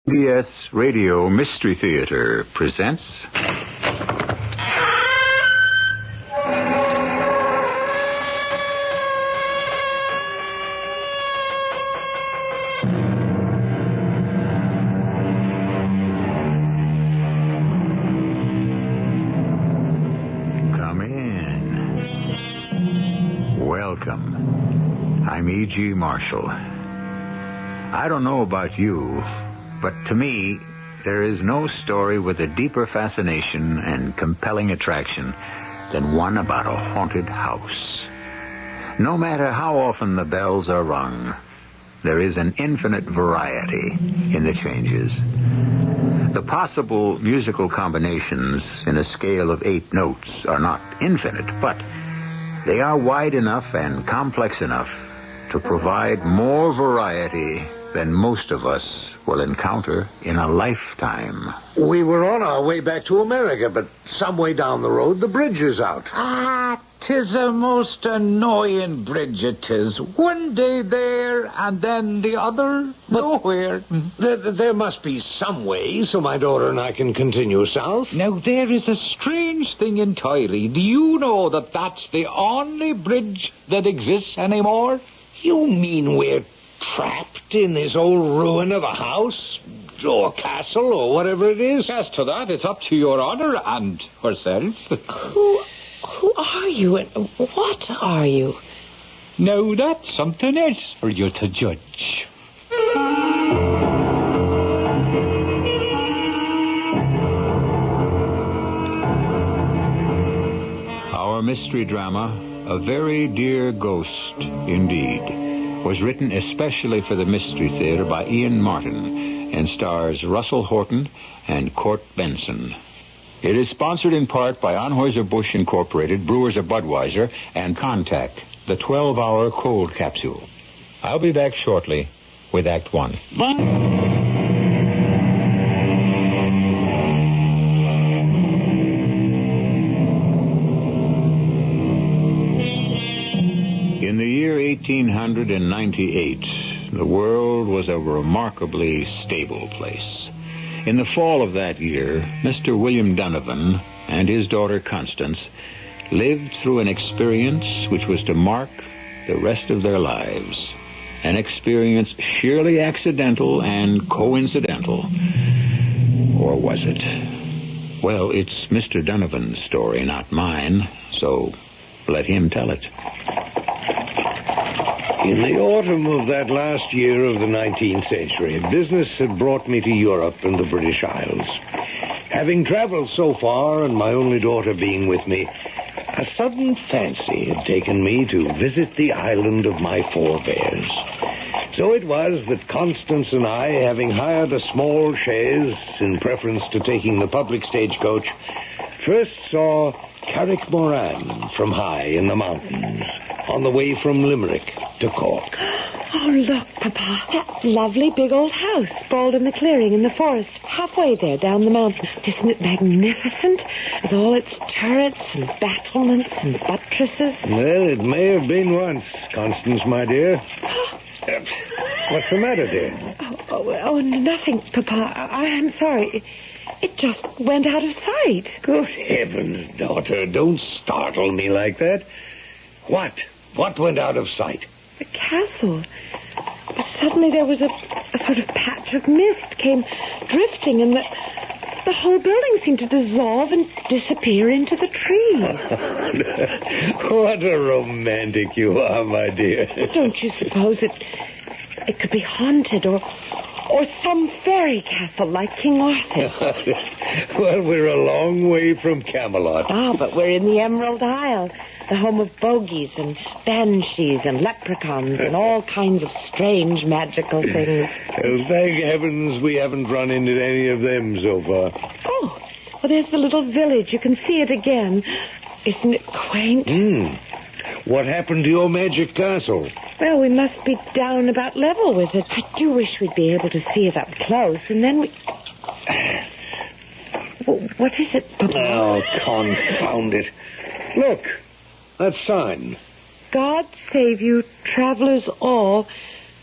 PBS Radio Mystery Theater presents... Come in. Welcome. I'm E.G. Marshall. I don't know about you, but to me, there is no story with a deeper fascination and compelling attraction than one about a haunted house. No matter how often the bells are rung, there is an infinite variety in the changes. The possible musical combinations in a scale of 8 notes are not infinite, but they are wide enough and complex enough to provide more variety than most of us will encounter in a lifetime. We were on our way back to America, but some way down the road, the bridge is out. Ah, 'tis a most annoying bridge, it is. One day there, and then the other nowhere. There must be some way so my daughter and I can continue south. Now, there is a strange thing entirely. Do you know that that's the only bridge that exists anymore? You mean we're trapped in this old ruin of a house or castle or whatever it is? As to that, it's up to your honor and herself. Who are you and what are you? Now, that's something else for you to judge. Our mystery drama, A Very Dear Ghost Indeed, was written especially for the Mystery Theater by Ian Martin and stars Russell Horton and Court Benson. It is sponsored in part by Anheuser-Busch Incorporated, Brewers of Budweiser, and Contact, the 12-hour cold capsule. I'll be back shortly with Act One. In the year 1898, the world was a remarkably stable place. In the fall of that year, Mr. William Donovan and his daughter Constance lived through an experience which was to mark the rest of their lives. An experience sheerly accidental and coincidental. Or was it? Well, it's Mr. Donovan's story, not mine, so let him tell it. In the autumn of that last year of the 19th century, business had brought me to Europe and the British Isles. Having traveled so far and my only daughter being with me, a sudden fancy had taken me to visit the island of my forebears. So it was that Constance and I, having hired a small chaise in preference to taking the public stagecoach, first saw Carrickmoran from high in the mountains, on the way from Limerick to Cork. Oh, look, Papa. That lovely big old house sprawled in the clearing in the forest, halfway there down the mountain. Isn't it magnificent? With all its turrets and battlements and buttresses. Well, it may have been once, Constance, my dear. What's the matter, dear? Oh, nothing, Papa. I'm sorry. It just went out of sight. Good heavens, daughter, don't startle me like that. What? What went out of sight? The castle. But suddenly there was a sort of patch of mist came drifting, and the whole building seemed to dissolve and disappear into the trees. What a romantic you are, my dear. Don't you suppose it could be haunted or some fairy castle like King Arthur? Well, we're a long way from Camelot. Ah, but we're in the Emerald Isle, the home of bogies and banshees and leprechauns and all kinds of strange magical things. Well, thank heavens we haven't run into any of them so far. Oh, well, there's the little village. You can see it again. Isn't it quaint? What happened to your magic castle? Well, we must be down about level with it. I do wish we'd be able to see it up close, and then we... What is it, Papa? Oh, confound it. Look, that sign. God save you, travelers all.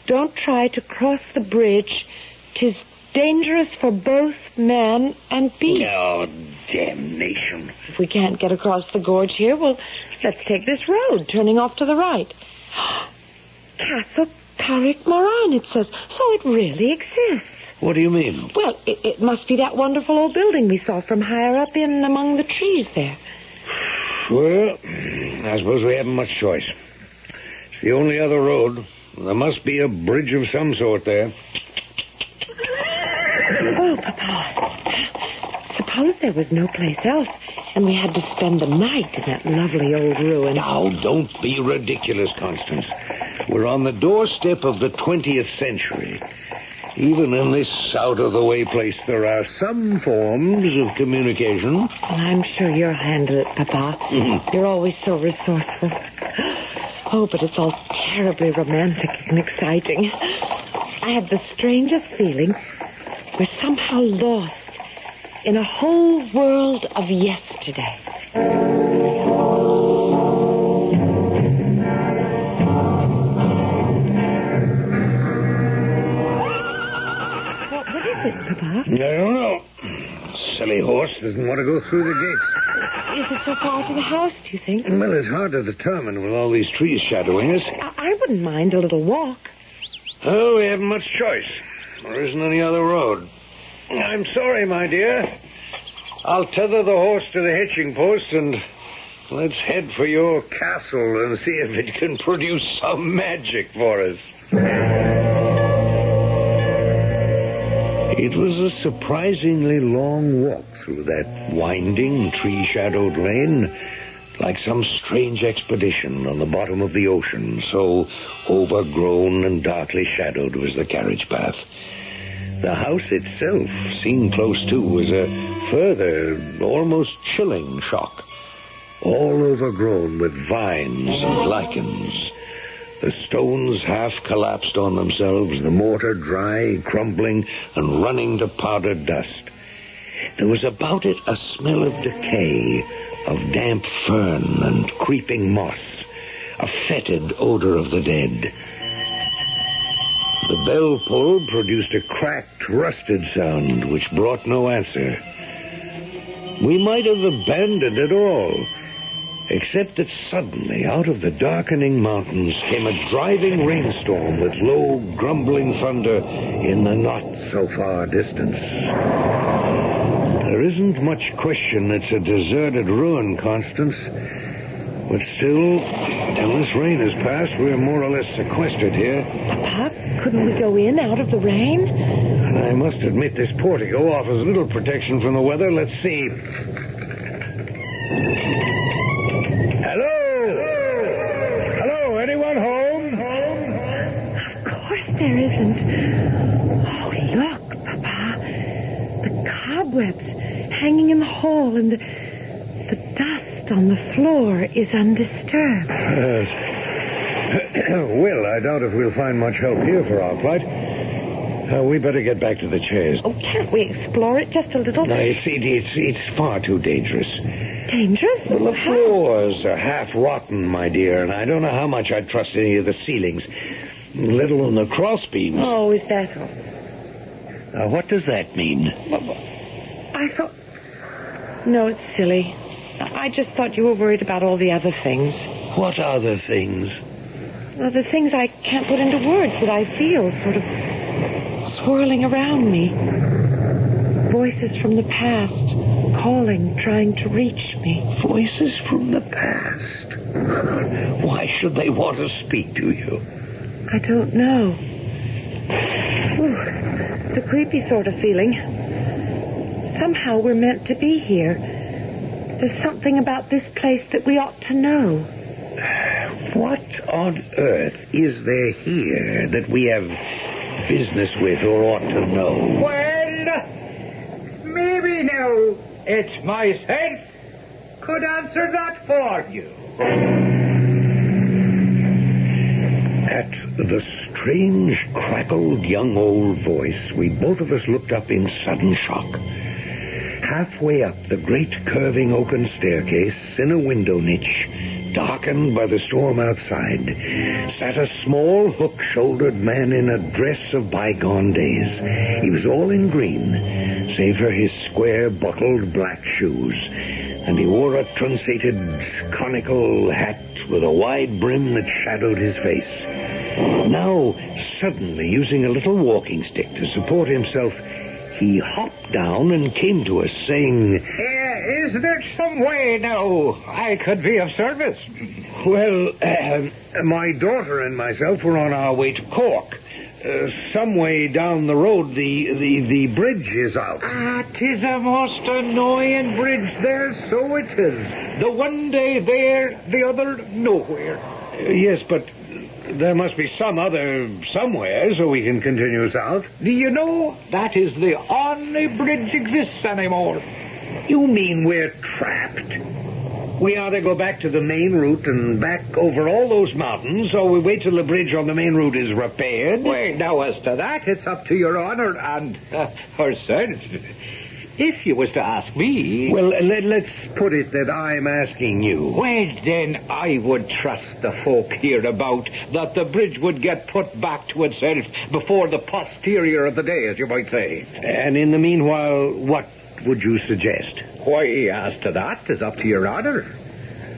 Don't try to cross the bridge. 'Tis dangerous for both man and beast. Oh, damnation. If we can't get across the gorge here, well, let's take this road, turning off to the right. Castle Carrick Moran, it says. So it really exists. What do you mean? Well, it must be that wonderful old building we saw from higher up in among the trees there. Well, I suppose we haven't much choice. It's the only other road. There must be a bridge of some sort there. Oh, Papa. Suppose there was no place else, and we had to spend the night in that lovely old ruin. Now, don't be ridiculous, Constance. We're on the doorstep of the 20th century. Even in this out-of-the-way place, there are some forms of communication. Well, I'm sure you'll handle it, Papa. You're always so resourceful. Oh, but it's all terribly romantic and exciting. I have the strangest feeling we're somehow lost in a whole world of yesterday. What is it, Papa? I don't know. Silly horse doesn't want to go through the gates. Is it so far to the house, do you think? Well, it's hard to determine with all these trees shadowing us. I wouldn't mind a little walk. Oh, we haven't much choice. There isn't any other road. I'm sorry, my dear. I'll tether the horse to the hitching post and let's head for your castle and see if it can produce some magic for us. It was a surprisingly long walk through that winding, tree-shadowed lane, like some strange expedition on the bottom of the ocean, so overgrown and darkly shadowed was the carriage path. The house itself, seen close to, was a further, almost chilling shock. All overgrown with vines and lichens. The stones half collapsed on themselves, the mortar dry, crumbling, and running to powdered dust. There was about it a smell of decay, of damp fern and creeping moss, a fetid odor of the dead. The bell pull produced a cracked, rusted sound which brought no answer. We might have abandoned it all, except that suddenly, out of the darkening mountains, came a driving rainstorm with low, grumbling thunder in the not-so-far distance. There isn't much question it's a deserted ruin, Constance. But still, till this rain has passed, we're more or less sequestered here. Papa, couldn't we go in out of the rain? And I must admit this portico offers little protection from the weather. Let's see. Hello, anyone home? Of course there isn't. Oh, look, Papa. The cobwebs hanging in the hall and the dust on the floor is undisturbed. Well, I doubt if we'll find much help here for our plight. We better get back to the chairs. Oh, can't we explore it just a little? No, it's far too dangerous. Dangerous? Well, the floors are half rotten, my dear, and I don't know how much I'd trust any of the ceilings, let alone the cross beams. Oh, is that all? Now, what does that mean? I thought... No, it's silly. I just thought you were worried about all the other things. What other things? Well, the things I can't put into words that I feel sort of swirling around me. Voices from the past, calling, trying to reach me. Voices from the past? Why should they want to speak to you? I don't know. Ooh, it's a creepy sort of feeling. Somehow we're meant to be here. There's something about this place that we ought to know. What on earth is there here that we have business with or ought to know? Well, maybe now it's myself could answer that for you. At the strange, crackled young old voice, we both of us looked up in sudden shock. Halfway up the great curving oaken staircase, in a window niche, darkened by the storm outside, sat a small, hook-shouldered man in a dress of bygone days. He was all in green, save for his square, bottled black shoes, and he wore a truncated, conical hat with a wide brim that shadowed his face. Now, suddenly, using a little walking stick to support himself, he hopped down and came to us, saying, Is there some way now I could be of service? Well, my daughter and myself were on our way to Cork. Some way down the road, the bridge is out. 'Tis a most annoying bridge there, so it is. The one day there, the other nowhere. Yes, but there must be some other somewhere so we can continue south. Do you know, that is the only bridge exists anymore. You mean we're trapped? We either go back to the main route and back over all those mountains, or we wait till the bridge on the main route is repaired? Well, now, as to that, it's up to your honor and herself. If you was to ask me... Well, let's put it that I'm asking you. Well, then, I would trust the folk hereabout that the bridge would get put back to itself before the posterior of the day, as you might say. And in the meanwhile, what would you suggest? Why, as to that, 'tis up to your honor.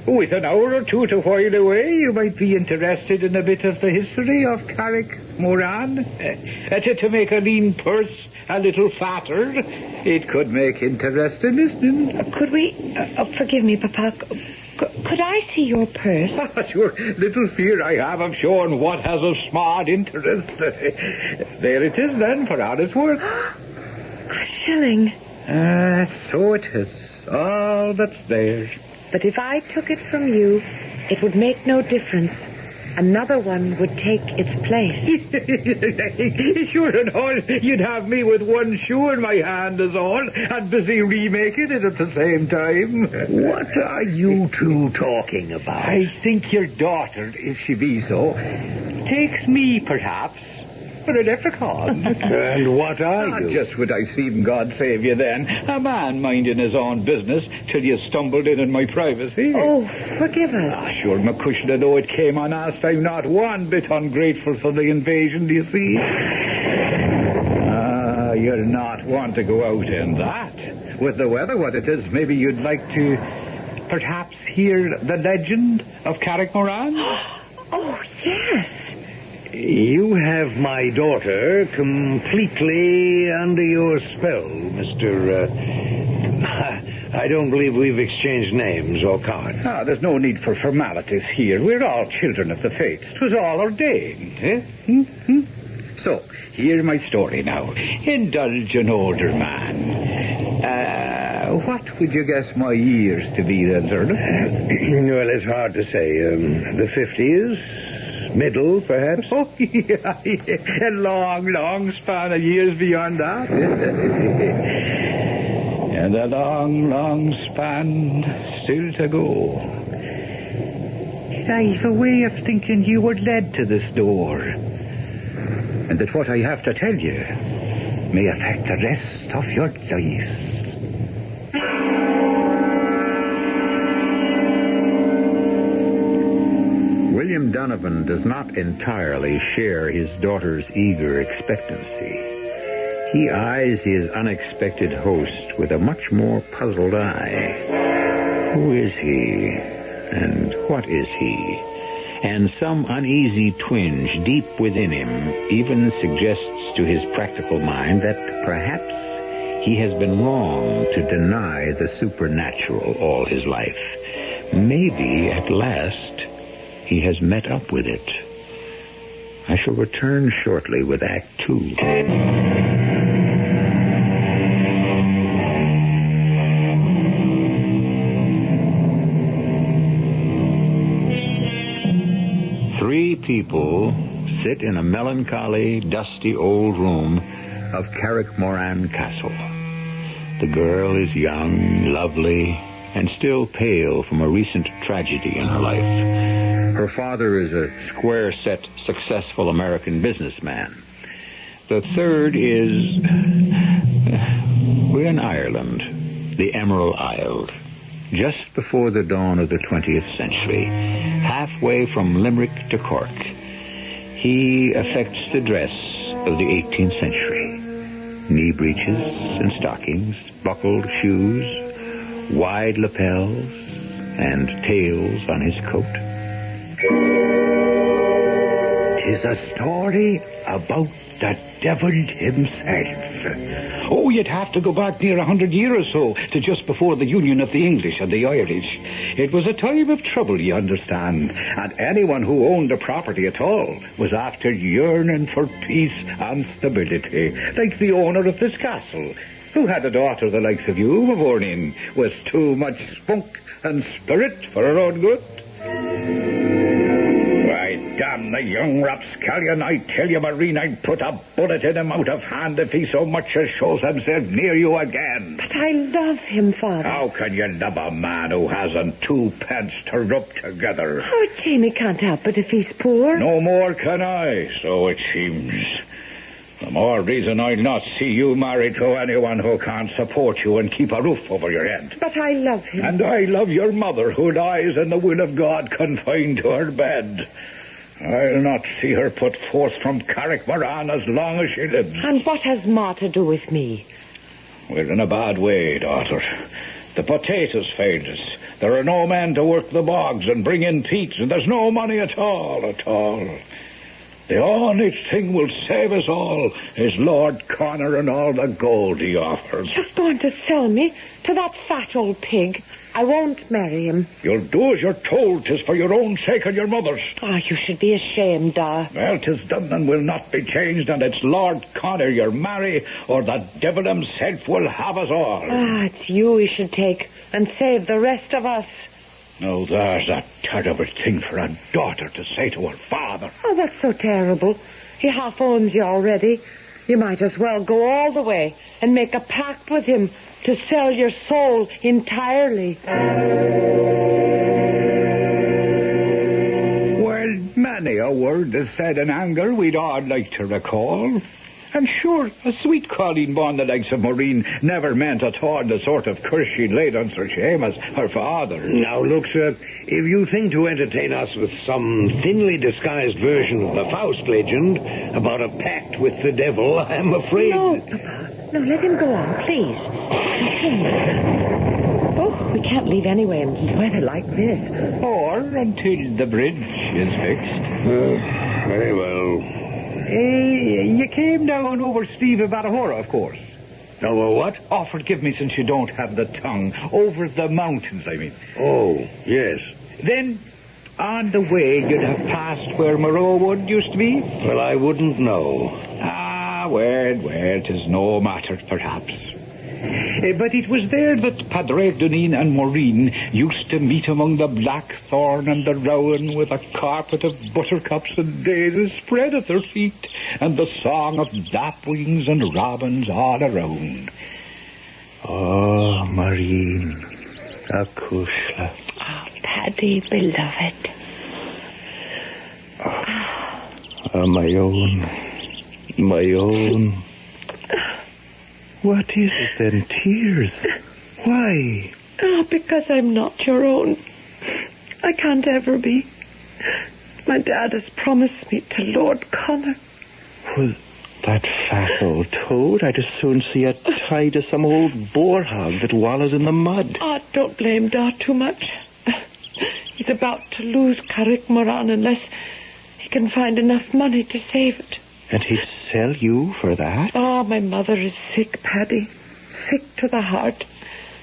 With an hour or two to while away, you might be interested in a bit of the history of Carrickmoran. To make a lean purse a little fatter, it could make interesting listening. Could we... forgive me, Papa. Could I see your purse? Sure, little fear I have of showing what has of smart interest. There it is, then, for all it's worth. A shilling. So it is. All that's there. But if I took it from you, it would make no difference. Another one would take its place. Sure and all, you'd have me with one shoe in my hand is all, and busy remaking it at the same time. What are you two talking about? I think your daughter, if she be so, takes me, perhaps, for a leprechaun. And what are you? Just what I seen, God save you then. A man minding his own business till you stumbled in my privacy. Oh, forgive us. Sure, McCushla, though it came on us, I'm not one bit ungrateful for the invasion, do you see? You're not one to go out in that. With the weather what it is, maybe you'd like to perhaps hear the legend of Carrickmoran? Oh, yes. You have my daughter completely under your spell, Mr. I don't believe we've exchanged names or cards. There's no need for formalities here. We're all children of the fates. 'Twas all ordained, eh? So, hear my story now. Indulge an older man. What would you guess my years to be then, sir? Well, it's hard to say. The 50s? Middle, perhaps? Oh, yeah. A long span of years beyond that. And a long span still to go. I've a way of thinking you were led to this door. And that what I have to tell you may affect the rest of your life. William Donovan does not entirely share his daughter's eager expectancy. He eyes his unexpected host with a much more puzzled eye. Who is he? And what is he? And some uneasy twinge deep within him even suggests to his practical mind that perhaps he has been wrong to deny the supernatural all his life. Maybe, at last, he has met up with it. I shall return shortly with Act 2. Three people sit in a melancholy, dusty old room of Carrickmoran Castle. The girl is young, lovely, and still pale from a recent tragedy in her life. Her father is a square-set, successful American businessman. The third is... we're in Ireland, the Emerald Isle. just before the dawn of the 20th century, halfway from Limerick to Cork. He affects the dress of the 18th century. Knee breeches and stockings, buckled shoes, wide lapels, and tails on his coat. 'Tis a story about the devil himself. Oh, you'd have to go back near 100 years or so to just before the union of the English and the Irish. It was a time of trouble, you understand, and anyone who owned a property at all was after yearning for peace and stability, like the owner of this castle, who had a daughter the likes of you, Mavornin, with too much spunk and spirit for her own good. Why, damn the young rapscallion, I tell you, Marine, I'd put a bullet in him out of hand if he so much as shows himself near you again. But I love him, Father. How can you love a man who hasn't 2 pence to rub together? Oh, Jamie can't help it if he's poor. No more can I, so it seems. The more reason I'll not see you married to anyone who can't support you and keep a roof over your head. But I love him. And I love your mother, who lies in the will of God confined to her bed. I'll not see her put forth from Carrickmoran as long as she lives. And what has Ma to do with me? We're in a bad way, daughter. The potatoes failed us. There are no men to work the bogs and bring in peats, and there's no money at all. The only thing will save us all is Lord Connor and all the gold he offers. You're going to sell me to that fat old pig. I won't marry him. You'll do as you're told. 'Tis for your own sake and your mother's. Ah, you should be ashamed, Da. Well, 'tis done and will not be changed, and it's Lord Connor you'll marry, or the devil himself will have us all. Ah, it's you he should take and save the rest of us. Now, there's a terrible thing for a daughter to say to her father. Oh, that's so terrible. He half owns you already. You might as well go all the way and make a pact with him to sell your soul entirely. Well, many a word is said in anger we'd all like to recall. And sure, a sweet Colleen born the likes of Maureen never meant at all the sort of curse she laid on Sir Seamus, her father. Now, look, sir, if you think to entertain us with some thinly disguised version of the Faust legend about a pact with the devil, I'm afraid... No, Papa. No, let him go on, please. Oh, we can't leave anyway in weather like this. Or until the bridge is fixed. Very well. You came down over Steve of Batahora, of course. Over what? Oh, forgive me since you don't have the tongue. Over the mountains, I mean. Oh, yes. Then, on the way, you'd have passed where Moreau Wood used to be? Well, I wouldn't know. Ah, well, 'tis no matter, perhaps. But it was there that Padre Dunin and Maureen used to meet among the blackthorn and the rowan, with a carpet of buttercups and daisies spread at their feet, and the song of lapwings and robins all around. Oh, Maureen, Acushla. Oh, Paddy, beloved. Oh, my own. My own. What is it then? Tears? Why? Oh, because I'm not your own. I can't ever be. My dad has promised me to Lord Connor. Well, that fat old toad, I'd as soon see it tied to some old boar hog that wallows in the mud. Oh, don't blame Dad too much. He's about to lose Carrickmoran unless he can find enough money to save it. And he'd sell you for that? Oh, my mother is sick, Paddy. Sick to the heart.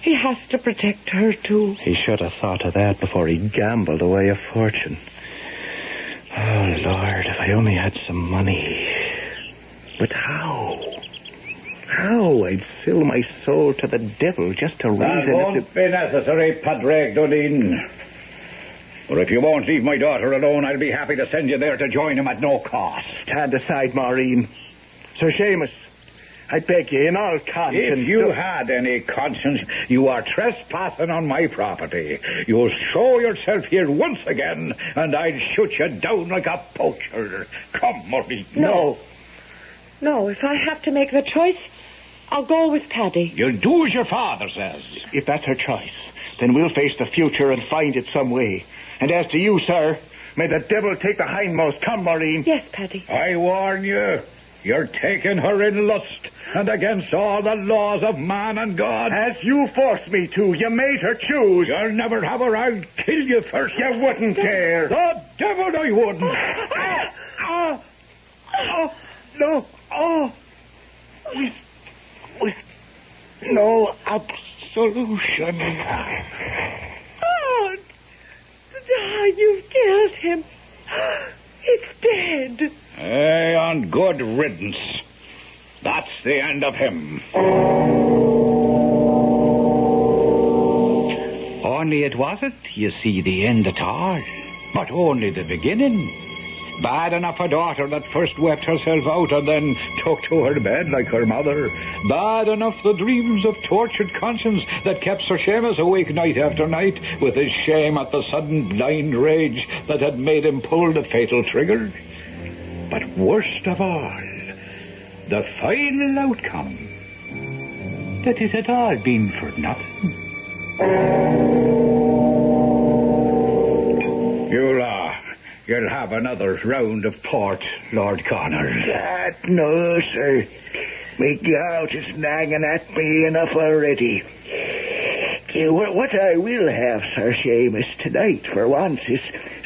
He has to protect her, too. He should have thought of that before he gambled away a fortune. Oh, Lord, if I only had some money. But how? How? I'd sell my soul to the devil just to That reason won't be necessary, Padre Dunin. Or if you won't leave my daughter alone, I'll be happy to send you there to join him at no cost. Stand aside, Maureen. Sir Seamus, I beg you, in all conscience... If you had any conscience, you are trespassing on my property. You'll show yourself here once again, and I'll shoot you down like a poacher. Come, Maureen. No. No, if I have to make the choice, I'll go with Paddy. You'll do as your father says. If that's her choice, then we'll face the future and find it some way. And as to you, sir, may the devil take the hindmost. Come, Maureen. Yes, Paddy. I warn you, you're taking her in lust and against all the laws of man and God. As you forced me to, you made her choose. You'll never have her. I'll kill you first. You wouldn't dare. The devil I wouldn't. No. With no absolution. You've killed him. It's dead. Hey, on good riddance. That's the end of him. Only it wasn't, you see, the end at all, but only the beginning. Bad enough a daughter that first wept herself out and then took to her bed like her mother. Bad enough the dreams of tortured conscience that kept Sir Seamus awake night after night with his shame at the sudden blind rage that had made him pull the fatal trigger. But worst of all, the final outcome, that it had all been for nothing. You'll have another round of port, Lord Connor. No, sir. My gout is nagging at me enough already. What I will have, Sir Seamus, tonight, for once, is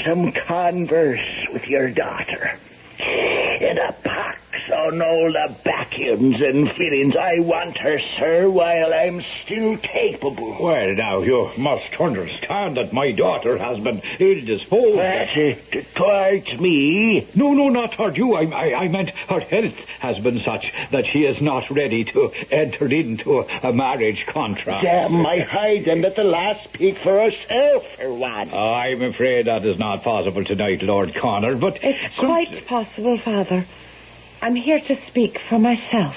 some converse with your daughter. In a pox on all the back-ends and fillings. I want her, sir, while I'm still capable. Well, now, you must understand that my daughter has been ill-disposed. Towards me? No, not toward you. I meant her health has been such that she is not ready to enter into a marriage contract. Damn my hide and let the lass speak for herself for once. I'm afraid that is not possible tonight, Lord Connor, but... It's quite possible, Father. I'm here to speak for myself.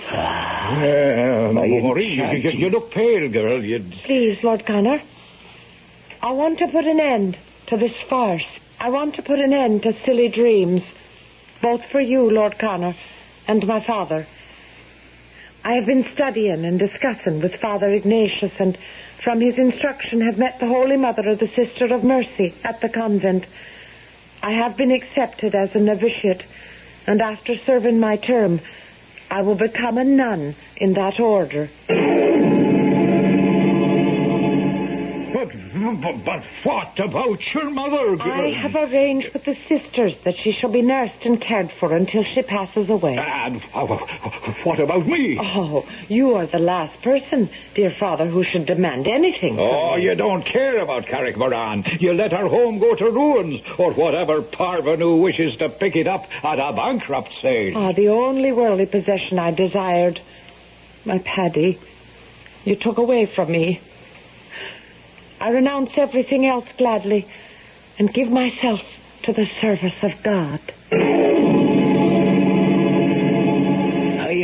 Maureen, you look pale, girl. Please, Lord Connor. I want to put an end to this farce. I want to put an end to silly dreams, both for you, Lord Connor, and my father. I have been studying and discussing with Father Ignatius, and from his instruction have met the Holy Mother of the Sister of Mercy at the convent. I have been accepted as a novitiate, and after serving my term, I will become a nun in that order. But what about your mother, girl? I have arranged with the sisters that she shall be nursed and cared for until she passes away. And what about me? Oh, you are the last person, dear Father, who should demand anything. Oh, you don't care about Carrickmoran. You let her home go to ruins, or whatever parvenu wishes to pick it up at a bankrupt sale. Ah, the only worldly possession I desired. My Paddy. You took away from me. I renounce everything else gladly and give myself to the service of God. I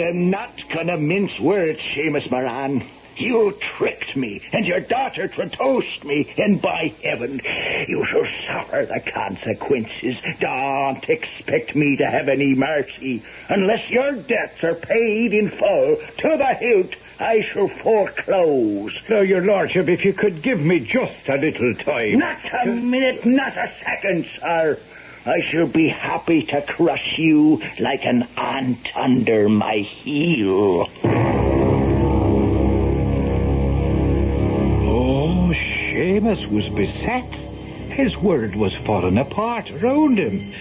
am not going to mince words, Seamus Moran. You tricked me, and your daughter traduced me, and by heaven, you shall suffer the consequences. Don't expect me to have any mercy. Unless your debts are paid in full to the hilt, I shall foreclose. Now, your lordship, if you could give me just a little time. Not a minute, not a second, sir. I shall be happy to crush you like an ant under my heel. Oh, Seamus was beset. His world was falling apart around him.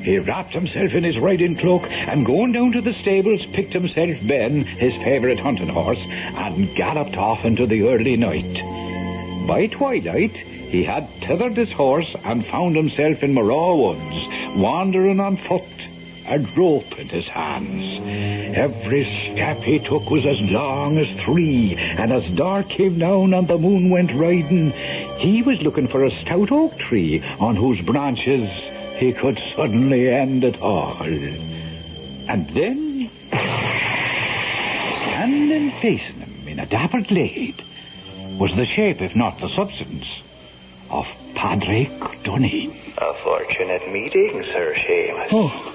He wrapped himself in his riding cloak and going down to the stables picked himself Ben, his favourite hunting horse, and galloped off into the early night. By twilight, he had tethered his horse and found himself in Moraw Woods, wandering on foot, a rope in his hands. Every step he took was as long as 3, and as dark came down and the moon went riding, he was looking for a stout oak tree on whose branches he could suddenly end it all. And then, standing facing him in a dapper glade, was the shape, if not the substance, of Padraig Doneen. A fortunate meeting, Sir Seamus. Oh,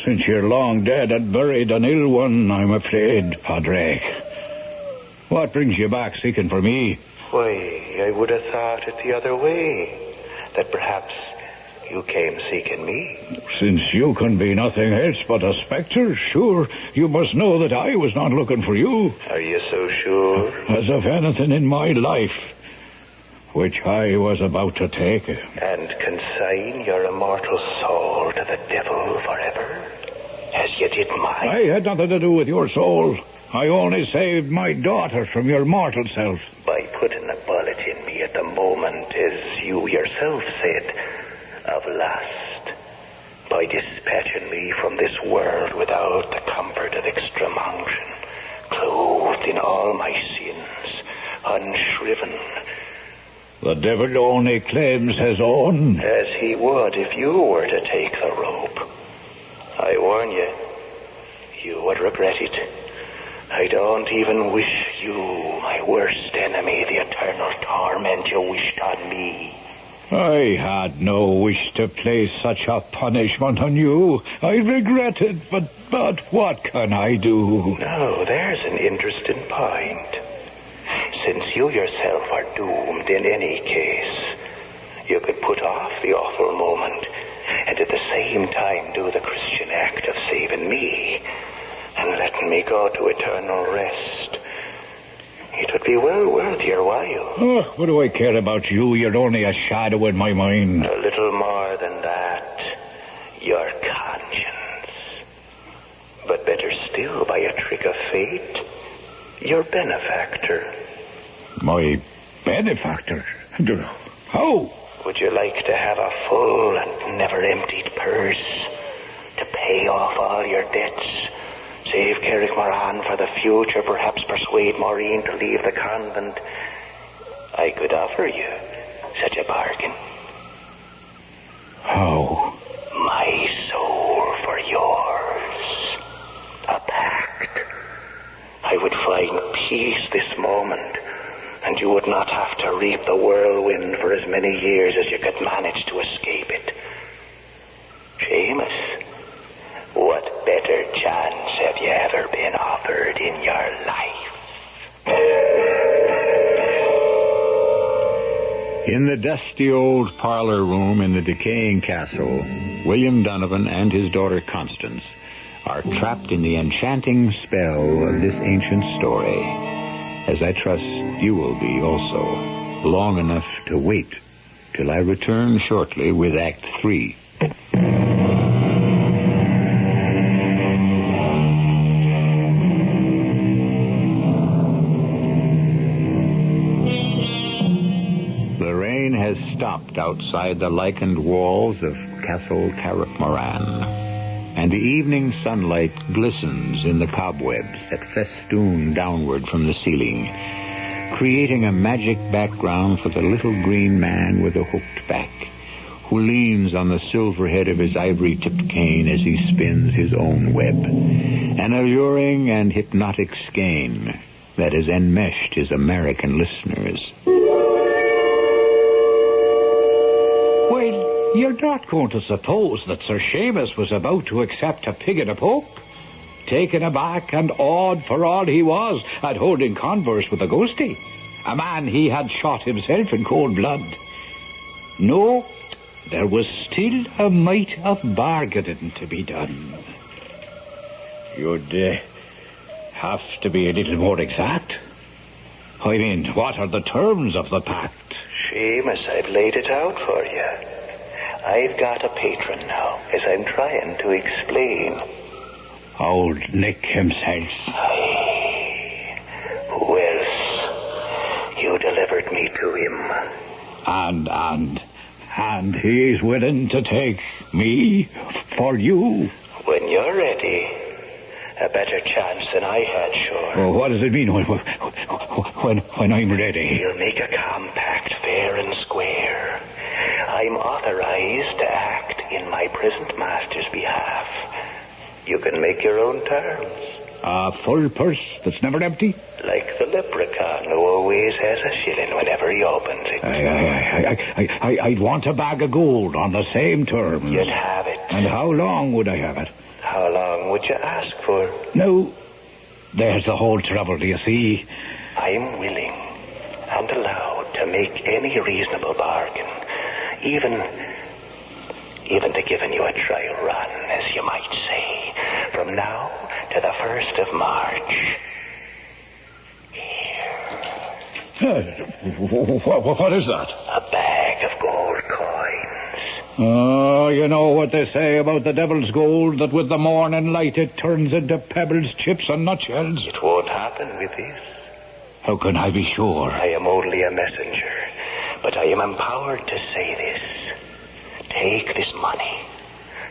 since you're long dead and buried an ill one, I'm afraid, Padraig. What brings you back seeking for me? Why, I would have thought it the other way. That perhaps you came seeking me. Since you can be nothing else but a spectre, sure, you must know that I was not looking for you. Are you so sure? As of anything in my life, which I was about to take. And consign your immortal soul to the devil forever, as you did mine. I had nothing to do with your soul. I only saved my daughter from your mortal self. By putting a bullet in me at the moment, as you yourself said, of lust. By dispatching me from this world without the comfort of extreme unction, clothed in all my sins, unshriven. The devil only claims his own. As he would if you were to take the rope. I warn you, you would regret it. I don't even wish you, my worst enemy, the eternal torment you wished on me. I had no wish to place such a punishment on you. I regret it, but what can I do? Now, there's an interesting point. Since you yourself are doomed in any case, you could put off the awful moment and at the same time do the Christian act of saving me and letting me go to eternal rest. It would be well worth your while. Oh, what do I care about you? You're only a shadow in my mind. A little more than that. Your conscience. But better still, by a trick of fate, your benefactor. My benefactor? How? Would you like to have a full and never-emptied purse to pay off all your debts? Save Carrickmoran for the future, perhaps persuade Maureen to leave the convent. I could offer you such a bargain. How? My soul for yours. A pact. I would find peace this moment, and you would not have to reap the whirlwind for as many years as you could manage to escape it. Seamus, what better chance have you ever been offered in your life? In the dusty old parlor room in the decaying castle, William Donovan and his daughter Constance are trapped in the enchanting spell of this ancient story, as I trust you will be also, long enough to wait till I return shortly with Act 3. Has stopped outside the lichened walls of Castle Carrickmoran, and the evening sunlight glistens in the cobwebs that festoon downward from the ceiling, creating a magic background for the little green man with a hooked back, who leans on the silver head of his ivory-tipped cane as he spins his own web, an alluring and hypnotic skein that has enmeshed his American listeners. You're not going to suppose that Sir Seamus was about to accept a pig in a poke? Taken aback and awed for all he was at holding converse with a ghostie, a man he had shot himself in cold blood. No, there was still a mite of bargaining to be done. You'd have to be a little more exact. I mean, what are the terms of the pact? Seamus, I've laid it out for you. I've got a patron now, as I'm trying to explain. Old Nick himself. Aye. Who else? You delivered me to him. And he's willing to take me for you. When you're ready, a better chance than I had, sure. Oh, what does it mean when I'm ready? We'll make a compact fair and square. I'm authorized to act in my present master's behalf. You can make your own terms. A full purse that's never empty? Like the leprechaun who always has a shilling whenever he opens it. I'd want a bag of gold on the same terms. You'd have it. And how long would I have it? How long would you ask for? No, there's the whole trouble, do you see? I'm willing and allowed to make any reasonable bargain, even to giving you a trial run, as you might say, from now to the 1st of March. What is that? A bag of gold coins. Oh, you know what they say about the devil's gold, that with the morning light it turns into pebbles, chips, and nutshells. It won't happen with this. How can I be sure? I am only a messenger, but I am empowered to say this. Take this money.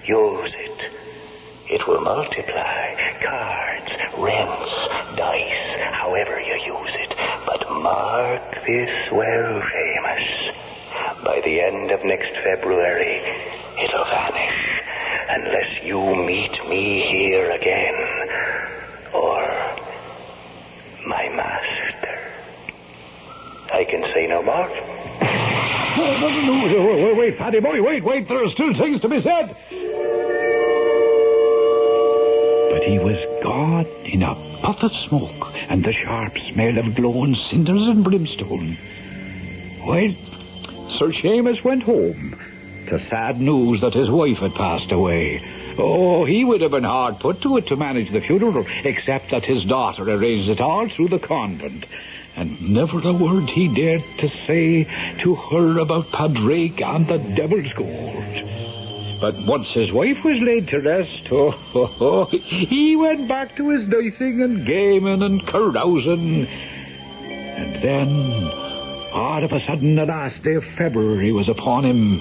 Use it. It will multiply. Cards, rents, dice, however you use it. But mark this well, Seamus. By the end of next February, it'll vanish. Unless you meet me here again. Or my master. I can say no more. No, wait, Paddy boy, wait. There are still things to be said. But he was gone in a puff of smoke and the sharp smell of glowing cinders and brimstone. Well, Sir Seamus went home to sad news that his wife had passed away. Oh, he would have been hard put to it to manage the funeral, except that his daughter arranged it all through the convent. And never a word he dared to say to her about Padraig and the devil's gold. But once his wife was laid to rest, he went back to his dicing and gaming and carousing. And then, all of a sudden, the last day of February was upon him,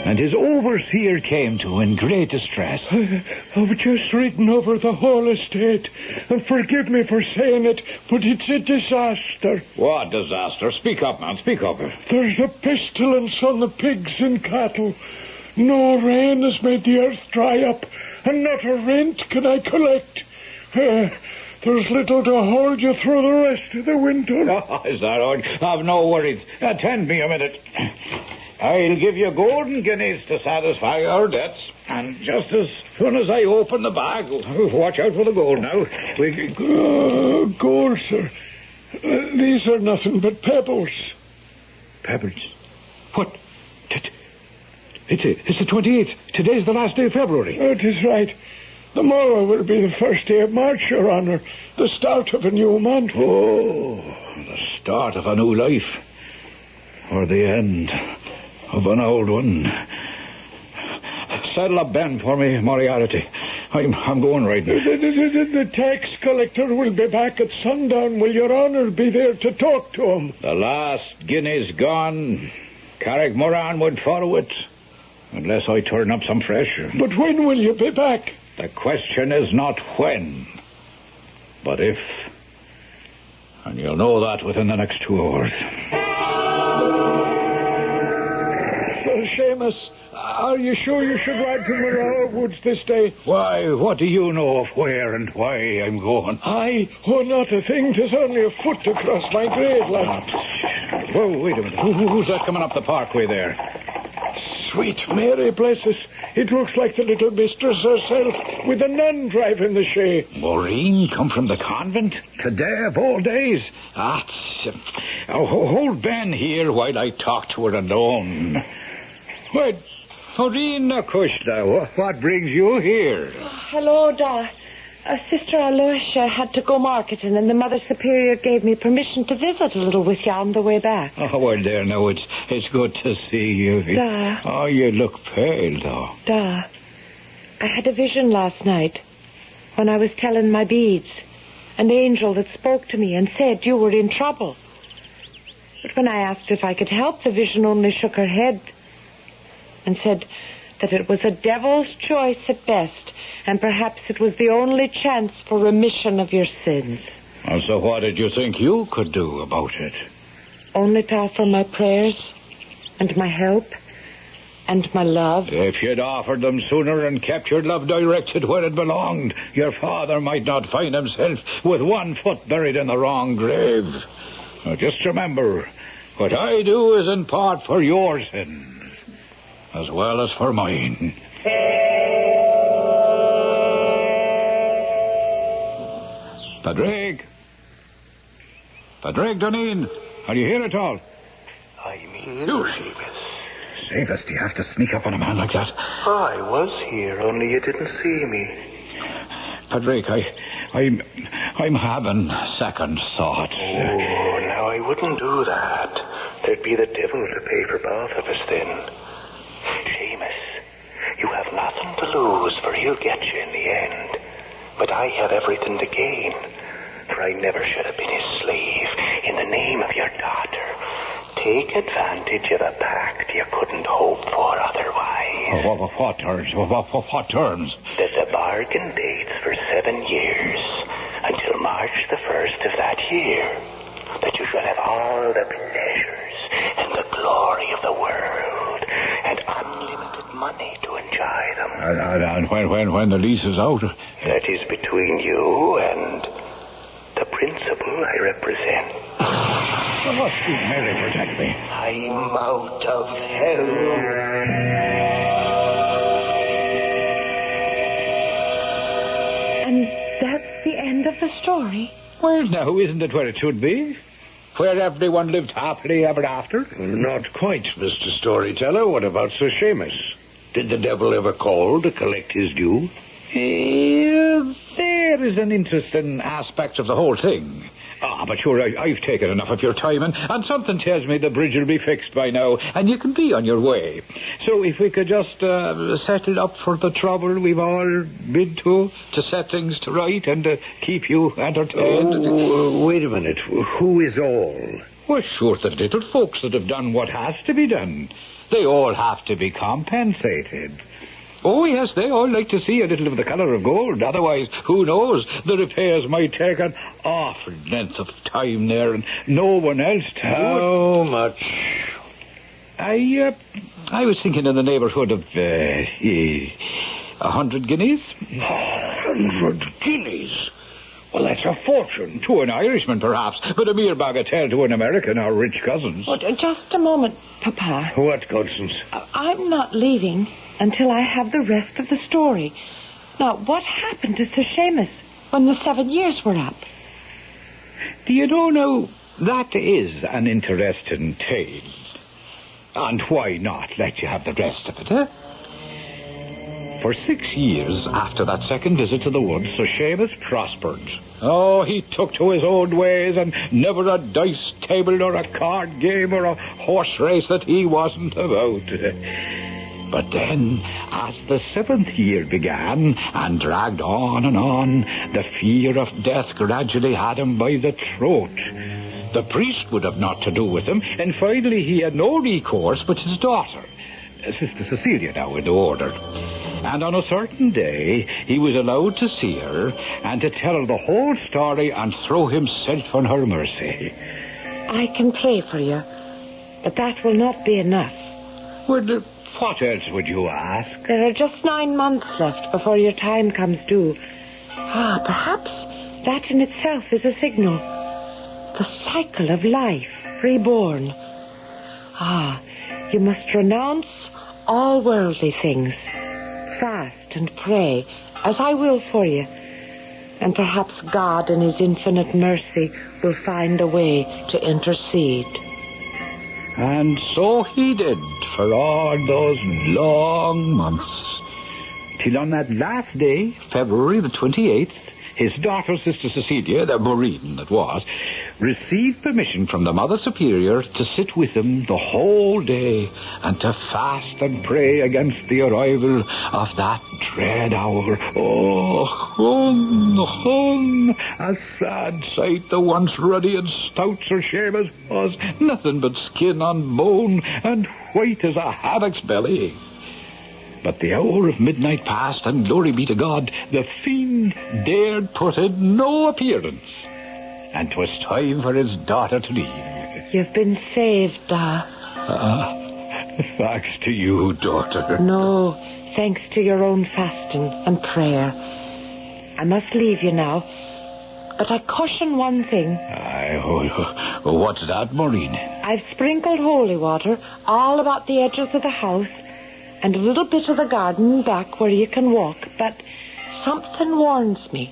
and his overseer came to in great distress. I've just ridden over the whole estate, and forgive me for saying it, but it's a disaster. What disaster? Speak up, man, speak up. There's a pestilence on the pigs and cattle. No rain has made the earth dry up, and not a rent can I collect. There's little to hold you through the rest of the winter. Oh, is that all? Have no worries. Attend me a minute. I'll give you golden guineas to satisfy your debts. And just as soon as I open the bag, watch out for the gold now. Gold, sir. These are nothing but pebbles. Pebbles? What? It's the 28th. Today's the last day of February. It is right. The morrow will be the first day of March, Your Honor. The start of a new month. Oh, the start of a new life. Or the end of an old one. Saddle up Ben for me, Moriarty. I'm going right now. The tax collector will be back at sundown. Will Your Honor be there to talk to him? The last guinea's gone. Carrick Moran would follow it. Unless I turn up some fresh. But when will you be back? The question is not when, but if. And you'll know that within the next 2 hours. Sir Seamus, are you sure you should ride to Morar Woods this day? Why, what do you know of where and why I'm going? Not a thing. 'Tis only a foot to cross my grave, lad. Whoa, wait a minute. Who's that coming up the parkway there? Sweet Mary, bless us. It looks like the little mistress herself, with a nun driving the shay. Maureen come from the convent? Today of all days? Hold Ben here while I talk to her alone. What? Maureen Nakushla, what brings you here? Hello, Da. Sister Aloysia had to go marketing, and the Mother Superior gave me permission to visit a little with you on the way back. Oh, well, there, now, it's good to see you. Da. Oh, you look pale, though. Da, I had a vision last night when I was telling my beads. An angel that spoke to me and said you were in trouble. But when I asked if I could help, the vision only shook her head and said that it was a devil's choice at best, and perhaps it was the only chance for remission of your sins. And so what did you think you could do about it? Only to offer my prayers and my help and my love. If you'd offered them sooner and kept your love directed where it belonged, your father might not find himself with one foot buried in the wrong grave. Now, just remember, what I do is in part for your sins, as well as for mine. Padraig. Padraig Duneen, are you here at all? I'm here, You. Seamus. Save us, do you have to sneak up on a man like that? I was here, only you didn't see me. Padraig, I'm having second thoughts. Oh, now I wouldn't do that. There'd be the devil to pay for both of us then. Seamus, you have nothing to lose, for he'll get you in the end. But I have everything to gain, for I never should have been his slave. In the name of your daughter, take advantage of a pact you couldn't hope for otherwise. What terms? What terms? That the bargain dates for 7 years, until March the 1st of that year. That you shall have all the pleasures and the glory of the world, and unlimited money to enjoy them. And when the lease is out? That is between you and the principal I represent. Must be Mary protect me. I'm out of hell. And that's the end of the story. Well, now, isn't it where it should be? Where everyone lived happily ever after? Not quite, Mr. Storyteller. What about Sir Seamus? Did the devil ever call to collect his due? There is an interesting aspect of the whole thing. But sure, I've taken enough of your time, and something tells me the bridge will be fixed by now, and you can be on your way. So if we could just settle up for the trouble we've all been to set things to right and keep you entertained. Oh, wait a minute. Who is all? Well, sure, the little folks that have done what has to be done. They all have to be compensated. Oh, yes, they all like to see a little of the colour of gold. Otherwise, who knows, the repairs might take an awful length of time there, and no one else to do it. How much? I was thinking in the neighbourhood of 100 guineas. 100 guineas? Well, that's a fortune. To an Irishman, perhaps, but a mere bagatelle to an American or rich cousins. Oh, just a moment, Papa. What, Constance? I'm not leaving until I have the rest of the story. Now, what happened to Sir Seamus when the 7 years were up? Do you know now, that is an interesting tale. And why not let you have the rest of it, eh? For 6 years after that second visit to the woods, Sir Seamus prospered. Oh, he took to his own ways, and never a dice table or a card game or a horse race that he wasn't about. But then, as the 7th year began and dragged on and on, the fear of death gradually had him by the throat. The priest would have naught to do with him, and finally he had no recourse but his daughter, Sister Cecilia now in the order. And on a certain day, he was allowed to see her and to tell her the whole story and throw himself on her mercy. I can pray for you, but that will not be enough. Well, what else would you ask? There are just 9 months left before your time comes due. Perhaps that in itself is a signal. The cycle of life, reborn. You must renounce all worldly things. Fast and pray, as I will for you. And perhaps God in his infinite mercy will find a way to intercede. And so he did for all those long months. Till on that last day, February the 28th, his daughter, Sister Cecilia, the Maureen that was, received permission from the Mother Superior to sit with him the whole day and to fast and pray against the arrival of that dread hour. Oh, a sad sight the once ruddy and stout Sir Seamus was, nothing but skin on bone and white as a haddock's belly. But the hour of midnight passed, and glory be to God, the fiend dared put in no appearance. And 'twas time for his daughter to leave. You've been saved, Thanks to you, daughter. No, thanks to your own fasting and prayer. I must leave you now, but I caution one thing. What's that, Maureen? I've sprinkled holy water all about the edges of the house and a little bit of the garden back where you can walk, but something warns me.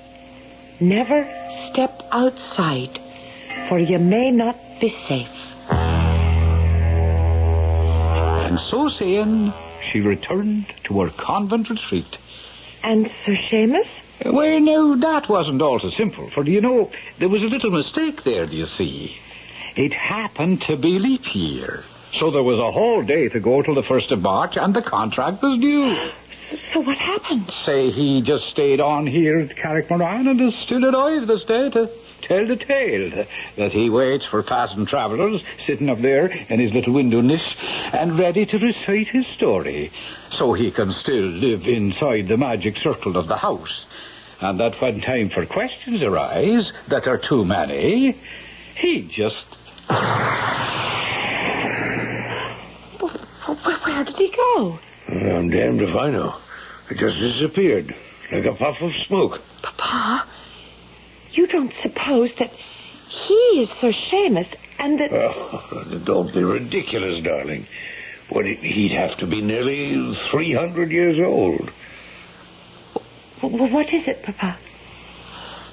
Never step outside for you may not be safe. And so saying, she returned to her convent retreat. And Sir Seamus? Well, no, that wasn't all so simple, for, there was a little mistake there, do you see? It happened to be leap year. So there was a whole day to go till the 1st of March, and the contract was due. So what happened? Say he just stayed on here at Carrickmoran and is still alive this day to tell the tale that he waits for passing travellers sitting up there in his little window niche and ready to recite his story so he can still live inside the magic circle of the house. And that when time for questions arise that are too many, he just... Where did he go? I'm damned if I know. It just disappeared, like a puff of smoke. Papa, you don't suppose that he is Sir Seamus and that... Oh, don't be ridiculous, darling. He'd have to be nearly 300 years old. What is it, Papa?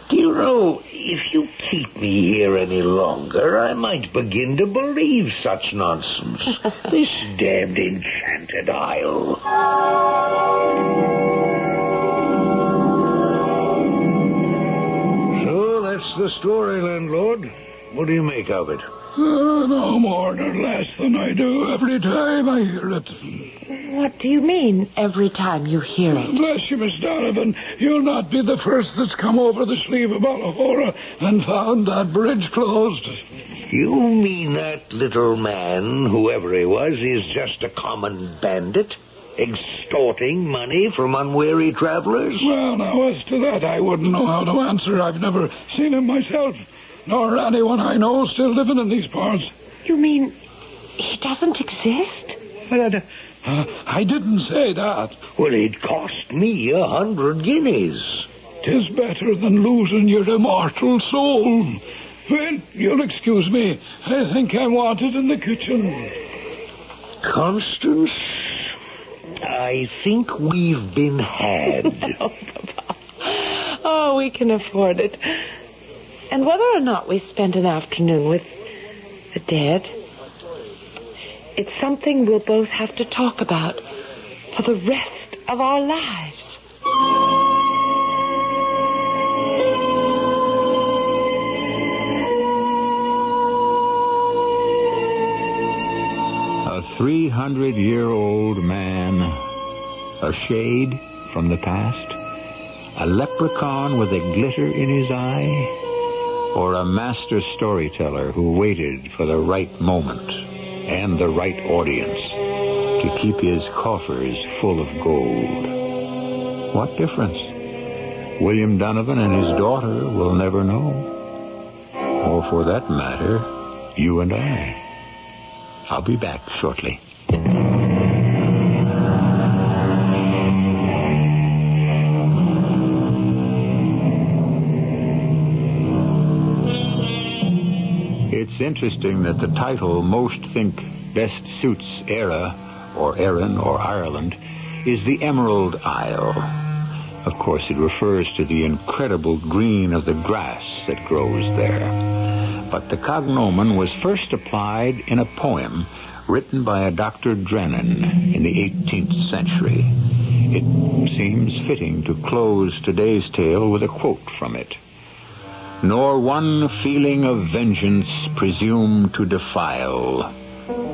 Do you know, if you keep me here any longer, I might begin to believe such nonsense. This damned enchanted isle. So, that's the story, landlord. What do you make of it? No more nor less than I do every time I hear it. What do you mean, every time you hear it? Bless you, Miss Donovan, you'll not be the first that's come over the sleeve of Ballahora and found that bridge closed. You mean that little man, whoever he was, is just a common bandit, extorting money from unwary travelers? Well, now, as to that, I wouldn't know how to answer. I've never seen him myself, nor anyone I know still living in these parts. You mean he doesn't exist? I didn't say that. Well, it cost me 100 guineas. 'Tis better than losing your immortal soul. Well, you'll excuse me. I think I'm wanted in the kitchen. Constance, I think we've been had. Oh, Papa. Oh, we can afford it. And whether or not we spent an afternoon with the dead, it's something we'll both have to talk about for the rest of our lives. A 300-year-old man, a shade from the past, a leprechaun with a glitter in his eye, or a master storyteller who waited for the right moment and the right audience to keep his coffers full of gold. What difference? William Donovan and his daughter will never know. Or for that matter, you and I. I'll be back shortly. It's interesting that the title most think best suits Eire, or Erin, or Ireland, is the Emerald Isle. Of course, it refers to the incredible green of the grass that grows there. But the cognomen was first applied in a poem written by a Dr. Drennan in the 18th century. It seems fitting to close today's tale with a quote from it. Nor one feeling of vengeance presume to defile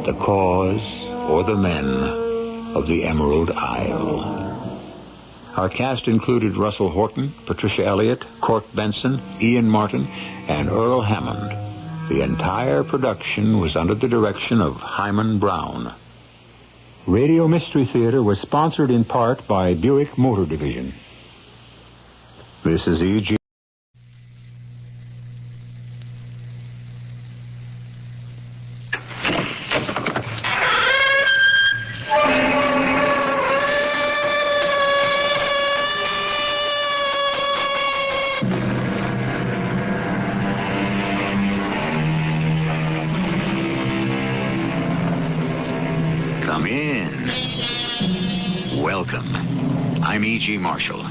the cause or the men of the Emerald Isle. Our cast included Russell Horton, Patricia Elliott, Cork Benson, Ian Martin, and Earl Hammond. The entire production was under the direction of Hyman Brown. Radio Mystery Theater was sponsored in part by Buick Motor Division. This is E.G. Come in. Welcome. I'm E.G. Marshall.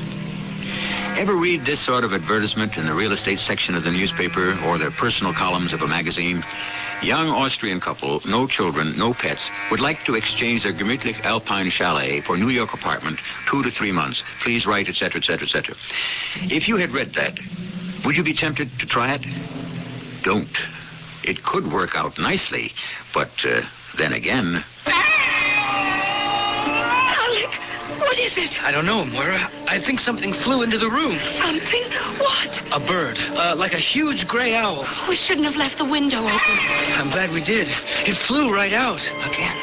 Ever read this sort of advertisement in the real estate section of the newspaper or the personal columns of a magazine? Young Austrian couple, no children, no pets, would like to exchange their gemütlich Alpine chalet for New York apartment, 2 to 3 months. Please write, etc., etc., etc. If you had read that, would you be tempted to try it? Don't. It could work out nicely, but then again... What is it? I don't know, Moira. I think something flew into the room. Something? What? A bird. Like a huge gray owl. We shouldn't have left the window open. I'm glad we did. It flew right out again.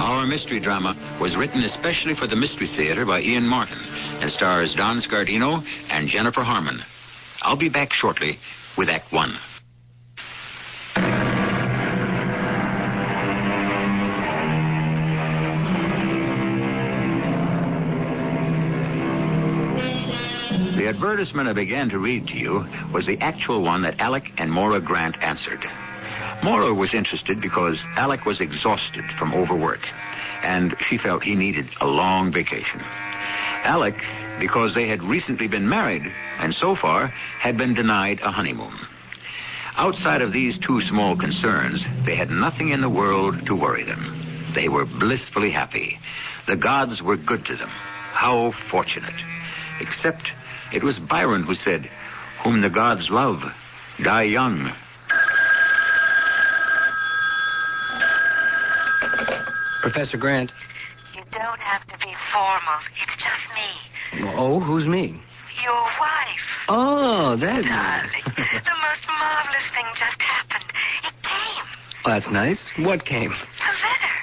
Our mystery drama was written especially for the Mystery Theater by Ian Martin and stars Don Scardino and Jennifer Harmon. I'll be back shortly with Act One. The advertisement I began to read to you was the actual one that Alec and Maura Grant answered. Maura was interested because Alec was exhausted from overwork, and she felt he needed a long vacation. Alec, because they had recently been married, and so far had been denied a honeymoon. Outside of these two small concerns, they had nothing in the world to worry them. They were blissfully happy. The gods were good to them. How fortunate. Except it was Byron who said, "Whom the gods love, die young." Professor Grant. You don't have to be formal. It's just me. Oh, who's me? Your wife. Oh, that... Darling, the most marvelous thing just happened. It came. Well, that's nice. What came? A letter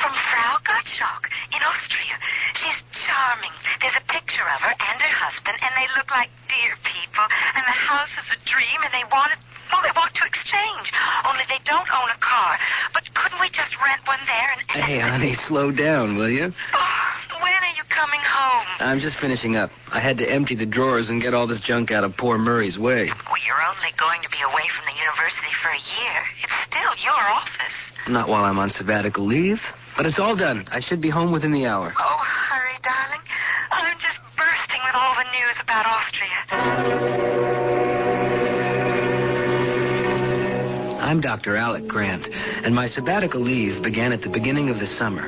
from Frau Gottschalk in Austria. She's charming. There's a picture of her and her husband, and they look like dear people. And the house is a dream, and they want to exchange. Only they don't own a car. But couldn't we just rent one there and... Hey, honey, slow down, will you? Oh, when are you coming home? I'm just finishing up. I had to empty the drawers and get all this junk out of poor Murray's way. Well, you're only going to be away from the university for a year. It's still your office. Not while I'm on sabbatical leave. But it's all done. I should be home within the hour. Oh, hurry, darling. I'm just bursting with all the news about Austria. I'm Dr. Alec Grant, and my sabbatical leave began at the beginning of the summer.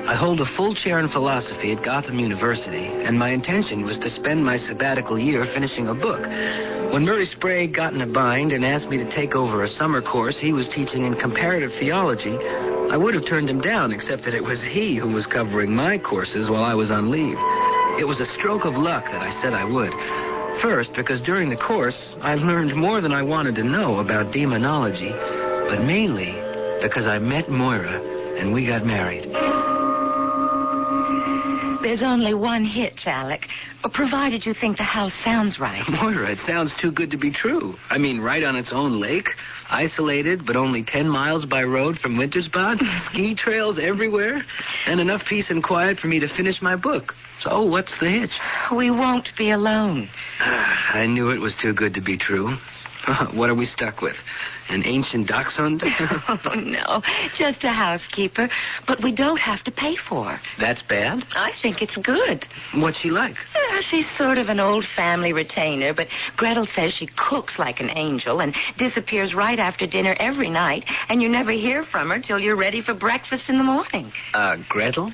I hold a full chair in philosophy at Gotham University, and my intention was to spend my sabbatical year finishing a book. When Murray Sprague got in a bind and asked me to take over a summer course he was teaching in comparative theology, I would have turned him down, except that it was he who was covering my courses while I was on leave. It was a stroke of luck that I said I would. First, because during the course, I learned more than I wanted to know about demonology, but mainly because I met Moira and we got married. There's only one hitch, Alec, provided you think the house sounds right. Moira, it sounds too good to be true. I mean, right on its own lake, isolated but only 10 miles by road from Wintersbad, ski trails everywhere, and enough peace and quiet for me to finish my book. So what's the hitch? We won't be alone. I knew it was too good to be true. What are we stuck with? An ancient dachshund? Oh, no, just a housekeeper. But we don't have to pay for her. That's bad? I think it's good. What's she like? She's sort of an old family retainer, but Gretel says she cooks like an angel and disappears right after dinner every night, and you never hear from her till you're ready for breakfast in the morning. Gretel?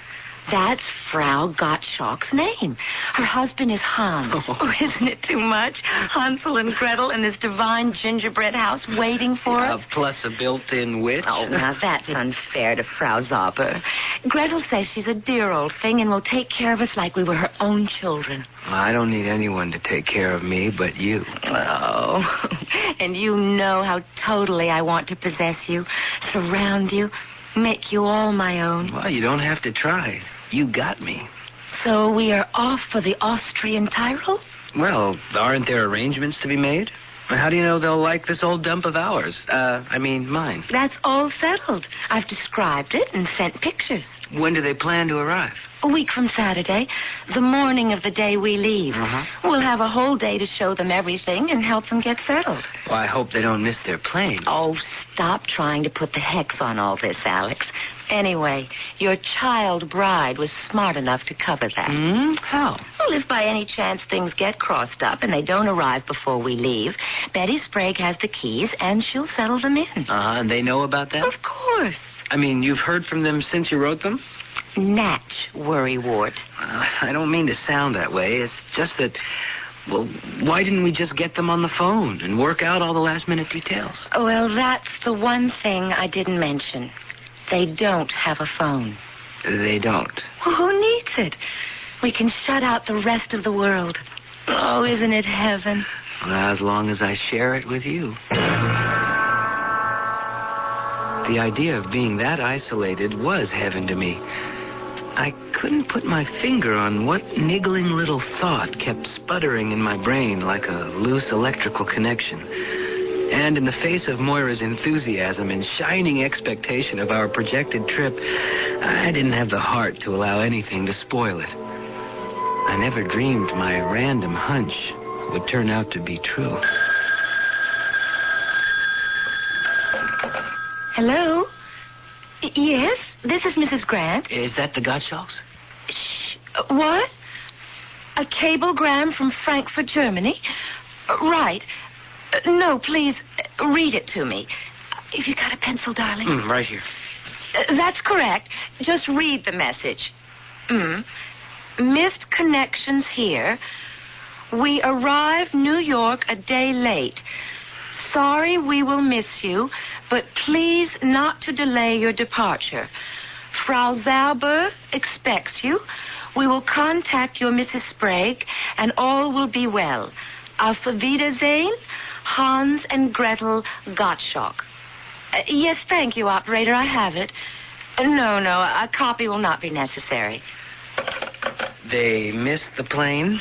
That's Frau Gottschalk's name. Her husband is Hans. Oh, isn't it too much? Hansel and Gretel in this divine gingerbread house waiting for us. Plus a built-in witch? Oh, now that's unfair to Frau Zauber. Gretel says she's a dear old thing and will take care of us like we were her own children. I don't need anyone to take care of me but you. Oh, and you know how totally I want to possess you, surround you, make you all my own. Well, you don't have to try. You got me. So we are off for the Austrian Tyrol? Well, aren't there arrangements to be made? How do you know they'll like this old dump of ours? Mine. That's all settled. I've described it and sent pictures. When do they plan to arrive? A week from Saturday, the morning of the day we leave. We'll have a whole day to show them everything and help them get settled. Well, I hope they don't miss their plane. Oh, stop trying to put the hex on all this, Alex. Anyway, your child bride was smart enough to cover that. How? Well, if by any chance things get crossed up and they don't arrive before we leave, Betty Sprague has the keys and she'll settle them in. And they know about that? Of course. I mean, you've heard from them since you wrote them? Natch, worrywart. I don't mean to sound that way. It's just that, well, why didn't we just get them on the phone and work out all the last-minute details? Well, that's the one thing I didn't mention. They don't have a phone. They don't? Well, who needs it? We can shut out the rest of the world. Oh, isn't it heaven? Well, as long as I share it with you. The idea of being that isolated was heaven to me. I couldn't put my finger on what niggling little thought kept sputtering in my brain like a loose electrical connection. And in the face of Moira's enthusiasm and shining expectation of our projected trip, I didn't have the heart to allow anything to spoil it. I never dreamed my random hunch would turn out to be true. Hello? Yes, this is Mrs. Grant. Is that the Gottschalks? Shh. What? A cablegram from Frankfurt, Germany? Right. No, please, read it to me. If you got a pencil, darling. Right here. That's correct. Just read the message. Missed connections here. We arrive New York a day late. Sorry we will miss you, but please not to delay your departure. Frau Zauber expects you. We will contact your Mrs. Sprague, and all will be well. Auf Wiedersehen, Hans and Gretel Gottschalk. Yes, thank you, operator. I have it. No, a copy will not be necessary. They missed the plane?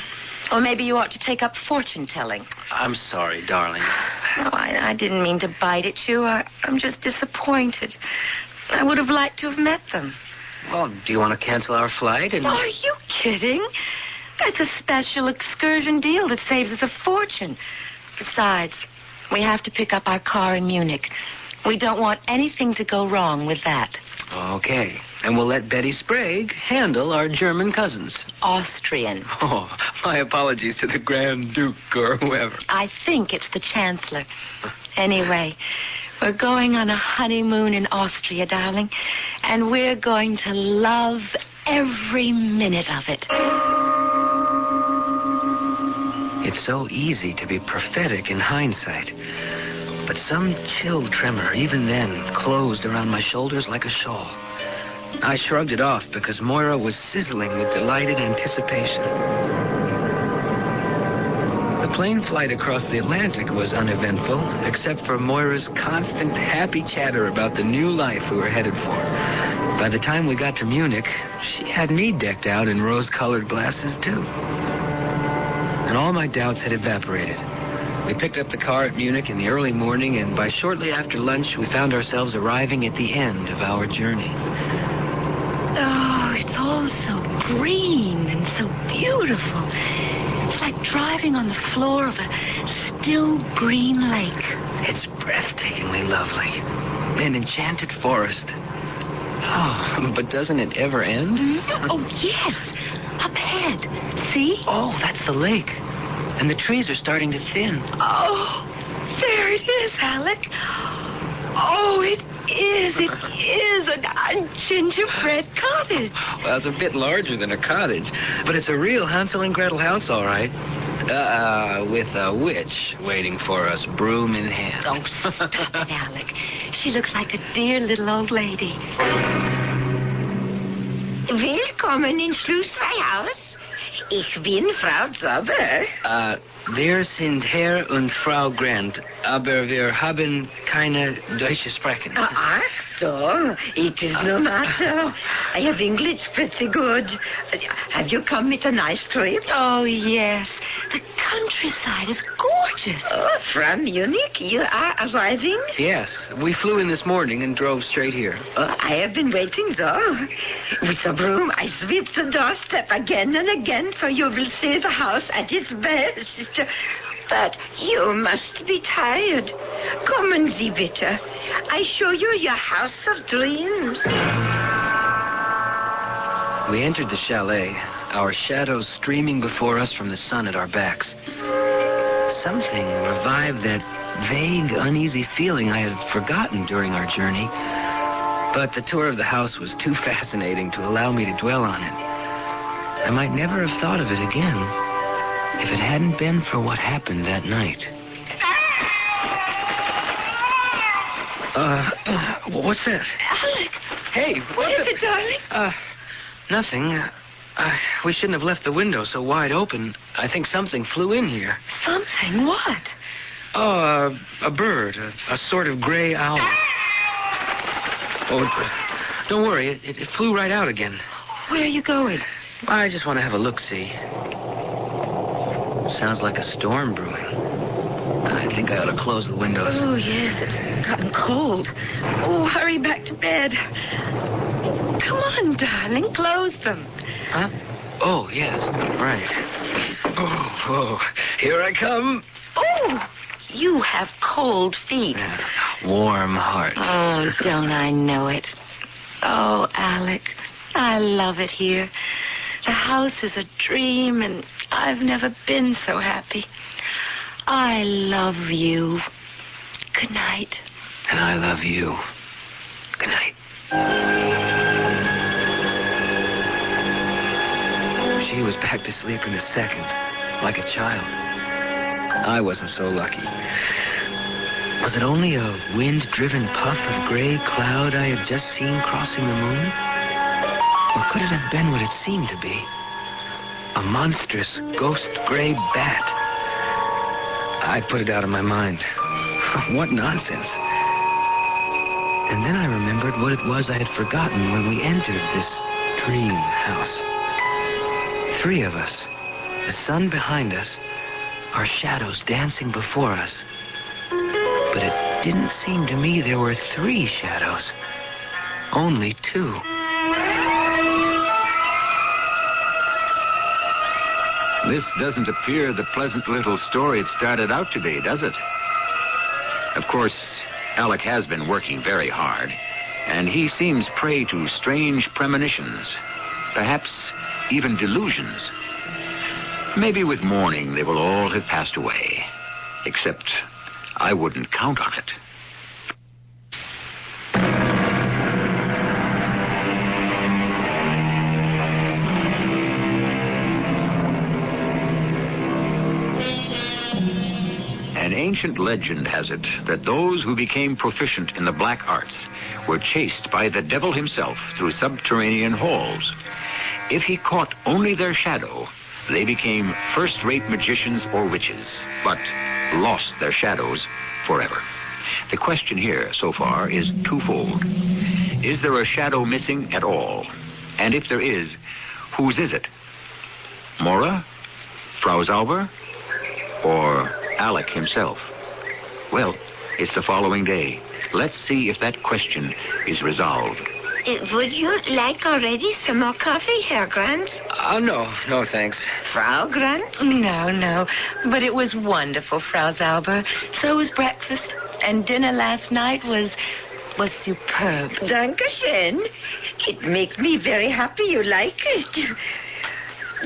Or maybe you ought to take up fortune-telling. I'm sorry, darling. No, I didn't mean to bite at you. I'm just disappointed. I would have liked to have met them. Well, do you want to cancel our flight? Are you kidding? That's a special excursion deal that saves us a fortune. Besides, we have to pick up our car in Munich. We don't want anything to go wrong with that. Okay. And we'll let Betty Sprague handle our German cousins. Austrian. Oh, my apologies to the Grand Duke or whoever. I think it's the Chancellor. Anyway, we're going on a honeymoon in Austria, darling, and we're going to love every minute of it. It's so easy to be prophetic in hindsight. But some chill tremor, even then, closed around my shoulders like a shawl. I shrugged it off because Moira was sizzling with delighted anticipation. The plane flight across the Atlantic was uneventful, except for Moira's constant happy chatter about the new life we were headed for. By the time we got to Munich, she had me decked out in rose-colored glasses, too. And all my doubts had evaporated. We picked up the car at Munich in the early morning, and by shortly after lunch, we found ourselves arriving at the end of our journey. Oh, it's all so green and so beautiful. It's like driving on the floor of a still green lake. It's breathtakingly lovely. An enchanted forest. Oh, but doesn't it ever end? Oh, yes. Up ahead. See? Oh, that's the lake. And the trees are starting to thin. Oh, there it is, Alec. Oh, it is a gingerbread cottage. Well, it's a bit larger than a cottage, but it's a real Hansel and Gretel house, all right. With a witch waiting for us, broom in hand. Oh, stop it, Alec. She looks like a dear little old lady. Willkommen in Schlossfreihaus. Ich bin Frau Zauber. Wir sind Herr und Frau Grant, aber wir haben keine Deutsche sprechen. Ach so. It is no matter. I have English pretty good. Have you come with a nice trip? Oh, yes. The countryside is gorgeous. Oh, from Munich, you are arriving? Yes, we flew in this morning and drove straight here. Oh, I have been waiting, though. With a broom, I sweep the doorstep again and again, so you will see the house at its best. But you must be tired. Come and see, bitte. I show you your house of dreams. We entered the chalet, our shadows streaming before us from the sun at our backs. Something revived that vague, uneasy feeling I had forgotten during our journey. But the tour of the house was too fascinating to allow me to dwell on it. I might never have thought of it again if it hadn't been for what happened that night. What's that? Alec! Hey, What is it, darling? Nothing. We shouldn't have left the window so wide open. I think something flew in here. Something? What? Oh, a bird, a sort of gray owl. Oh, don't worry, it flew right out again. Where are you going? I just want to have a look-see. Sounds like a storm brewing. I think I ought to close the windows. Oh, yes, it's gotten cold. Oh, hurry back to bed. Come on, darling, close them. Huh? Oh, yes, right. Oh, here I come. Oh, you have cold feet. Warm heart. Oh, don't I know it? Oh, Alec, I love it here. The house is a dream, and I've never been so happy. I love you. Good night. And I love you. Good night. She was back to sleep in a second, like a child. I wasn't so lucky. Was it only a wind-driven puff of gray cloud I had just seen crossing the moon? Or could it have been what it seemed to be? A monstrous ghost gray bat. I put it out of my mind. What nonsense. And then I remembered what it was I had forgotten when we entered this dream house. 3 of us, the sun behind us, our shadows dancing before us. But it didn't seem to me there were 3 shadows. Only 2. This doesn't appear the pleasant little story it started out to be, does it? Of course, Alec has been working very hard, and he seems prey to strange premonitions, perhaps even delusions. Maybe with morning they will all have passed away, except I wouldn't count on it. An ancient legend has it that those who became proficient in the black arts were chased by the devil himself through subterranean halls. If he caught only their shadow, they became first-rate magicians or witches, but lost their shadows forever. The question here, so far, is twofold. Is there a shadow missing at all? And if there is, whose is it? Mora? Frau Zauber? Or Alec himself? Well, it's the following day. Let's see if that question is resolved. Would you like already some more coffee, Herr Grant? No, thanks. Frau Grant? No. But it was wonderful, Frau Zauber. So was breakfast. And dinner last night was superb. Dankeschön. It makes me very happy you like it.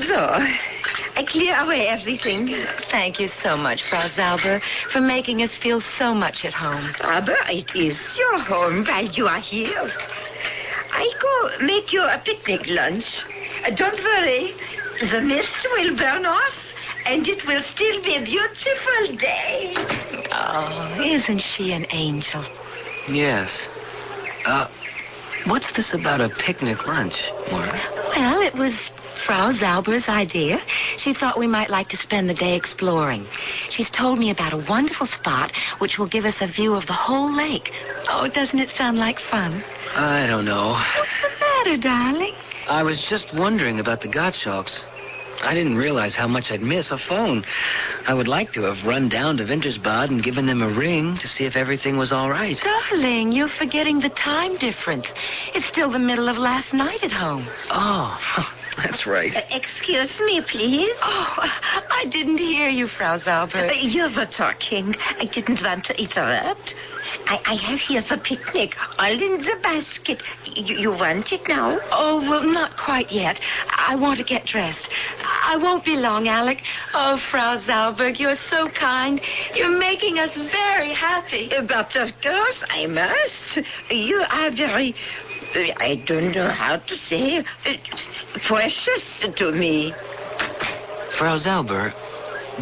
So, I clear away everything. Thank you so much, Frau Zauber, for making us feel so much at home. Aber it is your home while you are here. I go make you a picnic lunch. Don't worry. The mist will burn off, and it will still be a beautiful day. Oh, isn't she an angel? Yes. What's this about a picnic lunch, Mora? Well, it was Frau Zauber's idea. She thought we might like to spend the day exploring. She's told me about a wonderful spot which will give us a view of the whole lake. Oh, doesn't it sound like fun? I don't know. What's the matter, darling? I was just wondering about the Gottschalks. I didn't realize how much I'd miss a phone. I would like to have run down to Wintersbad and given them a ring to see if everything was all right. Darling, you're forgetting the time difference. It's still the middle of last night at home. Oh, that's right. Excuse me, please. Oh, I didn't hear you, Frau Zauber. You were talking. I didn't want to interrupt. I have here the picnic, all in the basket. You want it now? Oh, well, not quite yet. I want to get dressed. I won't be long, Alec. Oh, Frau Zauberg, you're so kind. You're making us very happy. But of course I must. You are very, I don't know how to say, precious to me. Frau Zauber,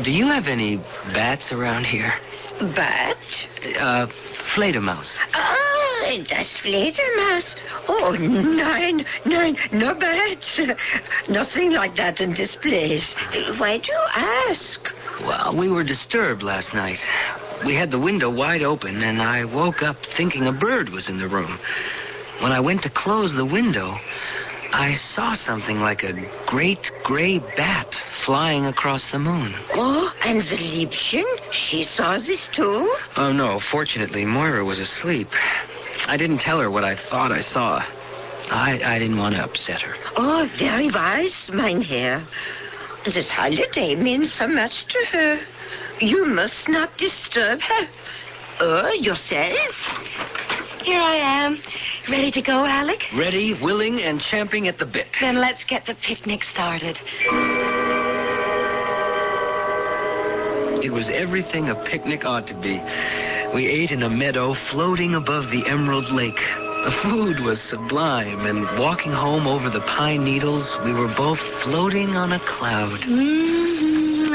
do you have any bats around here? Bat? Fledermaus. Ah, das Fledermaus. Oh, nein, no bats. Nothing like that in this place. Why do you ask? Well, we were disturbed last night. We had the window wide open, and I woke up thinking a bird was in the room. When I went to close the window, I saw something like a great gray bat flying across the moon. Oh, and the Liebchen? She saw this too? Oh, no. Fortunately, Moira was asleep. I didn't tell her what I thought I saw. I didn't want to upset her. Oh, very wise, mein Herr. This holiday means so much to her. You must not disturb her. Oh, yourself? Here I am. Ready to go, Alec? Ready, willing, and champing at the bit. Then let's get the picnic started. It was everything a picnic ought to be. We ate in a meadow floating above the Emerald Lake. The food was sublime, and walking home over the pine needles, we were both floating on a cloud.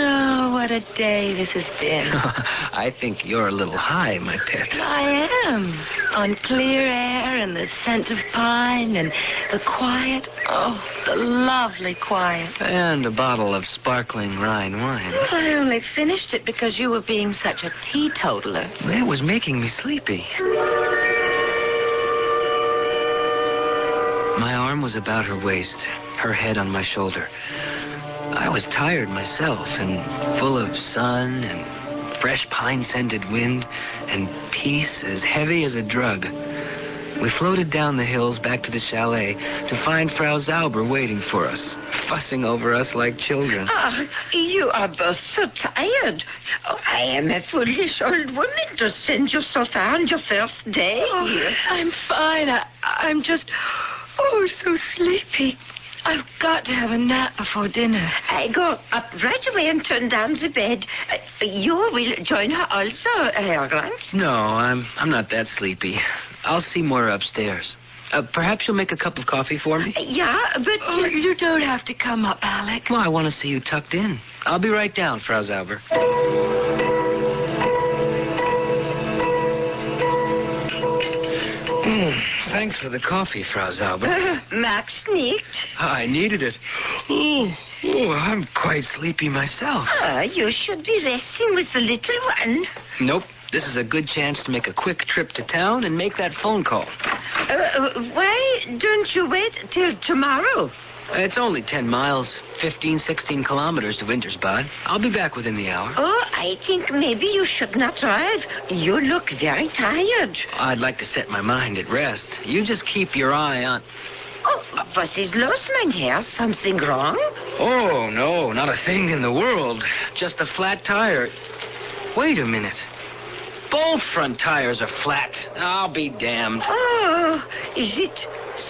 Oh, what a day this has been. I think you're a little high, my pet. I am. On clear air and the scent of pine and the quiet. Oh, the lovely quiet. And a bottle of sparkling Rhine wine. I only finished it because you were being such a teetotaler. It was making me sleepy. My arm was about her waist, her head on my shoulder. I was tired myself and full of sun and fresh pine-scented wind and peace as heavy as a drug. We floated down the hills back to the chalet to find Frau Zauber waiting for us, fussing over us like children. Ah, you are both so tired. Oh, I am a foolish old woman to send you so far on your first day. Oh, I'm fine. I'm just, so sleepy. I've got to have a nap before dinner. I go up right away and turn down the bed. You will join her also, Herr Grant? No, I'm not that sleepy. I'll see Moira upstairs. Perhaps you'll make a cup of coffee for me? Yeah, but... Oh, you don't have to come up, Alec. Well, I want to see you tucked in. I'll be right down, Frau Zauber. Thanks for the coffee, Frau Zauber. Max nicht. I needed it. Oh, I'm quite sleepy myself. You should be resting with the little one. Nope. This is a good chance to make a quick trip to town and make that phone call. Why don't you wait till tomorrow? It's only 10 miles, 15, 16 kilometers to Wintersbad. I'll be back within the hour. Oh, I think maybe you should not drive. You look very tired. I'd like to set my mind at rest. You just keep your eye on... Oh, what is los, mein Herr? Something wrong? Oh, no, not a thing in the world. Just a flat tire. Wait a minute. Both front tires are flat. I'll be damned. Oh, is it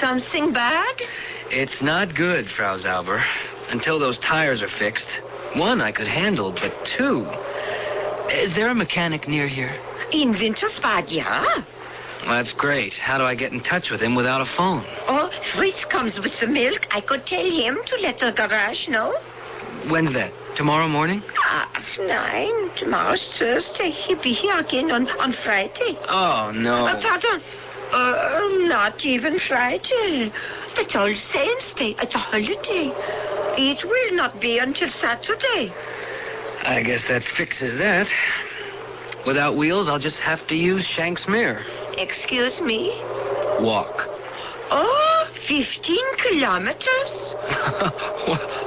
something bad? It's not good, Frau Zauber. Until those tires are fixed. One I could handle, but two... Is there a mechanic near here? In Wintersbad, yeah. Well, that's great. How do I get in touch with him without a phone? Oh, Fritz comes with the milk. I could tell him to let the garage know. When's that? Tomorrow morning? 9. Tomorrow's Thursday. He'll be here again on Friday. Oh, no. Pardon. Not even Friday. It's All Saints' Day. It's a holiday. It will not be until Saturday. I guess that fixes that. Without wheels, I'll just have to use Shank's mare. Excuse me? Walk. Oh, 15 kilometers?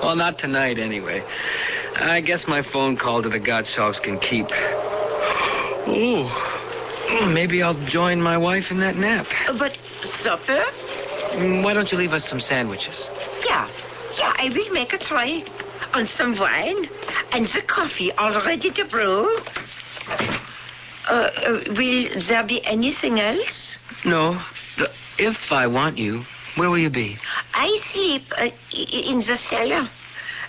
Well, not tonight, anyway. I guess my phone call to the Gottschalks can keep. Ooh. Maybe I'll join my wife in that nap. But supper? Why don't you leave us some sandwiches? Yeah, I will make a try. And some wine. And the coffee all ready to brew. Will there be anything else? No. If I want you, where will you be? I sleep in the cellar.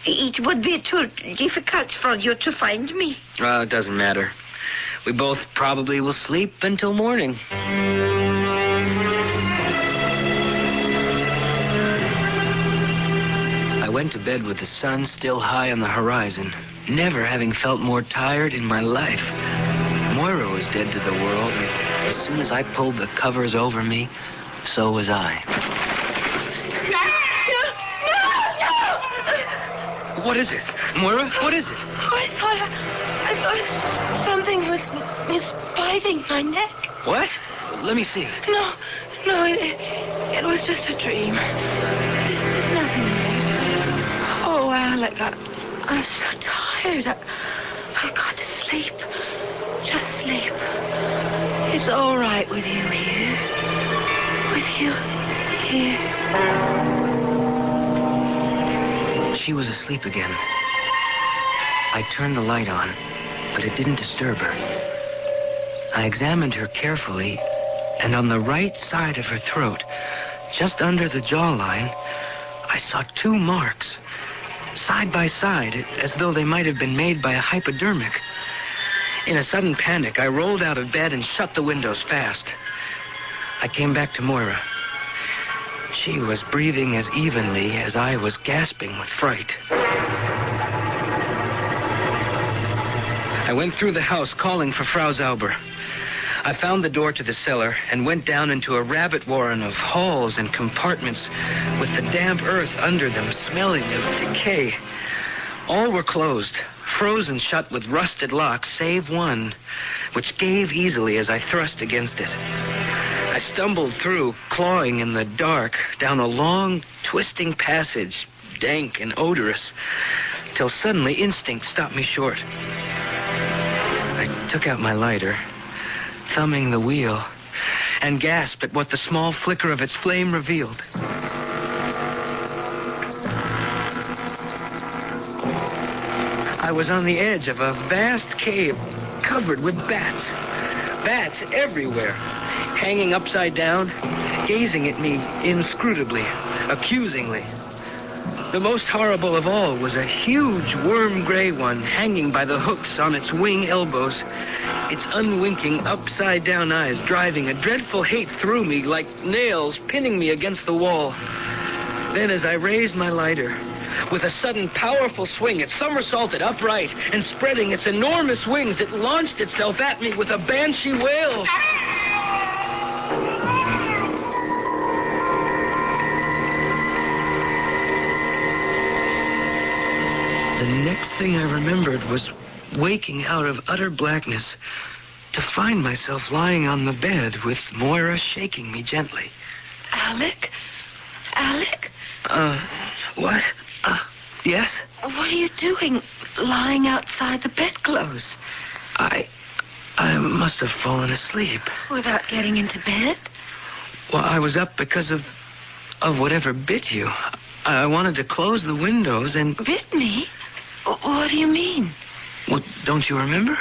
It would be too difficult for you to find me. It doesn't matter. We both probably will sleep until morning. I went to bed with the sun still high on the horizon, never having felt more tired in my life. Moira was dead to the world, and as soon as I pulled the covers over me, so was I. No! What is it? Moira, what is it? I thought something was biting my neck. What? Let me see. No, it was just a dream. There's nothing there. Oh, Alec, I'm so tired. I've got to sleep. Just sleep. It's all right with you here. With you here. She was asleep again. I turned the light on, but it didn't disturb her. I examined her carefully, and on the right side of her throat, just under the jawline, I saw 2 marks, side by side, as though they might have been made by a hypodermic. In a sudden panic, I rolled out of bed and shut the windows fast. I came back to Moira. She was breathing as evenly as I was gasping with fright. I went through the house calling for Frau Zauber. I found the door to the cellar and went down into a rabbit warren of halls and compartments with the damp earth under them smelling of decay. All were closed, frozen shut with rusted locks, save one, which gave easily as I thrust against it. I stumbled through, clawing in the dark, down a long, twisting passage, dank and odorous, till suddenly instinct stopped me short. I took out my lighter, thumbing the wheel, and gasped at what the small flicker of its flame revealed. I was on the edge of a vast cave covered with bats. Bats everywhere, hanging upside down, gazing at me inscrutably, accusingly. The most horrible of all was a huge worm-gray one hanging by the hooks on its wing elbows, its unwinking upside-down eyes driving a dreadful hate through me like nails pinning me against the wall. Then as I raised my lighter, with a sudden powerful swing, it somersaulted upright, and spreading its enormous wings, it launched itself at me with a banshee wail. The next thing I remembered was waking out of utter blackness to find myself lying on the bed with Moira shaking me gently. Alec? Alec? What? Yes? What are you doing lying outside the bedclothes? I must have fallen asleep. Without getting into bed? Well, I was up because of whatever bit you. I wanted to close the windows and... Bit me? What do you mean? Well, don't you remember?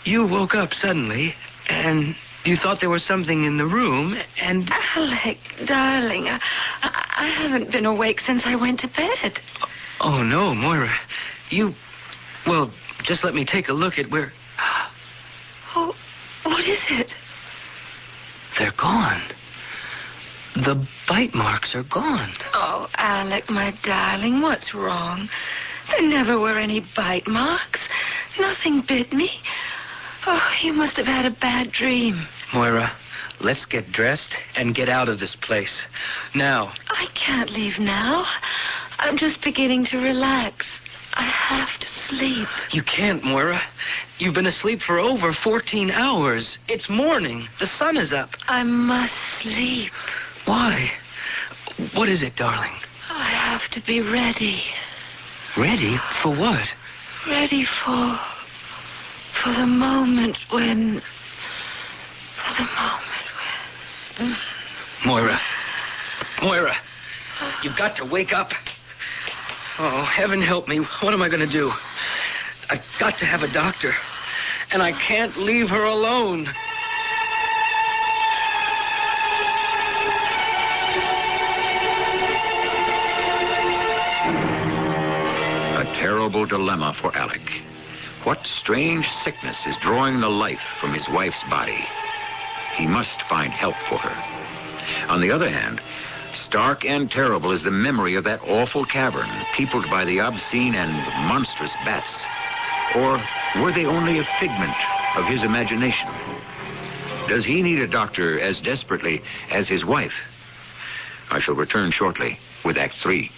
You woke up suddenly, and you thought there was something in the room, and... Alec, darling, I haven't been awake since I went to bed. Oh, no, Moira. You... Well, just let me take a look at where... Oh, what is it? They're gone. The bite marks are gone. Oh, Alec, my darling, what's wrong? There never were any bite marks. Nothing bit me. Oh, you must have had a bad dream. Moira, let's get dressed and get out of this place. Now. I can't leave now. I'm just beginning to relax. I have to sleep. You can't, Moira. You've been asleep for over 14 hours. It's morning. The sun is up. I must sleep. Why? What is it, darling? I have to be ready. Ready? For what? Ready for the moment when... Moira. Moira. You've got to wake up. Oh, heaven help me. What am I going to do? I've got to have a doctor. And I can't leave her alone. A terrible dilemma for Alec. What strange sickness is drawing the life from his wife's body? He must find help for her. On the other hand, stark and terrible is the memory of that awful cavern, peopled by the obscene and monstrous bats. Or were they only a figment of his imagination? Does he need a doctor as desperately as his wife? I shall return shortly with Act 3.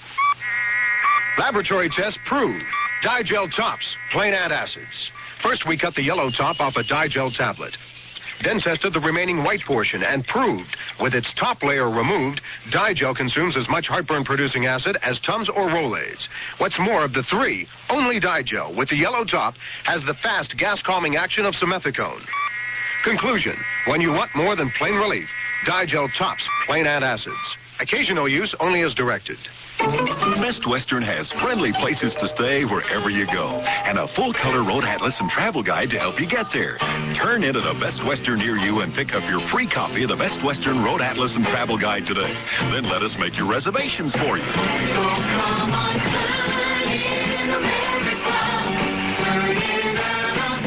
Laboratory test proved. Digel tops, plain antacids. First, we cut the yellow top off a Digel tablet. Then tested the remaining white portion and proved, with its top layer removed, Digel consumes as much heartburn-producing acid as Tums or Rolaids. What's more, of the three, only Digel, with the yellow top, has the fast gas-calming action of simethicone. Conclusion, when you want more than plain relief, Digel tops plain antacids. Occasional use only as directed. Best Western has friendly places to stay wherever you go, and a full-color road atlas and travel guide to help you get there. Turn into the Best Western near you and pick up your free copy of the Best Western Road Atlas and Travel Guide today. Then let us make your reservations for you. So come on, turn in America, turn in Anna,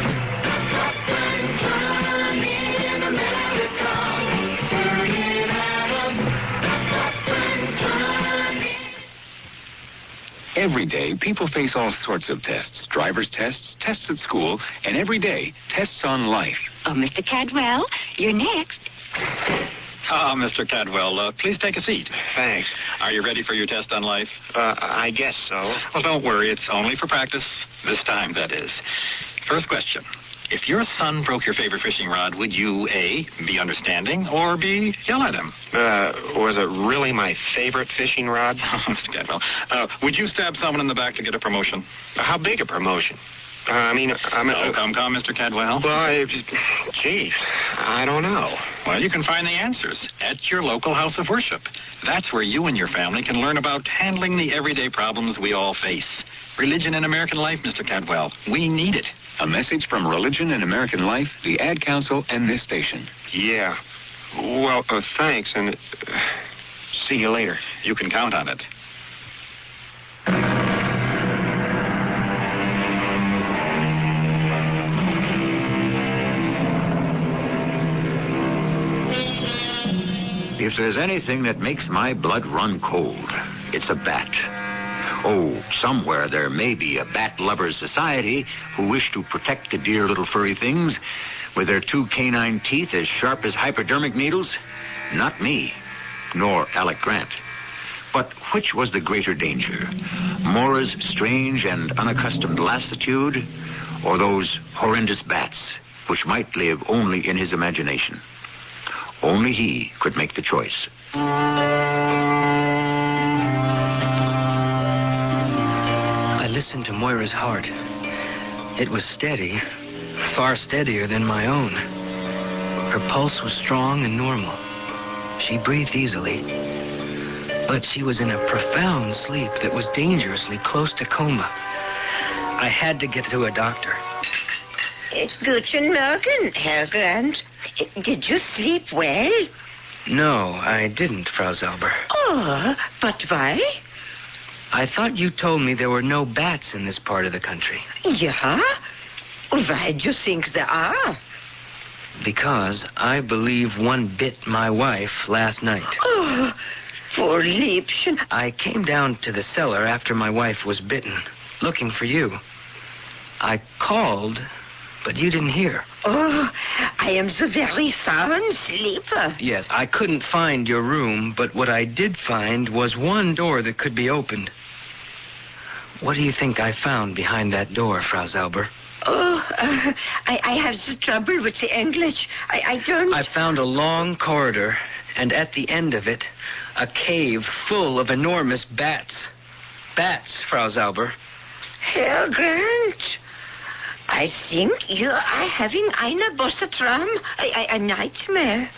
turn in America, turn in Anna, turn in. Every day, people face all sorts of tests. Driver's tests, tests at school, and every day, tests on life. Oh, Mr. Cadwell, you're next. Ah, Mr. Cadwell, please take a seat. Thanks. Are you ready for your test on life? I guess so. Well, don't worry. It's only for practice. This time, that is. First question. If your son broke your favorite fishing rod, would you, A, be understanding, or B, yell at him? Was it really my favorite fishing rod? Oh, Mr. Cadwell, would you stab someone in the back to get a promotion? How big a promotion? I'm... Oh, come, Mr. Cadwell. Well, gee, I don't know. Well, you can find the answers at your local house of worship. That's where you and your family can learn about handling the everyday problems we all face. Religion in American life, Mr. Cadwell. We need it. A message from Religion in American Life, the Ad Council, and this station. Yeah. Well, thanks, and see you later. You can count on it. If there's anything that makes my blood run cold, it's a bat. Oh, somewhere there may be a bat lovers society who wish to protect the dear little furry things with their two canine teeth as sharp as hypodermic needles. Not me, nor Alec Grant. But which was the greater danger? Moira's strange and unaccustomed lassitude, or those horrendous bats, which might live only in his imagination? Only he could make the choice. I listened to Moira's heart. It was steady, far steadier than my own. Her pulse was strong and normal. She breathed easily. But she was in a profound sleep that was dangerously close to coma. I had to get to a doctor. Guten Morgen, Herr Grant. Did you sleep well? No, I didn't, Frau Zauber. Oh, but why? I thought you told me there were no bats in this part of the country. Yeah? Why do you think there are? Because I believe one bit my wife last night. Oh, poor Liebchen. I came down to the cellar after my wife was bitten, looking for you. I called, but you didn't hear. Oh, I am the very sound sleeper. Yes, I couldn't find your room, but what I did find was one door that could be opened. What do you think I found behind that door, Frau Zauber? Oh, I have the trouble with the English. I don't... I found a long corridor, and at the end of it, a cave full of enormous bats. Bats, Frau Zauber. Herr Grant, I think you are having eine böse Traum, a nightmare.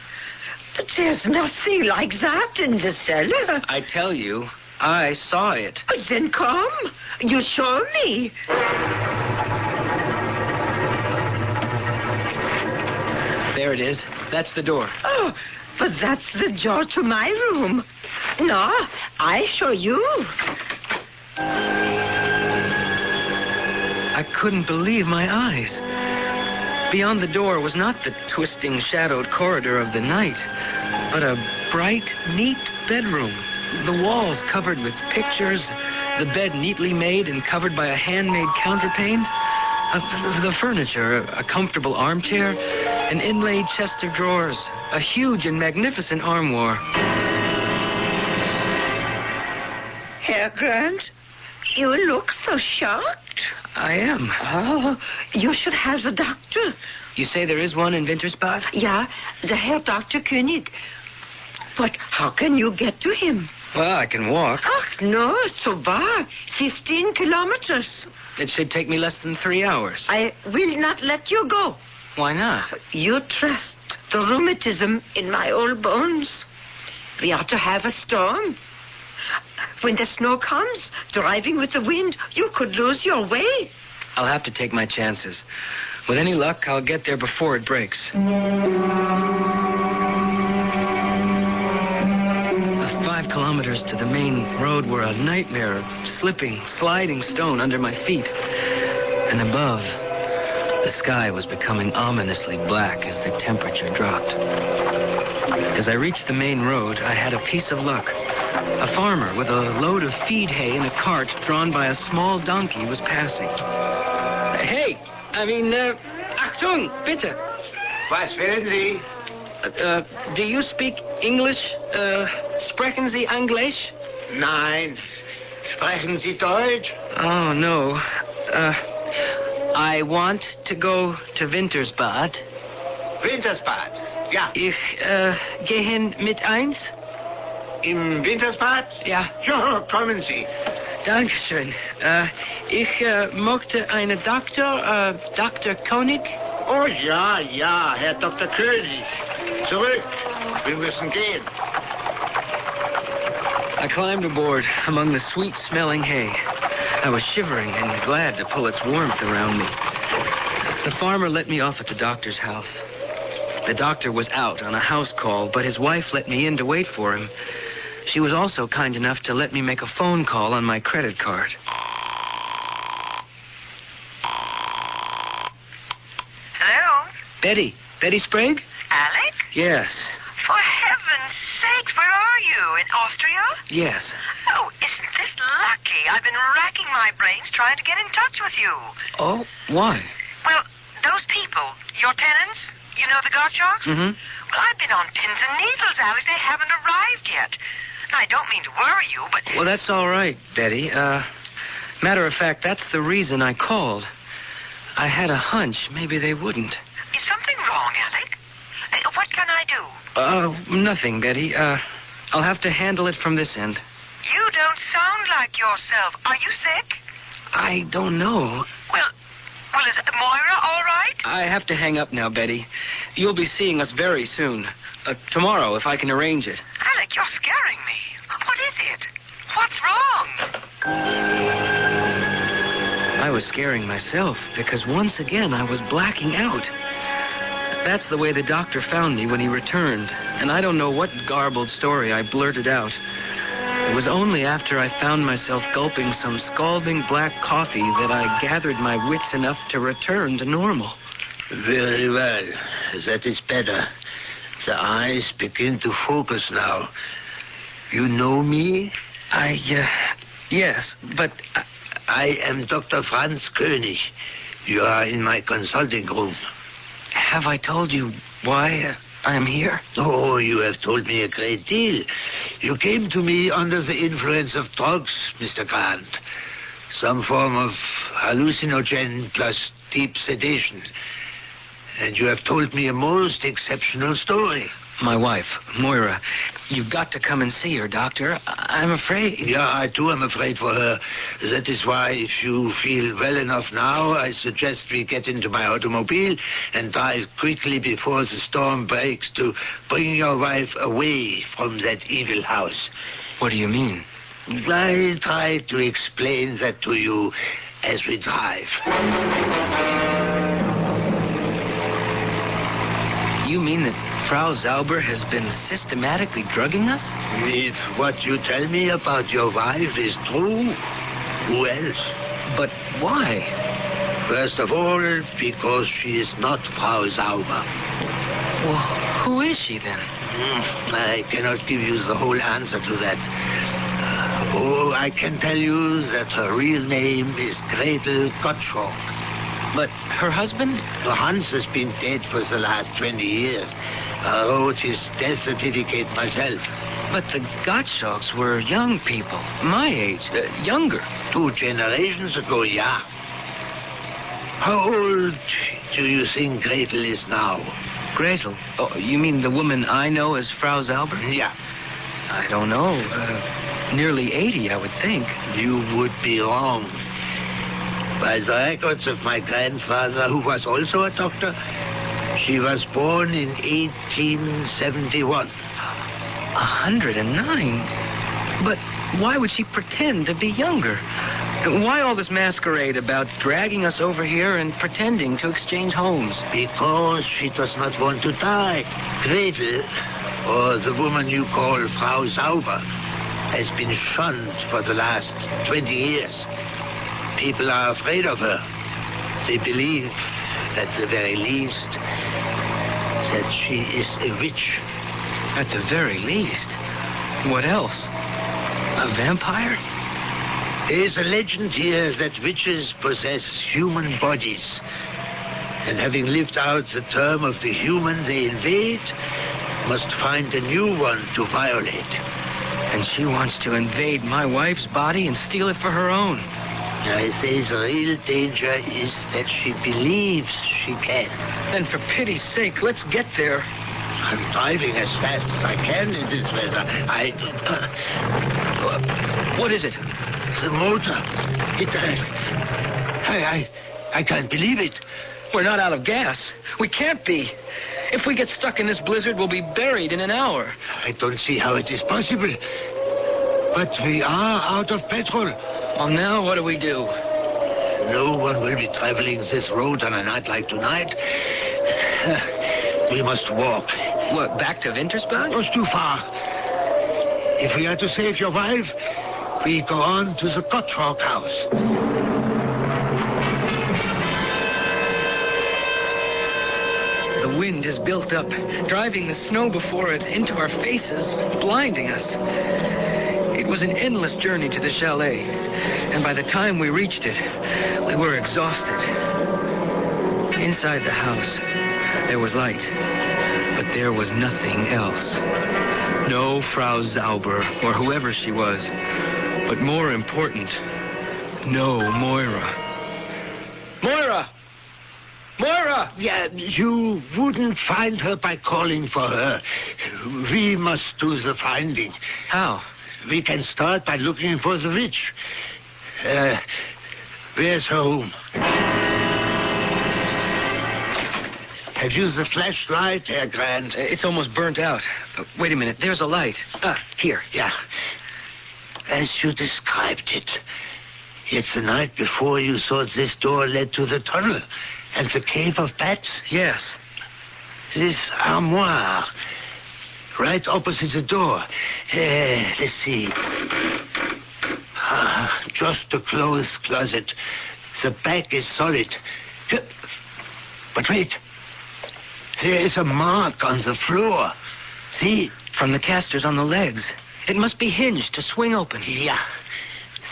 But there's nothing like that in the cellar. I tell you, I saw it. Then come. You show me. There it is. That's the door. Oh, but that's the door to my room. No, I show you. I couldn't believe my eyes. Beyond the door was not the twisting, shadowed corridor of the night, but a bright, neat bedroom. The walls covered with pictures, the bed neatly made and covered by a handmade counterpane. The furniture, a comfortable armchair, an inlaid chest of drawers, a huge and magnificent armoire. Herr Grant, you look so shocked. I am. Oh, you should have the doctor. You say there is one in Wintersbad? Yeah, the Herr Dr. König. But how can you get to him? Well, I can walk. Ach, no, so far. 15 kilometers. It should take me less than 3 hours. I will not let you go. Why not? You trust the rheumatism in my old bones. We are to have a storm. When the snow comes, driving with the wind, you could lose your way. I'll have to take my chances. With any luck, I'll get there before it breaks. 5 kilometers to the main road were a nightmare of slipping, sliding stone under my feet. And above, the sky was becoming ominously black as the temperature dropped. As I reached the main road, I had a piece of luck. A farmer with a load of feed hay in a cart drawn by a small donkey was passing. Hey, Achtung, bitte. Was wollen Sie? Do you speak English? Sprechen Sie Englisch? Nein. Sprechen Sie Deutsch? Oh, no. I want to go to Wintersbad. Wintersbad? Ja. Ich gehen mit eins? Im Wintersbad? Ja. Ja, kommen Sie. Dankeschön. Ich möchte einen Doktor, Dr. König. Oh ja, Herr Dr. König. Zurück. Wir müssen gehen. I climbed aboard among the sweet-smelling hay. I was shivering and glad to pull its warmth around me. The farmer let me off at the doctor's house. The doctor was out on a house call, but his wife let me in to wait for him. She was also kind enough to let me make a phone call on my credit card. Hello? Betty Sprague? Alec? Yes. For heaven's sakes, where are you? In Austria? Yes. Oh, isn't this lucky? I've been racking my brains trying to get in touch with you. Oh, why? Well, those people, your tenants, you know the Gottschalks? Mm-hmm. Well, I've been on pins and needles, Alec. They haven't arrived yet. I don't mean to worry you, but... Well, that's all right, Betty. Matter of fact, that's the reason I called. I had a hunch maybe they wouldn't. Is something wrong, Alec? What can I do? Nothing, Betty. I'll have to handle it from this end. You don't sound like yourself. Are you sick? I don't know. Well, is Moira all right? I have to hang up now, Betty. You'll be seeing us very soon. Tomorrow, if I can arrange it. Alec, you're scaring me. What is it? What's wrong? I was scaring myself because once again I was blacking out. That's the way the doctor found me when he returned, and I don't know what garbled story I blurted out. It was only after I found myself gulping some scalding black coffee that I gathered my wits enough to return to normal. Very well. That is better. The eyes begin to focus now. You know me? Yes, but... I am Dr. Franz König. You are in my consulting room. Have I told you why I am here? Oh, you have told me a great deal. You came to me under the influence of drugs, Mr. Grant. Some form of hallucinogen plus deep sedation. And you have told me a most exceptional story. My wife, Moira. You've got to come and see her, Doctor. I'm afraid. Yeah, I too am afraid for her. That is why, if you feel well enough now, I suggest we get into my automobile and drive quickly before the storm breaks to bring your wife away from that evil house. What do you mean? I'll try to explain that to you as we drive. You mean that Frau Zauber has been systematically drugging us? If what you tell me about your wife is true, who else? But why? First of all, because she is not Frau Zauber. Well, who is she then? I cannot give you the whole answer to that. I can tell you that her real name is Gretel Gottschalk. But her husband? Hans has been dead for the last 20 years. I wrote his death certificate myself. But the Gottschalks were young people, my age, younger. 2 generations ago, yeah. How old do you think Gretel is now? Gretel? Oh, you mean the woman I know as Frau Zauber? Yeah. I don't know. Nearly 80, I would think. You would be wrong. By the records of my grandfather, who was also a doctor, she was born in 1871. 109? But why would she pretend to be younger? Why all this masquerade about dragging us over here and pretending to exchange homes? Because she does not want to die. Gretel, or the woman you call Frau Zauber, has been shunned for the last 20 years. People are afraid of her. They believe, at the very least, that she is a witch. At the very least? What else? A vampire? There is a legend here that witches possess human bodies. And having lived out the term of the human they invade, must find a new one to violate. And she wants to invade my wife's body and steal it for her own. I say the real danger is that she believes she can. Then for pity's sake, let's get there. I'm driving as fast as I can in this weather. What is it? The motor. I can't believe it. We're not out of gas. We can't be. If we get stuck in this blizzard, we'll be buried in an hour. I don't see how it is possible. But we are out of petrol. Well, now what do we do? No one will be traveling this road on a night like tonight. We must walk. What, back to Wintersbach? It's too far. If we are to save your wife, we go on to the Gottschalk house. The wind is built up, driving the snow before it into our faces, blinding us. It was an endless journey to the chalet, and by the time we reached it, we were exhausted. Inside the house, there was light, but there was nothing else. No Frau Zauber, or whoever she was, but more important, no Moira. Moira! Moira! Yeah, you wouldn't find her by calling for her. We must do the finding. How? We can start by looking for the witch. Where's her home? Have you the flashlight, Herr Grant? It's almost burnt out. Wait a minute, there's a light. Here. Yeah. As you described it. It's the night before you thought this door led to the tunnel and the cave of bats? Yes. This armoire, right opposite the door. Let's see. Just a clothes closet. The back is solid. But wait. There is a mark on the floor. See? From the casters on the legs. It must be hinged to swing open. Yeah.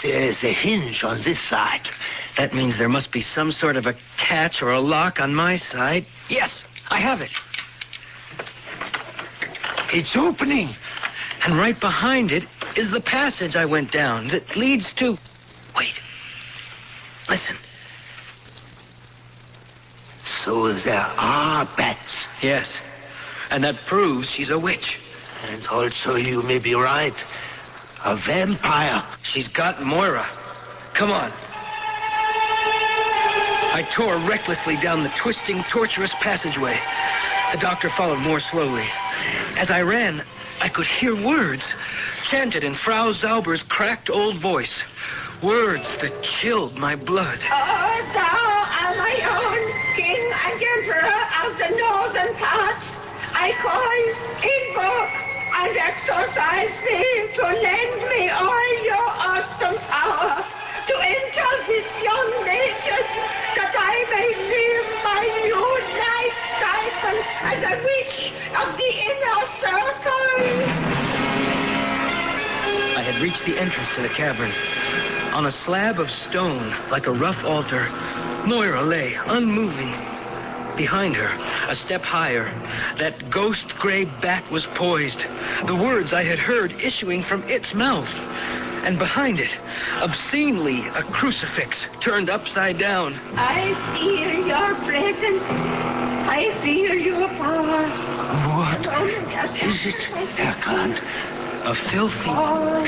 There's a hinge on this side. That means there must be some sort of a catch or a lock on my side. Yes, I have it. It's opening. And right behind it is the passage I went down that leads to... Wait. Listen. So there are bats. Yes. And that proves she's a witch. And also, you may be right. A vampire. She's got Moira. Come on. I tore recklessly down the twisting, tortuous passageway. The doctor followed more slowly. As I ran, I could hear words, chanted in Frau Zauber's cracked old voice. Words that chilled my blood. Oh, thou art my own king and emperor of the northern parts. I call, invoke, and exorcise thee to lend me all your awesome power to enter this young nation, that I may live my new life cycle as a witch of the inner circle. I had reached the entrance to the cavern. On a slab of stone, like a rough altar, Moira lay, unmoving. Behind her, a step higher, that ghost-gray bat was poised, the words I had heard issuing from its mouth. And behind it, obscenely, a crucifix turned upside down. I feel your presence. I feel your power. What is it, Erkan? A filthy,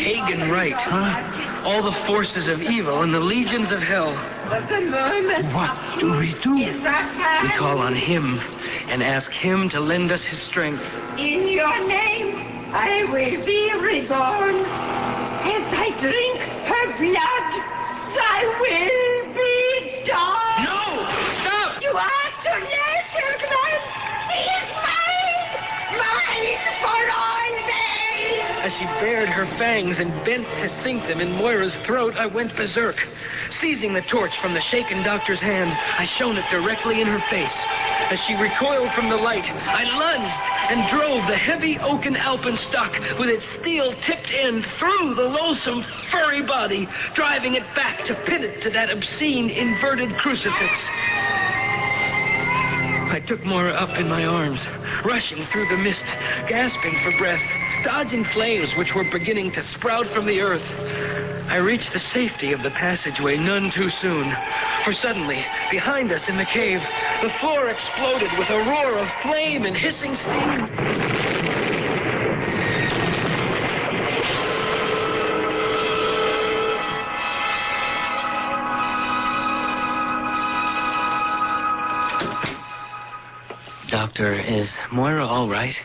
pagan rite, huh? All the forces of evil and the legions of hell. But the moment What do we do? is at hand. We call on him and ask him to lend us his strength. In your name, I will be reborn. As I drink her blood, thy will be done. No! Stop! You are to let her blood. She is mine! Mine for all days! As she bared her fangs and bent to sink them in Moira's throat, I went berserk. Seizing the torch from the shaken doctor's hand, I shone it directly in her face. As she recoiled from the light, I lunged and drove the heavy oaken alpenstock with its steel-tipped end through the loathsome, furry body, driving it back to pin it to that obscene, inverted crucifix. I took Moira up in my arms, rushing through the mist, gasping for breath, dodging flames which were beginning to sprout from the earth. I reached the safety of the passageway none too soon, for suddenly, behind us in the cave, the floor exploded with a roar of flame and hissing steam. Doctor, is Moira all right?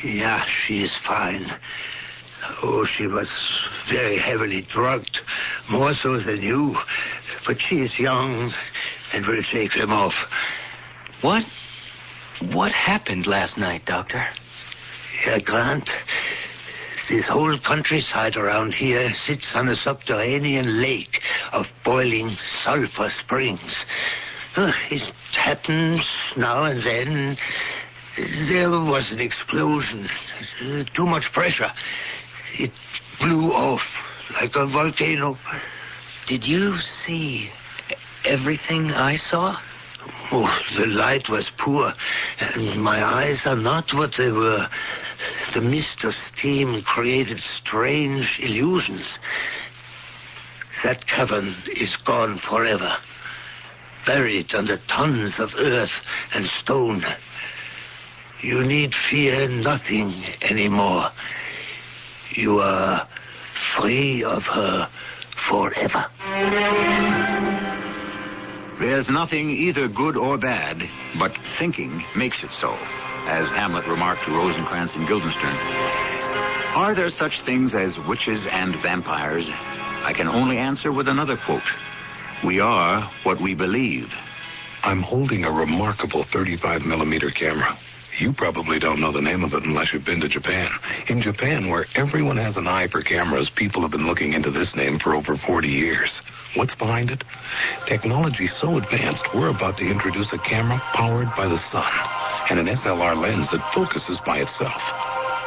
Yeah, she is fine. Oh, she was very heavily drugged, more so than you. But she is young and will shake them off. What happened last night, Doctor? Yeah, Grant, this whole countryside around here sits on a subterranean lake of boiling sulfur springs. It happens now and then. There was an explosion. Too much pressure. It blew off like a volcano. Did you see everything I saw? Oh, the light was poor, and my eyes are not what they were. The mist of steam created strange illusions. That cavern is gone forever, buried under tons of earth and stone. You need fear nothing anymore. You are free of her forever. There's nothing either good or bad, but thinking makes it so, as Hamlet remarked to Rosencrantz and Guildenstern. Are there such things as witches and vampires? I can only answer with another quote. We are what we believe. I'm holding a remarkable 35mm camera. You probably don't know the name of it unless you've been to Japan. In Japan, where everyone has an eye for cameras, people have been looking into this name for over 40 years. What's behind it? Technology so advanced, we're about to introduce a camera powered by the sun and an SLR lens that focuses by itself.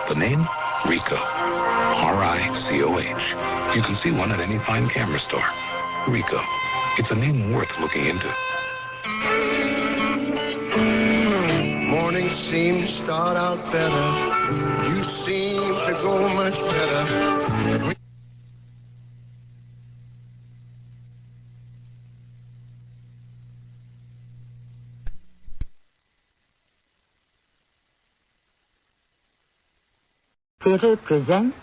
The name? Ricoh. R-I-C-O-H. You can see one at any fine camera store. Ricoh. It's a name worth looking into. Morning seemed to start out better. You seem to go much better. Theatre presents...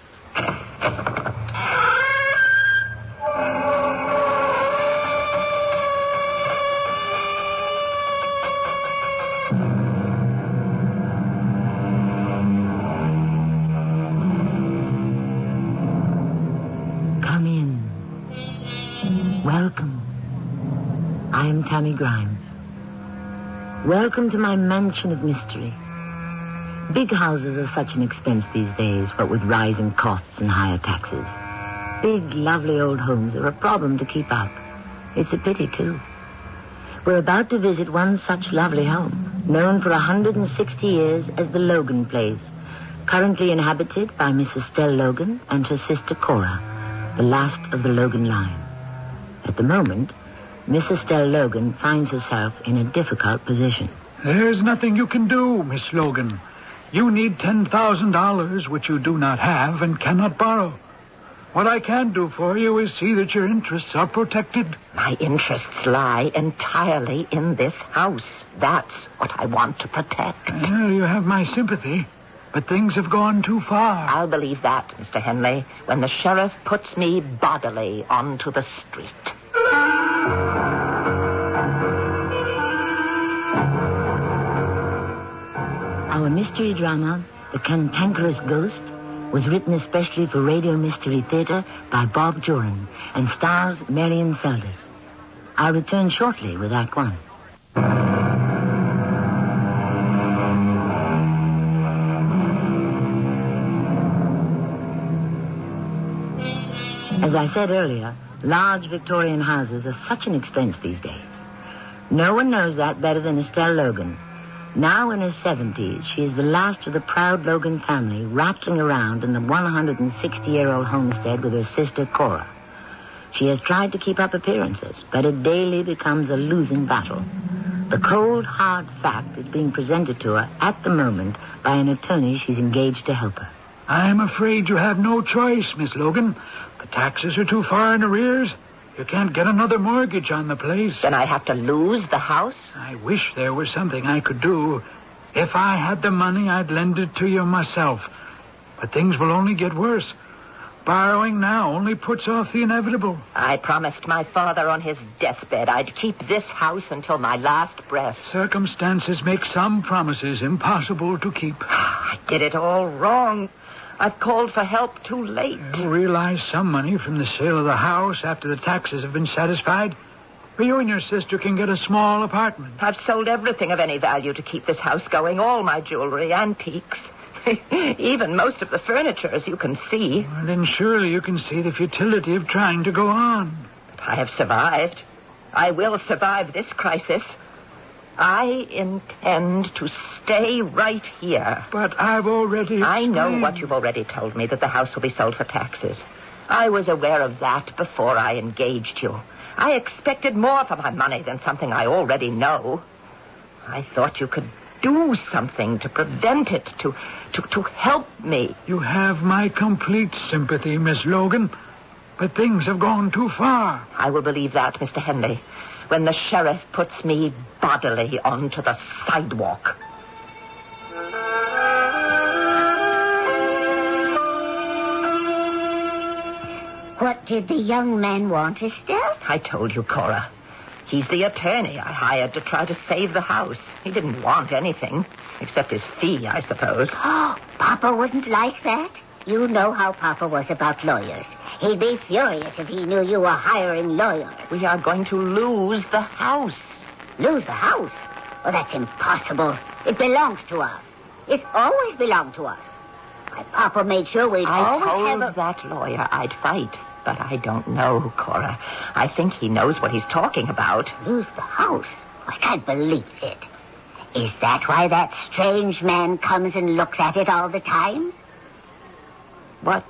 Come in. Welcome. I am Tammy Grimes. Welcome to my mansion of mystery. Big houses are such an expense these days, what with rising costs and higher taxes. Big, lovely old homes are a problem to keep up. It's a pity, too. We're about to visit one such lovely home, known for 160 years as the Logan Place, currently inhabited by Miss Estelle Logan and her sister Cora, the last of the Logan line. At the moment, Miss Estelle Logan finds herself in a difficult position. There's nothing you can do, Miss Logan. You need $10,000, which you do not have and cannot borrow. What I can do for you is see that your interests are protected. My interests lie entirely in this house. That's what I want to protect. Well, you have my sympathy, but things have gone too far. I'll believe that, Mr. Henley, when the sheriff puts me bodily onto the street. Our mystery drama, The Cantankerous Ghost, was written especially for Radio Mystery Theatre by Bob Joran and stars Marion Seldes. I'll return shortly with Act One. As I said earlier, large Victorian houses are such an expense these days. No one knows that better than Estelle Logan. Now in her 70s, she is the last of the proud Logan family rattling around in the 160-year-old homestead with her sister Cora. She has tried to keep up appearances, but it daily becomes a losing battle. The cold, hard fact is being presented to her at the moment by an attorney she's engaged to help her. I'm afraid you have no choice, Miss Logan. The taxes are too far in arrears. You can't get another mortgage on the place. Then I have to lose the house? I wish there was something I could do. If I had the money, I'd lend it to you myself. But things will only get worse. Borrowing now only puts off the inevitable. I promised my father on his deathbed I'd keep this house until my last breath. Circumstances make some promises impossible to keep. I did it all wrong. I've called for help too late. You realize some money from the sale of the house after the taxes have been satisfied? But you and your sister can get a small apartment. I've sold everything of any value to keep this house going. All my jewelry, antiques. Even most of the furniture, as you can see. Well, then surely you can see the futility of trying to go on. But I have survived. I will survive this crisis. I intend to stay right here. But I've already explained. I know what you've already told me, that the house will be sold for taxes. I was aware of that before I engaged you. I expected more for my money than something I already know. I thought you could do something to prevent it, to help me. You have my complete sympathy, Miss Logan. But things have gone too far. I will believe that, Mr. Henley, when the sheriff puts me bodily onto the sidewalk. What did the young man want, Estelle? I told you, Cora. He's the attorney I hired to try to save the house. He didn't want anything, except his fee, I suppose. Oh, Papa wouldn't like that. You know how Papa was about lawyers. He'd be furious if he knew you were hiring lawyers. We are going to lose the house. Lose the house? Well, that's impossible. It belongs to us. It's always belonged to us. My Papa made sure we'd always have I told that lawyer I'd fight, but I don't know, Cora. I think he knows what he's talking about. Lose the house? I can't believe it. Is that why that strange man comes and looks at it all the time? What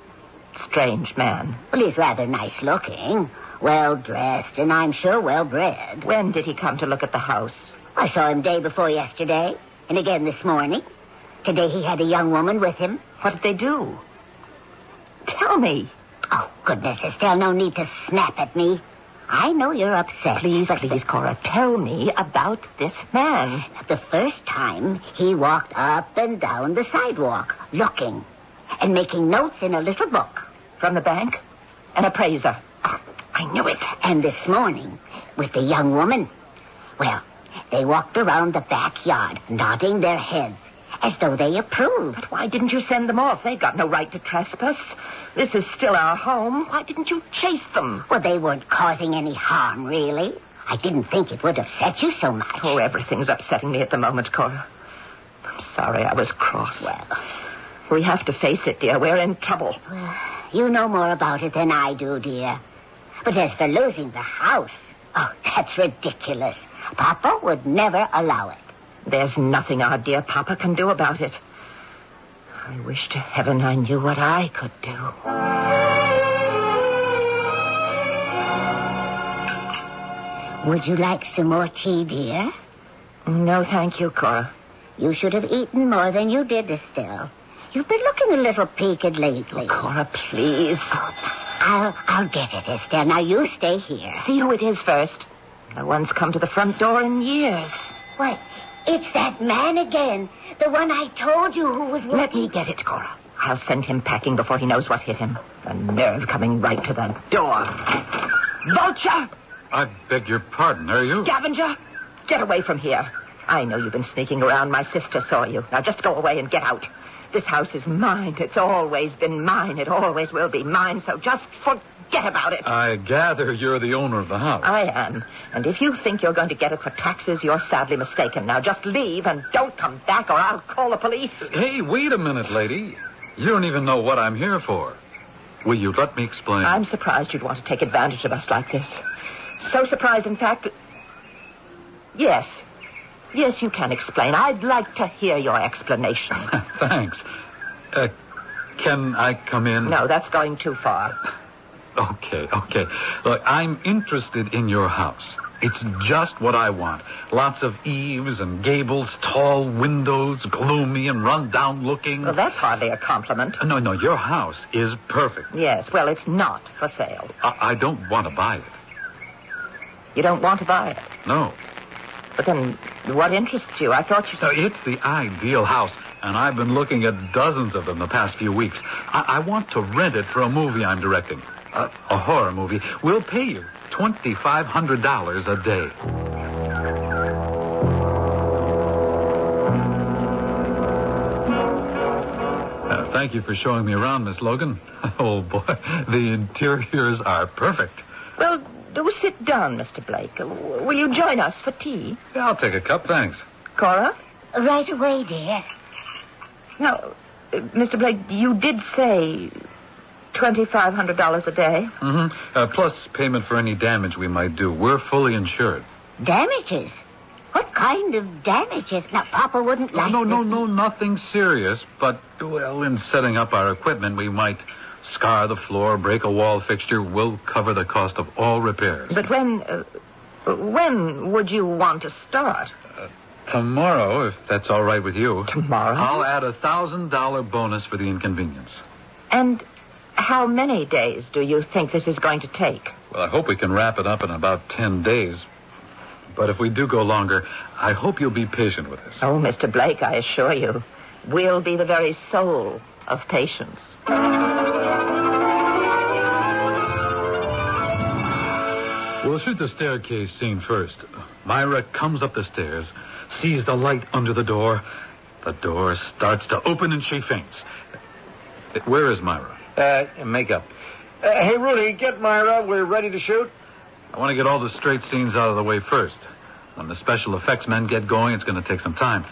strange man? Well, he's rather nice looking, well-dressed, and I'm sure well-bred. When did he come to look at the house? I saw him day before yesterday, and again this morning. Today he had a young woman with him. What did they do? Tell me. Oh, goodness, Estelle, no need to snap at me. I know you're upset. Please, Cora, tell me about this man. The first time, he walked up and down the sidewalk, looking. and making notes in a little book. From the bank? An appraiser. Oh, I knew it. And this morning, with the young woman, well, they walked around the backyard, nodding their heads, as though they approved. But why didn't you send them off? They've got no right to trespass. This is still our home. Why didn't you chase them? Well, they weren't causing any harm, really. I didn't think it would upset you so much. Oh, everything's upsetting me at the moment, Cora. I'm sorry I was cross. Well, we have to face it, dear. We're in trouble. Well, you know more about it than I do, dear. But as for losing the house, oh, that's ridiculous. Papa would never allow it. There's nothing our dear Papa can do about it. I wish to heaven I knew what I could do. Would you like some more tea, dear? No, thank you, Cora. You should have eaten more than you did, Estelle. You've been looking a little peaked lately. Oh, Cora, please. Oh, I'll get it, Estelle. Now, you stay here. See who it is first. No one's come to the front door in years. What? It's that man again. The one I told you who was working. Let me get it, Cora. I'll send him packing before he knows what hit him. The nerve coming right to the door. Vulture! I beg your pardon, are you? Scavenger! Get away from here. I know you've been sneaking around. My sister saw you. Now just go away and get out. This house is mine. It's always been mine. It always will be mine, so just forget about it. I gather you're the owner of the house. I am. And if you think you're going to get it for taxes, you're sadly mistaken. Now just leave and don't come back or I'll call the police. Hey, wait a minute, lady. You don't even know what I'm here for. Will you let me explain? I'm surprised you'd want to take advantage of us like this. So surprised, in fact, that... Yes. Yes, you can explain. I'd like to hear your explanation. Thanks. Can I come in? No, that's going too far. Okay. Look, I'm interested in your house. It's just what I want. Lots of eaves and gables, tall windows, gloomy and run-down looking. Well, that's hardly a compliment. No, your house is perfect. Yes, well, it's not for sale. I don't want to buy it. You don't want to buy it? No. But then, what interests you? I thought you... It's the ideal house, and I've been looking at dozens of them the past few weeks. I want to rent it for a movie I'm directing. A horror movie. We'll pay you $2,500 a day. Thank you for showing me around, Miss Logan. Oh, boy, the interiors are perfect. Well, do sit down, Mr. Blake. Will you join us for tea? Yeah, I'll take a cup, thanks. Cora? Right away, dear. Now, Mr. Blake, you did say $2,500 a day? Mm-hmm. Plus payment for any damage we might do. We're fully insured. Damages? What kind of damages? Now, Papa wouldn't like... No, nothing serious. But, well, in setting up our equipment, we might scar the floor, break a wall fixture. We'll cover the cost of all repairs. But when would you want to start? Tomorrow, if that's all right with you. Tomorrow? I'll add $1,000 bonus for the inconvenience. And how many days do you think this is going to take? Well, I hope we can wrap it up in about 10 days. But if we do go longer, I hope you'll be patient with us. Oh, Mr. Blake, I assure you, we'll be the very soul of patience. We'll shoot the staircase scene first. Myra comes up the stairs, sees the light under the door. The door starts to open and she faints. Where is Myra? Makeup. Hey, Rudy, get Myra. We're ready to shoot. I want to get all the straight scenes out of the way first. When the special effects men get going, it's going to take some time.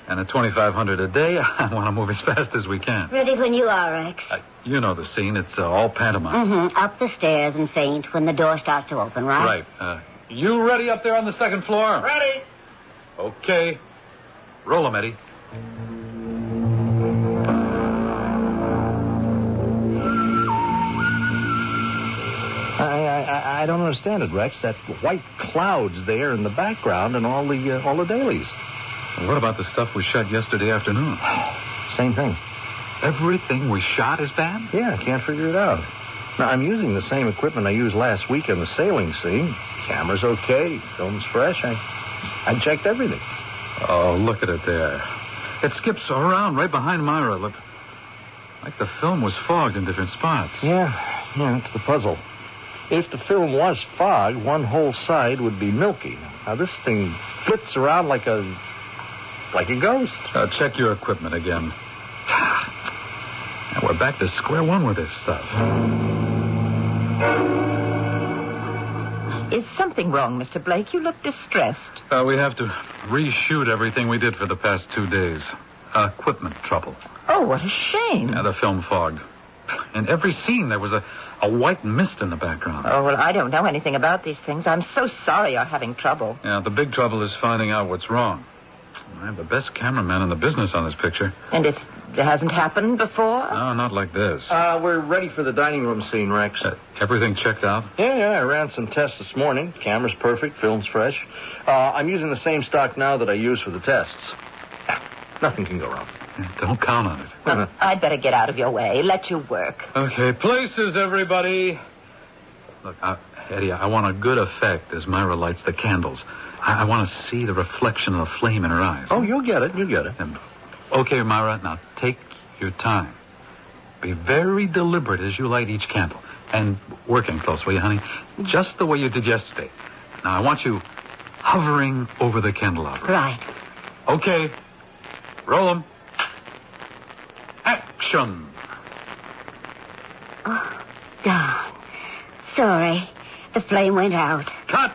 And at $2,500 a day, I want to move as fast as we can. Ready when you are, Rex. You know the scene. It's all pantomime. Mm-hmm. Up the stairs and faint when the door starts to open, right? Right. You ready up there on the second floor? Ready. Okay. Roll 'em, Eddie. I don't understand it, Rex. That white cloud's there in the background and all the dailies. Well, what about the stuff we shot yesterday afternoon? Same thing. Everything we shot is bad? Yeah, I can't figure it out. Now, I'm using the same equipment I used last week in the sailing scene. Camera's okay. Film's fresh. I checked everything. Oh, look at it there. It skips around right behind Myra. Look. Like the film was fogged in different spots. Yeah, that's the puzzle. If the film was fogged, one whole side would be milky. Now, this thing flits around like a ghost. Check your equipment again. Now we're back to square one with this stuff. Is something wrong, Mr. Blake? You look distressed. We have to reshoot everything we did for the past 2 days. Equipment trouble. Oh, what a shame. Yeah, the film fogged. In every scene, there was a white mist in the background. Oh, well, I don't know anything about these things. I'm so sorry you're having trouble. Yeah, the big trouble is finding out what's wrong. I have the best cameraman in the business on this picture. And it hasn't happened before? No, not like this. We're ready for the dining room scene, Rex. Everything checked out? Yeah, I ran some tests this morning. Camera's perfect, film's fresh. I'm using the same stock now that I used for the tests. Nothing can go wrong. Yeah, don't count on it. Well, I'd better get out of your way. Let you work. Okay, places, everybody. Look, Eddie, I want a good effect as Myra lights the candles. I want to see the reflection of the flame in her eyes. Oh, you'll get it. And, okay, Myra, now take your time. Be very deliberate as you light each candle. And working close, will you, honey? Just the way you did yesterday. Now, I want you hovering over the candelabra. Right. Okay. Roll 'em. Action. Oh, darn. Sorry. The flame went out. Cut.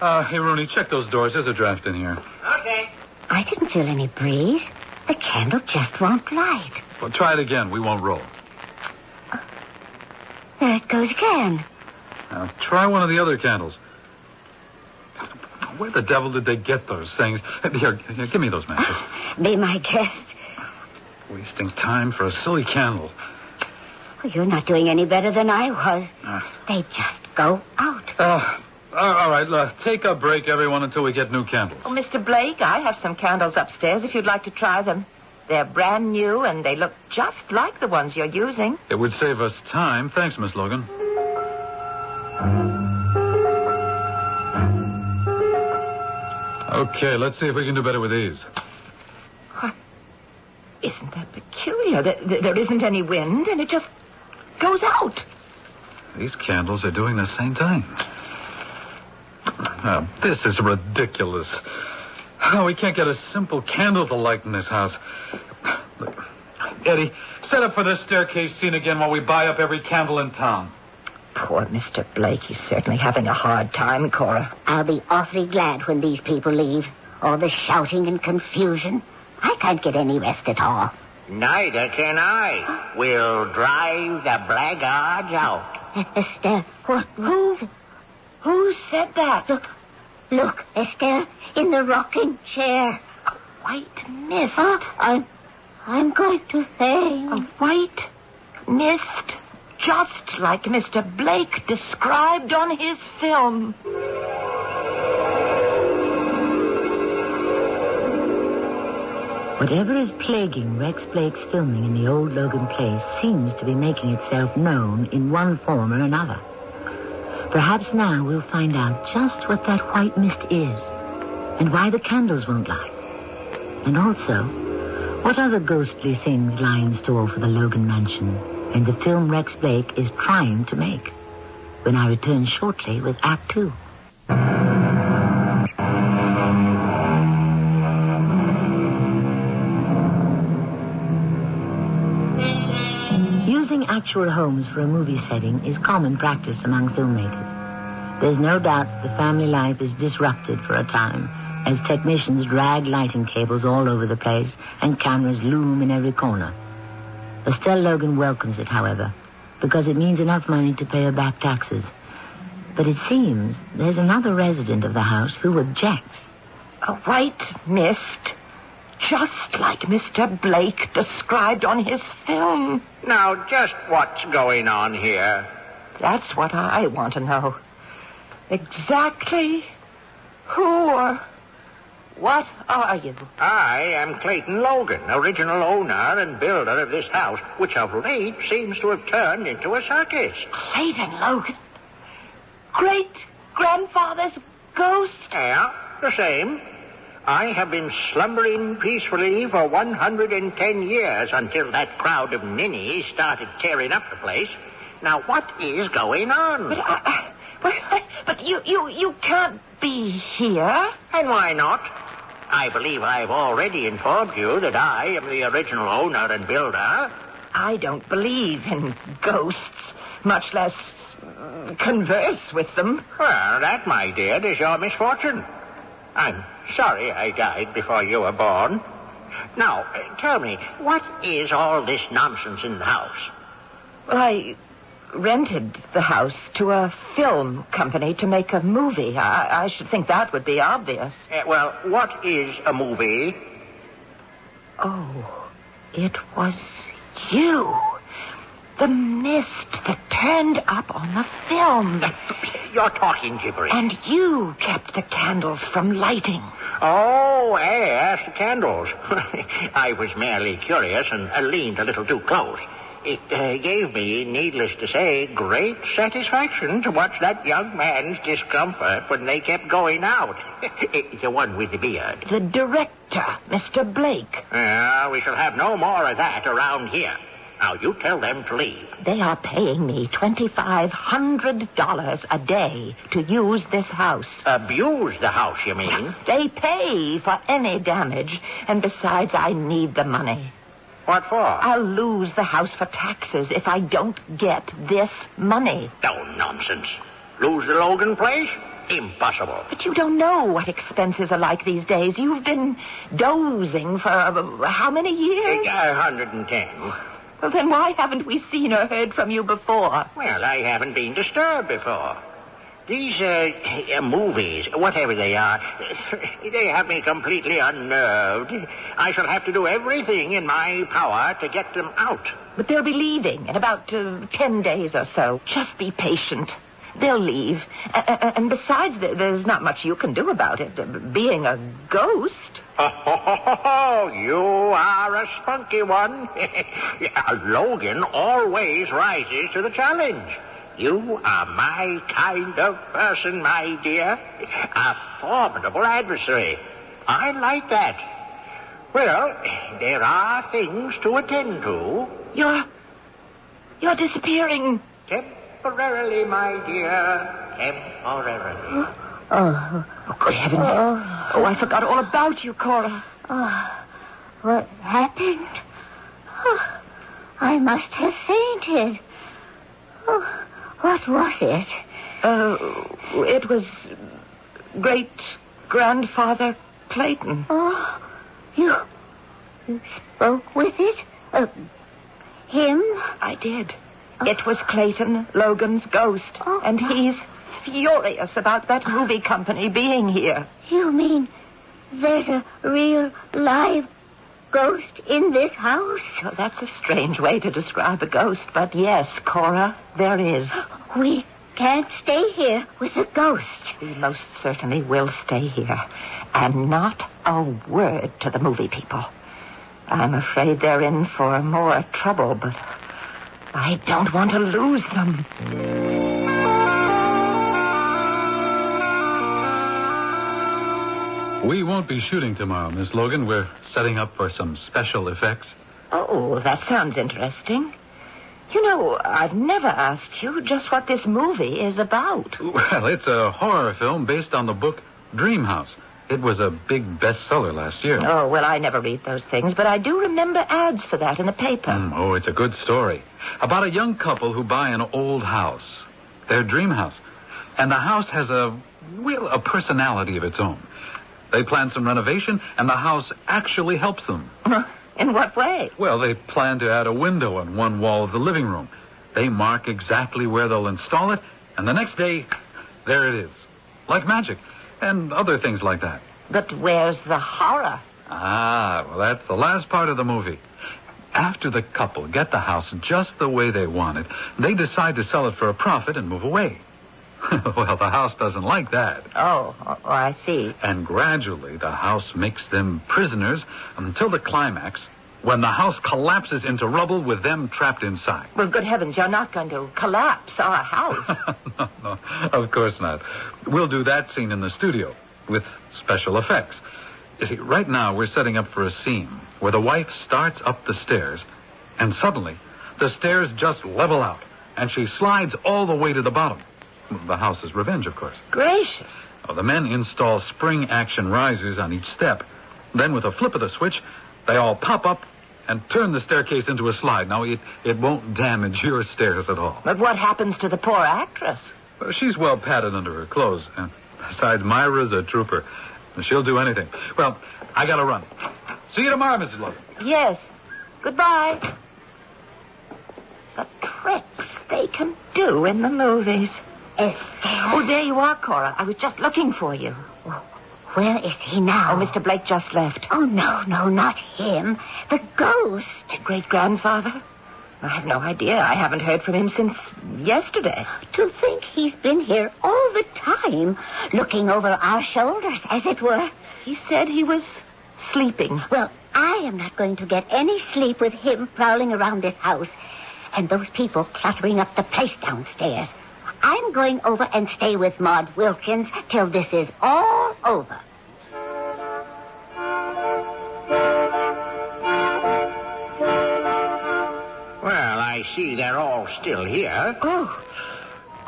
Hey, Rooney, check those doors. There's a draft in here. Okay. I didn't feel any breeze. The candle just won't light. Well, try it again. We won't roll. There it goes again. Now, try one of the other candles. Where the devil did they get those things? Here, give me those matches. Be my guest. Wasting time for a silly candle. Well, you're not doing any better than I was. They just go out. All right, take a break, everyone, until we get new candles. Oh, Mr. Blake, I have some candles upstairs if you'd like to try them. They're brand new, and they look just like the ones you're using. It would save us time. Thanks, Miss Logan. Okay, let's see if we can do better with these. What? Isn't that peculiar? There isn't any wind, and it just goes out. These candles are doing the same thing. This is ridiculous. We can't get a simple candle to light in this house. Look, Eddie, set up for this staircase scene again while we buy up every candle in town. Poor Mr. Blake. He's certainly having a hard time, Cora. I'll be awfully glad when these people leave. All the shouting and confusion. I can't get any rest at all. Neither can I. We'll drive the blackguards out. Esther, what? Who said that? Look, Esther, in the rocking chair. A white mist. I'm going to faint. A white mist, just like Mr. Blake described on his film. Whatever is plaguing Rex Blake's filming in the old Logan place seems to be making itself known in one form or another. Perhaps now we'll find out just what that white mist is and why the candles won't light. And also, what other ghostly things lie in store for the Logan mansion and the film Rex Blake is trying to make. When I return shortly with Act 2. Using actual homes for a movie setting is common practice among filmmakers. There's no doubt the family life is disrupted for a time as technicians drag lighting cables all over the place and cameras loom in every corner. Estelle Logan welcomes it, however, because it means enough money to pay her back taxes. But it seems there's another resident of the house who objects. A white mist, just like Mr. Blake described on his film. Now, just what's going on here? That's what I want to know. Exactly who or what are you? I am Clayton Logan, original owner and builder of this house, which of late seems to have turned into a circus. Clayton Logan? Great-grandfather's ghost? Yeah, the same. I have been slumbering peacefully for 110 years until that crowd of ninnies started tearing up the place. Now, what is going on? But you can't be here. And why not? I believe I've already informed you that I am the original owner and builder. I don't believe in ghosts, much less converse with them. Well, that, my dear, is your misfortune. I'm sorry I died before you were born. Now, tell me, what is all this nonsense in the house? Well, I rented the house to a film company to make a movie. I should think that would be obvious. Well, what is a movie? Oh, it was you. The mist that turned up on the film. You're talking gibberish. And you kept the candles from lighting. Oh, yes, the candles. I was merely curious and leaned a little too close. It gave me, needless to say, great satisfaction to watch that young man's discomfort when they kept going out. The one with the beard. The director, Mr. Blake. We shall have no more of that around here. Now, you tell them to leave. They are paying me $2,500 a day to use this house. Abuse the house, you mean? They pay for any damage, and besides, I need the money. What for? I'll lose the house for taxes if I don't get this money. No nonsense. Lose the Logan place? Impossible. But you don't know what expenses are like these days. You've been dozing for how many years? 110. Well, then why haven't we seen or heard from you before? Well, I haven't been disturbed before. These movies, whatever they are, they have me completely unnerved. I shall have to do everything in my power to get them out. But they'll be leaving in about 10 days or so. Just be patient. They'll leave. And besides, there's not much you can do about it. Being a ghost. Oh, you are a spunky one. Logan always rises to the challenge. You are my kind of person, my dear. A formidable adversary. I like that. Well, there are things to attend to. You're disappearing. Temporarily, my dear. Temporarily. Oh, good heavens. Oh, I forgot all about you, Cora. What happened? Oh, I must have fainted. Oh, what was it? It was great-grandfather Clayton. Oh, you spoke with it? Him? I did. It was Clayton, Logan's ghost. And he's furious about that movie company being here. You mean there's a real live ghost in this house? Well, that's a strange way to describe a ghost, but yes, Cora, there is. We can't stay here with a ghost. We most certainly will stay here. And not a word to the movie people. I'm afraid they're in for more trouble, but I don't want to lose them. We won't be shooting tomorrow, Miss Logan. We're setting up for some special effects. Oh, that sounds interesting. You know, I've never asked you just what this movie is about. Well, it's a horror film based on the book Dream House. It was a big bestseller last year. Oh, well, I never read those things, but I do remember ads for that in the paper. Oh, it's a good story. About a young couple who buy an old house. Their dream house. And the house has a personality of its own. They plan some renovation, and the house actually helps them. In what way? Well, they plan to add a window on one wall of the living room. They mark exactly where they'll install it, and the next day, there it is. Like magic, and other things like that. But where's the horror? Well, that's the last part of the movie. After the couple get the house just the way they want it, they decide to sell it for a profit and move away. Well, the house doesn't like that. Oh, I see. And gradually, the house makes them prisoners until the climax, when the house collapses into rubble with them trapped inside. Well, good heavens, you're not going to collapse our house. No, of course not. We'll do that scene in the studio with special effects. You see, right now we're setting up for a scene where the wife starts up the stairs, and suddenly the stairs just level out, and she slides all the way to the bottom. The house's revenge, of course. Gracious. Oh, the men install spring-action risers on each step. Then, with a flip of the switch, they all pop up and turn the staircase into a slide. Now, it won't damage your stairs at all. But what happens to the poor actress? Well, she's well padded under her clothes. And besides, Myra's a trooper. She'll do anything. Well, I gotta run. See you tomorrow, Mrs. Logan. Yes. Goodbye. The tricks they can do in the movies. Oh, there you are, Cora. I was just looking for you. Where is he now? Oh, Mr. Blake just left. Oh, no, not him. The ghost. Great-grandfather? I have no idea. I haven't heard from him since yesterday. To think he's been here all the time, looking over our shoulders, as it were. He said he was sleeping. Well, I am not going to get any sleep with him prowling around this house and those people cluttering up the place downstairs. I'm going over and stay with Maud Wilkins till this is all over. Well, I see they're all still here. Oh,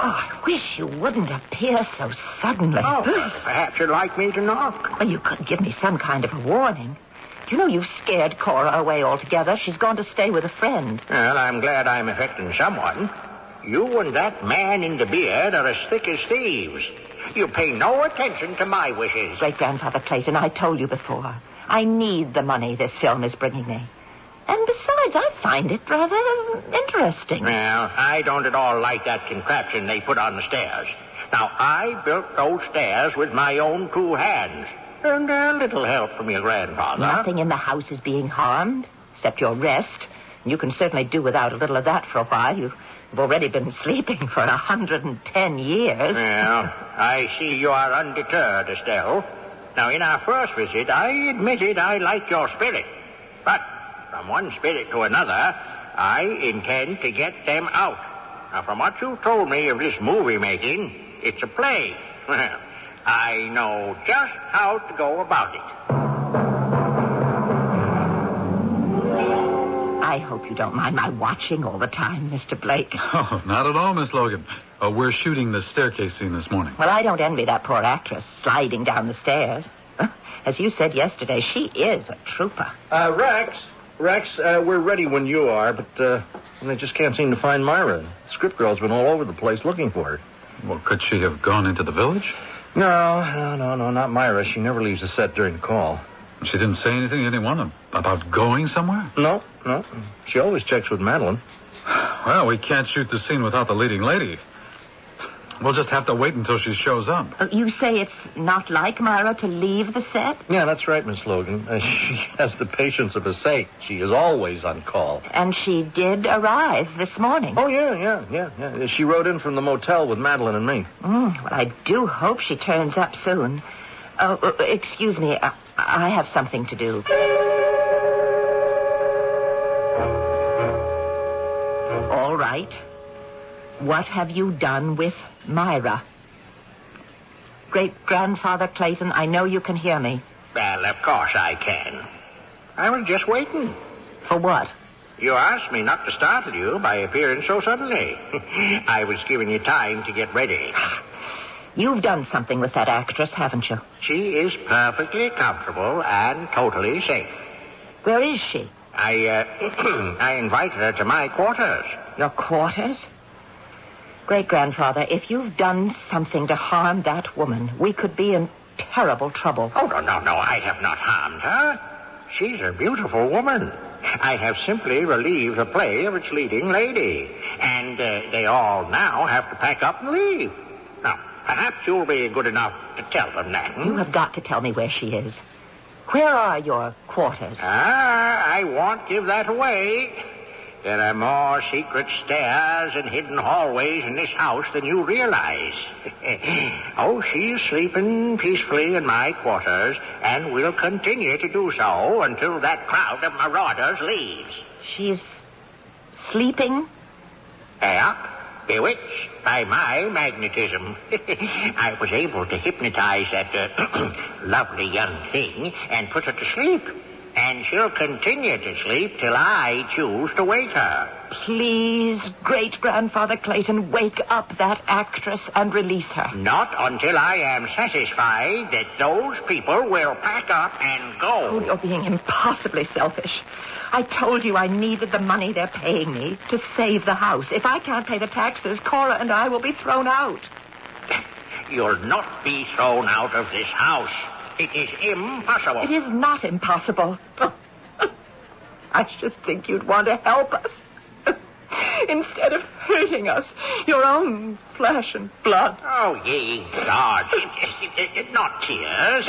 I wish you wouldn't appear so suddenly. Oh, perhaps you'd like me to knock. Well, you could give me some kind of a warning. You know, you've scared Cora away altogether. She's gone to stay with a friend. Well, I'm glad I'm affecting someone. You and that man in the beard are as thick as thieves. You pay no attention to my wishes. Great-grandfather Clayton, I told you before. I need the money this film is bringing me. And besides, I find it rather interesting. Well, I don't at all like that contraption they put on the stairs. Now, I built those stairs with my own two hands. And a little help from your grandfather. Nothing in the house is being harmed, except your rest. You can certainly do without a little of that for a while. You've already been sleeping for 110 years. Well, I see you are undeterred, Estelle. Now, in our first visit, I admitted I liked your spirit. But from one spirit to another, I intend to get them out. Now, from what you told me of this movie making, it's a play. Well, I know just how to go about it. I hope you don't mind my watching all the time, Mr. Blake. Oh, not at all, Miss Logan. We're shooting the staircase scene this morning. Well, I don't envy that poor actress sliding down the stairs. As you said yesterday, she is a trooper. Rex, we're ready when you are, but I just can't seem to find Myra. The script girl's been all over the place looking for her. Well, could she have gone into the village? No, not Myra. She never leaves the set during the call. She didn't say anything to anyone about going somewhere? No. She always checks with Madeline. Well, we can't shoot the scene without the leading lady. We'll just have to wait until she shows up. You say it's not like Myra to leave the set? Yeah, that's right, Miss Logan. She has the patience of a saint. She is always on call. And she did arrive this morning. Oh, yeah. She rode in from the motel with Madeline and me. Well, I do hope she turns up soon. Excuse me. I have something to do. All right. What have you done with Myra? Great-grandfather Clayton, I know you can hear me. Well, of course I can. I was just waiting. For what? You asked me not to startle you by appearing so suddenly. I was giving you time to get ready. You've done something with that actress, haven't you? She is perfectly comfortable and totally safe. Where is she? I invited her to my quarters. Your quarters? Great-grandfather, if you've done something to harm that woman, we could be in terrible trouble. Oh, no, I have not harmed her. She's a beautiful woman. I have simply relieved the play of its leading lady. And they all now have to pack up and leave. Now, perhaps you'll be good enough to tell them that. You have got to tell me where she is. Where are your quarters? I won't give that away. There are more secret stairs and hidden hallways in this house than you realize. Oh, she's sleeping peacefully in my quarters and will continue to do so until that crowd of marauders leaves. She's sleeping? Yeah. bewitched by my magnetism. I was able to hypnotize that lovely young thing and put her to sleep. And she'll continue to sleep till I choose to wake her. Please, great-grandfather Clayton, wake up that actress and release her. Not until I am satisfied that those people will pack up and go. Oh, you're being impossibly selfish. I told you I needed the money they're paying me to save the house. If I can't pay the taxes, Cora and I will be thrown out. You'll not be thrown out of this house. It is impossible. It is not impossible. I should think you'd want to help us. Instead of hurting us, your own flesh and blood. Oh, ye gods. Not tears.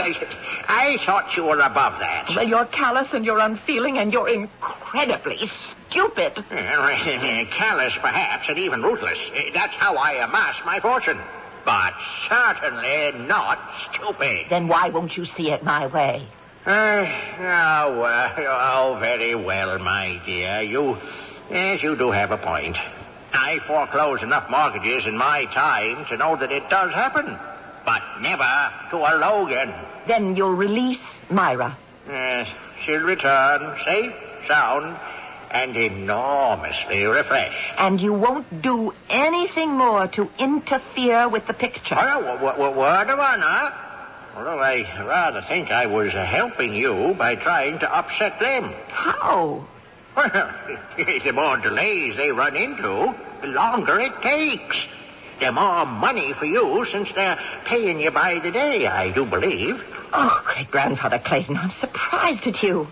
I thought you were above that. Well, you're callous and you're unfeeling and you're incredibly stupid. Callous, perhaps, and even ruthless. That's how I amass my fortune. But certainly not stupid. Then why won't you see it my way? Very well, my dear. You do have a point. I foreclosed enough mortgages in my time to know that it does happen. But never to a Logan. Then you'll release Myra. Yes, she'll return safe, sound, and enormously refreshed. And you won't do anything more to interfere with the picture. Word of honor. Although I rather think I was helping you by trying to upset them. How? Well, the more delays they run into, the longer it takes. The more money for you since they're paying you by the day, I do believe. Oh, great-grandfather Clayton, I'm surprised at you.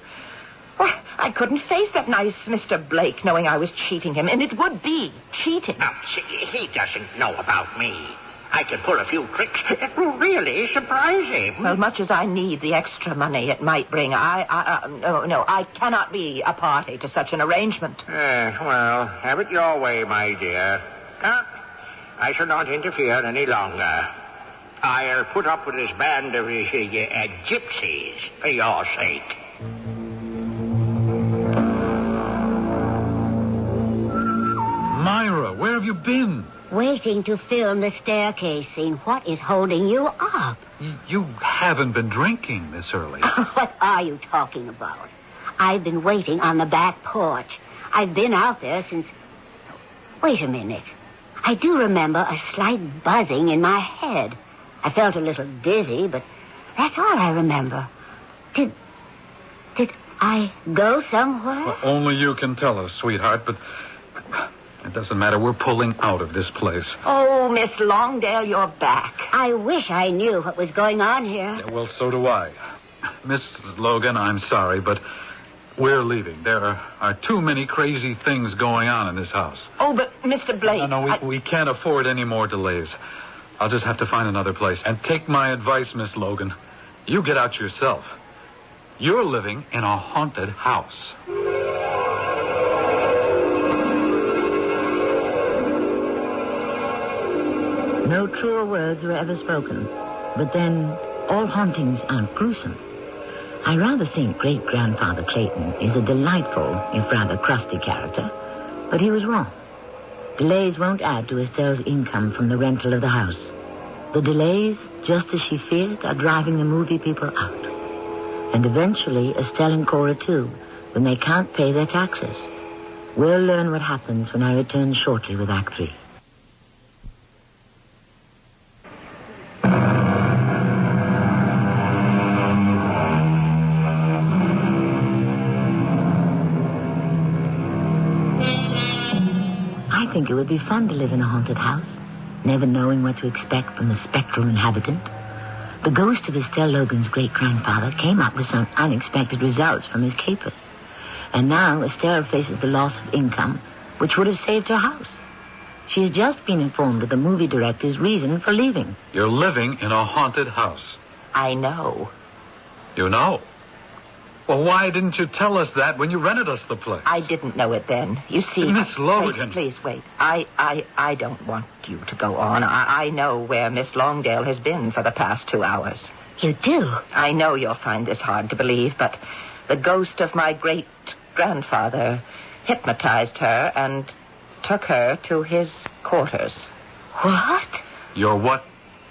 Well, I couldn't face that nice Mr. Blake knowing I was cheating him, and it would be cheating. Now, he doesn't know about me. I can pull a few tricks that will really surprise him. Well, much as I need the extra money it might bring, no, I cannot be a party to such an arrangement. Well, have it your way, my dear. I shall not interfere any longer. I'll put up with this band of gypsies for your sake. Myra, where have you been? Waiting to film the staircase scene. What is holding you up? You haven't been drinking this early. What are you talking about? I've been waiting on the back porch. I've been out there since... Wait a minute. I do remember a slight buzzing in my head. I felt a little dizzy, but that's all I remember. Did I go somewhere? Well, only you can tell us, sweetheart, but... It doesn't matter. We're pulling out of this place. Oh, Miss Longdale, you're back. I wish I knew what was going on here. Yeah, well, so do I. Mrs. Logan, I'm sorry, but we're leaving. There are too many crazy things going on in this house. Oh, but Mr. Blake... No, we can't afford any more delays. I'll just have to find another place. And take my advice, Miss Logan. You get out yourself. You're living in a haunted house. No truer words were ever spoken. But then, all hauntings aren't gruesome. I rather think great-grandfather Clayton is a delightful, if rather crusty character. But he was wrong. Delays won't add to Estelle's income from the rental of the house. The delays, just as she feared, are driving the movie people out. And eventually, Estelle and Cora too, when they can't pay their taxes. We'll learn what happens when I return shortly with Act 3. I think it would be fun to live in a haunted house, never knowing what to expect from the spectral inhabitant. The ghost of Estelle Logan's great-grandfather came up with some unexpected results from his capers. And now Estelle faces the loss of income, which would have saved her house. She has just been informed of the movie director's reason for leaving. You're living in a haunted house. I know. You know? Well, why didn't you tell us that when you rented us the place? I didn't know it then. You see... Miss Logan. Please, wait. I don't want you to go on. I know where Miss Longdale has been for the past 2 hours. You do? I know you'll find this hard to believe, but the ghost of my great-grandfather hypnotized her and took her to his quarters. What? Your what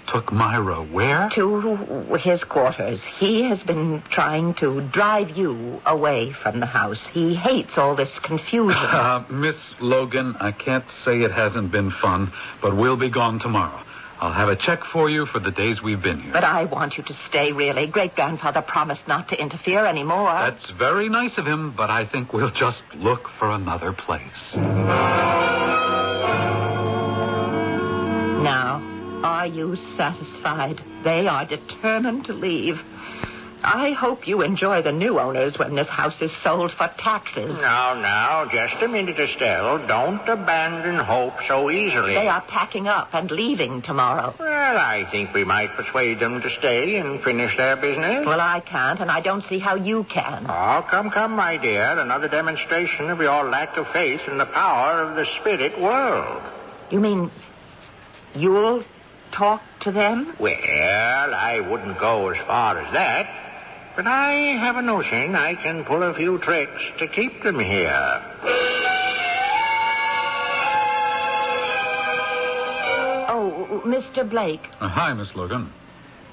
took Myra where? To his quarters. He has been trying to drive you away from the house. He hates all this confusion. Miss Logan, I can't say it hasn't been fun, but we'll be gone tomorrow. I'll have a check for you for the days we've been here. But I want you to stay, really. Great-grandfather promised not to interfere anymore. That's very nice of him, but I think we'll just look for another place. Now, are you satisfied? They are determined to leave. I hope you enjoy the new owners when this house is sold for taxes. Now, just a minute, Estelle. Don't abandon hope so easily. They are packing up and leaving tomorrow. Well, I think we might persuade them to stay and finish their business. Well, I can't, and I don't see how you can. Oh, come, my dear. Another demonstration of your lack of faith in the power of the spirit world. You mean you'll talk to them? Well, I wouldn't go as far as that. But I have a notion I can pull a few tricks to keep them here. Oh, Mr. Blake. Hi, Miss Logan.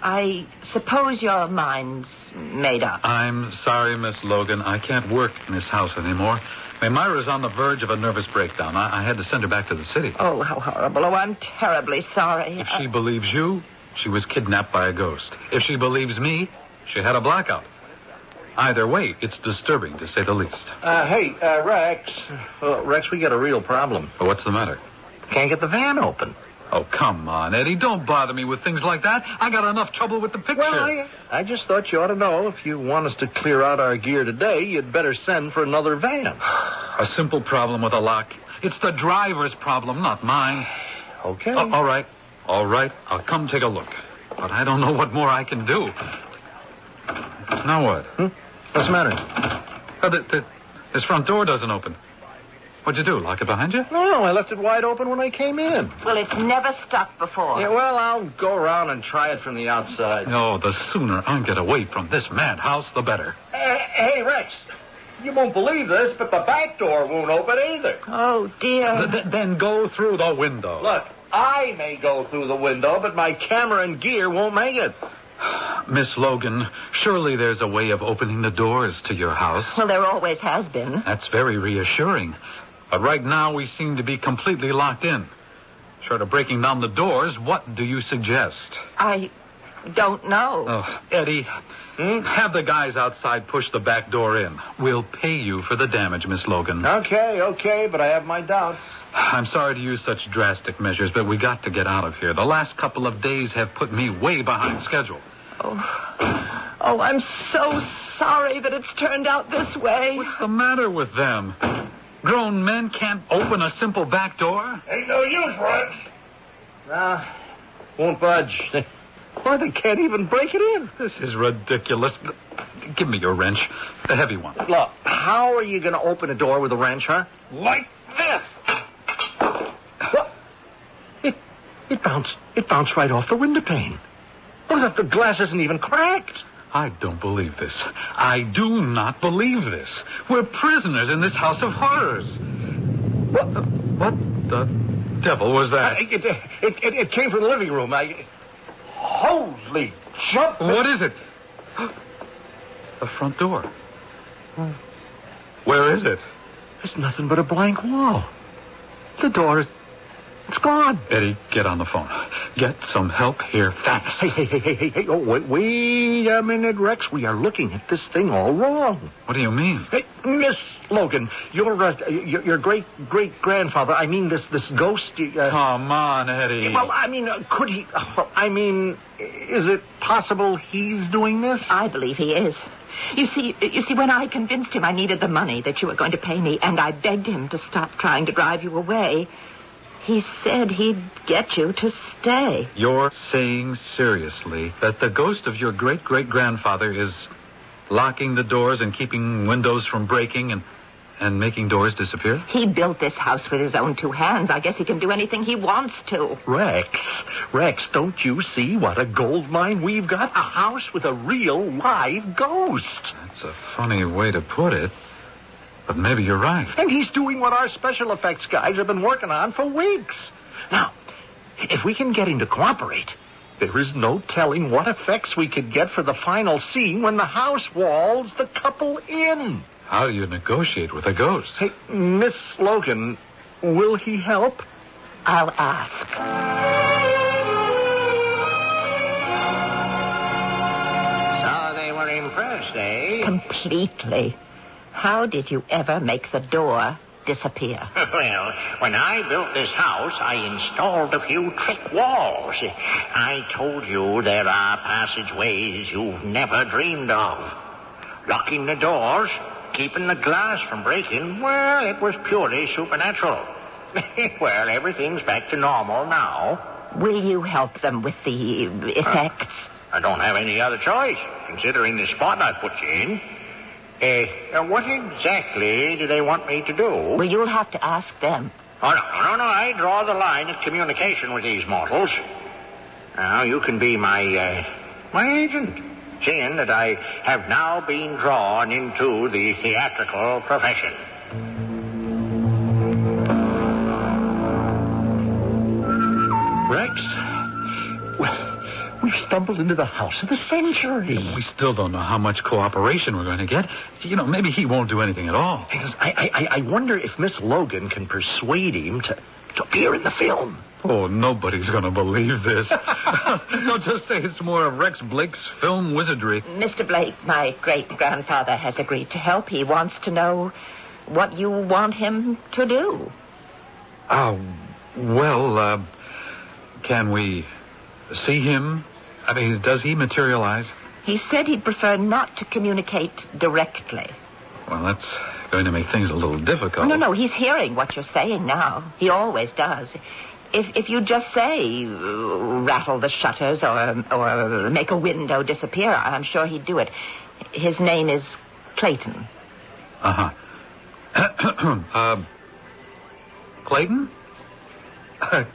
I suppose your mind's made up. I'm sorry, Miss Logan. I can't work in this house anymore. Myra's on the verge of a nervous breakdown. I had to send her back to the city. Oh, how horrible. Oh, I'm terribly sorry. If she believes you, she was kidnapped by a ghost. If she believes me, she had a blackout. Either way, it's disturbing, to say the least. Hey, Rex. Well, Rex, we got a real problem. Well, what's the matter? Can't get the van open. Oh, come on, Eddie. Don't bother me with things like that. I got enough trouble with the picture. Well, I just thought you ought to know if you want us to clear out our gear today, you'd better send for another van. A simple problem with a lock. It's the driver's problem, not mine. Okay. All right. I'll come take a look. But I don't know what more I can do. Now what? What's the matter? This front door doesn't open. What'd you do, lock it behind you? No, I left it wide open when I came in. Well, it's never stuck before. Yeah, well, I'll go around and try it from the outside. No, the sooner I get away from this madhouse, the better. Hey, Rex, you won't believe this, but the back door won't open either. Oh, dear. Then go through the window. Look, I may go through the window, but my camera and gear won't make it. Miss Logan, surely there's a way of opening the doors to your house. Well, there always has been. That's very reassuring. But right now, we seem to be completely locked in. Short of breaking down the doors, what do you suggest? I don't know. Oh, Eddie, have the guys outside push the back door in. We'll pay you for the damage, Miss Logan. Okay, but I have my doubts. I'm sorry to use such drastic measures, but we got to get out of here. The last couple of days have put me way behind schedule. Oh, I'm so sorry that it's turned out this way. What's the matter with them? Grown men can't open a simple back door? Ain't no use, Rex. Won't budge. Why, they can't even break it in. This is ridiculous. Give me your wrench. The heavy one. Look, how are you going to open a door with a wrench, huh? Like this. What? It bounced right off the window pane. Look, the glass isn't even cracked. I don't believe this. I do not believe this. We're prisoners in this house of horrors. What the devil was that? It came from the living room. Holy jump! What is it? The front door. Where is it? There's nothing but a blank wall. The door is... It's gone. Eddie, get on the phone. Get some help here fast. Hey. Oh, wait a minute, Rex. We are looking at this thing all wrong. What do you mean? Hey, Miss Logan, your great-grandfather, I mean this ghost... Come on, Eddie. Well, I mean, could he... is it possible he's doing this? I believe he is. You see, when I convinced him I needed the money that you were going to pay me, and I begged him to stop trying to drive you away... He said he'd get you to stay. You're saying seriously that the ghost of your great-great-grandfather is locking the doors and keeping windows from breaking and making doors disappear? He built this house with his own two hands. I guess he can do anything he wants to. Rex, don't you see what a gold mine we've got? A house with a real live ghost. That's a funny way to put it. But maybe you're right. And he's doing what our special effects guys have been working on for weeks. Now, if we can get him to cooperate, there is no telling what effects we could get for the final scene when the house walls the couple in. How do you negotiate with a ghost? Hey, Miss Logan, will he help? I'll ask. Impressed, eh? Completely. How did you ever make the door disappear? Well, when I built this house, I installed a few trick walls. I told you there are passageways you've never dreamed of. Locking the doors, keeping the glass from breaking, well, it was purely supernatural. Well, everything's back to normal now. Will you help them with the effects? I don't have any other choice, considering the spot I put you in. What exactly do they want me to do? Well, you'll have to ask them. Oh, no. I draw the line at communication with these mortals. Now, you can be my agent, seeing that I have now been drawn into the theatrical profession. Rex? Well, we've stumbled into the house of the century. We still don't know how much cooperation we're going to get. Maybe he won't do anything at all. I wonder if Miss Logan can persuade him to appear in the film. Oh, nobody's going to believe this. Don't just say it's more of Rex Blake's film wizardry. Mr. Blake, my great-grandfather has agreed to help. He wants to know what you want him to do. Can we see him? I mean, does he materialize? He said he'd prefer not to communicate directly. Well, that's going to make things a little difficult. No, he's hearing what you're saying now. He always does. If you just say, rattle the shutters or make a window disappear, I'm sure he'd do it. His name is Clayton. Uh-huh. Clayton?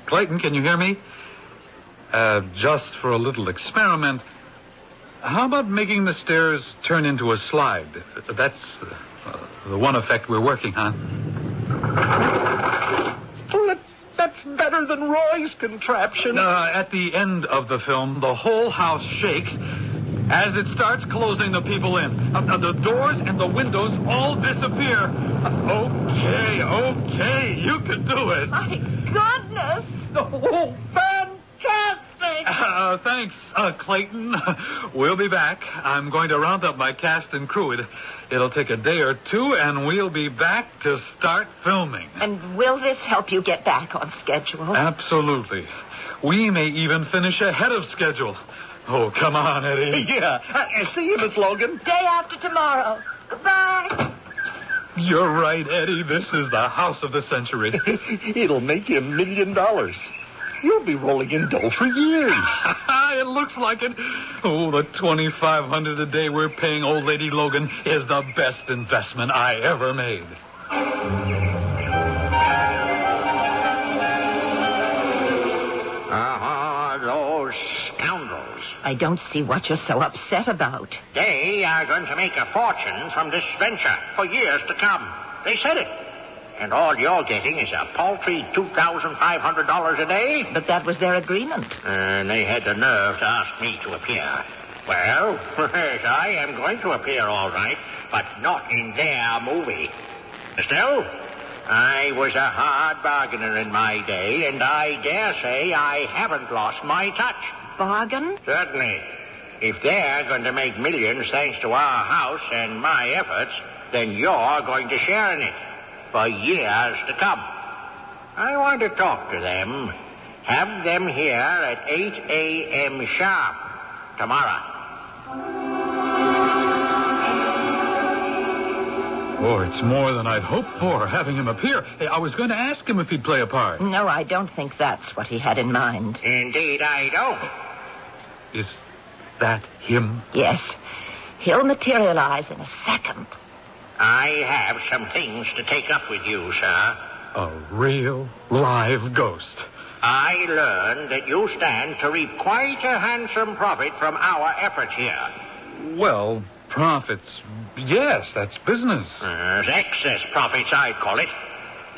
Clayton, can you hear me? Just for a little experiment, how about making the stairs turn into a slide? That's the one effect we're working on. Well, that's better than Roy's contraption. At the end of the film, the whole house shakes as it starts closing the people in. The doors and the windows all disappear. Okay, you can do it. My goodness! Oh, fantastic! Thanks, Clayton. We'll be back. I'm going to round up my cast and crew. It'll take a day or two, and we'll be back to start filming. And will this help you get back on schedule? Absolutely. We may even finish ahead of schedule. Oh, come on, Eddie. Yeah. See you, Miss Logan. Day after tomorrow. Goodbye. You're right, Eddie. This is the house of the century. It'll make you $1 million. You'll be rolling in dough for years. It looks like it. Oh, the $2,500 a day we're paying old lady Logan is the best investment I ever made. Those scoundrels. I don't see what you're so upset about. They are going to make a fortune from this venture for years to come. They said it. And all you're getting is a paltry $2,500 a day? But that was their agreement. And they had the nerve to ask me to appear. Well, I am going to appear all right, but not in their movie. Still, I was a hard bargainer in my day, and I dare say I haven't lost my touch. Bargain? Certainly. If they're going to make millions thanks to our house and my efforts, then you're going to share in it for years to come. I want to talk to them. Have them here at 8 a.m. sharp tomorrow. Oh, it's more than I'd hoped for, having him appear. Hey, I was going to ask him if he'd play a part. No, I don't think that's what he had in mind. Indeed, I don't. Is that him? Yes. He'll materialize in a second. I have some things to take up with you, sir. A real, live ghost. I learned that you stand to reap quite a handsome profit from our efforts here. Well, profits, yes, that's business. Excess profits, I'd call it.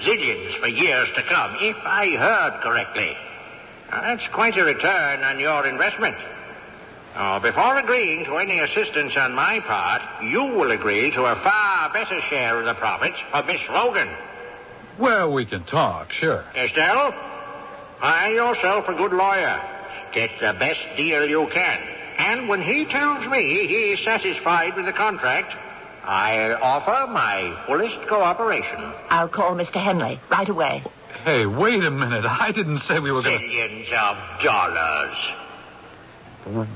zillions for years to come, if I heard correctly. Now, that's quite a return on your investment. Now, before agreeing to any assistance on my part, you will agree to a far better share of the profits for Miss Logan. Well, we can talk, sure. Estelle, find yourself a good lawyer. Get the best deal you can. And when he tells me he's satisfied with the contract, I'll offer my fullest cooperation. I'll call Mr. Henley right away. Hey, wait a minute. I didn't say we were going to... Millions of dollars.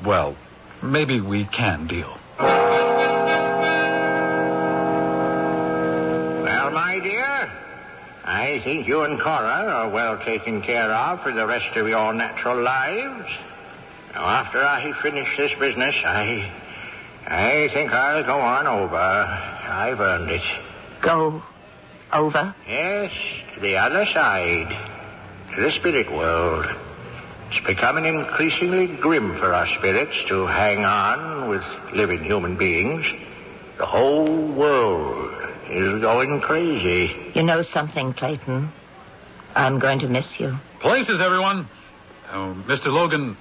Well, maybe we can deal. Well, my dear, I think you and Cora are well taken care of for the rest of your natural lives. Now, after I finish this business, I think I'll go on over. I've earned it. Go over? Yes, to the other side, to the spirit world. It's becoming increasingly grim for our spirits to hang on with living human beings. The whole world is going crazy. You know something, Clayton? I'm going to miss you. Places, everyone. Mr. Logan...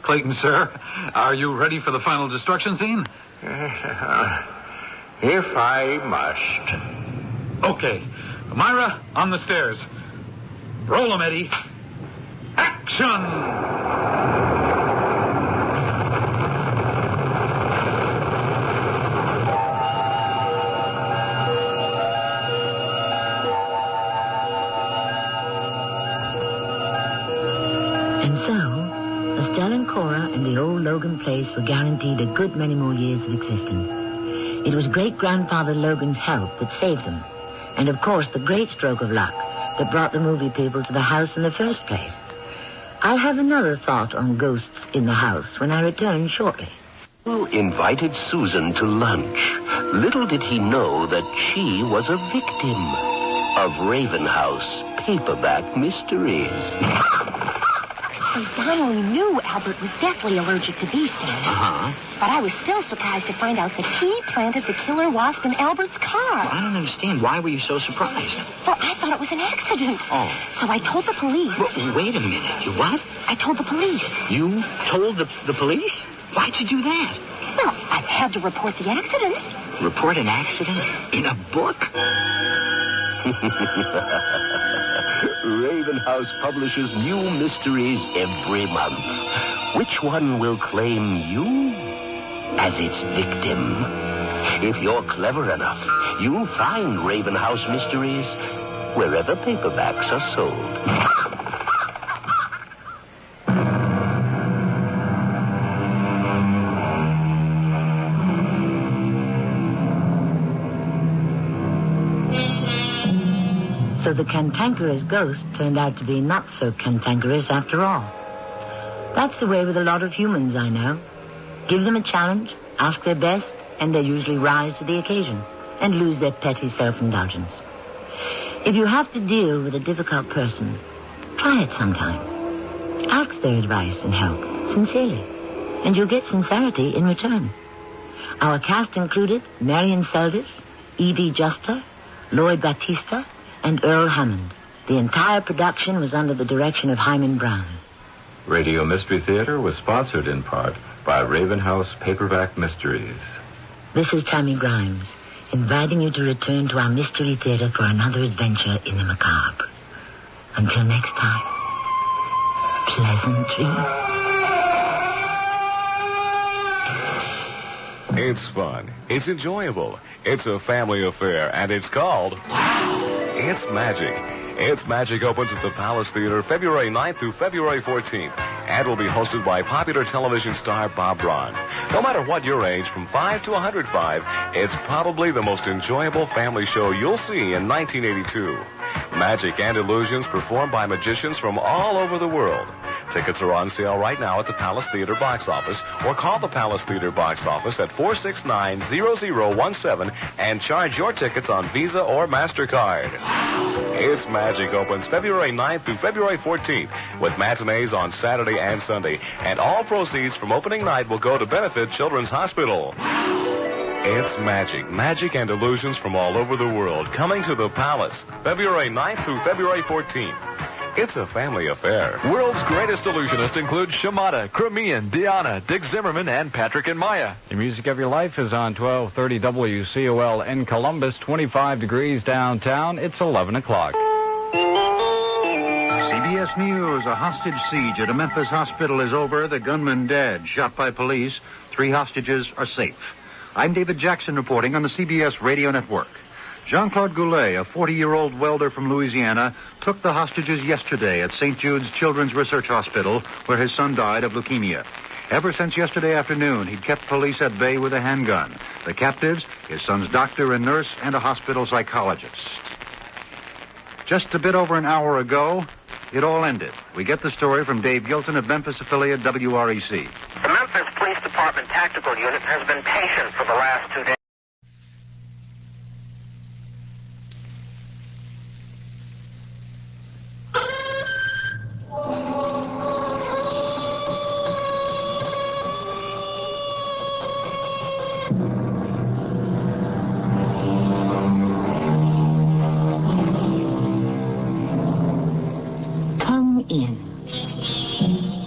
Clayton, sir, are you ready for the final destruction scene? If I must. Okay. Myra, on the stairs. Roll 'em, Eddie. Action! Estelle and Cora and the old Logan place were guaranteed a good many more years of existence. It was great-grandfather Logan's help that saved them. And, of course, the great stroke of luck that brought the movie people to the house in the first place. I'll have another thought on ghosts in the house when I return shortly. Who invited Susan to lunch? Little did he know that she was a victim of Raven House Paperback Mysteries. So Donnelly knew Albert was deathly allergic to bee stings. But I was still surprised to find out that he planted the killer wasp in Albert's car. I don't understand. Why were you so surprised? Well, I thought it was an accident. Oh. So I told the police. Well, wait a minute. You what? I told the police. You told the police? Why'd you do that? Well, I had to report the accident. Report an accident? In a book? Raven House publishes new mysteries every month. Which one will claim you as its victim? If you're clever enough, you'll find Raven House Mysteries wherever paperbacks are sold. So the cantankerous ghost turned out to be not so cantankerous after all. That's the way with a lot of humans I know. Give them a challenge, ask their best, and they usually rise to the occasion and lose their petty self-indulgence. If you have to deal with a difficult person, try it sometime. Ask their advice and help, sincerely, and you'll get sincerity in return. Our cast included Marion Seldes, E.B. Juster, Lloyd Battista, and Earl Hammond. The entire production was under the direction of Hyman Brown. Radio Mystery Theater was sponsored in part by Raven House Paperback Mysteries. This is Tammy Grimes, inviting you to return to our Mystery Theater for another adventure in the macabre. Until next time, pleasant dreams. It's fun. It's enjoyable. It's a family affair, and it's called... It's Magic. It's Magic opens at the Palace Theater February 9th through February 14th and will be hosted by popular television star Bob Braun. No matter what your age, from 5 to 105, it's probably the most enjoyable family show you'll see in 1982. Magic and illusions performed by magicians from all over the world. Tickets are on sale right now at the Palace Theater box office, or call the Palace Theater box office at 469-0017 and charge your tickets on Visa or MasterCard. It's Magic opens February 9th through February 14th with matinees on Saturday and Sunday, and all proceeds from opening night will go to benefit Children's Hospital. It's magic. Magic and illusions from all over the world coming to the Palace, February 9th through February 14th. It's a family affair. World's greatest illusionists include Shimada, Crimean, Diana, Dick Zimmerman, and Patrick and Maya. The Music of Your Life is on 1230 WCOL in Columbus, 25 degrees downtown. It's 11 o'clock. CBS News, a hostage siege at a Memphis hospital is over. The gunman dead, shot by police. 3 hostages are safe. I'm David Jackson reporting on the CBS Radio Network. Jean-Claude Goulet, a 40-year-old welder from Louisiana, took the hostages yesterday at St. Jude's Children's Research Hospital, where his son died of leukemia. Ever since yesterday afternoon, he'd kept police at bay with a handgun. The captives, his son's doctor and nurse, and a hospital psychologist. Just a bit over an hour ago, it all ended. We get the story from Dave Gilson of Memphis affiliate WREC. The Memphis Police Department Tactical Unit has been patient for the last 2 days.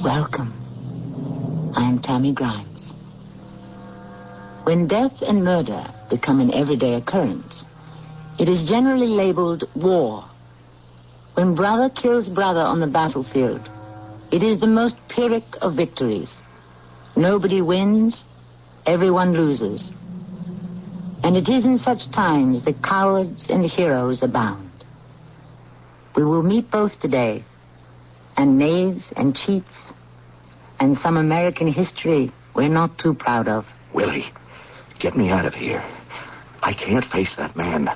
Welcome. I'm Tammy Grimes. When death and murder become an everyday occurrence, it is generally labeled war. When brother kills brother on the battlefield, it is the most Pyrrhic of victories. Nobody wins, everyone loses. And it is in such times that cowards and heroes abound. We will meet both today, and knaves and cheats, and some American history we're not too proud of. Willie, get me out of here. I can't face that man.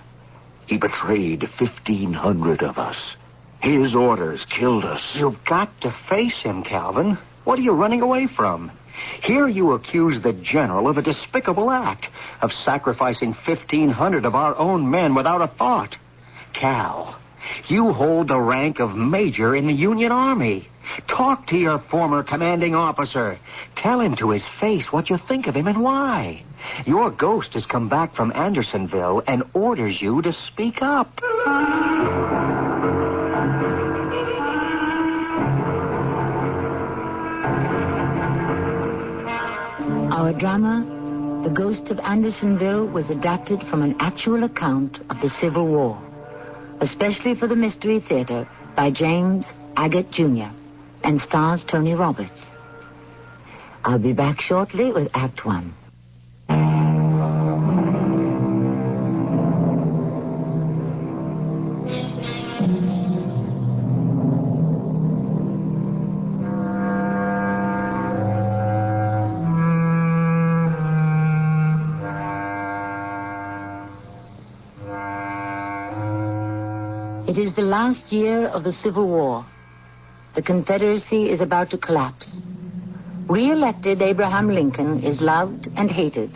He betrayed 1,500 of us. His orders killed us. You've got to face him, Calvin. What are you running away from? Here you accuse the general of a despicable act, of sacrificing 1,500 of our own men without a thought. Cal, you hold the rank of major in the Union Army. Talk to your former commanding officer. Tell him to his face what you think of him and why. Your ghost has come back from Andersonville and orders you to speak up. Our drama, The Ghost of Andersonville, was adapted from an actual account of the Civil War, especially for the Mystery Theater by James Agate Jr. and stars Tony Roberts. I'll be back shortly with Act One. It is the last year of the Civil War. The Confederacy is about to collapse. Re-elected Abraham Lincoln is loved and hated.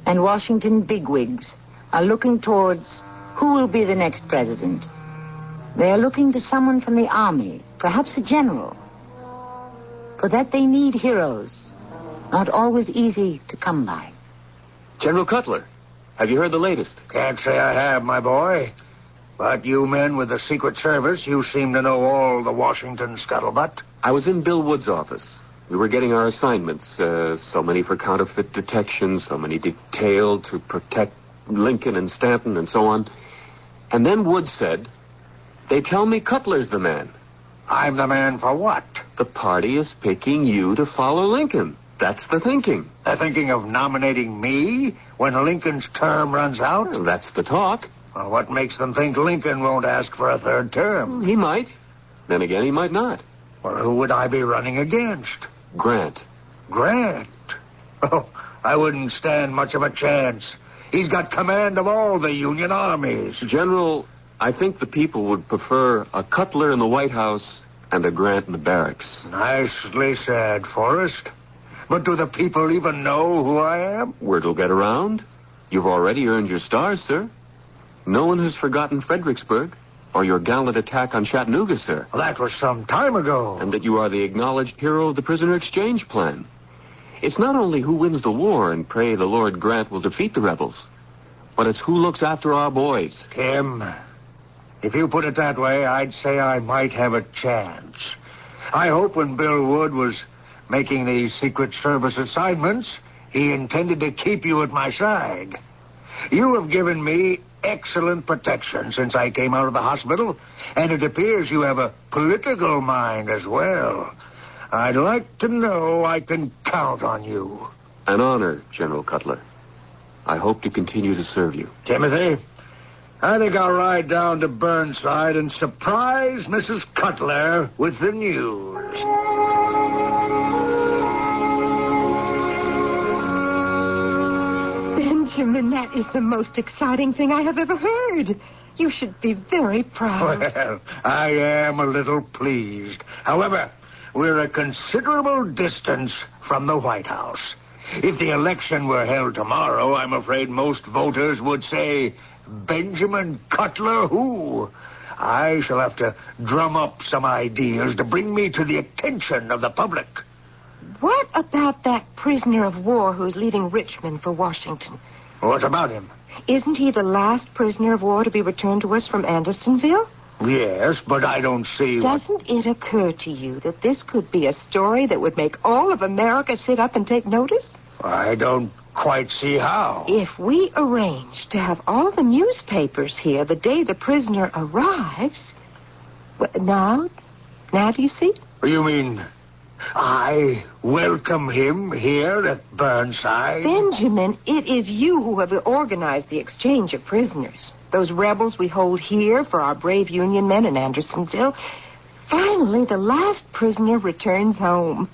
And Washington bigwigs are looking towards who will be the next president. They are looking to someone from the army, perhaps a general. For that they need heroes, not always easy to come by. General Cutler, have you heard the latest? Can't say I have, my boy. But you men with the Secret Service, you seem to know all the Washington scuttlebutt. I was in Bill Wood's office. We were getting our assignments. So many for counterfeit detection, so many detailed to protect Lincoln and Stanton and so on. And then Wood said, "They tell me Cutler's the man." I'm the man for what? The party is picking you to follow Lincoln. That's the thinking. They're thinking of nominating me when Lincoln's term runs out? Well, that's the talk. Well, what makes them think Lincoln won't ask for a third term? He might. Then again, he might not. Well, who would I be running against? Grant. Grant? Oh, I wouldn't stand much of a chance. He's got command of all the Union armies. General, I think the people would prefer a Cutler in the White House and a Grant in the barracks. Nicely said, Forrest. But do the people even know who I am? Word will get around. You've already earned your stars, sir. No one has forgotten Fredericksburg or your gallant attack on Chattanooga, sir. Well, that was some time ago. And that you are the acknowledged hero of the prisoner exchange plan. It's not only who wins the war and pray the Lord grant will defeat the rebels, but it's who looks after our boys. Kim, if you put it that way, I'd say I might have a chance. I hope when Bill Wood was making these Secret Service assignments, he intended to keep you at my side. You have given me excellent protection since I came out of the hospital, and it appears you have a political mind as well. I'd like to know I can count on you. An honor, General Cutler. I hope to continue to serve you. Timothy, I think I'll ride down to Burnside and surprise Mrs. Cutler with the news. Benjamin, that is the most exciting thing I have ever heard. You should be very proud. Well, I am a little pleased. However, we're a considerable distance from the White House. If the election were held tomorrow, I'm afraid most voters would say, Benjamin Cutler who? I shall have to drum up some ideas to bring me to the attention of the public. What about that prisoner of war who's leaving Richmond for Washington? What about him? Isn't he the last prisoner of war to be returned to us from Andersonville? Yes, but I don't see... Doesn't it occur to you that this could be a story that would make all of America sit up and take notice? I don't quite see how. If we arrange to have all the newspapers here the day the prisoner arrives... Now do you see? You mean... I welcome him here at Burnside? Benjamin, it is you who have organized the exchange of prisoners. Those rebels we hold here for our brave Union men in Andersonville. Finally, the last prisoner returns home.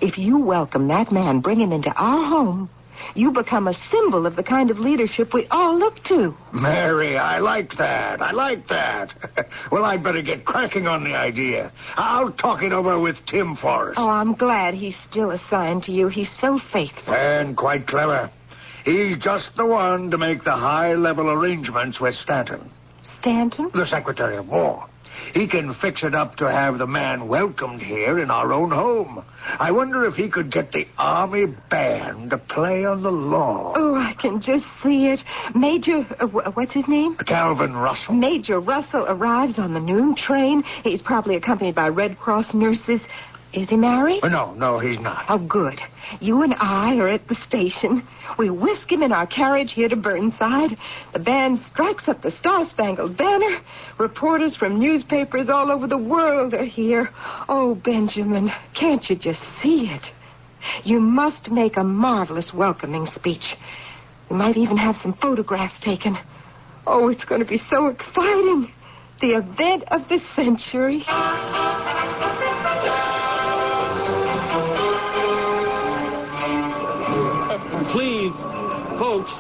If you welcome that man, bring him into our home, you become a symbol of the kind of leadership we all look to. Mary, I like that. Well, I'd better get cracking on the idea. I'll talk it over with Tim Forrest. Oh, I'm glad he's still assigned to you. He's so faithful. And quite clever. He's just the one to make the high-level arrangements with Stanton. Stanton? The Secretary of War. He can fix it up to have the man welcomed here in our own home. I wonder if he could get the Army band to play on the lawn. Oh, I can just see it. Major, what's his name? Calvin Russell. Major Russell arrives on the noon train. He's probably accompanied by Red Cross nurses. Is he married? No, he's not. Oh, good. You and I are at the station. We whisk him in our carriage here to Burnside. The band strikes up the Star-Spangled Banner. Reporters from newspapers all over the world are here. Oh, Benjamin, can't you just see it? You must make a marvelous welcoming speech. We might even have some photographs taken. Oh, it's going to be so exciting. The event of the century. Please, folks,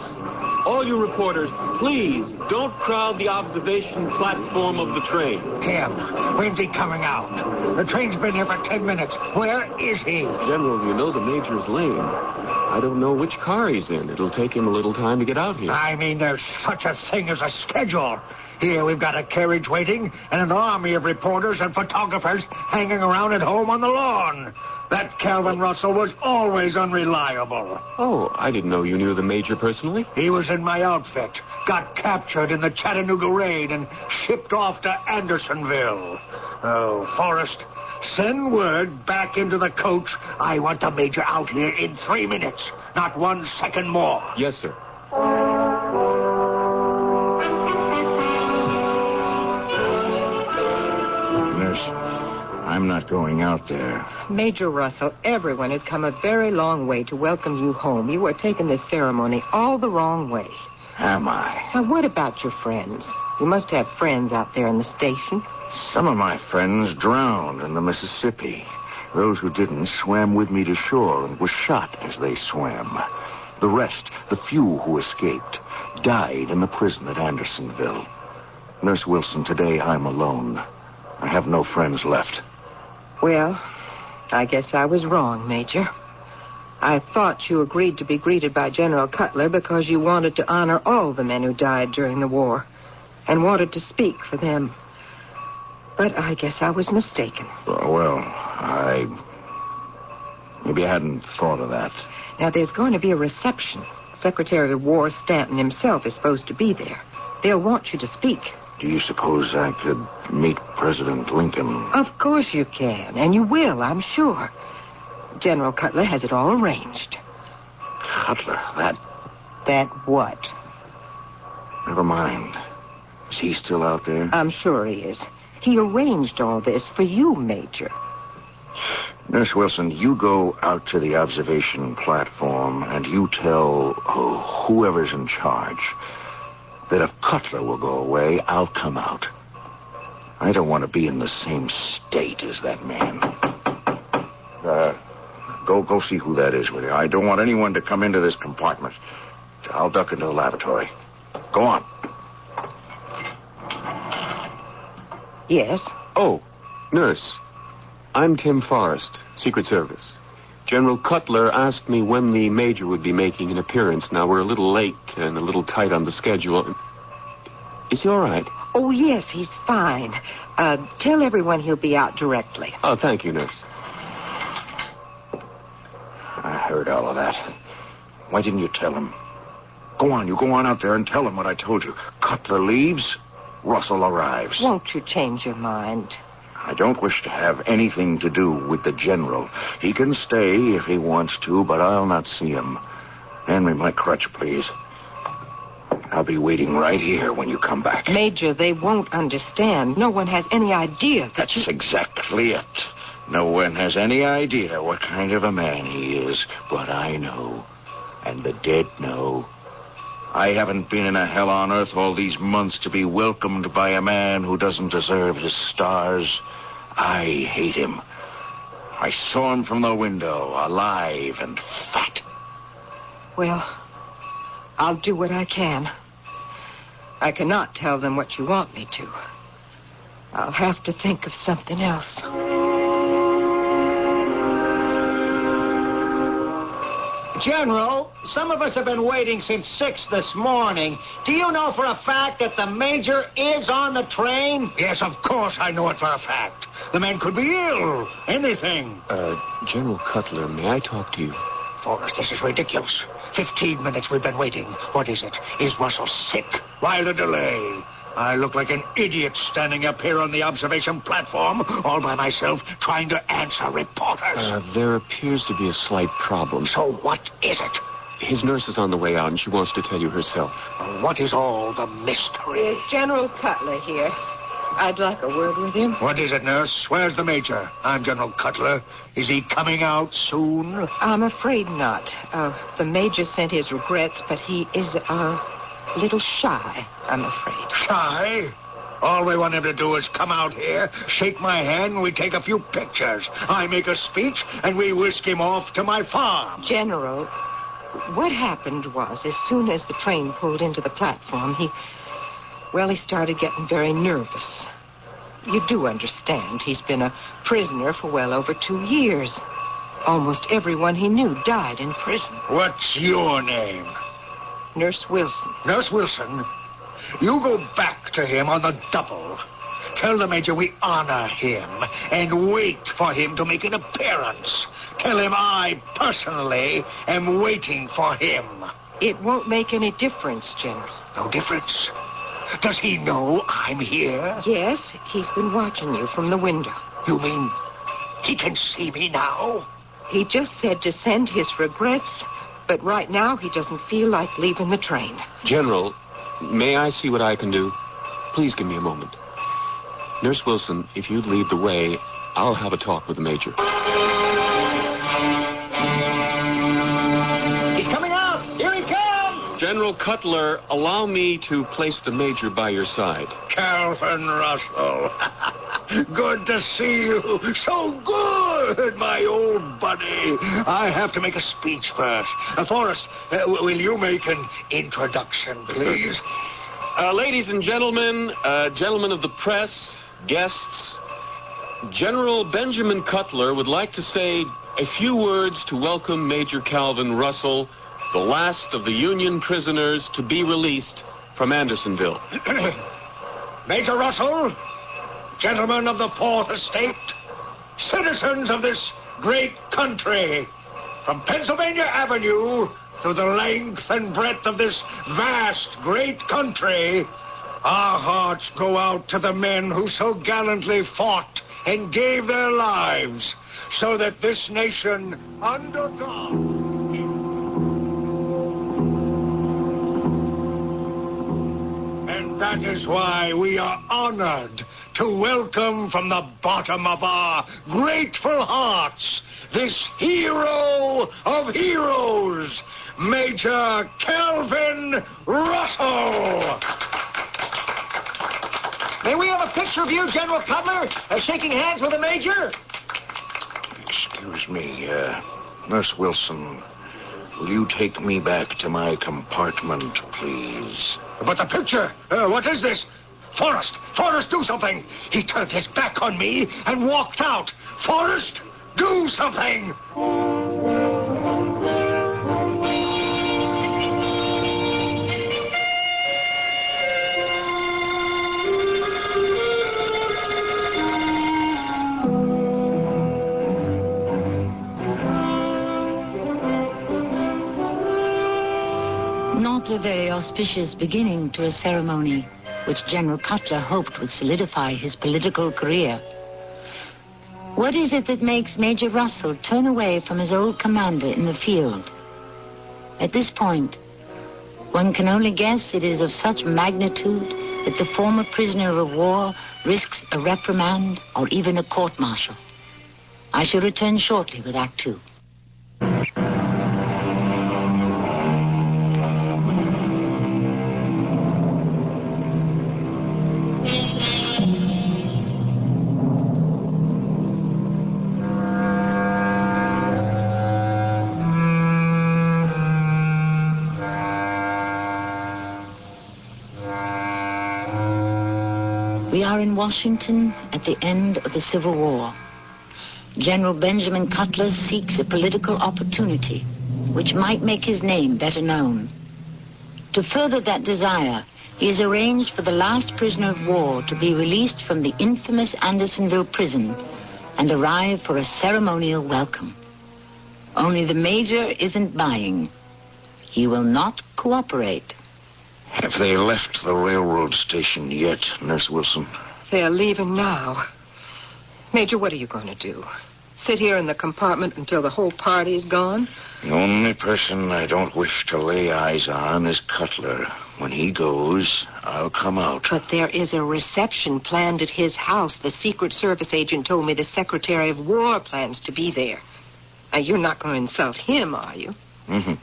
all you reporters, please don't crowd the observation platform of the train. Tim, when's he coming out? The train's been here for 10 minutes. Where is he? General, you know the Major's lame. I don't know which car he's in. It'll take him a little time to get out here. I mean, there's such a thing as a schedule. Here we've got a carriage waiting and an army of reporters and photographers hanging around at home on the lawn. That Calvin Russell was always unreliable. Oh, I didn't know you knew the Major personally. He was in my outfit, got captured in the Chattanooga raid, and shipped off to Andersonville. Oh, Forrest, send word back into the coach. I want the Major out here in 3 minutes, not 1 second more. Yes, sir. I'm not going out there. Major Russell, everyone has come a very long way to welcome you home. You are taking this ceremony all the wrong way. Am I? Now, what about your friends? You must have friends out there in the station. Some of my friends drowned in the Mississippi. Those who didn't swam with me to shore and were shot as they swam. The rest, the few who escaped, died in the prison at Andersonville. Nurse Wilson, today I'm alone. I have no friends left. Well, I guess I was wrong, Major. I thought you agreed to be greeted by General Cutler because you wanted to honor all the men who died during the war and wanted to speak for them. But I guess I was mistaken. Well, Maybe I hadn't thought of that. Now, there's going to be a reception. Secretary of War Stanton himself is supposed to be there. They'll want you to speak. Do you suppose I could meet President Lincoln? Of course you can, and you will, I'm sure. General Cutler has it all arranged. Cutler, that... That what? Never mind. Is he still out there? I'm sure he is. He arranged all this for you, Major. Nurse Wilson, you go out to the observation platform and you tell whoever's in charge that if Cutler will go away, I'll come out. I don't want to be in the same state as that man. Go see who that is, will you? I don't want anyone to come into this compartment. I'll duck into the lavatory. Go on. Yes? Oh, Nurse. I'm Tim Forrest, Secret Service. General Cutler asked me when the Major would be making an appearance. Now, we're a little late and a little tight on the schedule. Is he all right? Oh, yes, he's fine. Tell everyone he'll be out directly. Oh, thank you, Nurse. I heard all of that. Why didn't you tell him? Go on, you go on out there and tell him what I told you. Cutler leaves, Russell arrives. Won't you change your mind? I don't wish to have anything to do with the general. He can stay if he wants to, but I'll not see him. Hand me my crutch, please. I'll be waiting right here when you come back. Major, they won't understand. No one has any idea. That's exactly it. No one has any idea what kind of a man he is, but I know. And the dead know. I haven't been in a hell on earth all these months to be welcomed by a man who doesn't deserve his stars. I hate him. I saw him from the window, alive and fat. Well, I'll do what I can. I cannot tell them what you want me to. I'll have to think of something else. General, some of us have been waiting since 6 this morning. Do you know for a fact that the Major is on the train? Yes, of course I know it for a fact. The man could be ill. Anything. General Cutler, may I talk to you? Forrest, this is ridiculous. 15 minutes we've been waiting. What is it? Is Russell sick? Why the delay? I look like an idiot standing up here on the observation platform, all by myself, trying to answer reporters. There appears to be a slight problem. So what is it? His nurse is on the way out, and she wants to tell you herself. What is all the mystery? There's General Cutler here. I'd like a word with him. What is it, nurse? Where's the Major? I'm General Cutler. Is he coming out soon? I'm afraid not. The Major sent his regrets, but he is a little shy, I'm afraid. Shy? All we want him to do is come out here, shake my hand, and we take a few pictures. I make a speech, and we whisk him off to my farm. General, what happened was, as soon as the train pulled into the platform, he started getting very nervous. You do understand, he's been a prisoner for well over 2 years. Almost everyone he knew died in prison. What's your name? Nurse Wilson. Nurse Wilson, you go back to him on the double. Tell the Major we honor him and wait for him to make an appearance. Tell him I personally am waiting for him. It won't make any difference, General. No difference? Does he know I'm here? Yes, he's been watching you from the window. You mean he can see me now? He just said to send his regrets, but right now he doesn't feel like leaving the train. General, may I see what I can do? Please give me a moment. Nurse Wilson, if you'd lead the way, I'll have a talk with the Major. He's coming out! Here he comes! General Cutler, allow me to place the Major by your side. Calvin Russell. Good to see you. So good, my old buddy. I have to make a speech first. Forrest, will you make an introduction, please? Ladies and gentlemen, gentlemen of the press, guests, General Benjamin Cutler would like to say a few words to welcome Major Calvin Russell, the last of the Union prisoners to be released from Andersonville. Major Russell, gentlemen of the Fourth Estate, citizens of this great country. From Pennsylvania Avenue to the length and breadth of this vast, great country, our hearts go out to the men who so gallantly fought and gave their lives so that this nation, under God... And that is why we are honored to welcome from the bottom of our grateful hearts this hero of heroes, Major Calvin Russell. May we have a picture of you, General Cutler, shaking hands with the Major? Excuse me, Nurse Wilson. Will you take me back to my compartment, please? But the picture, what is this? Forrest, do something. He turned his back on me and walked out. Forrest, do something. Not a very auspicious beginning to a ceremony which General Cutler hoped would solidify his political career. What is it that makes Major Russell turn away from his old commander in the field? At this point, one can only guess it is of such magnitude that the former prisoner of war risks a reprimand or even a court-martial. I shall return shortly with Act Two. We are in Washington at the end of the Civil War. General Benjamin Cutler seeks a political opportunity which might make his name better known. To further that desire, he has arranged for the last prisoner of war to be released from the infamous Andersonville prison and arrive for a ceremonial welcome. Only the Major isn't buying. He will not cooperate. Have they left the railroad station yet, Nurse Wilson? They're leaving now. Major, what are you going to do? Sit here in the compartment until the whole party is gone? The only person I don't wish to lay eyes on is Cutler. When he goes, I'll come out. But there is a reception planned at his house. The Secret Service agent told me the Secretary of War plans to be there. Now, you're not going to insult him, are you? Mm-hmm.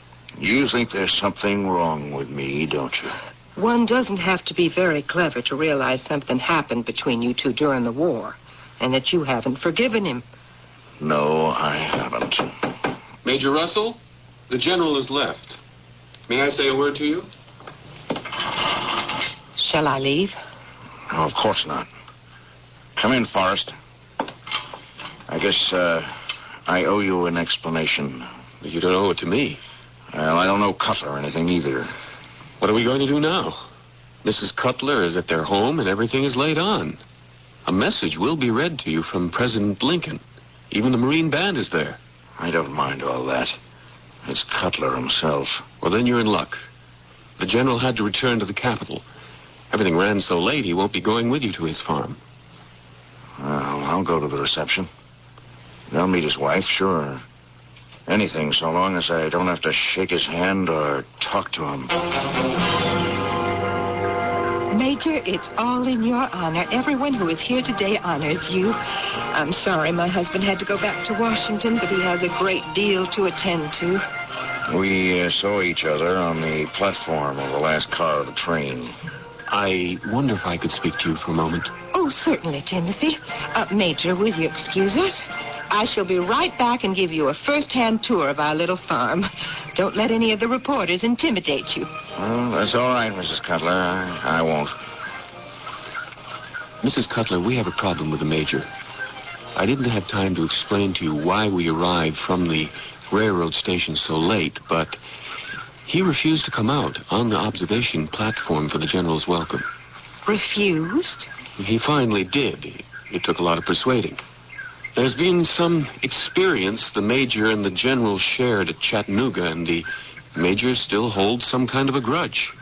You think there's something wrong with me, don't you? One doesn't have to be very clever to realize something happened between you two during the war, and that you haven't forgiven him. No, I haven't. Major Russell, the general has left. May I say a word to you? Shall I leave? Oh, of course not. Come in, Forrest. I guess, I owe you an explanation. You don't owe it to me. Well, I don't know Cutler or anything either. What are we going to do now? Mrs. Cutler is at their home and everything is laid on. A message will be read to you from President Lincoln. Even the Marine Band is there. I don't mind all that. It's Cutler himself. Well, then you're in luck. The general had to return to the capital. Everything ran so late he won't be going with you to his farm. Well, I'll go to the reception. They'll meet his wife, sure. Anything, so long as I don't have to shake his hand or talk to him. Major, it's all in your honor. Everyone who is here today honors you. I'm sorry my husband had to go back to Washington, but he has a great deal to attend to. We saw each other on the platform of the last car of the train. I wonder if I could speak to you for a moment. Oh, certainly, Timothy. Major, will you excuse us? I shall be right back and give you a first-hand tour of our little farm. Don't let any of the reporters intimidate you. Well, that's all right, Mrs. Cutler. I won't. Mrs. Cutler, we have a problem with the Major. I didn't have time to explain to you why we arrived from the railroad station so late, but he refused to come out on the observation platform for the general's welcome. Refused? He finally did. It took a lot of persuading. There's been some experience the Major and the General shared at Chattanooga, and the Major still holds some kind of a grudge.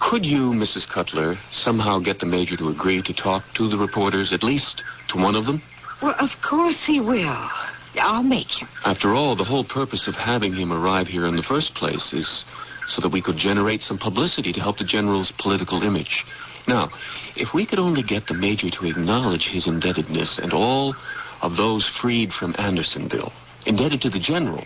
Could you, Mrs. Cutler, somehow get the Major to agree to talk to the reporters, at least to one of them? Well, of course he will. I'll make him. After all, the whole purpose of having him arrive here in the first place is so that we could generate some publicity to help the General's political image. Now, if we could only get the Major to acknowledge his indebtedness and all of those freed from Andersonville, indebted to the General,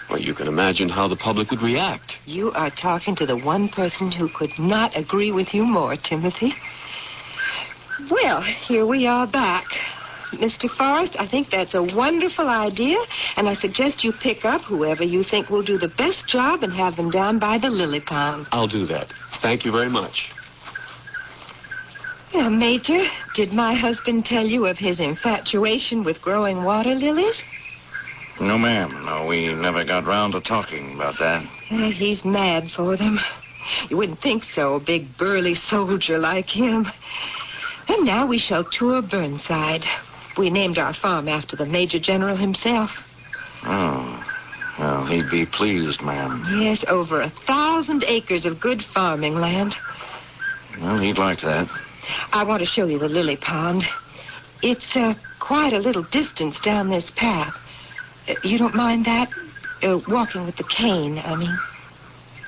well, you can imagine how the public would react. You are talking to the one person who could not agree with you more, Timothy. Well, here we are back. Mr. Forrest, I think that's a wonderful idea, and I suggest you pick up whoever you think will do the best job and have them down by the lily pond. I'll do that. Thank you very much. Now, Major, did my husband tell you of his infatuation with growing water lilies? No, ma'am. No, we never got round to talking about that. He's mad for them. You wouldn't think so, a big burly soldier like him. And now we shall tour Burnside. We named our farm after the Major General himself. Oh, well, he'd be pleased, ma'am. Yes, over 1,000 acres of good farming land. Well, he'd like that. I want to show you the lily pond. It's quite a little distance down this path. You don't mind that? Walking with the cane, I mean.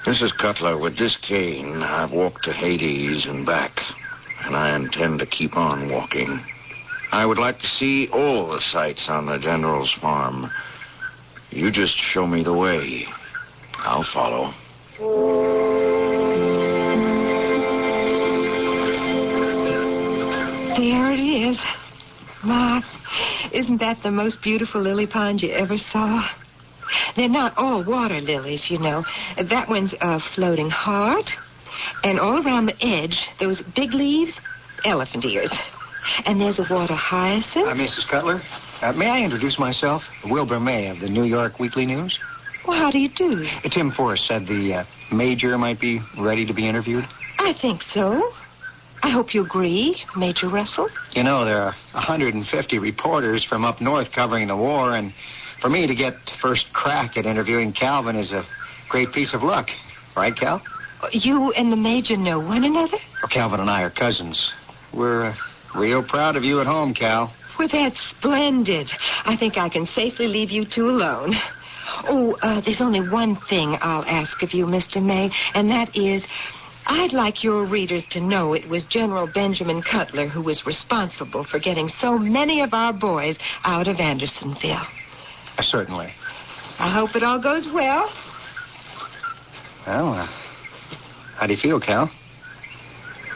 Mrs. Cutler, with this cane, I've walked to Hades and back, and I intend to keep on walking. I would like to see all the sights on the General's farm. You just show me the way. I'll follow. There it is. Ma, isn't that the most beautiful lily pond you ever saw? They're not all water lilies, you know. That one's a floating heart. And all around the edge, those big leaves, elephant ears. And there's a water hyacinth. Mrs. Cutler, may I introduce myself? Wilbur May of the New York Weekly News. Well, how do you do? Tim Forrest said the Major might be ready to be interviewed. I think so. I hope you agree, Major Russell. You know, there are 150 reporters from up north covering the war, and for me to get first crack at interviewing Calvin is a great piece of luck. Right, Cal? You and the Major know one another? Well, Calvin and I are cousins. We're real proud of you at home, Cal. Well, that's splendid. I think I can safely leave you two alone. Oh, there's only one thing I'll ask of you, Mr. May, and that is, I'd like your readers to know it was General Benjamin Cutler who was responsible for getting so many of our boys out of Andersonville. Certainly. I hope it all goes well. Well, how do you feel, Cal?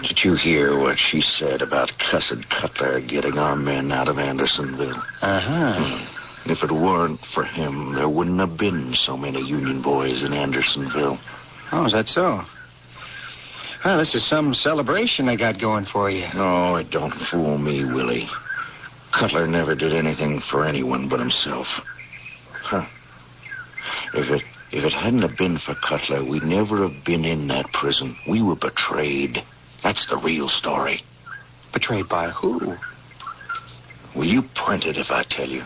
Did you hear what she said about cussed Cutler getting our men out of Andersonville? Uh-huh. If it weren't for him, there wouldn't have been so many Union boys in Andersonville. Oh, is that so? Well, this is some celebration they got going for you. No, it don't fool me, Willie. Cutler never did anything for anyone but himself. Huh. If it hadn't have been for Cutler, we'd never have been in that prison. We were betrayed. That's the real story. Betrayed by who? Will you print it if I tell you?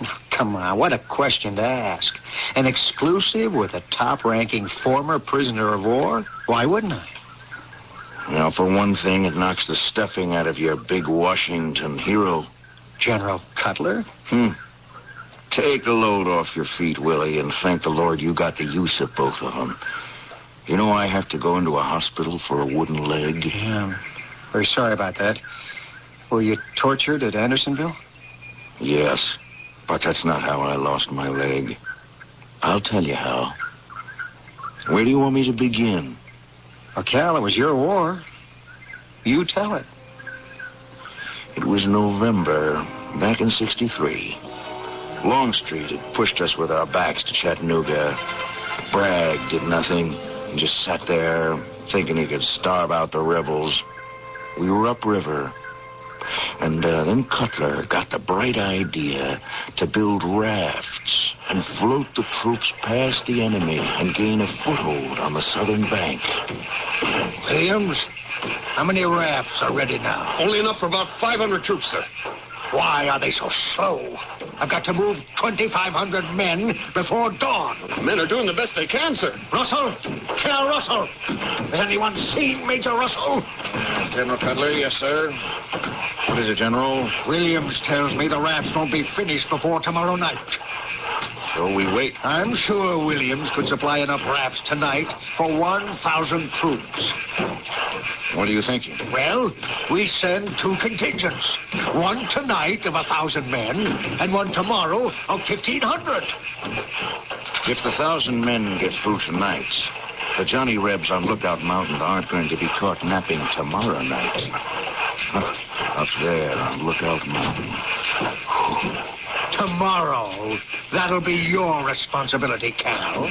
Now, come on, what a question to ask. An exclusive with a top-ranking former prisoner of war? Why wouldn't I? Now, for one thing, it knocks the stuffing out of your big Washington hero. General Cutler? Take a load off your feet, Willie, and thank the Lord you got the use of both of them. You know I have to go into a hospital for a wooden leg? Yeah, I'm very sorry about that. Were you tortured at Andersonville? Yes, but that's not how I lost my leg. I'll tell you how. Where do you want me to begin? Well, Cal, it was your war. You tell it. It was November, back in 63. Longstreet had pushed us with our backs to Chattanooga. Bragg did nothing. He just sat there, thinking he could starve out the rebels. We were upriver. And then Cutler got the bright idea to build rafts and float the troops past the enemy and gain a foothold on the southern bank. Williams, how many rafts are ready now? Only enough for about 500 troops, sir. Why are they so slow? I've got to move 2,500 men before dawn. The men are doing the best they can, sir. Russell? Colonel Russell? Has anyone seen Major Russell? General Cutler, yes, sir. What is it, General? Williams tells me the rafts won't be finished before tomorrow night. So we wait. I'm sure Williams could supply enough rafts tonight for 1,000 troops. What are you thinking? Well, we send 2 contingents. One tonight of 1,000 men, and one tomorrow of 1,500. If the 1,000 men get through tonight, the Johnny Rebs on Lookout Mountain aren't going to be caught napping tomorrow night. Up there on Lookout Mountain. Tomorrow, that'll be your responsibility, Cal.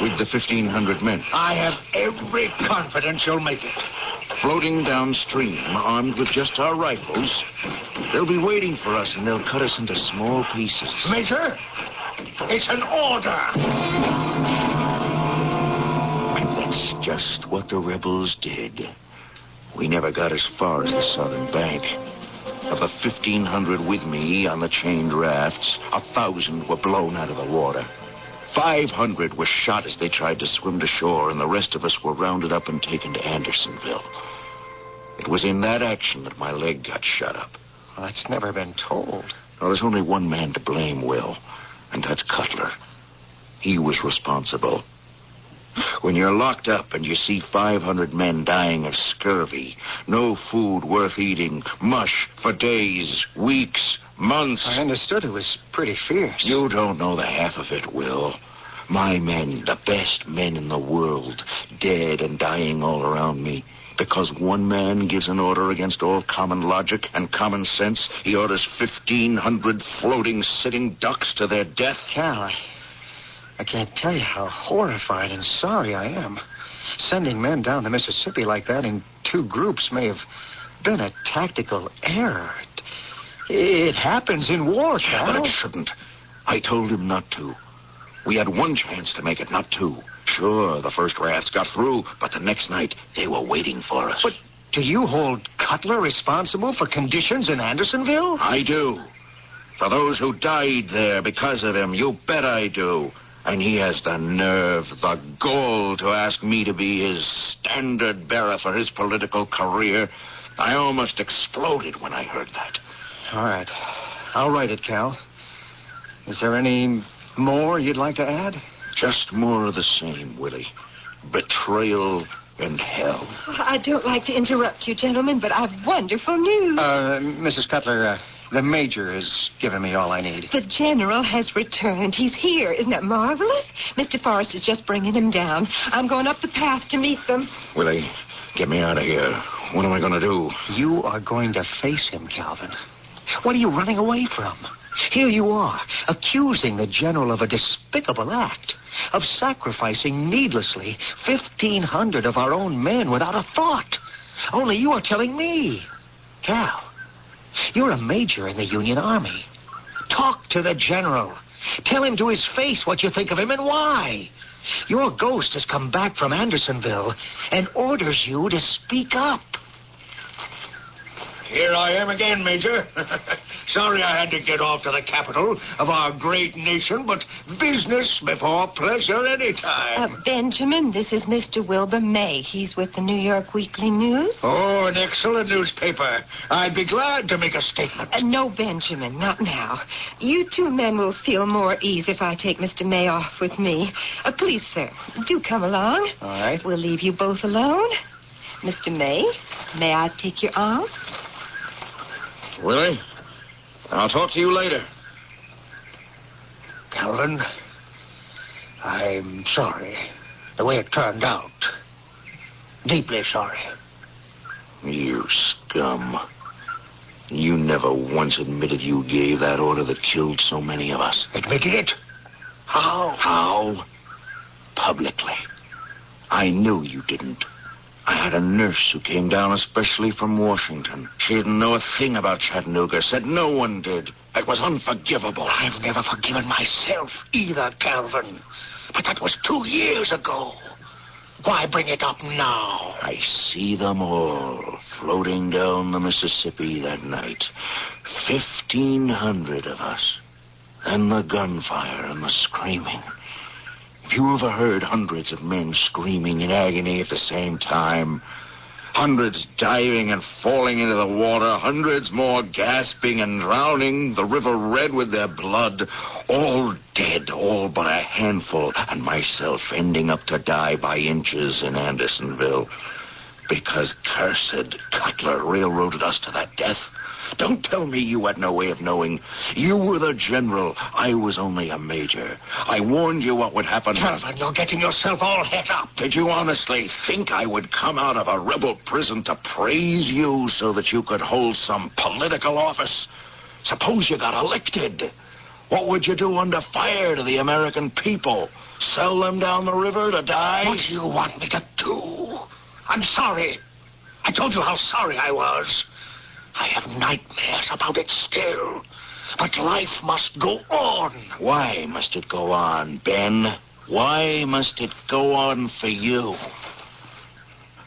With the 1,500 men. I have every confidence you'll make it. Floating downstream, armed with just our rifles, they'll be waiting for us, and they'll cut us into small pieces. Major, it's an order. And that's just what the rebels did. We never got as far as the southern bank. Of the 1,500 with me on the chained rafts, 1,000 were blown out of the water. 500 were shot as they tried to swim to shore, and the rest of us were rounded up and taken to Andersonville. It was in that action that my leg got shut up. Well, that's never been told. Well, there's only one man to blame, Will, and that's Cutler. He was responsible. When you're locked up and you see 500 men dying of scurvy, no food worth eating, mush for days, weeks, months. I understood it was pretty fierce. You don't know the half of it, Will. My men, the best men in the world, dead and dying all around me. Because one man gives an order against all common logic and common sense, he orders 1,500 floating, sitting ducks to their death. Cal, I can't tell you how horrified and sorry I am. Sending men down the Mississippi like that in 2 groups may have been a tactical error. It happens in war, Cal. But it shouldn't. I told him not to. We had one chance to make it, not 2. Sure, the first rafts got through, but the next night they were waiting for us. But do you hold Cutler responsible for conditions in Andersonville? I do. For those who died there because of him, you bet I do. And he has the nerve, the gall to ask me to be his standard bearer for his political career. I almost exploded when I heard that. All right. I'll write it, Cal. Is there any more you'd like to add? Just more of the same, Willie. Betrayal and hell. I don't like to interrupt you, gentlemen, but I've wonderful news. Mrs. Cutler, the Major has given me all I need. The General has returned. He's here. Isn't that marvelous? Mr. Forrest is just bringing him down. I'm going up the path to meet them. Willie, get me out of here. What am I going to do? You are going to face him, Calvin. What are you running away from? Here you are, accusing the General of a despicable act, of sacrificing needlessly 1,500 of our own men without a thought. Only you are telling me. Cal, you're a major in the Union Army. Talk to the General. Tell him to his face what you think of him and why. Your ghost has come back from Andersonville and orders you to speak up. Here I am again, Major. Sorry I had to get off to the capital of our great nation, but business before pleasure any time. Benjamin, this is Mr. Wilbur May. He's with the New York Weekly News. Oh, an excellent newspaper. I'd be glad to make a statement. No, Benjamin, not now. You 2 men will feel more ease if I take Mr. May off with me. Please, sir, do come along. All right. We'll leave you both alone. Mr. May, may I take your arm? Willie, I'll talk to you later. Calvin, I'm sorry. The way it turned out. Deeply sorry. You scum. You never once admitted you gave that order that killed so many of us. Admitted it? How? How? Publicly. I knew you didn't. I had a nurse who came down especially from Washington. She didn't know a thing about Chattanooga, said no one did. It was unforgivable. I've never forgiven myself either, Calvin. But that was 2 years ago. Why bring it up now? I see them all floating down the Mississippi that night. 1,500 of us. And the gunfire and the screaming. Have you ever heard hundreds of men screaming in agony at the same time? Hundreds diving and falling into the water, hundreds more gasping and drowning, the river red with their blood, all dead, all but a handful, and myself ending up to die by inches in Andersonville. Because cursed Cutler railroaded us to that death. Don't tell me you had no way of knowing. You were the general. I was only a major. I warned you what would happen. Calvin, you're getting yourself all het up. Did you honestly think I would come out of a rebel prison to praise you so that you could hold some political office? Suppose you got elected. What would you do under fire to the American people? Sell them down the river to die? What do you want me to do? I'm sorry. I told you how sorry I was. I have nightmares about it still. But life must go on. Why must it go on, Ben? Why must it go on for you?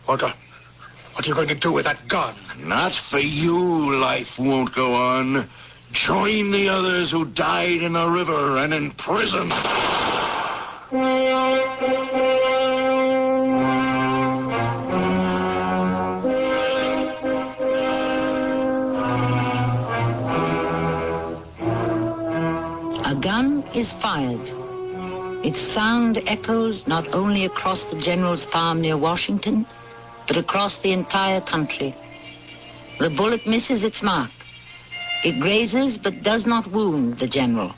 What are you going to do with that gun? Not for you, life won't go on. Join the others who died in the river and in prison. A gun is fired. Its sound echoes not only across the general's farm near Washington, but across the entire country. The bullet misses its mark. It grazes but does not wound the general.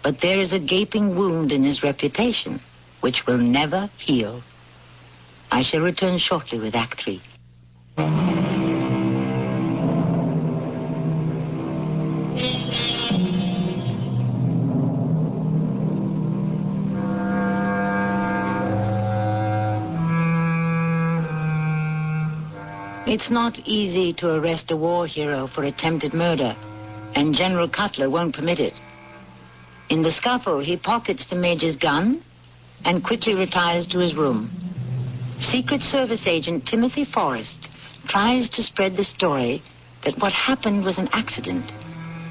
But there is a gaping wound in his reputation, which will never heal. I shall return shortly with Act 3. It's not easy to arrest a war hero for attempted murder, and General Cutler won't permit it. In the scuffle, he pockets the major's gun and quickly retires to his room. Secret Service agent Timothy Forrest tries to spread the story that what happened was an accident,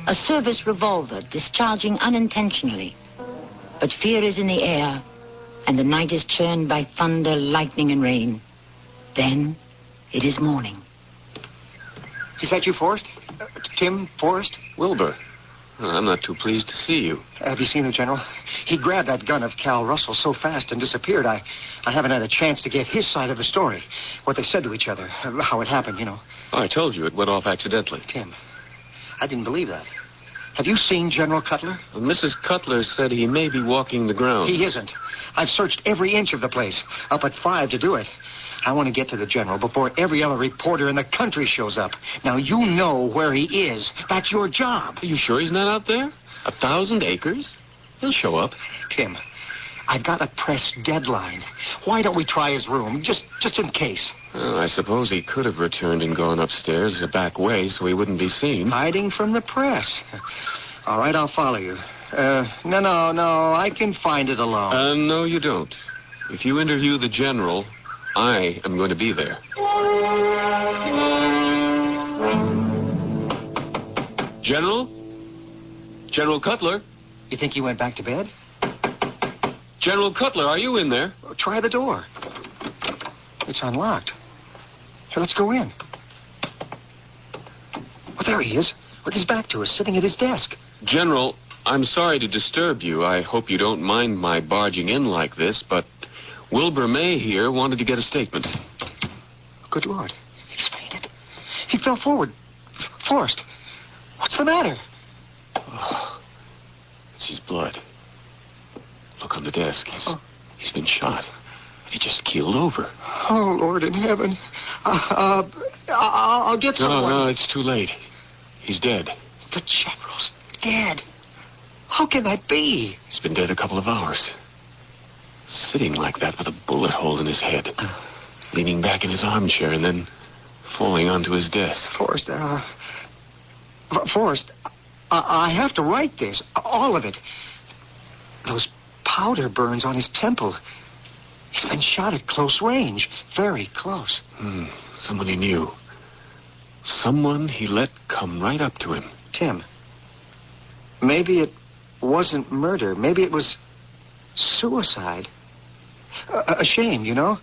a service revolver discharging unintentionally. But fear is in the air, and the night is churned by thunder, lightning, and rain. Then it is morning. Is that you, Forrest? Tim Forrest? Wilbur, I'm not too pleased to see you. Have you seen the general? He grabbed that gun of Cal Russell so fast and disappeared. I haven't had a chance to get his side of the story. What they said to each other, how it happened, you know. Oh, I told you it went off accidentally. Tim, I didn't believe that. Have you seen General Cutler? Well, Mrs. Cutler said he may be walking the grounds. He isn't. I've searched every inch of the place, up at 5 to do it. I want to get to the general before every other reporter in the country shows up. Now, you know where he is. That's your job. Are you sure he's not out there? 1,000 acres? He'll show up. Tim, I've got a press deadline. Why don't we try his room, just in case? Well, I suppose he could have returned and gone upstairs the back way so he wouldn't be seen. Hiding from the press. All right, I'll follow you. No, I can find it alone. No, you don't. If you interview the general, I am going to be there. General? General Cutler? You think he went back to bed? General Cutler, are you in there? Try the door. It's unlocked. Here, let's go in. Well, there he is, with his back to us, sitting at his desk. General, I'm sorry to disturb you. I hope you don't mind my barging in like this, but Wilbur May here wanted to get a statement. Good Lord. He's fainted. He fell forward. Forrest, what's the matter? Oh, it's his blood. Look on the desk. He's been shot. He just keeled over. Oh, Lord in heaven. I'll get someone. No, it's too late. He's dead. The general's dead. How can that be? He's been dead a couple of hours. Sitting like that with a bullet hole in his head. Leaning back in his armchair and then falling onto his desk. Forrest, I have to write this. All of it. Those powder burns on his temple. He's been shot at close range. Very close. Someone he knew. Someone he let come right up to him. Tim, maybe it wasn't murder. Maybe it was suicide. A shame, you know,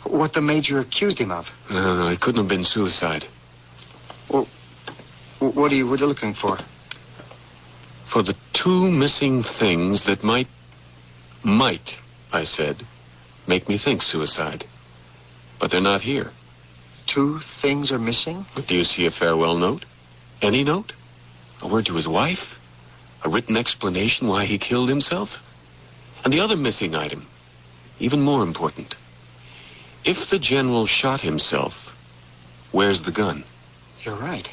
what the Major accused him of. No, it couldn't have been suicide. Well, what are you looking for? For the two missing things that might, I said, make me think suicide. But they're not here. Two things are missing? But do you see a farewell note? Any note? A word to his wife? A written explanation why he killed himself? And the other missing item, even more important. If the general shot himself, where's the gun? You're right.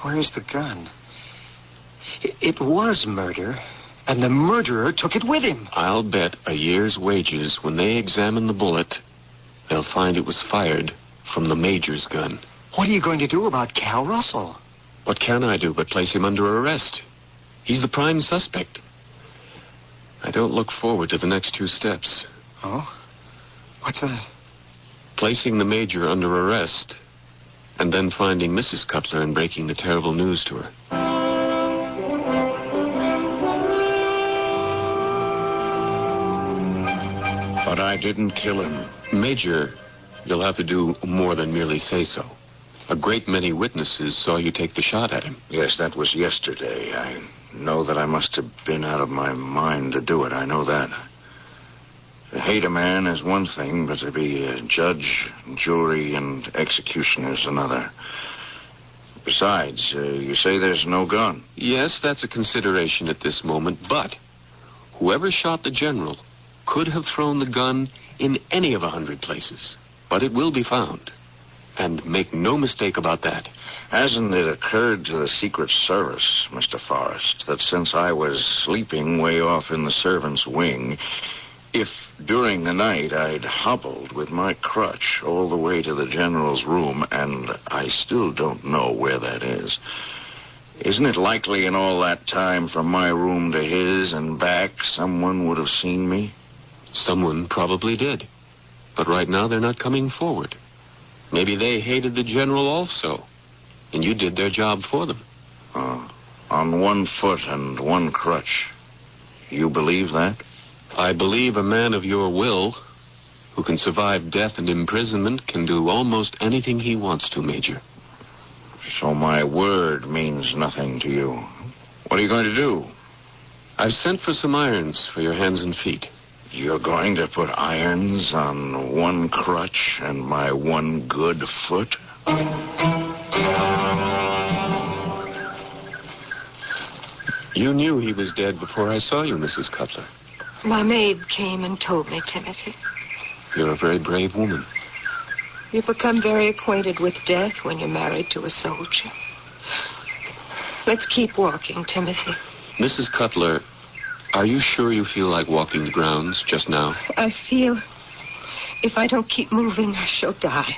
Where's the gun? It was murder, and the murderer took it with him. I'll bet a year's wages when they examine the bullet, they'll find it was fired from the Major's gun. What are you going to do about Cal Russell? What can I do but place him under arrest? He's the prime suspect. I don't look forward to the next two steps. Oh? What's that? Placing the Major under arrest, and then finding Mrs. Cutler and breaking the terrible news to her. But I didn't kill him. Major, you'll have to do more than merely say so. A great many witnesses saw you take the shot at him. Yes, that was yesterday. I know that I must have been out of my mind to do it. I know that. To hate a man is one thing, but to be a judge, jury, and executioner is another. Besides, you say there's no gun. Yes, that's a consideration at this moment, but whoever shot the general could have thrown the gun in any of 100 places. But it will be found. And make no mistake about that. Hasn't it occurred to the Secret Service, Mr. Forrest, that since I was sleeping way off in the servants' wing, if during the night I'd hobbled with my crutch all the way to the general's room, and I still don't know where that is, isn't it likely in all that time from my room to his and back someone would have seen me? Someone probably did. But right now they're not coming forward. Maybe they hated the general also, and you did their job for them. On one foot and one crutch. You believe that? I believe a man of your will, who can survive death and imprisonment, can do almost anything he wants to, Major. So my word means nothing to you. What are you going to do? I've sent for some irons for your hands and feet. You're going to put irons on one crutch and my one good foot? You knew he was dead before I saw you, Mrs. Cutler. My maid came and told me, Timothy. You're a very brave woman. You become very acquainted with death when you're married to a soldier. Let's keep walking, Timothy. Mrs. Cutler, are you sure you feel like walking the grounds just now? I feel if I don't keep moving, I shall die.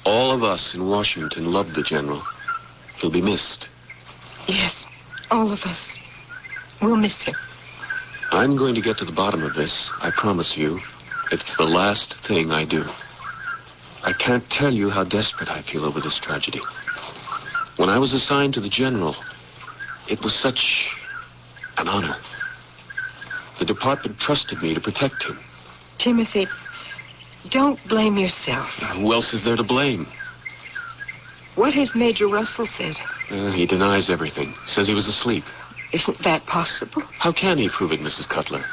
All of us in Washington love the general. He'll be missed. Yes, all of us. We'll miss him. I'm going to get to the bottom of this. I promise you. It's the last thing I do. I can't tell you how desperate I feel over this tragedy. When I was assigned to the general, it was such an honor. The department trusted me to protect him. Timothy, don't blame yourself. Who else is there to blame? What has Major Russell said? He denies everything. Says he was asleep. Isn't that possible? How can he prove it, Mrs. Cutler?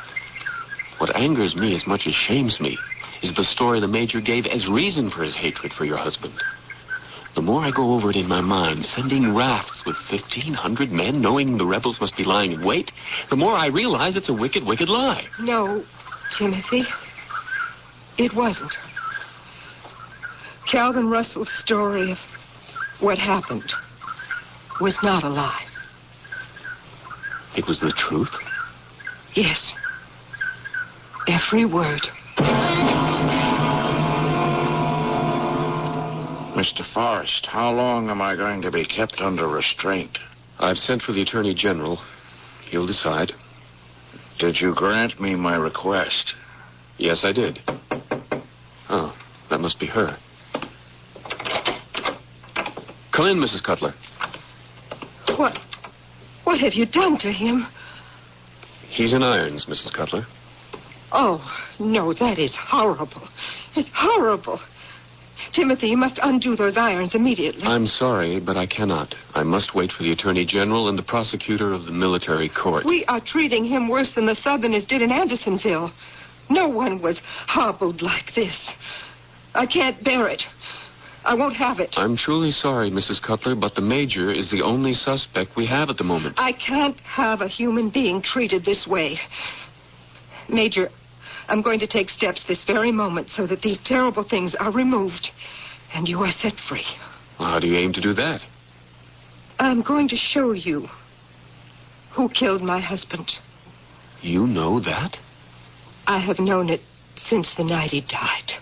What angers me as much as shames me is the story the Major gave as reason for his hatred for your husband. The more I go over it in my mind, sending rafts with 1,500 men, knowing the rebels must be lying in wait, the more I realize it's a wicked, wicked lie. No, Timothy. It wasn't. Calvin Russell's story of what happened was not a lie. It was the truth? Yes. Every word. Mr. Forrest, how long am I going to be kept under restraint? I've sent for the Attorney General. He'll decide. Did you grant me my request? Yes, I did. Oh, that must be her. Come in, Mrs. Cutler. What have you done to him? He's in irons, Mrs. Cutler. Oh, no, that is horrible. It's horrible. Timothy, you must undo those irons immediately. I'm sorry, but I cannot. I must wait for the Attorney General and the prosecutor of the military court. We are treating him worse than the Southerners did in Andersonville. No one was hobbled like this. I can't bear it. I won't have it. I'm truly sorry, Mrs. Cutler, but the Major is the only suspect we have at the moment. I can't have a human being treated this way. Major, I'm going to take steps this very moment so that these terrible things are removed and you are set free. Well, how do you aim to do that? I'm going to show you who killed my husband. You know that? I have known it since the night he died.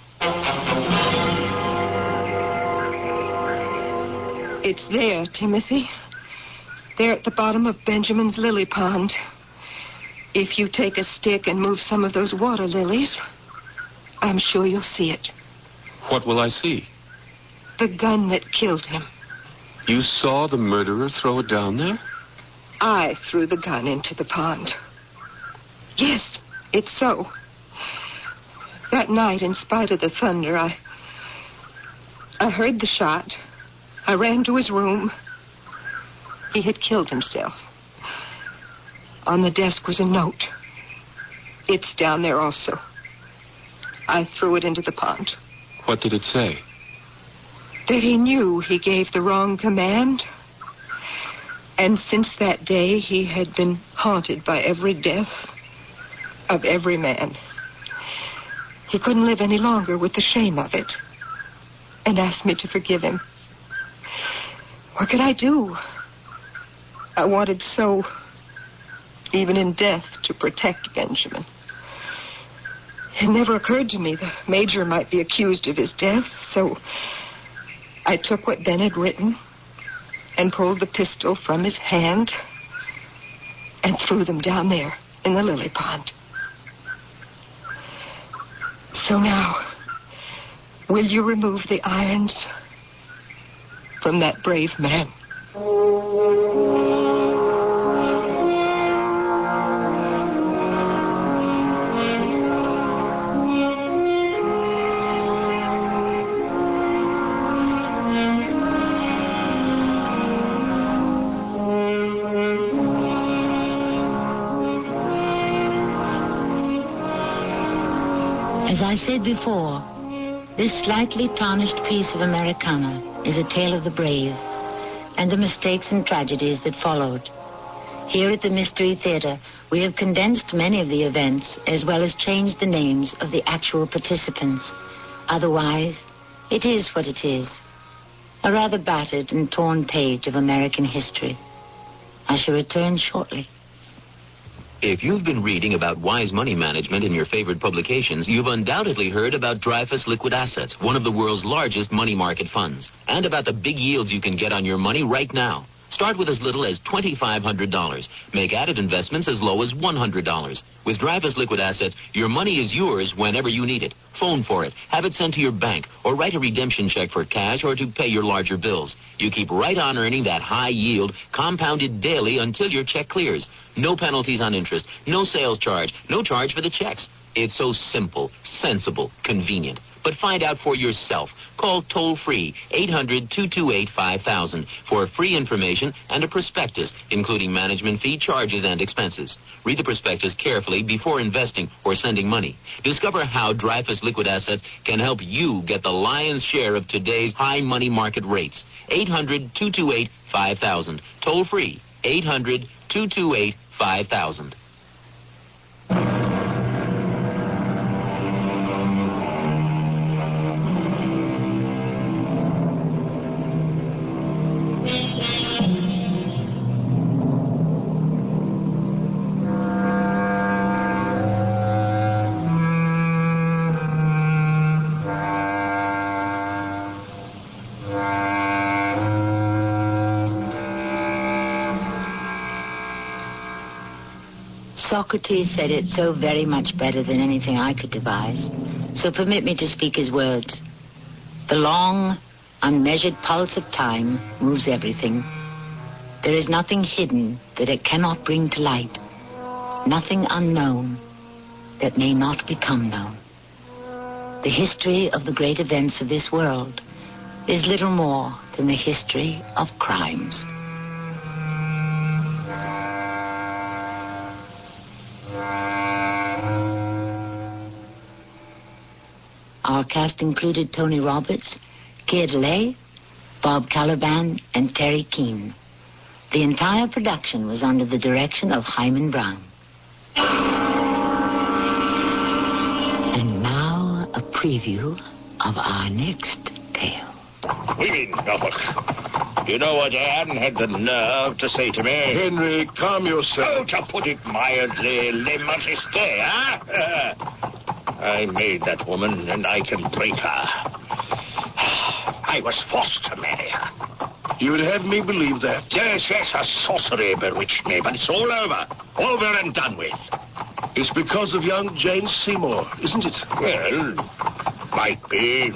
It's there, Timothy. There at the bottom of Benjamin's lily pond. If you take a stick and move some of those water lilies, I'm sure you'll see it. What will I see? The gun that killed him. You saw the murderer throw it down there? I threw the gun into the pond. Yes, it's so. That night, in spite of the thunder, I heard the shot. I ran to his room. He had killed himself. On the desk was a note. It's down there also. I threw it into the pond. What did it say? That he knew he gave the wrong command. And since that day, he had been haunted by every death of every man. He couldn't live any longer with the shame of it, and asked me to forgive him. What could I do? I wanted so, even in death, to protect Benjamin. It never occurred to me the Major might be accused of his death, so I took what Ben had written and pulled the pistol from his hand and threw them down there in the lily pond. So now, will you remove the irons from that brave man? As I said before, this slightly tarnished piece of Americana is a tale of the brave and the mistakes and tragedies that followed. Here at the Mystery Theater, we have condensed many of the events as well as changed the names of the actual participants. Otherwise, it is what it is. A rather battered and torn page of American history. I shall return shortly. If you've been reading about wise money management in your favorite publications, you've undoubtedly heard about Dreyfus Liquid Assets, one of the world's largest money market funds, and about the big yields you can get on your money right now. Start with as little as $2,500. Make added investments as low as $100. With Dreyfus Liquid Assets, your money is yours whenever you need it. Phone for it, have it sent to your bank, or write a redemption check for cash or to pay your larger bills. You keep right on earning that high yield, compounded daily until your check clears. No penalties on interest, no sales charge, no charge for the checks. It's so simple, sensible, convenient. But find out for yourself. Call toll-free 800-228-5000 for free information and a prospectus, including management fee, charges, and expenses. Read the prospectus carefully before investing or sending money. Discover how Dreyfus Liquid Assets can help you get the lion's share of today's high money market rates. 800-228-5000. Toll-free 800-228-5000. Socrates said it so very much better than anything I could devise. So permit me to speak his words. The long, unmeasured pulse of time moves everything. There is nothing hidden that it cannot bring to light. Nothing unknown that may not become known. The history of the great events of this world is little more than the history of crimes. Our cast included Tony Roberts, Keir DeLay, Bob Caliban, and Terry Keane. The entire production was under the direction of Hyman Brown. And now, a preview of our next tale. Women, Norfolk. You know what Anne had the nerve to say to me? Henry, calm yourself. Oh, to put it mildly, les majestés, huh? I made that woman, and I can break her. I was forced to marry her. You would have me believe that? Yes, her sorcery bewitched me, but it's all over. Over and done with. It's because of young Jane Seymour, isn't it? Well, might be.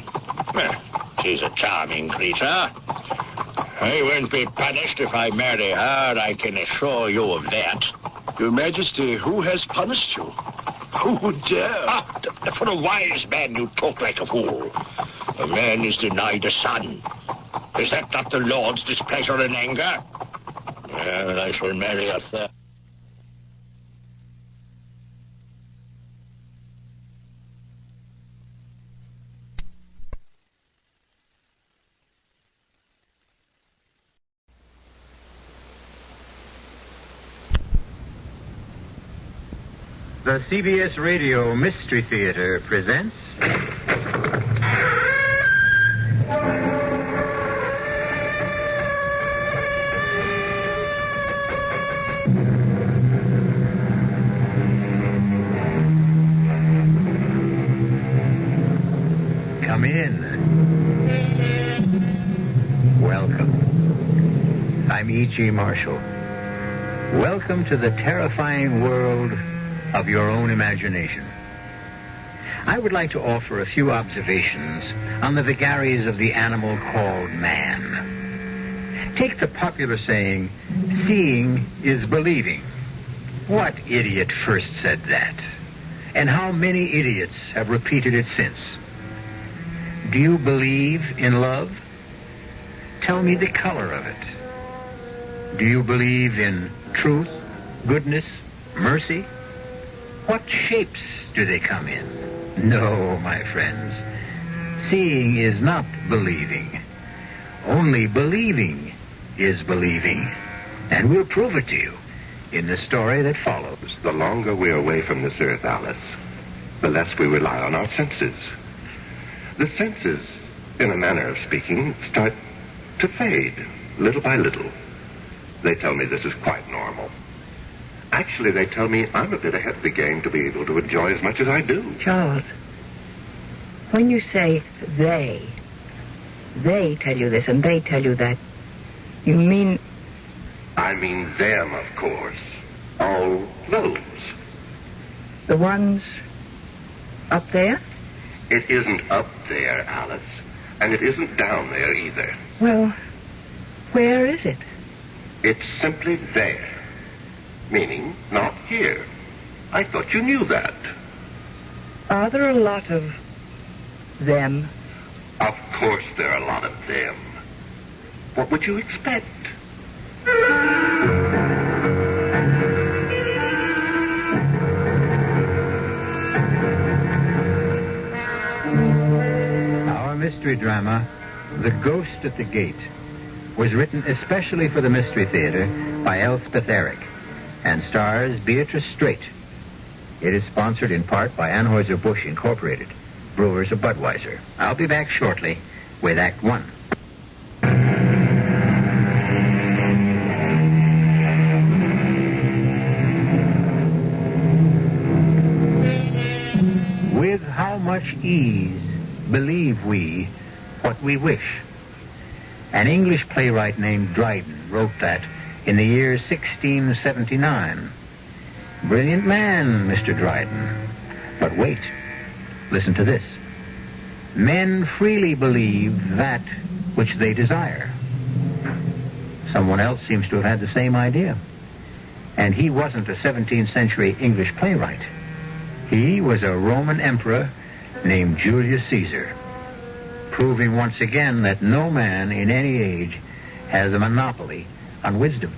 Well, she's a charming creature. I won't be punished if I marry her, I can assure you of that. Your Majesty, who has punished you? Who would dare? For a wise man, you talk like a fool. A man is denied a son. Is that not the Lord's displeasure and anger? Well, I shall marry a third. The CBS Radio Mystery Theater presents... Come in. Welcome. I'm E.G. Marshall. Welcome to the terrifying world of your own imagination. I would like to offer a few observations on the vagaries of the animal called man. Take the popular saying, seeing is believing. What idiot first said that? And how many idiots have repeated it since? Do you believe in love? Tell me the color of it. Do you believe in truth, goodness, mercy? What shapes do they come in? No, my friends. Seeing is not believing. Only believing is believing. And we'll prove it to you in the story that follows. The longer we're away from this earth, Alice, the less we rely on our senses. The senses, in a manner of speaking, start to fade, little by little. They tell me this is quite normal. Actually, they tell me I'm a bit ahead of the game to be able to enjoy as much as I do. Charles, when you say they tell you this and they tell you that, you mean... I mean them, of course. All those. The ones up there? It isn't up there, Alice. And it isn't down there either. Well, where is it? It's simply there. Meaning, not here. I thought you knew that. Are there a lot of them? Of course there are a lot of them. What would you expect? Our mystery drama, The Ghost at the Gate, was written especially for the Mystery Theater by Elspeth Eric and stars Beatrice Straight. It is sponsored in part by Anheuser-Busch Incorporated, brewers of Budweiser. I'll be back shortly with Act One. With how much ease believe we what we wish? An English playwright named Dryden wrote that in the year 1679. Brilliant man, Mr. Dryden. But wait. Listen to this. Men freely believe that which they desire. Someone else seems to have had the same idea. And he wasn't a 17th century English playwright. He was a Roman emperor named Julius Caesar, proving once again that no man in any age has a monopoly on wisdom.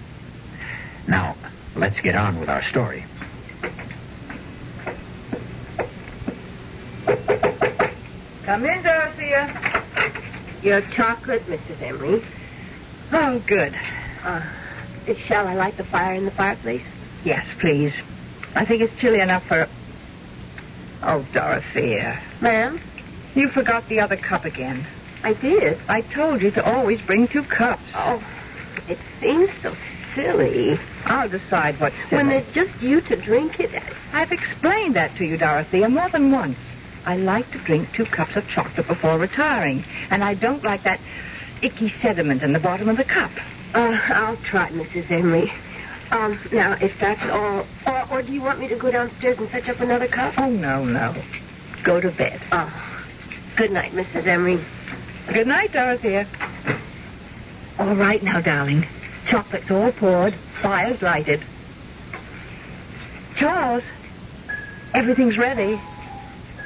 Now, let's get on with our story. Come in, Dorothea. Your chocolate, Mrs. Emery. Oh, good. Shall I light the fire in the fireplace? Yes, please. I think it's chilly enough for... Oh, Dorothea. Ma'am? You forgot the other cup again. I did. I told you to always bring 2 cups. Oh, it seems so silly. I'll decide what's silly. When there's just you to drink it. I've explained that to you, Dorothea, more than once. I like to drink 2 cups of chocolate before retiring, and I don't like that icky sediment in the bottom of the cup. I'll try, Mrs. Emery. Now, if that's all... Or do you want me to go downstairs and fetch up another cup? Oh, no. Go to bed. Oh, good night, Mrs. Emery. Good night, Dorothea. All right now, darling. Chocolate's all poured. Fire's lighted. Charles, everything's ready.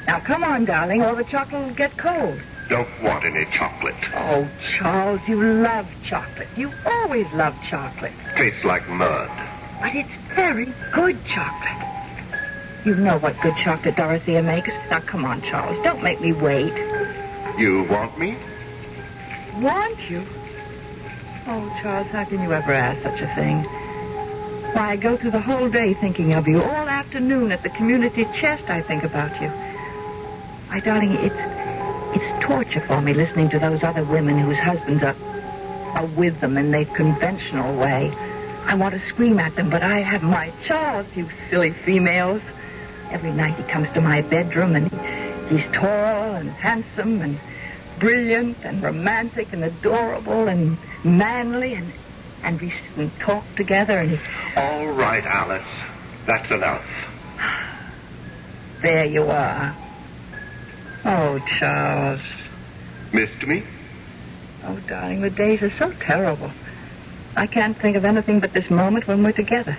Now, come on, darling, or the chocolate will get cold. Don't want any chocolate. Oh, Charles, you love chocolate. You always loved chocolate. Tastes like mud. But it's very good chocolate. You know what good chocolate Dorothea makes. Now, come on, Charles. Don't make me wait. You want me? Want you? Oh, Charles, how can you ever ask such a thing? Why, I go through the whole day thinking of you. All afternoon at the community chest, I think about you. My darling, it's torture for me listening to those other women whose husbands are with them in their conventional way. I want to scream at them, but I have my Charles, you silly females. Every night he comes to my bedroom, and he's tall and handsome and brilliant and romantic and adorable and manly, and we sit and talk together, and he... All right, Alice. That's enough. There you are. Oh, Charles. Missed me? Oh, darling, the days are so terrible. I can't think of anything but this moment when we're together.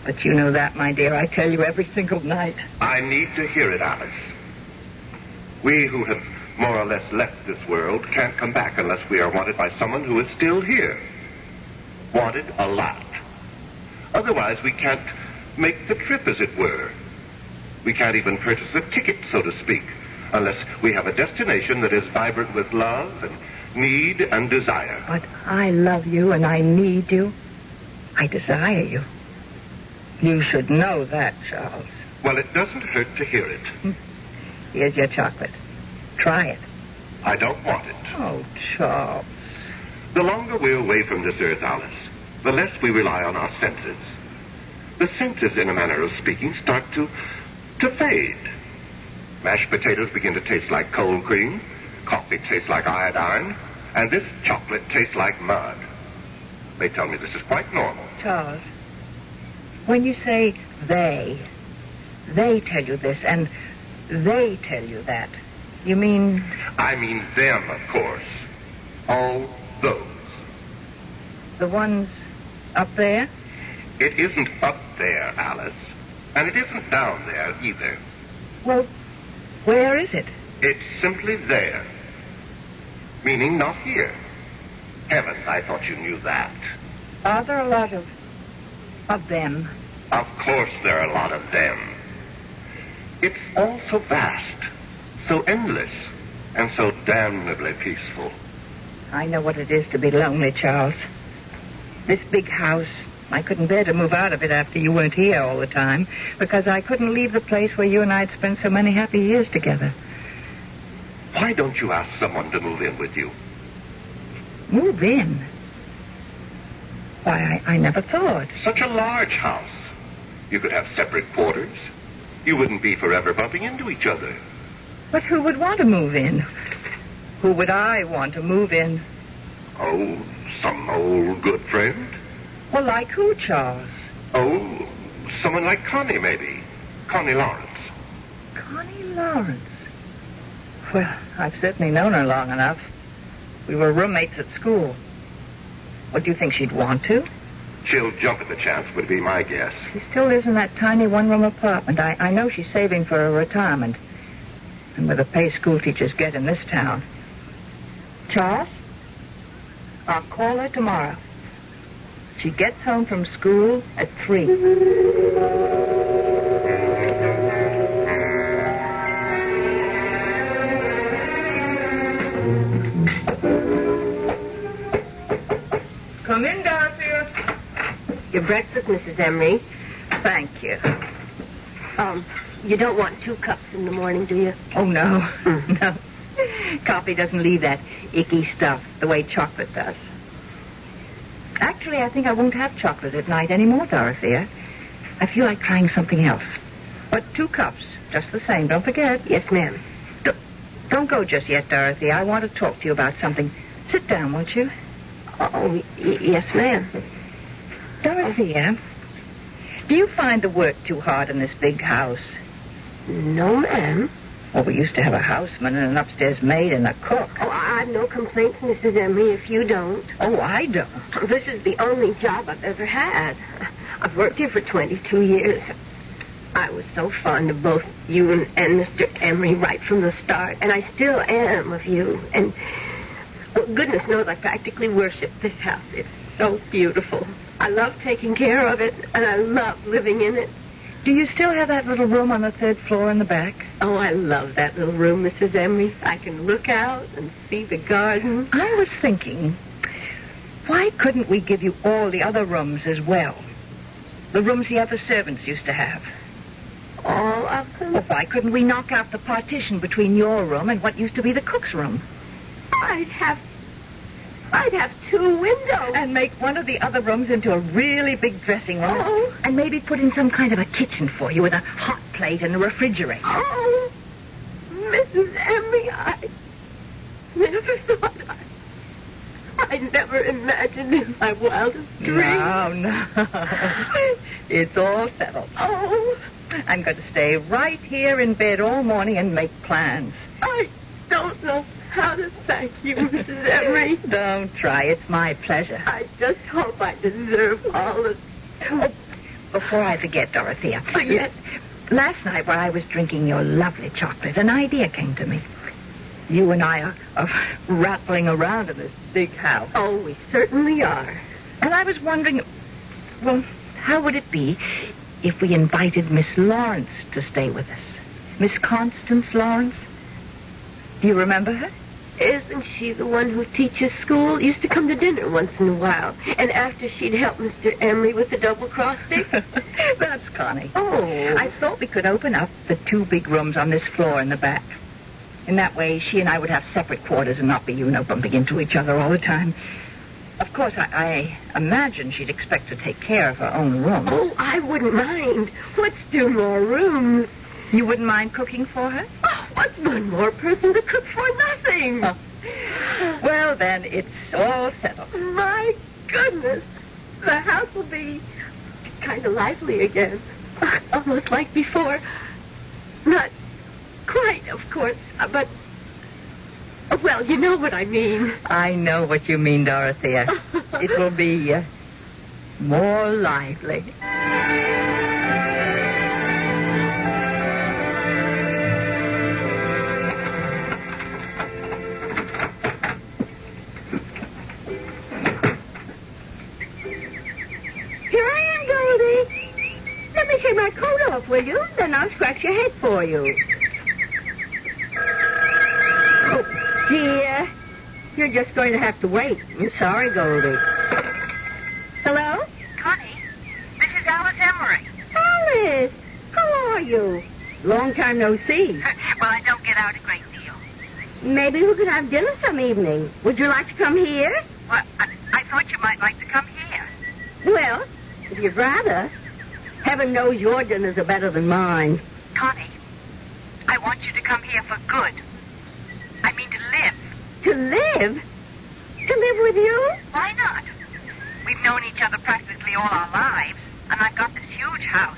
But you know that, my dear. I tell you every single night. I need to hear it, Alice. We who have more or less left this world can't come back unless we are wanted by someone who is still here. Wanted a lot. Otherwise, we can't make the trip, as it were. We can't even purchase a ticket, so to speak, unless we have a destination that is vibrant with love and need and desire. But I love you and I need you. I desire you. You should know that, Charles. Well, it doesn't hurt to hear it. Here's your chocolate. Try it. I don't want it. Oh, Charles. The longer we're away from this earth, Alice, the less we rely on our senses. The senses, in a manner of speaking, start to fade. Mashed potatoes begin to taste like cold cream. Coffee tastes like iodine. And this chocolate tastes like mud. They tell me this is quite normal. Charles, when you say they tell you this and they tell you that, you mean... I mean them, of course. All those. The ones up there? It isn't up there, Alice. And it isn't down there, either. Well, where is it? It's simply there. Meaning not here. Heavens, I thought you knew that. Are there a lot of them? Of course there are a lot of them. It's all so vast, so endless, and so damnably peaceful. I know what it is to be lonely, Charles. This big house, I couldn't bear to move out of it after you weren't here all the time, because I couldn't leave the place where you and I'd spent so many happy years together. Why don't you ask someone to move in with you? Move in? Why, I never thought. Such a large house. You could have separate quarters. You wouldn't be forever bumping into each other. But who would want to move in? Who would I want to move in? Oh, some old good friend. Well, like who, Charles? Oh, Someone like Connie, maybe. Connie Lawrence. Connie Lawrence? Well, I've certainly known her long enough. We were roommates at school. What, do you think she'd want to? She'll jump at the chance, would be my guess. She still lives in that tiny one-room apartment. I know she's saving for a retirement. And with the pay school teachers get in this town. Charles, I'll call her tomorrow. She gets home from school at 3. Come in, Dorothea. Your breakfast, Mrs. Emery. Thank you. You don't want 2 cups in the morning, do you? Oh, no. No. Coffee doesn't leave that icky stuff the way chocolate does. Actually, I think I won't have chocolate at night anymore, Dorothea. I feel like trying something else. But 2 cups, just the same. Don't forget. Yes, ma'am. Don't go just yet, Dorothea. I want to talk to you about something. Sit down, won't you? Oh, yes, ma'am. Dorothea, do you find the work too hard in this big house? No, ma'am. Well, we used to have a houseman and an upstairs maid and a cook. Oh, I've no complaints, Mrs. Emery, if you don't. Oh, I don't. This is the only job I've ever had. I've worked here for 22 years. I was so fond of both you and Mr. Emery right from the start, and I still am of you. And goodness knows I practically worship this house. It's so beautiful. I love taking care of it, and I love living in it. Do you still have that little room on the 3rd floor in the back? Oh, I love that little room, Mrs. Emery. I can look out and see the garden. I was thinking, why couldn't we give you all the other rooms as well? The rooms the other servants used to have. All of them? Well, why couldn't we knock out the partition between your room and what used to be the cook's room? I'd have 2 windows. And make one of the other rooms into a really big dressing room. Oh. And maybe put in some kind of a kitchen for you with a hot plate and a refrigerator. Oh, Mrs. Emery, I never thought I never imagined in my wildest dreams. No. It's all settled. Oh. I'm going to stay right here in bed all morning and make plans. I don't know how to thank you, Mrs. Emery. Don't try. It's my pleasure. I just hope I deserve all of... Oh, before I forget, Dorothea. Oh, yes. Last night while I was drinking your lovely chocolate, an idea came to me. You and I are rattling around in this big house. Oh, we certainly are. And I was wondering, well, how would it be if we invited Miss Lawrence to stay with us? Miss Constance Lawrence? Do you remember her? Isn't she the one who teaches school? Used to come to dinner once in a while. And after she'd help Mr. Emery with the double-cross stick? That's Connie. Oh. I thought we could open up the 2 big rooms on this floor in the back. In that way, she and I would have separate quarters and not be, bumping into each other all the time. Of course, I imagine she'd expect to take care of her own room. Oh, I wouldn't mind. Let's do more rooms. You wouldn't mind cooking for her? Oh, what's one more person to cook for nothing? Oh. Well, then, it's all settled. My goodness. The house will be kind of lively again. Almost like before. Not quite, of course, but... Well, you know what I mean. I know what you mean, Dorothea. It will be more lively. Take my coat off, will you? Then I'll scratch your head for you. Oh, dear. You're just going to have to wait. I'm sorry, Goldie. Hello? Connie, this is Alice Emery. Alice, how are you? Long time no see. Well, I don't get out a great deal. Maybe we could have dinner some evening. Would you like to come here? Well, I thought you might like to come here. Well, if you'd rather... Heaven knows your dinners are better than mine. Connie, I want you to come here for good. I mean to live. To live? To live with you? Why not? We've known each other practically all our lives, and I've got this huge house.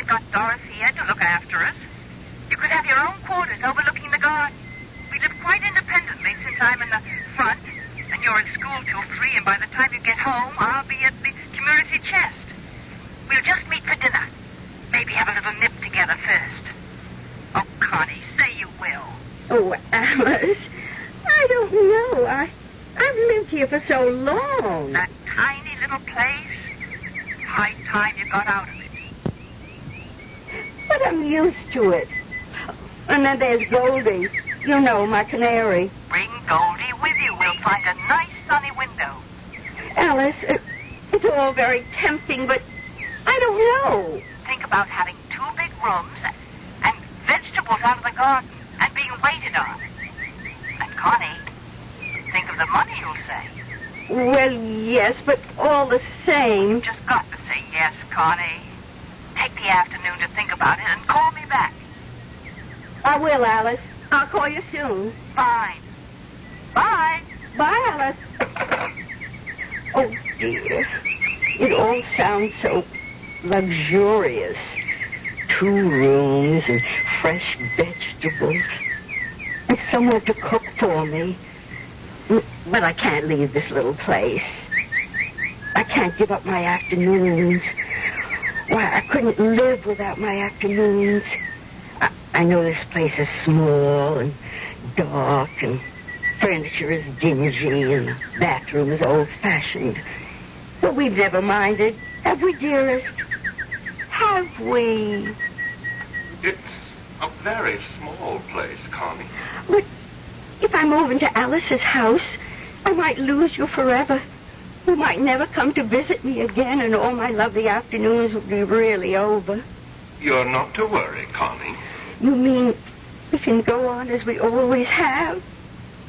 got Dorothea to look after us. You could have your own quarters overlooking the garden. We live quite independently since I'm in the front, and you're at school till 3, and by the time you get home, I'll be at the community chest. We'll just meet for dinner. Maybe have a little nip together first. Oh, Connie, say you will. Oh, Alice, I don't know. I've lived here for so long. That tiny little place. High time you got out of it. But I'm used to it. And then there's Goldie. You know, my canary. Bring Goldie with you. We'll find a nice sunny window. Alice, it's all very tempting, but I don't know. Think about having 2 big rooms and vegetables out of the garden and being waited on. And Connie, think of the money you'll save. Well, yes, but all the same. You've just got to say yes, Connie. Take the afternoon to think about it and call me back. I will, Alice. I'll call you soon. Fine. Bye. Bye, Alice. Oh, dear. It all sounds so luxurious. 2 rooms and fresh vegetables. And someone to cook for me. But I can't leave this little place. I can't give up my afternoons. Why, I couldn't live without my afternoons. I know this place is small and dark and furniture is dingy and the bathroom is old-fashioned. But we've never minded, have we, dearest? Have we? It's a very small place, Connie. But if I move into Alice's house, I might lose you forever. You might never come to visit me again, and all my lovely afternoons would be really over. You're not to worry, Connie. You mean we can go on as we always have?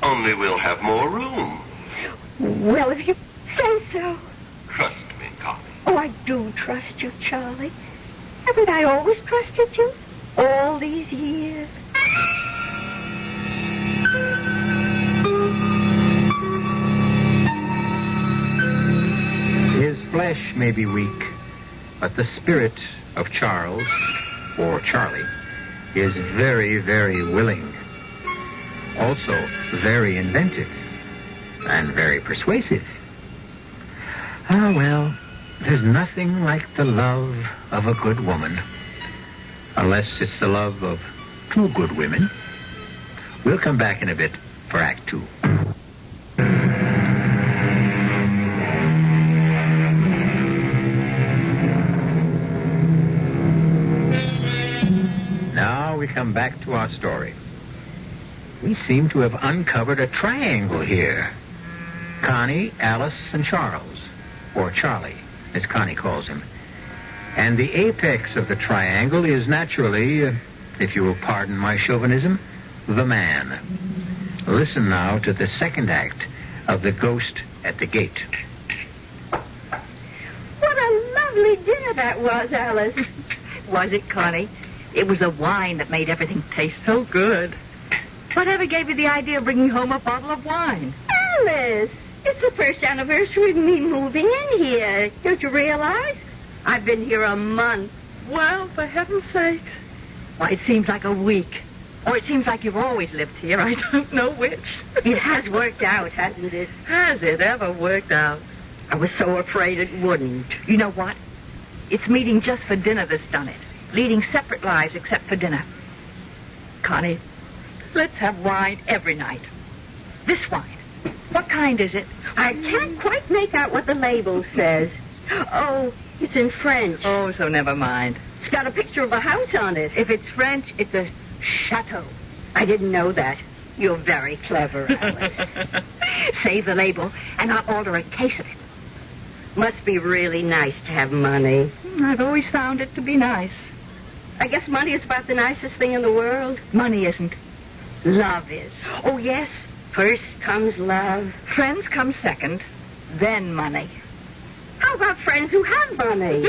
Only we'll have more room. Well, if you say so. Trust me, Connie. Oh, I do trust you, Charlie. Haven't I always trusted you? All these years. His flesh may be weak, but the spirit of Charles, or Charlie, is very, very willing. Also very inventive and very persuasive. Ah, well, there's nothing like the love of a good woman. Unless it's the love of 2 good women. We'll come back in a bit for Act 2. Now we come back to our story. We seem to have uncovered a triangle here. Connie, Alice, and Charles. Or Charlie, as Connie calls him. And the apex of the triangle is naturally, if you will pardon my chauvinism, the man. Listen now to the second act of The Ghost at the Gate. What a lovely dinner that was, Alice. Was it, Connie? It was the wine that made everything taste so good. Whatever gave you the idea of bringing home a bottle of wine? Alice, it's the first anniversary of me moving in here. Don't you realize? I've been here a month. Well, for heaven's sake. Why, it seems like a week. Or it seems like you've always lived here. I don't know which. It has worked out, hasn't it? Has it ever worked out? I was so afraid it wouldn't. You know what? It's meeting just for dinner that's done it. Leading separate lives except for dinner. Connie, let's have wine every night. This wine. What kind is it? I can't quite make out what the label says. Oh, it's in French. Oh, so never mind. It's got a picture of a house on it. If it's French, it's a chateau. I didn't know that. You're very clever, Alice. Save the label, and I'll order a case of it. Must be really nice to have money. I've always found it to be nice. I guess money is about the nicest thing in the world. Money isn't. Love is. Oh, yes. First comes love. Friends come second, then money. How about friends who have money?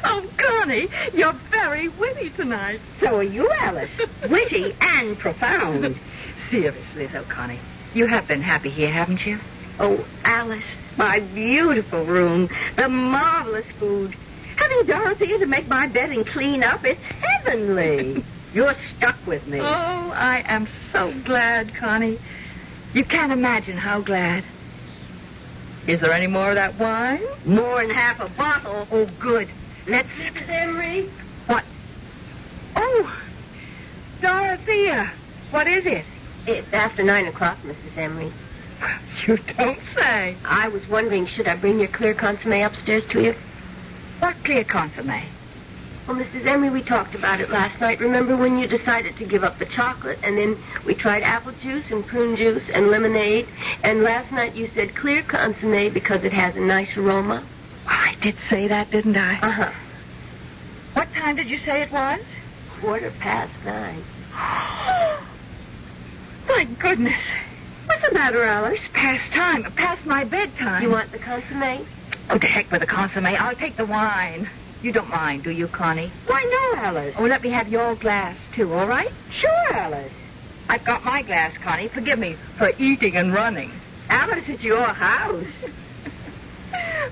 Oh, Connie, you're very witty tonight. So are you, Alice. Witty and profound. Seriously, though, Connie, you have been happy here, haven't you? Oh, Alice, my beautiful room, the marvelous food. Have money, Dorothy, to make my bed and clean up. It's heavenly. You're stuck with me. Oh, I am so glad, Connie. You can't imagine how glad. Is there any more of that wine? More than half a bottle. Oh, good. Let's... Mrs. Emery? What? Oh, Dorothea. What is it? It's after 9 o'clock, Mrs. Emery. You don't say. I was wondering, should I bring your clear consomme upstairs to you? What clear consomme? Well, Mrs. Emery, we talked about it last night. Remember when you decided to give up the chocolate, and then we tried apple juice and prune juice and lemonade, and last night you said clear consomme because it has a nice aroma? I did say that, didn't I? Uh-huh. What time did you say it was? 9:15. My goodness. What's the matter, Alice? Past time. Past my bedtime. You want the consomme? Oh, to heck with the consomme. I'll take the wine. You don't mind, do you, Connie? Why, no, Alice. Oh, let me have your glass, too, all right? Sure, Alice. I've got my glass, Connie. Forgive me for eating and running. Alice, it's your house.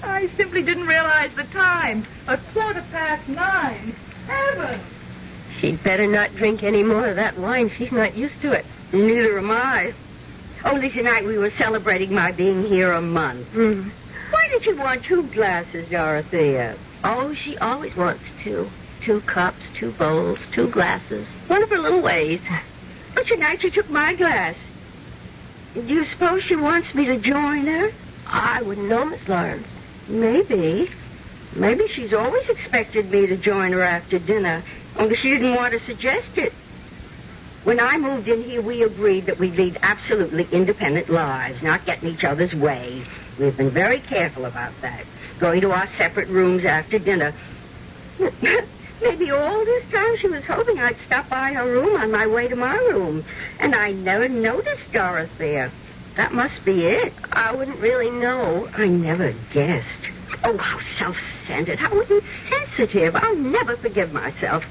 I simply didn't realize the time. 9:15. Heaven. She'd better not drink any more of that wine. She's not used to it. Neither am I. Only tonight we were celebrating my being here a month. Mm. Why did you want 2 glasses, Dorothea? Oh, she always wants 2. 2 cups, 2 bowls, 2 glasses. One of her little ways. But tonight she took my glass. Do you suppose she wants me to join her? I wouldn't know, Miss Lawrence. Maybe. Maybe she's always expected me to join her after dinner, only she didn't want to suggest it. When I moved in here, we agreed that we'd lead absolutely independent lives, not get in each other's way. We've been very careful about that, going to our separate rooms after dinner. Maybe all this time she was hoping I'd stop by her room on my way to my room, and I never noticed Dorothea. That must be it. I wouldn't really know. I never guessed. Oh, how self-centered, how insensitive. I'll never forgive myself.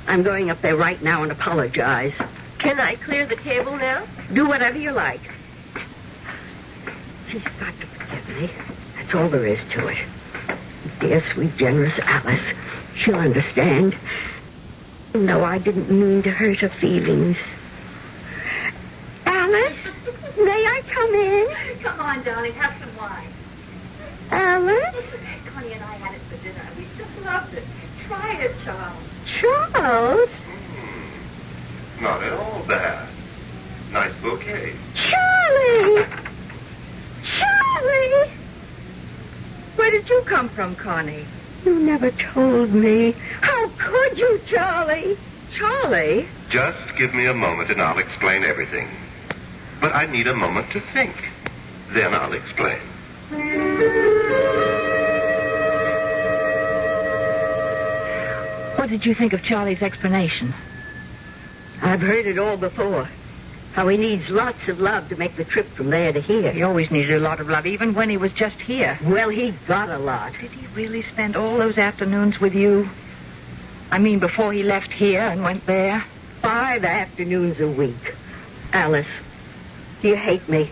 I'm going up there right now and apologize. Can I clear the table now? Do whatever you like. She's got to forgive me. That's all there is to it. Dear, sweet, generous Alice. She'll understand. No, I didn't mean to hurt her feelings. Alice, may I come in? Come on, darling, have some wine. Alice? Connie and I had it for dinner. We just loved it. Try it, Charles. Charles? Not at all bad. Nice bouquet. Charlie! Charlie! Where did you come from, Connie? You never told me. How could you, Charlie? Charlie? Just give me a moment and I'll explain everything. But I need a moment to think. Then I'll explain. What did you think of Charlie's explanation? I've heard it all before. How he needs lots of love to make the trip from there to here. He always needed a lot of love, even when he was just here. Well, he got a lot. Did he really spend all those afternoons with you? I mean, before he left here and went there? 5 afternoons a week. Alice, do you hate me?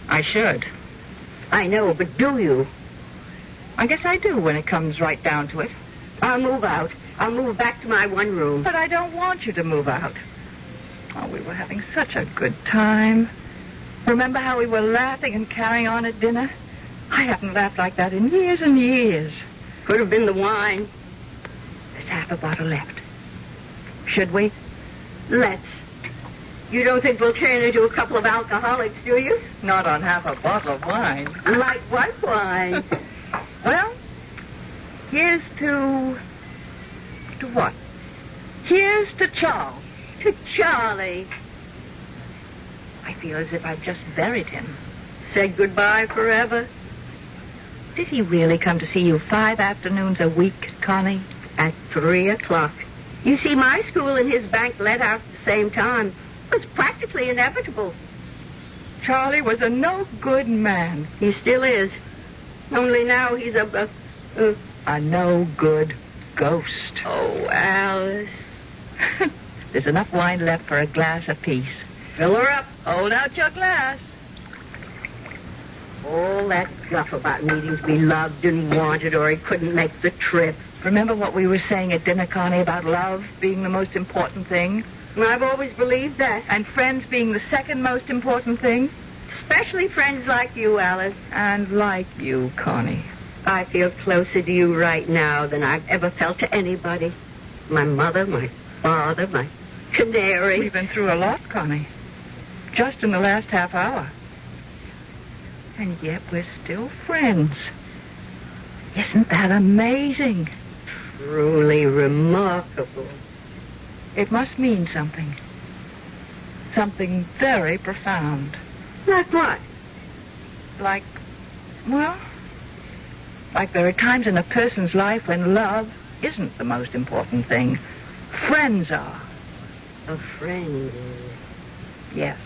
I should. I know, but do you? I guess I do when it comes right down to it. I'll move out. I'll move back to my one room. But I don't want you to move out. Oh, we were having such a good time. Remember how we were laughing and carrying on at dinner? I haven't laughed like that in years and years. Could have been the wine. There's half a bottle left. Should we? Let's. You don't think we'll turn into a couple of alcoholics, do you? Not on half a bottle of wine. Like what wine? Well, here's to... To what? Here's to Charles. To Charlie. I feel as if I've just buried him. Said goodbye forever. Did he really come to see you 5 afternoons a week, Connie? At 3 o'clock. You see, my school and his bank let out at the same time. It was practically inevitable. Charlie was a no-good man. He still is. Only now he's a no-good ghost. Oh, Alice. There's enough wine left for a glass apiece. Fill her up. Hold out your glass. All that guff about needing to be loved and wanted or he couldn't make the trip. Remember what we were saying at dinner, Connie, about love being the most important thing? I've always believed that. And friends being the second most important thing? Especially friends like you, Alice. And like you, Connie. I feel closer to you right now than I've ever felt to anybody. My mother, my father, my canary. We've been through a lot, Connie. Just in the last half hour. And yet we're still friends. Isn't that amazing? Truly remarkable. It must mean something. Something very profound. Like what? Like there are times in a person's life when love isn't the most important thing. Friends are. A friend? Yes.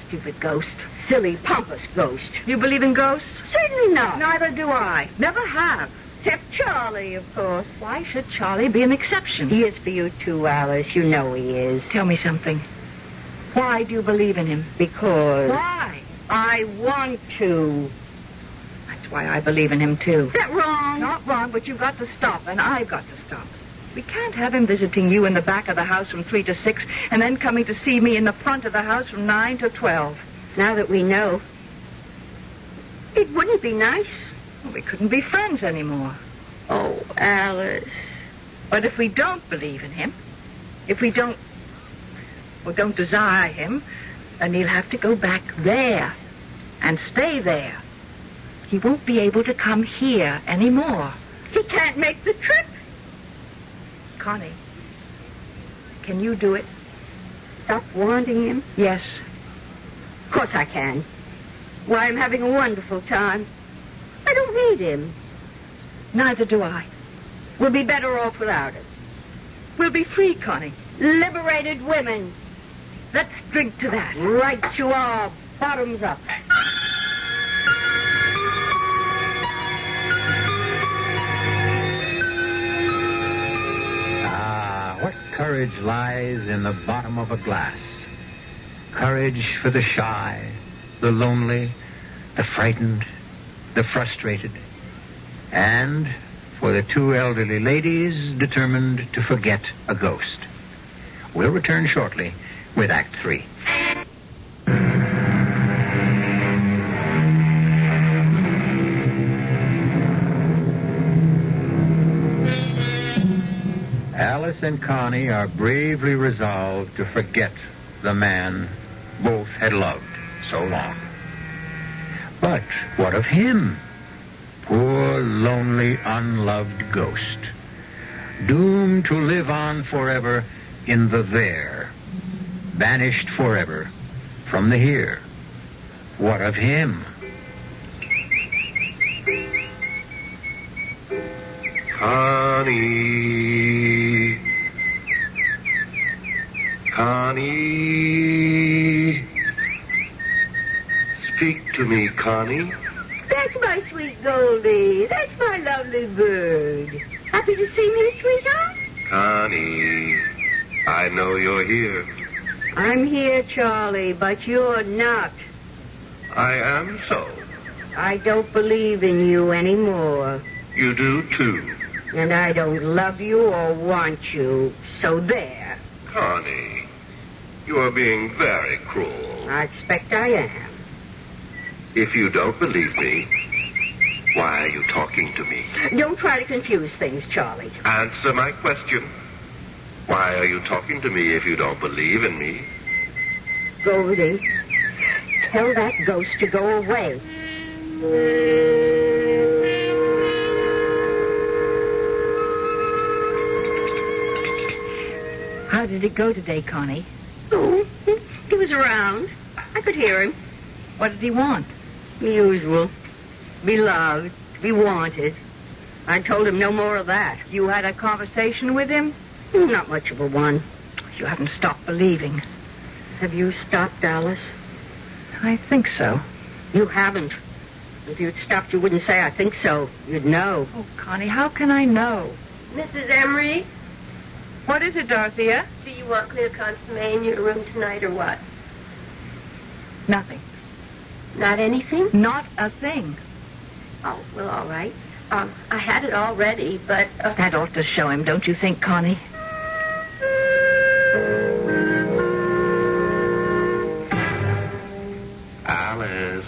Stupid ghost. Silly, pompous ghost. You believe in ghosts? Certainly not. Neither do I. Never have. Except Charlie, of course. Why should Charlie be an exception? He is for you too, Alice. You know he is. Tell me something. Why do you believe in him? Because... Why? I want to. That's why I believe in him, too. Is that wrong? Not wrong, but you've got to stop, and I've got to stop. We can't have him visiting you in the back of the house from 3 to 6, and then coming to see me in the front of the house from 9 to 12. Now that we know, it wouldn't be nice. Well, we couldn't be friends anymore. Oh, Alice. But if we don't believe in him, if we don't desire him, then he'll have to go back there and stay there. He won't be able to come here anymore. He can't make the trip. Connie, can you do it? Stop wanting him? Yes. Of course I can. Why, I'm having a wonderful time. I don't need him. Neither do I. We'll be better off without him. We'll be free, Connie. Liberated women. Let's drink to that. Right you are. Bottoms up. What courage lies in the bottom of a glass. Courage for the shy, the lonely, the frightened, the frustrated, and for the 2 elderly ladies determined to forget a ghost. We'll return shortly with Act 3. Alice and Connie are bravely resolved to forget the man both had loved so long. But what of him? Poor, lonely, unloved ghost. Doomed to live on forever in the there. Banished forever from the here. What of him? Connie. Connie. Speak to me, Connie. That's my sweet Goldie. That's my lovely bird. Happy to see me, sweetheart? Connie, I know you're here. I'm here, Charlie, but you're not. I am so. I don't believe in you anymore. You do, too. And I don't love you or want you. So there. Connie, you are being very cruel. I expect I am. If you don't believe me, why are you talking to me? Don't try to confuse things, Charlie. Answer my question. Why are you talking to me if you don't believe in me? Goldie, tell that ghost to go away. How did it go today, Connie? Oh, he was around. I could hear him. What did he want? The usual. Be loved. Be wanted. I told him no more of that. You had a conversation with him? Not much of a one. You haven't stopped believing. Have you stopped, Alice? I think so. You haven't. If you'd stopped, you wouldn't say, I think so. You'd know. Oh, Connie, how can I know? Mrs. Emery? What is it, Dorothea? Do you want clear consomme in your room tonight or what? Nothing. Not anything? Not a thing. Oh, well, all right. I had it all ready, but... That ought to show him, don't you think, Connie? Alice.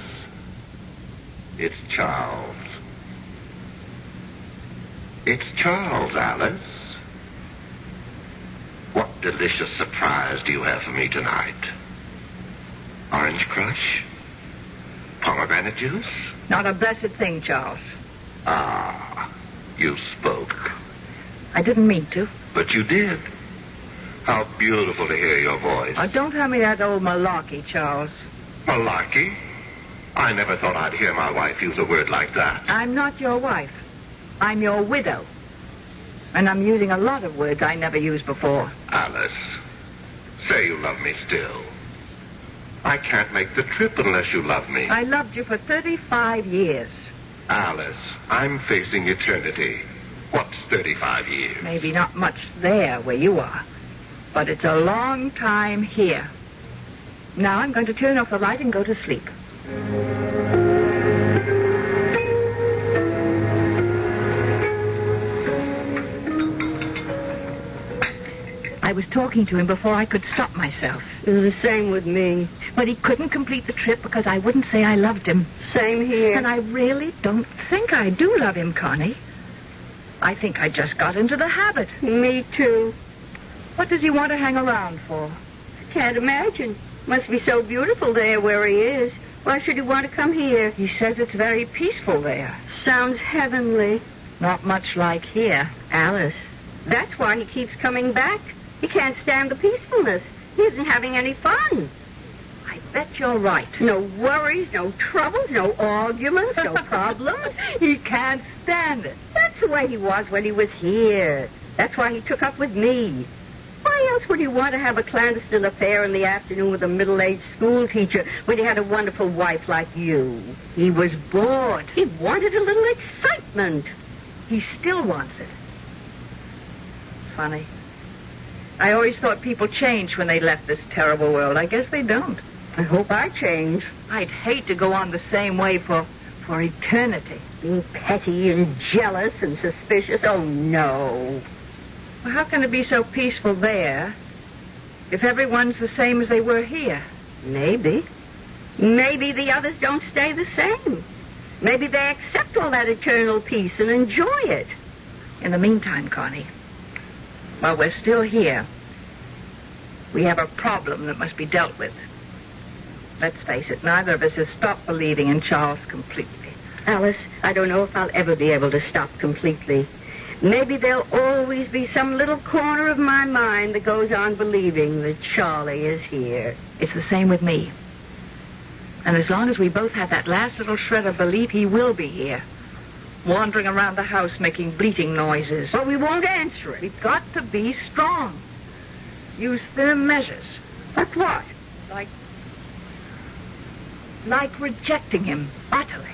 It's Charles. It's Charles, Alice. What delicious surprise do you have for me tonight? Orange crush? Pomegranate juice? Not a blessed thing, Charles. Ah, you spoke. I didn't mean to. But you did. How beautiful to hear your voice. Oh, don't tell me that old malarkey, Charles. Malarkey? I never thought I'd hear my wife use a word like that. I'm not your wife. I'm your widow. And I'm using a lot of words I never used before. Alice, say you love me still. I can't make the trip unless you love me. I loved you for 35 years. Alice, I'm facing eternity. What's 35 years? Maybe not much there where you are. But it's a long time here. Now I'm going to turn off the light and go to sleep. I was talking to him before I could stop myself. It was the same with me. But he couldn't complete the trip because I wouldn't say I loved him. Same here. And I really don't think I do love him, Connie. I think I just got into the habit. Me too. What does he want to hang around for? Can't imagine. Must be so beautiful there where he is. Why should he want to come here? He says it's very peaceful there. Sounds heavenly. Not much like here. Alice, that's why he keeps coming back. He can't stand the peacefulness. He isn't having any fun. I bet you're right. No worries, no troubles, no arguments, no problems. He can't stand it. That's the way he was when he was here. That's why he took up with me. Why else would he want to have a clandestine affair in the afternoon with a middle-aged school teacher when he had a wonderful wife like you? He was bored. He wanted a little excitement. He still wants it. Funny. I always thought people changed when they left this terrible world. I guess they don't. I hope I change. I'd hate to go on the same way for eternity. Being petty and jealous and suspicious. Oh, no. Well, how can it be so peaceful there if everyone's the same as they were here? Maybe. Maybe the others don't stay the same. Maybe they accept all that eternal peace and enjoy it. In the meantime, Connie, while we're still here, we have a problem that must be dealt with. Let's face it, neither of us has stopped believing in Charles completely. Alice, I don't know if I'll ever be able to stop completely. Maybe there'll always be some little corner of my mind that goes on believing that Charlie is here. It's the same with me. And as long as we both have that last little shred of belief, he will be here, wandering around the house making bleating noises. But we won't answer it. We've got to be strong. Use firm measures. Like what? Like rejecting him utterly.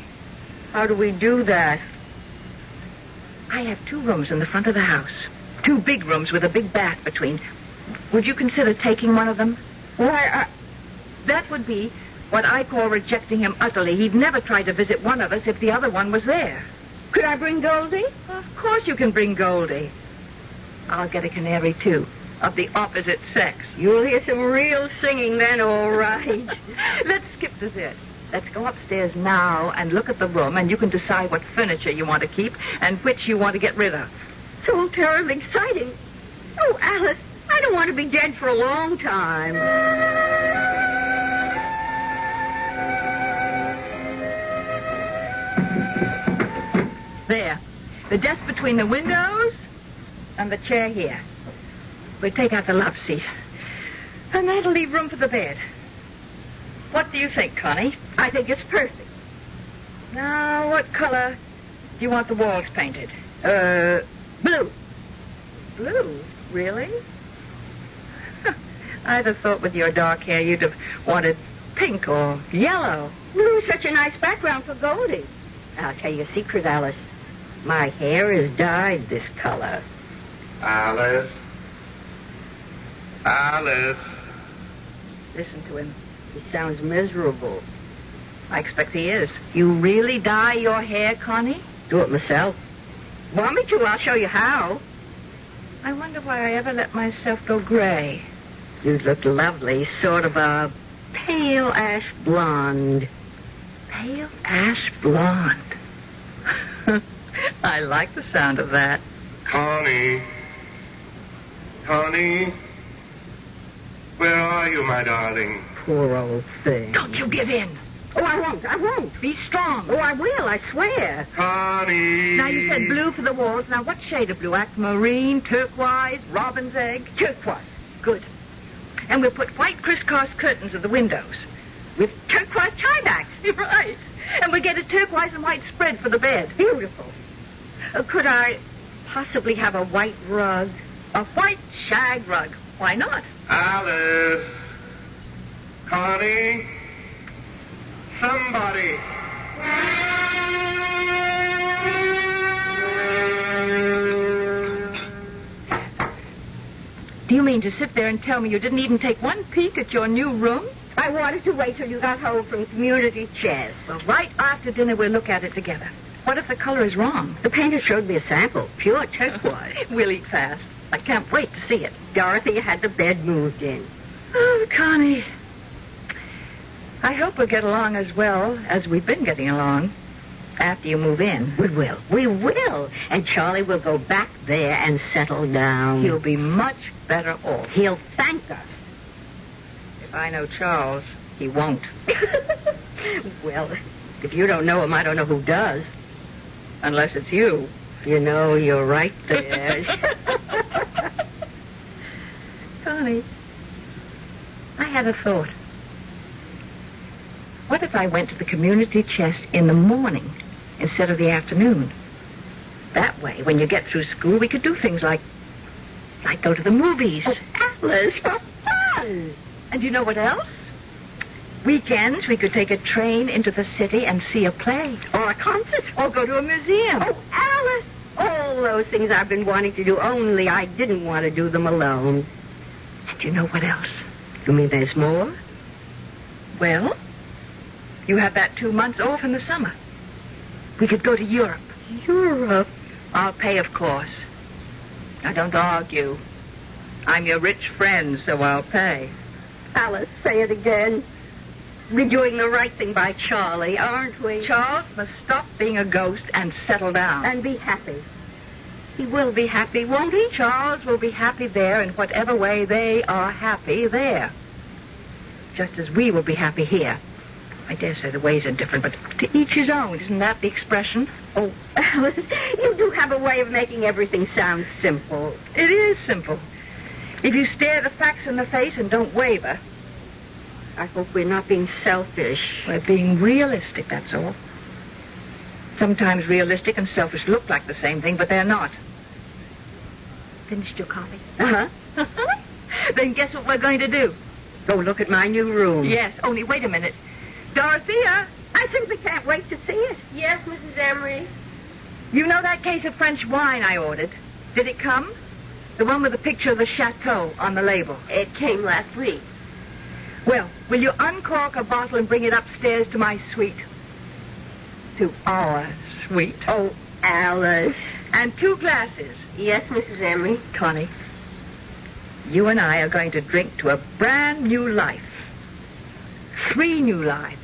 How do we do that? I have 2 rooms in the front of the house. 2 big rooms with a big bath between. Would you consider taking one of them? Why, That would be what I call rejecting him utterly. He'd never try to visit one of us if the other one was there. Could I bring Goldie? Of course you can bring Goldie. I'll get a canary, too, of the opposite sex. You'll hear some real singing then, all right. Let's skip to this. Let's go upstairs now and look at the room, and you can decide what furniture you want to keep and which you want to get rid of. So terribly exciting. Oh, Alice, I don't want to be dead for a long time. There. The desk between the windows and the chair here. We'll take out the love seat. And that'll leave room for the bed. What do you think, Connie? I think it's perfect. Now, what color do you want the walls painted? Blue. Blue? Really? I'd have thought with your dark hair you'd have wanted pink or yellow. Blue is such a nice background for Goldie. I'll tell you a secret, Alice. My hair is dyed this color. Alice. Alice. Listen to him. He sounds miserable. I expect he is. You really dye your hair, Connie? do it myself. Want me to? I'll show you how. I wonder why I ever let myself go gray. You'd look lovely, sort of a pale ash blonde. Pale ash blonde. I like the sound of that. Connie. Connie. Where are you, my darling? Poor old thing. Don't you give in. Oh, I won't. I won't. Be strong. Oh, I will. I swear. Connie. Now, you said blue for the walls. Now, what shade of blue? Aquamarine, turquoise, robin's egg? Turquoise. Good. And we'll put white crisscross curtains at the windows. With turquoise tie backs. Right. And we'll get a turquoise and white spread for the bed. Beautiful. Could I possibly have a white rug? A white shag rug. Why not? Alice. Connie. Somebody. Do you mean to sit there and tell me you didn't even take one peek at your new room? I wanted to wait till you got home from community chess. Well, right after dinner, we'll look at it together. What if the color is wrong? The painter showed me a sample. Pure turquoise. We'll eat fast. I can't wait to see it. Dorothy had the bed moved in. Oh, Connie. I hope we'll get along as well as we've been getting along after you move in. We will. We will. And Charlie will go back there and settle down. He'll be much better off. He'll thank us. If I know Charles, he won't. Well, if you don't know him, I don't know who does. Unless it's you. You know, you're right there. Connie, I had a thought. What if I went to the community chest in the morning instead of the afternoon? That way, when you get through school, we could do things like go to the movies. Oh, Alice, for fun! And you know what else? Weekends, we could take a train into the city and see a play. Or a concert. Or go to a museum. Oh, Alice! All those things I've been wanting to do, only I didn't want to do them alone. And you know what else? You mean there's more? Well, you have that 2 months off in the summer. We could go to Europe. Europe? I'll pay, of course. Now, don't argue. I'm your rich friend, so I'll pay. Alice, say it again. We're doing the right thing by Charlie, aren't we? Charles must stop being a ghost and settle down. And be happy. He will be happy, won't he? Charles will be happy there in whatever way they are happy there. Just as we will be happy here. I dare say the ways are different, but to each his own. Isn't that the expression? Oh, Alice, you do have a way of making everything sound simple. It is simple. If you stare the facts in the face and don't waver. I hope we're not being selfish. We're being realistic, that's all. Sometimes realistic and selfish look like the same thing, but they're not. Finished your coffee? Uh-huh. Then guess what we're going to do? Go look at my new room. Yes, only wait a minute. Dorothea! I simply can't wait to see it. Yes, Mrs. Emery. You know that case of French wine I ordered? Did it come? The one with the picture of the chateau on the label. It came last week. Well, will you uncork a bottle and bring it upstairs to my suite? To our suite. Oh, Alice. And 2 glasses. Yes, Mrs. Emery. Connie, you and I are going to drink to a brand new life. 3 new lives.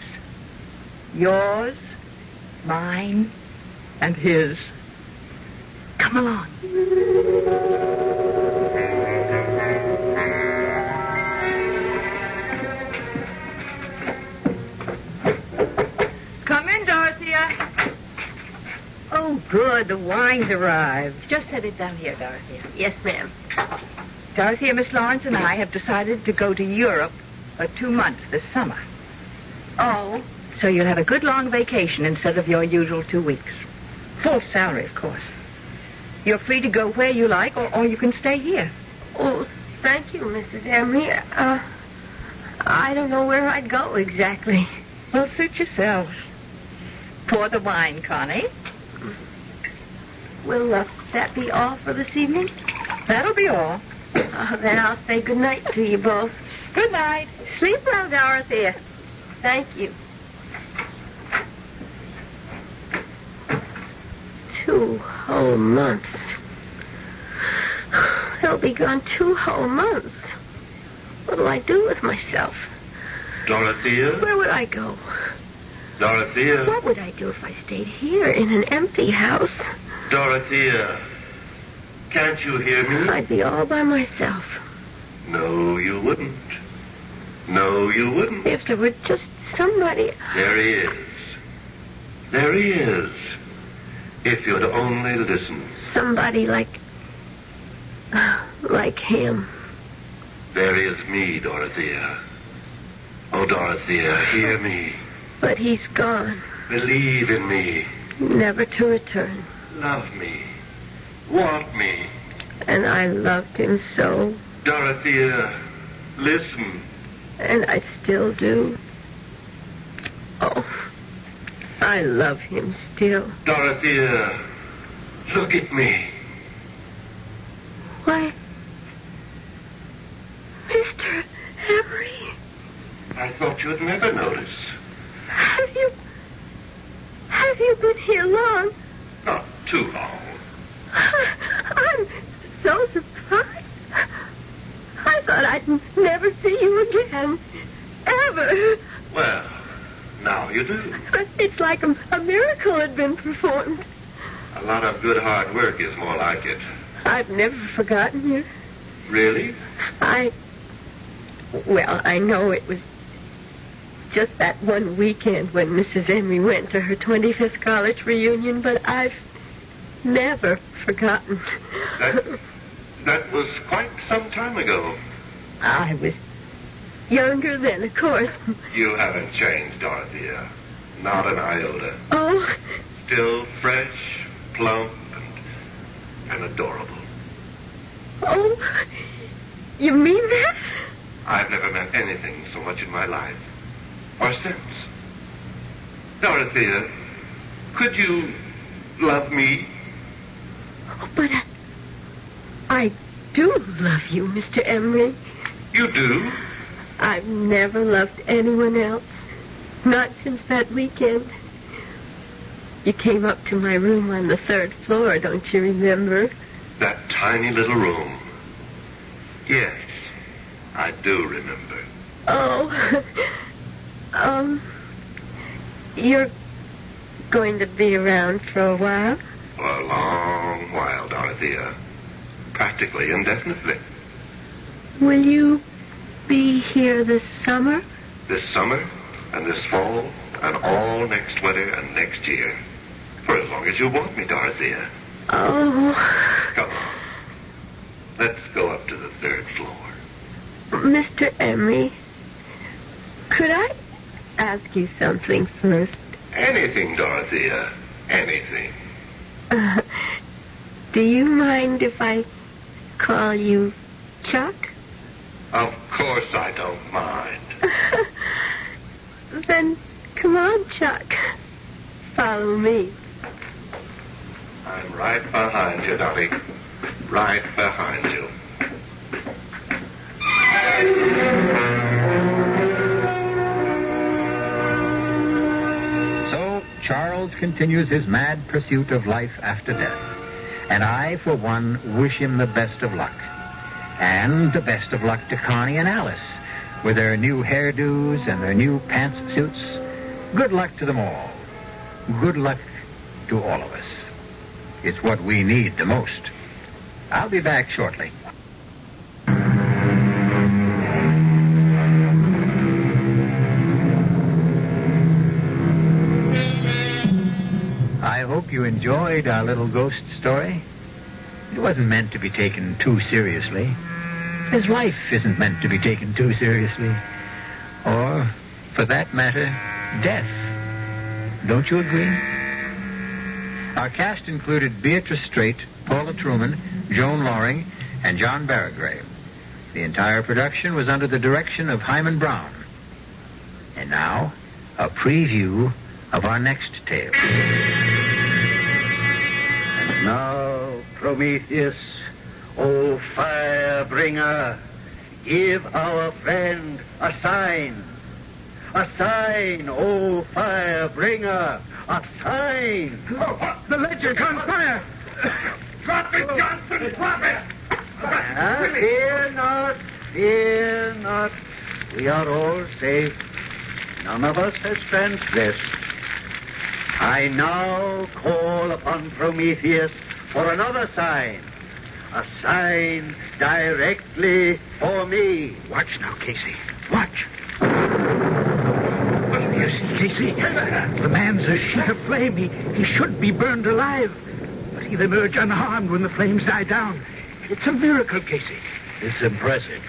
Yours, mine, and his. Come along. Come in, Dorothea. Oh, good. The wine's arrived. Just set it down here, Dorothea. Yes, ma'am. Dorothea, Miss Lawrence and I have decided to go to Europe for 2 months this summer. Oh. So you'll have a good long vacation instead of your usual 2 weeks. Full salary, of course. You're free to go where you like, or you can stay here. Oh, thank you, Mrs. Emery. I don't know where I'd go exactly. Well, suit yourself. Pour the wine, Connie. Will that be all for this evening? That'll be all. Then I'll say good night to you both. Good night. Sleep well, Dorothea. Thank you. 2 whole months. They'll be gone 2 whole months. What'll I do with myself? Dorothea? Where would I go? Dorothea? What would I do if I stayed here in an empty house? Dorothea, can't you hear me? I'd be all by myself. No, you wouldn't. No, you wouldn't. If there were just somebody... There he is. There he is. If you'd only listen. Somebody like him. There is me, Dorothea. Oh, Dorothea, hear me. But he's gone. Believe in me. Never to return. Love me. Want me. And I loved him so. Dorothea, listen. And I still do. Oh, I love him still. Dorothea, look at me. Why, Mr. Emery. I thought you'd never notice. Have you been here long? Not too long. I'm so surprised. I thought I'd never see you again. Ever. Well, now you do. It's like a miracle had been performed. A lot of good hard work is more like it. I've never forgotten you. Really? Well, I know it was just that one weekend when Mrs. Emery went to her 25th college reunion, but I've never forgotten. That was quite some time ago. I was younger then, of course. You haven't changed, Dorothea. Not an iota. Oh. Still fresh, plump, and adorable. Oh, you mean that? I've never meant anything so much in my life. Or since. Dorothea, could you love me? Oh, but I do love you, Mr. Emery. You do? I've never loved anyone else. Not since that weekend. You came up to my room on the 3rd floor, don't you remember? That tiny little room. Yes, I do remember. Oh, you're going to be around for a while? For a long while, Dorothea. Practically indefinitely. Will you be here this summer? This summer, and this fall, and all next winter and next year. For as long as you want me, Dorothea. Oh. Come on. Let's go up to the 3rd floor. Mr. Emery, could I ask you something first? Anything, Dorothea. Anything. Do you mind if I call you Chuck? Of course I don't mind. Then come on, Chuck. Follow me. I'm right behind you, Dolly. Right behind you. So Charles continues his mad pursuit of life after death. And I, for one, wish him the best of luck. And the best of luck to Connie and Alice with their new hairdos and their new pantsuits. Good luck to them all. Good luck to all of us. It's what we need the most. I'll be back shortly. I hope you enjoyed our little ghost story. It wasn't meant to be taken too seriously. His life isn't meant to be taken too seriously. Or, for that matter, death. Don't you agree? Our cast included Beatrice Straight, Paula Truman, Joan Loring, and John Barragrave. The entire production was under the direction of Hyman Brown. And now, a preview of our next tale. And now, Prometheus, O fire bringer, give our friend a sign. A sign, O fire bringer, A sign! The ledger's on fire! Drop it, Johnson! Drop it! Fear not, fear not. We are all safe. None of us has transgressed. I now call upon Prometheus for another sign. A sign directly for me. Watch now, Casey. Watch. You see, Casey? The man's a sheet of flame. He should be burned alive. But he'll emerge unharmed when the flames die down. It's a miracle, Casey. It's impressive.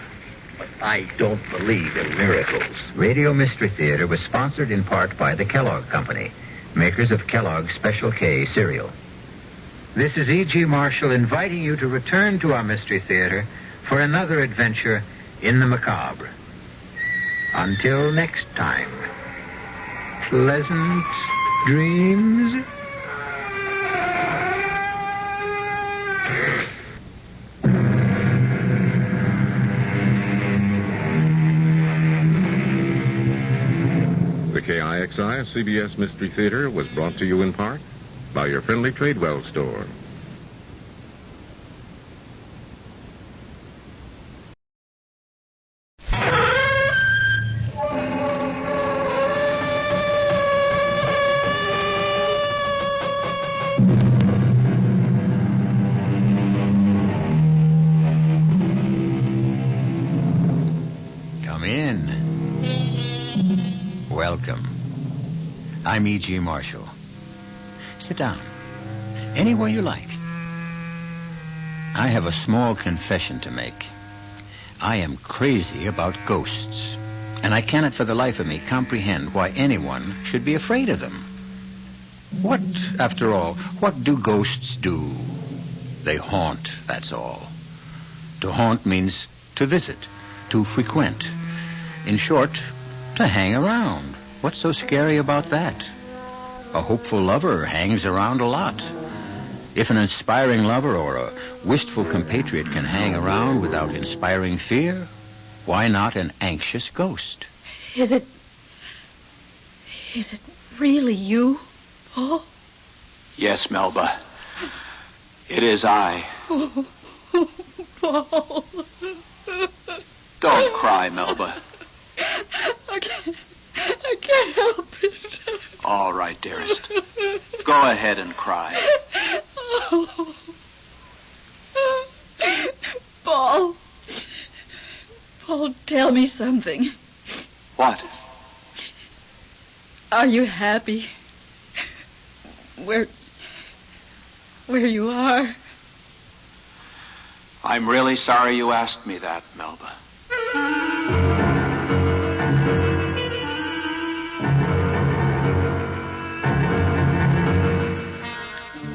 But I don't believe in miracles. Radio Mystery Theater was sponsored in part by the Kellogg Company, makers of Kellogg's Special K cereal. This is E.G. Marshall inviting you to return to our Mystery Theater for another adventure in the macabre. Until next time, pleasant dreams. The KIXI CBS Mystery Theater was brought to you in part by your friendly Tradewell store. Come in. Welcome. I'm E.G. Marshall. Sit down. Anywhere you like. I have a small confession to make. I am crazy about ghosts, and I cannot for the life of me comprehend why anyone should be afraid of them. What, after all, what do ghosts do? They haunt, that's all. To haunt means to visit, to frequent. In short, to hang around. What's so scary about that? A hopeful lover hangs around a lot. If an inspiring lover or a wistful compatriot can hang around without inspiring fear, why not an anxious ghost? Is it really you, Paul? Yes, Melba. It is I. Oh, Paul. Don't cry, Melba. I can't help it. All right, dearest. Go ahead and cry. Oh. Paul, tell me something. What? Are you happy? Where you are? I'm really sorry you asked me that, Melba.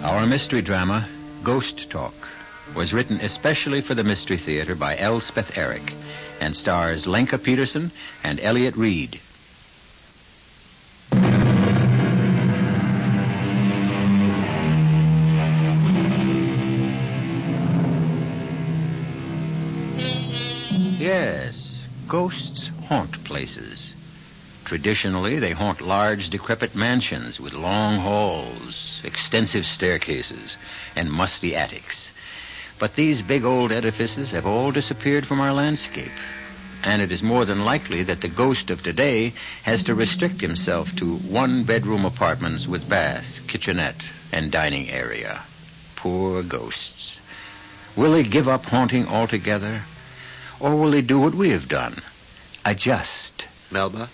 Our mystery drama, Ghost Talk, was written especially for the Mystery Theater by Elspeth Eric and stars Lenka Peterson and Elliot Reed. Yes, ghosts haunt places. Traditionally, they haunt large, decrepit mansions with long halls, extensive staircases, and musty attics. But these big old edifices have all disappeared from our landscape, and it is more than likely that the ghost of today has to restrict himself to one-bedroom apartments with bath, kitchenette, and dining area. Poor ghosts. Will they give up haunting altogether, or will they do what we have done? Adjust. Melba?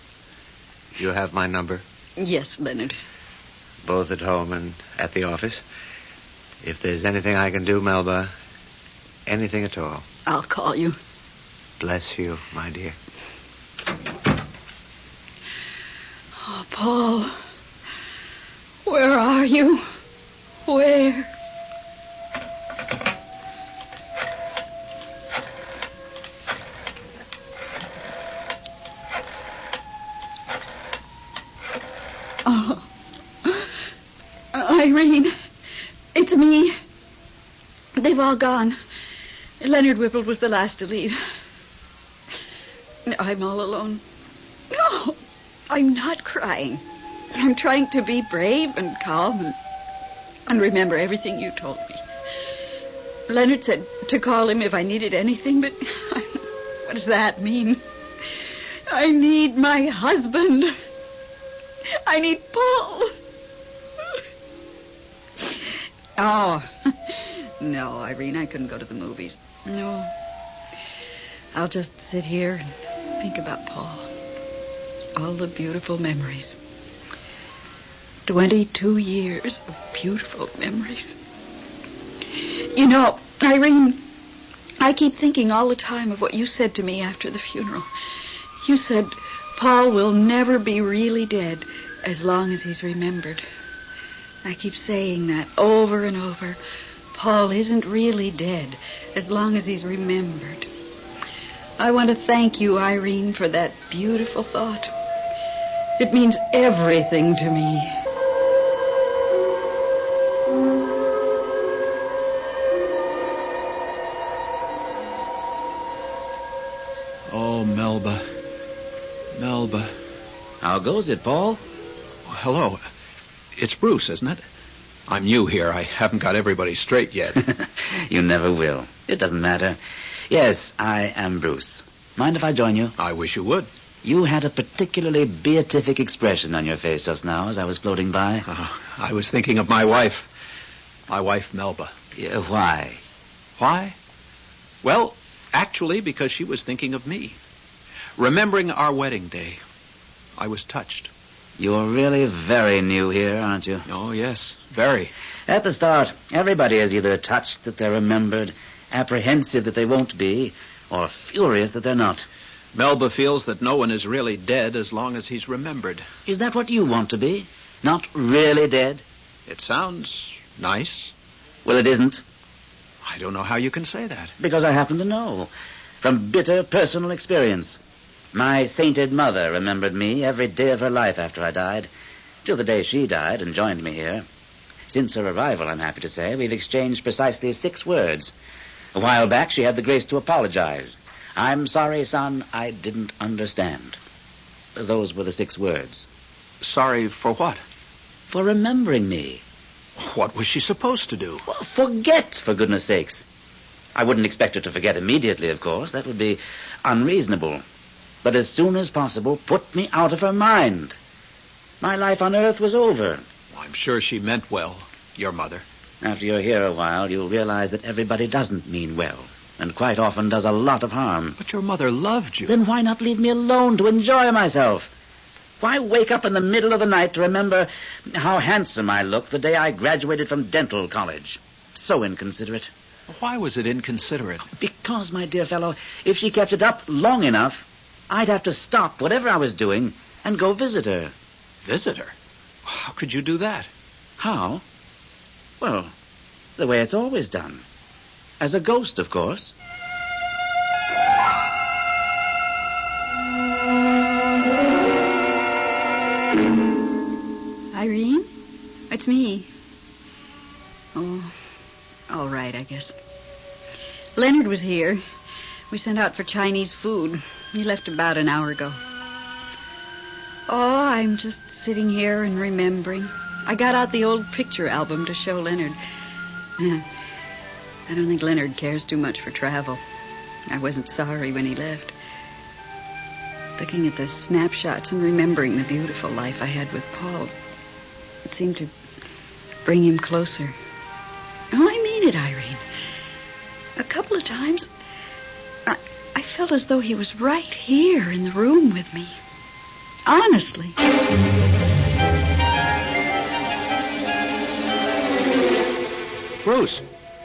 You have my number? Yes, Leonard. Both at home and at the office? If there's anything I can do, Melba, anything at all. I'll call you. Bless you, my dear. Oh, Paul. Where are you? Where? Oh. Irene, it's me. They've all gone. Leonard Whipple was the last to leave. I'm all alone. No, I'm not crying. I'm trying to be brave and calm and remember everything you told me. Leonard said to call him if I needed anything, but what does that mean? I need my husband. I need Paul. Oh, no, Irene, I couldn't go to the movies. No. I'll just sit here and think about Paul. All the beautiful memories. 22 years of beautiful memories. You know, Irene, I keep thinking all the time of what you said to me after the funeral. You said Paul will never be really dead as long as he's remembered. I keep saying that over and over. Paul isn't really dead as long as he's remembered. I want to thank you, Irene, for that beautiful thought. It means everything to me. Oh, Melba. Melba. How goes it, Paul? Oh, hello. It's Bruce, isn't it? I'm new here. I haven't got everybody straight yet. You never will. It doesn't matter. Yes, I am Bruce. Mind if I join you? I wish you would. You had a particularly beatific expression on your face just now as I was floating by. I was thinking of my wife. My wife, Melba. Yeah, why? Why? Well, actually, because she was thinking of me. Remembering our wedding day. I was touched. You're really very new here, aren't you? Oh, yes, very. At the start, everybody is either touched that they're remembered, apprehensive that they won't be, or furious that they're not. Melba feels that no one is really dead as long as he's remembered. Is that what you want to be? Not really dead? It sounds nice. Well, it isn't. I don't know how you can say that. Because I happen to know. From bitter personal experience. My sainted mother remembered me every day of her life after I died, till the day she died and joined me here. Since her arrival, I'm happy to say, we've exchanged precisely 6 words. A while back, she had the grace to apologize. I'm sorry, son, I didn't understand. Those were the 6 words. Sorry for what? For remembering me. What was she supposed to do? Well, forget, for goodness sakes. I wouldn't expect her to forget immediately, of course. That would be unreasonable. But as soon as possible, put me out of her mind. My life on Earth was over. I'm sure she meant well, your mother. After you're here a while, you'll realize that everybody doesn't mean well, and quite often does a lot of harm. But your mother loved you. Then why not leave me alone to enjoy myself? Why wake up in the middle of the night to remember how handsome I looked the day I graduated from dental college? So inconsiderate. Why was it inconsiderate? Because, my dear fellow, if she kept it up long enough, I'd have to stop whatever I was doing and go visit her. Visit her? How could you do that? How? Well, the way it's always done. As a ghost, of course. Irene? It's me. Oh, all right, I guess. Leonard was here. We sent out for Chinese food. He left about an hour ago. Oh, I'm just sitting here and remembering. I got out the old picture album to show Leonard. I don't think Leonard cares too much for travel. I wasn't sorry when he left. Looking at the snapshots and remembering the beautiful life I had with Paul, it seemed to bring him closer. Oh, I mean it, Irene. A couple of times, I felt as though he was right here in the room with me. Honestly. Bruce.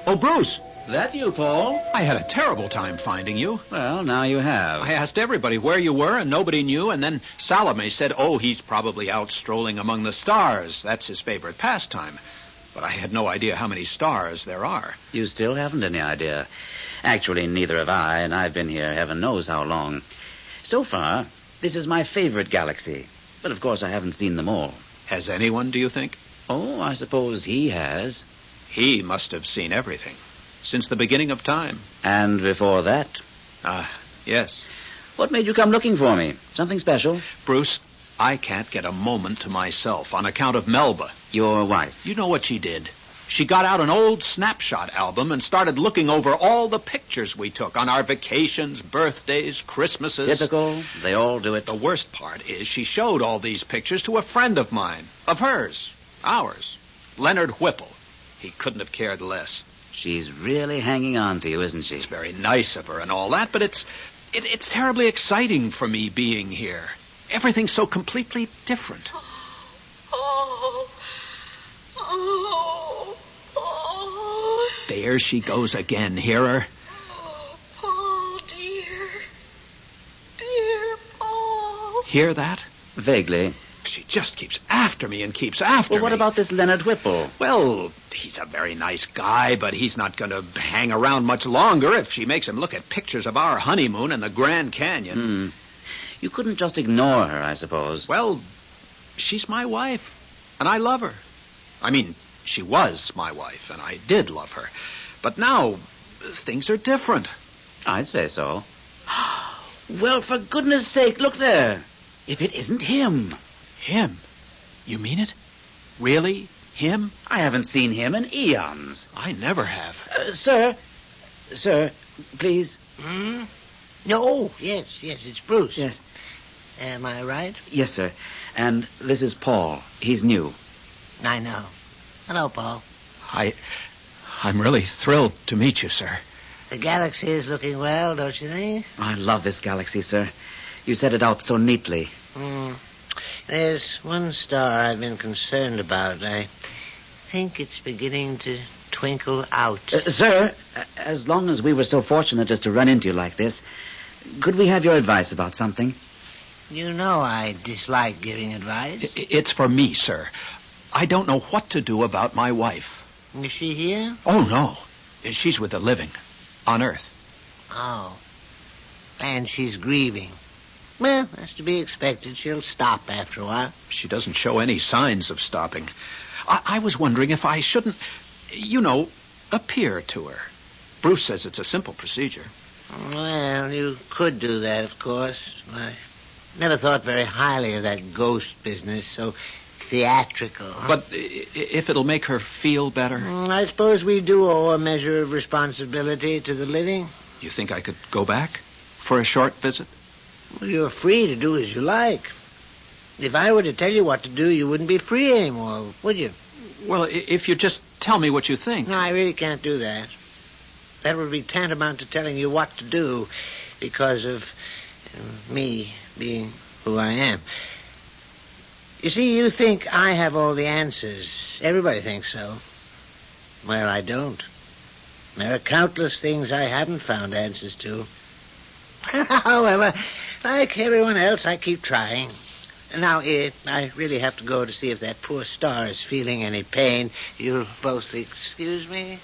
Oh, Bruce. That you, Paul? I had a terrible time finding you. Well, now you have. I asked everybody where you were, and nobody knew, and then Salome said, oh, he's probably out strolling among the stars. That's his favorite pastime. But I had no idea how many stars there are. You still haven't any idea. Actually, neither have I, and I've been here heaven knows how long. So far, this is my favorite galaxy. But of course, I haven't seen them all. Has anyone, do you think? Oh, I suppose he has. He must have seen everything. Since the beginning of time. And before that? Yes. What made you come looking for me? Something special? Bruce, I can't get a moment to myself on account of Melba. Your wife? You know what she did? She got out an old snapshot album and started looking over all the pictures we took on our vacations, birthdays, Christmases. Typical. They all do it. The worst part is she showed all these pictures to a friend of mine. Of hers. Ours. Leonard Whipple. He couldn't have cared less. She's really hanging on to you, isn't she? It's very nice of her and all that, but it's terribly exciting for me being here. Everything's so completely different. There she goes again. Hear her? Paul, dear. Dear Paul. Hear that? Vaguely. She just keeps after me and keeps after me. Well, what about this Leonard Whipple? Well, he's a very nice guy, but he's not going to hang around much longer if she makes him look at pictures of our honeymoon in the Grand Canyon. You couldn't just ignore her, I suppose. Well, she's my wife, and I love her. I mean, she was my wife, and I did love her. But now, things are different. I'd say so. Well, for goodness sake, look there. If it isn't him. Him? You mean it? Really? Him? I haven't seen him in eons. I never have. Sir, please. No, yes, it's Bruce. Yes. Am I right? Yes, sir. And this is Paul. He's new. I know. Hello, Paul. I'm really thrilled to meet you, sir. The galaxy is looking well, don't you think? I love this galaxy, sir. You set it out so neatly. There's one star I've been concerned about. I think it's beginning to twinkle out. Sir, as long as we were so fortunate as to run into you like this, could we have your advice about something? You know I dislike giving advice. It's for me, sir. I don't know what to do about my wife. Is she here? Oh, no. She's with the living. On Earth. Oh. And she's grieving. Well, that's to be expected. She'll stop after a while. She doesn't show any signs of stopping. I was wondering if I shouldn't, appear to her. Bruce says it's a simple procedure. Well, you could do that, of course. I never thought very highly of that ghost business, so theatrical. But if it'll make her feel better? I suppose we do owe a measure of responsibility to the living. You think I could go back for a short visit? Well, you're free to do as you like. If I were to tell you what to do, you wouldn't be free anymore, would you? Well, if you just tell me what you think. No, I really can't do that. That would be tantamount to telling you what to do because of me being who I am. You see, you think I have all the answers. Everybody thinks so. Well, I don't. There are countless things I haven't found answers to. However, like everyone else, I keep trying. Now, I really have to go to see if that poor star is feeling any pain. You'll both excuse me?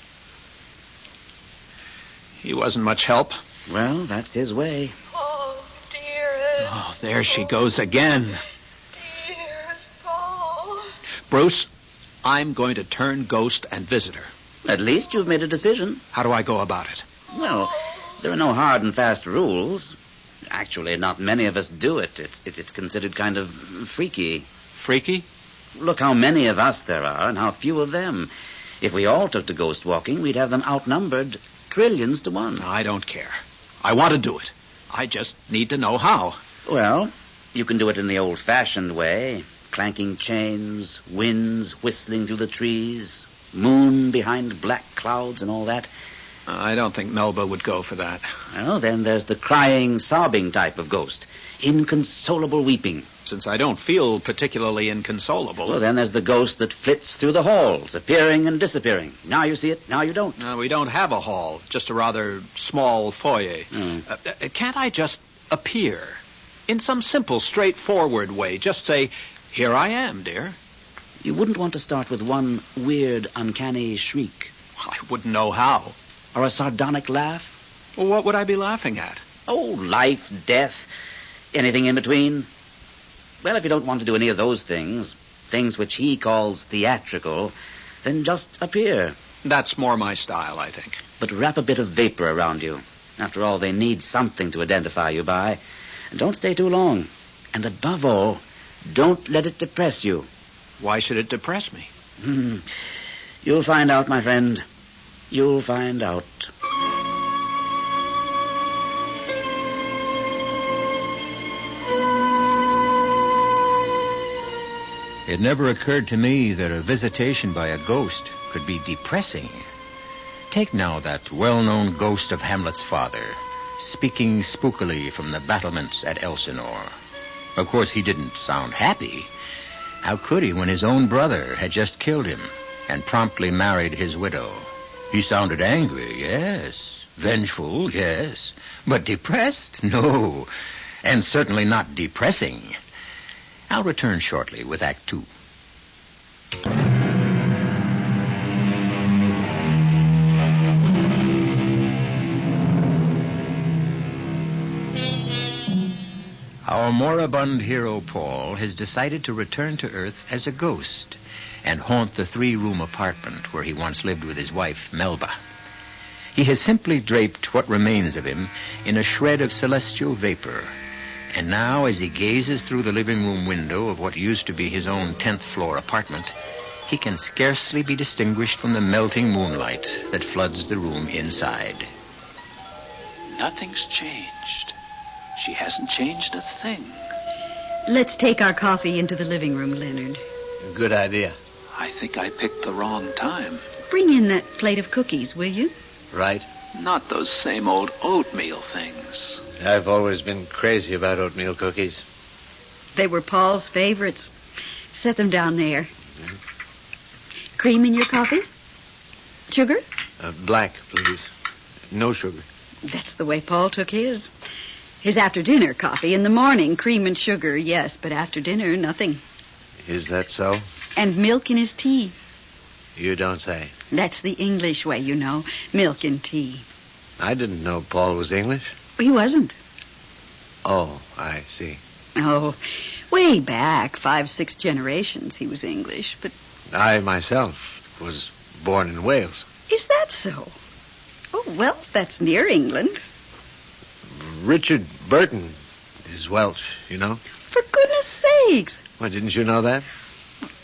He wasn't much help. Well, that's his way. Oh, dearest. Oh, there she goes again. Dearest Paul. Bruce, I'm going to turn ghost and visit her. At least you've made a decision. How do I go about it? Well, there are no hard and fast rules. Actually, not many of us do it. It's considered kind of freaky. Freaky? Look how many of us there are and how few of them. If we all took to ghost walking, we'd have them outnumbered trillions to one. I don't care. I want to do it. I just need to know how. Well, you can do it in the old-fashioned way. Clanking chains, winds whistling through the trees, moon behind black clouds and all that. I don't think Melba would go for that. Well, then there's the crying, sobbing type of ghost. Inconsolable weeping. Since I don't feel particularly inconsolable. Well, then there's the ghost that flits through the halls, appearing and disappearing. Now you see it, now you don't. We don't have a hall, just a rather small foyer. Can't I just appear? In some simple, straightforward way. Just say, here I am, dear. You wouldn't want to start with one weird, uncanny shriek. I wouldn't know how. Or a sardonic laugh? Well, what would I be laughing at? Oh, life, death, anything in between. Well, if you don't want to do any of those things which he calls theatrical, then just appear. That's more my style, I think. But wrap a bit of vapor around you. After all, they need something to identify you by. And don't stay too long. And above all, Don't let it depress you. Why should it depress me? You'll find out, my friend. You'll find out. It never occurred to me that a visitation by a ghost could be depressing. Take now that well-known ghost of Hamlet's father, speaking spookily from the battlements at Elsinore. Of course, he didn't sound happy. How could he when his own brother had just killed him and promptly married his widow? He sounded angry, yes. Vengeful, yes. But depressed? No. And certainly not depressing. I'll return shortly with Act 2. Our moribund hero, Paul, has decided to return to Earth as a ghost and haunt the 3-room apartment where he once lived with his wife, Melba. He has simply draped what remains of him in a shred of celestial vapor. And now, as he gazes through the living room window of what used to be his own 10th floor apartment, he can scarcely be distinguished from the melting moonlight that floods the room inside. Nothing's changed. She hasn't changed a thing. Let's take our coffee into the living room, Leonard. Good idea. I think I picked the wrong time. Bring in that plate of cookies, will you? Right. Not those same old oatmeal things. I've always been crazy about oatmeal cookies. They were Paul's favorites. Set them down there. Cream in your coffee? Sugar? Black, please. No sugar. That's the way Paul took his. His after-dinner coffee. In the morning, cream and sugar, yes, but after dinner, nothing. Is that so? And milk in his tea. You don't say. That's the English way, you know. Milk and tea. I didn't know Paul was English. He wasn't. Oh, I see. Oh, way back, 5-6 generations, he was English, but... I myself was born in Wales. Is that so? Oh, well, that's near England. Richard Burton is Welsh, you know. For goodness sakes. Well, didn't you know that?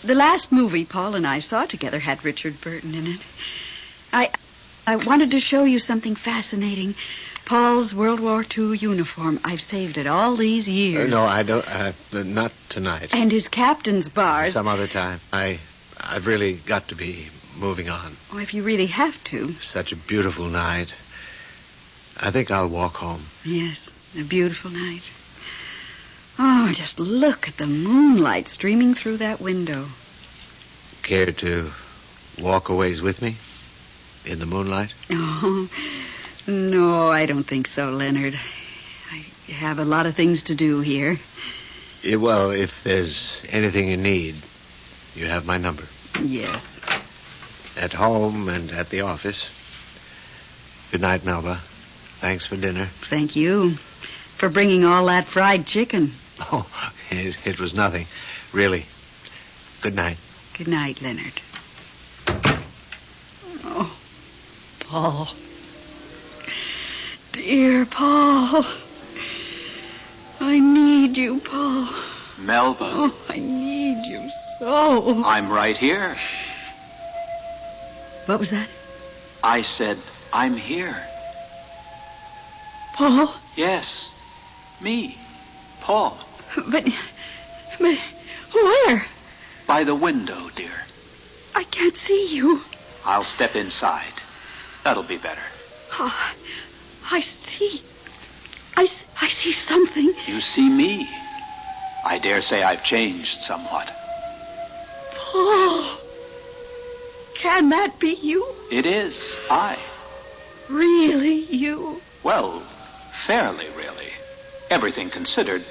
The last movie Paul and I saw together had Richard Burton in it. I wanted to show you something fascinating. Paul's World War II uniform. I've saved it all these years. No, I don't. Not tonight. And his captain's bars. Some other time. I've really got to be moving on. Oh, if you really have to. Such a beautiful night. I think I'll walk home. Yes, a beautiful night. Oh, just look at the moonlight streaming through that window. Care to walk a ways with me? In the moonlight? Oh, no, I don't think so, Leonard. I have a lot of things to do here. Well, if there's anything you need, you have my number. Yes. At home and at the office. Good night, Melba. Thanks for dinner. Thank you for bringing all that fried chicken. Oh, it was nothing. Really. Good night. Good night, Leonard. Oh, Paul. Dear Paul. I need you, Paul. Melba. Oh, I need you so. I'm right here. What was that? I said, I'm here. Paul? Yes. Me. Paul. But where? By the window, dear. I can't see you. I'll step inside. That'll be better. Oh, I see. I see something. You see me. I dare say I've changed somewhat. Paul. Can that be you? It is. I. Really you? Well, fairly really. Everything considered,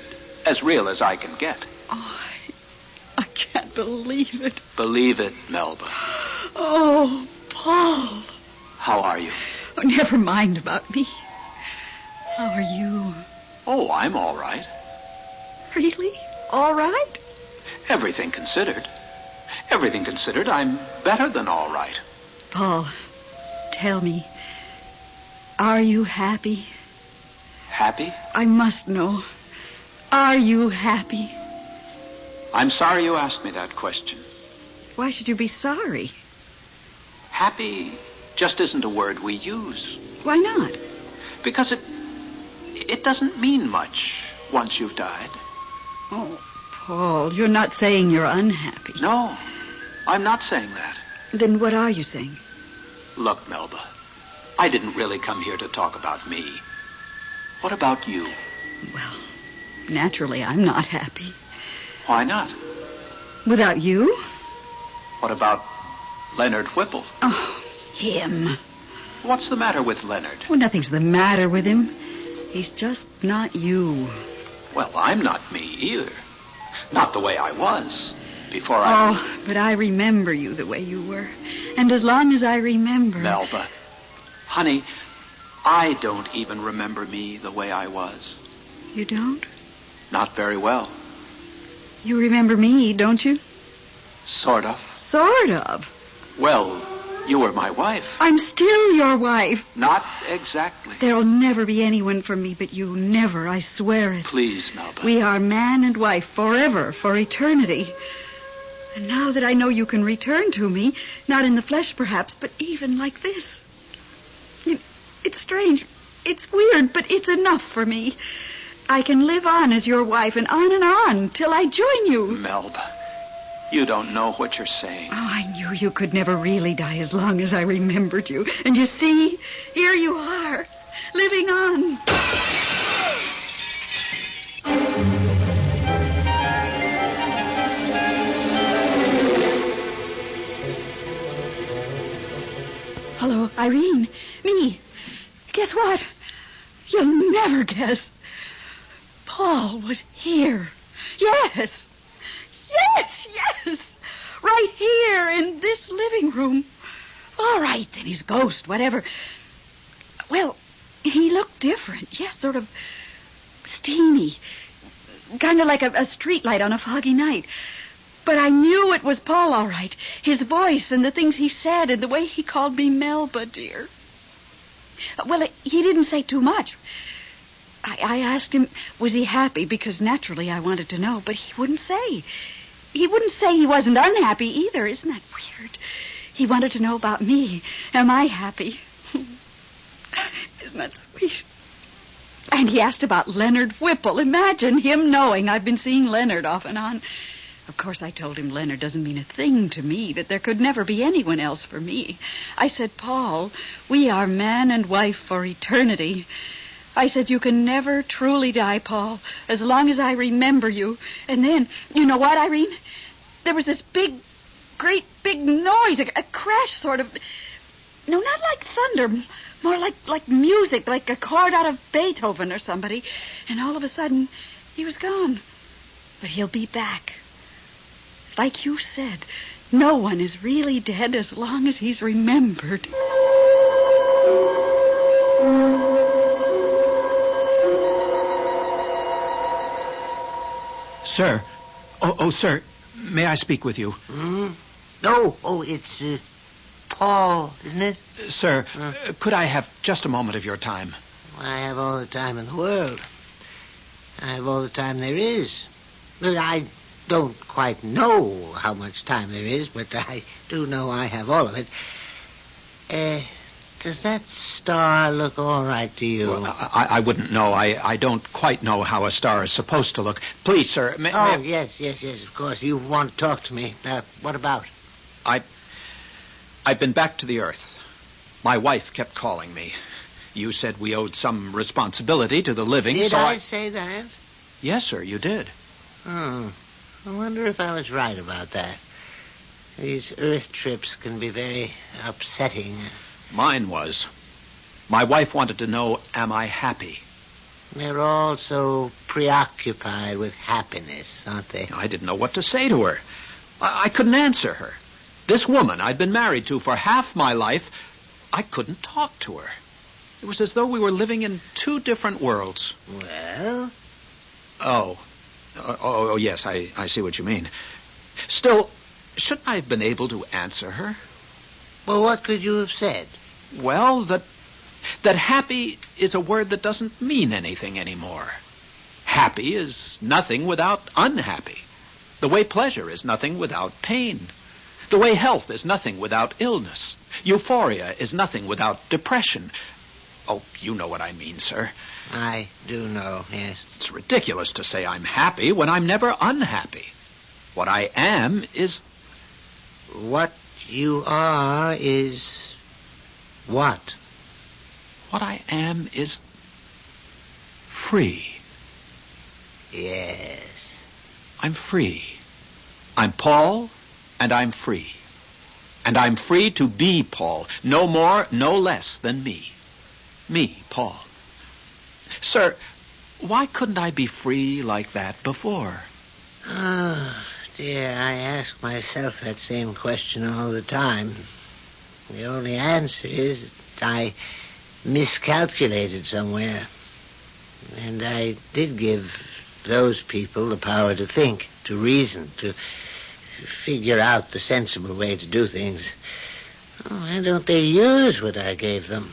as real as I can get. Oh, I can't believe it. Believe it, Melba. Oh, Paul. How are you? Oh, never mind about me. How are you? Oh, I'm all right. Really? All right? Everything considered. Everything considered, I'm better than all right. Paul, tell me, are you happy? Happy? I must know. Are you happy? I'm sorry you asked me that question. Why should you be sorry? Happy just isn't a word we use. Why not? Because it doesn't mean much once you've died. Oh, Paul, you're not saying you're unhappy. No, I'm not saying that. Then what are you saying? Look, Melba, I didn't really come here to talk about me. What about you? Well, naturally, I'm not happy. Why not? Without you? What about Leonard Whipple? Oh, him. What's the matter with Leonard? Well, nothing's the matter with him. He's just not you. Well, I'm not me either. Not the way I was before Oh, but I remember you the way you were. And as long as I remember... Melba, honey, I don't even remember me the way I was. You don't? Not very well. You remember me, don't you? Sort of. Sort of? Well, you were my wife. I'm still your wife. Not exactly. There'll never be anyone for me but you. Never, I swear it. Please, Melba. We are man and wife forever, for eternity. And now that I know you can return to me, not in the flesh perhaps, but even like this. It's strange. It's weird, but it's enough for me. I can live on as your wife and on till I join you. Melba, you don't know what you're saying. Oh, I knew you could never really die as long as I remembered you. And you see, here you are, living on. Hello, Irene. Me. Guess what? You'll never guess. Paul was here. Yes. Yes. Right here in this living room. All right, then his ghost, whatever. Well, he looked different. Yes, sort of steamy. Kind of like a street light on a foggy night. But I knew it was Paul, all right. His voice and the things he said and the way he called me Melba, dear. Well, he didn't say too much. I asked him, was he happy? Because naturally I wanted to know, but he wouldn't say. He wouldn't say he wasn't unhappy either. Isn't that weird? He wanted to know about me. Am I happy? Isn't that sweet? And he asked about Leonard Whipple. Imagine him knowing I've been seeing Leonard off and on. Of course, I told him Leonard doesn't mean a thing to me, that there could never be anyone else for me. I said, Paul, we are man and wife for eternity. I said, you can never truly die, Paul, as long as I remember you. And then, you know what, Irene? There was this great big noise, a crash sort of. No, not like thunder, more like music, like a chord out of Beethoven or somebody. And all of a sudden, he was gone. But he'll be back. Like you said, no one is really dead as long as he's remembered. Sir. Oh, sir. May I speak with you? No. Oh, it's Paul, isn't it? Sir, could I have just a moment of your time? I have all the time in the world. I have all the time there is. Look, I don't quite know how much time there is, but I do know I have all of it. Does that star look all right to you? Well, I wouldn't know. I don't quite know how a star is supposed to look. Please, sir. Yes, of course. You want to talk to me. What about? I've been back to the Earth. My wife kept calling me. You said we owed some responsibility to the living, Did so I say that? Yes, sir, you did. I wonder if I was right about that. These Earth trips can be very upsetting. Mine was. My wife wanted to know, am I happy? They're all so preoccupied with happiness, aren't they? I didn't know what to say to her. I couldn't answer her. This woman I'd been married to for half my life, I couldn't talk to her. It was as though we were living in two different worlds. Well? Oh, yes, I see what you mean. Still, shouldn't I have been able to answer her? Well, what could you have said? Well, that happy is a word that doesn't mean anything anymore. Happy is nothing without unhappy. The way pleasure is nothing without pain. The way health is nothing without illness. Euphoria is nothing without depression. Oh, you know what I mean, sir. I do know, yes. It's ridiculous to say I'm happy when I'm never unhappy. What I am is... What you are is... what? What I am is... free. Yes. I'm free. I'm Paul, and I'm free. And I'm free to be Paul, no more, no less than me. Me, Paul. Sir, why couldn't I be free like that before? Oh, dear, I ask myself that same question all the time. The only answer is that I miscalculated somewhere. And I did give those people the power to think, to reason, to figure out the sensible way to do things. Oh, why don't they use what I gave them?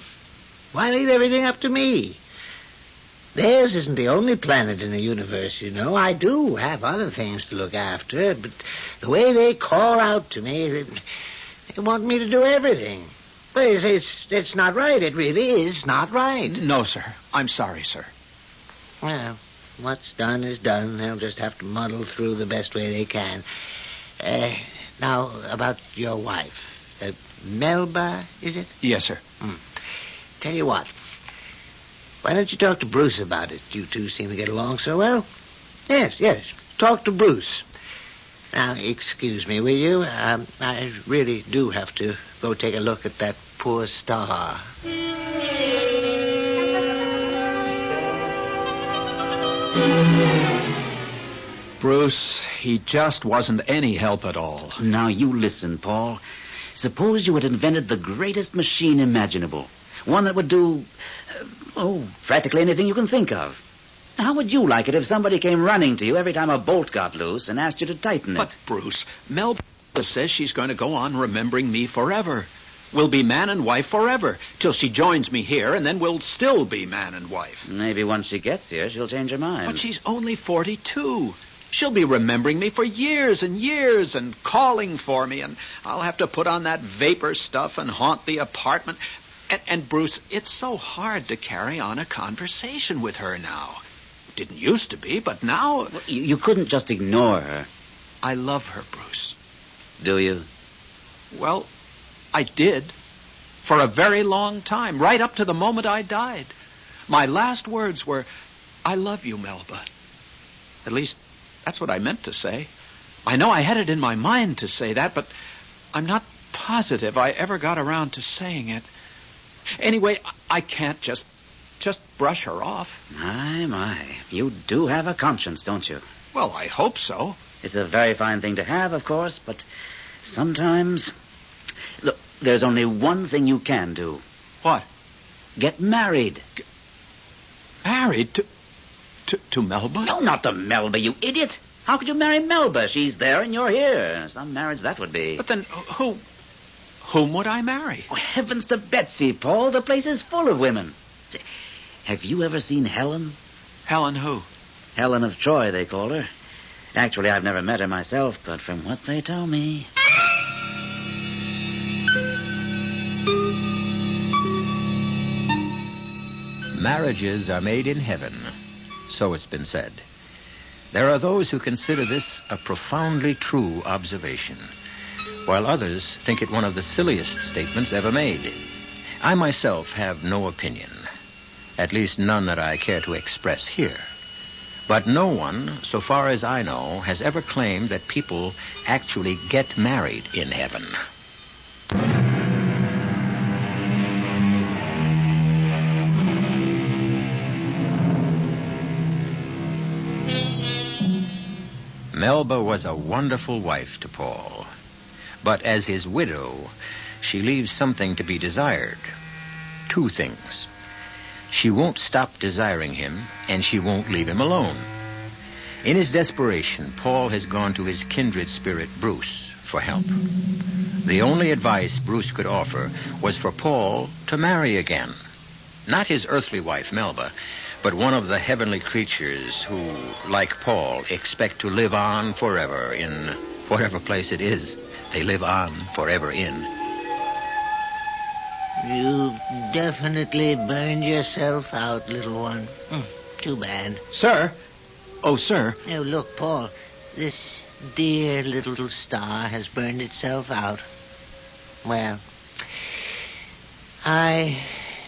Why leave everything up to me? Theirs isn't the only planet in the universe, you know. I do have other things to look after, but the way they call out to me, they want me to do everything. Well, it's not right. It really is not right. No, sir. I'm sorry, sir. Well, what's done is done. They'll just have to muddle through the best way they can. Now, about your wife. Melba, is it? Yes, sir. Tell you what. Why don't you talk to Bruce about it? You two seem to get along so well. Yes. Talk to Bruce. Now, excuse me, will you? I really do have to go take a look at that poor star. Bruce, he just wasn't any help at all. Now, you listen, Paul. Suppose you had invented the greatest machine imaginable. One that would do, practically anything you can think of. How would you like it if somebody came running to you every time a bolt got loose and asked you to tighten it? But, Bruce, Melba says she's going to go on remembering me forever. We'll be man and wife forever, till she joins me here, and then we'll still be man and wife. Maybe once she gets here, she'll change her mind. But she's only 42. She'll be remembering me for years and years and calling for me, and I'll have to put on that vapor stuff and haunt the apartment. And Bruce, it's so hard to carry on a conversation with her now. Didn't used to be, but now... Well, you couldn't just ignore her. I love her, Bruce. Do you? Well, I did. For a very long time, right up to the moment I died. My last words were, I love you, Melba. At least, that's what I meant to say. I know I had it in my mind to say that, but I'm not positive I ever got around to saying it. Anyway, I can't just brush her off. My. You do have a conscience, don't you? Well, I hope so. It's a very fine thing to have, of course, but sometimes... Look, there's only one thing you can do. What? Get married. Married? To Melba? No, not to Melba, you idiot. How could you marry Melba? She's there and you're here. Some marriage that would be. But then whom would I marry? Oh, heavens to Betsy, Paul. The place is full of women. Have you ever seen Helen? Helen who? Helen of Troy, they call her. Actually, I've never met her myself, but from what they tell me... Marriages are made in heaven, so it's been said. There are those who consider this a profoundly true observation, while others think it one of the silliest statements ever made. I myself have no opinion, at least none that I care to express here. But no one, so far as I know, has ever claimed that people actually get married in heaven. Melba was a wonderful wife to Paul. But as his widow, she leaves something to be desired. Two things. She won't stop desiring him, and she won't leave him alone. In his desperation, Paul has gone to his kindred spirit, Bruce, for help. The only advice Bruce could offer was for Paul to marry again. Not his earthly wife, Melba, but one of the heavenly creatures who, like Paul, expect to live on forever in whatever place it is they live on forever in. You've definitely burned yourself out, little one. Too bad. Sir? Oh, sir. Oh, look, Paul, this dear little star has burned itself out. Well, I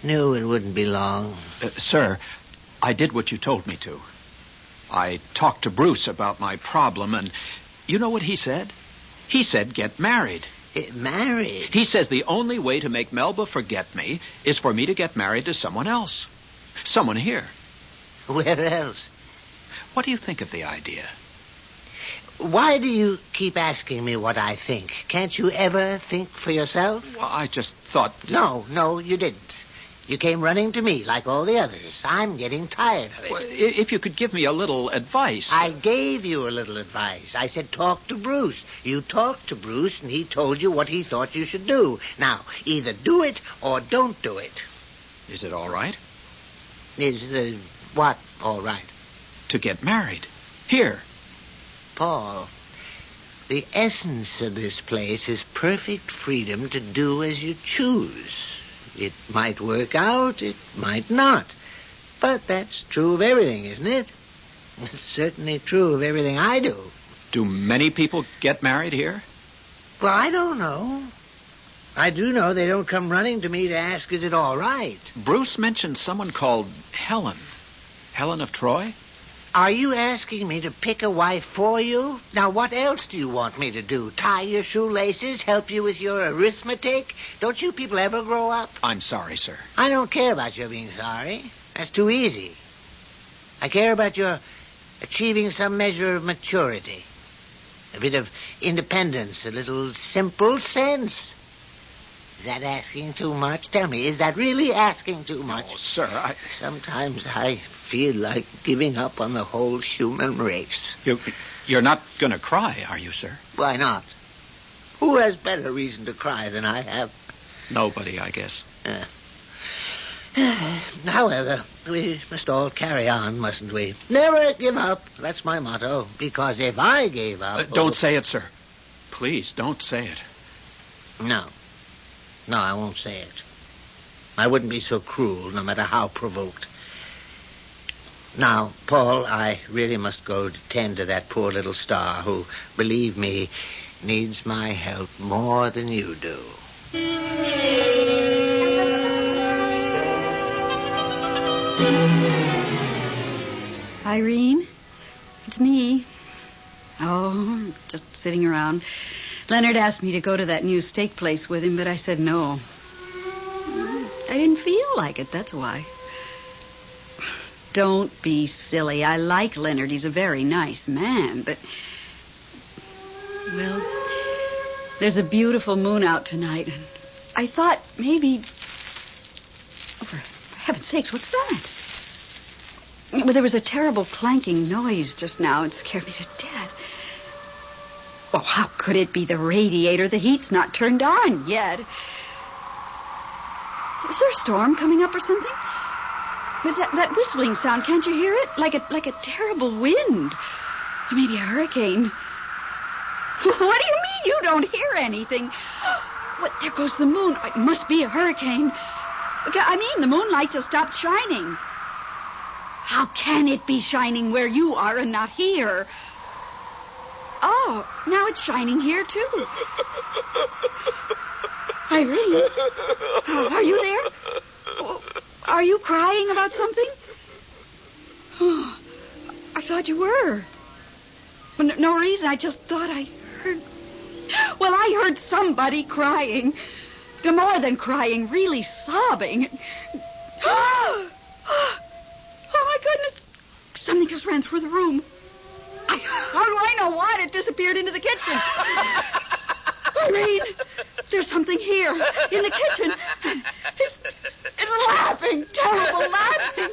knew it wouldn't be long. Sir, I did what you told me to. I talked to Bruce about my problem, and you know what he said? He said get married. Married? He says the only way to make Melba forget me is for me to get married to someone else. Someone here. Where else? What do you think of the idea? Why do you keep asking me what I think? Can't you ever think for yourself? Well, I just thought... No, you didn't. You came running to me like all the others. I'm getting tired of it. Well, if you could give me a little advice... I gave you a little advice. I said talk to Bruce. You talked to Bruce, and he told you what he thought you should do. Now, either do it or don't do it. Is it all right? Is what all right? To get married. Here. Paul, the essence of this place is perfect freedom to do as you choose. It might work out, it might not. But that's true of everything, isn't it? It's certainly true of everything I do. Do many people get married here? Well, I don't know. I do know they don't come running to me to ask, is it all right? Bruce mentioned someone called Helen. Helen of Troy? Are you asking me to pick a wife for you? Now, what else do you want me to do? Tie your shoelaces? Help you with your arithmetic? Don't you people ever grow up? I'm sorry, sir. I don't care about your being sorry. That's too easy. I care about your achieving some measure of maturity. A bit of independence, a little simple sense. Is that asking too much? Tell me, is that really asking too much? Oh, sir, Sometimes I feel like giving up on the whole human race. You're not going to cry, are you, sir? Why not? Who has better reason to cry than I have? Nobody, I guess. However, we must all carry on, mustn't we? Never give up. That's my motto. Because if I gave up... Don't say it, sir. Please, don't say it. No, I won't say it. I wouldn't be so cruel, no matter how provoked. Now, Paul, I really must go to tend to that poor little star who, believe me, needs my help more than you do. Irene, it's me. Oh, just sitting around. Leonard asked me to go to that new steak place with him, but I said no. I didn't feel like it, that's why. Don't be silly. I like Leonard. He's a very nice man, but... Well, there's a beautiful moon out tonight, and I thought maybe... Oh, for heaven's sakes, what's that? Well, there was a terrible clanking noise just now. It scared me to death. Oh, how could it be the radiator? The heat's not turned on yet. Is there a storm coming up or something? What's that whistling sound? Can't you hear it? Like a terrible wind. Or maybe a hurricane. What do you mean you don't hear anything? What? There goes the moon. It must be a hurricane. I mean, the moonlight just stopped shining. How can it be shining where you are and not here? Oh, now it's shining here, too. Irene, are you there? Are you crying about something? Oh, I thought you were. For no reason, I just thought I heard... Well, I heard somebody crying. More than crying, really sobbing. Oh, my goodness. Something just ran through the room. How do I know what? It disappeared into the kitchen. Irene, there's something here in the kitchen. It's laughing, terrible laughing.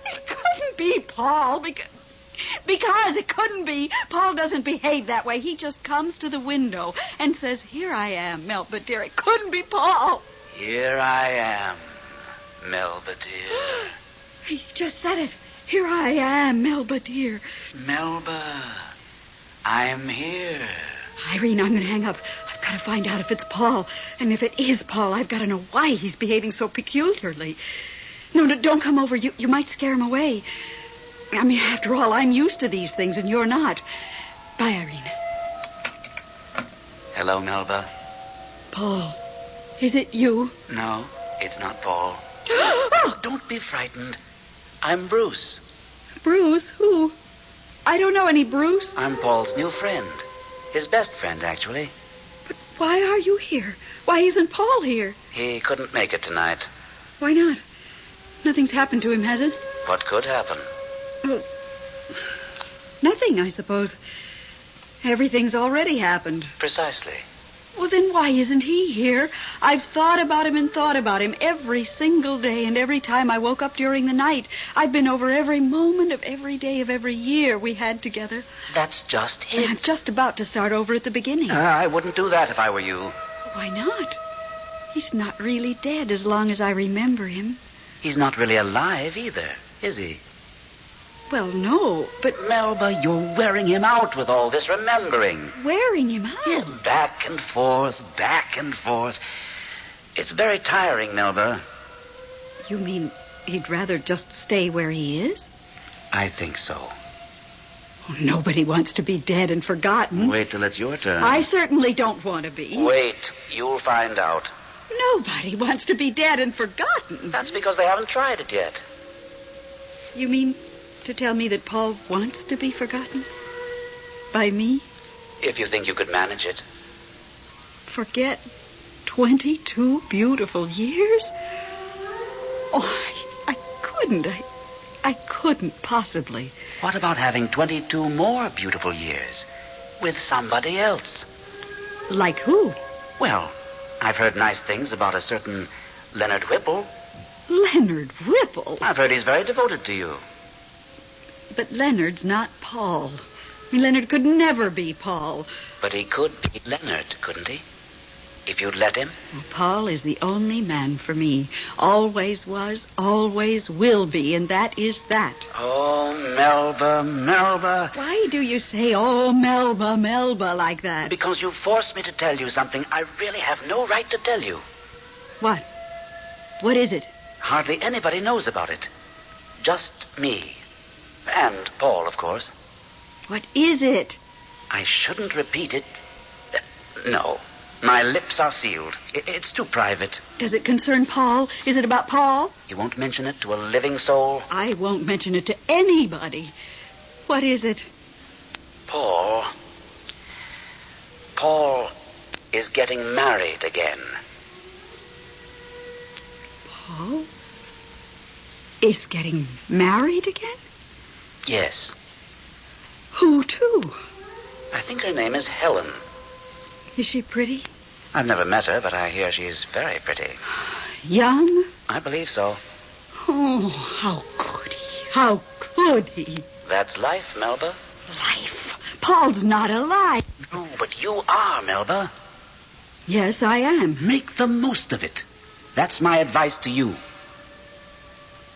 It couldn't be Paul because it couldn't be. Paul doesn't behave that way. He just comes to the window and says, "Here I am, Melba dear." It couldn't be Paul. Here I am, Melba dear. He just said it. Here I am, Melba, dear. Melba, I'm here. Irene, I'm going to hang up. I've got to find out if it's Paul. And if it is Paul, I've got to know why he's behaving so peculiarly. No, don't come over. You might scare him away. I mean, after all, I'm used to these things and you're not. Bye, Irene. Hello, Melba. Paul, is it you? No, it's not Paul. Oh! Don't be frightened. I'm Bruce. Bruce? Who? I don't know any Bruce. I'm Paul's new friend. His best friend, actually. But why are you here? Why isn't Paul here? He couldn't make it tonight. Why not? Nothing's happened to him, has it? What could happen? Well, nothing, I suppose. Everything's already happened. Precisely. Well, then why isn't he here? I've thought about him every single day, and every time I woke up during the night. I've been over every moment of every day of every year we had together. That's just it. And I'm just about to start over at the beginning. I wouldn't do that if I were you. Why not? He's not really dead as long as I remember him. He's not really alive either, is he? Well, no, but... Melba, you're wearing him out with all this remembering. Wearing him out? Yeah, back and forth, back and forth. It's very tiring, Melba. You mean he'd rather just stay where he is? I think so. Oh, nobody wants to be dead and forgotten. Wait till it's your turn. I certainly don't want to be. Wait, you'll find out. Nobody wants to be dead and forgotten. That's because they haven't tried it yet. You mean to tell me that Paul wants to be forgotten? By me? If you think you could manage it. Forget 22 beautiful years? Oh, I couldn't. I couldn't possibly. What about having 22 more beautiful years with somebody else? Like who? Well, I've heard nice things about a certain Leonard Whipple. Leonard Whipple? I've heard he's very devoted to you. But Leonard's not Paul. I mean, Leonard could never be Paul. But he could be Leonard, couldn't he? If you'd let him. Well, Paul is the only man for me. Always was, always will be, and that is that. Oh, Melba, Melba. Why do you say, oh, Melba, Melba, like that? Because you forced me to tell you something I really have no right to tell you. What? What is it? Hardly anybody knows about it. Just me. And Paul, of course. What is it? I shouldn't repeat it. No. My lips are sealed. It's too private. Does it concern Paul? Is it about Paul? You won't mention it to a living soul? I won't mention it to anybody. What is it? Paul is getting married again. Paul is getting married again? Yes. Who to? I think her name is Helen. Is she pretty? I've never met her, but I hear she's very pretty. Young? I believe so. Oh, how could he? How could he? That's life, Melba. Life? Paul's not alive. No, but you are, Melba. Yes, I am. Make the most of it. That's my advice to you.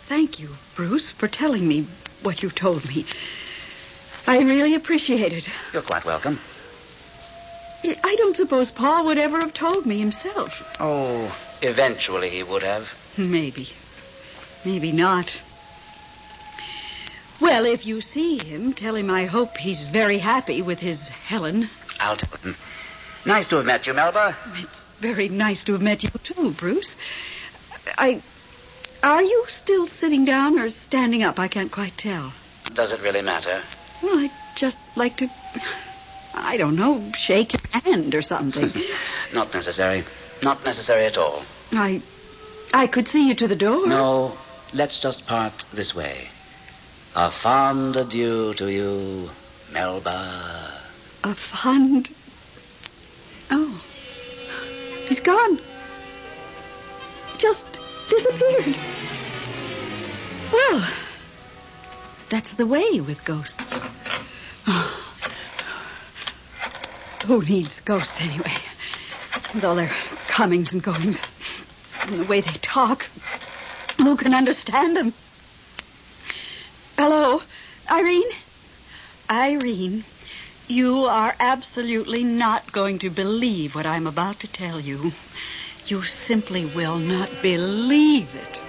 Thank you, Bruce, for telling me what you told me. I really appreciate it. You're quite welcome. I don't suppose Paul would ever have told me himself. Oh, eventually he would have. Maybe. Maybe not. Well, if you see him, tell him I hope he's very happy with his Helen. I'll tell him. Nice to have met you, Melba. It's very nice to have met you, too, Bruce. Are you still sitting down or standing up? I can't quite tell. Does it really matter? Well, I'd just like to, I don't know, shake your hand or something. Not necessary. Not necessary at all. I could see you to the door. No, let's just part this way. A fond adieu to you, Melba. A fond... Oh. He's gone. Just disappeared. Well, that's the way with ghosts. Oh. Who needs ghosts anyway? With all their comings and goings and the way they talk. Who can understand them? Irene, you are absolutely not going to believe what I'm about to tell you. You simply will not believe it.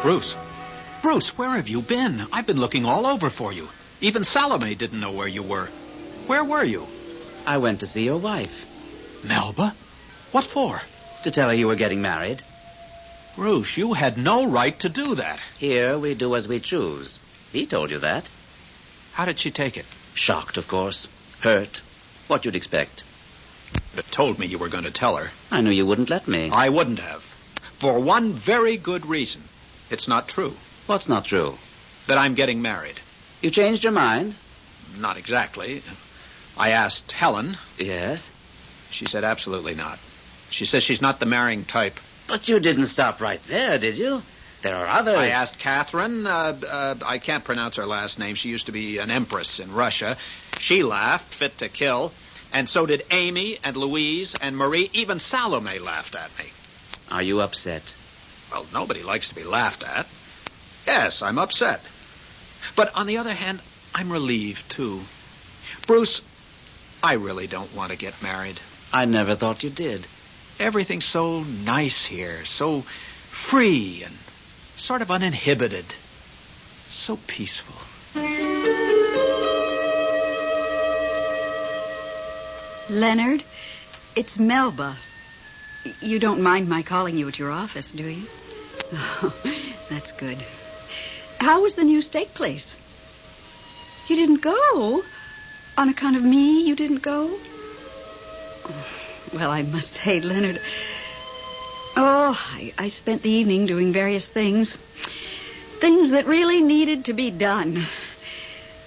Bruce, where have you been? I've been looking all over for you. Even Salome didn't know where you were. Where were you? I went to see your wife. Melba? What for? To tell her you were getting married. Bruce, you had no right to do that. Here we do as we choose. He told you that. How did she take it? Shocked, of course. Hurt. What you'd expect. You told me you were going to tell her. I knew you wouldn't let me. I wouldn't have. For one very good reason. It's not true. What's not true? That I'm getting married. You changed your mind? Not exactly. I asked Helen. Yes? She said absolutely not. She says she's not the marrying type. But you didn't stop right there, did you? There are others. I asked Catherine. I can't pronounce her last name. She used to be an empress in Russia. She laughed, fit to kill. And so did Amy and Louise and Marie. Even Salome laughed at me. Are you upset? Well, nobody likes to be laughed at. Yes, I'm upset. But on the other hand, I'm relieved, too. Bruce, I really don't want to get married. I never thought you did. Everything's so nice here, so free and sort of uninhibited. So peaceful. Leonard, it's Melba. You don't mind my calling you at your office, do you? Oh, that's good. How was the new steak place? You didn't go? On account of me, you didn't go? Well, I must say, Leonard, I spent the evening doing various things. Things that really needed to be done.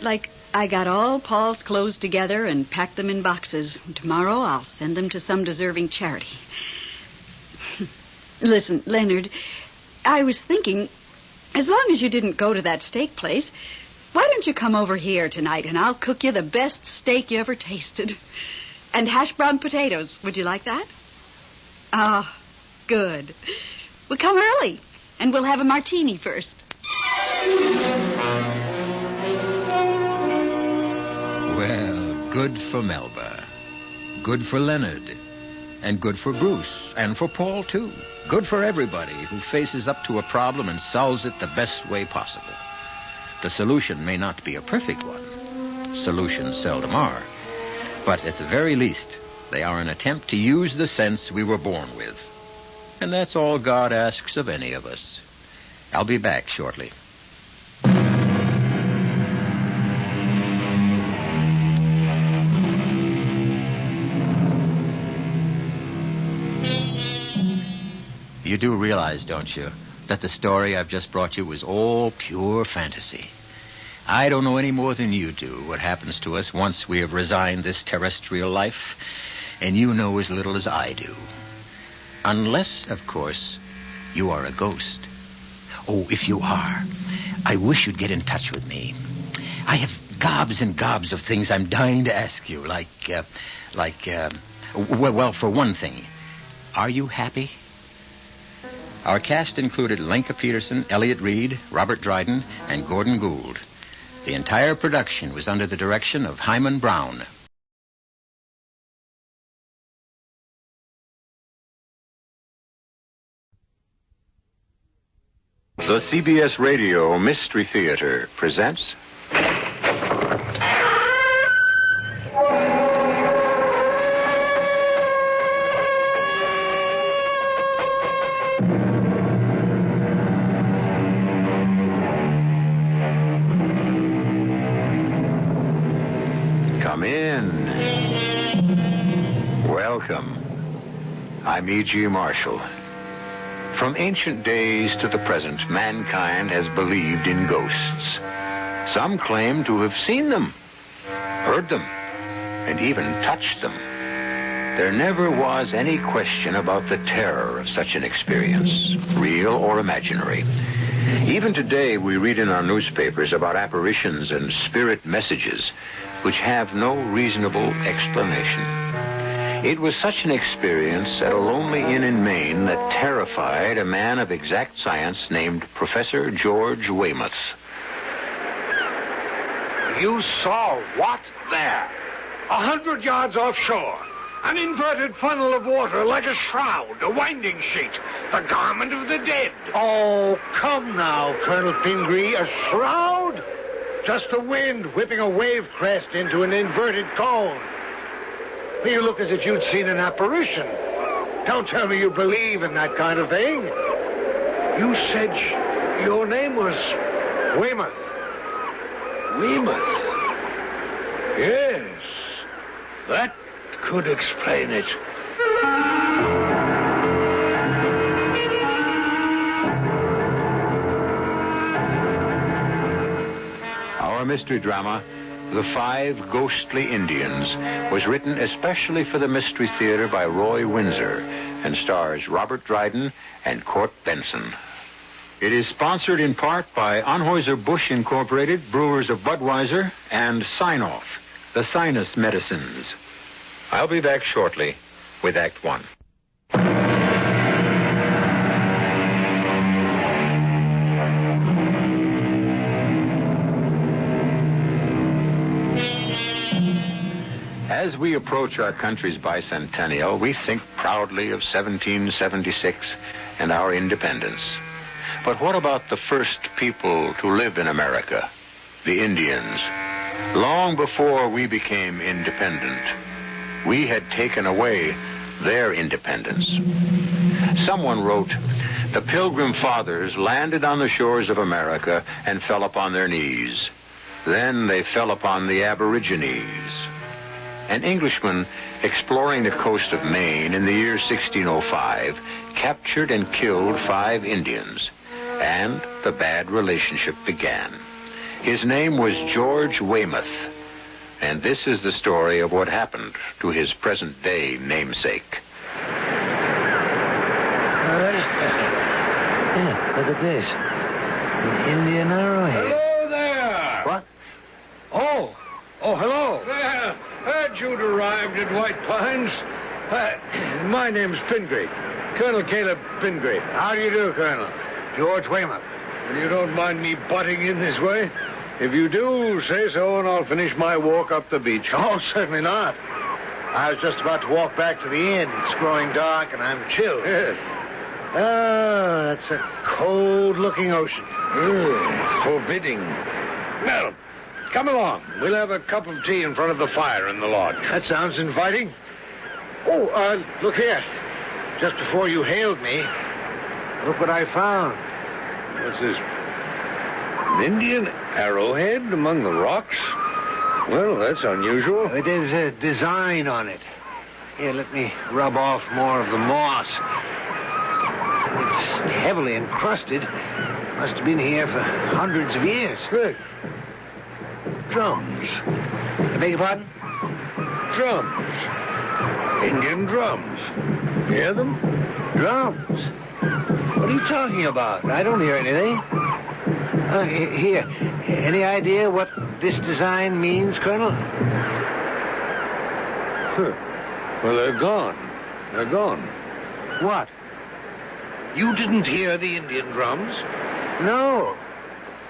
Like, I got all Paul's clothes together and packed them in boxes. Tomorrow I'll send them to some deserving charity. Listen, Leonard, I was thinking, as long as you didn't go to that steak place, why don't you come over here tonight and I'll cook you the best steak you ever tasted. And hash brown potatoes. Would you like that? Oh, good. We'll come early, and we'll have a martini first. Well, good for Melba. Good for Leonard. And good for Bruce. And for Paul, too. Good for everybody who faces up to a problem and solves it the best way possible. The solution may not be a perfect one. Solutions seldom are. But at the very least, they are an attempt to use the sense we were born with. And that's all God asks of any of us. I'll be back shortly. You do realize, don't you, that the story I've just brought you was all pure fantasy. I don't know any more than you do what happens to us once we have resigned this terrestrial life, and you know as little as I do. Unless, of course, you are a ghost. Oh, if you are, I wish you'd get in touch with me. I have gobs and gobs of things I'm dying to ask you, well, for one thing, are you happy? Our cast included Lenka Peterson, Elliot Reed, Robert Dryden, and Gordon Gould. The entire production was under the direction of Hyman Brown. The CBS Radio Mystery Theater presents... Come in. Welcome. I'm E.G. Marshall. From ancient days to the present, mankind has believed in ghosts. Some claim to have seen them, heard them, and even touched them. There never was any question about the terror of such an experience, real or imaginary. Even today, we read in our newspapers about apparitions and spirit messages which have no reasonable explanation. It was such an experience at a lonely inn in Maine that terrified a man of exact science named Professor George Weymouth. You saw what there? 100 yards offshore. An inverted funnel of water like a shroud, a winding sheet, the garment of the dead. Oh, come now, Colonel Pingree. A shroud? Just the wind whipping a wave crest into an inverted cone. You look as if you'd seen an apparition. Don't tell me you believe in that kind of thing. You said your name was Weymouth. Weymouth? Yes. That could explain it. Our mystery drama, The Five Ghostly Indians, was written especially for the Mystery Theater by Roy Windsor and stars Robert Dryden and Court Benson. It is sponsored in part by Anheuser-Busch Incorporated, Brewers of Budweiser, and Sign-Off, the sinus medicines. I'll be back shortly with Act One. As we approach our country's bicentennial, we think proudly of 1776 and our independence. But what about the first people to live in America, the Indians? Long before we became independent, we had taken away their independence. Someone wrote, "The Pilgrim Fathers landed on the shores of America and fell upon their knees. Then they fell upon the Aborigines." An Englishman exploring the coast of Maine in the year 1605 captured and killed 5 Indians, and the bad relationship began. His name was George Weymouth, and this is the story of what happened to his present-day namesake. Look at this. An Indian arrowhead. Hello there! What? Oh, hello. There. Heard you'd arrived at White Pines. My name's Pingree. Colonel Caleb Pingree. How do you do, Colonel? George Weymouth. And you don't mind me butting in this way? If you do, say so, and I'll finish my walk up the beach. Oh, certainly not. I was just about to walk back to the inn. It's growing dark, and I'm chilled. Yes. Oh, that's a cold-looking ocean. Forbidding. Well, come along. We'll have a cup of tea in front of the fire in the lodge. That sounds inviting. Oh, look here. Just before you hailed me, look what I found. What's this? An Indian arrowhead among the rocks? Well, that's unusual. There's a design on it. Here, let me rub off more of the moss. It's heavily encrusted. Must have been here for hundreds of years. Look. Drums. I beg your pardon? Drums. Indian drums. Hear them? Drums? What are you talking about? I don't hear anything. Here. Any idea what this design means, Colonel? Well, they're gone. They're gone. What? You didn't hear the Indian drums? No.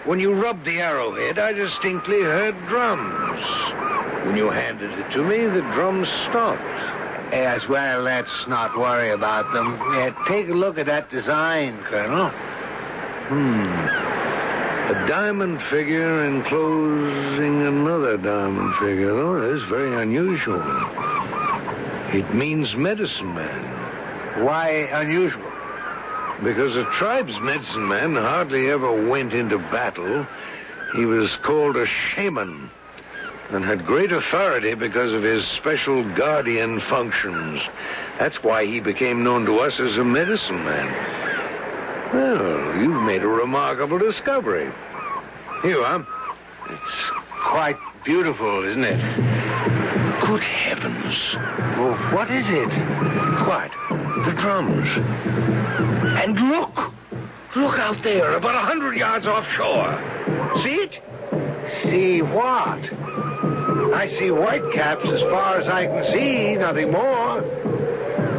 When you rubbed the arrowhead, I distinctly heard drums. When you handed it to me, the drums stopped. Yes, well, let's not worry about them. Take a look at that design, Colonel. A diamond figure enclosing another diamond figure. Oh, that's very unusual. It means medicine man. Why unusual? Because a tribe's medicine man hardly ever went into battle. He was called a shaman and had great authority because of his special guardian functions. That's why he became known to us as a medicine man. Well, you've made a remarkable discovery. Here you are. It's quite beautiful, isn't it? Good heavens. Well, what is it? Quiet. The drums. And look! Look out there, about 100 yards offshore. See it? See what? I see whitecaps as far as I can see, nothing more.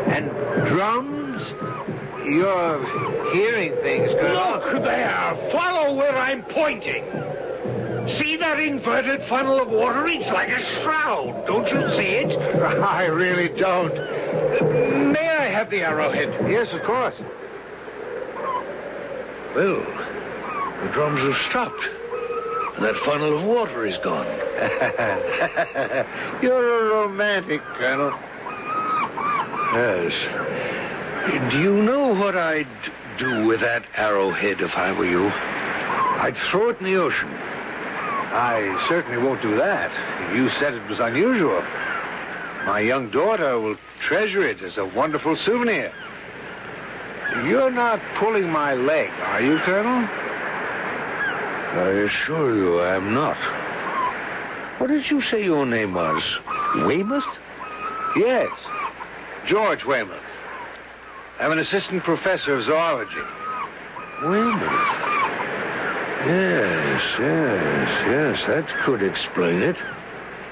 And drums? You're hearing things, Colonel. Look there. Follow where I'm pointing. See that inverted funnel of water? It's like a shroud. Don't you see it? I really don't. May I have the arrowhead? Yes, of course. Well, the drums have stopped. And that funnel of water is gone. You're a romantic, Colonel. Yes. Do you know what I'd do with that arrowhead if I were you? I'd throw it in the ocean. I certainly won't do that. You said it was unusual. My young daughter will treasure it as a wonderful souvenir. You're not pulling my leg, are you, Colonel? I assure you I'm not. What did you say your name was? Weymouth? Yes. George Weymouth. I'm an assistant professor of zoology. Weymouth. Yes, that could explain it.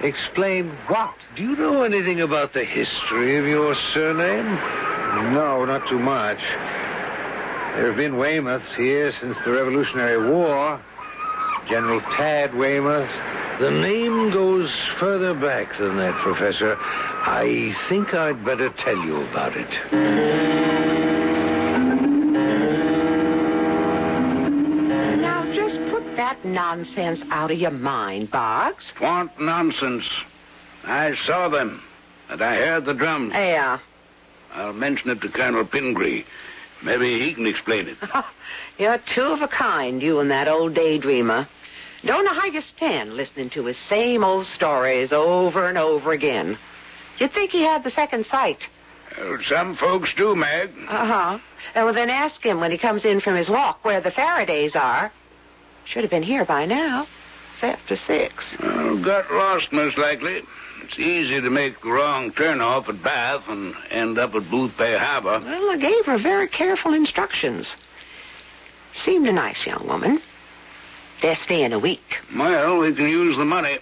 Explain what? Do you know anything about the history of your surname? No, not too much. There have been Weymouths here since the Revolutionary War. General Tad Weymouth. The name goes further back than that, Professor. I think I'd better tell you about it. That nonsense out of your mind, Boggs. What nonsense? I saw them, and I heard the drums. Yeah. I'll mention it to Colonel Pingree. Maybe he can explain it. You're two of a kind, you and that old daydreamer. Don't know how you stand listening to his same old stories over and over again. You'd think he had the second sight. Well, some folks do, Mag. Uh-huh. Well, then ask him when he comes in from his walk where the Faradays are. Should have been here by now. It's after 6. Well, got lost, most likely. It's easy to make the wrong turn-off at Bath and end up at Boothbay Harbor. Well, I gave her very careful instructions. Seemed a nice young woman. They're staying a week. Well, we can use the money.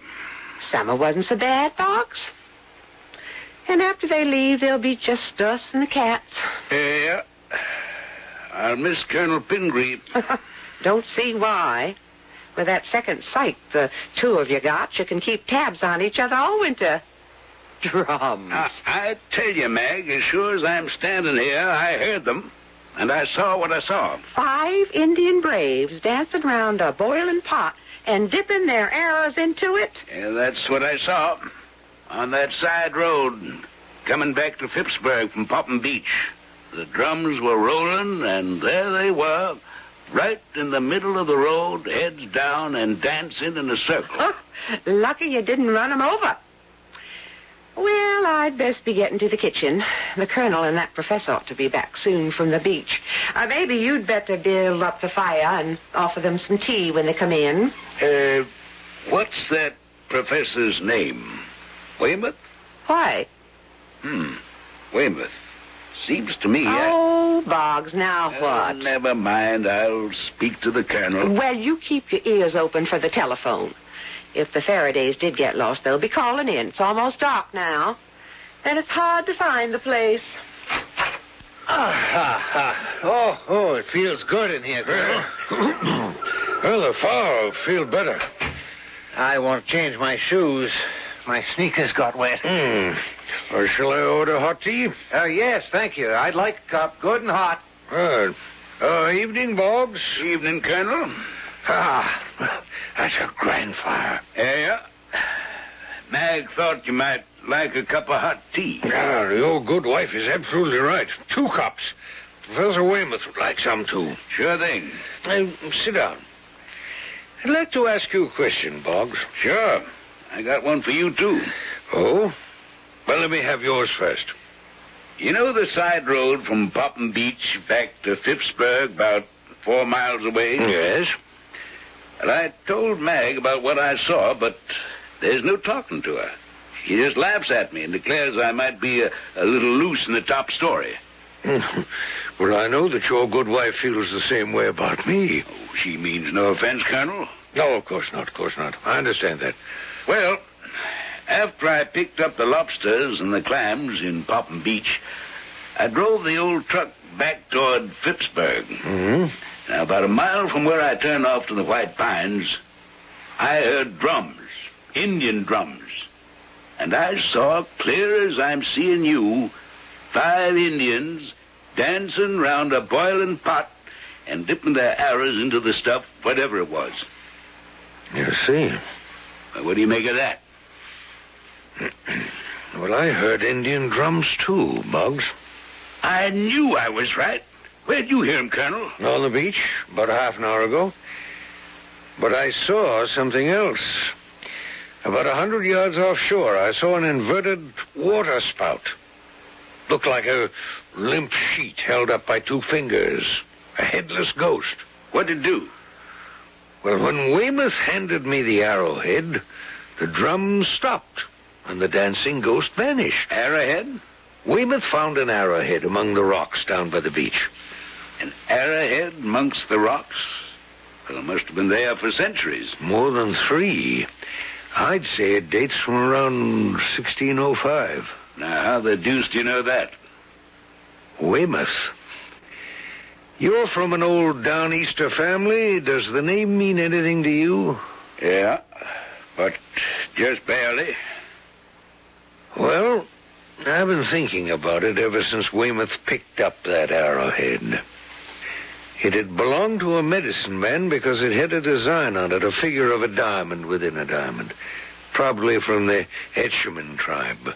Summer wasn't so bad, Boggs. And after they leave, there'll be just us and the cats. Yeah. I'll miss Colonel Pingree. Don't see why. With that second sight the two of you got, you can keep tabs on each other all winter. Drums. I tell you, Mag, as sure as I'm standing here, I heard them. And I saw what I saw. 5 Indian braves dancing round a boiling pot and dipping their arrows into it. Yeah, that's what I saw. On that side road, coming back to Phippsburg from Popham Beach. The drums were rolling, and there they were, right in the middle of the road, heads down and dancing in a circle. Lucky you didn't run 'em over. Well, I'd best be getting to the kitchen. The colonel and that professor ought to be back soon from the beach. Maybe you'd better build up the fire and offer them some tea when they come in. What's that professor's name? Weymouth? Why? Weymouth. Seems to me... Oh, Boggs, now what? Never mind. I'll speak to the colonel. Well, you keep your ears open for the telephone. If the Faradays did get lost, they'll be calling in. It's almost dark now. And it's hard to find the place. Oh, it feels good in here, Colonel. Well, the fire will feel better. I won't change my shoes. My sneakers got wet. Or shall I order hot tea? Yes, thank you. I'd like a cup, good and hot. Good. Evening, Boggs. Evening, Colonel. That's a grand fire. Yeah. Mag thought you might like a cup of hot tea. Yeah, the old good wife is absolutely right. 2 cups. Professor Weymouth would like some, too. Sure thing. Sit down. I'd like to ask you a question, Boggs. Sure. I got one for you, too. Oh? Well, let me have yours first. You know the side road from Popham Beach back to Phippsburg, about 4 miles away? Yes. Well, I told Mag about what I saw, but there's no talking to her. She just laughs at me and declares I might be a little loose in the top story. Well, I know that your good wife feels the same way about me. Oh, she means no offense, Colonel. No, of course not, of course not. I understand that. Well, After I picked up the lobsters and the clams in Popham Beach, I drove the old truck back toward Phippsburg. Mm-hmm. Now, about a mile from where I turned off to the White Pines, I heard drums, Indian drums. And I saw, clear as I'm seeing you, 5 Indians dancing round a boiling pot and dipping their arrows into the stuff, whatever it was. You see. Well, what do you make of that? Well, I heard Indian drums, too, Boggs. I knew I was right. Where'd you hear him, Colonel? On the beach, about half an hour ago. But I saw something else. About 100 yards offshore, I saw an inverted water spout. Looked like a limp sheet held up by 2 fingers. A headless ghost. What'd it do? Well, when Weymouth handed me the arrowhead, the drums stopped, and the dancing ghost vanished. Arrowhead? Weymouth found an arrowhead among the rocks down by the beach. An arrowhead amongst the rocks? Well, it must have been there for centuries. More than 3. I'd say it dates from around 1605. Now, how the deuce do you know that? Weymouth. You're from an old Downeaster family. Does the name mean anything to you? Yeah, but just barely. Well, I've been thinking about it ever since Weymouth picked up that arrowhead. It had belonged to a medicine man because it had a design on it, a figure of a diamond within a diamond, probably from the Etchemin tribe.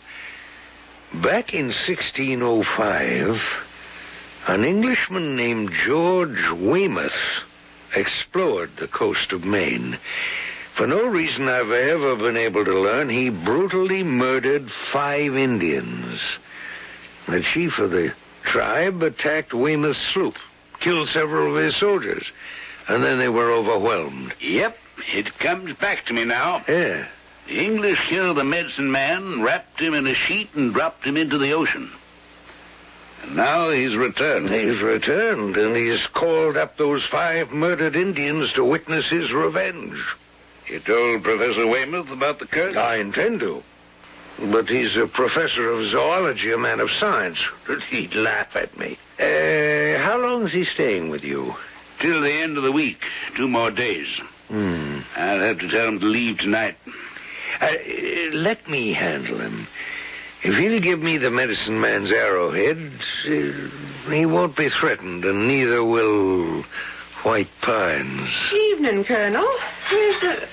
Back in 1605, an Englishman named George Weymouth explored the coast of Maine. For no reason I've ever been able to learn, he brutally murdered 5 Indians. The chief of the tribe attacked Weymouth's sloop, killed several of his soldiers, and then they were overwhelmed. Yep, it comes back to me now. Yeah. The English killed the medicine man, wrapped him in a sheet, and dropped him into the ocean. And now he's returned. He's returned, and he's called up those 5 murdered Indians to witness his revenge. You told Professor Weymouth about the curse? I intend to. But he's a professor of zoology, a man of science. He'd laugh at me. How long is he staying with you? Till the end of the week. 2 more days. I'll have to tell him to leave tonight. Let me handle him. If he'll give me the medicine man's arrowhead, he won't be threatened, and neither will White Pines. Evening, Colonel. Where's the...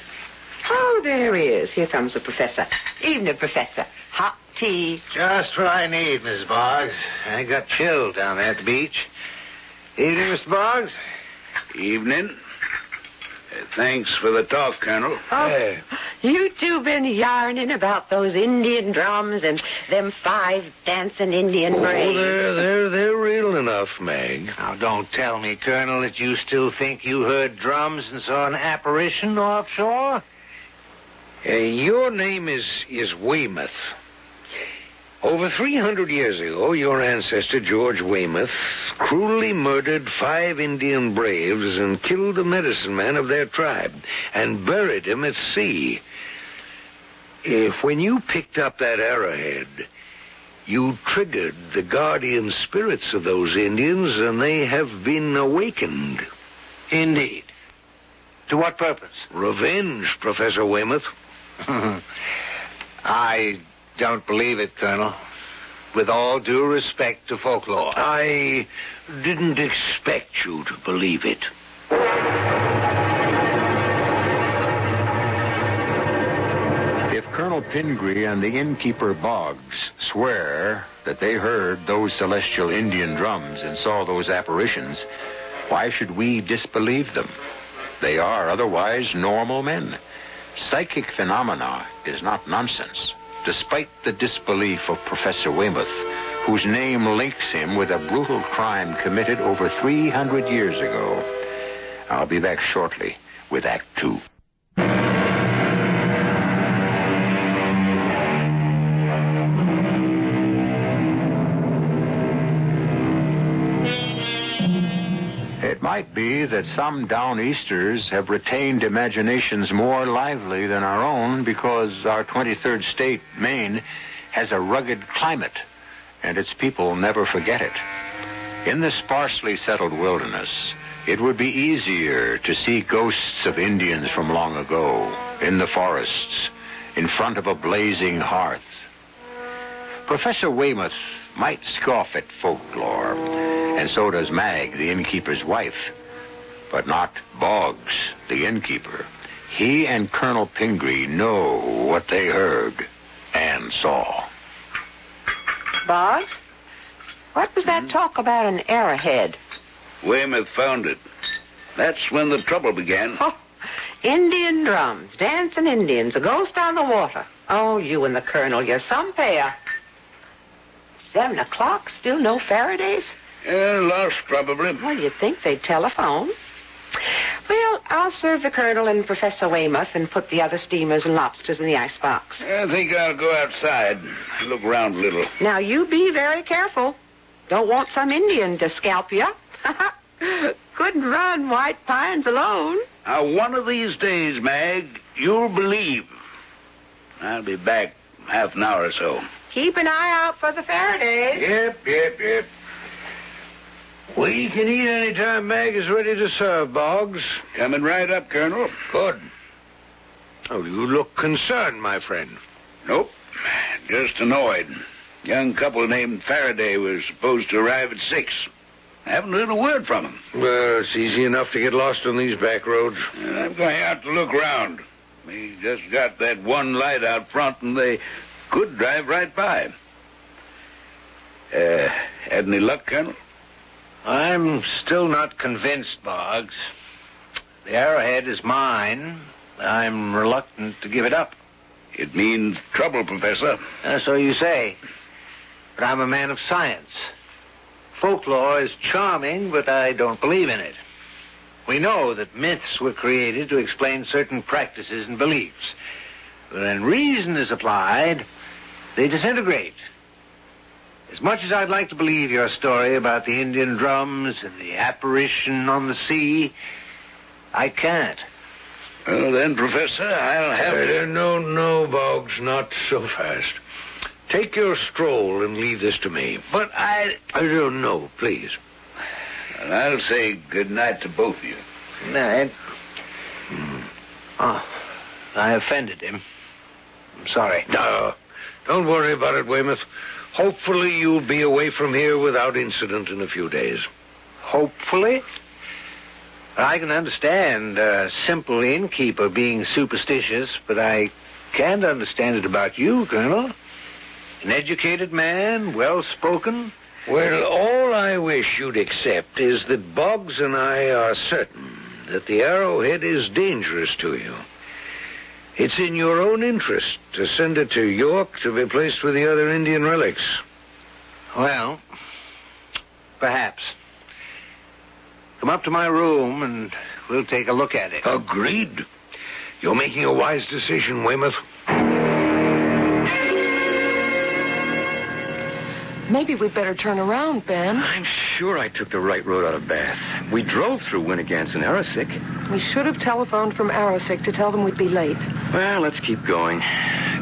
Oh, there he is. Here comes the professor. Evening, Professor. Hot tea. Just what I need, Miss Boggs. I got chilled down there at the beach. Evening, Mr. Boggs. Evening. Thanks for the talk, Colonel. Oh, you two been yarning about those Indian drums and them 5 dancing Indian braves. Oh, they're real enough, Mag. Now, don't tell me, Colonel, that you still think you heard drums and saw an apparition offshore? Your name is Weymouth. Over 300 years ago, your ancestor, George Weymouth, cruelly murdered 5 Indian braves and killed the medicine man of their tribe and buried him at sea. When you picked up that arrowhead, you triggered the guardian spirits of those Indians, and they have been awakened. Indeed. To what purpose? Revenge, Professor Weymouth. I don't believe it, Colonel. With all due respect to folklore. I didn't expect you to believe it. If Colonel Pingree and the innkeeper Boggs swear that they heard those celestial Indian drums and saw those apparitions, why should we disbelieve them? They are otherwise normal men. Psychic phenomena is not nonsense, despite the disbelief of Professor Weymouth, whose name links him with a brutal crime committed over 300 years ago. I'll be back shortly with Act 2. It might be that some Downeasters have retained imaginations more lively than our own because our 23rd state, Maine, has a rugged climate, and its people never forget it. In the sparsely settled wilderness, it would be easier to see ghosts of Indians from long ago, in the forests, in front of a blazing hearth. Professor Weymouth might scoff at folklore, and so does Mag, the innkeeper's wife, but not Boggs, the innkeeper. He and Colonel Pingree know what they heard and saw. Boggs, what was that talk about an arrowhead? Weymouth found it. That's when the trouble began. Oh, Indian drums, dancing Indians, a ghost on the water. Oh, you and the Colonel, you're some pair. 7 o'clock, still no Faradays? Lost, probably. Well, you'd think they'd telephone. Well, I'll serve the Colonel and Professor Weymouth and put the other steamers and lobsters in the icebox. I think I'll go outside, look around a little. Now, you be very careful. Don't want some Indian to scalp you. Couldn't run White Pines alone. Now, one of these days, Mag, you'll believe. I'll be back half an hour or so. Keep an eye out for the Faradays. Yep. We can eat any time Mag is ready to serve, Boggs. Coming right up, Colonel. Good. Oh, you look concerned, my friend. Nope. Just annoyed. Young couple named Faraday was supposed to arrive at 6. Haven't heard a word from him. Well, it's easy enough to get lost on these back roads. I'm going out to look around. We just got that one light out front, and they could drive right by. Had any luck, Colonel? I'm still not convinced, Boggs. The arrowhead is mine. I'm reluctant to give it up. It means trouble, Professor. So you say. But I'm a man of science. Folklore is charming, but I don't believe in it. We know that myths were created to explain certain practices and beliefs. But when reason is applied, they disintegrate. As much as I'd like to believe your story about the Indian drums and the apparition on the sea, I can't. Well, then, Professor, I'll have to... No, Boggs, not so fast. Take your stroll and leave this to me. But I don't know, please. And I'll say good night to both of you. Night. Oh, I offended him. I'm sorry. No, don't worry about it, Weymouth. Hopefully you'll be away from here without incident in a few days. Hopefully? I can understand a simple innkeeper being superstitious, but I can't understand it about you, Colonel. An educated man, well-spoken. Well, all I wish you'd accept is that Boggs and I are certain that the arrowhead is dangerous to you. It's in your own interest to send it to York to be placed with the other Indian relics. Well, perhaps. Come up to my room and we'll take a look at it. Agreed. You're making a wise decision, Weymouth. Maybe we'd better turn around, Ben. I'm sure I took the right road out of Bath. We drove through Winnegans and Arrowsick. We should have telephoned from Arrowsick to tell them we'd be late. Well, let's keep going.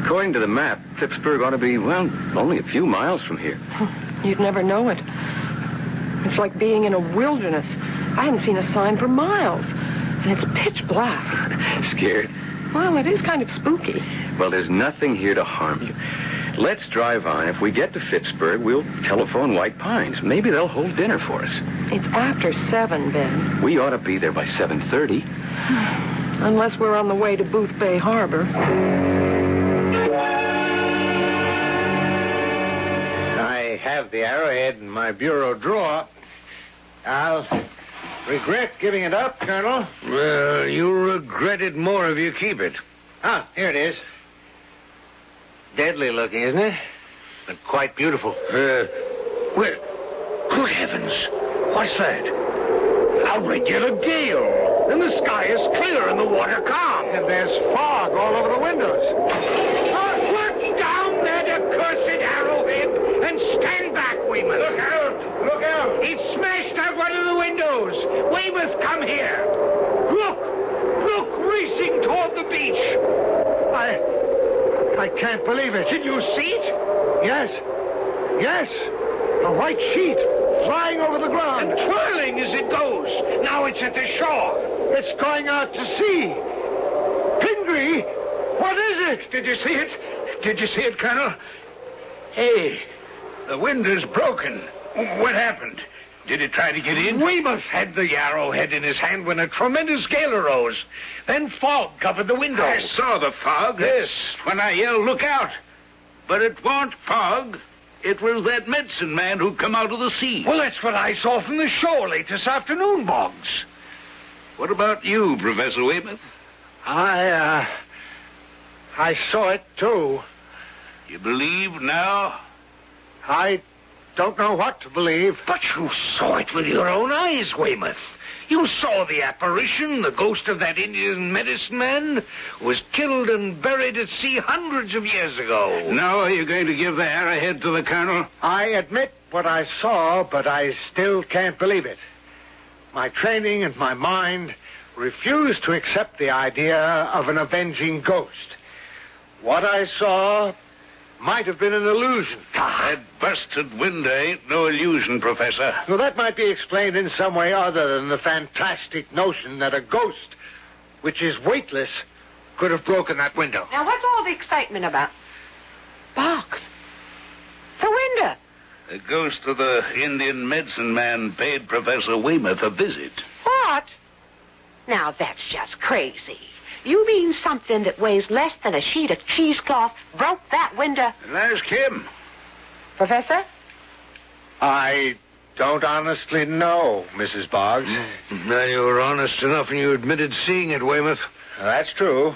According to the map, Phippsburg ought to be, well, only a few miles from here. You'd never know it. It's like being in a wilderness. I haven't seen a sign for miles. And it's pitch black. Scared? Well, it is kind of spooky. Well, there's nothing here to harm you. Let's drive on. If we get to Phippsburg, we'll telephone White Pines. Maybe they'll hold dinner for us. It's after 7, Ben. We ought to be there by 7:30. Unless we're on the way to Booth Bay Harbor. I have the arrowhead in my bureau drawer. I'll regret giving it up, Colonel. Well, you'll regret it more if you keep it. Ah, here it is. Deadly looking, isn't it? But quite beautiful. Well, good heavens. What's that? A regular gale. And the sky is clear and the water calm. And there's fog all over the windows. Put down that accursed arrowhead and stand back, Weymouth. Look out! Look out! It smashed out one of the windows. Weymouth, I can't believe it. Did you see it? Yes. Yes. A white sheet flying over the ground. And twirling as it goes. Now it's at the shore. It's going out to sea. Pingree, what is it? Did you see it? Did you see it, Colonel? Hey, the window's broken. What happened? Did it try to get in? Weymouth had the arrowhead in his hand when a tremendous gale arose. Then fog covered the window. I saw the fog. Yes, when I yelled, look out. But it wasn't fog. It was that medicine man who come out of the sea. Well, that's what I saw from the shore late this afternoon, Boggs. What about you, Professor Weymouth? I saw it, too. You believe now? I don't know what to believe. But you saw it with your own eyes, Weymouth. You saw the apparition, the ghost of that Indian medicine man who was killed and buried at sea hundreds of years ago. Now are you going to give the arrowhead to the Colonel? I admit what I saw, but I still can't believe it. My training and my mind refuse to accept the idea of an avenging ghost. What I saw might have been an illusion. That busted window ain't no illusion, Professor. Well, that might be explained in some way other than the fantastic notion that a ghost, which is weightless, could have broken that window. Now, what's all the excitement about? Boggs. The window. The ghost of the Indian medicine man paid Professor Weymouth a visit. What? Now, that's just crazy. You mean something that weighs less than a sheet of cheesecloth broke that window? And ask him. Professor? I don't honestly know, Mrs. Boggs. Now, you were honest enough and you admitted seeing it, Weymouth. That's true.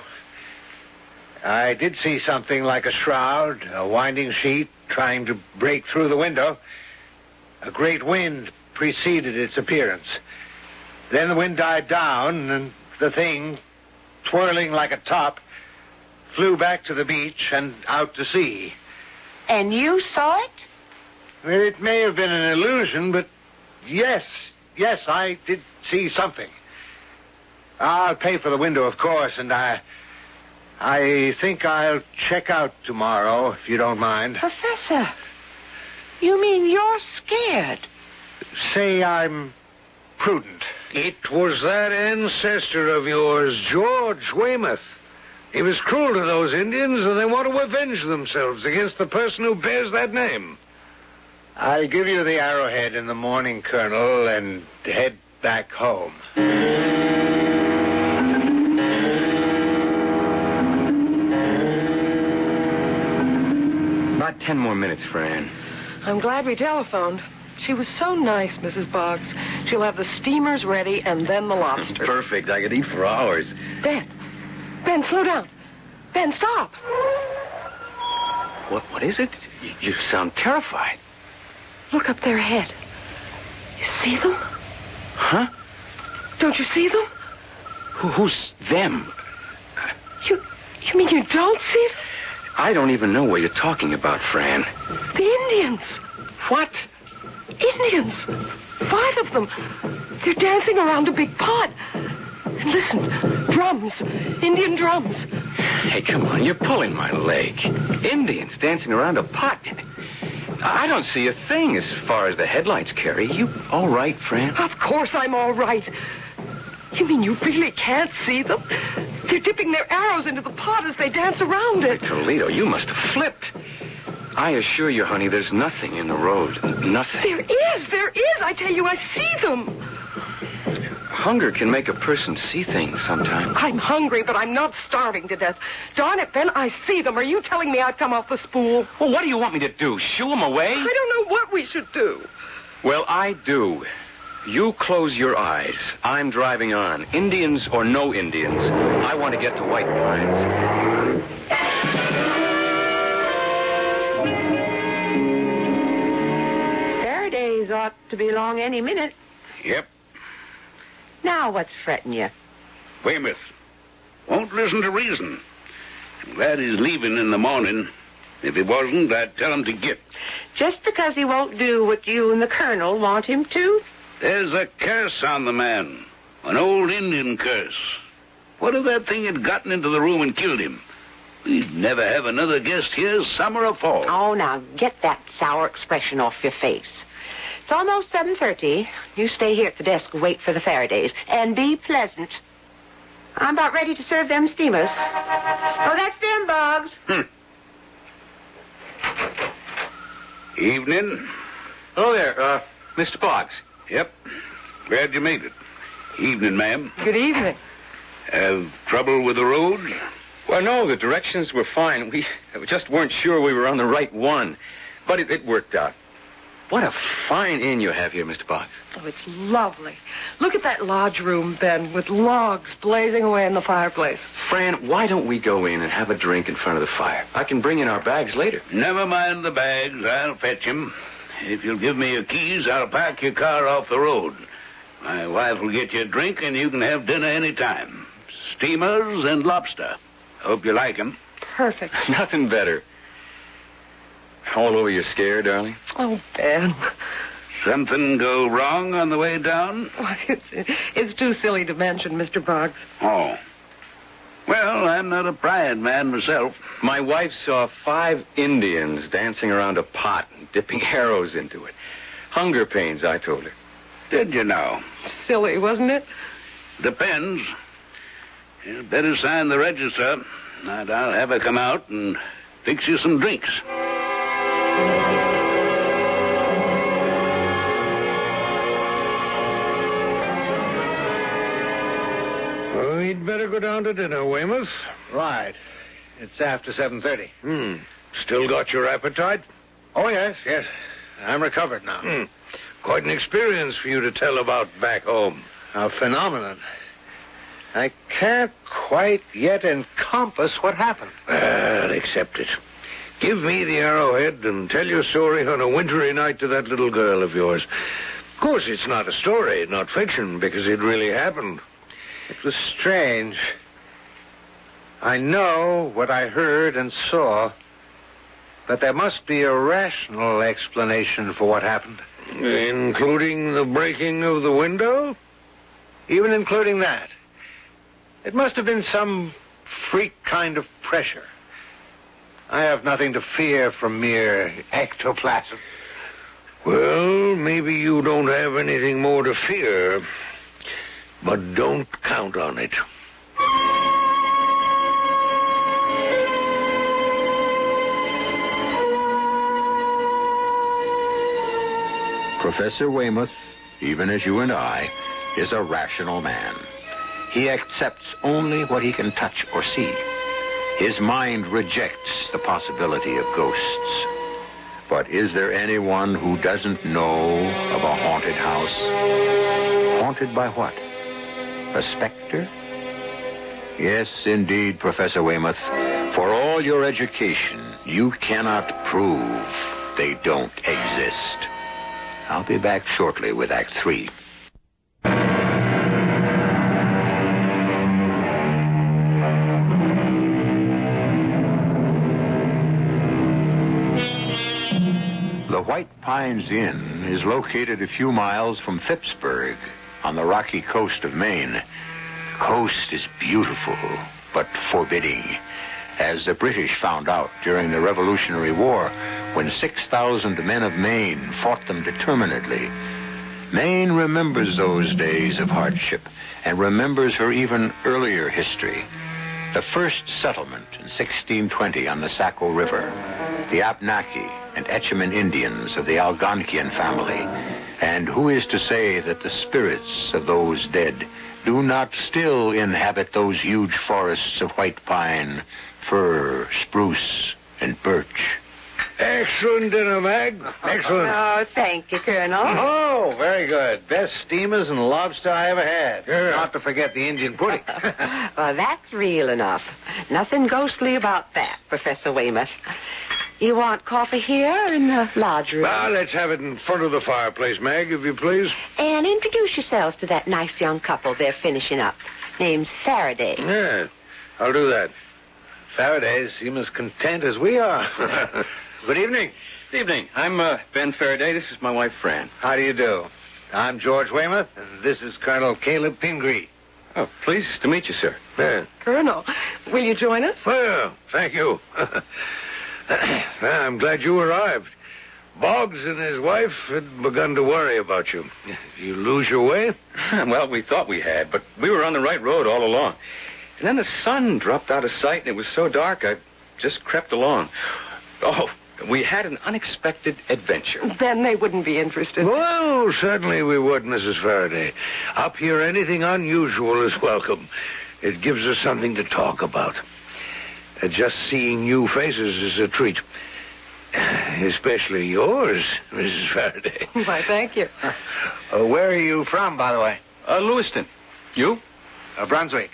I did see something like a shroud, a winding sheet, trying to break through the window. A great wind preceded its appearance. Then the wind died down, and the thing, twirling like a top, flew back to the beach and out to sea. And you saw it? It may have been an illusion, but yes, I did see something. I'll pay for the window, of course, and I think I'll check out tomorrow, if you don't mind. Professor, you mean you're scared? Say I'm prudent. It was that ancestor of yours, George Weymouth. He was cruel to those Indians, and they want to avenge themselves against the person who bears that name. I'll give you the arrowhead in the morning, Colonel, and head back home. About 10 more minutes, Fran. I'm glad we telephoned. She was so nice, Mrs. Boggs. She'll have the steamers ready and then the lobster. Perfect. I could eat for hours. Ben, slow down. Ben, stop. What is it? You sound terrified. Look up their head. You see them? Huh? Don't you see them? Who's them? You mean you don't see them? I don't even know what you're talking about, Fran. The Indians. What? Indians. 5 of them. They're dancing around a big pot. And listen, drums. Indian drums. Hey, come on, you're pulling my leg. Indians dancing around a pot. I don't see a thing as far as the headlights carry. You all right, Fran? Of course I'm all right. You mean you really can't see them? They're dipping their arrows into the pot as they dance around it. Toledo, you must have flipped. I assure you, honey, there's nothing in the road. Nothing. There is. I tell you, I see them. Hunger can make a person see things sometimes. I'm hungry, but I'm not starving to death. Darn it, Ben, I see them. Are you telling me I've come off the spool? Well, what do you want me to do? Shoo them away? I don't know what we should do. Well, I do. You close your eyes. I'm driving on. Indians or no Indians. I want to get to White Pines. Faraday's ought to be along any minute. Yep. Now what's fretting you? Weymouth won't listen to reason. I'm glad he's leaving in the morning. If he wasn't, I'd tell him to get. Just because he won't do what you and the Colonel want him to? There's a curse on the man. An old Indian curse. What if that thing had gotten into the room and killed him? We'd never have another guest here, summer or fall. Oh, now, get that sour expression off your face. It's almost 7:30. You stay here at the desk and wait for the Faradays. And be pleasant. I'm about ready to serve them steamers. Oh, that's them, Boggs. Evening. Hello there, Mr. Boggs. Yep. Glad you made it. Evening, ma'am. Good evening. Have trouble with the road? Well, no, the directions were fine. We just weren't sure we were on the right one. But it worked out. What a fine inn you have here, Mr. Boggs. Oh, it's lovely. Look at that lodge room, Ben, with logs blazing away in the fireplace. Fran, why don't we go in and have a drink in front of the fire? I can bring in our bags later. Never mind the bags. I'll fetch 'em. If you'll give me your keys, I'll park your car off the road. My wife will get you a drink, and you can have dinner any time. Steamers and lobster. Hope you like 'em. Perfect. Nothing better. All over your scare, darling? Oh, Ben. Something go wrong on the way down? Oh, it's too silly to mention, Mr. Boggs. Oh. Well, I'm not a pride man myself. My wife saw 5 Indians dancing around a pot and dipping arrows into it. Hunger pains, I told her. Did you now? Silly, wasn't it? Depends. You'd better sign the register, and I'll have her come out and fix you some drinks. Well, we'd better go down to dinner, Weymouth. Right. It's after 7:30. Still got your appetite? Oh, yes. I'm recovered now. Quite an experience for you to tell about back home. A phenomenon. I can't quite yet encompass what happened. Well, accept it. Give me the arrowhead and tell your story on a wintry night to that little girl of yours. Of course, it's not a story, not fiction, because it really happened. It was strange. I know what I heard and saw, but there must be a rational explanation for what happened. Including the breaking of the window? Even including that. It must have been some freak kind of pressure. I have nothing to fear from mere ectoplasm. Well, maybe you don't have anything more to fear, but don't count on it. Professor Weymouth, even as you and I, is a rational man. He accepts only what he can touch or see. His mind rejects the possibility of ghosts. But is there anyone who doesn't know of a haunted house? Haunted by what? A specter? Yes, indeed, Professor Weymouth. For all your education, you cannot prove they don't exist. I'll be back shortly with Act 3. The White Pines Inn is located a few miles from Phippsburg on the rocky coast of Maine. The coast is beautiful, but forbidding, as the British found out during the Revolutionary War when 6,000 men of Maine fought them determinedly. Maine remembers those days of hardship and remembers her even earlier history. The first settlement in 1620 on the Saco River, the Abnaki and Etchemin Indians of the Algonquian family. And who is to say that the spirits of those dead do not still inhabit those huge forests of white pine, fir, spruce, and birch? Excellent dinner, Mag. Excellent. Oh, thank you, Colonel. Oh, very good. Best steamers and lobster I ever had. Not to forget the Indian pudding. Well, that's real enough. Nothing ghostly about that, Professor Weymouth. You want coffee here or in the lodge room? Well, let's have it in front of the fireplace, Mag, if you please. And introduce yourselves to that nice young couple they're finishing up. Name's Faraday. Yeah, I'll do that. Faradays seem as content as we are. Good evening. Good evening. I'm Ben Faraday. This is my wife, Fran. How do you do? I'm George Weymouth, and this is Colonel Caleb Pingree. Oh, pleased to meet you, sir. Yeah. Colonel, will you join us? Well, thank you. I'm glad you arrived. Boggs and his wife had begun to worry about you. You lose your way? Well, we thought we had, but we were on the right road all along. And then the sun dropped out of sight, and it was so dark, I just crept along. Oh, we had an unexpected adventure. Then they wouldn't be interested. Well, certainly we would, Mrs. Faraday. Up here, anything unusual is welcome. It gives us something to talk about. Just seeing new faces is a treat. Especially yours, Mrs. Faraday. Why, thank you. Where are you from, by the way? Lewiston. You? Brunswick.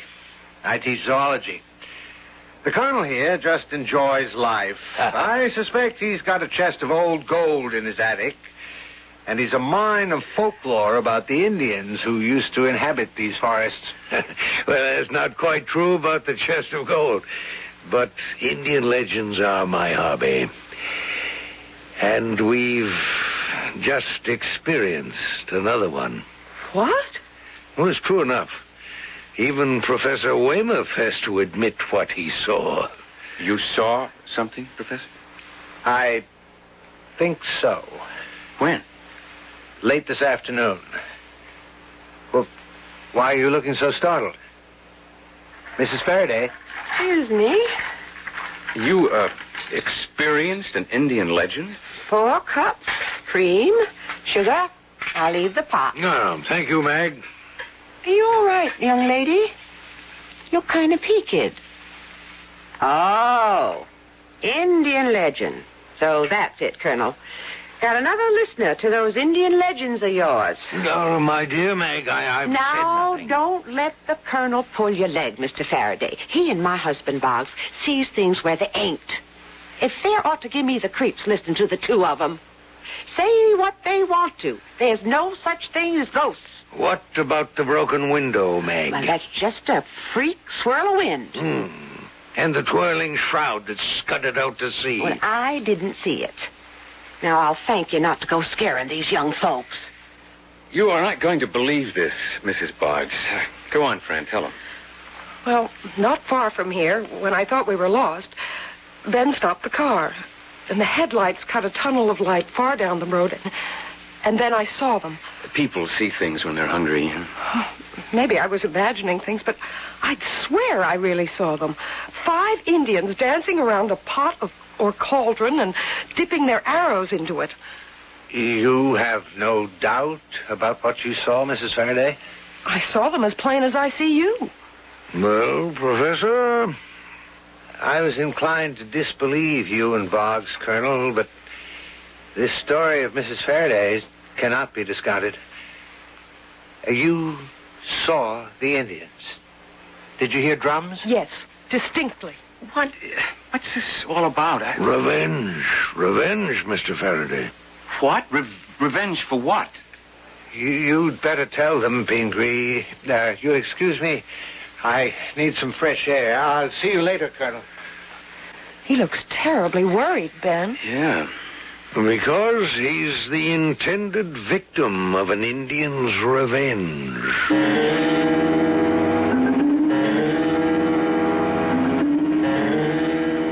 I teach zoology. The colonel here just enjoys life. I suspect he's got a chest of old gold in his attic, and he's a mine of folklore about the Indians who used to inhabit these forests. Well, that's not quite true about the chest of gold, but Indian legends are my hobby. And we've just experienced another one. What? Well, it's true enough. Even Professor Weymouth has to admit what he saw. You saw something, Professor? I think so. When? Late this afternoon. Well, why are you looking so startled? Mrs. Faraday? Excuse me. You, experienced an Indian legend? 4 cups, cream, sugar. I'll leave the pot. No, thank you, Mag. Are you all right, young lady? You look kind of peaked. Oh, Indian legend. So that's it, Colonel. Got another listener to those Indian legends of yours. Oh, my dear Mag, I've now, said nothing. Don't let the Colonel pull your leg, Mr. Faraday. He and my husband, Boggs, sees things where they ain't. If they ought to give me the creeps listening to the two of them. Say what they want to. There's no such thing as ghosts. What about the broken window, Mag? Well, that's just a freak swirl of wind. And the twirling shroud that scudded out to sea. Well, I didn't see it. Now, I'll thank you not to go scaring these young folks. You are not going to believe this, Mrs. Boggs. Go on, friend, tell them. Well, not far from here, when I thought we were lost, Ben stopped the car. And the headlights cut a tunnel of light far down the road. And then I saw them. People see things when they're hungry. Maybe I was imagining things, but I'd swear I really saw them. 5 Indians dancing around a pot or cauldron and dipping their arrows into it. You have no doubt about what you saw, Mrs. Faraday? I saw them as plain as I see you. Well, Professor, I was inclined to disbelieve you and Boggs, Colonel, but this story of Mrs. Faraday's cannot be discounted. You saw the Indians. Did you hear drums? Yes, distinctly. What's this all about? Revenge. Revenge, Mr. Faraday. What? Revenge for what? You'd better tell them, Pingree. You'll excuse me. I need some fresh air. I'll see you later, Colonel. He looks terribly worried, Ben. Yeah. Because he's the intended victim of an Indian's revenge.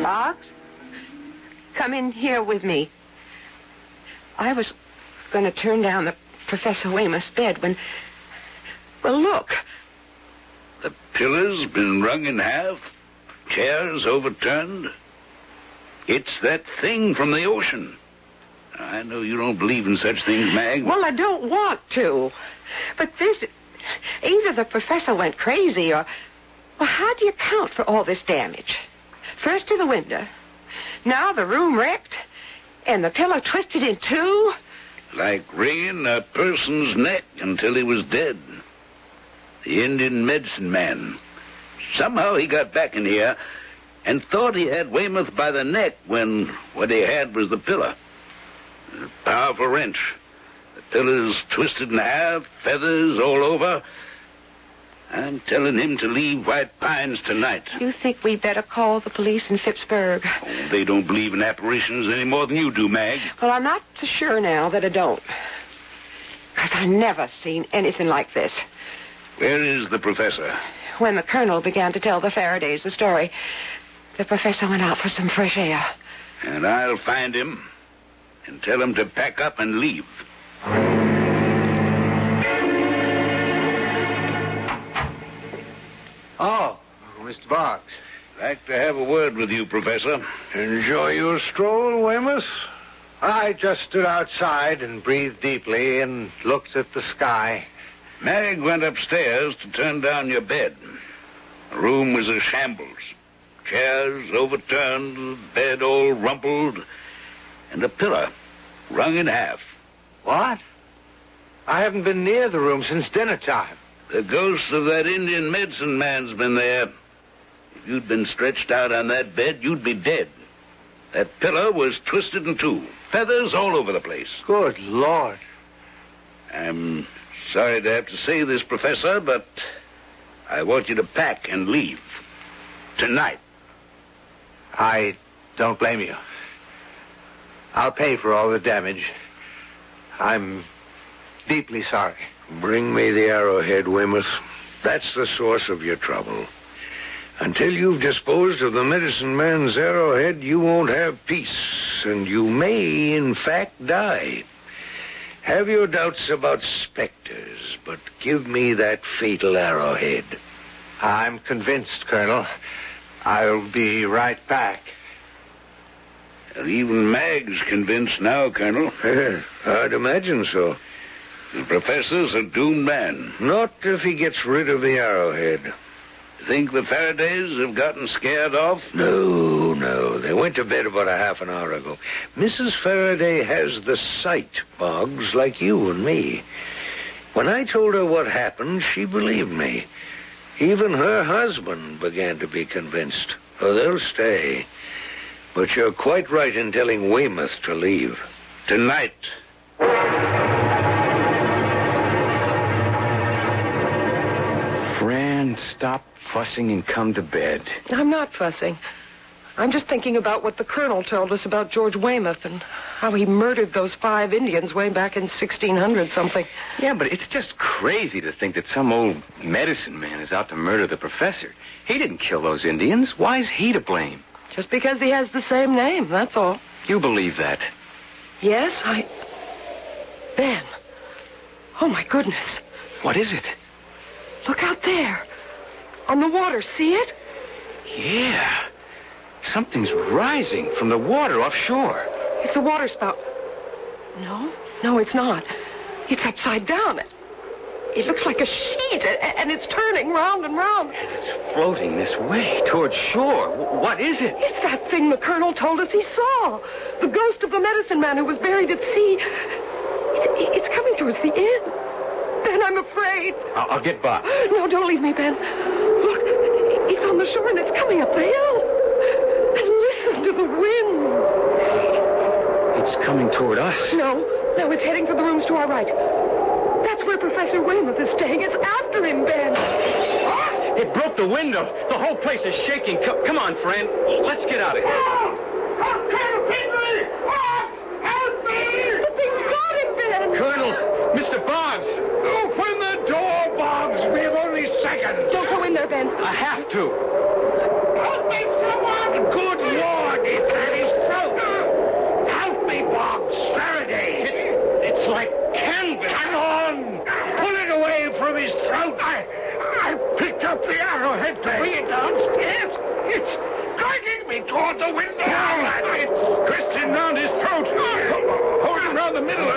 Boggs, come in here with me. I was going to turn down the Professor Weymouth's bed when... Well, look. The pillar's been wrung in half, chairs overturned. It's that thing from the ocean. I know you don't believe in such things, Mag. Well, I don't want to. But this... Either the professor went crazy or... Well, how do you account for all this damage? First to the window. Now the room wrecked. And the pillow twisted in 2. Like wringing a person's neck until he was dead. The Indian medicine man. Somehow he got back in here and thought he had Weymouth by the neck when what he had was the pillar. A powerful wrench. The pillar's twisted in half, feathers all over. I'm telling him to leave White Pines tonight. You think we better call the police in Phippsburg? Oh, they don't believe in apparitions any more than you do, Mag. Well, I'm not so sure now that I don't. Because I never seen anything like this. Where is the professor? When the colonel began to tell the Faradays the story, the professor went out for some fresh air. And I'll find him and tell him to pack up and leave. Oh, Mr. Boggs. Like to have a word with you, Professor. Enjoy your stroll, Weymouth? I just stood outside and breathed deeply and looked at the sky. Mag went upstairs to turn down your bed. The room was a shambles. Chairs overturned, the bed all rumpled, and a pillow wrung in half. What? I haven't been near the room since dinner time. The ghost of that Indian medicine man's been there. If you'd been stretched out on that bed, you'd be dead. That pillow was twisted in two. Feathers all over the place. Good Lord. I'm sorry to have to say this, Professor, but I want you to pack and leave. Tonight. I don't blame you. I'll pay for all the damage. I'm deeply sorry. Bring me the arrowhead, Weymouth. That's the source of your trouble. Until you've disposed of the medicine man's arrowhead, you won't have peace, and you may, in fact, die. Have your doubts about specters, but give me that fatal arrowhead. I'm convinced, Colonel. I'll be right back. Even Mag's convinced now, Colonel. I'd imagine so. The professor's a doomed man. Not if he gets rid of the arrowhead. Think the Faradays have gotten scared off? No. They went to bed about a half an hour ago. Mrs. Faraday has the sight, Boggs, like you and me. When I told her what happened, she believed me. Even her husband began to be convinced. Oh, they'll stay. But you're quite right in telling Weymouth to leave. Tonight. Fran, stop fussing and come to bed. I'm not fussing. I'm just thinking about what the colonel told us about George Weymouth and how he murdered those 5 Indians way back in 1600-something. Yeah, but it's just crazy to think that some old medicine man is out to murder the professor. He didn't kill those Indians. Why is he to blame? Just because he has the same name, that's all. You believe that? Yes, Ben. Oh, my goodness. What is it? Look out there. On the water, see it? Yeah. Something's rising from the water offshore. It's a water spout. No, it's not. It's upside down. It looks like a sheet, and it's turning round and round. And it's floating this way, toward shore. What is it? It's that thing the colonel told us he saw. The ghost of the medicine man who was buried at sea. It's coming towards the inn. Ben, I'm afraid. I'll get Bob. No, don't leave me, Ben. Look, it's on the shore, and it's coming up the hill. And listen to the wind. It's coming toward us. No, it's heading for the rooms to our right. That's where Professor Weymouth is staying. It's after him, Ben. It broke the window. The whole place is shaking. Come on, friend. Let's get out of here. Help me! Help me! The thing's got him, Ben. Colonel, Mr. Boggs. Open the door, Boggs. We have only seconds. Don't go in there, Ben. I have to. Help me, someone! Good Lord, it's at his throat. Help me, Boggs. Faraday. It's like canvas. Hang on. Pull it away from his throat. I picked up the arrowhead to bring it downstairs. It's dragging me toward the window. It's twisting round his throat. Hold him round the middle.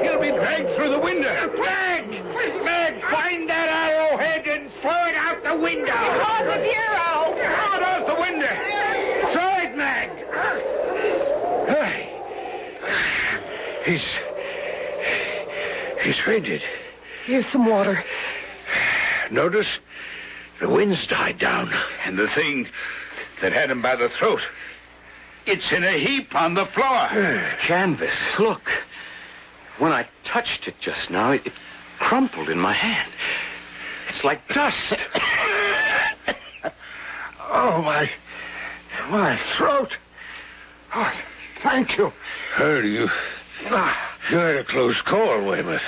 He'll be dragged through the window. Mag, find that arrowhead and throw it out the window. Because of you. Throw it out the window. Throw it, Mag. He's fainted. Here's some water. Notice the wind's died down. And the thing that had him by the throat, it's in a heap on the floor. Canvas. Look. When I touched it just now, it crumpled in my hand. It's like dust. Oh, my throat. Oh, thank you. Heard you. You had a close call, Weymouth.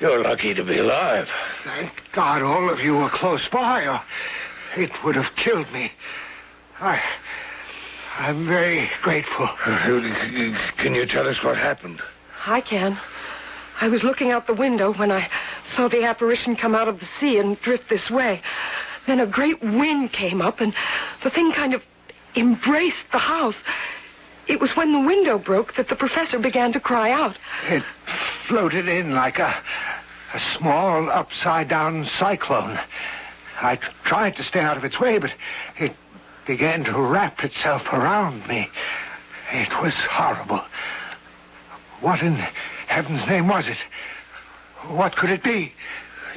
You're lucky to be alive. Thank God all of you were close by, or it would have killed me. I'm very grateful. Can you tell us what happened? I can. I was looking out the window when I saw the apparition come out of the sea and drift this way. Then a great wind came up, and the thing kind of embraced the house. It was when the window broke that the professor began to cry out. It floated in like a small upside-down cyclone. I tried to stay out of its way, but it began to wrap itself around me. It was horrible. What in heaven's name was it? What could it be?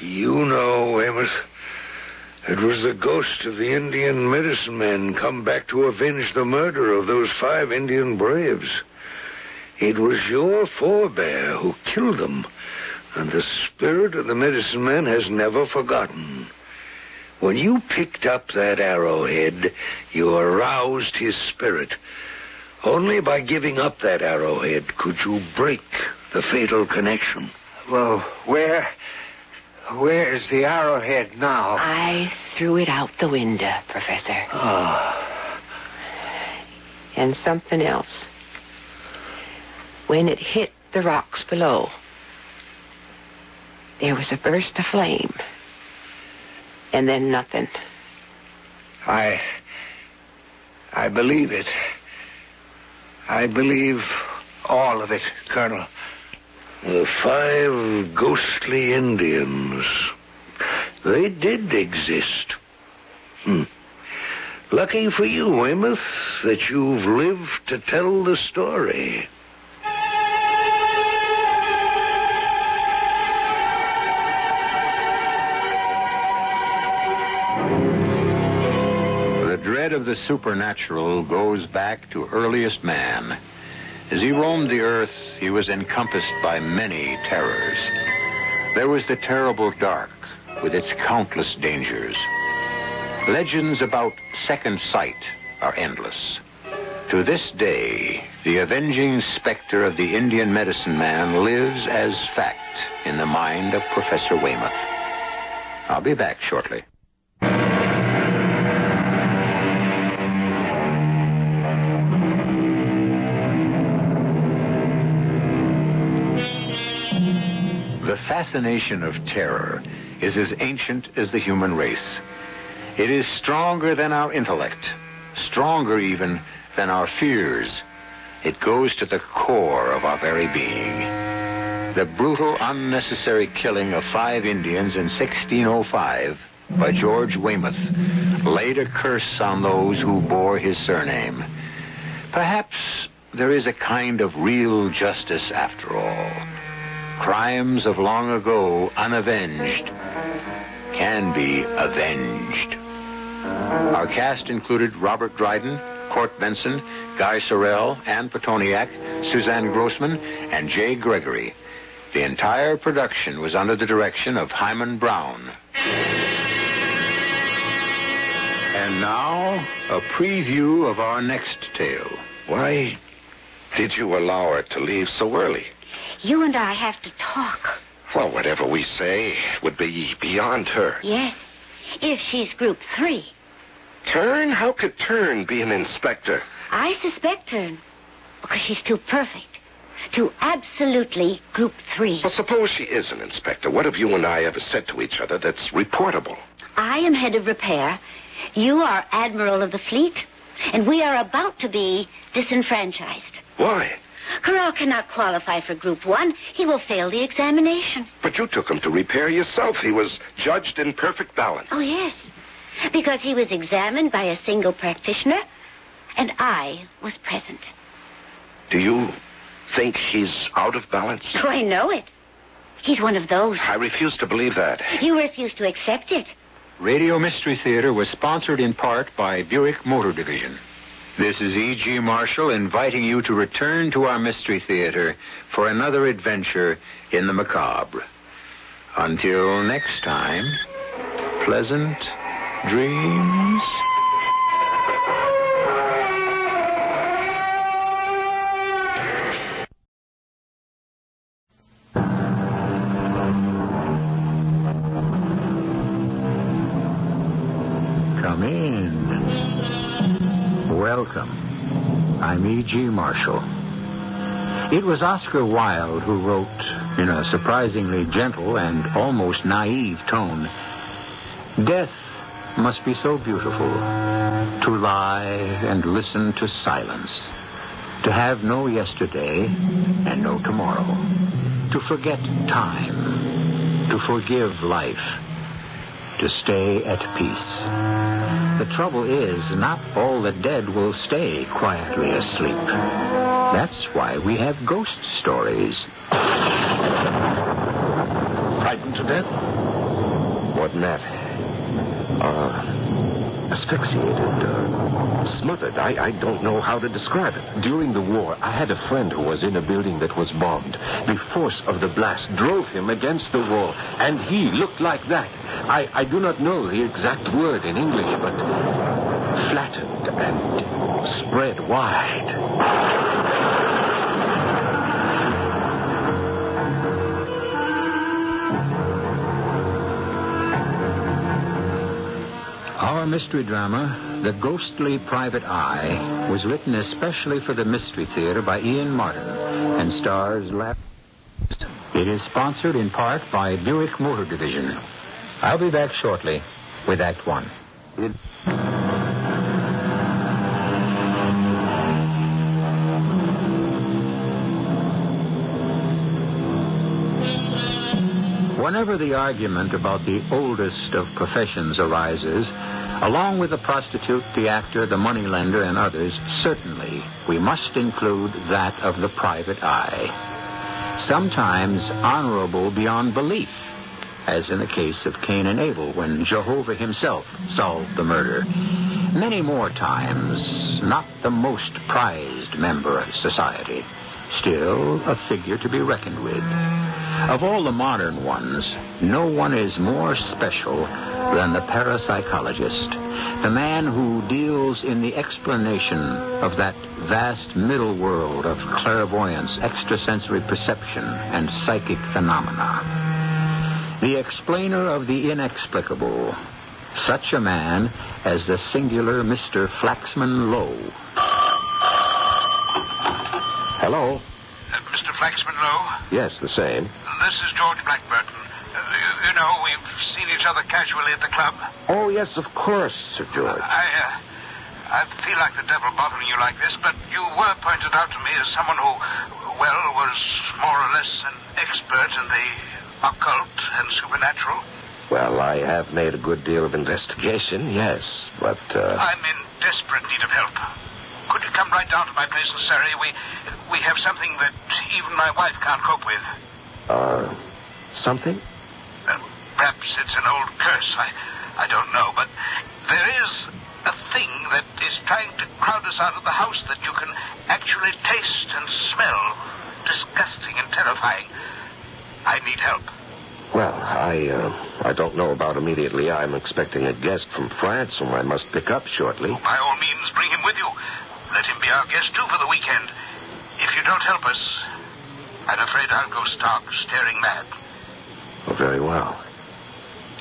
You know, Amos. It was the ghost of the Indian medicine man come back to avenge the murder of those 5 Indian braves. It was your forebear who killed them, and the spirit of the medicine man has never forgotten. When you picked up that arrowhead, you aroused his spirit. Only by giving up that arrowhead could you break the fatal connection. Well, where's the arrowhead now? I threw it out the window, Professor. Oh. And something else. When it hit the rocks below, there was a burst of flame. And then nothing. I believe it. I believe all of it, Colonel. The 5 ghostly Indians. They did exist. Lucky for you, Weymouth, that you've lived to tell the story. The dread of the supernatural goes back to earliest man. As he roamed the earth, he was encompassed by many terrors. There was the terrible dark, with its countless dangers. Legends about second sight are endless. To this day, the avenging specter of the Indian medicine man lives as fact in the mind of Professor Weymouth. I'll be back shortly. The fascination of terror is as ancient as the human race. It is stronger than our intellect, stronger even than our fears. It goes to the core of our very being. The brutal, unnecessary killing of 5 Indians in 1605 by George Weymouth laid a curse on those who bore his surname. Perhaps there is a kind of real justice after all. Crimes of long ago, unavenged, can be avenged. Our cast included Robert Dryden, Court Benson, Guy Sorrell, Anne Petoniak, Suzanne Grossman, and Jay Gregory. The entire production was under the direction of Hyman Brown. And now, a preview of our next tale. Why did you allow her to leave so early? You and I have to talk. Well, whatever we say would be beyond her. Yes, if she's Group 3. Turn? How could Turn be an inspector? I suspect Turn because she's too perfect. Too absolutely Group 3. Well, suppose she is an inspector. What have you and I ever said to each other that's reportable? I am head of repair. You are Admiral of the Fleet. And we are about to be disenfranchised. Why? Corral cannot qualify for Group 1. He will fail the examination. But you took him to repair yourself. He was judged in perfect balance. Oh, yes. Because he was examined by a single practitioner, and I was present. Do you think he's out of balance? Oh, I know it. He's one of those. I refuse to believe that. You refuse to accept it. Radio Mystery Theater was sponsored in part by Buick Motor Division. This is E.G. Marshall inviting you to return to our Mystery Theater for another adventure in the macabre. Until next time, pleasant dreams. Welcome. I'm E.G. Marshall. It was Oscar Wilde who wrote, in a surprisingly gentle and almost naive tone, "Death must be so beautiful, to lie and listen to silence, to have no yesterday and no tomorrow, to forget time, to forgive life, to stay at peace. The trouble is, not all the dead will stay quietly asleep. That's why we have ghost stories." Frightened to death? More than that. Asphyxiated, smothered. I don't know how to describe it. During the war, I had a friend who was in a building that was bombed. The force of the blast drove him against the wall, and he looked like that. I do not know the exact word in English, but flattened and spread wide. Our mystery drama, The Ghostly Private Eye, was written especially for the Mystery Theater by Ian Martin and stars It is sponsored in part by Buick Motor Division. I'll be back shortly with Act One. Whenever the argument about the oldest of professions arises, along with the prostitute, the actor, the moneylender, and others, certainly we must include that of the private eye. Sometimes honorable beyond belief, as in the case of Cain and Abel when Jehovah himself solved the murder. Many more times, not the most prized member of society, still a figure to be reckoned with. Of all the modern ones, no one is more special than the parapsychologist, the man who deals in the explanation of that vast middle world of clairvoyance, extrasensory perception, and psychic phenomena. The explainer of the inexplicable, such a man as the singular Mr. Flaxman Lowe. Hello? Mr. Flaxman Lowe? Yes, the same. This is George Blackburton. You know, we've seen each other casually at the club. Oh, yes, of course, Sir George. I feel like the devil bothering you like this, but you were pointed out to me as someone who, well, was more or less an expert in the occult and supernatural. Well, I have made a good deal of investigation, yes, but, I'm in desperate need of help. Could you come right down to my place in Surrey? We have something that even my wife can't cope with. Something? Perhaps it's an old curse. I don't know, but there is a thing that is trying to crowd us out of the house that you can actually taste and smell. Disgusting and terrifying. I need help. Well, I don't know about immediately. I'm expecting a guest from France whom I must pick up shortly. By all means, bring him with you. Let him be our guest, too, for the weekend. If you don't help us, I'm afraid I'll go stark, staring mad. Oh, very well.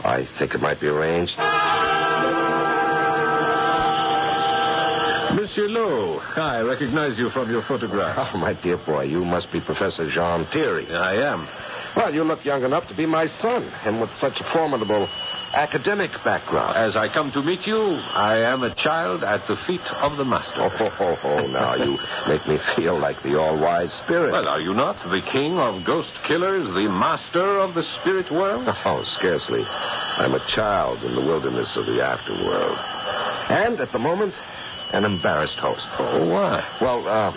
I think it might be arranged. Monsieur Lowe, I recognize you from your photograph. Oh, my dear boy, you must be Professor Jean Thierry. I am. Well, you look young enough to be my son, and with such a formidable academic background. As I come to meet you, I am a child at the feet of the master. Oh, now you make me feel like the all-wise spirit. Well, are you not the king of ghost killers, the master of the spirit world? Oh, scarcely. I'm a child in the wilderness of the afterworld. And, at the moment, an embarrassed host. Oh, why? Well,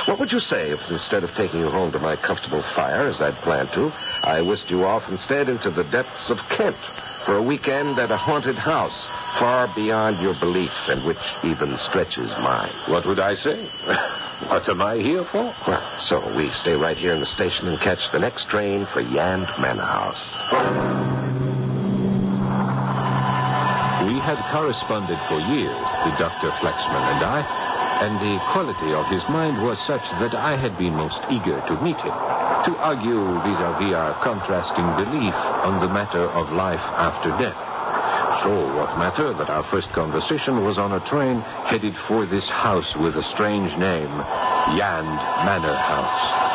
what would you say if instead of taking you home to my comfortable fire, as I'd planned to, I whisked you off instead into the depths of Kent for a weekend at a haunted house far beyond your belief and which even stretches mine? What would I say? What am I here for? Well, so we stay right here in the station and catch the next train for Yand Manor House. We had corresponded for years, the Dr. Flaxman and I, and the quality of his mind was such that I had been most eager to meet him, to argue vis-à-vis our contrasting belief on the matter of life after death. So what matter that our first conversation was on a train headed for this house with a strange name, Yand Manor House.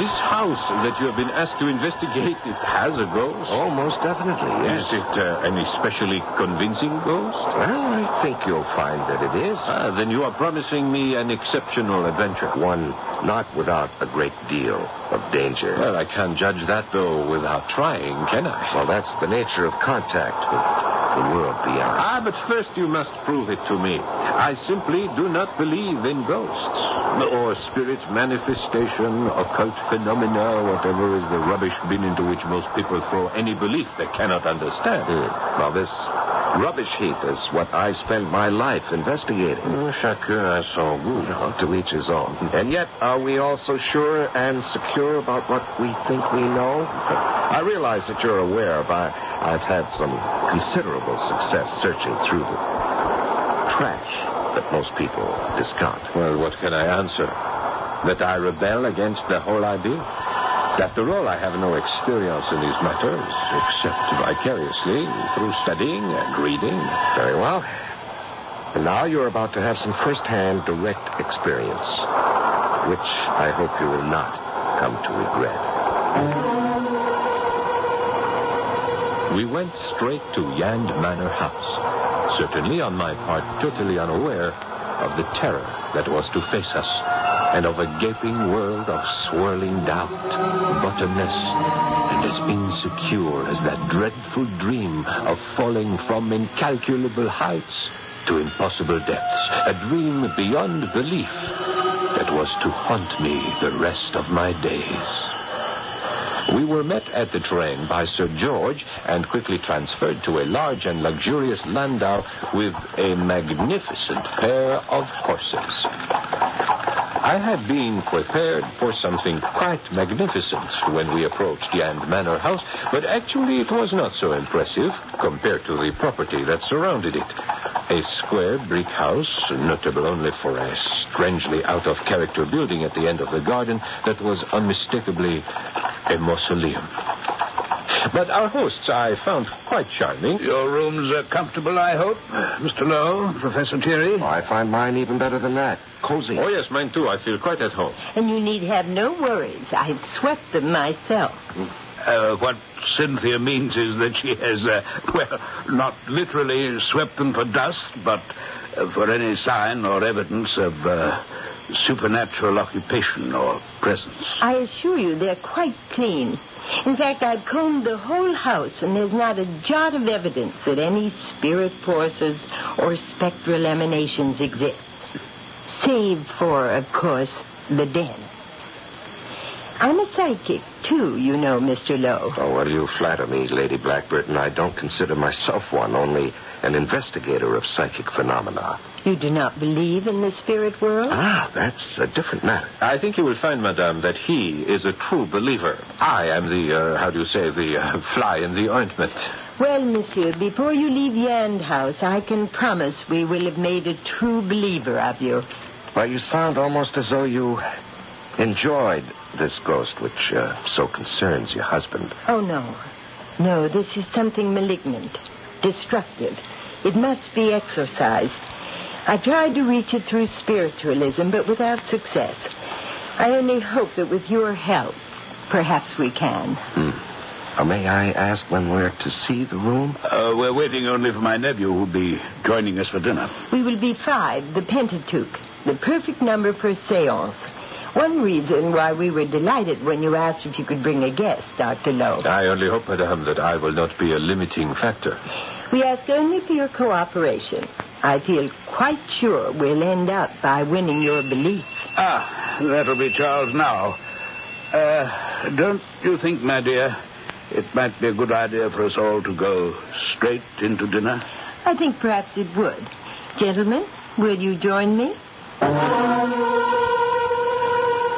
This house that you have been asked to investigate, it has a ghost? Oh, most definitely, yes. Is it an especially convincing ghost? Well, I think you'll find that it is. Then you are promising me an exceptional adventure. One not without a great deal of danger. Well, I can't judge that, though, without trying, can I? Well, that's the nature of contact with the world beyond. But first you must prove it to me. I simply do not believe in ghosts. Or spirit manifestation, occult phenomena, whatever is the rubbish bin into which most people throw any belief they cannot understand. Well, this rubbish heap is what I spend my life investigating. Chacun a son goût. To each his own. And yet, are we all so sure and secure about what we think we know? I realize that you're aware of I've had some considerable success searching through the trash that most people discount. Well, what can I answer? That I rebel against the whole idea? After all, I have no experience in these matters, except vicariously through studying and reading. Very well. And now you're about to have some first-hand direct experience, which I hope you will not come to regret. We went straight to Yand Manor House, certainly on my part totally unaware of the terror that was to face us, and of a gaping world of swirling doubt, bottomless, and as insecure as that dreadful dream of falling from incalculable heights to impossible depths, a dream beyond belief that was to haunt me the rest of my days. We were met at the train by Sir George and quickly transferred to a large and luxurious landau with a magnificent pair of horses. I had been prepared for something quite magnificent when we approached Yand Manor House, but actually it was not so impressive compared to the property that surrounded it. A square brick house, notable only for a strangely out-of-character building at the end of the garden that was unmistakably a mausoleum. But our hosts I found quite charming. Your rooms are comfortable, I hope, Mr. Lowe, Professor Thierry? I find mine even better than that. Cozy. Oh, yes, mine too. I feel quite at home. And you need have no worries. I've swept them myself. What Cynthia means is that she has, not literally swept them for dust, but for any sign or evidence of supernatural occupation or presence. I assure you they're quite clean. In fact, I've combed the whole house, and there's not a jot of evidence that any spirit forces or spectral emanations exist. Save for, of course, the den. I'm a psychic, too, you know, Mr. Lowe. Oh, well, you flatter me, Lady Blackburton. I don't consider myself one, only an investigator of psychic phenomena. You do not believe in the spirit world? That's a different matter. I think you will find, madame, that he is a true believer. I am the fly in the ointment. Well, monsieur, before you leave Yand House, I can promise we will have made a true believer of you. Well, you sound almost as though you enjoyed this ghost, which so concerns your husband. Oh, no. No, this is something malignant, destructive. It must be exorcised. I tried to reach it through spiritualism, but without success. I only hope that with your help, perhaps we can. May I ask when we're to see the room? We're waiting only for my nephew, who'll be joining us for dinner. We will be 5, the Pentateuch, the perfect number for a seance. One reason why we were delighted when you asked if you could bring a guest, Dr. Lowe. I only hope, madame, that I will not be a limiting factor. We ask only for your cooperation. I feel quite sure we'll end up by winning your belief. That'll be Charles now. Don't you think, my dear, it might be a good idea for us all to go straight into dinner? I think perhaps it would. Gentlemen, will you join me?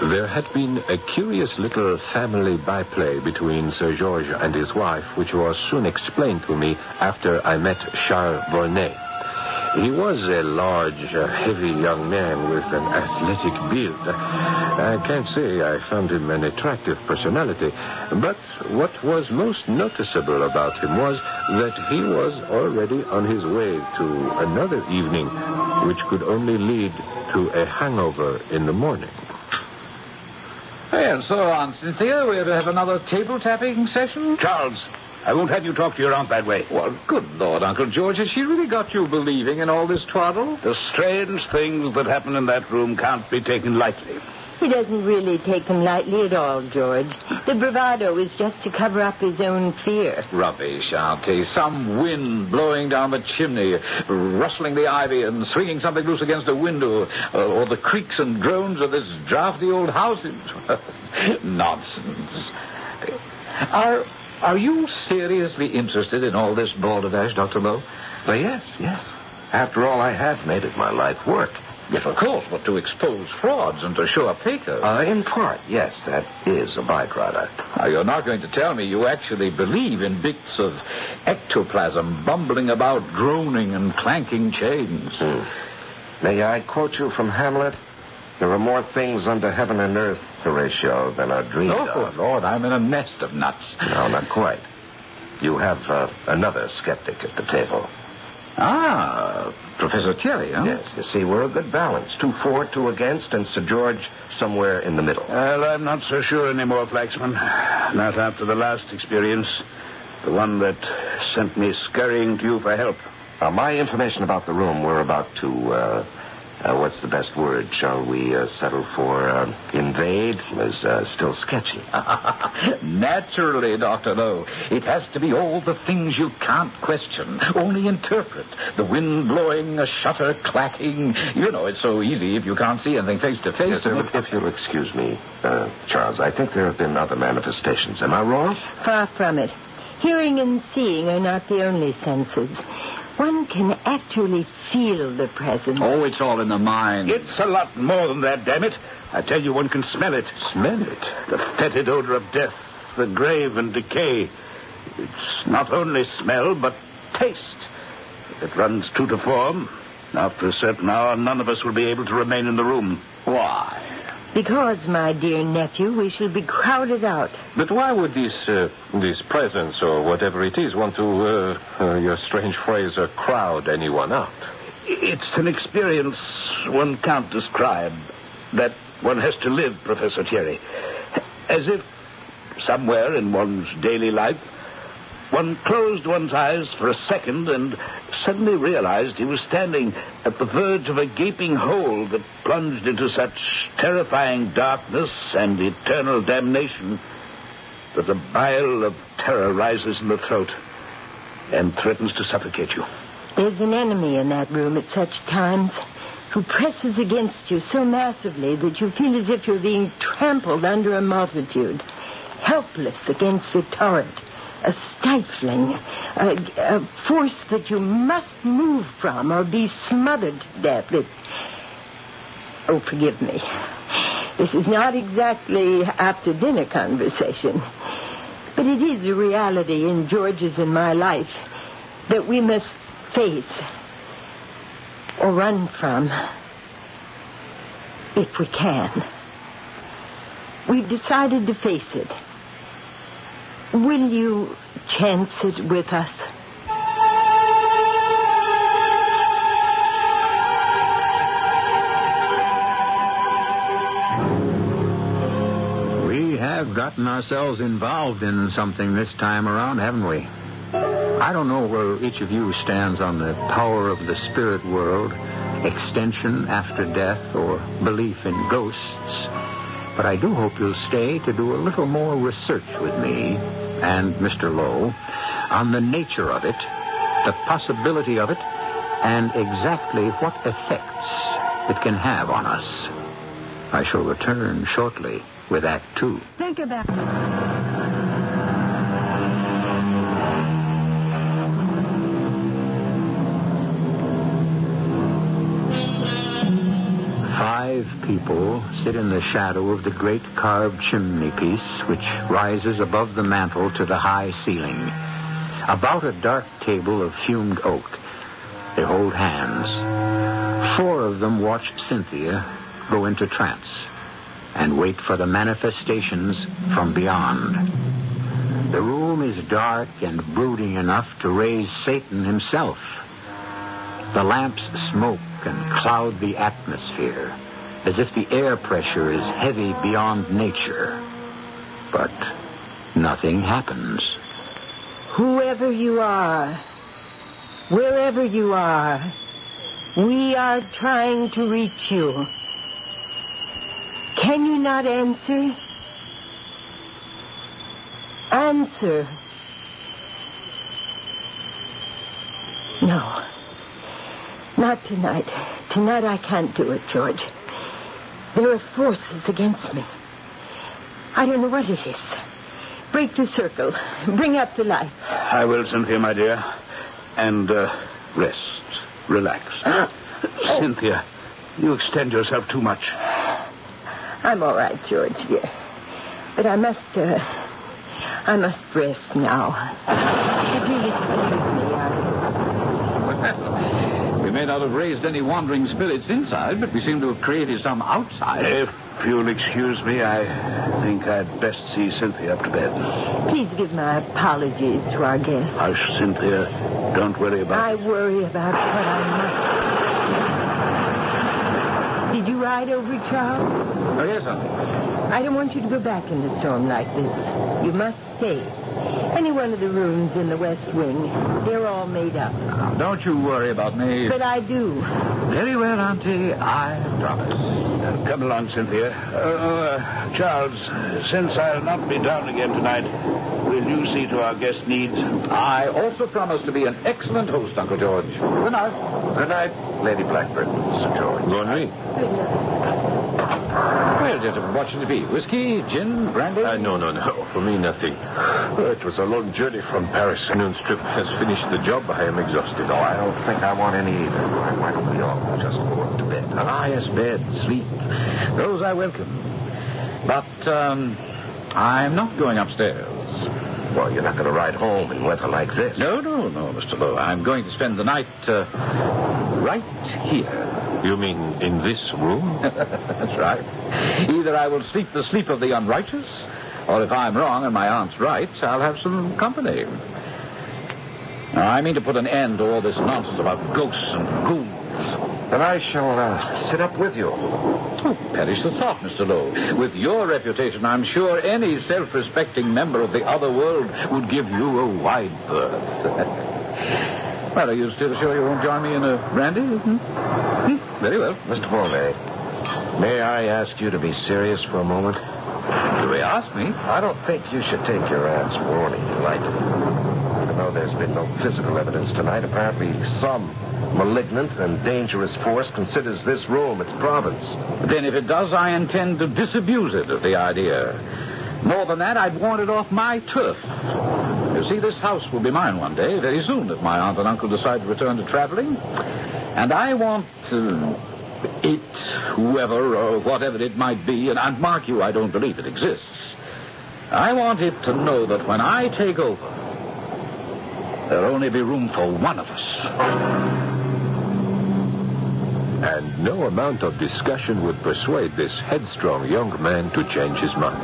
There had been a curious little family byplay between Sir George and his wife, which was soon explained to me after I met Charles Volney. He was a large, heavy young man with an athletic build. I can't say I found him an attractive personality, but what was most noticeable about him was that he was already on his way to another evening, which could only lead to a hangover in the morning. And so, Aunt Cynthia, we're to have another table-tapping session? Charles, I won't have you talk to your aunt that way. Well, good Lord, Uncle George, has she really got you believing in all this twaddle? The strange things that happen in that room can't be taken lightly. He doesn't really take them lightly at all, George. The bravado is just to cover up his own fear. Rubbish, Auntie. Some wind blowing down the chimney, rustling the ivy and swinging something loose against a window, or the creaks and groans of this drafty old house. Nonsense. Are you seriously interested in all this balderdash, Dr. Lowe? Well, yes. After all, I have made it my life work. Yes, of course, but to expose frauds and to show a paper. In part, yes, that is a byproduct. Now, you're not going to tell me you actually believe in bits of ectoplasm bumbling about, droning and clanking chains. May I quote you from Hamlet? There are more things under heaven and earth, Horatio, than are dreamed of. Oh, Lord, I'm in a nest of nuts. No, not quite. You have another skeptic at the table. Ah, Professor Thierry, huh? Yes, you see, we're a good balance. 2 for, 2 against, and Sir George somewhere in the middle. Well, I'm not so sure anymore, Flaxman. Not after the last experience. The one that sent me scurrying to you for help. My information about the room, we're about to, what's the best word? Shall we settle for invade? Is still sketchy. Naturally, Dr. Lowe. It has to be all the things you can't question, only interpret. The wind blowing, a shutter clacking. You know, it's so easy if you can't see anything face to face. Yes, sir, but if you'll excuse me, Charles, I think there have been other manifestations. Am I wrong? Far from it. Hearing and seeing are not the only senses. One can actually feel the presence. Oh, it's all in the mind. It's a lot more than that, damn it. I tell you, one can smell it. Smell it? The fetid odor of death, the grave and decay. It's not only smell, but taste. If it runs true to form, after a certain hour, none of us will be able to remain in the room. Why? Because, my dear nephew, we shall be crowded out. But why would this presence, or whatever it is, want to, your strange phrase, crowd anyone out? It's an experience one can't describe, that one has to live, Professor Thierry. As if, somewhere in one's daily life, one closed one's eyes for a second and suddenly realized he was standing at the verge of a gaping hole that plunged into such terrifying darkness and eternal damnation that the bile of terror rises in the throat and threatens to suffocate you. There's an enemy in that room at such times who presses against you so massively that you feel as if you're being trampled under a multitude, helpless against a torrent. A stifling, a force that you must move from or be smothered to death. Oh, forgive me. This is not exactly after-dinner conversation, but it is a reality in George's and my life that we must face or run from if we can. We've decided to face it. Will you chance it with us? We have gotten ourselves involved in something this time around, haven't we? I don't know where each of you stands on the power of the spirit world, extension after death, or belief in ghosts. But I do hope you'll stay to do a little more research with me and Mr. Lowe on the nature of it, the possibility of it, and exactly what effects it can have on us. I shall return shortly with Act 2. Think about it. 5 people sit in the shadow of the great carved chimney piece which rises above the mantel to the high ceiling. About a dark table of fumed oak, They hold hands. 4 of them watch Cynthia go into trance and wait for the manifestations from beyond. The room is dark and brooding enough to raise Satan himself. The lamps smoke and cloud the atmosphere, as if the air pressure is heavy beyond nature. But nothing happens. Whoever you are, wherever you are, we are trying to reach you. Can you not answer? Answer. No. Not tonight. Tonight I can't do it, George. There are forces against me. I don't know what it is. Break the circle. Bring up the lights. I will, Cynthia, my dear. And, rest. Relax. Cynthia, you extend yourself too much. I'm all right, George, dear. But I must rest now. Really excuse me. We may not have raised any wandering spirits inside, but we seem to have created some outside. If you'll excuse me, I think I'd best see Cynthia up to bed. Please give my apologies to our guest. Hush, Cynthia. Don't worry about I worry about what I must. Did you ride over, Charles? Oh, yes, sir. I don't want you to go back in the storm like this. You must stay. Any one of the rooms in the West Wing, they're all made up. Now, don't you worry about me. But I do. Very well, Auntie. I promise. Come along, Cynthia. Charles, since I'll not be down again tonight, will you see to our guest needs? I also promise to be an excellent host, Uncle George. Good night. Good night, Lady Blackbird, Sir George. Good night. Well, gentlemen, what should it be? Whiskey, gin, brandy? No. For me, nothing. It was a long journey from Paris. Noon's trip has finished the job. I am exhausted. I don't think I want any either. Why don't we all just go up to bed? Yes, bed, sleep. Those I welcome. But, I'm not going upstairs. Well, you're not going to ride home in weather like this. No, Mr. Lowe. I'm going to spend the night, right here. You mean in this room? That's right. Either I will sleep the sleep of the unrighteous, or if I'm wrong and my aunt's right, I'll have some company. Now, I mean to put an end to all this nonsense about ghosts and ghouls. Then I shall sit up with you. Oh, perish the thought, Mr. Lowe. With your reputation, I'm sure any self-respecting member of the other world would give you a wide berth. Well, are you still sure you won't join me in a brandy? Very well. Mr. Volney, may I ask you to be serious for a moment? You may ask me. I don't think you should take your aunt's warning lightly. Even though there's been no physical evidence tonight, apparently some malignant and dangerous force considers this room its province. Then if it does, I intend to disabuse it of the idea. More than that, I'd want it off my turf. You see, this house will be mine one day, very soon, if my aunt and uncle decide to return to traveling. And I want it, whoever or whatever it might be, and mark you, I don't believe it exists. I want it to know that when I take over, there'll only be room for one of us. And no amount of discussion would persuade this headstrong young man to change his mind.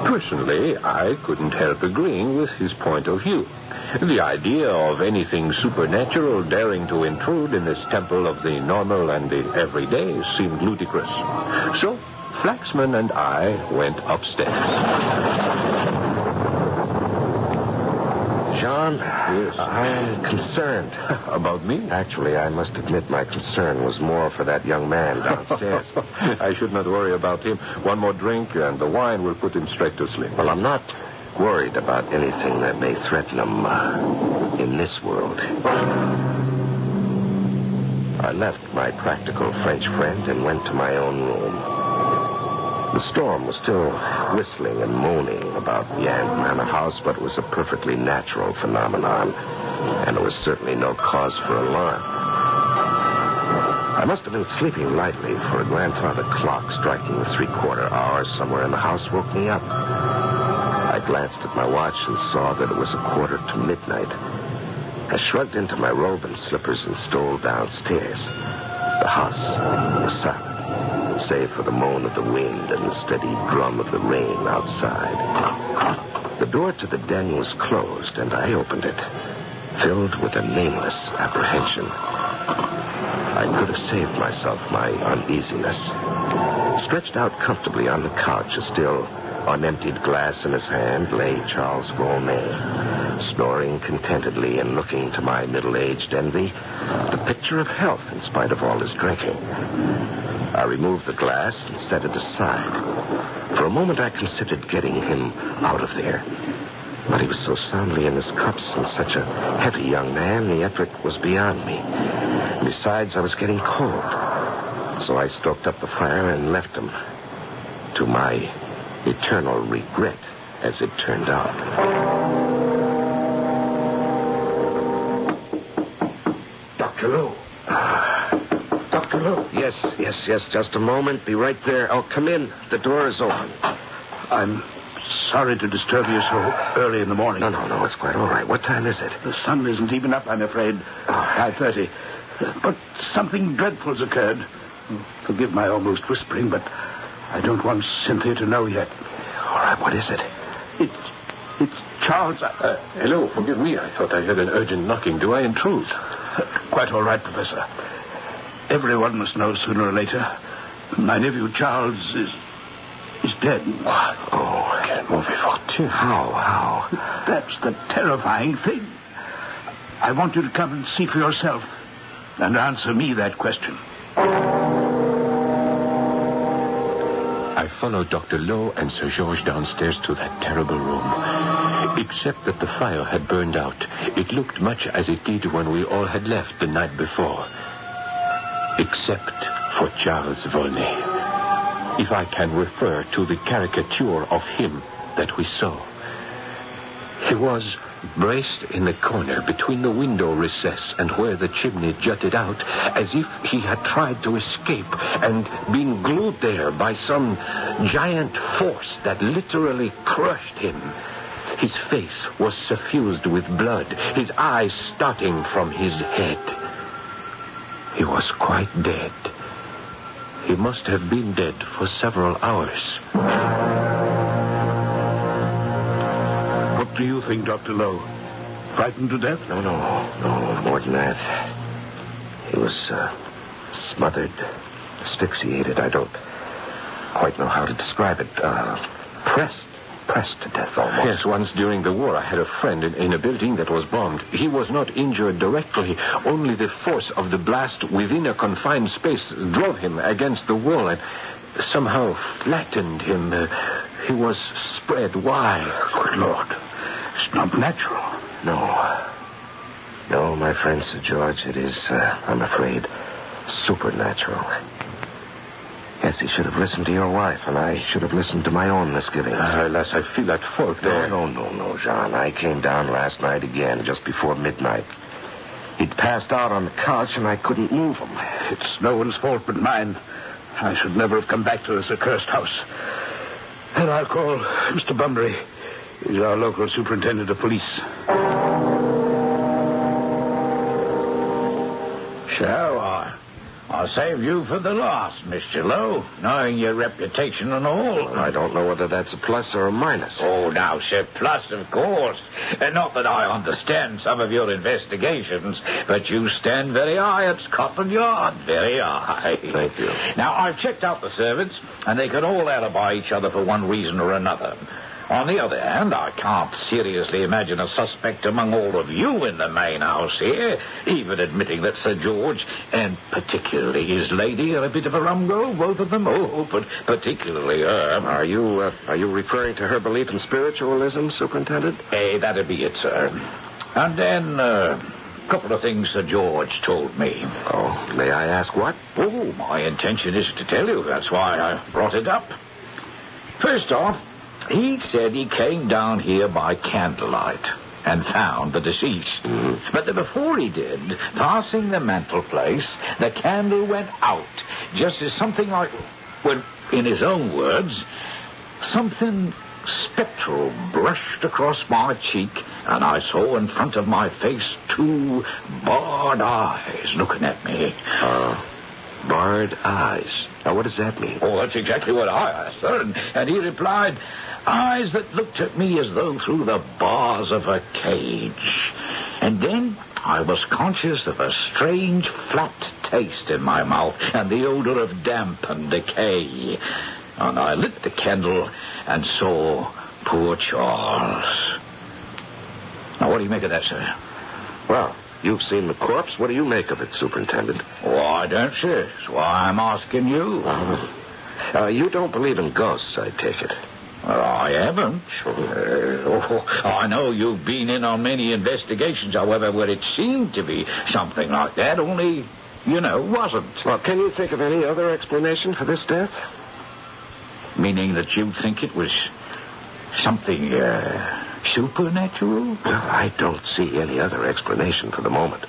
Personally, I couldn't help agreeing with his point of view. The idea of anything supernatural daring to intrude in this temple of the normal and the everyday seemed ludicrous. So, Flaxman and I went upstairs. John, yes. I'm concerned. About me? Actually, I must admit my concern was more for that young man downstairs. I should not worry about him. One more drink and the wine will put him straight to sleep. Well, I'm not worried about anything that may threaten him in this world. I left my practical French friend and went to my own room. The storm was still whistling and moaning about Yand Manor House, but it was a perfectly natural phenomenon, and there was certainly no cause for alarm. I must have been sleeping lightly, for a grandfather clock striking the 3/4 hour somewhere in the house woke me up. I glanced at my watch and saw that it was 1:45 midnight. I shrugged into my robe and slippers and stole downstairs. The house was silent, save for the moan of the wind and the steady drum of the rain outside. The door to the den was closed, and I opened it, filled with a nameless apprehension. I could have saved myself my uneasiness. Stretched out comfortably on the couch, a still unemptied glass in his hand, lay Charles Volney, snoring contentedly and looking to my middle-aged envy, the picture of health in spite of all his drinking. I removed the glass and set it aside. For a moment I considered getting him out of there. But he was so soundly in his cups and such a heavy young man, the effort was beyond me. Besides, I was getting cold. So I stoked up the fire and left him. To my eternal regret, as it turned out. Dr. Lowe. Dr. Lowe. Yes. Just a moment. Be right there. Oh, come in. The door is open. I'm sorry to disturb you so early in the morning. No. It's quite all right. What time is it? The sun isn't even up, I'm afraid. 5:30. But something dreadful's occurred. Forgive my almost whispering, but I don't want Cynthia to know yet. All right, what is it? It's Charles. Hello, forgive me. I thought I heard an urgent knocking. Do I intrude? Quite all right, Professor. Everyone must know sooner or later. My nephew Charles is dead. What? Oh, quel mauvais fortune. How? That's the terrifying thing. I want you to come and see for yourself and answer me that question. I followed Dr. Lowe and Sir George downstairs to that terrible room. Except that the fire had burned out, it looked much as it did when we all had left the night before. Except for Charles Volney. If I can refer to the caricature of him that we saw. He was braced in the corner between the window recess and where the chimney jutted out, as if he had tried to escape and been glued there by some giant force that literally crushed him. His face was suffused with blood, his eyes starting from his head. He was quite dead. He must have been dead for several hours. What do you think, Dr. Lowe? Frightened to death? No, more than that. He was smothered, asphyxiated. I don't quite know how to describe it. Pressed to death almost. Yes, once during the war I had a friend in a building that was bombed. He was not injured directly. Only the force of the blast within a confined space drove him against the wall and somehow flattened him. He was spread wide. Good Lord. It's not natural. No, my friend Sir George, it is, I'm afraid, supernatural. Yes, he should have listened to your wife, and I should have listened to my own misgivings. Alas, I feel at fault there. No, Jean. I came down last night again, just before midnight. He'd passed out on the couch, and I couldn't move him. It's no one's fault but mine. I should never have come back to this accursed house. And I'll call Mr. Bunbury. He's our local superintendent of police. So, I'll save you for the last, Mr. Lowe, knowing your reputation and all. Well, I don't know whether that's a plus or a minus. Oh, now, sir, plus, of course. Not that I understand some of your investigations, but you stand very high at Scotland Yard, very high. Thank you. Now, I've checked out the servants, and they can all alibi each other for one reason or another. On the other hand, I can't seriously imagine a suspect among all of you in the main house here, even admitting that Sir George, and particularly his lady, are a bit of a rum go, both of them. Oh, but particularly her. Are you referring to her belief in spiritualism, Superintendent? That'd be it, sir. And then, a couple of things Sir George told me. Oh, may I ask what? Oh, my intention is to tell you. That's why I brought it up. First off, he said he came down here by candlelight and found the deceased. Mm-hmm. But before he did, passing the mantelpiece, the candle went out, just as something like, well, in his own words, something spectral brushed across my cheek, and I saw in front of my face 2 barred eyes looking at me. Barred eyes. Now, what does that mean? Oh, that's exactly what I asked her, and he replied, eyes that looked at me as though through the bars of a cage. And then I was conscious of a strange flat taste in my mouth and the odor of damp and decay. And I lit the candle and saw poor Charles. Now, what do you make of that, sir? Well, you've seen the corpse. What do you make of it, Superintendent? Oh, I don't, sir. That's why I'm asking you. You don't believe in ghosts, I take it. Well, I haven't. I know you've been in on many investigations, however, where it seemed to be something like that, only, wasn't. Well, can you think of any other explanation for this death? Meaning that you think it was something, supernatural? Well, I don't see any other explanation for the moment.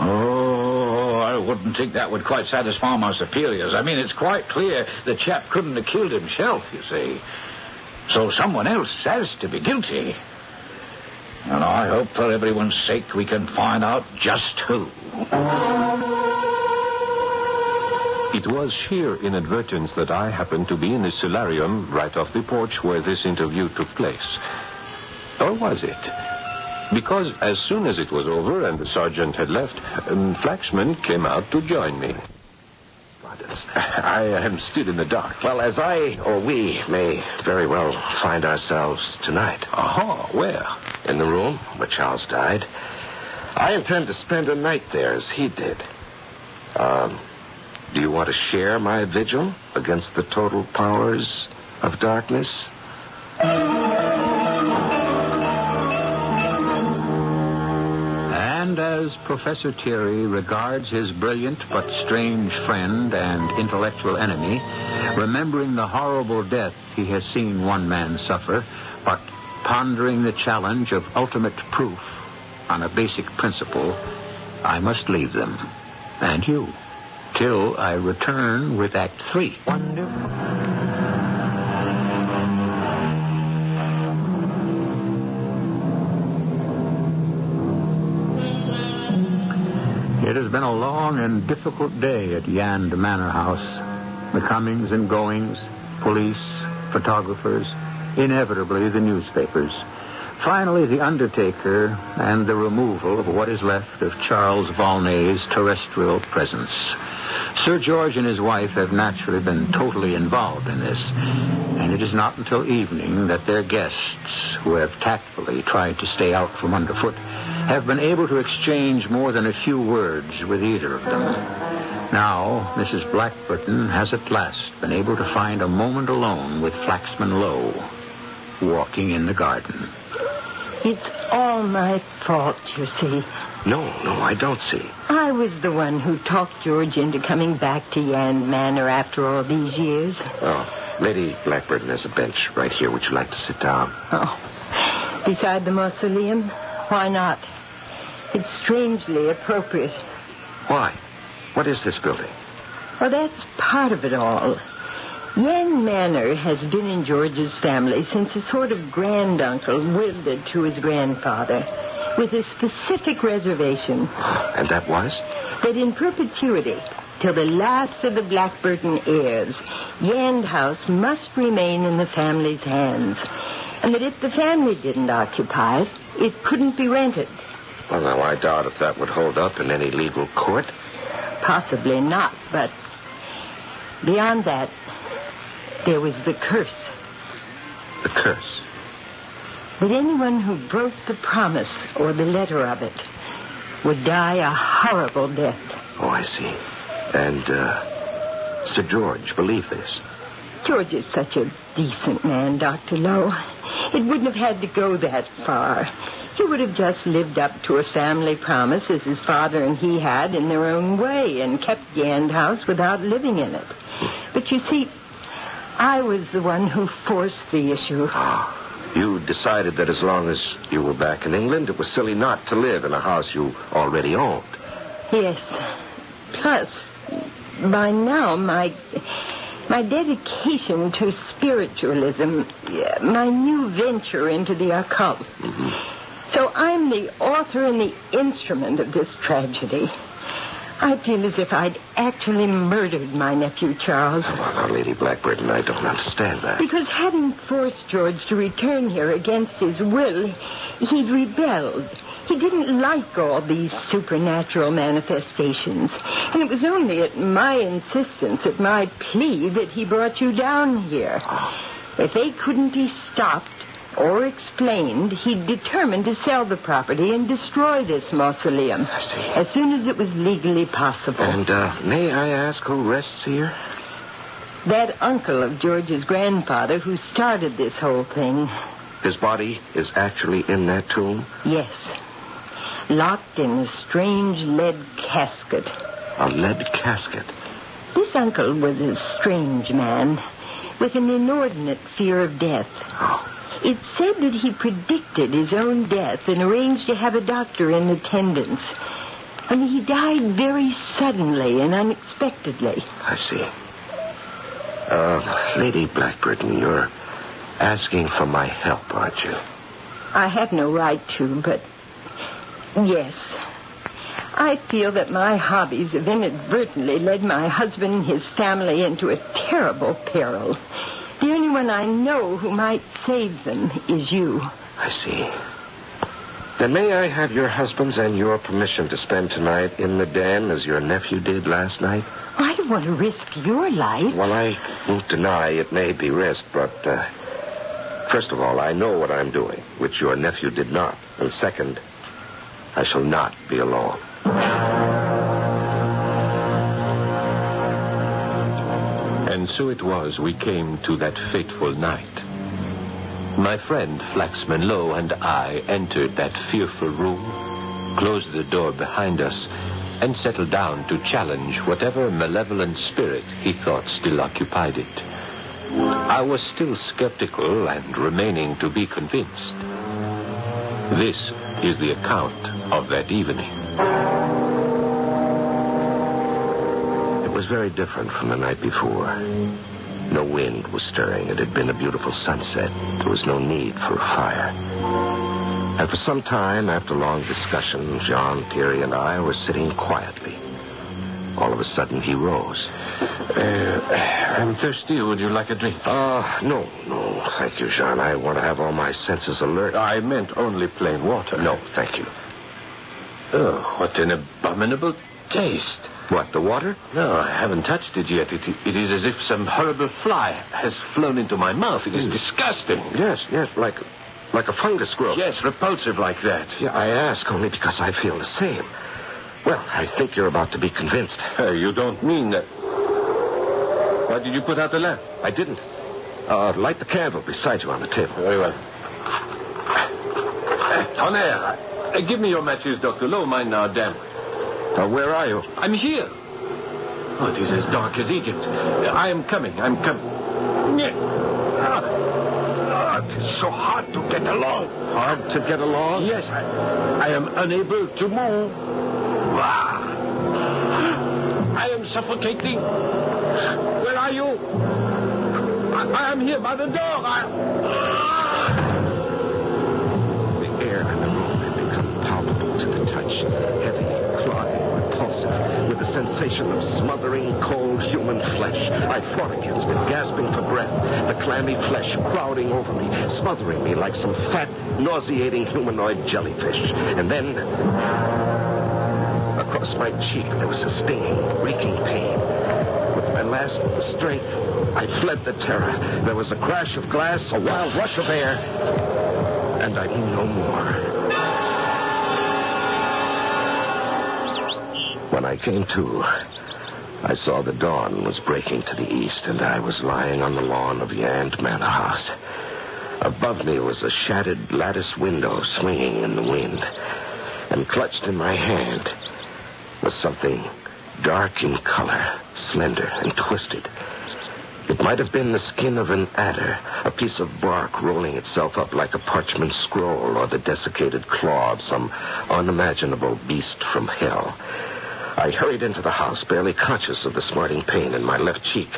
Oh, I wouldn't think that would quite satisfy my superiors. I mean, it's quite clear the chap couldn't have killed himself, you see. So someone else has to be guilty. And I hope for everyone's sake we can find out just who. It was sheer inadvertence that I happened to be in the solarium right off the porch where this interview took place. Or was it? Because as soon as it was over and the sergeant had left, Flaxman came out to join me. I am still in the dark. Well, as we may very well find ourselves tonight. Where? In the room where Charles died. I intend to spend a night there as he did. Do you want to share my vigil against the total powers of darkness? And as Professor Thierry regards his brilliant but strange friend and intellectual enemy, remembering the horrible death he has seen one man suffer, but pondering the challenge of ultimate proof on a basic principle, I must leave them, and you, till I return with Act 3. Wonderful. It has been a long and difficult day at Yand Manor House. The comings and goings, police, photographers, inevitably the newspapers. Finally, the undertaker and the removal of what is left of Charles Volney's terrestrial presence. Sir George and his wife have naturally been totally involved in this, and it is not until evening that their guests, who have tactfully tried to stay out from underfoot, have been able to exchange more than a few words with either of them. Now, Mrs. Blackburton has at last been able to find a moment alone with Flaxman Lowe, walking in the garden. It's all my fault, you see. No, I don't see. I was the one who talked George into coming back to Yand Manor after all these years. Oh, Lady Blackburton has a bench right here. Would you like to sit down? Oh, beside the mausoleum? Why not? It's strangely appropriate. Why? What is this building? Well, that's part of it all. Yand Manor has been in George's family since a sort of granduncle willed it to his grandfather, with a specific reservation. And that was? That in perpetuity, till the last of the Blackburton heirs, Yand House must remain in the family's hands. And that if the family didn't occupy it, it couldn't be rented. Well, now, I doubt if that would hold up in any legal court. Possibly not, but beyond that, there was the curse. The curse? That anyone who broke the promise or the letter of it would die a horrible death. Oh, I see. And, Sir George believed this? George is such a decent man, Dr. Lowe. It wouldn't have had to go that far. He would have just lived up to a family promise as his father and he had in their own way and kept Yand House without living in it. But you see, I was the one who forced the issue. You decided that as long as you were back in England, it was silly not to live in a house you already owned. Yes. Plus, by now, my My dedication to spiritualism, my new venture into the occult. So I'm the author and the instrument of this tragedy. I feel as if I'd actually murdered my nephew, Charles. Now, Lady Blackburn, I don't understand that. Because having forced George to return here against his will, he'd rebelled. He didn't like all these supernatural manifestations. And it was only at my insistence, at my plea, that he brought you down here. If they couldn't be stopped or explained, he determined to sell the property and destroy this mausoleum as soon as it was legally possible. And may I ask who rests here? That uncle of George's grandfather who started this whole thing. His body is actually in that tomb? Yes. Locked in a strange lead casket. A lead casket? This uncle was a strange man with an inordinate fear of death. It's said that he predicted his own death and arranged to have a doctor in attendance. And he died very suddenly and unexpectedly. I see. Lady Blackburn, you're asking for my help, aren't you? I have no right to, but yes. I feel that my hobbies have inadvertently led my husband and his family into a terrible peril. The only one I know who might save them is you. I see. Then may I have your husband's and your permission to spend tonight in the den as your nephew did last night? I don't want to risk your life. Well, I won't deny it may be risked, but first of all, I know what I'm doing, which your nephew did not. And second, I shall not be alone. And so it was we came to that fateful night. My friend Flaxman Lowe and I entered that fearful room, closed the door behind us, and settled down to challenge whatever malevolent spirit he thought still occupied it. I was still skeptical and remaining to be convinced. This is the account of that evening. It was very different from the night before. No wind was stirring. It had been a beautiful sunset. There was no need for a fire. And for some time, after long discussion, Jean, Thierry, and I were sitting quietly. All of a sudden, he rose. I'm thirsty. Would you like a drink? No, thank you, Jean. I want to have all my senses alert. I meant only plain water. No, thank you. Oh, what an abominable taste. What, the water? No, I haven't touched it yet. It is as if some horrible fly has flown into my mouth. It is disgusting. Yes, like a fungus growth. Yes, repulsive like that. Yeah, I ask only because I feel the same. Well, I think you're about to be convinced. You don't mean that. Why did you put out the lamp? I didn't. Light the candle beside you on the table. Very well. Tonnerre, give me your matches, Dr. Lowe. Mine are damp. Where are you? I'm here. Oh, it is as dark as Egypt. I am coming. It is so hard to get along. Hard to get along? Yes, I am unable to move. I am suffocating. Where are you? I am here by the door. The air in the room had become palpable to the touch. Heavy, clogging, repulsive, with the sensation of smothering, cold human flesh. I fought against it, gasping for breath. The clammy flesh crowding over me, smothering me like some fat, nauseating humanoid jellyfish. And then, across my cheek, there was a stinging, reeking pain. With my last strength, I fled the terror. There was a crash of glass, a wild rush of air, and I knew no more. When I came to, I saw the dawn was breaking to the east, and I was lying on the lawn of Yand Manor House. Above me was a shattered lattice window swinging in the wind, and clutched in my hand was something dark in color, slender and twisted. It might have been the skin of an adder, a piece of bark rolling itself up like a parchment scroll, or the desiccated claw of some unimaginable beast from hell. I hurried into the house, barely conscious of the smarting pain in my left cheek,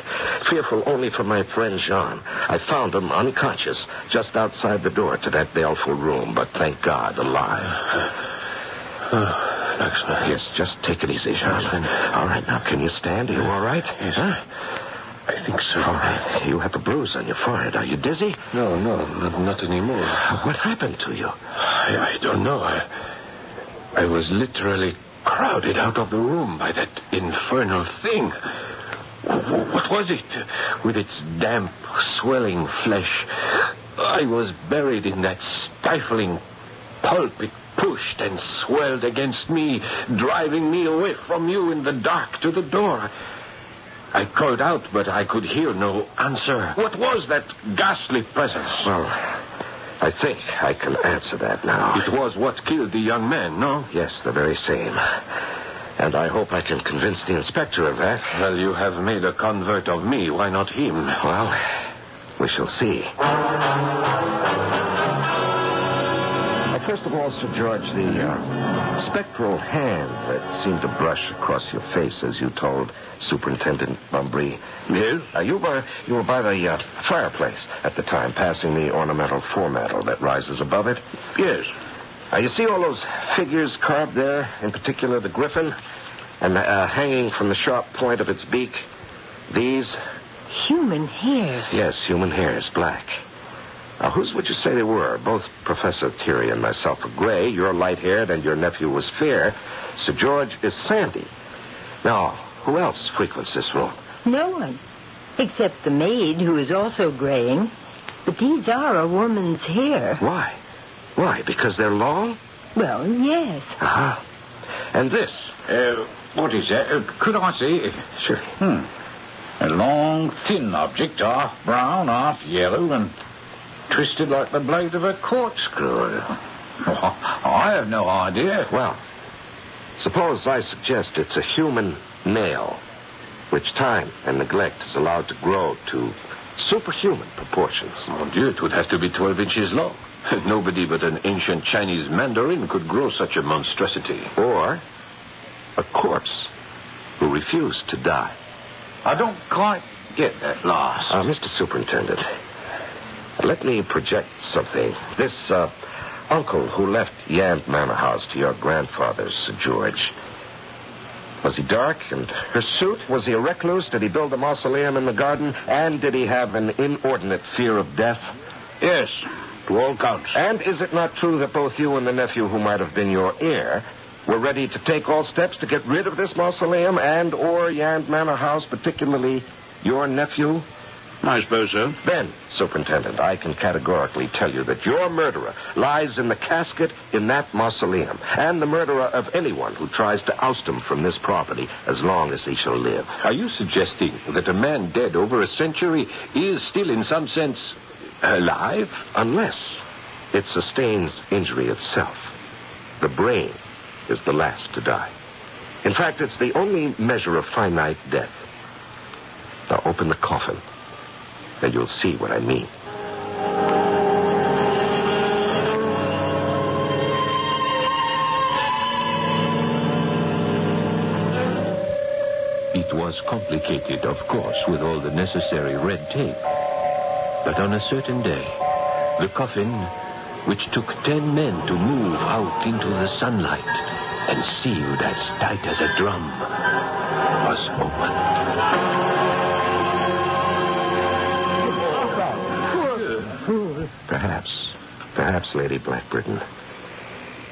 fearful only for my friend Jean. I found him unconscious just outside the door to that baleful room, but thank God, alive. Yes, just take it easy, Jean. All right, now, can you stand? Are you all right? Yes. Huh? I think so. All right. You have a bruise on your forehead. Are you dizzy? No, not anymore. What happened to you? I don't know. I was literally crowded out of the room by that infernal thing. What was it? With its damp, swelling flesh. I was buried in that stifling pulp. It pushed and swelled against me, driving me away from you in the dark to the door. I called out, but I could hear no answer. What was that ghastly presence? Well, I think I can answer that now. It was what killed the young man, no? Yes, the very same. And I hope I can convince the inspector of that. Well, you have made a convert of me. Why not him? Well, we shall see. First of all, Sir George, the spectral hand that seemed to brush across your face as you told Superintendent Bumbry. Yes? You were by the fireplace at the time, passing the ornamental foremantle that rises above it. Yes. You see all those figures carved there, in particular the griffin, and hanging from the sharp point of its beak? These? Human hairs. Yes, human hairs, black. Now, whose would you say they were? Both Professor Thierry and myself are gray. You're light-haired, and your nephew was fair. Sir George is sandy. Now, who else frequents this room? No one, except the maid, who is also graying. But these are a woman's hair. Why? Why? Because they're long? Well, yes. Uh-huh. And this? What is that? Could I see? Sure. A long, thin object, half brown, half yellow, and twisted like the blade of a corkscrew. I have no idea. Well, suppose I suggest it's a human nail, which time and neglect has allowed to grow to superhuman proportions. Oh, dear, it would have to be 12 inches long. Nobody but an ancient Chinese mandarin could grow such a monstrosity. Or a corpse who refused to die. I don't quite get that last. Mr. Superintendent, let me project something. This uncle who left Yand Manor House to your grandfather, Sir George, was he dark and hirsute? Was he a recluse? Did he build a mausoleum in the garden? And did he have an inordinate fear of death? Yes, to all counts. And is it not true that both you and the nephew who might have been your heir were ready to take all steps to get rid of this mausoleum and or Yand Manor House, particularly your nephew? I suppose so. Then, Superintendent, I can categorically tell you that your murderer lies in the casket in that mausoleum, and the murderer of anyone who tries to oust him from this property as long as he shall live. Are you suggesting that a man dead over a century is still, in some sense, alive? Unless it sustains injury itself. The brain is the last to die. In fact, it's the only measure of finite death. Now open the coffin, and you'll see what I mean. It was complicated, of course, with all the necessary red tape. But on a certain day, the coffin, which took 10 men to move out into the sunlight and sealed as tight as a drum, was opened. Perhaps, Lady Blackburton.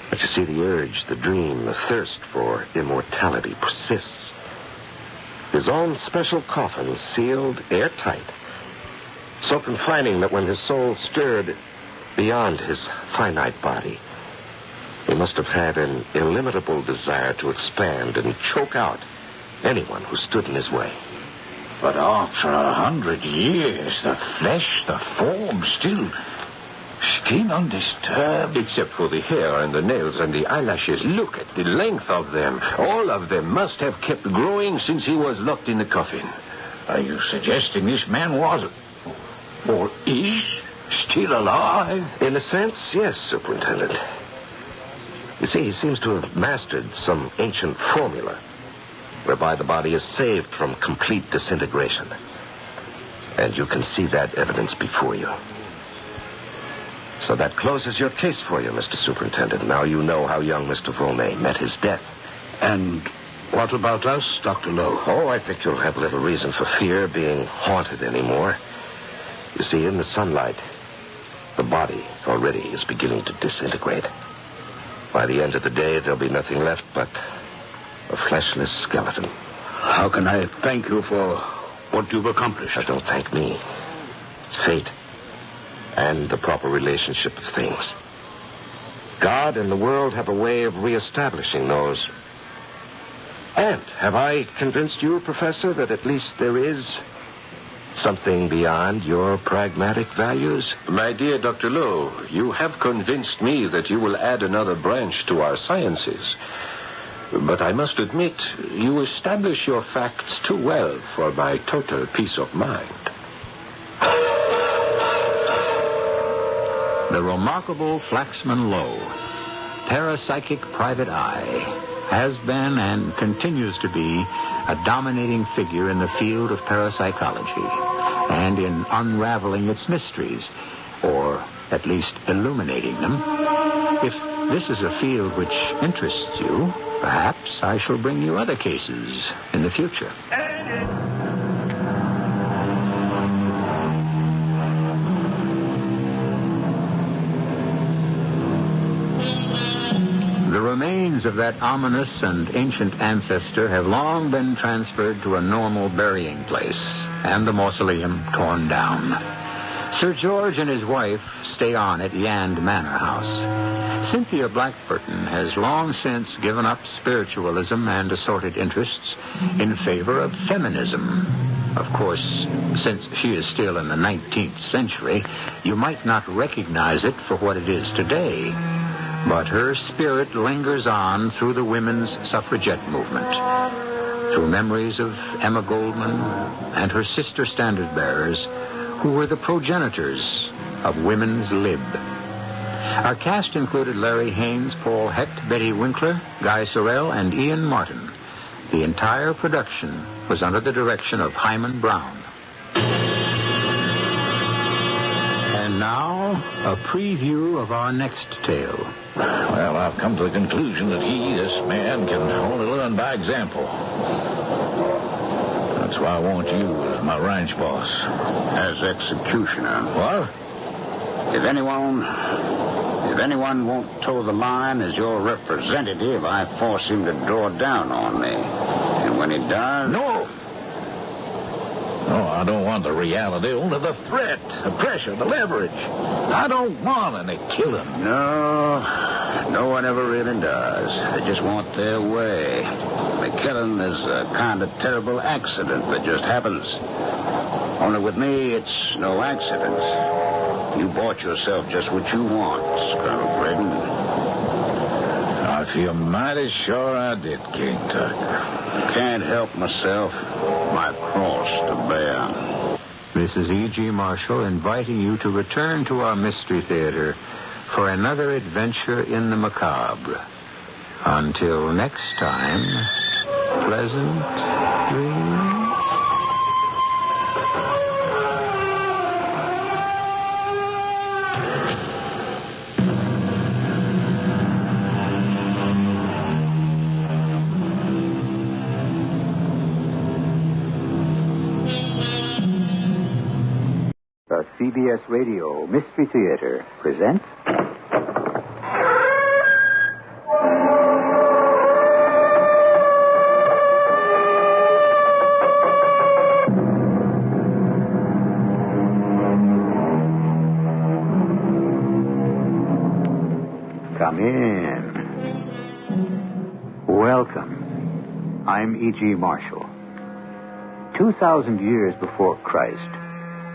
But you see, the urge, the dream, the thirst for immortality persists. His own special coffin sealed airtight, so confining that when his soul stirred beyond his finite body, he must have had an illimitable desire to expand and choke out anyone who stood in his way. But after 100 years, the flesh, the form, still undisturbed. Except for the hair and the nails and the eyelashes. Look at the length of them. All of them must have kept growing since he was locked in the coffin. Are you suggesting this man was, or is, still alive? In a sense, yes, Superintendent. You see, he seems to have mastered some ancient formula whereby the body is saved from complete disintegration. And you can see that evidence before you. So that closes your case for you, Mr. Superintendent. Now you know how young Mr. Volney met his death. And what about us, Dr. Lowe? Oh, I think you'll have little reason for fear being haunted anymore. You see, in the sunlight, the body already is beginning to disintegrate. By the end of the day, there'll be nothing left but a fleshless skeleton. How can I thank you for what you've accomplished? Now, don't thank me. It's fate. And the proper relationship of things. God and the world have a way of reestablishing those. And have I convinced you, Professor, that at least there is something beyond your pragmatic values? My dear Dr. Lowe, you have convinced me that you will add another branch to our sciences. But I must admit, you establish your facts too well for my total peace of mind. The remarkable Flaxman Lowe, parapsychic private eye, has been and continues to be a dominating figure in the field of parapsychology and in unraveling its mysteries, or at least illuminating them. If this is a field which interests you, perhaps I shall bring you other cases in the future. The remains of that ominous and ancient ancestor have long been transferred to a normal burying place, and the mausoleum torn down. Sir George and his wife stay on at Yand Manor House. Cynthia Blackburton has long since given up spiritualism and assorted interests in favor of feminism. Of course, since she is still in the 19th century, you might not recognize it for what it is today. But her spirit lingers on through the women's suffragette movement, through memories of Emma Goldman and her sister standard-bearers, who were the progenitors of women's lib. Our cast included Larry Haynes, Paul Hecht, Betty Winkler, Guy Sorrell, and Ian Martin. The entire production was under the direction of Hyman Brown. And now, a preview of our next tale. Well, I've come to the conclusion that this man, can only learn by example. That's why I want you as my ranch boss. As executioner. What? If anyone won't toe the line as your representative, I force him to draw down on me. And when he does... No, I don't want the reality, only the threat, the pressure, the leverage. I don't want any killing. No one ever really does. They just want their way. The killing is a kind of terrible accident that just happens. Only with me, it's no accident. You bought yourself just what you want, Colonel Braden. I feel mighty sure I did, King Tut. Can't help myself. My cross to bear. This is E.G. Marshall inviting you to return to our Mystery Theater for another adventure in the macabre. Until next time, pleasant dreams. The CBS Radio Mystery Theater presents... Come in. Welcome. I'm E.G. Marshall. 2,000 years before Christ,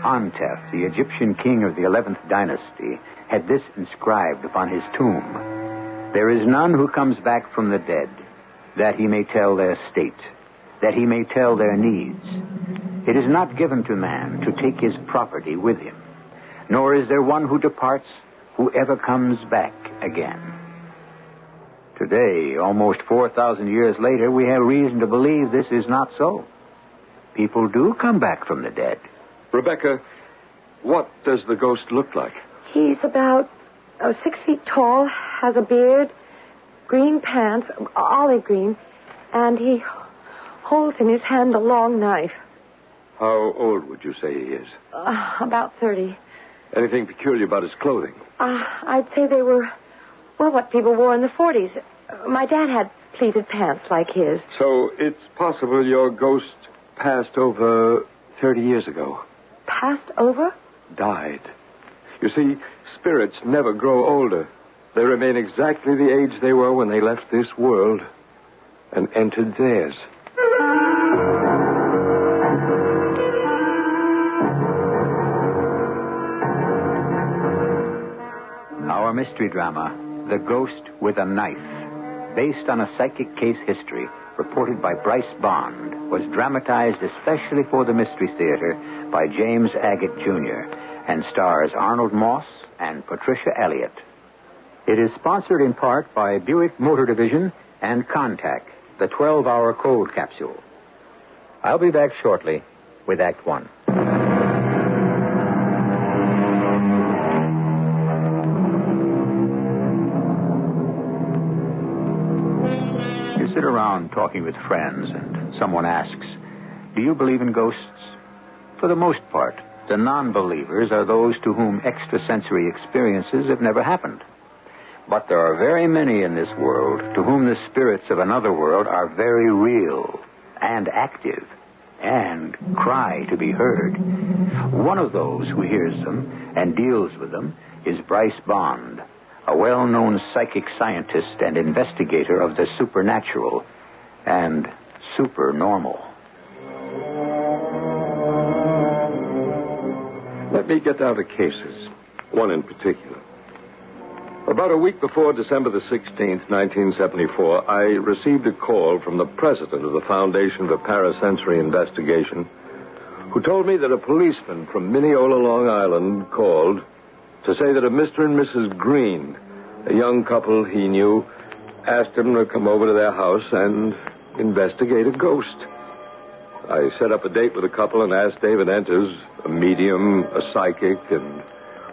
Antef, the Egyptian king of the 11th dynasty, had this inscribed upon his tomb: "There is none who comes back from the dead, that he may tell their state, that he may tell their needs. It is not given to man to take his property with him, nor is there one who departs who ever comes back again." Today, almost 4,000 years later, we have reason to believe this is not so. People do come back from the dead. Rebecca, what does the ghost look like? He's about 6 feet tall, has a beard, green pants, olive green, and he holds in his hand a long knife. How old would you say he is? About 30. Anything peculiar about his clothing? I'd say they were, what people wore in the 40s. My dad had pleated pants like his. So it's possible your ghost passed over 30 years ago. Passed over? Died. You see, spirits never grow older. They remain exactly the age they were when they left this world and entered theirs. Our mystery drama, The Ghost with a Knife, based on a psychic case history reported by Bryce Bond, was dramatized especially for the Mystery Theater by James Agate, Jr., and stars Arnold Moss and Patricia Elliott. It is sponsored in part by Buick Motor Division and Contact, the 12-hour cold capsule. I'll be back shortly with Act One. You sit around talking with friends and someone asks, "Do you believe in ghosts?" For the most part, the non-believers are those to whom extrasensory experiences have never happened. But there are very many in this world to whom the spirits of another world are very real and active and cry to be heard. One of those who hears them and deals with them is Bryce Bond, a well-known psychic scientist and investigator of the supernatural and supernormal. Let me get down to cases, one in particular. About a week before December the 16th, 1974, I received a call from the president of the Foundation for Parasensory Investigation, who told me that a policeman from Mineola, Long Island, called to say that a Mr. and Mrs. Green, a young couple he knew, asked him to come over to their house and investigate a ghost. I set up a date with the couple and asked David Enters, a medium, a psychic, and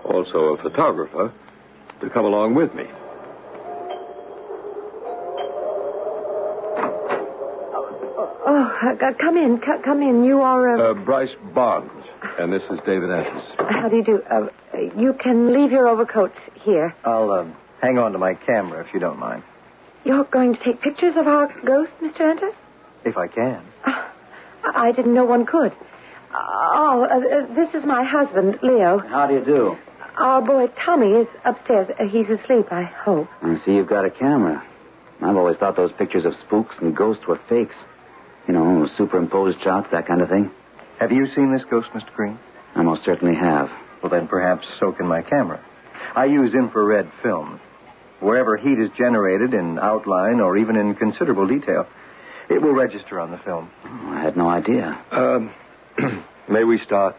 also a photographer, to come along with me. Come in. Come in. You are... Bryce Bond, and this is David Enters. How do you do? You can leave your overcoats here. I'll hang on to my camera if you don't mind. You're going to take pictures of our ghost, Mr. Enters? If I can. I didn't know one could. This is my husband, Leo. How do you do? Our boy Tommy is upstairs. He's asleep, I hope. I see you've got a camera. I've always thought those pictures of spooks and ghosts were fakes. You know, superimposed shots, that kind of thing. Have you seen this ghost, Mr. Green? I most certainly have. Well, then perhaps so can my camera. I use infrared film. Wherever heat is generated in outline or even in considerable detail, it will register on the film. Oh, I had no idea. May we start?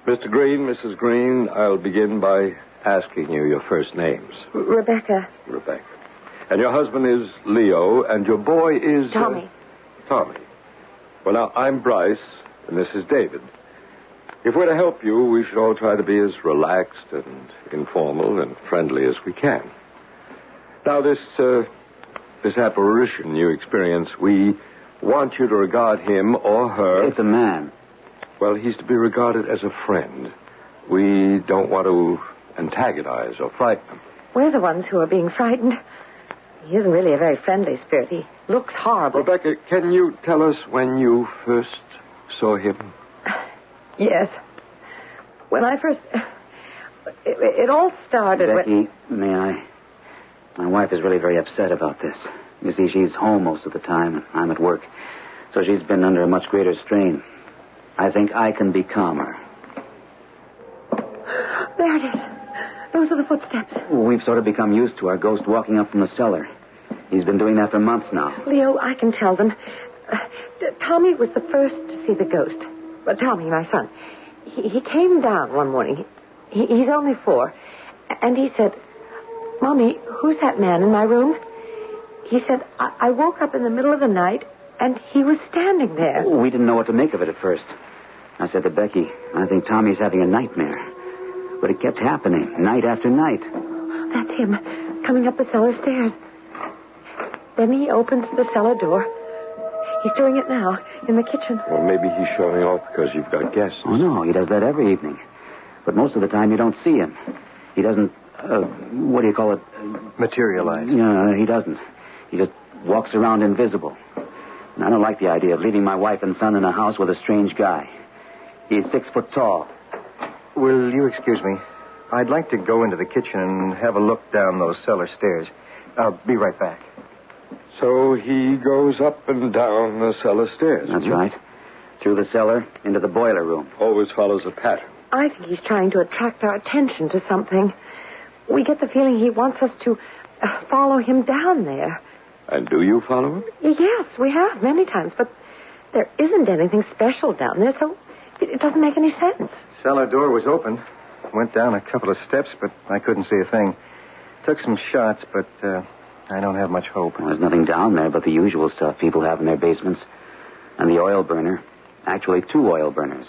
Mr. Green, Mrs. Green, I'll begin by asking you your first names. Rebecca. Rebecca. And your husband is Leo, and your boy is... Tommy. Tommy. Well, now, I'm Bryce, and this is David. If we're to help you, we should all try to be as relaxed and informal and friendly as we can. Now, this apparition you experience, we want you to regard him or her... It's a man. Well, he's to be regarded as a friend. We don't want to antagonize or frighten him. We're the ones who are being frightened. He isn't really a very friendly spirit. He looks horrible. Rebecca, can you tell us when you first saw him? Yes. When I first... It all started Becky, may I? My wife is really very upset about this. You see, she's home most of the time, and I'm at work. So she's been under a much greater strain. I think I can be calmer. There it is. Those are the footsteps. We've sort of become used to our ghost walking up from the cellar. He's been doing that for months now. Leo, I can tell them. Tommy was the first to see the ghost. Tommy, my son. He came down one morning. He's only 4. And he said, "Mommy, who's that man in my room?" He said, I woke up in the middle of the night, and he was standing there. We didn't know what to make of it at first. I said to Becky, I think Tommy's having a nightmare. But it kept happening, night after night. That's him, coming up the cellar stairs. Then he opens the cellar door. He's doing it now, in the kitchen. Well, maybe he's showing off because you've got guests. Oh, no, he does that every evening. But most of the time you don't see him. He doesn't, what do you call it? Materialize. No, he doesn't. He just walks around invisible. And I don't like the idea of leaving my wife and son in a house with a strange guy. He's 6 foot tall. Will you excuse me? I'd like to go into the kitchen and have a look down those cellar stairs. I'll be right back. So he goes up and down the cellar stairs. That's right. Through the cellar, into the boiler room. Always follows a pattern. I think he's trying to attract our attention to something. We get the feeling he wants us to follow him down there. And do you follow him? Yes, we have many times, but there isn't anything special down there, so it doesn't make any sense. Cellar door was open. Went down a couple of steps, but I couldn't see a thing. Took some shots, but I don't have much hope. Well, there's nothing down there but the usual stuff people have in their basements. And the oil burner. Actually, 2 oil burners.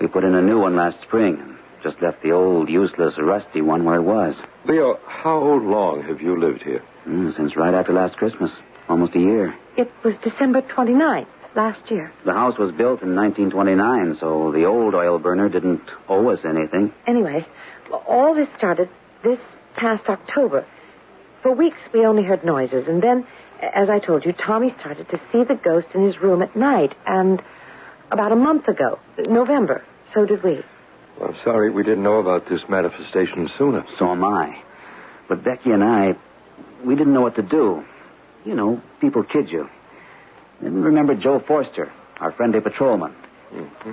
We put in a new one last spring and just left the old, useless, rusty one where it was. Leo, how long have you lived here? Since right after last Christmas. Almost a year. It was December 29th last year. The house was built in 1929, so the old oil burner didn't owe us anything. Anyway, all this started this past October. For weeks, we only heard noises, and then, as I told you, Tommy started to see the ghost in his room at night, and about a month ago, November, so did we. I'm sorry we didn't know about this manifestation sooner. So am I. But Becky and I, we didn't know what to do. You know, people kid you. Remember Joe Forster, our friendly patrolman? Mm-hmm.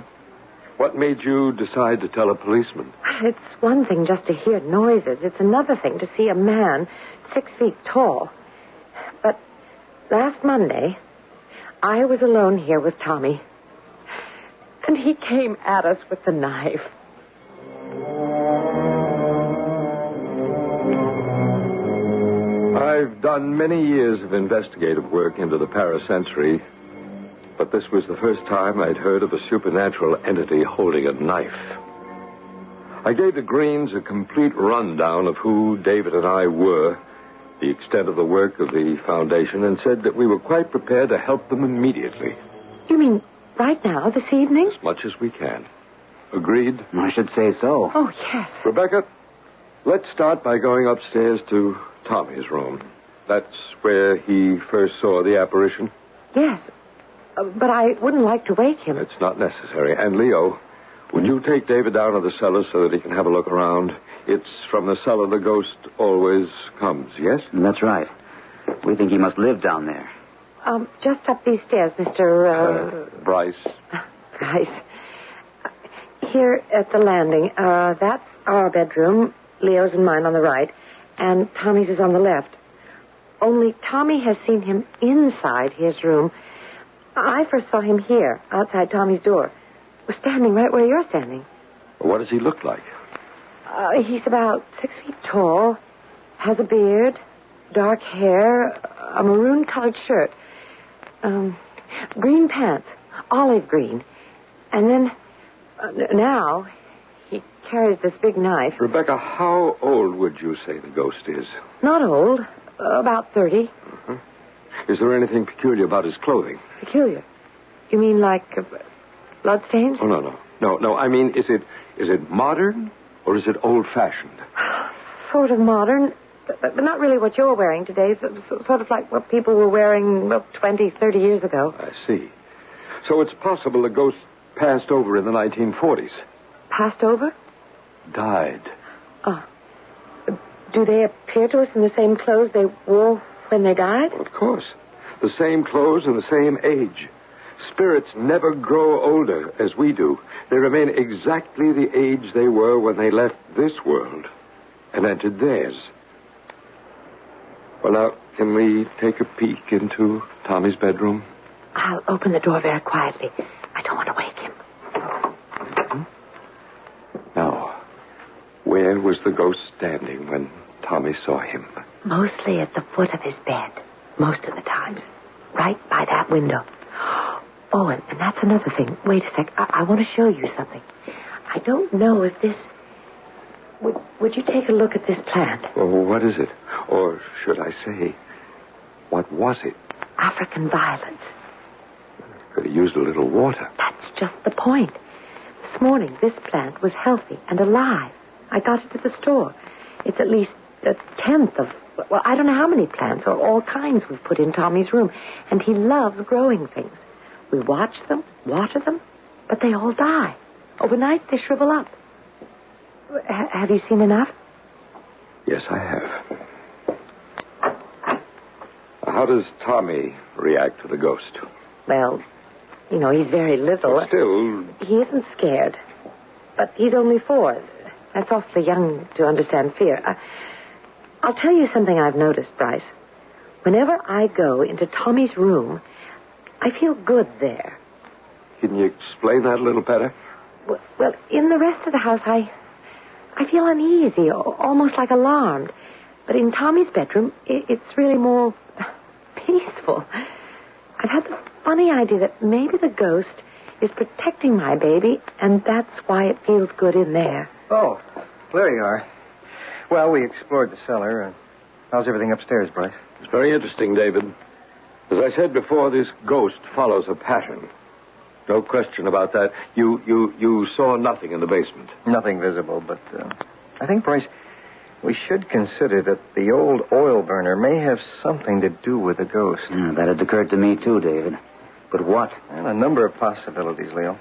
What made you decide to tell a policeman? It's one thing just to hear noises. It's another thing to see a man 6 feet tall. But last Monday, I was alone here with Tommy. And he came at us with the knife. I've done many years of investigative work into the parasensory, but this was the first time I'd heard of a supernatural entity holding a knife. I gave the Greens a complete rundown of who David and I were, the extent of the work of the foundation, and said that we were quite prepared to help them immediately. You mean right now, this evening? As much as we can. Agreed? I should say so. Oh, yes. Rebecca, let's start by going upstairs to Tommy's room. That's where he first saw the apparition? Yes, but I wouldn't like to wake him. It's not necessary. And, Leo, would you take David down to the cellar so that he can have a look around? It's from the cellar the ghost always comes, yes? That's right. We think he must live down there. Just up these stairs, Mr. Bryce. Bryce. Here at the landing, that's our bedroom. Leo's and mine on the right, and Tommy's is on the left. Only Tommy has seen him inside his room. I first saw him here, outside Tommy's door. We're standing right where you're standing. What does he look like? He's about 6 feet tall, has a beard, dark hair, a maroon-colored shirt, green pants, olive green. And then, now, he carries this big knife. Rebecca, how old would you say the ghost is? Not old, about 30. Mm-hmm. Is there anything peculiar about his clothing? Peculiar? You mean like bloodstains? Oh, no. I mean, is it modern or is it old-fashioned? Sort of modern, but not really what you're wearing today. Sort of like what people were wearing 20, 30 years ago. I see. So it's possible the ghost passed over in the 1940s. Passed over? Died. Oh. Do they appear to us in the same clothes they wore when they died? Well, of course. The same clothes and the same age. Spirits never grow older as we do. They remain exactly the age they were when they left this world and entered theirs. Well, now, can we take a peek into Tommy's bedroom? I'll open the door very quietly. I don't want to wake him. Now, where was the ghost standing when Tommy saw him? Mostly at the foot of his bed. most of the times. Right by that window. Oh, and that's another thing. Wait a sec. I want to show you something. I don't know if this... Would you take a look at this plant? Well, what is it? Or should I say, what was it? African violets. Could have used a little water. That's just the point. This morning, this plant was healthy and alive. I got it at the store. It's at least a tenth of... Well, I don't know how many plants or all kinds we've put in Tommy's room. And he loves growing things. We watch them, water them, but they all die. Overnight, they shrivel up. Have you seen enough? Yes, I have. How does Tommy react to the ghost? Well, he's very little. But still... He isn't scared. But he's only 4. That's awfully young to understand fear. I'll tell you something I've noticed, Bryce. Whenever I go into Tommy's room, I feel good there. Can you explain that a little better? Well, in the rest of the house, I feel uneasy, almost like alarmed. But in Tommy's bedroom, it's really more peaceful. I've had the funny idea that maybe the ghost is protecting my baby, and that's why it feels good in there. Oh, there you are. Well, we explored the cellar. How's everything upstairs, Bryce? It's very interesting, David. As I said before, this ghost follows a pattern. No question about that. You saw nothing in the basement. Nothing visible, but I think, Bryce, we should consider that the old oil burner may have something to do with the ghost. Yeah, that had occurred to me, too, David. But what? Well, a number of possibilities, Leo.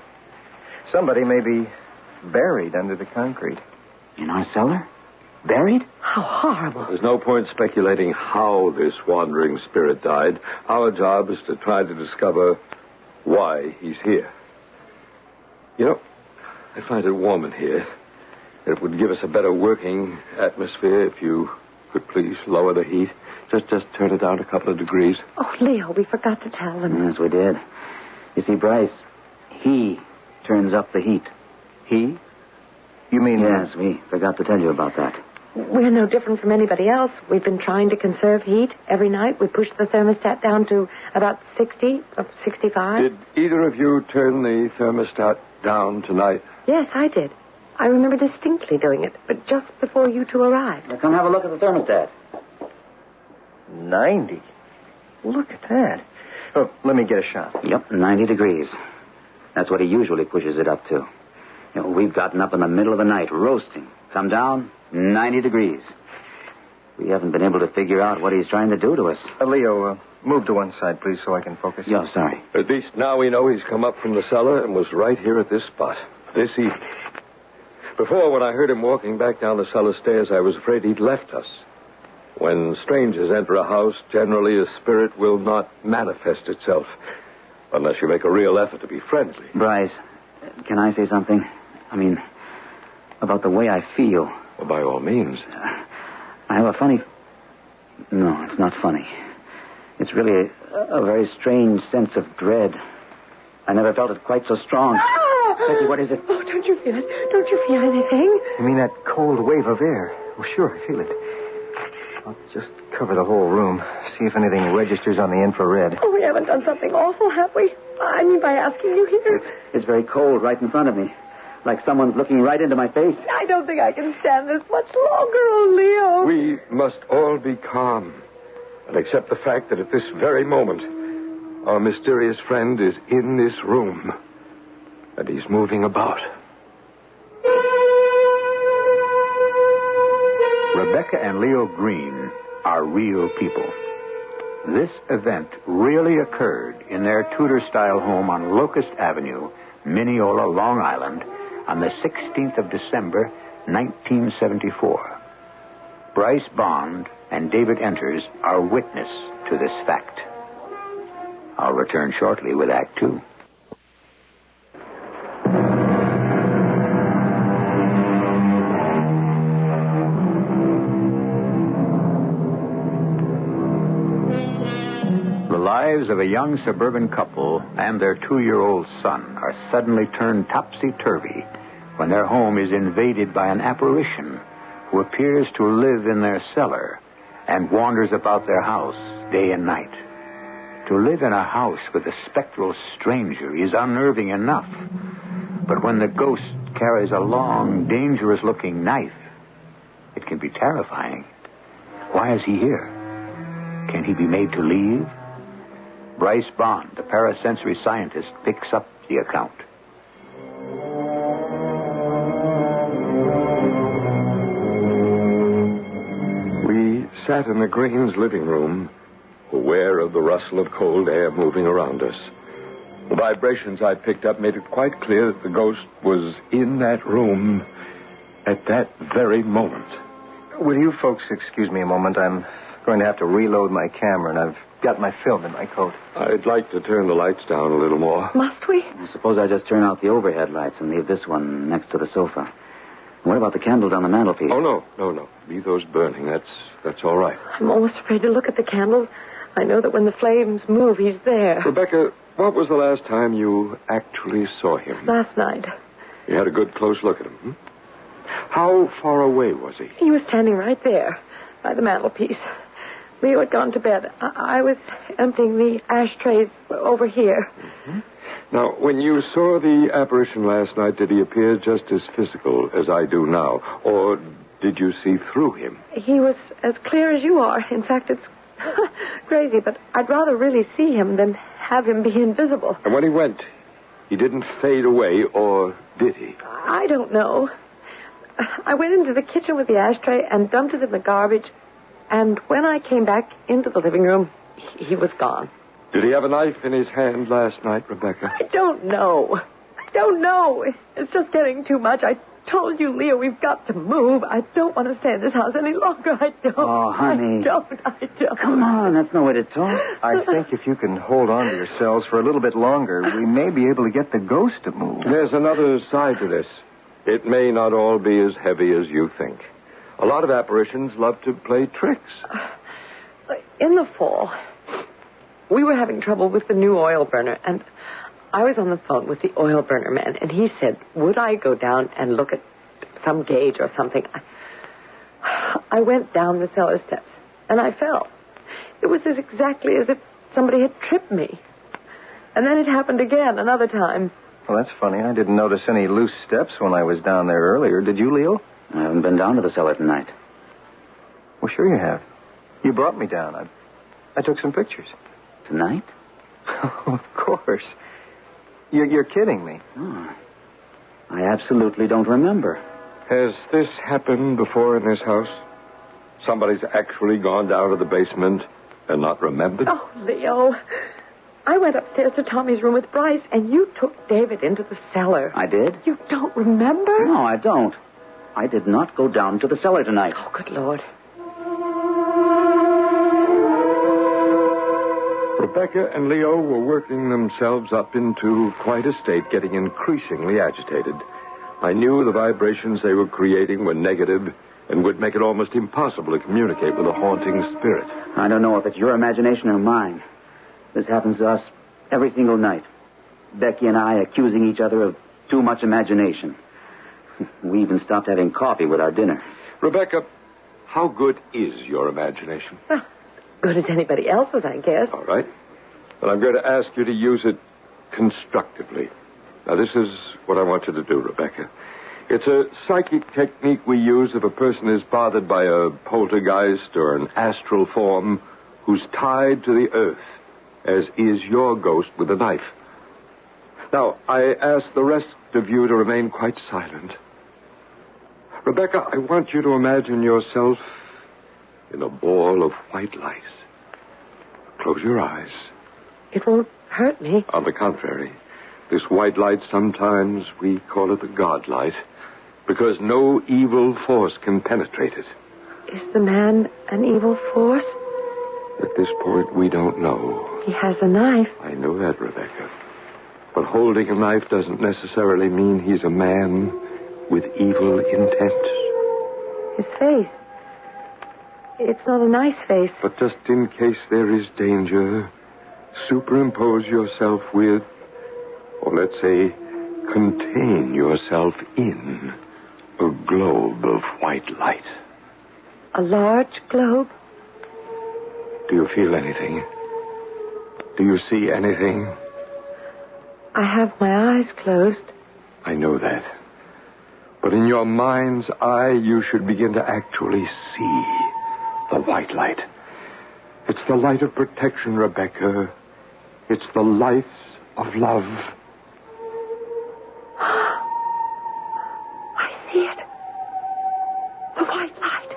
Somebody may be buried under the concrete. In our cellar? Buried? How horrible. There's no point speculating how this wandering spirit died. Our job is to try to discover why he's here. I find it warm in here. It would give us a better working atmosphere if you could please lower the heat. Just turn it down a couple of degrees. Oh, Leo, we forgot to tell them. Yes, we did. You see, Bryce, he turns up the heat. He? You mean... Yes, we forgot to tell you about that. We're no different from anybody else. We've been trying to conserve heat every night. We push the thermostat down to about 60, 65. Did either of you turn the thermostat down tonight? Yes, I did. I remember distinctly doing it, but just before you two arrived. Now, come have a look at the thermostat. 90. Look at that. Oh, let me get a shot. Yep, 90 degrees. That's what he usually pushes it up to. We've gotten up in the middle of the night, roasting. Come down, 90 degrees. We haven't been able to figure out what he's trying to do to us. Leo, move to one side, please, so I can focus. Yeah, sorry. At least now we know he's come up from the cellar and was right here at this spot, this evening. Before, when I heard him walking back down the cellar stairs, I was afraid he'd left us. When strangers enter a house, generally a spirit will not manifest itself unless you make a real effort to be friendly. Bryce, can I say something? About the way I feel. Well, by all means. I have a funny... No, it's not funny. It's really a very strange sense of dread. I never felt it quite so strong. Becky, what is it? Oh, don't you feel it? Don't you feel anything? You mean that cold wave of air? Oh, sure, I feel it. I'll just cover the whole room. See if anything registers on the infrared. Oh, we haven't done something awful, have we? I mean, by asking you here. It's very cold right in front of me. Like someone's looking right into my face. I don't think I can stand this much longer, oh, Leo. We must all be calm and accept the fact that at this very moment, our mysterious friend is in this room. And he's moving about. Rebecca and Leo Green are real people. This event really occurred in their Tudor-style home on Locust Avenue, Mineola, Long Island, on the 16th of December, 1974. Bryce Bond and David Enters are witness to this fact. I'll return shortly with Act Two. The lives of a young suburban couple and their 2-year-old son are suddenly turned topsy-turvy when their home is invaded by an apparition who appears to live in their cellar and wanders about their house day and night. To live in a house with a spectral stranger is unnerving enough. But when the ghost carries a long, dangerous-looking knife, it can be terrifying. Why is he here? Can he be made to leave? Bryce Bond, the parasensory scientist, picks up the account. We sat in the Greens' living room, aware of the rustle of cold air moving around us. The vibrations I picked up made it quite clear that the ghost was in that room at that very moment. Will you folks excuse me a moment? I'm going to have to reload my camera, and I've got my film in my coat. I'd like to turn the lights down a little more. Must we? Suppose I just turn out the overhead lights and leave this one next to the sofa. What about the candles on the mantelpiece? Oh, no. Leave those burning. That's all right. I'm almost afraid to look at the candles. I know that when the flames move, he's there. Rebecca, what was the last time you actually saw him? Last night. You had a good close look at him, hmm? How far away was he? He was standing right there by the mantelpiece. Leo had gone to bed. I was emptying the ashtrays over here. Mm-hmm. Now, when you saw the apparition last night, did he appear just as physical as I do now? Or did you see through him? He was as clear as you are. In fact, it's crazy, but I'd rather really see him than have him be invisible. And when he went, he didn't fade away, or did he? I don't know. I went into the kitchen with the ashtray and dumped it in the garbage, and when I came back into the living room, he was gone. Did he have a knife in his hand last night, Rebecca? I don't know. It's just getting too much. I told you, Leo, we've got to move. I don't want to stay in this house any longer. I don't. Oh, honey. I don't. Come on, that's no way to talk. I think if you can hold on to yourselves for a little bit longer, we may be able to get the ghost to move. There's another side to this. It may not all be as heavy as you think. A lot of apparitions love to play tricks. In the fall, we were having trouble with the new oil burner, and I was on the phone with the oil burner man, and he said, would I go down and look at some gauge or something? I went down the cellar steps, and I fell. It was exactly as if somebody had tripped me. And then it happened again, another time. Well, that's funny. I didn't notice any loose steps when I was down there earlier. Did you, Leo? I haven't been down to the cellar tonight. Well, sure you have. You brought me down. I took some pictures. Tonight? Of course. You're kidding me. Oh, I absolutely don't remember. Has this happened before in this house? Somebody's actually gone down to the basement and not remembered? Oh, Leo. I went upstairs to Tommy's room with Bryce, and you took David into the cellar. I did? You don't remember? No, I don't. I did not go down to the cellar tonight. Oh, good Lord. Rebecca and Leo were working themselves up into quite a state, getting increasingly agitated. I knew the vibrations they were creating were negative and would make it almost impossible to communicate with a haunting spirit. I don't know if it's your imagination or mine. This happens to us every single night. Becky and I accusing each other of too much imagination. We even stopped having coffee with our dinner. Rebecca, how good is your imagination? Well, good as anybody else's, I guess. All right. Well, I'm going to ask you to use it constructively. Now, this is what I want you to do, Rebecca. It's a psychic technique we use if a person is bothered by a poltergeist or an astral form who's tied to the earth, as is your ghost with a knife. Now, I ask the rest of you to remain quite silent. Rebecca, I want you to imagine yourself in a ball of white light. Close your eyes. It won't hurt me. On the contrary, this white light, sometimes we call it the God light, because no evil force can penetrate it. Is the man an evil force? At this point, we don't know. He has a knife. I know that, Rebecca. But holding a knife doesn't necessarily mean he's a man with evil intent. His face. It's not a nice face. But just in case there is danger, superimpose yourself with, or let's say, contain yourself in a globe of white light. A large globe? Do you feel anything? Do you see anything? I have my eyes closed. I know that. But in your mind's eye, you should begin to actually see the white light. It's the light of protection, Rebecca. It's the light of love. I see it. The white light.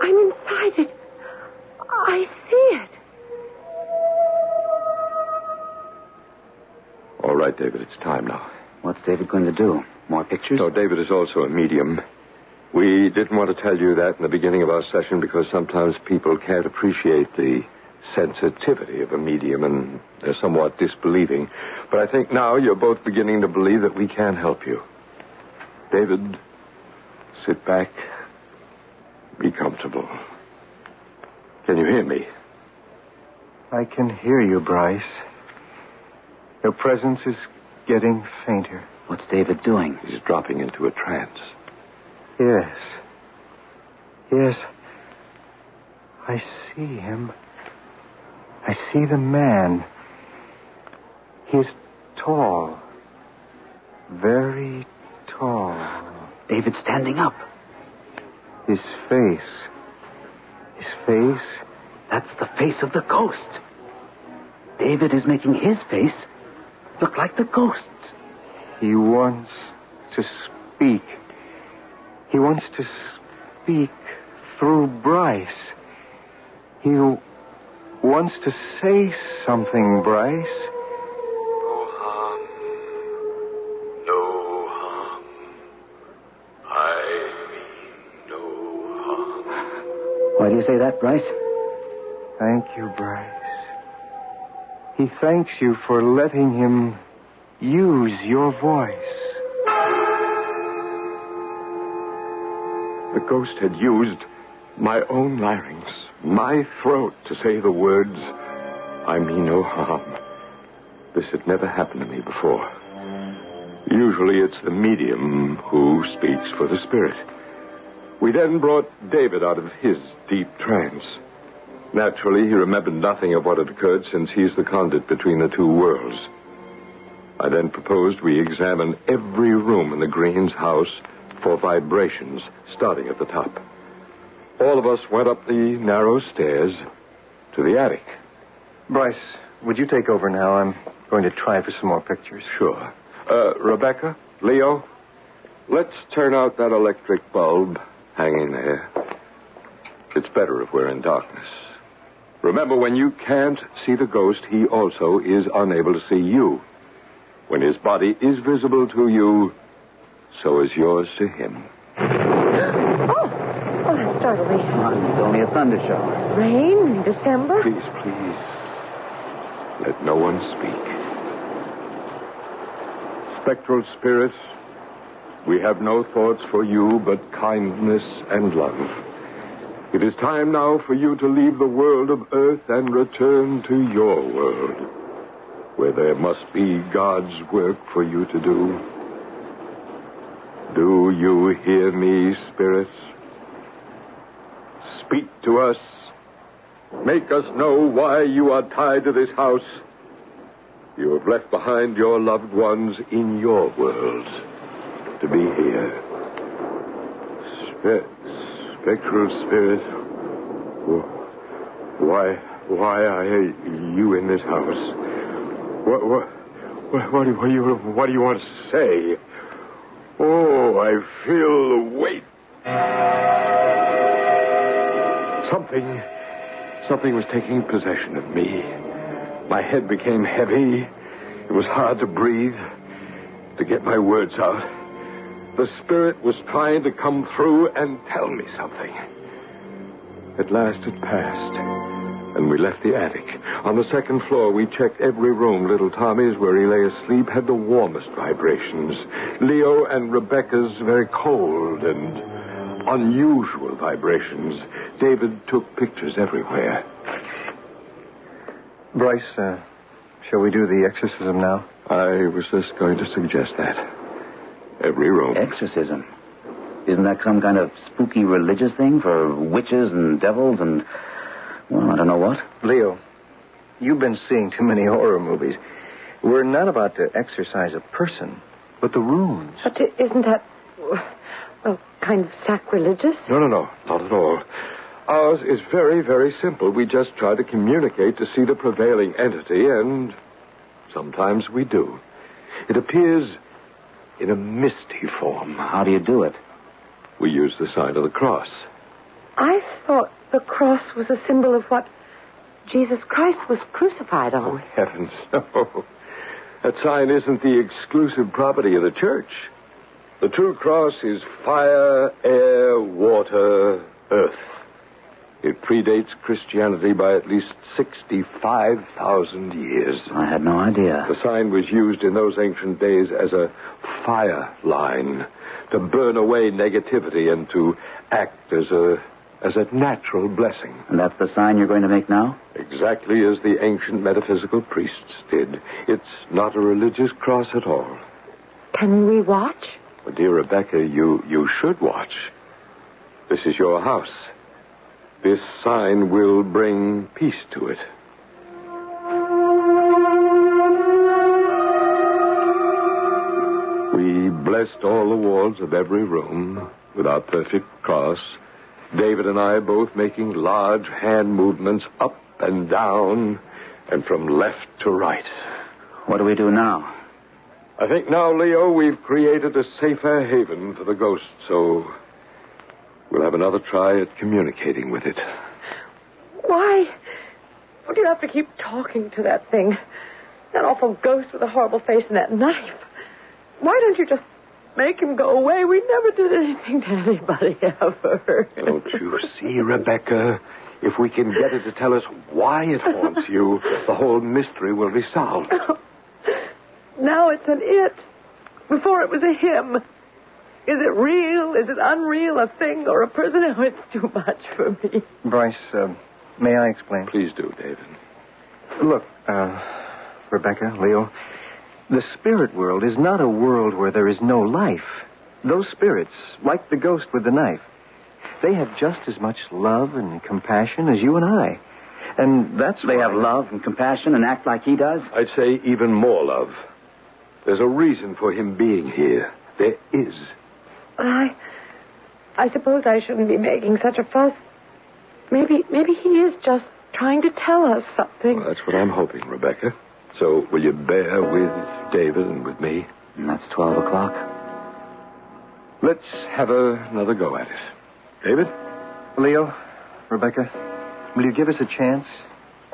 I'm inside it. I see it. All right, David, it's time now. What's David going to do? More pictures? So David is also a medium. We didn't want to tell you that in the beginning of our session because sometimes people can't appreciate the sensitivity of a medium and they're somewhat disbelieving. But I think now you're both beginning to believe that we can help you. David, sit back. Be comfortable. Can you hear me? I can hear you, Bryce. Your presence is getting fainter. What's David doing? He's dropping into a trance. Yes. Yes. I see him. I see the man. He's tall. Very tall. David's standing up. His face. His face. That's the face of the ghost. David is making his face look like the ghost's. He wants to speak. He wants to speak through Bryce. He wants to say something, Bryce. No harm. No harm. I mean no harm. Why do you say that, Bryce? Thank you, Bryce. He thanks you for letting him use your voice. The ghost had used my own larynx, my throat, to say the words, I mean no harm. This had never happened to me before. Usually it's the medium who speaks for the spirit. We then brought David out of his deep trance. Naturally, he remembered nothing of what had occurred since he's the conduit between the two worlds. I then proposed we examine every room in the Greens' house for vibrations, starting at the top. All of us went up the narrow stairs to the attic. Bryce, would you take over now? I'm going to try for some more pictures. Sure. Rebecca, Leo, let's turn out that electric bulb hanging there. It's better if we're in darkness. Remember, when you can't see the ghost, he also is unable to see you. When his body is visible to you, so is yours to him. Oh, that startled me. It's only a thunder shower. Rain in December? Please, please. Let no one speak. Spectral spirits, we have no thoughts for you but kindness and love. It is time now for you to leave the world of earth and return to your world, where there must be God's work for you to do. Do you hear me, spirits? Speak to us. Make us know why you are tied to this house. You have left behind your loved ones in your world to be here. Spectral spirit, why are you in this house? What do you want to say? Oh, I feel the weight. Something was taking possession of me. My head became heavy. It was hard to breathe, to get my words out. The spirit was trying to come through and tell me something. At last it passed, and we left the attic. On the second floor, we checked every room. Little Tommy's, where he lay asleep, had the warmest vibrations. Leo and Rebecca's, very cold and unusual vibrations. David took pictures everywhere. Bryce, shall we do the exorcism now? I was just going to suggest that. Every room. Exorcism? Isn't that some kind of spooky religious thing for witches and devils and Well, I don't know what. Leo, you've been seeing too many horror movies. We're not about to exorcise a person, but the runes. But isn't that, well, kind of sacrilegious? No, not at all. Ours is very, very simple. We just try to communicate to see the prevailing entity, and sometimes we do. It appears in a misty form. How do you do it? We use the sign of the cross. I thought the cross was a symbol of what Jesus Christ was crucified on. Oh, heavens, no. That sign isn't the exclusive property of the church. The true cross is fire, air, water, earth. It predates Christianity by at least 65,000 years. I had no idea. The sign was used in those ancient days as a fire line to burn away negativity and to act as a natural blessing. And that's the sign you're going to make now? Exactly as the ancient metaphysical priests did. It's not a religious cross at all. Can we watch? Well, dear Rebecca, you should watch. This is your house. This sign will bring peace to it. We blessed all the walls of every room with our perfect cross. David and I both making large hand movements up and down and from left to right. What do we do now? I think now, Leo, we've created a safer haven for the ghost, so we'll have another try at communicating with it. Why do you have to keep talking to that thing? That awful ghost with a horrible face and that knife. Why don't you just make him go away? We never did anything to anybody ever. Don't you see, Rebecca? If we can get it to tell us why it haunts you, the whole mystery will be solved. Now it's an it. Before it was a him. Is it real? Is it unreal? A thing or a person? Oh, it's too much for me. Bryce, may I explain? Please do, David. Look, Rebecca, Leo, the spirit world is not a world where there is no life. Those spirits, like the ghost with the knife, they have just as much love and compassion as you and I. And that's They have love and compassion and act like he does? I'd say even more love. There's a reason for him being here. There is. I suppose I shouldn't be making such a fuss. Maybe he is just trying to tell us something. Well, that's what I'm hoping, Rebecca. So will you bear with David and with me? And that's 12 o'clock. Let's have another go at it. David? Leo, Rebecca, will you give us a chance?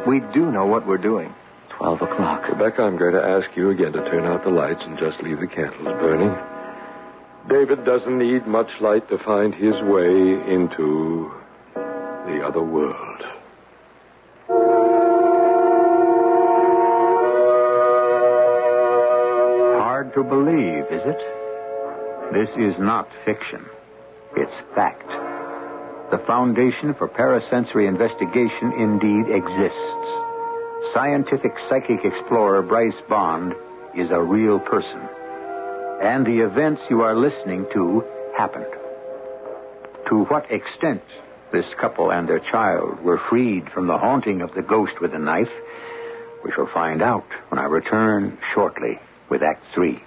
We do know what we're doing. 12 o'clock. Rebecca, I'm going to ask you again to turn out the lights and just leave the candles burning. David doesn't need much light to find his way into the other world. Hard to believe, is it? This is not fiction. It's fact. The foundation for parasensory investigation indeed exists. Scientific psychic explorer Bryce Bond is a real person. And the events you are listening to happened. To what extent this couple and their child were freed from the haunting of the ghost with the knife, we shall find out when I return shortly with Act 3.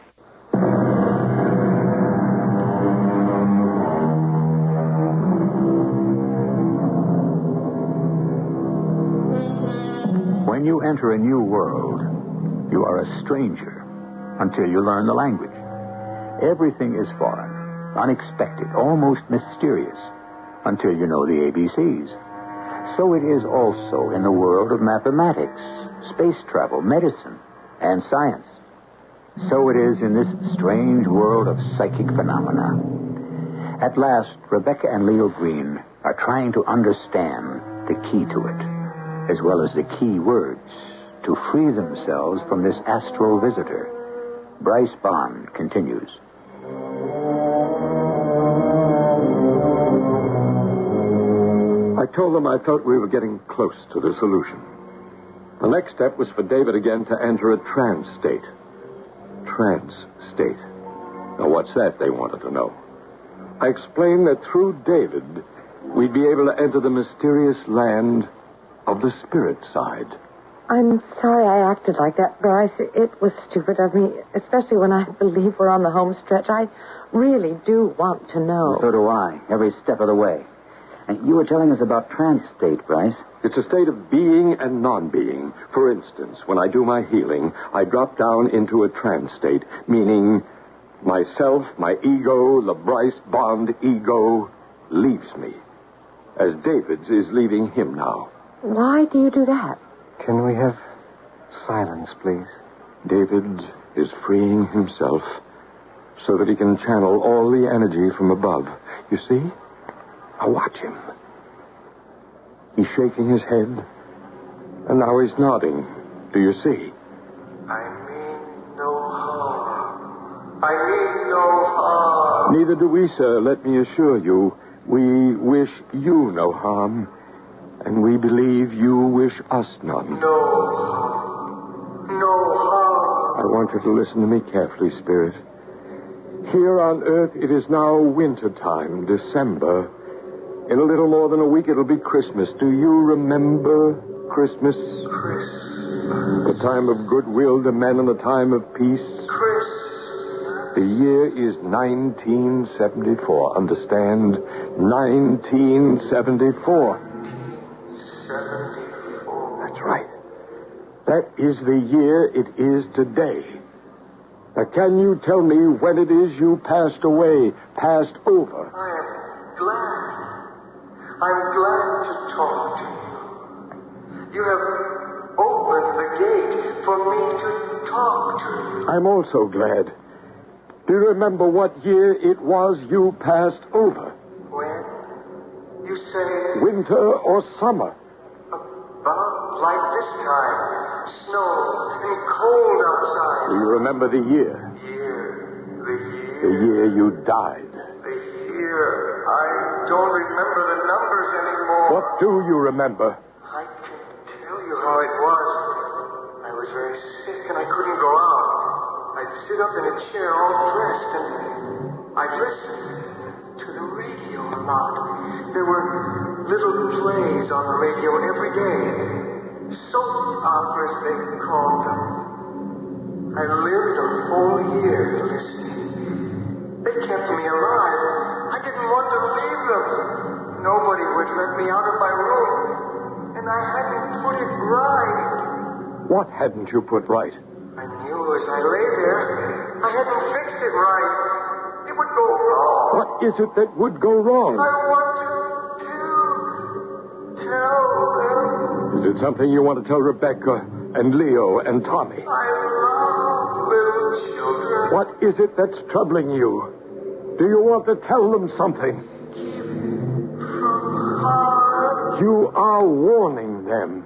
When you enter a new world, you are a stranger until you learn the language. Everything is foreign, unexpected, almost mysterious, until you know the ABCs. So it is also in the world of mathematics, space travel, medicine, and science. So it is in this strange world of psychic phenomena. At last, Rebecca and Leo Green are trying to understand the key to it, as well as the key words to free themselves from this astral visitor. Bryce Bond continues. I told them I felt we were getting close to the solution. The next step was for David again to enter a trance state. Trance state. Now, what's that, they wanted to know. I explained that through David, we'd be able to enter the mysterious land of the spirit side. I'm sorry I acted like that, Bryce. It was stupid of me, especially when I believe we're on the home stretch. I really do want to know. So do I, every step of the way. And you were telling us about trance state, Bryce. It's a state of being and non-being. For instance, when I do my healing, I drop down into a trance state, meaning myself, my ego, the Bryce Bond ego, leaves me, as David's is leaving him now. Why do you do that? Can we have silence, please? David is freeing himself so that he can channel all the energy from above. You see? Now watch him. He's shaking his head, and now he's nodding. Do you see? I mean no harm. I mean no harm. Neither do we, sir, let me assure you. We wish you no harm, and we believe you wish us none. No harm. No harm. I want you to listen to me carefully, Spirit. Here on Earth, it is now winter time, December. In a little more than a week, it'll be Christmas. Do you remember Christmas? The time of goodwill to men and the time of peace. The year is 1974. Understand? 1974. That's right. That is the year it is today. Now, can you tell me when it is you passed away, passed over? I am glad. I'm glad to talk to you. You have opened the gate for me to talk to you. I'm also glad. Do you remember what year it was you passed over? When? You say... Winter or summer? About like this time. Snow and cold outside. Do you remember the year? The year you died. I don't remember the numbers anymore. What do you remember? I can tell you how it was. I was very sick and I couldn't go out. I'd sit up in a chair all dressed and I'd listen to the radio a lot. There were little plays on the radio every day. Soap operas, they called them. I lived a whole year listening. They kept me alive. I didn't want to leave them. Nobody would let me out of my room. And I hadn't put it right. What hadn't you put right? I knew as I lay there, I hadn't fixed it right. It would go wrong. What is it that would go wrong? I want to tell them. Is it something you want to tell Rebecca and Leo and Tommy? I love little children. What is it that's troubling you? Do you want to tell them something? You are warning them.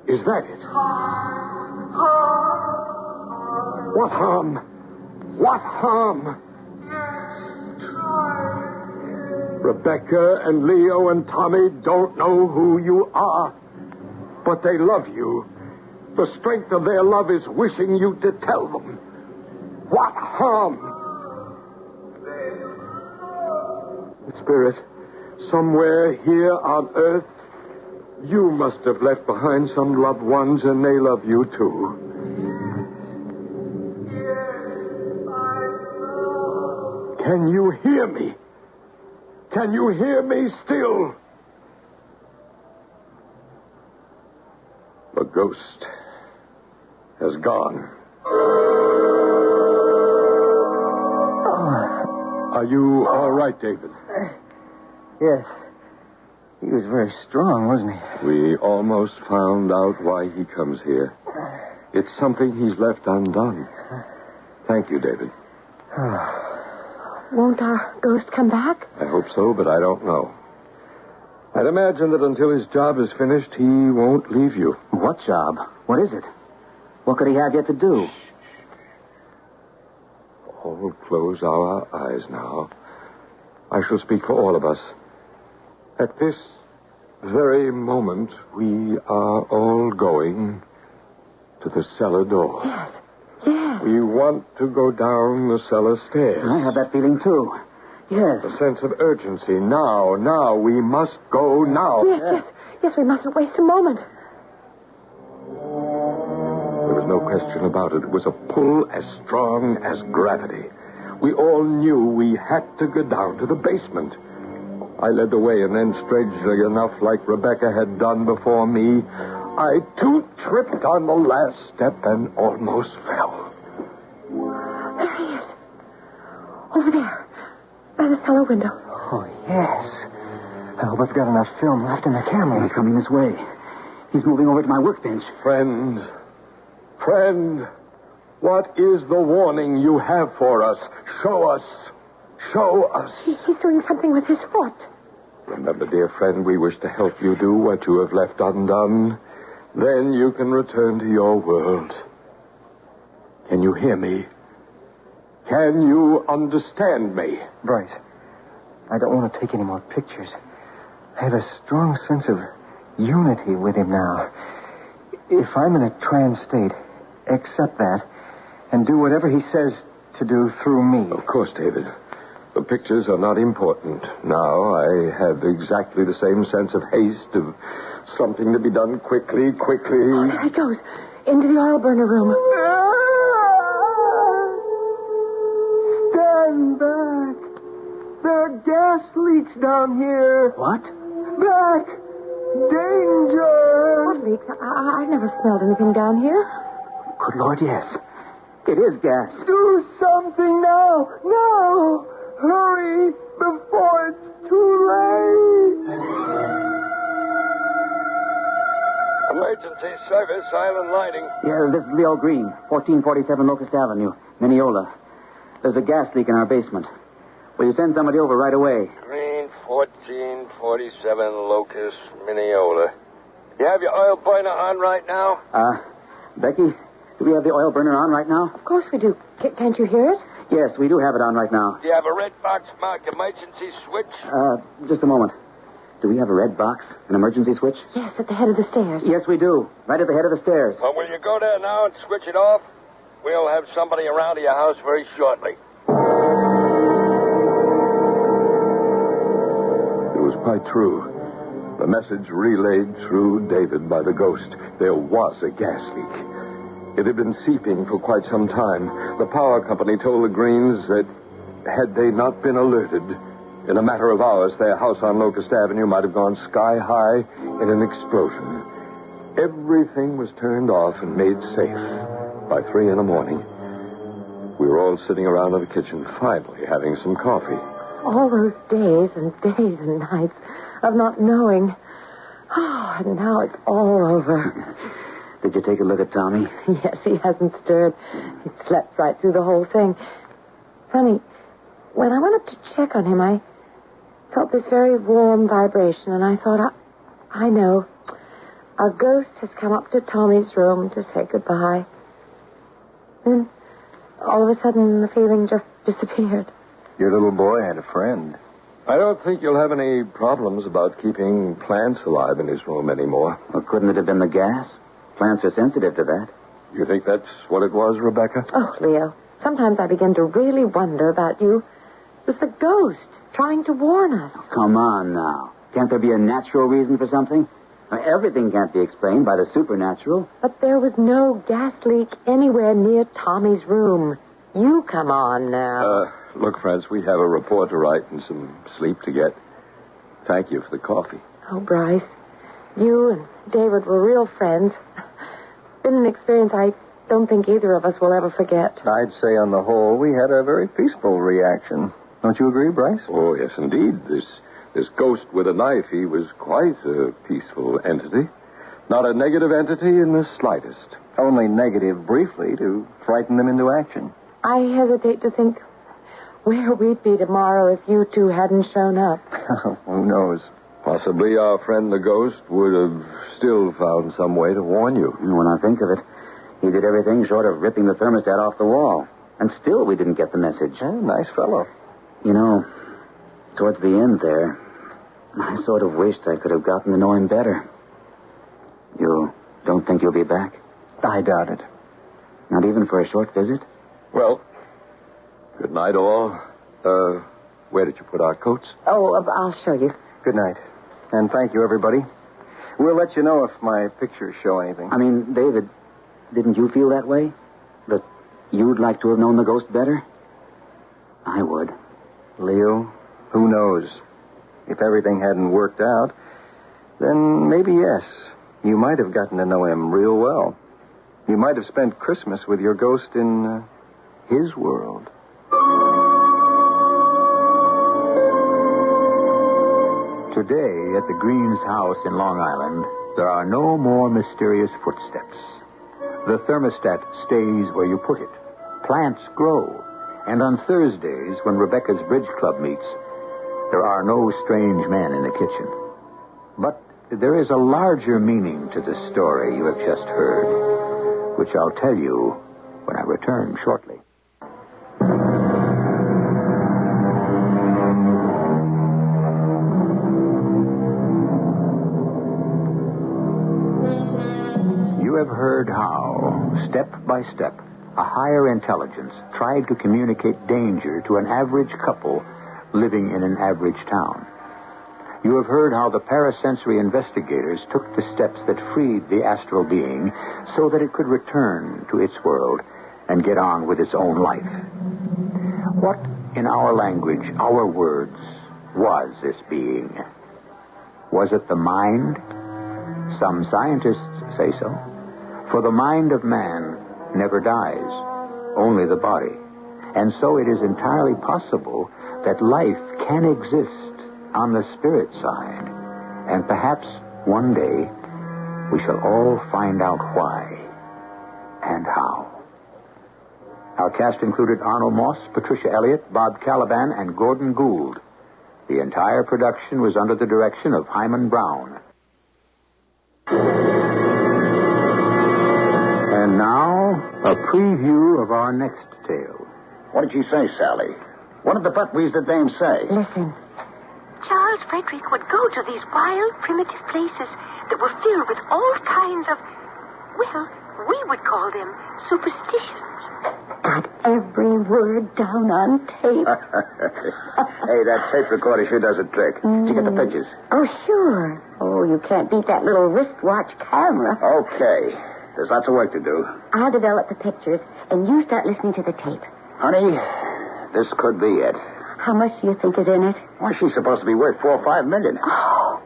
Is that it? What harm? What harm? Rebecca and Leo and Tommy don't know who you are, but they love you. The strength of their love is wishing you to tell them. What harm? Spirit, somewhere here on Earth, you must have left behind some loved ones, and they love you too. Can you hear me? Can you hear me still? The ghost has gone. Are you all right, David? Yes. He was very strong, wasn't he? We almost found out why he comes here. It's something he's left undone. Thank you, David. Won't our ghost come back? I hope so, but I don't know. I'd imagine that until his job is finished, he won't leave you. What job? What is it? What could he have yet to do? All close our eyes now. I shall speak for all of us. At this very moment, we are all going to the cellar door. Yes. We want to go down the cellar stairs. I have that feeling, too. Yes. A sense of urgency. Now. We must go now. Yes, we mustn't waste a moment. no question about it. It was a pull as strong as gravity. We all knew we had to go down to the basement. I led the way, and then, strangely enough, like Rebecca had done before me, I too tripped on the last step and almost fell. There he is. Over there. By the cellar window. Oh, yes. I hope I've got enough film left in the camera. He's coming this way. He's moving over to my workbench. Friend, what is the warning you have for us? Show us. He's doing something with his foot. Remember, dear friend, we wish to help you do what you have left undone. Then you can return to your world. Can you hear me? Can you understand me? Bryce, I don't want to take any more pictures. I have a strong sense of unity with him now. If I'm in a trance state, accept that and do whatever he says to do through me. Of course, David. The pictures are not important. Now I have exactly the same sense of haste, of something to be done quickly. Oh, there he goes. Into the oil burner room. Stand back. There are gas leaks down here. What? Back. Danger. What leaks? I've never smelled anything down here. Good Lord, yes. It is gas. Do something now. Now. Hurry before it's too late. Emergency service, Island Lighting. Yeah, this is Leo Green, 1447 Locust Avenue, Mineola. There's a gas leak in our basement. Will you send somebody over right away? Green, 1447 Locust, Mineola. You have your oil burner on right now? Becky, do we have the oil burner on right now? Of course we do. Can't you hear it? Yes, we do have it on right now. Do you have a red box marked emergency switch? Just a moment. Do we have a red box, an emergency switch? Yes, at the head of the stairs. Yes, we do. Right at the head of the stairs. Well, will you go there now and switch it off? We'll have somebody around to your house very shortly. It was quite true. The message relayed through David by the ghost. There was a gas leak. It had been seeping for quite some time. The power company told the Greens that had they not been alerted, in a matter of hours, their house on Locust Avenue might have gone sky high in an explosion. Everything was turned off and made safe. By 3 a.m, we were all sitting around in the kitchen, finally having some coffee. All those days and nights of not knowing. Oh, and now it's all over. Did you take a look at Tommy? Yes, he hasn't stirred. He slept right through the whole thing. Funny, when I went up to check on him, I felt this very warm vibration, and I thought, I know. A ghost has come up to Tommy's room to say goodbye. Then, all of a sudden, the feeling just disappeared. Your little boy had a friend. I don't think you'll have any problems about keeping plants alive in his room anymore. Well, couldn't it have been the gas? Plants are sensitive to that. You think that's what it was, Rebecca? Oh, Leo, sometimes I begin to really wonder about you. It was the ghost trying to warn us. Oh, come on now. Can't there be a natural reason for something? Everything can't be explained by the supernatural. But there was no gas leak anywhere near Tommy's room. You come on now. Look, friends, we have a report to write and some sleep to get. Thank you for the coffee. Oh, Bryce, you and David were real friends. Been an experience I don't think either of us will ever forget. I'd say on the whole, we had a very peaceful reaction. Don't you agree, Bryce? Oh, yes, indeed. This ghost with a knife, he was quite a peaceful entity. Not a negative entity in the slightest. Only negative briefly to frighten them into action. I hesitate to think where we'd be tomorrow if you two hadn't shown up. Who knows? Possibly our friend the ghost would have still found some way to warn you. When I think of it, he did everything short of ripping the thermostat off the wall. And still we didn't get the message. Nice fellow. You know, towards the end there, I sort of wished I could have gotten to know him better. You don't think you'll be back? I doubt it. Not even for a short visit? Well, good night, all. Where did you put our coats? Oh, I'll show you. Good night. And thank you, everybody. We'll let you know if my pictures show anything. I mean, David, Didn't you feel that way? That you'd like to have known the ghost better? I would. Leo, who knows? If everything hadn't worked out, then maybe yes. You might have gotten to know him real well. You might have spent Christmas with your ghost in his world. Today, at the Greens' house in Long Island, there are no more mysterious footsteps. The thermostat stays where you put it. Plants grow. And on Thursdays, when Rebecca's Bridge Club meets, there are no strange men in the kitchen. But there is a larger meaning to the story you have just heard, which I'll tell you when I return shortly. You have heard how, step by step, a higher intelligence tried to communicate danger to an average couple living in an average town. You have heard how the parasensory investigators took the steps that freed the astral being so that it could return to its world and get on with its own life. What, in our language, our words, was this being? Was it the mind? Some scientists say so. For the mind of man never dies, only the body. And so it is entirely possible that life can exist on the spirit side. And perhaps one day we shall all find out why and how. Our cast included Arnold Moss, Patricia Elliott, Bob Caliban, and Gordon Gould. The entire production was under the direction of Hyman Brown. And now, a preview of our next tale. What did she say, Sally? What did the buckwheats the dame say? Listen. Charles Frederick would go to these wild, primitive places that were filled with all kinds of, well, we would call them superstitions. Got every word down on tape. Hey, that tape recorder sure does a trick. Did you get the pictures? Oh, sure. Oh, you can't beat that little wristwatch camera. Okay. There's lots of work to do. I'll develop the pictures, and you start listening to the tape. Honey, this could be it. How much do you think is in it? Why, she's supposed to be worth $4 or $5 million. Oh,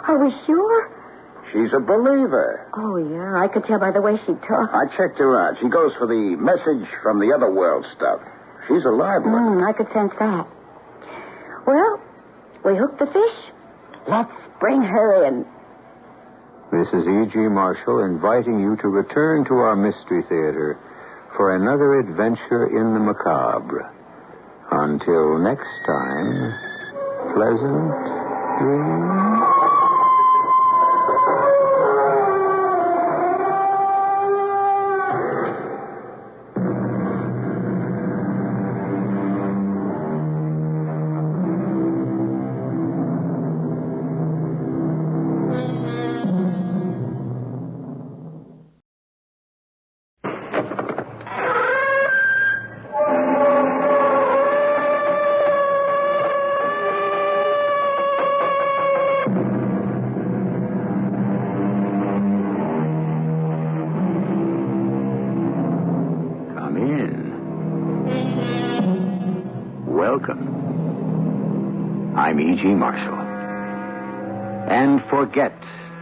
are we sure? She's a believer. Oh, yeah, I could tell by the way she talks. I checked her out. She goes for the message from the other world stuff. She's a live one. I could sense that. Well, we hooked the fish. Let's bring her in. This is E.G. Marshall inviting you to return to our Mystery Theater for another adventure in the macabre. Until next time, pleasant dreams. Welcome. I'm E.G. Marshall. And forget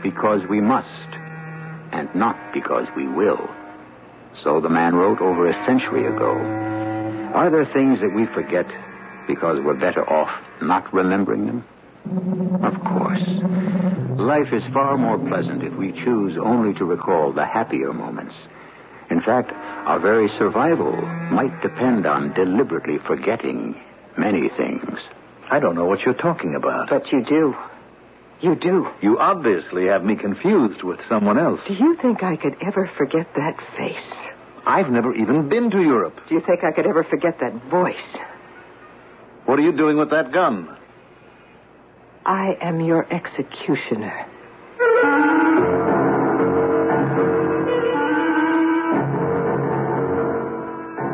because we must, and not because we will. So the man wrote over a century ago. Are there things that we forget because we're better off not remembering them? Of course. Life is far more pleasant if we choose only to recall the happier moments. In fact, our very survival might depend on deliberately forgetting many things. I don't know what you're talking about. But you do. You do. You obviously have me confused with someone else. Do you think I could ever forget that face? I've never even been to Europe. Do you think I could ever forget that voice? What are you doing with that gun? I am your executioner.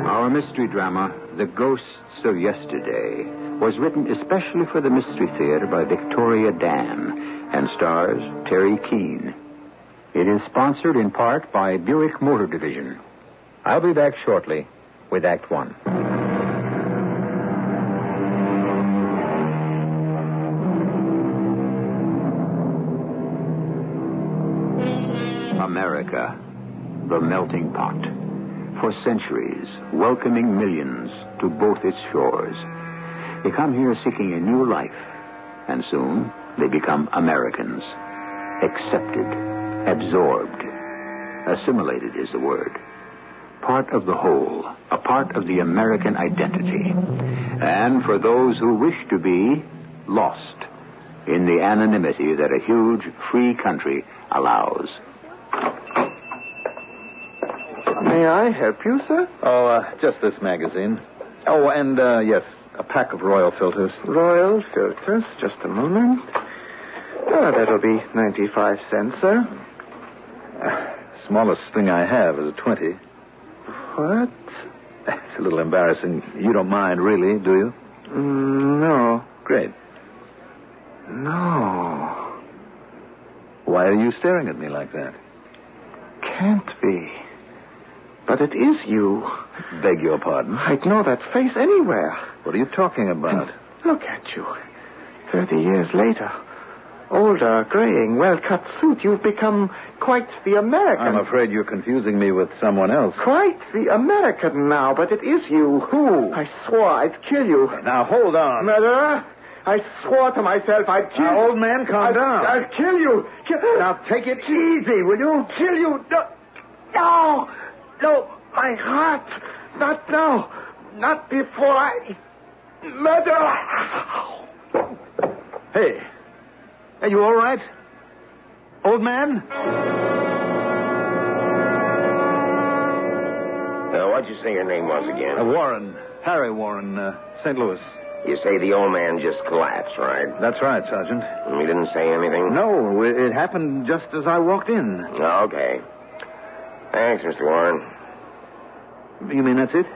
Our mystery drama, The Ghosts of Yesterday, was written especially for the Mystery Theater by Victoria Dan and stars Terry Keane. It is sponsored in part by Buick Motor Division. I'll be back shortly with Act One. America, the melting pot. For centuries, welcoming millions to both its shores. They come here seeking a new life, and soon they become Americans. Accepted, absorbed, assimilated is the word. Part of the whole, a part of the American identity. And for those who wish to be, lost in the anonymity that a huge, free country allows. May I help you, sir? Oh, just this magazine. Oh, and, yes, a pack of Royal filters. Royal filters, just a moment. Oh, that'll be 95 cents, sir. Smallest thing I have is a 20. What? It's a little embarrassing. You don't mind, really, do you? No. Great. No. Why are you staring at me like that? Can't be. But it is you. Beg your pardon? I'd know that face anywhere. What are you talking about? Look at you. 30 years later. Older, graying, well-cut suit. You've become quite the American. I'm afraid you're confusing me with someone else. Quite the American now, but it is you. Who? I swore I'd kill you. Now, hold on. Murderer, I swore to myself I'd kill you. Now, old man, calm down. I'll kill you. Now, take it easy, will you? Kill you. No. No, my heart. Not now. Not before I... Murderer. Hey. Are you all right? Old man? What'd you say your name was again? Warren. Harry Warren, St. Louis. You say the old man just collapsed, right? That's right, Sergeant. He didn't say anything? No, it happened just as I walked in. Okay. Thanks, Mr. Warren. You mean that's it?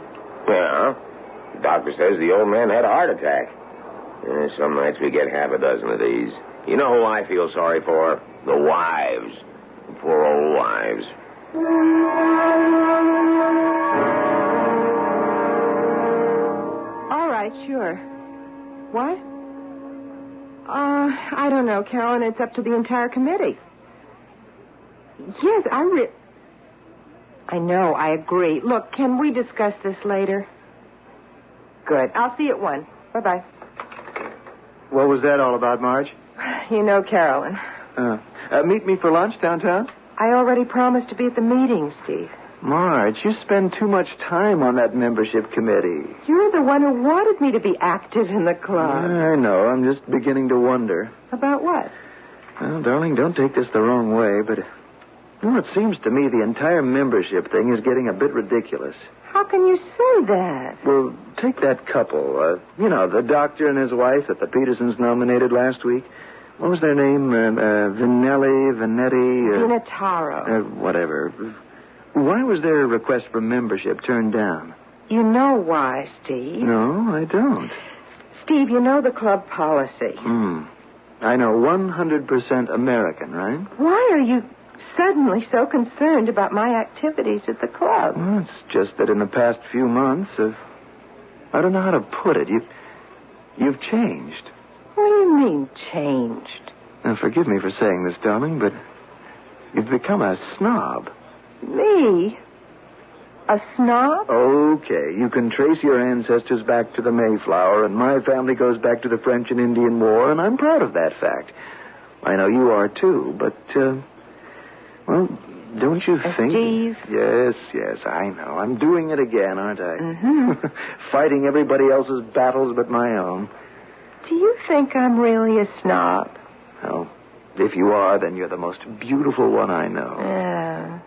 Yeah. The doctor says the old man had a heart attack. Some nights we get half a dozen of these. You know who I feel sorry for? The wives. The poor old wives. All right, sure. What? I don't know, Carolyn. It's up to the entire committee. Yes, I know, I agree. Look, can we discuss this later? Good. I'll see you at 1. Bye-bye. What was that all about, Marge? You know Carolyn. Meet me for lunch downtown? I already promised to be at the meeting, Steve. Marge, you spend too much time on that membership committee. You're the one who wanted me to be active in the club. I know. I'm just beginning to wonder. About what? Well, darling, don't take this the wrong way, but... Well, it seems to me the entire membership thing is getting a bit ridiculous. How can you say that? Well, take that couple. The doctor and his wife that the Petersons nominated last week. What was their name? Vanetti... Vinataro. Whatever. Why was their request for membership turned down? You know why, Steve. No, I don't. Steve, you know the club policy. I know 100% American, right? Why are you suddenly so concerned about my activities at the club? Well, it's just that in the past few months, I don't know how to put it. You've changed. What do you mean, changed? Now, forgive me for saying this, darling, but you've become a snob. Me? A snob? Okay, you can trace your ancestors back to the Mayflower, and my family goes back to the French and Indian War, and I'm proud of that fact. I know you are, too, but, well, don't you think... Steve? Yes, I know. I'm doing it again, aren't I? Mm-hmm. Fighting everybody else's battles but my own. Do you think I'm really a snob? Well, if you are, then you're the most beautiful one I know.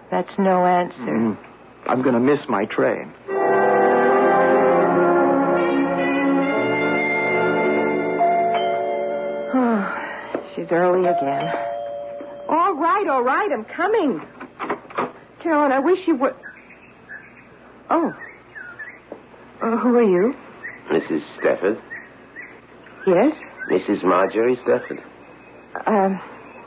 That's no answer. I'm going to miss my train. She's early again. All right, I'm coming. Carolyn, I wish you would... Oh. Who are you? Mrs. Stefford? Yes? Mrs. Marjorie Stefford.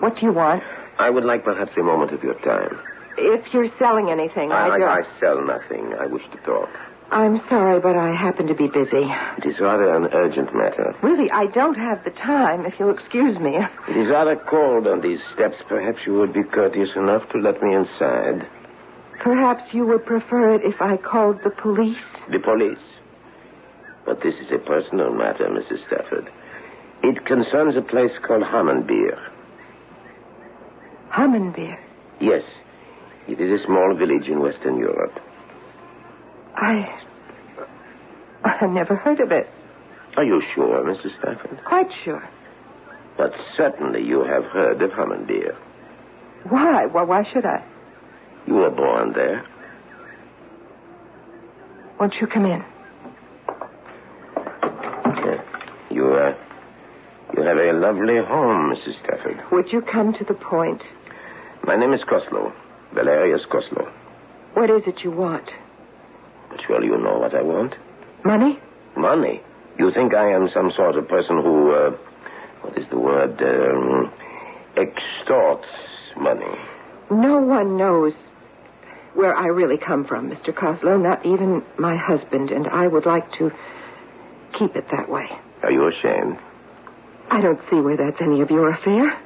What do you want? I would like perhaps a moment of your time. If you're selling anything, I sell nothing. I wish to talk. I'm sorry, but I happen to be busy. It is rather an urgent matter. Really, I don't have the time, if you'll excuse me. It is rather cold on these steps. Perhaps you would be courteous enough to let me inside. Perhaps you would prefer it if I called the police? The police? But this is a personal matter, Mrs. Stafford. It concerns a place called Hammenbeer. Hammenbeer? Yes. It is a small village in Western Europe. I've never heard of it. Are you sure, Mrs. Stafford? Quite sure. But certainly you have heard of Hammenbeer. Why? Well, why should I? You were born there. Won't you come in? You have a lovely home, Mrs. Stafford. Would you come to the point? My name is Koslow. Valerius Koslow. What is it you want? But surely you know what I want. Money? Money? You think I am some sort of person who, what is the word, extorts money? No one knows where I really come from, Mr. Koslow, not even my husband, and I would like to keep it that way. Are you ashamed? I don't see where that's any of your affair.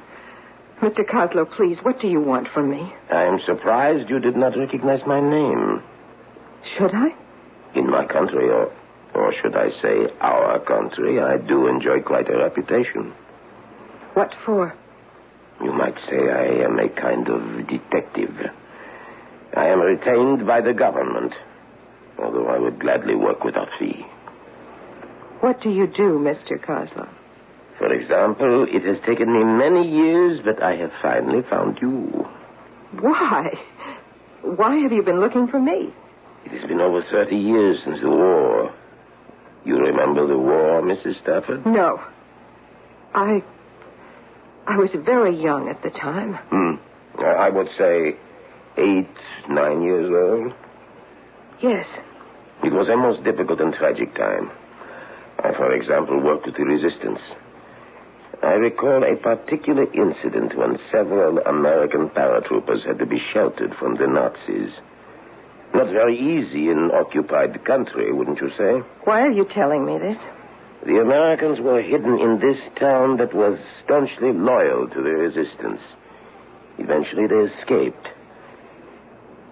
Mr. Koslow, please, what do you want from me? I am surprised you did not recognize my name. Should I? In my country, or should I say our country, I do enjoy quite a reputation. What for? You might say I am a kind of detective. I am retained by the government, although I would gladly work without fee. What do you do, Mr. Koslow? For example, it has taken me many years, but I have finally found you. Why? Why have you been looking for me? It has been over 30 years since the war. You remember the war, Mrs. Stafford? No. I was very young at the time. I would say 8, 9 years old. Yes. It was a most difficult and tragic time. I, for example, worked with the resistance. I recall a particular incident when several American paratroopers had to be sheltered from the Nazis. Not very easy in occupied country, wouldn't you say? Why are you telling me this? The Americans were hidden in this town that was staunchly loyal to the resistance. Eventually they escaped.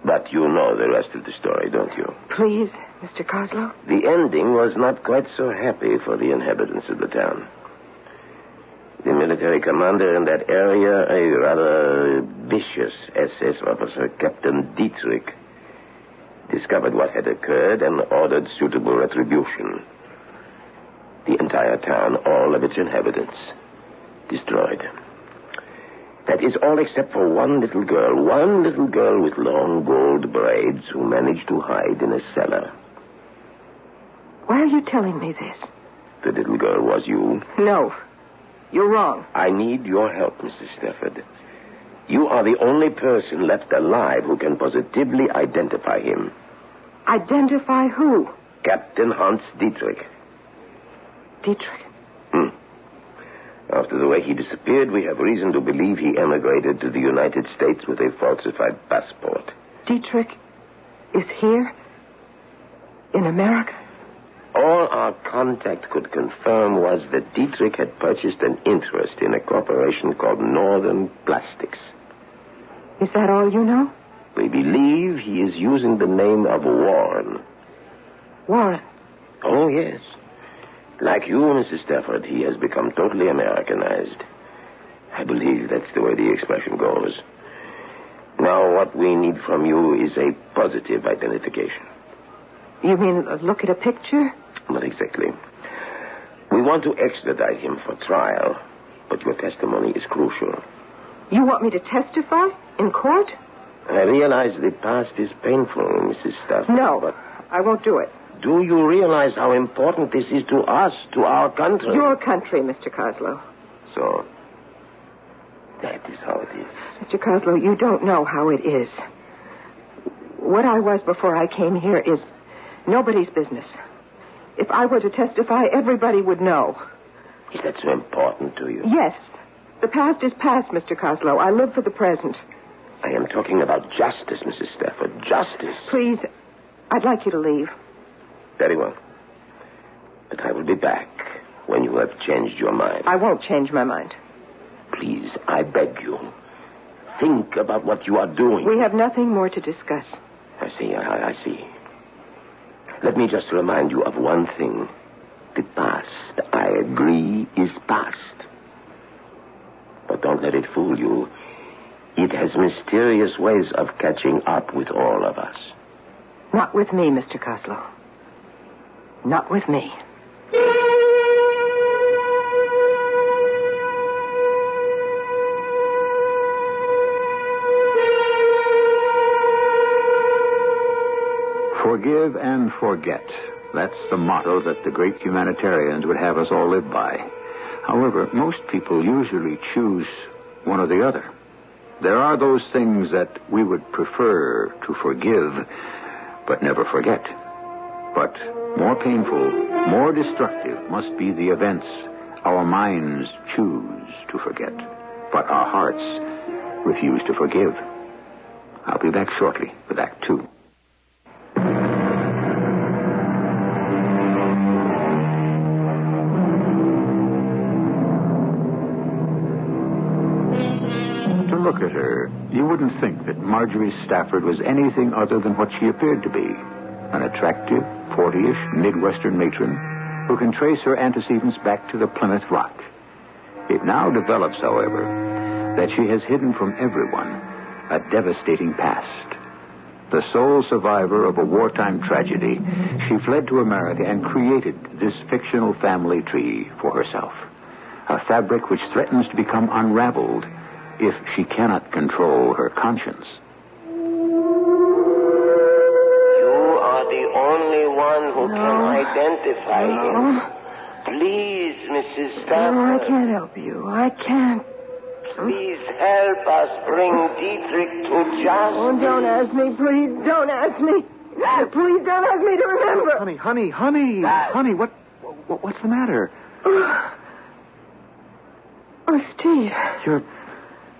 But you know the rest of the story, don't you? Please, Mr. Koslow. The ending was not quite so happy for the inhabitants of the town. The military commander in that area, a rather vicious SS officer, Captain Dietrich, discovered what had occurred and ordered suitable retribution. The entire town, all of its inhabitants, destroyed. That is all except for one little girl with long gold braids who managed to hide in a cellar. Why are you telling me this? The little girl was you? No. You're wrong. I need your help, Mrs. Stafford. You are the only person left alive who can positively identify him. Identify who? Captain Hans Dietrich. Dietrich? After the way he disappeared, we have reason to believe he emigrated to the United States with a falsified passport. Dietrich is here? In America? All our contact could confirm was that Dietrich had purchased an interest in a corporation called Northern Plastics. Is that all you know? We believe he is using the name of Warren. Warren? Oh, yes. Like you, Mrs. Stafford, he has become totally Americanized. I believe that's the way the expression goes. Now, what we need from you is a positive identification. You mean look at a picture? Not exactly. We want to extradite him for trial, but your testimony is crucial. You want me to testify? In court? I realize the past is painful, Mrs. Stafford. No, but I won't do it. Do you realize how important this is to us, to our country? Your country, Mr. Koslow. So, that is how it is. Mr. Koslow, you don't know how it is. What I was before I came here is nobody's business. If I were to testify, everybody would know. Is that so important to you? Yes. The past is past, Mr. Coslow. I live for the present. I am talking about justice, Mrs. Stafford. Justice. Please, I'd like you to leave. Very well. But I will be back when you have changed your mind. I won't change my mind. Please, I beg you. Think about what you are doing. We have nothing more to discuss. I see, I see. Let me just remind you of one thing. The past, I agree, is past. But don't let it fool you. It has mysterious ways of catching up with all of us. Not with me, Mr. Coslow. Not with me. Forgive and forget. That's the motto that the great humanitarians would have us all live by. However, most people usually choose one or the other. There are those things that we would prefer to forgive, but never forget. But more painful, more destructive must be the events our minds choose to forget, but our hearts refuse to forgive. I'll be back shortly with Act 2. Look at her. You wouldn't think that Marjorie Stafford was anything other than what she appeared to be. An attractive, 40-ish Midwestern matron who can trace her antecedents back to the Plymouth Rock. It now develops, however, that she has hidden from everyone a devastating past. The sole survivor of a wartime tragedy, she fled to America and created this fictional family tree for herself. A fabric which threatens to become unraveled if she cannot control her conscience. You are the only one who can identify him. Please, Mrs. Stafford. No, I can't help you. I can't. Please help us bring Dietrich to justice. Oh, don't ask me, please. Don't ask me. Please don't ask me to remember. Honey, what's the matter? Oh, Steve.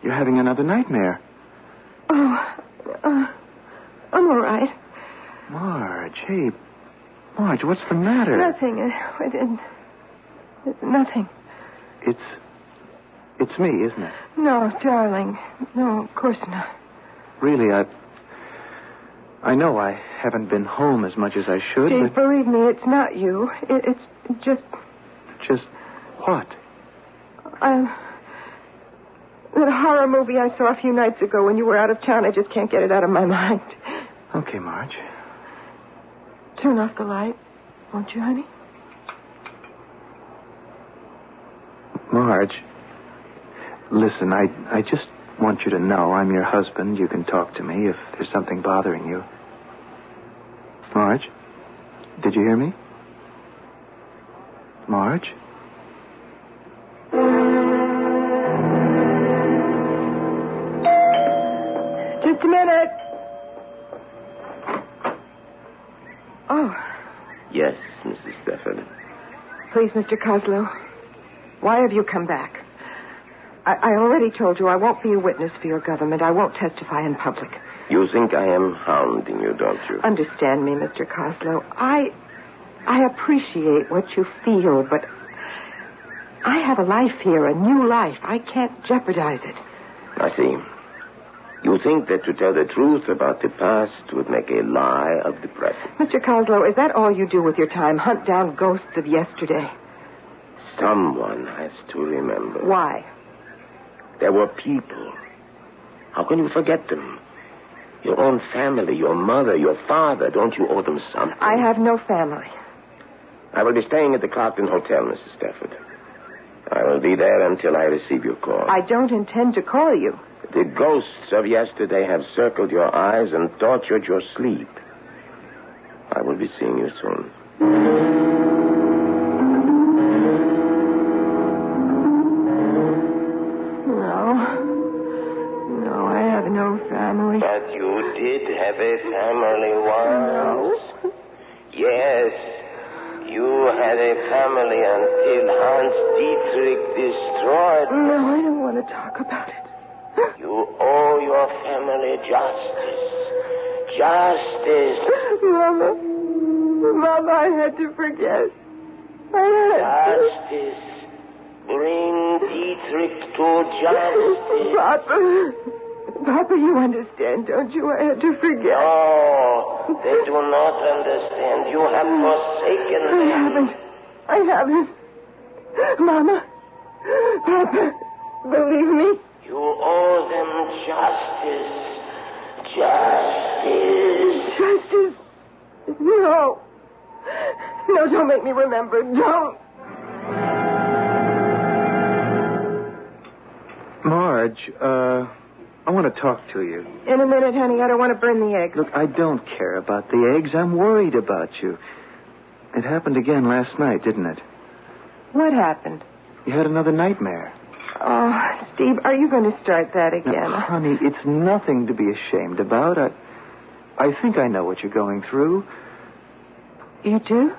You're having another nightmare. Oh, I'm all right. Marge, hey. Marge, what's the matter? Nothing. Nothing. It's me, isn't it? No, darling. No, of course not. Really, I know I haven't been home as much as I should, Steve, believe me, it's not you. It's just... Just what? That horror movie I saw a few nights ago when you were out of town, I just can't get it out of my mind. Okay, Marge. Turn off the light, won't you, honey? Marge, listen, I just want you to know I'm your husband. You can talk to me if there's something bothering you. Marge, did you hear me? Marge? Just a minute. Oh. Yes, Mrs. Stafford. Please, Mr. Coslow, why have you come back? I already told you I won't be a witness for your government. I won't testify in public. You think I am hounding you, don't you? Understand me, Mr. Coslow. I appreciate what you feel, but I have a life here, a new life. I can't jeopardize it. I see. You think that to tell the truth about the past would make a lie of the present. Mr. Coslow, is that all you do with your time? Hunt down ghosts of yesterday? Someone has to remember. Why? There were people. How can you forget them? Your own family, your mother, your father. Don't you owe them something? I have no family. I will be staying at the Clarkton Hotel, Mrs. Stafford. I will be there until I receive your call. I don't intend to call you. The ghosts of yesterday have circled your eyes and tortured your sleep. I will be seeing you soon. No, I have no family. But you did have a family once. No. Yes. You had a family until Hans Dietrich destroyed. No, I don't want to talk about it. You owe your family justice. Justice. Mama, I had to forget. Justice. Bring Dietrich to justice. Papa, you understand, don't you? I had to forget. No, they do not understand. You have forsaken them. I haven't. Mama, Papa, believe me. You owe them justice. Justice? No. No, don't make me remember. Don't. Marge, I want to talk to you. In a minute, honey. I don't want to burn the eggs. Look, I don't care about the eggs. I'm worried about you. It happened again last night, didn't it? What happened? You had another nightmare. Oh, Steve, are you going to start that again? Now, honey, it's nothing to be ashamed about. I think I know what you're going through. You do?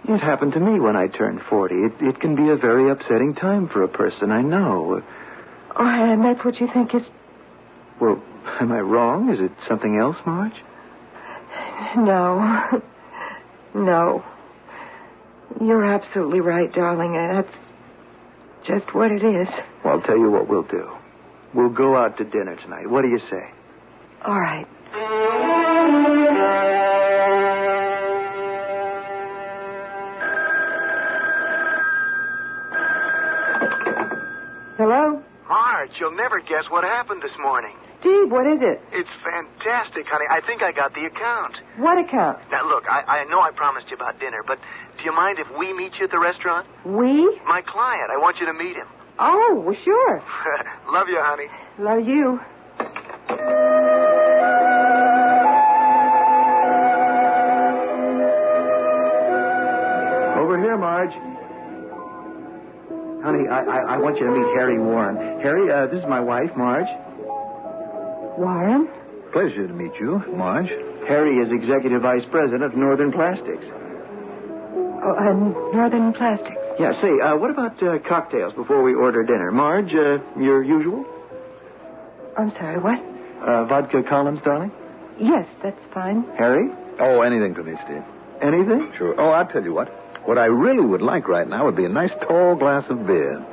It happened to me when I turned 40. It can be a very upsetting time for a person, I know. Oh, and that's what you think is... Well, am I wrong? Is it something else, Marge? No. No. You're absolutely right, darling. That's just what it is. Well, I'll tell you what we'll do. We'll go out to dinner tonight. What do you say? All right. Hello? Marge, you'll never guess what happened this morning. Steve, what is it? It's fantastic, honey. I think I got the account. What account? Now, look, I know I promised you about dinner, but do you mind if we meet you at the restaurant? We? My client. I want you to meet him. Oh, well, sure. Love you, honey. Love you. Over here, Marge. Honey, I want you to meet Harry Warren. Harry, this is my wife, Marge. Warren? Pleasure to meet you, Marge. Harry is Executive Vice President of Northern Plastics. Oh, Northern Plastics. Yeah, say, what about cocktails before we order dinner? Marge, your usual? I'm sorry, what? Vodka Collins, darling? Yes, that's fine. Harry? Oh, anything for me, Steve. Anything? Sure. Oh, I'll tell you what. What I really would like right now would be a nice tall glass of beer.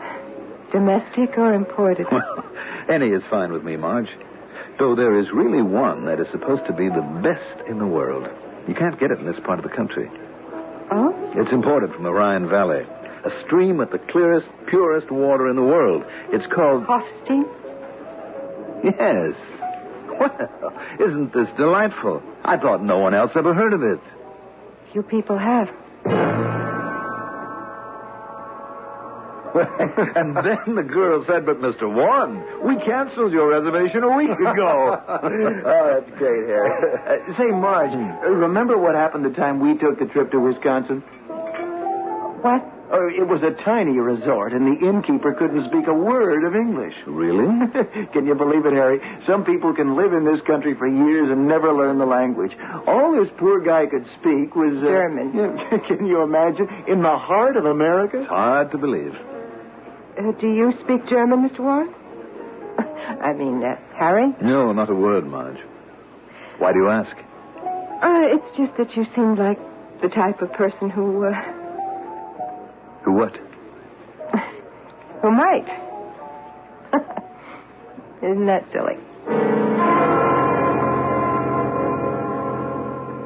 Domestic or imported? Well, any is fine with me, Marge. Though there is really one that is supposed to be the best in the world. You can't get it in this part of the country. Oh? It's imported from the Rhine Valley. A stream with the clearest, purest water in the world. It's called... Hofstein? Yes. Well, isn't this delightful? I thought no one else ever heard of it. Few people have. And then the girl said, but Mr. Warren, we canceled your reservation a week ago. Oh, that's great, Harry. Say, Marge, remember what happened the time we took the trip to Wisconsin? What? Oh, it was a tiny resort, and the innkeeper couldn't speak a word of English. Really? Can you believe it, Harry? Some people can live in this country for years and never learn the language. All this poor guy could speak was... German. Can you imagine? In the heart of America? It's hard to believe. Do you speak German, Mr. Warren? I mean, Harry? No, not a word, Marge. Why do you ask? It's just that you seem like the type of person who... Who what? Who might. Isn't that silly?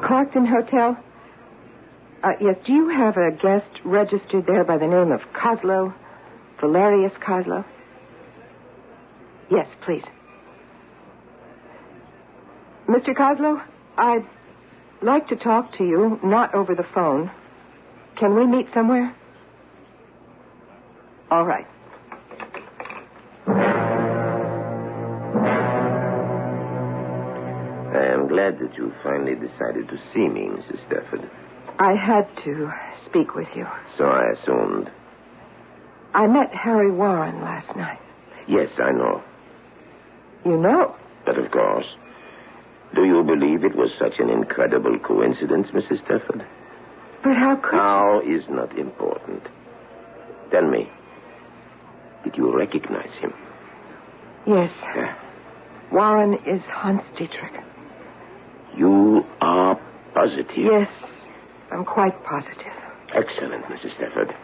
Clarkton Hotel? Yes, do you have a guest registered there by the name of Kozlow? Valerius Kozlow? Yes, please. Mr. Kozlow, I'd like to talk to you, not over the phone. Can we meet somewhere? All right. I am glad that you finally decided to see me, Mrs. Stafford. I had to speak with you. So I assumed. I met Harry Warren last night. Yes, I know. You know? But of course. Do you believe it was such an incredible coincidence, Mrs. Stafford? But how could... How is not important. Tell me, did you recognize him? Yes. Warren is Hans Dietrich. You are positive? Yes, I'm quite positive. Excellent, Mrs. Stafford.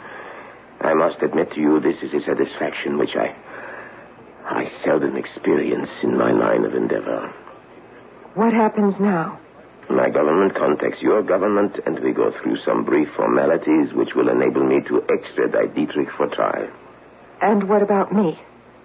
I must admit to you this is a satisfaction which I seldom experience in my line of endeavor. What happens now? My government contacts your government, and we go through some brief formalities which will enable me to extradite Dietrich for trial. And what about me?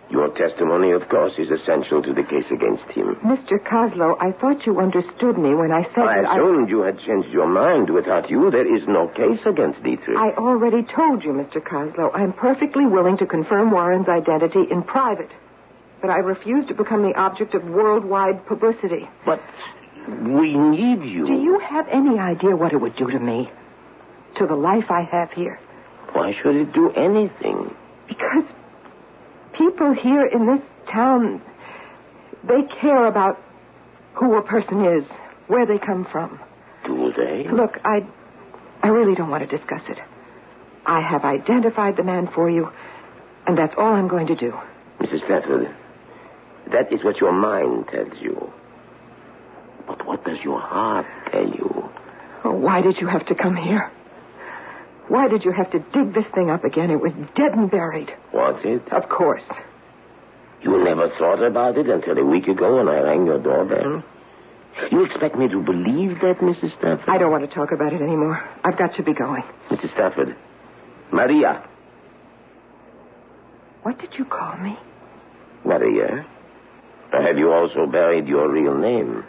Your testimony, of course, is essential to the case against him. Mr. Kozlow, I thought you understood me when I said that I assumed you had changed your mind. Without you, there is no case against Dietrich. I already told you, Mr. Kozlow, I'm perfectly willing to confirm Warren's identity in private. But I refuse to become the object of worldwide publicity. But we need you. Do you have any idea what it would do to me? To the life I have here? Why should it do anything? Because people here in this town, they care about who a person is, where they come from. Do they? Look, I really don't want to discuss it. I have identified the man for you, and that's all I'm going to do. Mrs. Stafford, that is what your mind tells you. But what does your heart tell you? Oh, why did you have to come here? Why did you have to dig this thing up again? It was dead and buried. Was it? Of course. You never thought about it until a week ago when I rang your doorbell? You expect me to believe that, Mrs. Stafford? I don't want to talk about it anymore. I've got to be going. Mrs. Stafford. Maria. What did you call me? Maria. Have you also buried your real name?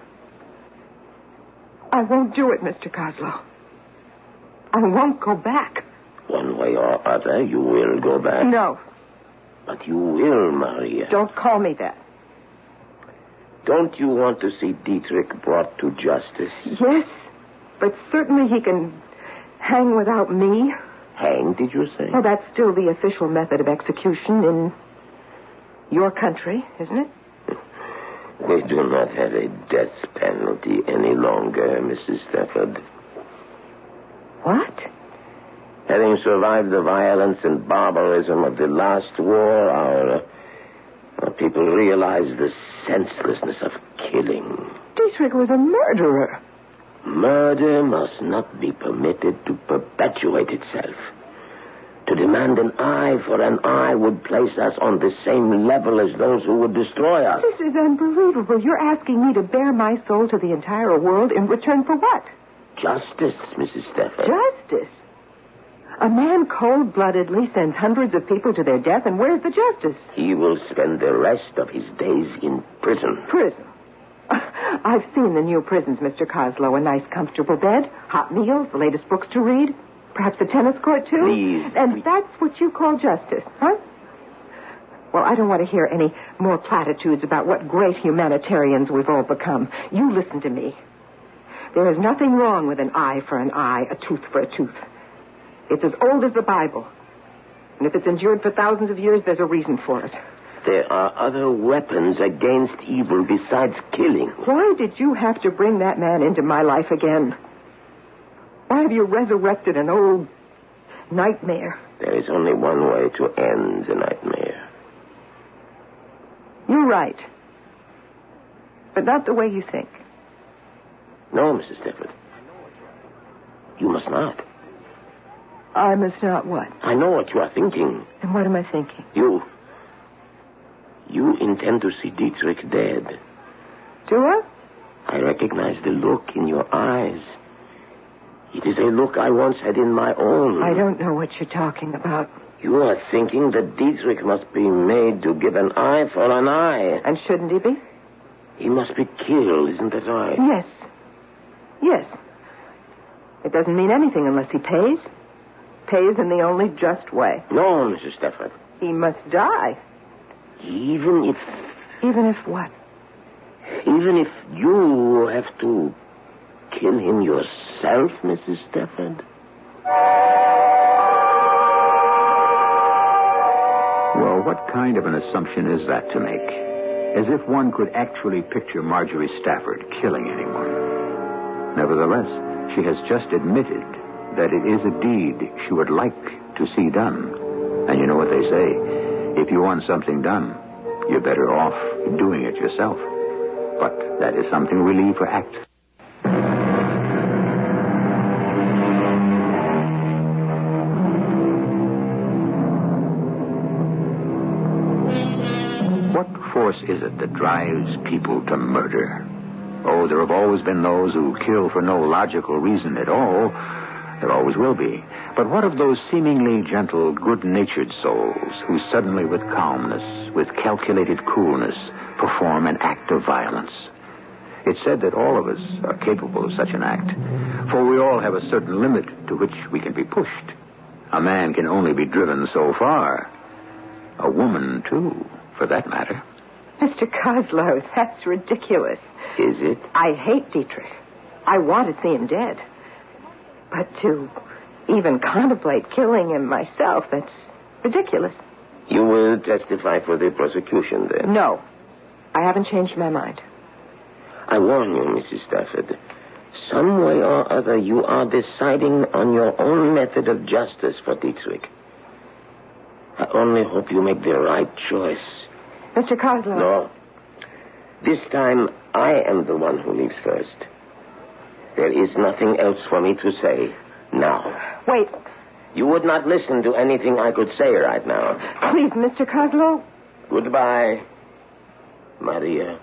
I won't do it, Mr. Kozlow. I won't go back. One way or other, you will go back. No. But you will, Maria. Don't call me that. Don't you want to see Dietrich brought to justice? Yes, but certainly he can hang without me. Hang, did you say? Well, that's still the official method of execution in your country, isn't it? We do not have a death penalty any longer, Mrs. Stafford. What? Having survived the violence and barbarism of the last war, our people realized the senselessness of killing. Dietrich was a murderer. Murder must not be permitted to perpetuate itself. To demand an eye for an eye would place us on the same level as those who would destroy us. This is unbelievable. You're asking me to bare my soul to the entire world in return for what? Justice, Mrs. Stafford. Justice? A man cold-bloodedly sends hundreds of people to their death, and where's the justice? He will spend the rest of his days in prison. Prison? I've seen the new prisons, Mr. Kozlow. A nice, comfortable bed, hot meals, the latest books to read, perhaps a tennis court, too. Please. And that's what you call justice, huh? Well, I don't want to hear any more platitudes about what great humanitarians we've all become. You listen to me. There is nothing wrong with an eye for an eye, a tooth for a tooth. It's as old as the Bible. And if it's endured for thousands of years, there's a reason for it. There are other weapons against evil besides killing. Why did you have to bring that man into my life again? Why have you resurrected an old nightmare? There is only one way to end the nightmare. You're right. But not the way you think. No, Mrs. Stafford. You must not. I must not what? I know what you are thinking. And what am I thinking? You intend to see Dietrich dead. Do I? I recognize the look in your eyes. It is a look I once had in my own. I don't know what you're talking about. You are thinking that Dietrich must be made to give an eye for an eye. And shouldn't he be? He must be killed, isn't that right? Yes. Yes. It doesn't mean anything unless he pays. Pays in the only just way. No, Mrs. Stafford. He must die. Even if... Even if what? Even if you have to kill him yourself, Mrs. Stafford? Well, what kind of an assumption is that to make? As if one could actually picture Marjorie Stafford killing anyone. Nevertheless, she has just admitted that it is a deed she would like to see done. And you know what they say. If you want something done, you're better off doing it yourself. But that is something we leave for Act. What force is it that drives people to murder? Oh, there have always been those who kill for no logical reason at all. There always will be. But what of those seemingly gentle, good-natured souls who suddenly, with calmness, with calculated coolness, perform an act of violence? It's said that all of us are capable of such an act, for we all have a certain limit to which we can be pushed. A man can only be driven so far. A woman, too, for that matter. Mr. Coslow, that's ridiculous. Is it? I hate Dietrich. I want to see him dead. But to even contemplate killing him myself, that's ridiculous. You will testify for the prosecution, then? No. I haven't changed my mind. I warn you, Mrs. Stafford. Some way or other, you are deciding on your own method of justice for Dietrich. I only hope you make the right choice. Mr. Coslow. No. This time, I am the one who leaves first. There is nothing else for me to say now. Wait. You would not listen to anything I could say right now. Please, Mr. Coslow. Goodbye, Maria.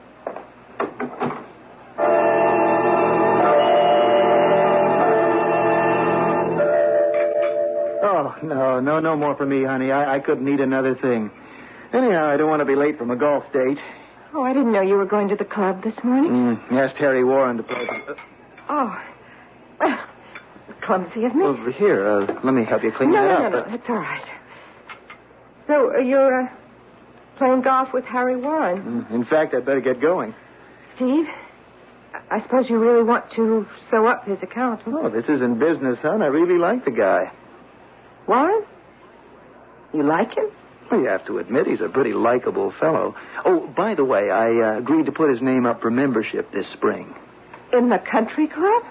Oh, no more for me, honey. I couldn't eat another thing. Anyhow, I don't want to be late for my golf date. Oh, I didn't know you were going to the club this morning. Asked Harry Warren to play. Oh. Well, clumsy of me. Over here, let me help you clean that up. No, it's all right. So, you're playing golf with Harry Warren? In fact, I'd better get going. Steve, I suppose you really want to sew up his account. Huh? Oh, this isn't business, hon. I really like the guy. Warren? You like him? Well, you have to admit he's a pretty likable fellow. Oh, by the way, I agreed to put his name up for membership this spring. In the country club?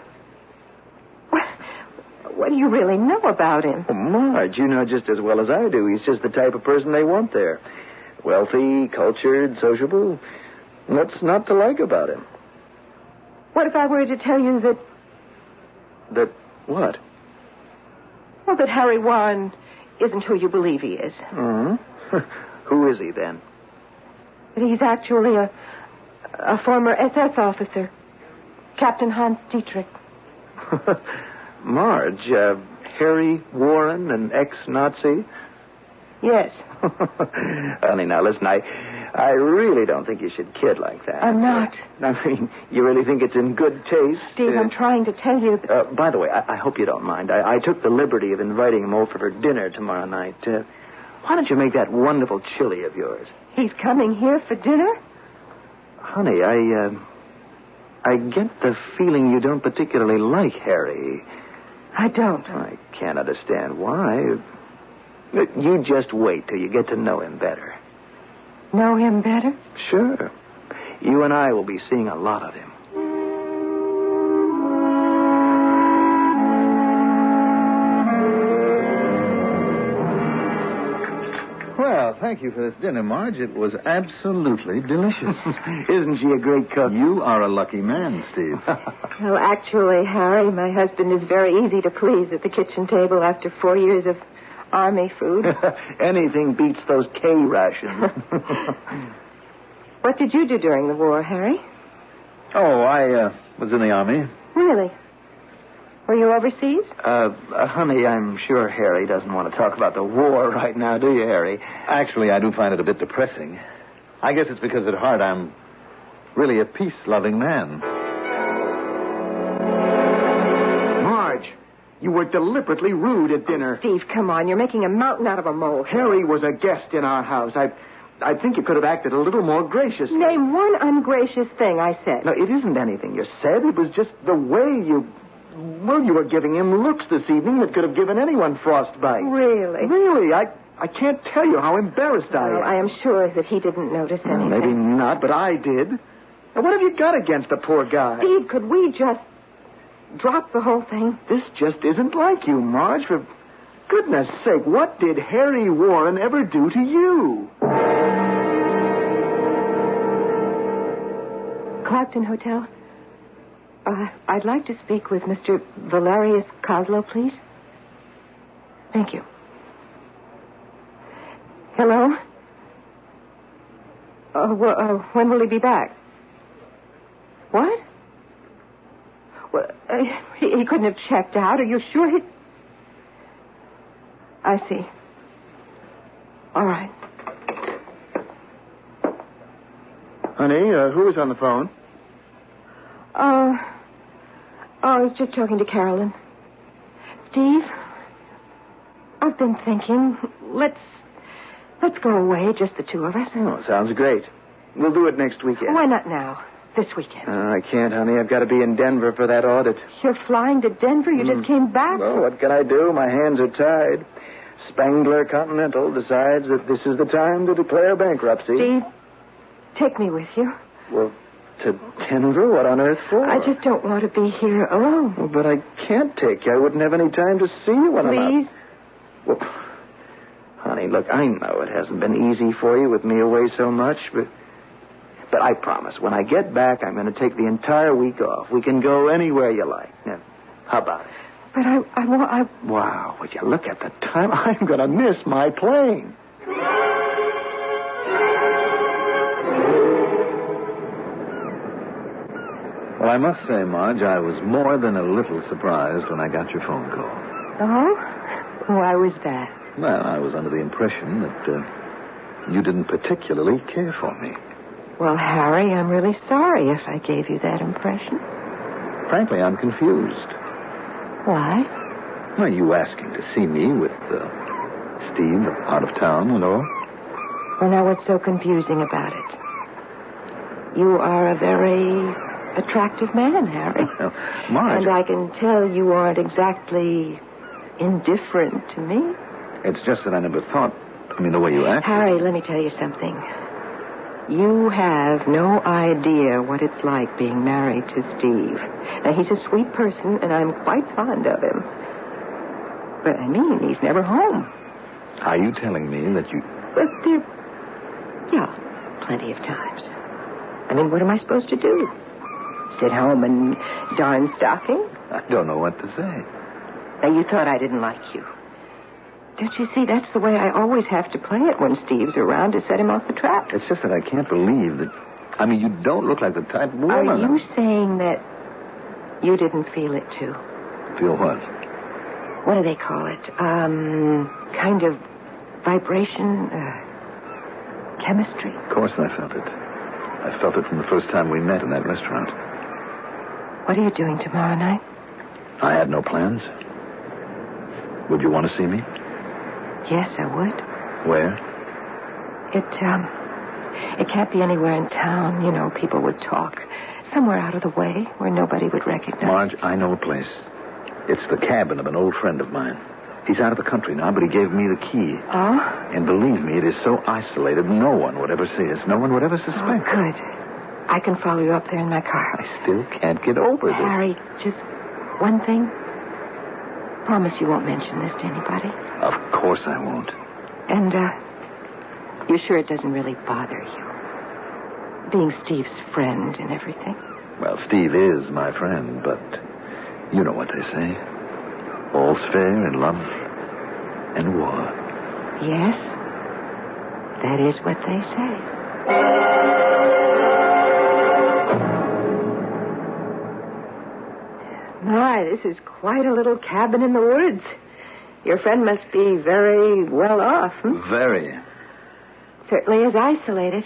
What do you really know about him? Oh, Marge, you know just as well as I do. He's just the type of person they want there. Wealthy, cultured, sociable. What's not to like about him? What if I were to tell you that... That what? Well, that Harry Warren isn't who you believe he is. Who is he, then? That he's actually a former SS officer. Captain Hans Dietrich. Marge, Harry Warren, an ex-Nazi? Yes. Honey, now listen, I really don't think you should kid like that. I'm not. I mean, you really think it's in good taste? Steve, I'm trying to tell you that... by the way, I hope you don't mind. I took the liberty of inviting him over for dinner tomorrow night. Why don't you make that wonderful chili of yours? He's coming here for dinner? Honey, I get the feeling you don't particularly like Harry. I don't. I can't understand why. You just wait till you get to know him better. Know him better? Sure. You and I will be seeing a lot of him. Well, thank you for this dinner, Marge. It was absolutely delicious. Isn't she a great cook? You are a lucky man, Steve. Well, actually, Harry, my husband is very easy to please at the kitchen table after 4 years of army food. Anything beats those K rations. What did you do during the war, Harry? Oh, I was in the army. Really? Were you overseas? Honey, I'm sure Harry doesn't want to talk about the war right now, do you, Harry? Actually, I do find it a bit depressing. I guess it's because at heart I'm really a peace-loving man. Marge, you were deliberately rude at dinner. Steve, come on. You're making a mountain out of a molehill. Harry was a guest in our house. I think you could have acted a little more graciously. Name one ungracious thing I said. No, it isn't anything you said. It was just the way you... Well, you were giving him looks this evening that could have given anyone frostbite. Really? Really? I can't tell you how embarrassed I am. Well, I am sure that he didn't notice anything. Maybe not, but I did. Now, what have you got against the poor guy? Steve, could we just drop the whole thing? This just isn't like you, Marge. For goodness sake, what did Harry Warren ever do to you? Stockton Hotel? I'd like to speak with Mr. Valerius Kozlow, please. Thank you. Hello? When will he be back? What? Well, he couldn't have checked out. Are you sure he... I see. All right. Honey, who is on the phone? I was just talking to Carolyn. Steve, I've been thinking, let's go away, just the two of us. Oh, sounds great. We'll do it next weekend. Why not now? This weekend. I can't, honey. I've got to be in Denver for that audit. You're flying to Denver? You just came back? Well, what can I do? My hands are tied. Spangler Continental decides that this is the time to declare bankruptcy. Steve, take me with you. Well, to Denver? What on earth for? I just don't want to be here alone. Well, but I can't take you. I wouldn't have any time to see you when I'm out. Please? Well, honey, look, I know it hasn't been easy for you with me away so much, but I promise, when I get back, I'm going to take the entire week off. We can go anywhere you like. Now, how about it? But I... Wow, would you look at the time? I'm going to miss my plane. Well, I must say, Marge, I was more than a little surprised when I got your phone call. Oh? Why was that? Well, I was under the impression that you didn't particularly care for me. Well, Harry, I'm really sorry if I gave you that impression. Frankly, I'm confused. Why? Are you asking to see me with Steve out of town and all? Well, now what's so confusing about it? You are a very attractive man, Harry. Well, Marge... And I can tell you aren't exactly indifferent to me. It's just that I never thought, the way you act. Harry, let me tell you something. You have no idea what it's like being married to Steve. Now, he's a sweet person, and I'm quite fond of him. But, he's never home. Are you telling me that you... But yeah, plenty of times. What am I supposed to do? Sit home and darn stocking? I don't know what to say. Now, you thought I didn't like you. Don't you see, that's the way I always have to play it when Steve's around to set him off the trap. It's just that I can't believe that... you don't look like the type of woman... Are you saying that you didn't feel it, too? Feel what? What do they call it? Kind of vibration, chemistry? Of course I felt it. I felt it from the first time we met in that restaurant. What are you doing tomorrow night? I had no plans. Would you want to see me? Yes, I would. Where? It can't be anywhere in town. People would talk. Somewhere out of the way where nobody would recognize Marge, us. I know a place. It's the cabin of an old friend of mine. He's out of the country now, but he gave me the key. Oh? And believe me, it is so isolated, no one would ever see us. No one would ever suspect. Oh, good. I can follow you up there in my car. I still can't get over this. Harry, just one thing. Promise you won't mention this to anybody. Of course I won't. And, you're sure it doesn't really bother you? Being Steve's friend and everything? Well, Steve is my friend, but you know what they say. All's fair in love and war. Yes, that is what they say. My, this is quite a little cabin in the woods. Your friend must be very well off, Very. Certainly is isolated.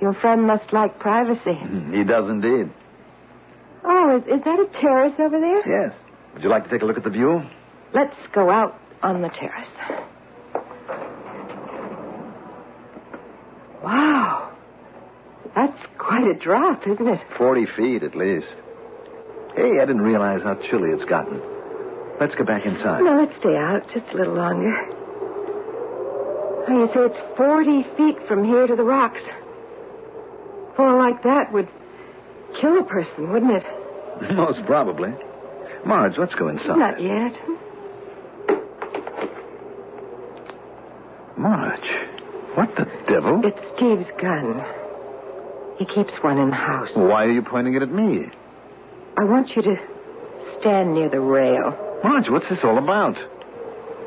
Your friend must like privacy. He does indeed. Oh, is that a terrace over there? Yes. Would you like to take a look at the view? Let's go out on the terrace. Wow. That's quite a drop, isn't it? 40 feet at least. Hey, I didn't realize how chilly it's gotten. Let's go back inside. No, let's stay out just a little longer. Oh, you say it's 40 feet from here to the rocks. Fall like that would kill a person, wouldn't it? Most probably. Marge, let's go inside. Not yet. Marge, what the devil? It's Steve's gun. He keeps one in the house. Why are you pointing it at me? I want you to stand near the rail. Marge, what's this all about?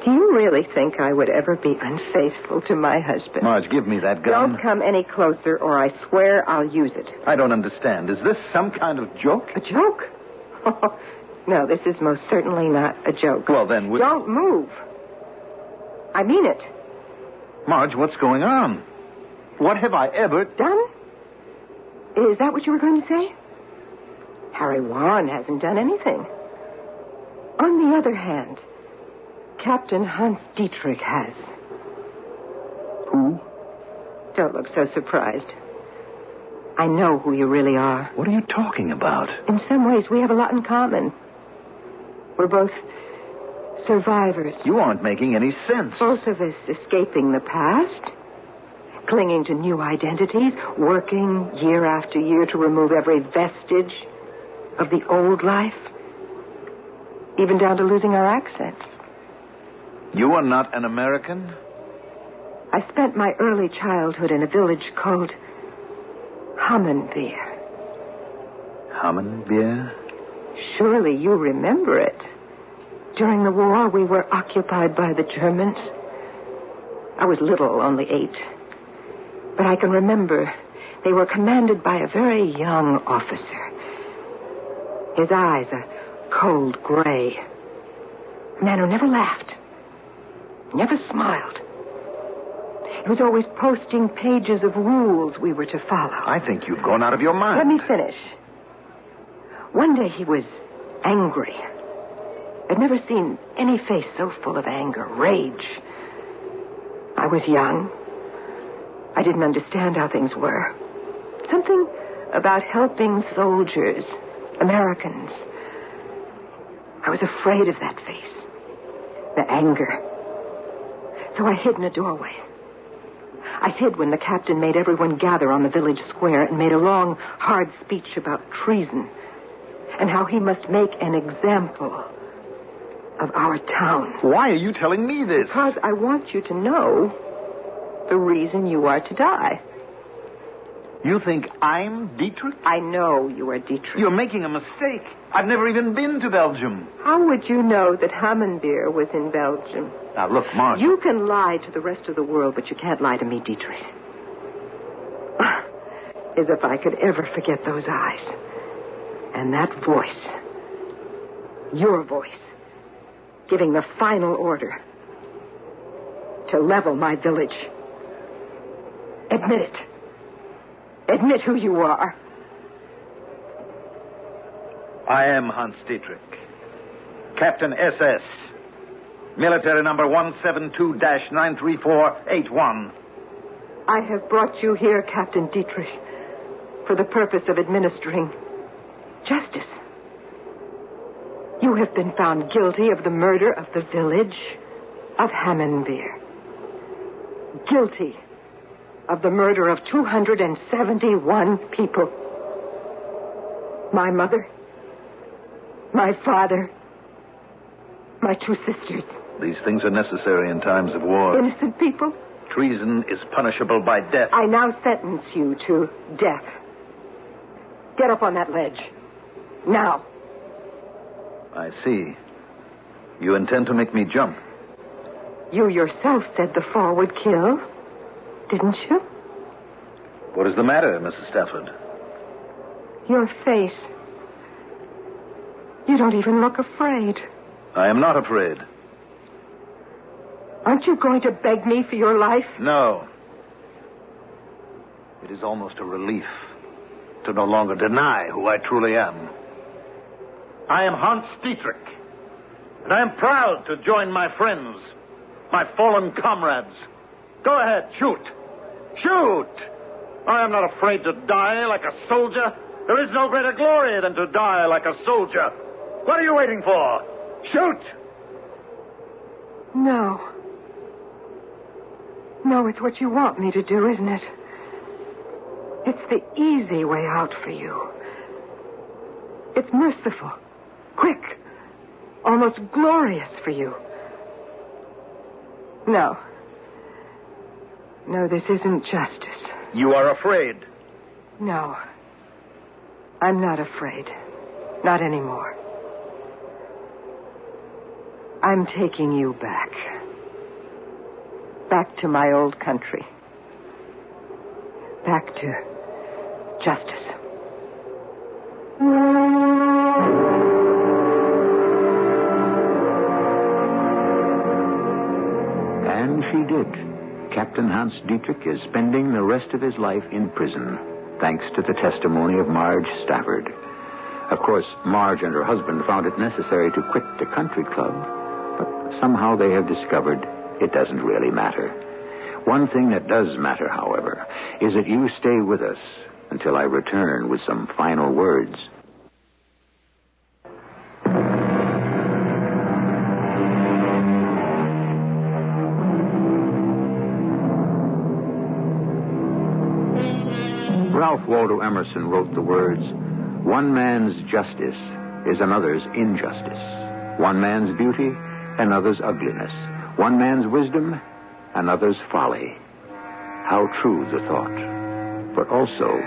Do you really think I would ever be unfaithful to my husband? Marge, give me that gun. Don't come any closer, or I swear I'll use it. I don't understand. Is this some kind of joke? A joke? No, this is most certainly not a joke. Well, then... Don't move. I mean it. Marge, what's going on? What have I ever... Done? Is that what you were going to say? Harry Warren hasn't done anything. On the other hand, Captain Hans Dietrich has. Who? Don't look so surprised. I know who you really are. What are you talking about? In some ways, we have a lot in common. We're both survivors. You aren't making any sense. Both of us escaping the past, clinging to new identities, working year after year to remove every vestige of the old life, even down to losing our accents. You are not an American? I spent my early childhood in a village called Hammenbeer. Hammenbeer? Surely you remember it. During the war, we were occupied by the Germans. I was little, only 8. But I can remember they were commanded by a very young officer. His eyes a cold gray. A man who never laughed. Never smiled. He was always posting pages of rules we were to follow. I think you've gone out of your mind. Let me finish. One day he was angry. I'd never seen any face so full of anger, rage. I was young. I didn't understand how things were. Something about helping soldiers, Americans. I was afraid of that face, the anger. So I hid in a doorway. I hid when the captain made everyone gather on the village square and made a long, hard speech about treason and how he must make an example of our town. Why are you telling me this? Because I want you to know the reason you are to die. You think I'm Dietrich? I know you are Dietrich. You're making a mistake. I've never even been to Belgium. How would you know that Hammenbeer was in Belgium? Now, look, Marge. You can lie to the rest of the world, but you can't lie to me, Dietrich. As if I could ever forget those eyes. And that voice. Your voice. Giving the final order. To level my village. Admit it. Admit who you are. I am Hans Dietrich. Captain SS. Military number 172-93481. I have brought you here, Captain Dietrich, for the purpose of administering justice. You have been found guilty of the murder of the village of Hammenbeer. Guilty of the murder of 271 people. My mother, my father, my 2 sisters. These things are necessary in times of war. Innocent people. Treason is punishable by death. I now sentence you to death. Get up on that ledge. Now. I see. You intend to make me jump. You yourself said the fall would kill, didn't you? What is the matter, Mrs. Stafford? Your face. You don't even look afraid. I am not afraid. Aren't you going to beg me for your life? No. It is almost a relief to no longer deny who I truly am. I am Hans Dietrich, and I am proud to join my friends, my fallen comrades. Go ahead, shoot. Shoot! I am not afraid to die like a soldier. There is no greater glory than to die like a soldier. What are you waiting for? Shoot! No. No, it's what you want me to do, isn't it? It's the easy way out for you. It's merciful, quick, almost glorious for you. No. No, this isn't justice. You are afraid. No. I'm not afraid. Not anymore. I'm taking you back. Back to my old country. Back to justice. And she did. Captain Hans Dietrich is spending the rest of his life in prison, thanks to the testimony of Marge Stafford. Of course, Marge and her husband found it necessary to quit the country club, but somehow they have discovered it doesn't really matter. One thing that does matter, however, is that you stay with us until I return with some final words. Ralph Waldo Emerson wrote the words, "One man's justice is another's injustice. One man's beauty, another's ugliness. One man's wisdom, another's folly." How true the thought. But also,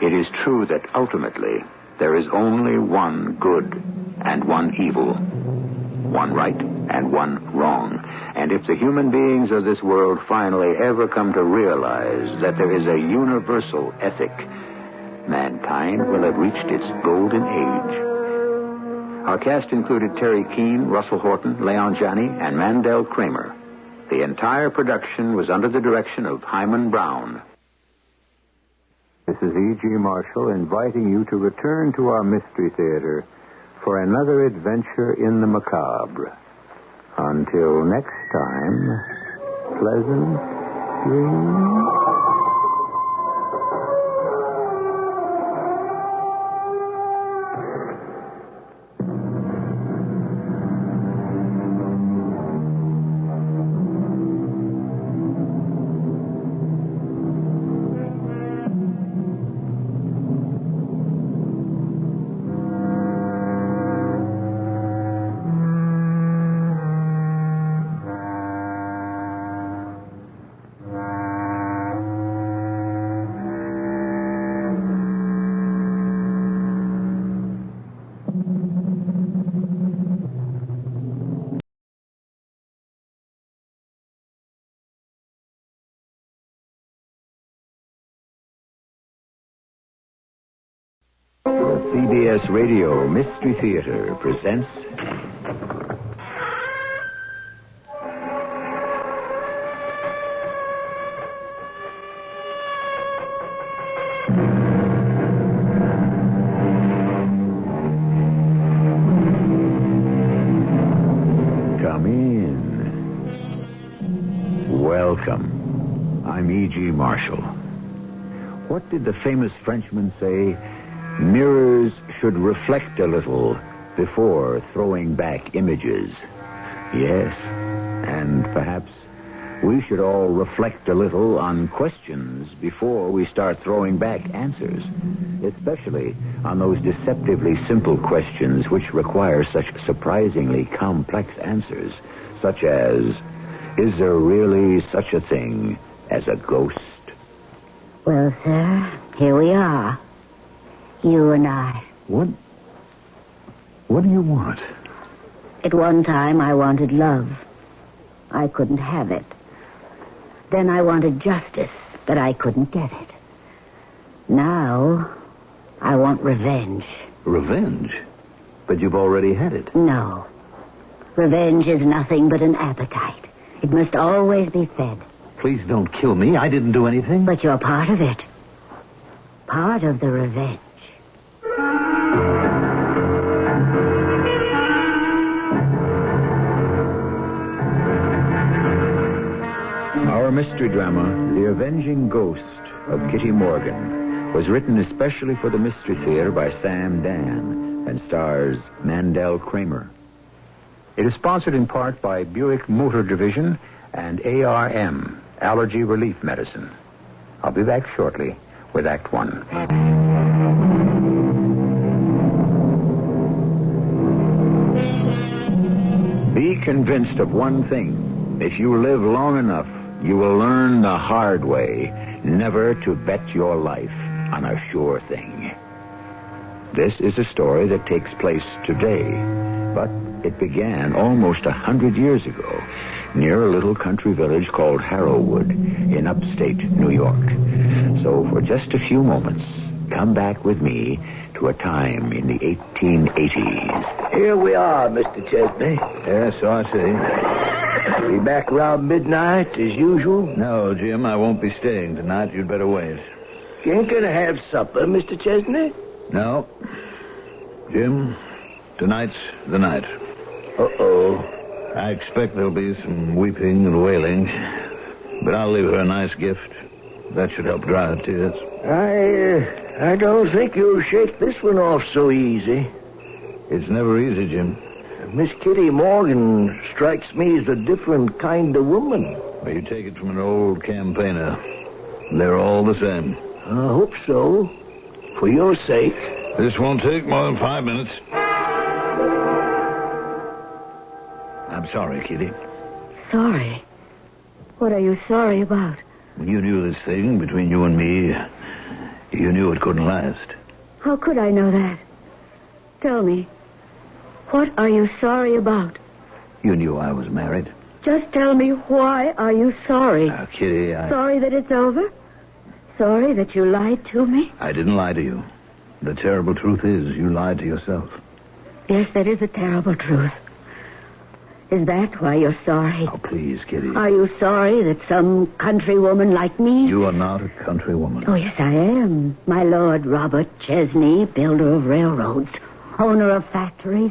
it is true that ultimately there is only one good and one evil, one right and one wrong. And if the human beings of this world finally ever come to realize that there is a universal ethic, mankind will have reached its golden age. Our cast included Terry Keane, Russell Horton, Leon Janney, and Mandel Kramer. The entire production was under the direction of Hyman Brown. This is E.G. Marshall inviting you to return to our Mystery Theater for another adventure in the macabre. Until next time, pleasant dreams. CBS Radio Mystery Theater presents Come in. Welcome. I'm E.G. Marshall. What did the famous Frenchman say? Mirrors should reflect a little before throwing back images. Yes, and perhaps we should all reflect a little on questions before we start throwing back answers, especially on those deceptively simple questions which require such surprisingly complex answers, such as, is there really such a thing as a ghost? Well, sir, here we are. You and I. What do you want? At one time, I wanted love. I couldn't have it. Then I wanted justice, but I couldn't get it. Now, I want revenge. Revenge? But you've already had it. No. Revenge is nothing but an appetite. It must always be fed. Please don't kill me. I didn't do anything. But you're part of it. Part of the revenge. Our mystery drama, The Avenging Ghost of Kitty Morgan, was written especially for the Mystery Theater by Sam Dan and stars Mandel Kramer. It is sponsored in part by Buick Motor Division and ARM, Allergy Relief Medicine. I'll be back shortly with Act One. Be convinced of one thing. If you live long enough, you will learn the hard way never to bet your life on a sure thing. This is a story that takes place today, but it began almost 100 years ago near a little country village called Harrowwood in upstate New York. So for just a few moments, come back with me to a time in the 1880s. Here we are, Mr. Chesney. Yes, so I see. Be back around midnight as usual? No, Jim, I won't be staying tonight. You'd better wait. You ain't gonna have supper, Mr. Chesney? No. Jim, tonight's the night. Uh-oh. I expect there'll be some weeping and wailing, but I'll leave her a nice gift. That should help dry her tears. I don't think you'll shake this one off so easy. It's never easy, Jim. Miss Kitty Morgan strikes me as a different kind of woman. Well, you take it from an old campaigner. They're all the same. I hope so. For your sake. This won't take more than 5 minutes. I'm sorry, Kitty. Sorry? What are you sorry about? When you knew this thing between you and me, you knew it couldn't last. How could I know that? Tell me, what are you sorry about? You knew I was married. Just tell me, why are you sorry? Now, Kitty, Sorry that it's over? Sorry that you lied to me? I didn't lie to you. The terrible truth is you lied to yourself. Yes, that is a terrible truth. Is that why you're sorry? Oh, please, Kitty. Are you sorry that some country woman like me... You are not a country woman. Oh, yes, I am. My Lord Robert Chesney, builder of railroads, owner of factories.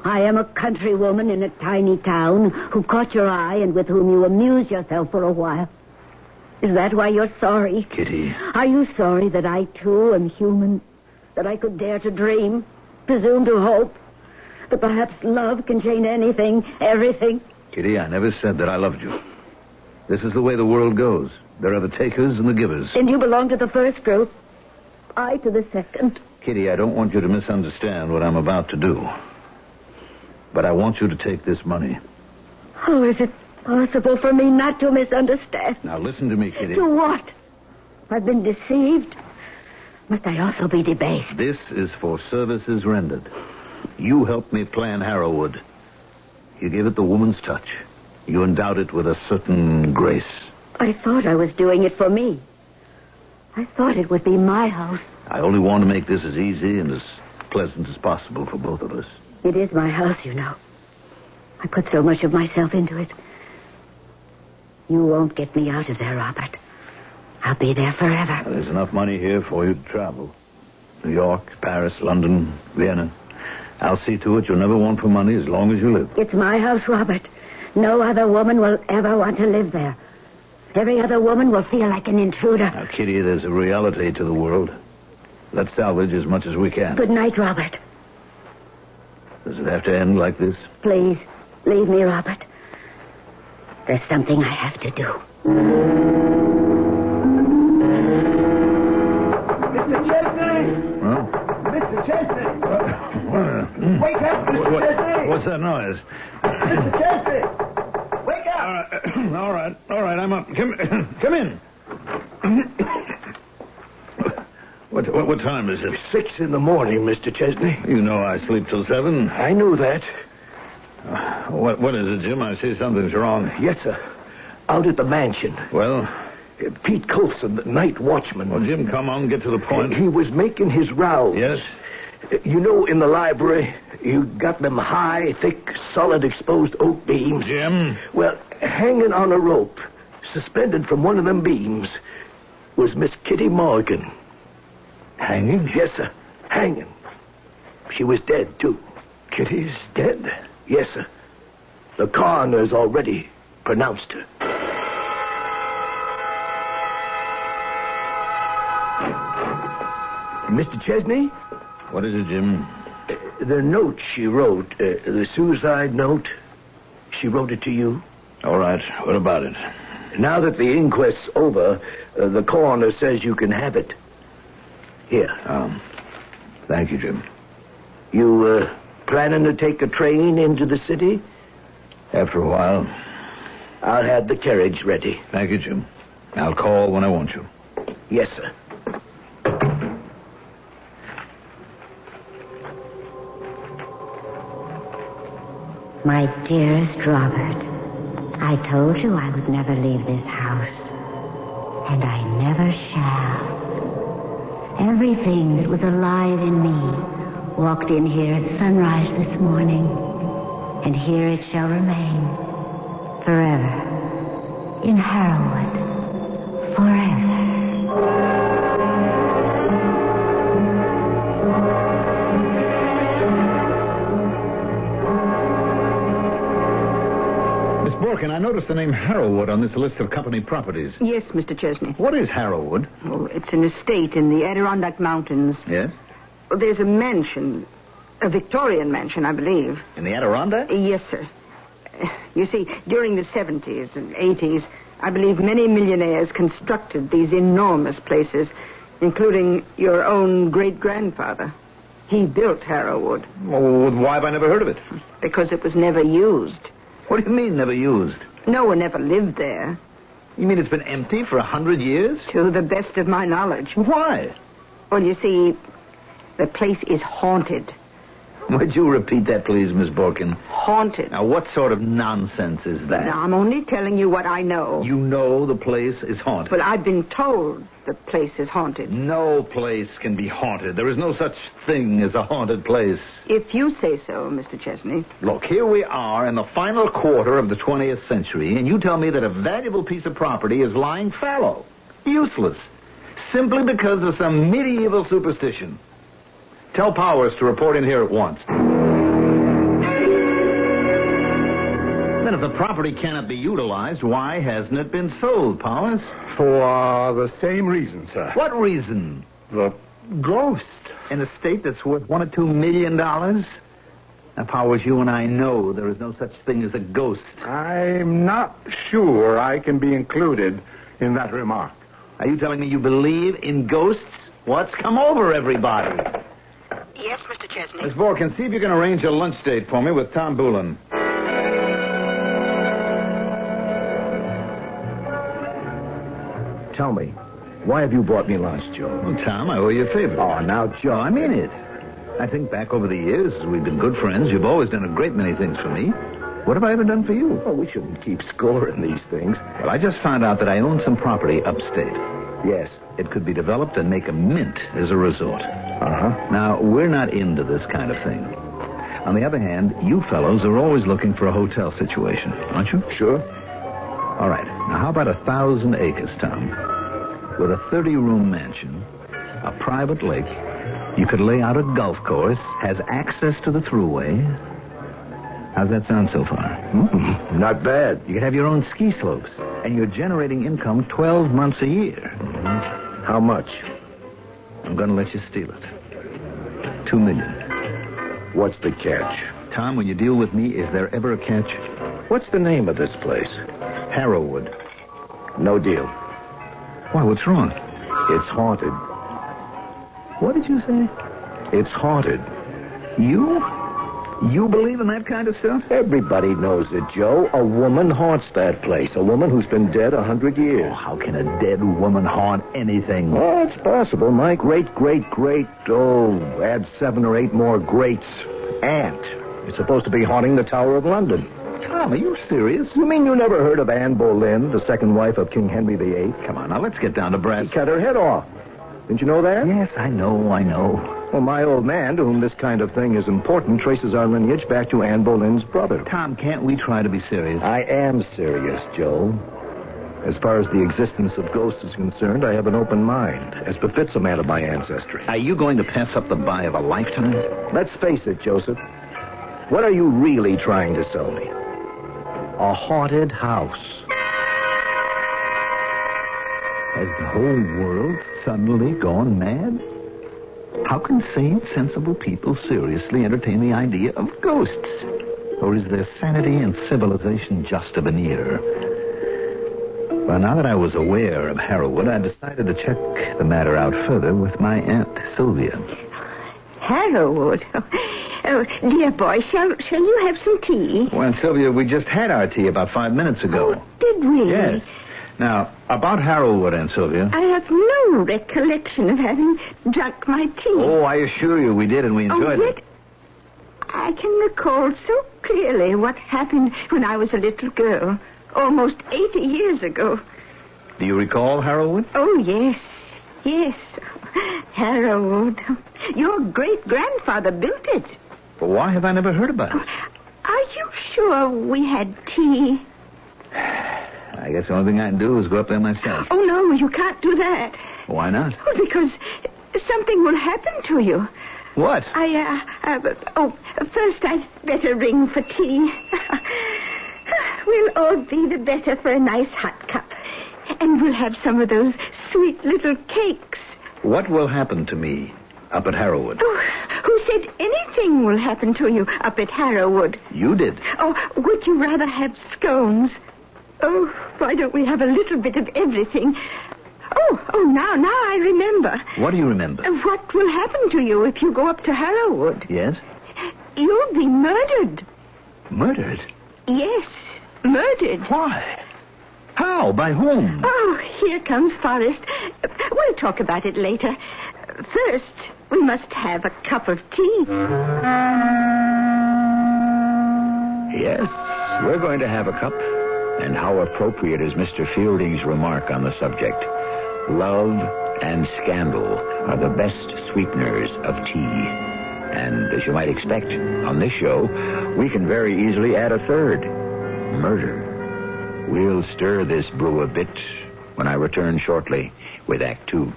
I am a country woman in a tiny town who caught your eye and with whom you amuse yourself for a while. Is that why you're sorry? Kitty. Are you sorry that I, too, am human? That I could dare to dream, presume to hope? That perhaps love can change anything, everything? Kitty, I never said that I loved you. This is the way the world goes. There are the takers and the givers. And you belong to the first group. I to the second. Kitty, I don't want you to misunderstand what I'm about to do. But I want you to take this money. How is it possible for me not to misunderstand? Now listen to me, Kitty. To what? I've been deceived. Must I also be debased? This is for services rendered. You helped me plan Harrowwood. You gave it the woman's touch. You endowed it with a certain grace. I thought I was doing it for me. I thought it would be my house. I only want to make this as easy and as pleasant as possible for both of us. It is my house, you know. I put so much of myself into it. You won't get me out of there, Robert. I'll be there forever. Well, there's enough money here for you to travel. New York, Paris, London, Vienna. I'll see to it you'll never want for money as long as you live. It's my house, Robert. No other woman will ever want to live there. Every other woman will feel like an intruder. Now, Kitty, there's a reality to the world. Let's salvage as much as we can. Good night, Robert. Does it have to end like this? Please, leave me, Robert. There's something I have to do. Mr. Chesney! Huh? Mr. Chesney! Wake up, Mr. Chesney! What's that noise? Mr. Chesney! Wake up! All right, I'm up. Come in. What time is it? 6 in the morning, Mr. Chesney. You know I sleep till 7. I knew that. What is it, Jim? I see something's wrong. Yes, sir. Out at the mansion. Well? Pete Colson, the night watchman. Well, Jim, come on, get to the point. He was making his rounds. Yes? You know, in the library, you got them high, thick, solid, exposed oak beams. Jim? Well, hanging on a rope, suspended from one of them beams, was Miss Kitty Morgan. Hanging? Yes, sir. Hanging. She was dead, too. Kitty's dead? Yes, sir. The coroner's already pronounced her. Mr. Chesney? What is it, Jim? The note she wrote, the suicide note, she wrote it to you? All right. What about it? Now that the inquest's over, the coroner says you can have it. Here. Thank you, Jim. You, planning to take a train into the city? After a while. I'll have the carriage ready. Thank you, Jim. I'll call when I want you. Yes, sir. My dearest Robert, I told you I would never leave this house. And I never shall. Everything that was alive in me walked in here at sunrise this morning. And here it shall remain. Forever. In Harrowwood. Forever. Borkin, I noticed the name Harrowwood on this list of company properties. Yes, Mr. Chesney. What is Harrowwood? Oh, it's an estate in the Adirondack Mountains. Yes? There's a mansion, a Victorian mansion, I believe. In the Adirondack? Yes, sir. You see, during the 70s and 80s, I believe many millionaires constructed these enormous places, including your own great-grandfather. He built Harrowwood. Oh, why have I never heard of it? Because it was never used. What do you mean, never used? No one ever lived there. You mean it's been empty for 100 years? To the best of my knowledge. Why? Well, you see, the place is haunted. Would you repeat that, please, Miss Borkin? Haunted. Now, what sort of nonsense is that? Now, I'm only telling you what I know. You know the place is haunted. But I've been told the place is haunted. No place can be haunted. There is no such thing as a haunted place. If you say so, Mr. Chesney. Look, here we are in the final quarter of the 20th century, and you tell me that a valuable piece of property is lying fallow, useless, simply because of some medieval superstition. Tell Powers to report in here at once. Then if the property cannot be utilized, why hasn't it been sold, Powers? For the same reason, sir. What reason? The ghost. An estate that's worth $1 or $2 million? Now, Powers, you and I know there is no such thing as a ghost. I'm not sure I can be included in that remark. Are you telling me you believe in ghosts? What's come over everybody? Yes, Mr. Chesney. Miss Borkin, see if you can arrange a lunch date for me with Tom Boulin. Tell me, why have you brought me lunch, Joe? Well, Tom, I owe you a favor. Oh, now, Joe. I mean it. I think back over the years, we've been good friends. You've always done a great many things for me. What have I ever done for you? Oh, we shouldn't keep score in these things. Well, I just found out that I own some property upstate. Yes. It could be developed and make a mint as a resort. Uh-huh. Now, we're not into this kind of thing. On the other hand, you fellows are always looking for a hotel situation, aren't you? Sure. All right. Now, how about 1,000 acres, Tom? With a 30-room mansion, a private lake, you could lay out a golf course, has access to the thruway. How's that sound so far? Not bad. You could have your own ski slopes, and you're generating income 12 months a year. How much? I'm going to let you steal it. $2 million. What's the catch? Tom, when you deal with me, is there ever a catch? What's the name of this place? Harrowwood. No deal. Why, what's wrong? It's haunted. What did you say? It's haunted. You? You believe in that kind of stuff? Everybody knows it, Joe. A woman haunts that place. A woman who's been dead 100 years. Oh, how can a dead woman haunt anything? Oh, it's possible. My great, add 7 or 8 more greats. Aunt is supposed to be haunting the Tower of London. Tom, are you serious? You mean you never heard of Anne Boleyn, the second wife of King Henry VIII? Come on, now let's get down to brass. He cut her head off. Didn't you know that? Yes, I know. Well, my old man, to whom this kind of thing is important, traces our lineage back to Anne Boleyn's brother. Tom, can't we try to be serious? I am serious, Joe. As far as the existence of ghosts is concerned, I have an open mind, as befits a man of my ancestry. Are you going to pass up the buy of a lifetime? Let's face it, Joseph. What are you really trying to sell me? A haunted house. Has the whole world suddenly gone mad? How can sane, sensible people seriously entertain the idea of ghosts? Or is their sanity and civilization just a veneer? Well, now that I was aware of Harrowwood, I decided to check the matter out further with my Aunt Sylvia. Harrowwood? Oh, dear boy, shall you have some tea? Well, Aunt Sylvia, we just had our tea about 5 minutes ago. Oh, did we? Yes. Now, about Harrowwood, Aunt Sylvia. I have no recollection of having drunk my tea. Oh, I assure you we did, and we enjoyed it. I can recall so clearly what happened when I was a little girl, almost 80 years ago. Do you recall Harrowwood? Oh, yes. Yes. Harrowwood. Your great-grandfather built it. Well, why have I never heard about it? Are you sure we had tea? I guess the only thing I can do is go up there myself. Oh, no, you can't do that. Why not? Oh, because something will happen to you. What? First I'd better ring for tea. We'll all be the better for a nice hot cup. And we'll have some of those sweet little cakes. What will happen to me up at Harrowwood? Oh, who said anything will happen to you up at Harrowwood? You did. Oh, would you rather have scones? Oh, why don't we have a little bit of everything? Now I remember. What do you remember? What will happen to you if you go up to Harrowwood? Yes? You'll be murdered. Murdered? Yes, murdered. Why? How? By whom? Oh, here comes Forrest. We'll talk about it later. First, we must have a cup of tea. Yes, we're going to have a cup. And how appropriate is Mr. Fielding's remark on the subject. Love and scandal are the best sweeteners of tea. And as you might expect, on this show, we can very easily add a third. Murder. We'll stir this brew a bit when I return shortly with Act 2.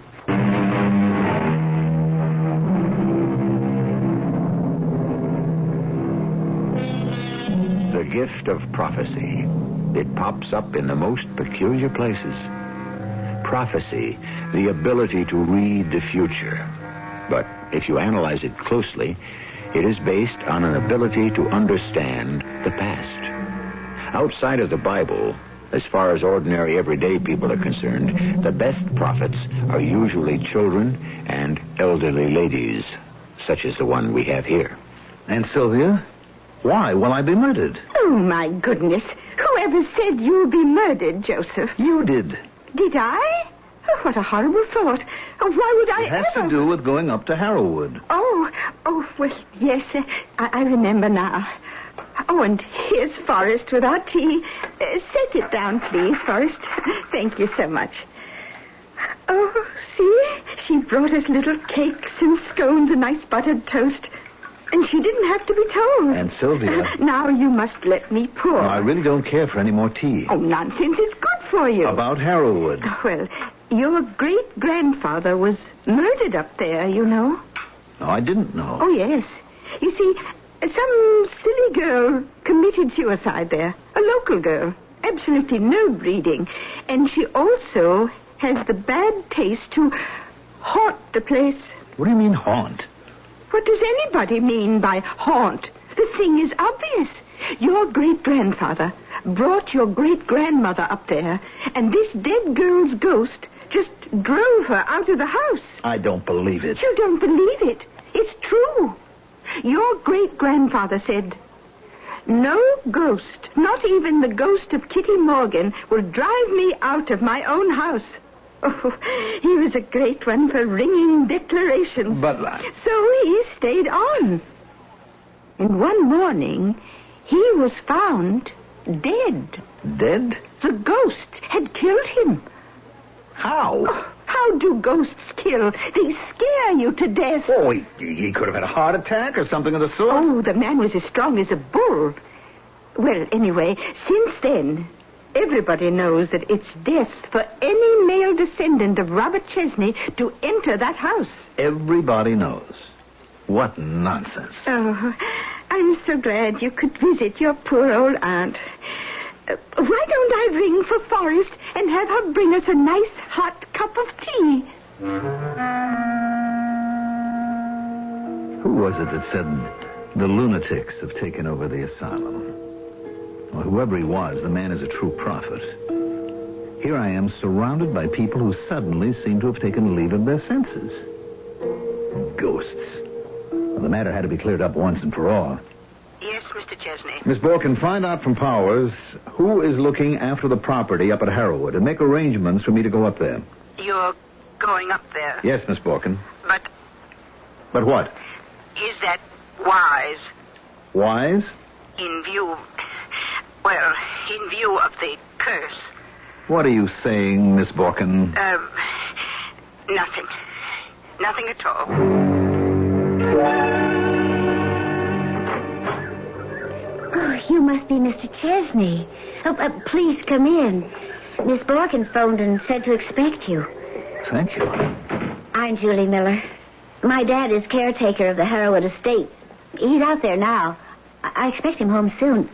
The gift of prophecy. It pops up in the most peculiar places. Prophecy, the ability to read the future. But if you analyze it closely, it is based on an ability to understand the past. Outside of the Bible, as far as ordinary everyday people are concerned, the best prophets are usually children and elderly ladies, such as the one we have here. And Sylvia, why will I be murdered? Oh, my goodness. Whoever said you'll be murdered, Joseph? You did. Did I? Oh, what a horrible thought. Oh, why would I It has to do with going up to Harrowwood. Oh, well, yes, I remember now. Oh, and here's Forrest with our tea. Set it down, please, Forrest. Thank you so much. Oh, see? She brought us little cakes and scones and nice buttered toast. And she didn't have to be told. And Sylvia... Now you must let me pour. No, I really don't care for any more tea. Oh, nonsense. It's good for you. About Harrowwood. Well, your great-grandfather was murdered up there, you know. No, I didn't know. Oh, yes. You see, some silly girl committed suicide there. A local girl. Absolutely no breeding. And she also has the bad taste to haunt the place. What do you mean, haunt? What does anybody mean by haunt? The thing is obvious. Your great-grandfather brought your great-grandmother up there, and this dead girl's ghost just drove her out of the house. I don't believe it. You don't believe it? It's true. Your great-grandfather said, "No ghost, not even the ghost of Kitty Morgan, will drive me out of my own house." Oh, he was a great one for ringing declarations. But... So he stayed on. And one morning, he was found dead. Dead? The ghost had killed him. How? Oh, how do ghosts kill? They scare you to death. Oh, he could have had a heart attack or something of the sort. Oh, the man was as strong as a bull. Well, anyway, since then... everybody knows that it's death for any male descendant of Robert Chesney to enter that house. Everybody knows. What nonsense. Oh, I'm so glad you could visit your poor old aunt. Why don't I ring for Forrest and have her bring us a nice hot cup of tea? Who was it that said the lunatics have taken over the asylum? Well, whoever he was, the man is a true prophet. Here I am surrounded by people who suddenly seem to have taken leave of their senses. Ghosts. Well, the matter had to be cleared up once and for all. Yes, Mr. Chesney. Miss Borkin, find out from Powers who is looking after the property up at Harrowwood and make arrangements for me to go up there. You're going up there? Yes, Miss Borkin. But what? is that wise? Wise? In view of the curse. What are you saying, Miss Borkin? Nothing. Nothing at all. Oh, you must be Mr. Chesney. Please come in. Miss Borkin phoned and said to expect you. Thank you. I'm Julie Miller. My dad is caretaker of the Harrowwood estate. He's out there now. I expect him home soon.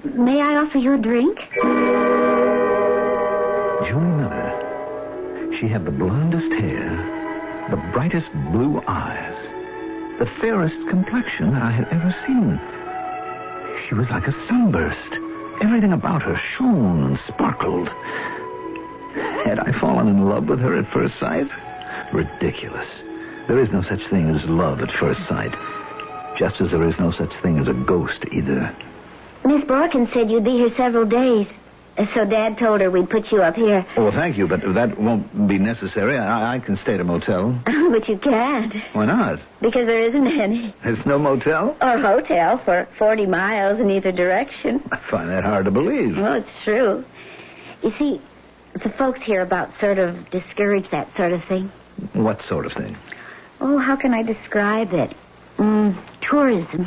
May I offer you a drink? Julie Miller. She had the blondest hair, the brightest blue eyes, the fairest complexion I had ever seen. She was like a sunburst. Everything about her shone and sparkled. Had I fallen in love with her at first sight? Ridiculous. There is no such thing as love at first sight. Just as there is no such thing as a ghost either. Miss Borkin said you'd be here several days. So Dad told her we'd put you up here. Oh, thank you, but that won't be necessary. I can stay at a motel. But you can't. Why not? Because there isn't any. There's no motel? Or hotel for 40 miles in either direction. I find that hard to believe. Well, it's true. You see, the folks hereabout sort of discourage that sort of thing. What sort of thing? Oh, how can I describe it? Tourism.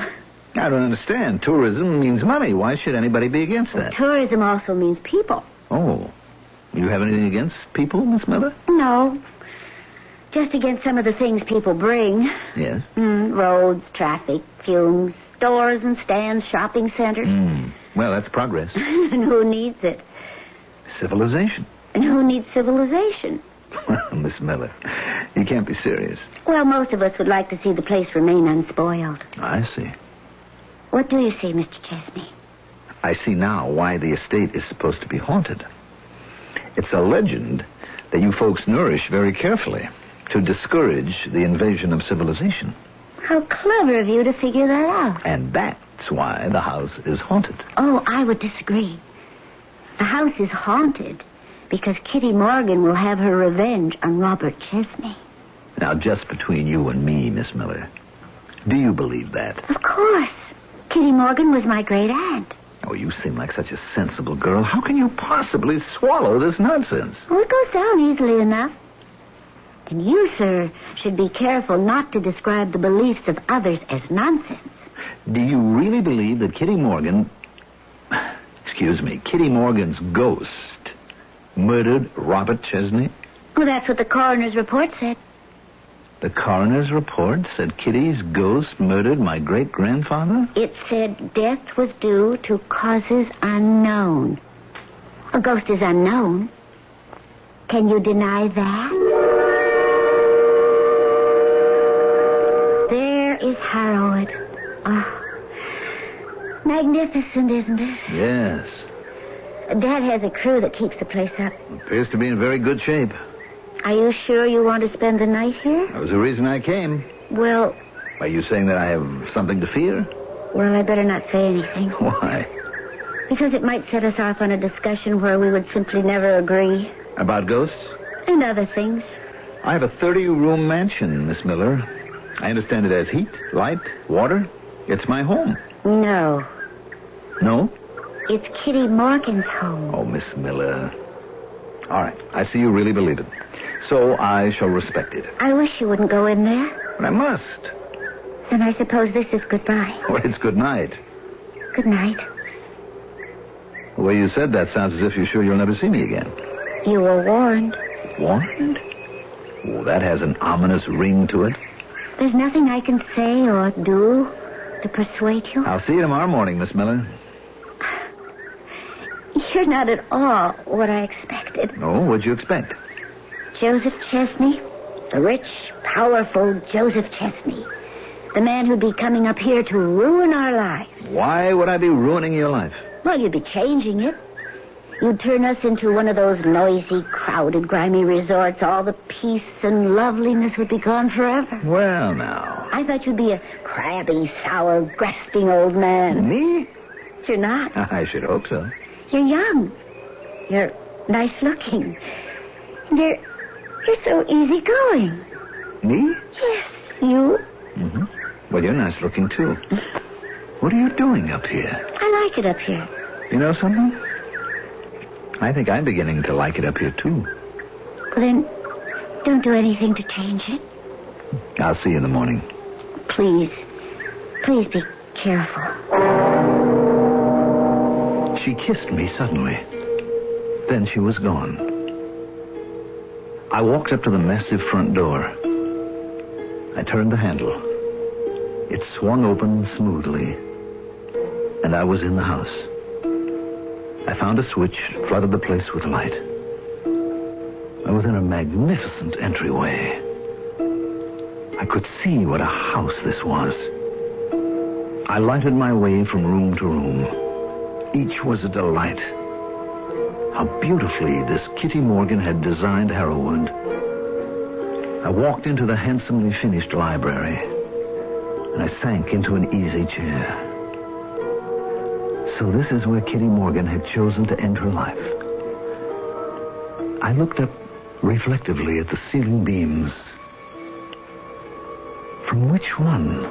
I don't understand. Tourism means money. Why should anybody be against that? Tourism also means people. Oh. You have anything against people, Miss Miller? No. Just against some of the things people bring. Yes? Roads, traffic, fumes, stores and stands, shopping centers. Well, that's progress. And who needs it? Civilization. And who needs civilization? Miss Miller, you can't be serious. Well, most of us would like to see the place remain unspoiled. I see. What do you see, Mr. Chesney? I see now why the estate is supposed to be haunted. It's a legend that you folks nourish very carefully to discourage the invasion of civilization. How clever of you to figure that out. And that's why the house is haunted. Oh, I would disagree. The house is haunted because Kitty Morgan will have her revenge on Robert Chesney. Now, just between you and me, Miss Miller, do you believe that? Of course. Kitty Morgan was my great aunt. Oh, you seem like such a sensible girl. How can you possibly swallow this nonsense? Well, it goes down easily enough. And you, sir, should be careful not to describe the beliefs of others as nonsense. Do you really believe that Kitty Morgan's ghost murdered Robert Chesney? Well, that's what the coroner's report said. The coroner's report said Kitty's ghost murdered my great-grandfather? It said death was due to causes unknown. A ghost is unknown. Can you deny that? There is Harrowwood. Oh, magnificent, isn't it? Yes. Dad has a crew that keeps the place up. Appears to be in very good shape. Are you sure you want to spend the night here? That was the reason I came. Well... Are you saying that I have something to fear? Well, I better not say anything. Why? Because it might set us off on a discussion where we would simply never agree. About ghosts? And other things. I have a 30-room mansion, Miss Miller. I understand it has heat, light, water. It's my home. No. No? It's Kitty Morgan's home. Oh, Miss Miller. All right. I see you really believe it. So I shall respect it. I wish you wouldn't go in there. But I must. Then I suppose this is goodbye. Well, it's good night. Good night. The way you said that sounds as if you're sure you'll never see me again. You were warned. Warned? Oh, that has an ominous ring to it. There's nothing I can say or do to persuade you. I'll see you tomorrow morning, Miss Miller. You're not at all what I expected. Oh, what'd you expect? Joseph Chesney. The rich, powerful Joseph Chesney. The man who'd be coming up here to ruin our lives. Why would I be ruining your life? Well, you'd be changing it. You'd turn us into one of those noisy, crowded, grimy resorts. All the peace and loveliness would be gone forever. Well, now. I thought you'd be a crabby, sour, grasping old man. Me? But you're not. I should hope so. You're young. You're nice looking. You're so easygoing. Me? Yes, you. Mm-hmm. Well, you're nice looking, too. What are you doing up here? I like it up here. You know something? I think I'm beginning to like it up here, too. Well, then, don't do anything to change it. I'll see you in the morning. Please. Please be careful. She kissed me suddenly. Then she was gone. I walked up to the massive front door. I turned the handle. It swung open smoothly, and I was in the house. I found a switch, flooded the place with light. I was in a magnificent entryway. I could see what a house this was. I lighted my way from room to room. Each was a delight. How beautifully this Kitty Morgan had designed Harrowwood. I walked into the handsomely finished library, and I sank into an easy chair. So this is where Kitty Morgan had chosen to end her life. I looked up reflectively at the ceiling beams. From which one?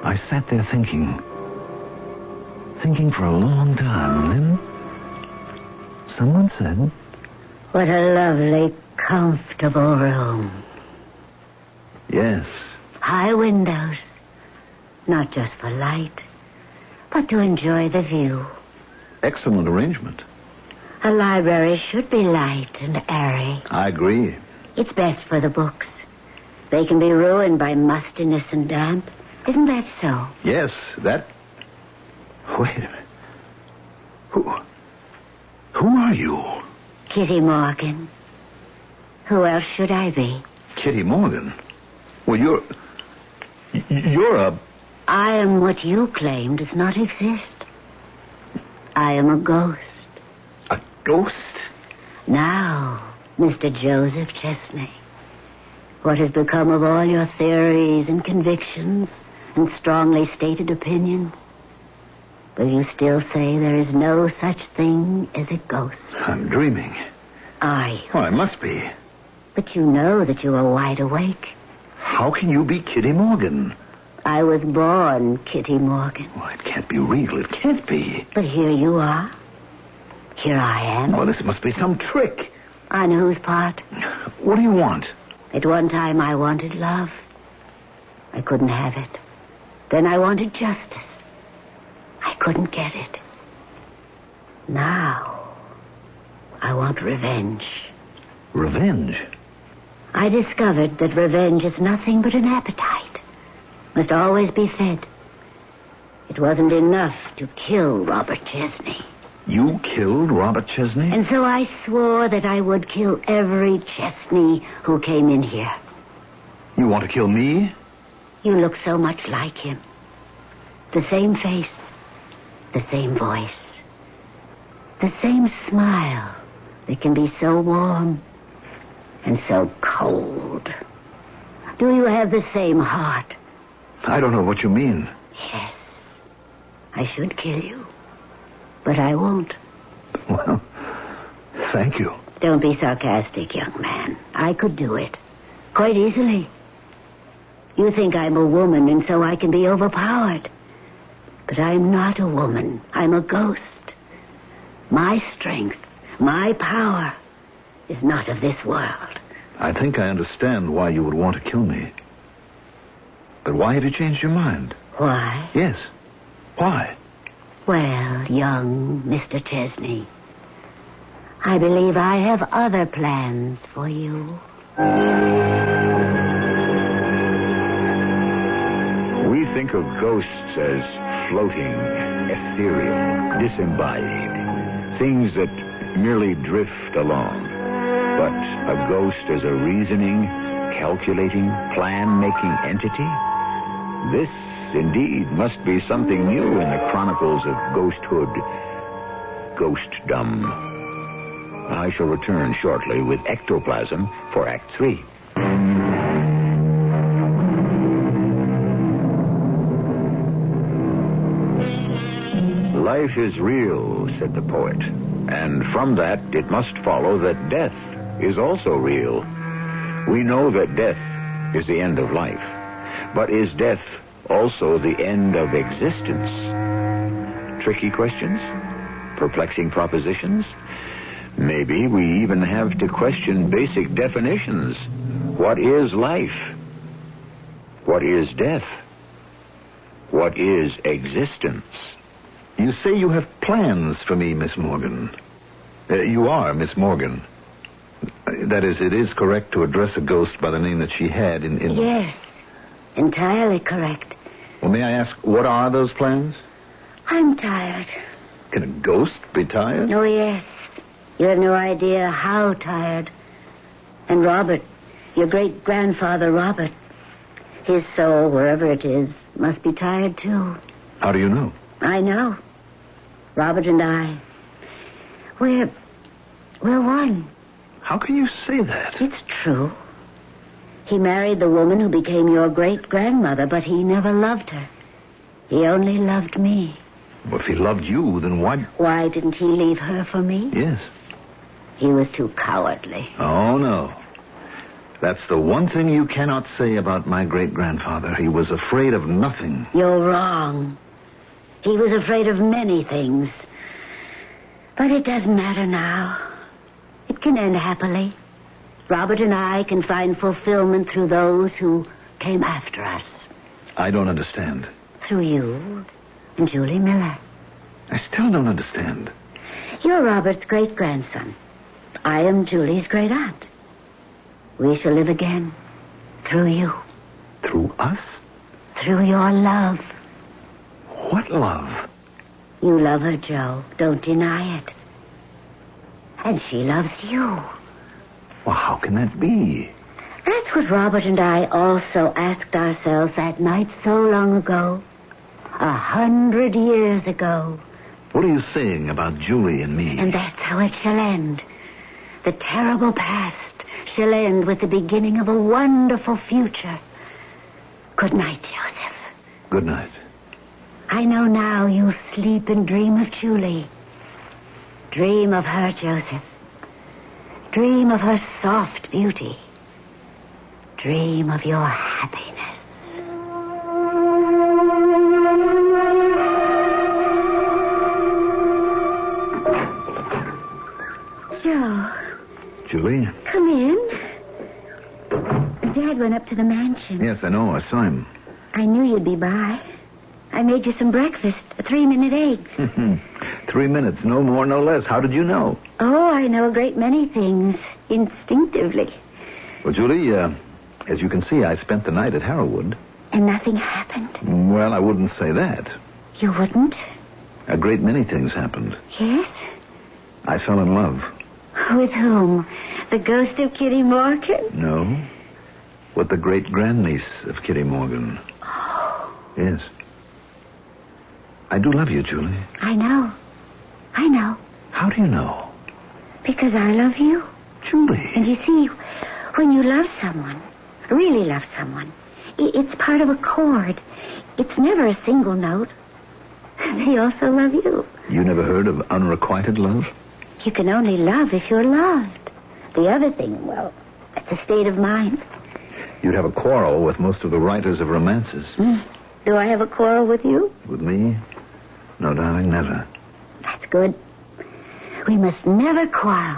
I sat there thinking for a long time, and then someone said, "What a lovely, comfortable room." Yes. High windows, not just for light, but to enjoy the view. Excellent arrangement. A library should be light and airy. I agree. It's best for the books. They can be ruined by mustiness and damp. Isn't that so? Yes, that... Wait a minute. Who are you? Kitty Morgan. Who else should I be? Kitty Morgan? Well, you're a... I am what you claim does not exist. I am a ghost. A ghost? Now, Mr. Joseph Chesney, what has become of all your theories and convictions and strongly stated opinions? Will you still say there is no such thing as a ghost? I'm dreaming. Are you? Oh, I must be. But you know that you are wide awake. How can you be Kitty Morgan? I was born Kitty Morgan. Well, it can't be real. It can't be. But here you are. Here I am. Oh, this must be some trick. On whose part? What do you want? At one time I wanted love. I couldn't have it. Then I wanted justice. I couldn't get it. Now, I want revenge. Revenge? I discovered that revenge is nothing but an appetite. Must always be fed. It wasn't enough to kill Robert Chesney. You killed Robert Chesney? And so I swore that I would kill every Chesney who came in here. You want to kill me? You look so much like him. The same face. The same voice. The same smile that can be so warm and so cold. Do you have the same heart? I don't know what you mean. Yes. I should kill you. But I won't. Well, thank you. Don't be sarcastic, young man. I could do it. Quite easily. You think I'm a woman and so I can be overpowered. But I'm not a woman. I'm a ghost. My strength, my power is not of this world. I think I understand why you would want to kill me. But why have you changed your mind? Why? Yes. Why? Well, young Mr. Chesney, I believe I have other plans for you. We think of ghosts as floating, ethereal, disembodied, things that merely drift along. But a ghost as a reasoning, calculating, plan-making entity? This, indeed, must be something new in the chronicles of ghosthood, ghostdom. I shall return shortly with Ectoplasm for Act 3. Life is real, said the poet, and from that it must follow that death is also real. We know that death is the end of life, but is death also the end of existence? Tricky questions? Perplexing propositions? Maybe we even have to question basic definitions. What is life? What is death? What is existence? You say you have plans for me, Miss Morgan. You are Miss Morgan. That is, it is correct to address a ghost by the name that she had in... Yes, entirely correct. Well, may I ask, what are those plans? I'm tired. Can a ghost be tired? Oh, yes. You have no idea how tired. And Robert, your great-grandfather Robert, his soul, wherever it is, must be tired, too. How do you know? I know. Robert and I, we're one. How can you say that? It's true. He married the woman who became your great-grandmother, but he never loved her. He only loved me. Well, if he loved you, then why... Why didn't he leave her for me? Yes. He was too cowardly. Oh, no. That's the one thing you cannot say about my great-grandfather. He was afraid of nothing. You're wrong. He was afraid of many things. But it doesn't matter now. It can end happily. Robert and I can find fulfillment through those who came after us. I don't understand. Through you and Julie Miller. I still don't understand. You're Robert's great-grandson. I am Julie's great-aunt. We shall live again. Through you. Through us? Through your love. What love? You love her, Joe. Don't deny it. And she loves you. Well, how can that be? That's what Robert and I also asked ourselves that night so long ago. 100 years ago. What are you saying about Julie and me? And that's how it shall end. The terrible past shall end with the beginning of a wonderful future. Good night, Joseph. Good night. I know now you sleep and dream of Julie. Dream of her, Joseph. Dream of her soft beauty. Dream of your happiness. Joe. Julie? Come in. Dad went up to the mansion. Yes, I know. I saw him. I knew you'd be by. I made you some breakfast. 3-minute eggs. 3 minutes. No more, no less. How did you know? Oh, I know a great many things. Instinctively. Well, Julie, as you can see, I spent the night at Harrowwood. And nothing happened? Well, I wouldn't say that. You wouldn't? A great many things happened. Yes? I fell in love. With whom? The ghost of Kitty Morgan? No. With the great-grandniece of Kitty Morgan. Oh. Yes. I do love you, Julie. I know. I know. How do you know? Because I love you. Julie. And you see, when you love someone, really love someone, it's part of a chord. It's never a single note. They also love you. You never heard of unrequited love? You can only love if you're loved. The other thing, well, it's a state of mind. You'd have a quarrel with most of the writers of romances. Do I have a quarrel with you? With me? No, darling, never. That's good. We must never quarrel.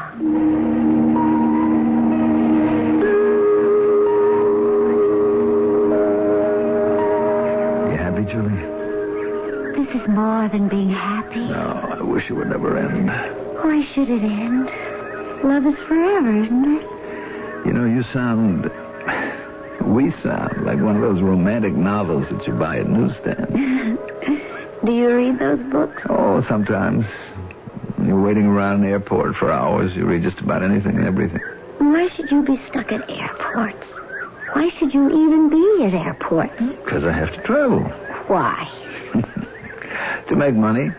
You happy, Julie? This is more than being happy. No, I wish it would never end. Why should it end? Love is forever, isn't it? You know, we sound like one of those romantic novels that you buy at newsstands. Do you read those books? Oh, sometimes. When you're waiting around an airport for hours, you read just about anything and everything. Why should you be stuck at airports? Why should you even be at airports? Because I have to travel. Why? To make money.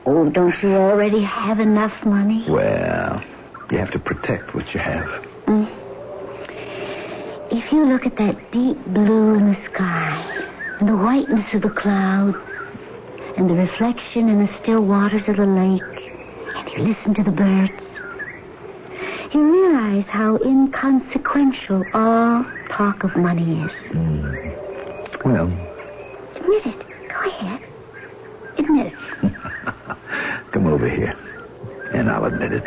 Oh, don't you already have enough money? Well, you have to protect what you have. If you look at that deep blue in the sky, and the whiteness of the clouds, and the reflection in the still waters of the lake, and you listen to the birds, you realize how inconsequential all talk of money is. Well, Admit it. Go ahead. Admit it. Come over here, and I'll admit it.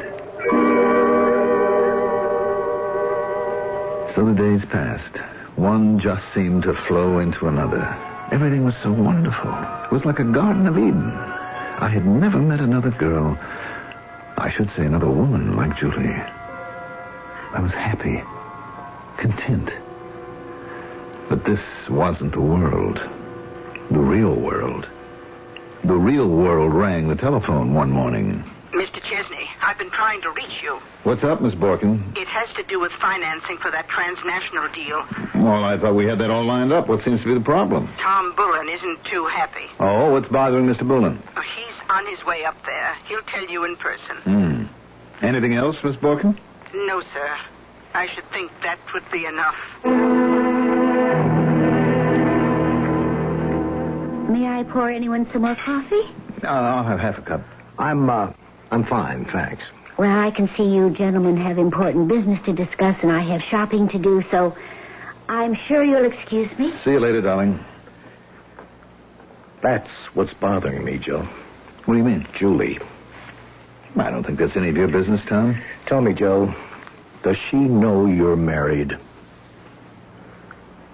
So the days passed. One just seemed to flow into another. Everything was so wonderful. It was like a Garden of Eden. I had never met another girl, I should say another woman like Julie. I was happy, content. But this wasn't the world. The real world. The real world rang the telephone one morning. Mr. Chesney, I've been trying to reach you. What's up, Miss Borkin? It has to do with financing for that transnational deal. Well, I thought we had that all lined up. What seems to be the problem? Tom Bullen isn't too happy. Oh, what's bothering Mr. Bullen? He's on his way up there. He'll tell you in person. Anything else, Miss Borkin? No, sir. I should think that would be enough. May I pour anyone some more coffee? I'll have half a cup. I'm fine, thanks. Well, I can see you gentlemen have important business to discuss, and I have shopping to do, so I'm sure you'll excuse me. See you later, darling. That's what's bothering me, Joe. What do you mean? Julie. I don't think that's any of your business, Tom. Tell me, Joe, does she know you're married?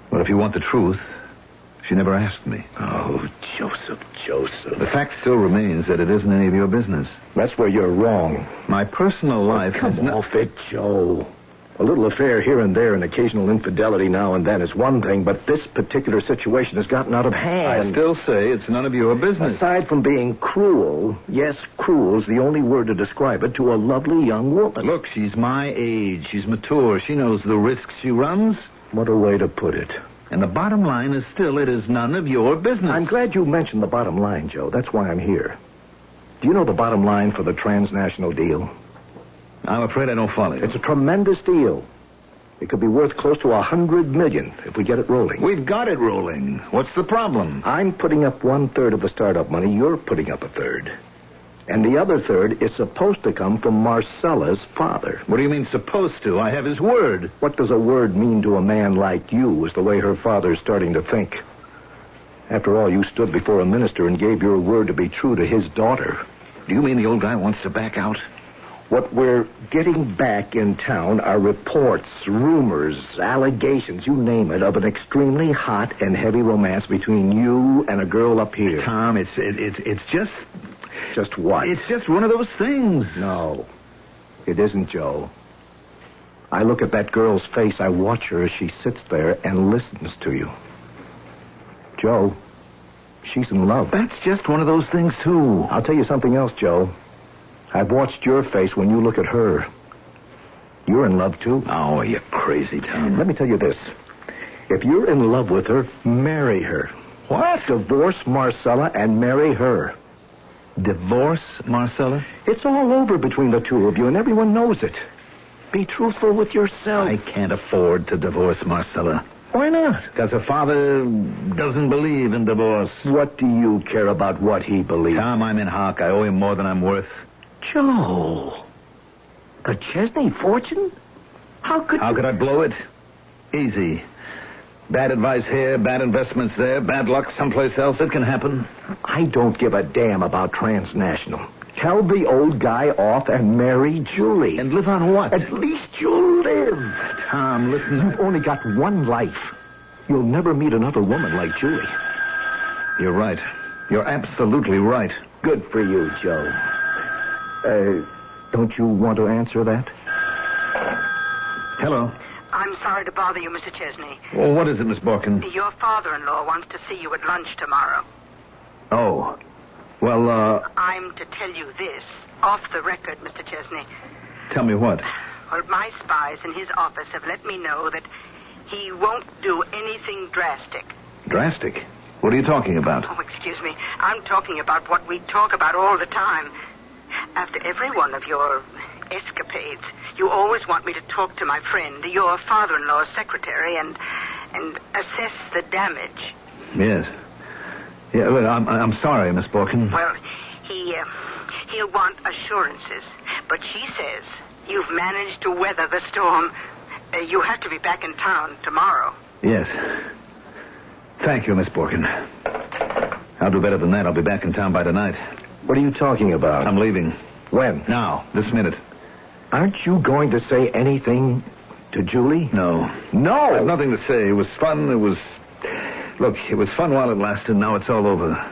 Well, if you want the truth, she never asked me. Oh, Joseph. The fact still remains that it isn't any of your business. That's where you're wrong. My personal life Come has off it, Joe. A little affair here and there and occasional infidelity now and then is one thing, but this particular situation has gotten out of hand. I still say it's none of your business. Aside from being cruel, yes, cruel is the only word to describe it, to a lovely young woman. Look, she's my age. She's mature. She knows the risks she runs. What a way to put it. And the bottom line is still, it is none of your business. I'm glad you mentioned the bottom line, Joe. That's why I'm here. Do you know the bottom line for the transnational deal? I'm afraid I don't follow you. It's a tremendous deal. It could be worth close to $100 million if we get it rolling. We've got it rolling. What's the problem? I'm putting up 1/3 of the startup money. You're putting up 1/3. And the other 1/3 is supposed to come from Marcella's father. What do you mean supposed to? I have his word. What does a word mean to a man like you is the way her father's starting to think. After all, you stood before a minister and gave your word to be true to his daughter. Do you mean the old guy wants to back out? What we're getting back in town are reports, rumors, allegations, you name it, of an extremely hot and heavy romance between you and a girl up here. Tom, it's just... Just what? It's just one of those things. No, it isn't, Joe. I look at that girl's face. I watch her as she sits there and listens to you. Joe, she's in love. That's just one of those things, too. I'll tell you something else, Joe. I've watched your face when you look at her. You're in love, too. Oh, you're crazy, Tom. Let me tell you this. If you're in love with her, marry her. What? Divorce Marcella and marry her. Divorce Marcella? It's all over between the two of you, and everyone knows it. Be truthful with yourself. I can't afford to divorce Marcella. Why not? Because her father doesn't believe in divorce. What do you care about what he believes? Tom, I'm in hock. I owe him more than I'm worth. Joe, a Chesney fortune? How could I blow it? Easy. Bad advice here, bad investments there, bad luck someplace else. It can happen. I don't give a damn about transnational. Tell the old guy off and marry Julie. And live on what? At least you'll live. Tom, listen. You've only got one life. You'll never meet another woman like Julie. You're right. You're absolutely right. Good for you, Joe. Don't you want to answer that? Hello. I'm sorry to bother you, Mr. Chesney. Well, what is it, Miss Borkin? Your father-in-law wants to see you at lunch tomorrow. Oh. Well, I'm to tell you this, off the record, Mr. Chesney. Tell me what? Well, my spies in his office have let me know that he won't do anything drastic. Drastic? What are you talking about? Oh, excuse me. I'm talking about what we talk about all the time. After every one of your escapades, you always want me to talk to my friend, your father-in-law's secretary, and assess the damage. Yes. Yeah, well, I'm sorry, Miss Borkin. Well, he'll want assurances, but she says you've managed to weather the storm. You have to be back in town tomorrow. Yes. Thank you, Miss Borkin. I'll do better than that. I'll be back in town by tonight. What are you talking about? I'm leaving. When? Now, this minute. Aren't you going to say anything to Julie? No. No! I have nothing to say. It was fun. Look, it was fun while it lasted. Now it's all over.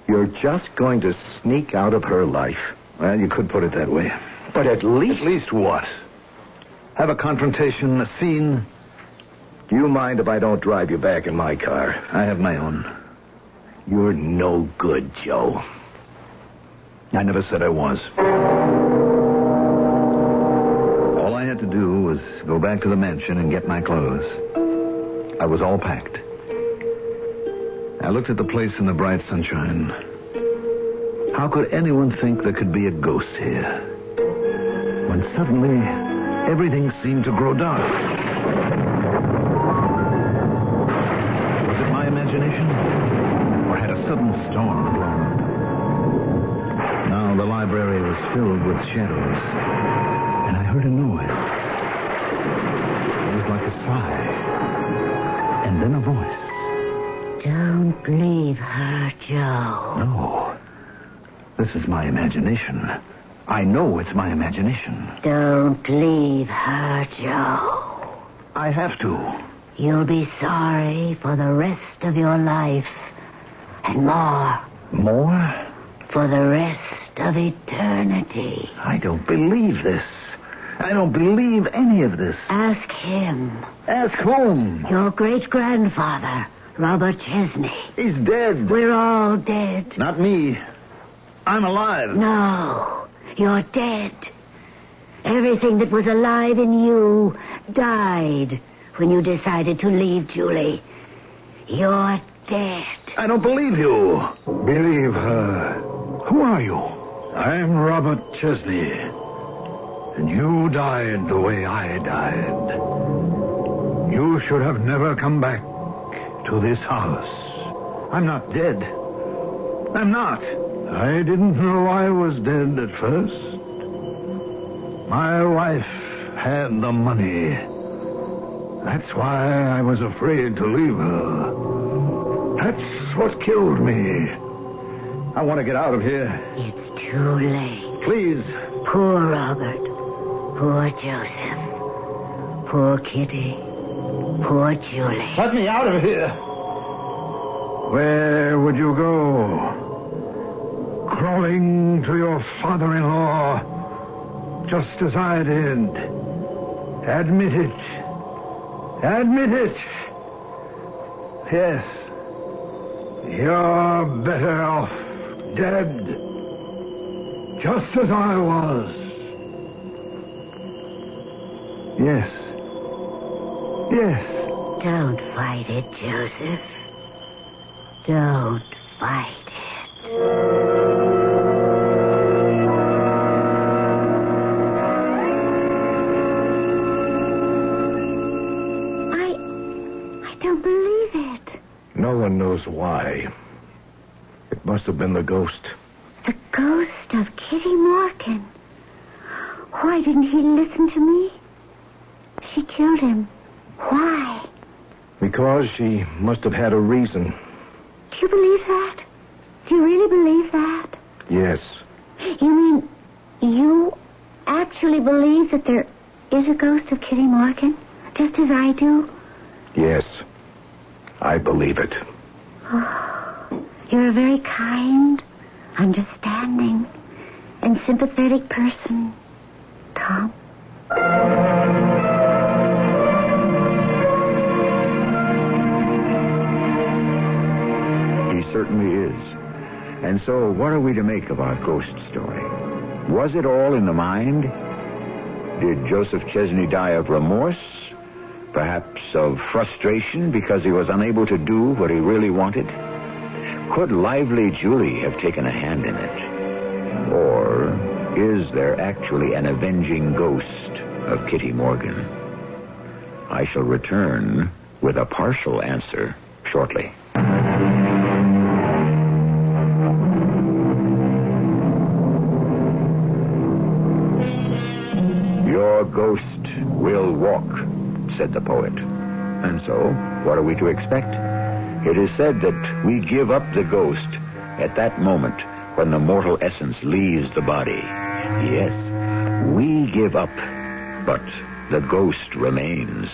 You're just going to sneak out of her life. Well, you could put it that way. But at least... At least what? Have a confrontation, a scene? Do you mind if I don't drive you back in my car? I have my own. You're no good, Joe. I never said I was. All I had to do was go back to the mansion and get my clothes. I was all packed. I looked at the place in the bright sunshine. How could anyone think there could be a ghost here? When suddenly, everything seemed to grow dark. Was it my imagination? Or had a sudden storm blown up? Now the library was filled with shadows. And I heard a noise. It was like a sigh. And then a voice. Don't leave her, Joe. No. This is my imagination. I know it's my imagination. Don't leave her, Joe. I have to. You'll be sorry for the rest of your life. And more. More? For the rest of eternity. I don't believe this. I don't believe any of this. Ask him. Ask whom? Your great-grandfather, Robert Chesney. He's dead. We're all dead. Not me. I'm alive. No, you're dead. Everything that was alive in you died when you decided to leave Julie. You're dead. I don't believe you. Believe her. Who are you? I'm Robert Chesney. And you died the way I died. You should have never come back to this house. I'm not dead. I'm not. I didn't know I was dead at first. My wife had the money. That's why I was afraid to leave her. That's what killed me. I want to get out of here. It's too late. Please. Poor Robert. Poor Joseph. Poor Kitty. Poor Julie. Let me out of here. Where would you go? Crawling to your father-in-law, just as I did. Admit it. Admit it. Yes. You're better off dead, just as I was. Yes. Yes. Don't fight it, Joseph. Don't fight it. I don't believe it. No one knows why. It must have been the ghost. The ghost of Kitty Morgan. Why didn't he listen to me? She killed him. Why? Because she must have had a reason. Do you believe that? Do you really believe that? Yes. You mean you actually believe that there is a ghost of Kitty Morgan? Just as I do? Yes. I believe it. Oh, you're a very kind, understanding, and sympathetic person, Tom. He certainly is. And so, what are we to make of our ghost story? Was it all in the mind? Did Joseph Chesney die of remorse? Perhaps of frustration because he was unable to do what he really wanted? Could lively Julie have taken a hand in it? Or is there actually an avenging ghost of Kitty Morgan? I shall return with a partial answer shortly. Your ghost will walk, said the poet. And so, what are we to expect? It is said that we give up the ghost At that moment, when the mortal essence leaves the body, yes, we give up, but the ghost remains.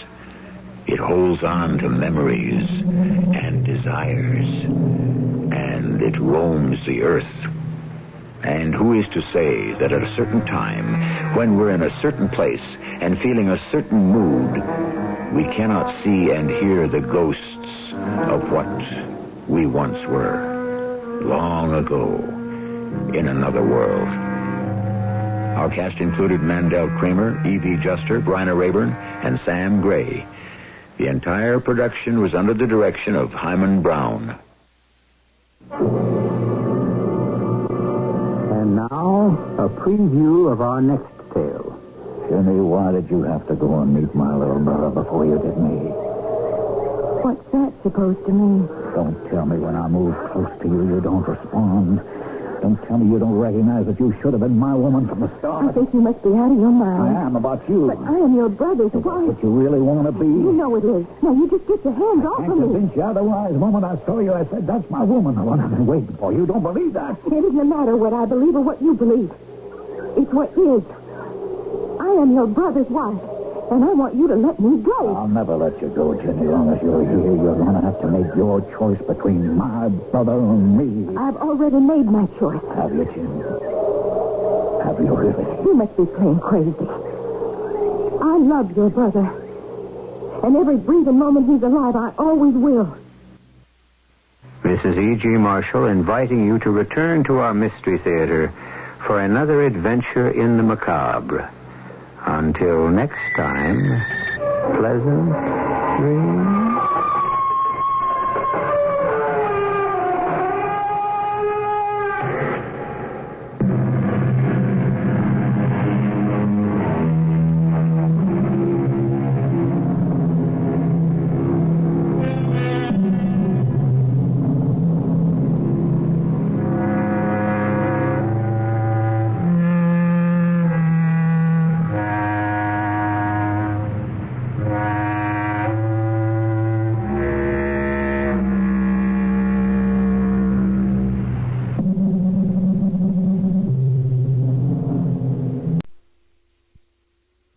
It holds on to memories and desires, and it roams the earth. And who is to say that at a certain time, when we're in a certain place and feeling a certain mood, we cannot see and hear the ghosts of what we once were, long ago, in another world. Our cast included Mandel Kramer, E.V. Juster, Bryna Rayburn, and Sam Gray. The entire production was under the direction of Hyman Brown. And now, a preview of our next tale. Jimmy, why did you have to go and meet my little brother before you did me? What's that supposed to mean? Don't tell me when I move close to you, you don't respond. Don't tell me you don't recognize that you should have been my woman from the start. I think you must be out of your mind. I am about you. But I am your brother's wife. What you really want to be? You know it is. Now, you just get your hands off of me. I convinced you otherwise. The moment I saw you, I said, that's my woman. The one I've been waiting for. You don't believe that? It doesn't matter what I believe or what you believe. It's what is. I am your brother's wife, and I want you to let me go. I'll never let you go, Jenny. As long as you're here, you're going to have to make your choice between my brother and me. I've already made my choice. Have you, Jenny? Have you really? You must be playing crazy. I love your brother. And every breathing moment he's alive, I always will. This is E.G. Marshall inviting you to return to our Mystery Theater for another adventure in the macabre. Until next time, pleasant dreams.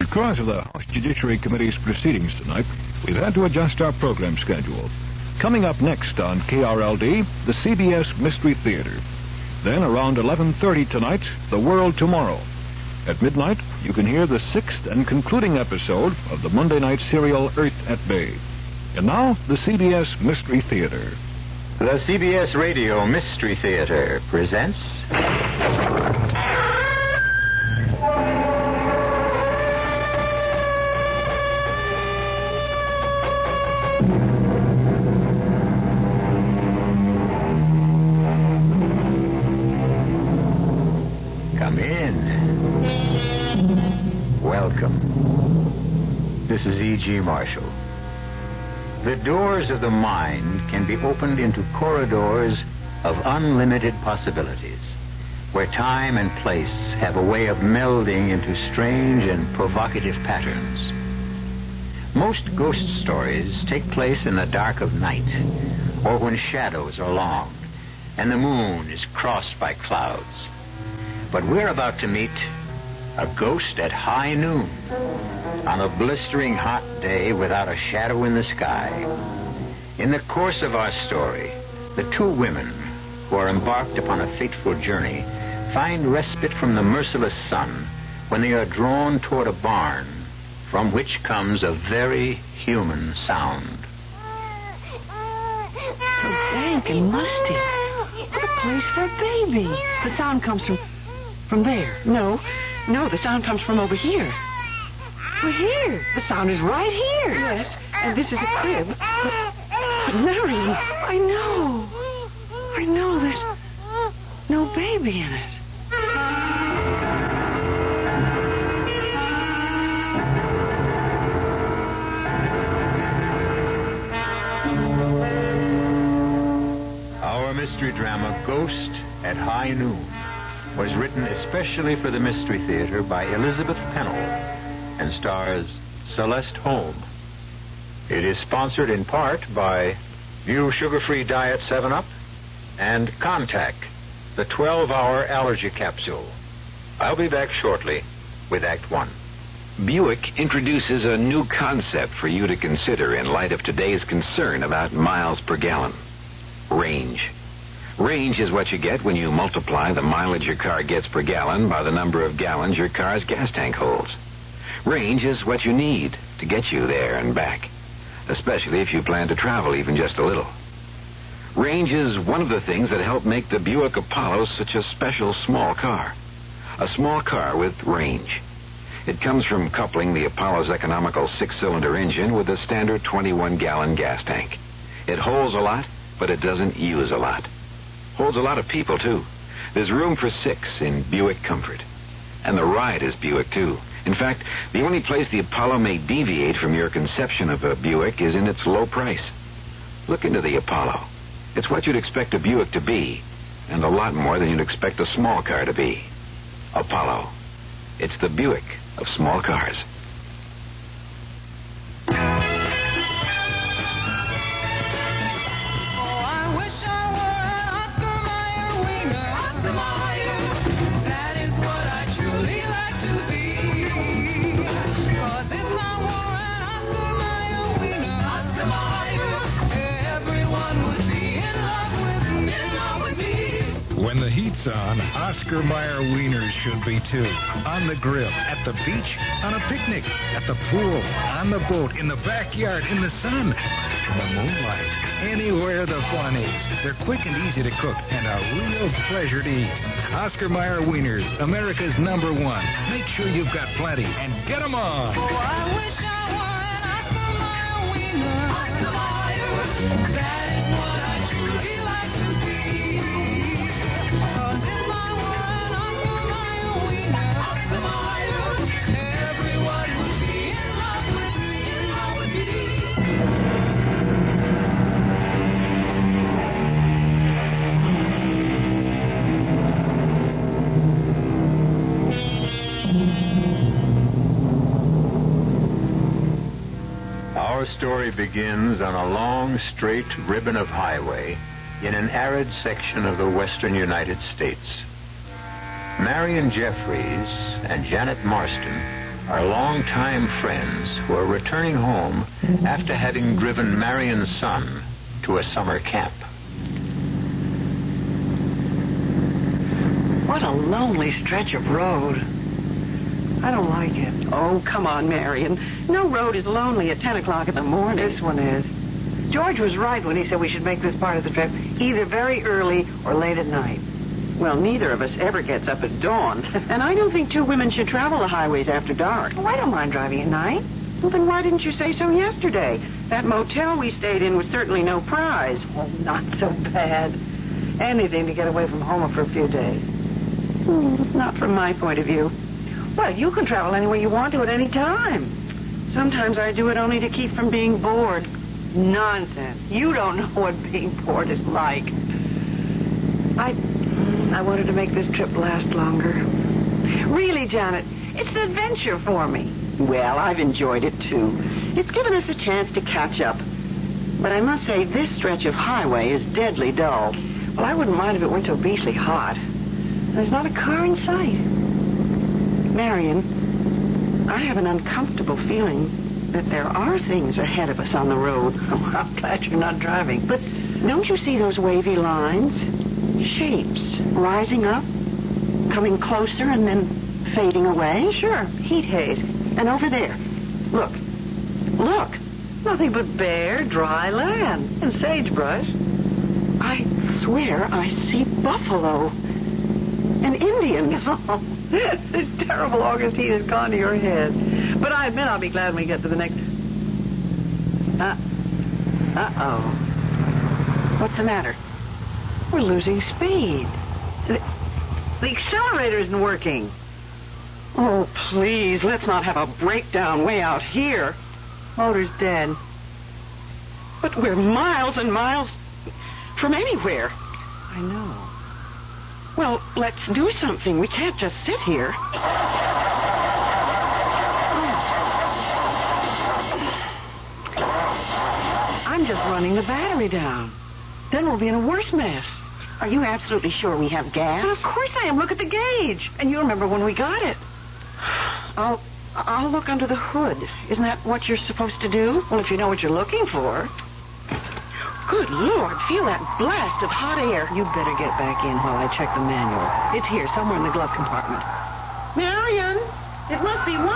Because of the House Judiciary Committee's proceedings tonight, we've had to adjust our program schedule. Coming up next on KRLD, the CBS Mystery Theater. Then around 11:30 tonight, The World Tomorrow. At midnight, you can hear the 6th and concluding episode of the Monday night serial Earth at Bay. And now, the CBS Mystery Theater. The CBS Radio Mystery Theater presents... Come in. Welcome. This is E.G. Marshall. The doors of the mind can be opened into corridors of unlimited possibilities, where time and place have a way of melding into strange and provocative patterns. Most ghost stories take place in the dark of night, or when shadows are long and the moon is crossed by clouds. But we're about to meet a ghost at high noon, on a blistering hot day without a shadow in the sky. In the course of our story, the two women who are embarked upon a fateful journey find respite from the merciless sun when they are drawn toward a barn from which comes a very human sound. So dank and musty. What a place for a baby. The sound comes from there. No, the sound comes from over here. Well, here. The sound is right here. Yes, and this is a crib. But Marion, I know there's no baby in it. Our mystery drama, Ghost at High Noon, was written especially for the Mystery Theater by Elizabeth Pennell and stars Celeste Holm. It is sponsored in part by New Sugar-Free Diet 7-Up and Contact, the 12-hour allergy capsule. I'll be back shortly with Act 1. Buick introduces a new concept for you to consider in light of today's concern about miles per gallon. Range. Range is what you get when you multiply the mileage your car gets per gallon by the number of gallons your car's gas tank holds. Range is what you need to get you there and back, especially if you plan to travel even just a little. Range is one of the things that help make the Buick Apollo such a special small car. A small car with range. It comes from coupling the Apollo's economical 6-cylinder engine with a standard 21-gallon gas tank. It holds a lot, but it doesn't use a lot. Holds a lot of people, too. There's room for 6 in Buick Comfort. And the ride is Buick, too. In fact, the only place the Apollo may deviate from your conception of a Buick is in its low price. Look into the Apollo. It's what you'd expect a Buick to be, and a lot more than you'd expect a small car to be. Apollo. It's the Buick of small cars. When the heat's on, Oscar Mayer wieners should be too. On the grill, at the beach, on a picnic, at the pool, on the boat, in the backyard, in the sun, in the moonlight, anywhere the fun is. They're quick and easy to cook and a real pleasure to eat. Oscar Mayer wieners, America's #1. Make sure you've got plenty and get them on. Oh, I wish I were an Oscar Mayer wiener. Oscar Mayer, that is what I truly like to be. Our story begins on a long, straight ribbon of highway in an arid section of the western United States. Marion Jeffries and Janet Marston are longtime friends who are returning home after having driven Marion's son to a summer camp. What a lonely stretch of road. I don't like it. Oh, come on, Marion. No road is lonely at 10 o'clock in the morning. This one is. George was right when he said we should make this part of the trip either very early or late at night. Well, neither of us ever gets up at dawn. And I don't think two women should travel the highways after dark. Oh, I don't mind driving at night. Well, then why didn't you say so yesterday? That motel we stayed in was certainly no prize. Oh, not so bad. Anything to get away from home for a few days. Not from my point of view. Well, you can travel anywhere you want to at any time. Sometimes I do it only to keep from being bored. Nonsense. You don't know what being bored is like. I wanted to make this trip last longer. Really, Janet, it's an adventure for me. Well, I've enjoyed it, too. It's given us a chance to catch up. But I must say, this stretch of highway is deadly dull. Well, I wouldn't mind if it weren't so beastly hot. There's not a car in sight. Marion, I have an uncomfortable feeling that there are things ahead of us on the road. Oh, I'm glad you're not driving. But don't you see those wavy lines? Shapes rising up, coming closer, and then fading away? Sure, heat haze. And over there, look. Nothing but bare, dry land and sagebrush. I swear I see buffalo and Indians. Oh, this terrible August heat has gone to your head. But I admit I'll be glad when we get to the next... Uh-oh. What's the matter? We're losing speed. The accelerator isn't working. Oh, please, let's not have a breakdown way out here. Motor's dead. But we're miles and miles from anywhere. I know. Well, let's do something. We can't just sit here. I'm just running the battery down. Then we'll be in a worse mess. Are you absolutely sure we have gas? Well, of course I am. Look at the gauge. And you remember when we got it. I'll look under the hood. Isn't that what you're supposed to do? Well, if you know what you're looking for. Good Lord, feel that blast of hot air. You better get back in while I check the manual. It's here, somewhere in the glove compartment. Marion, it must be 110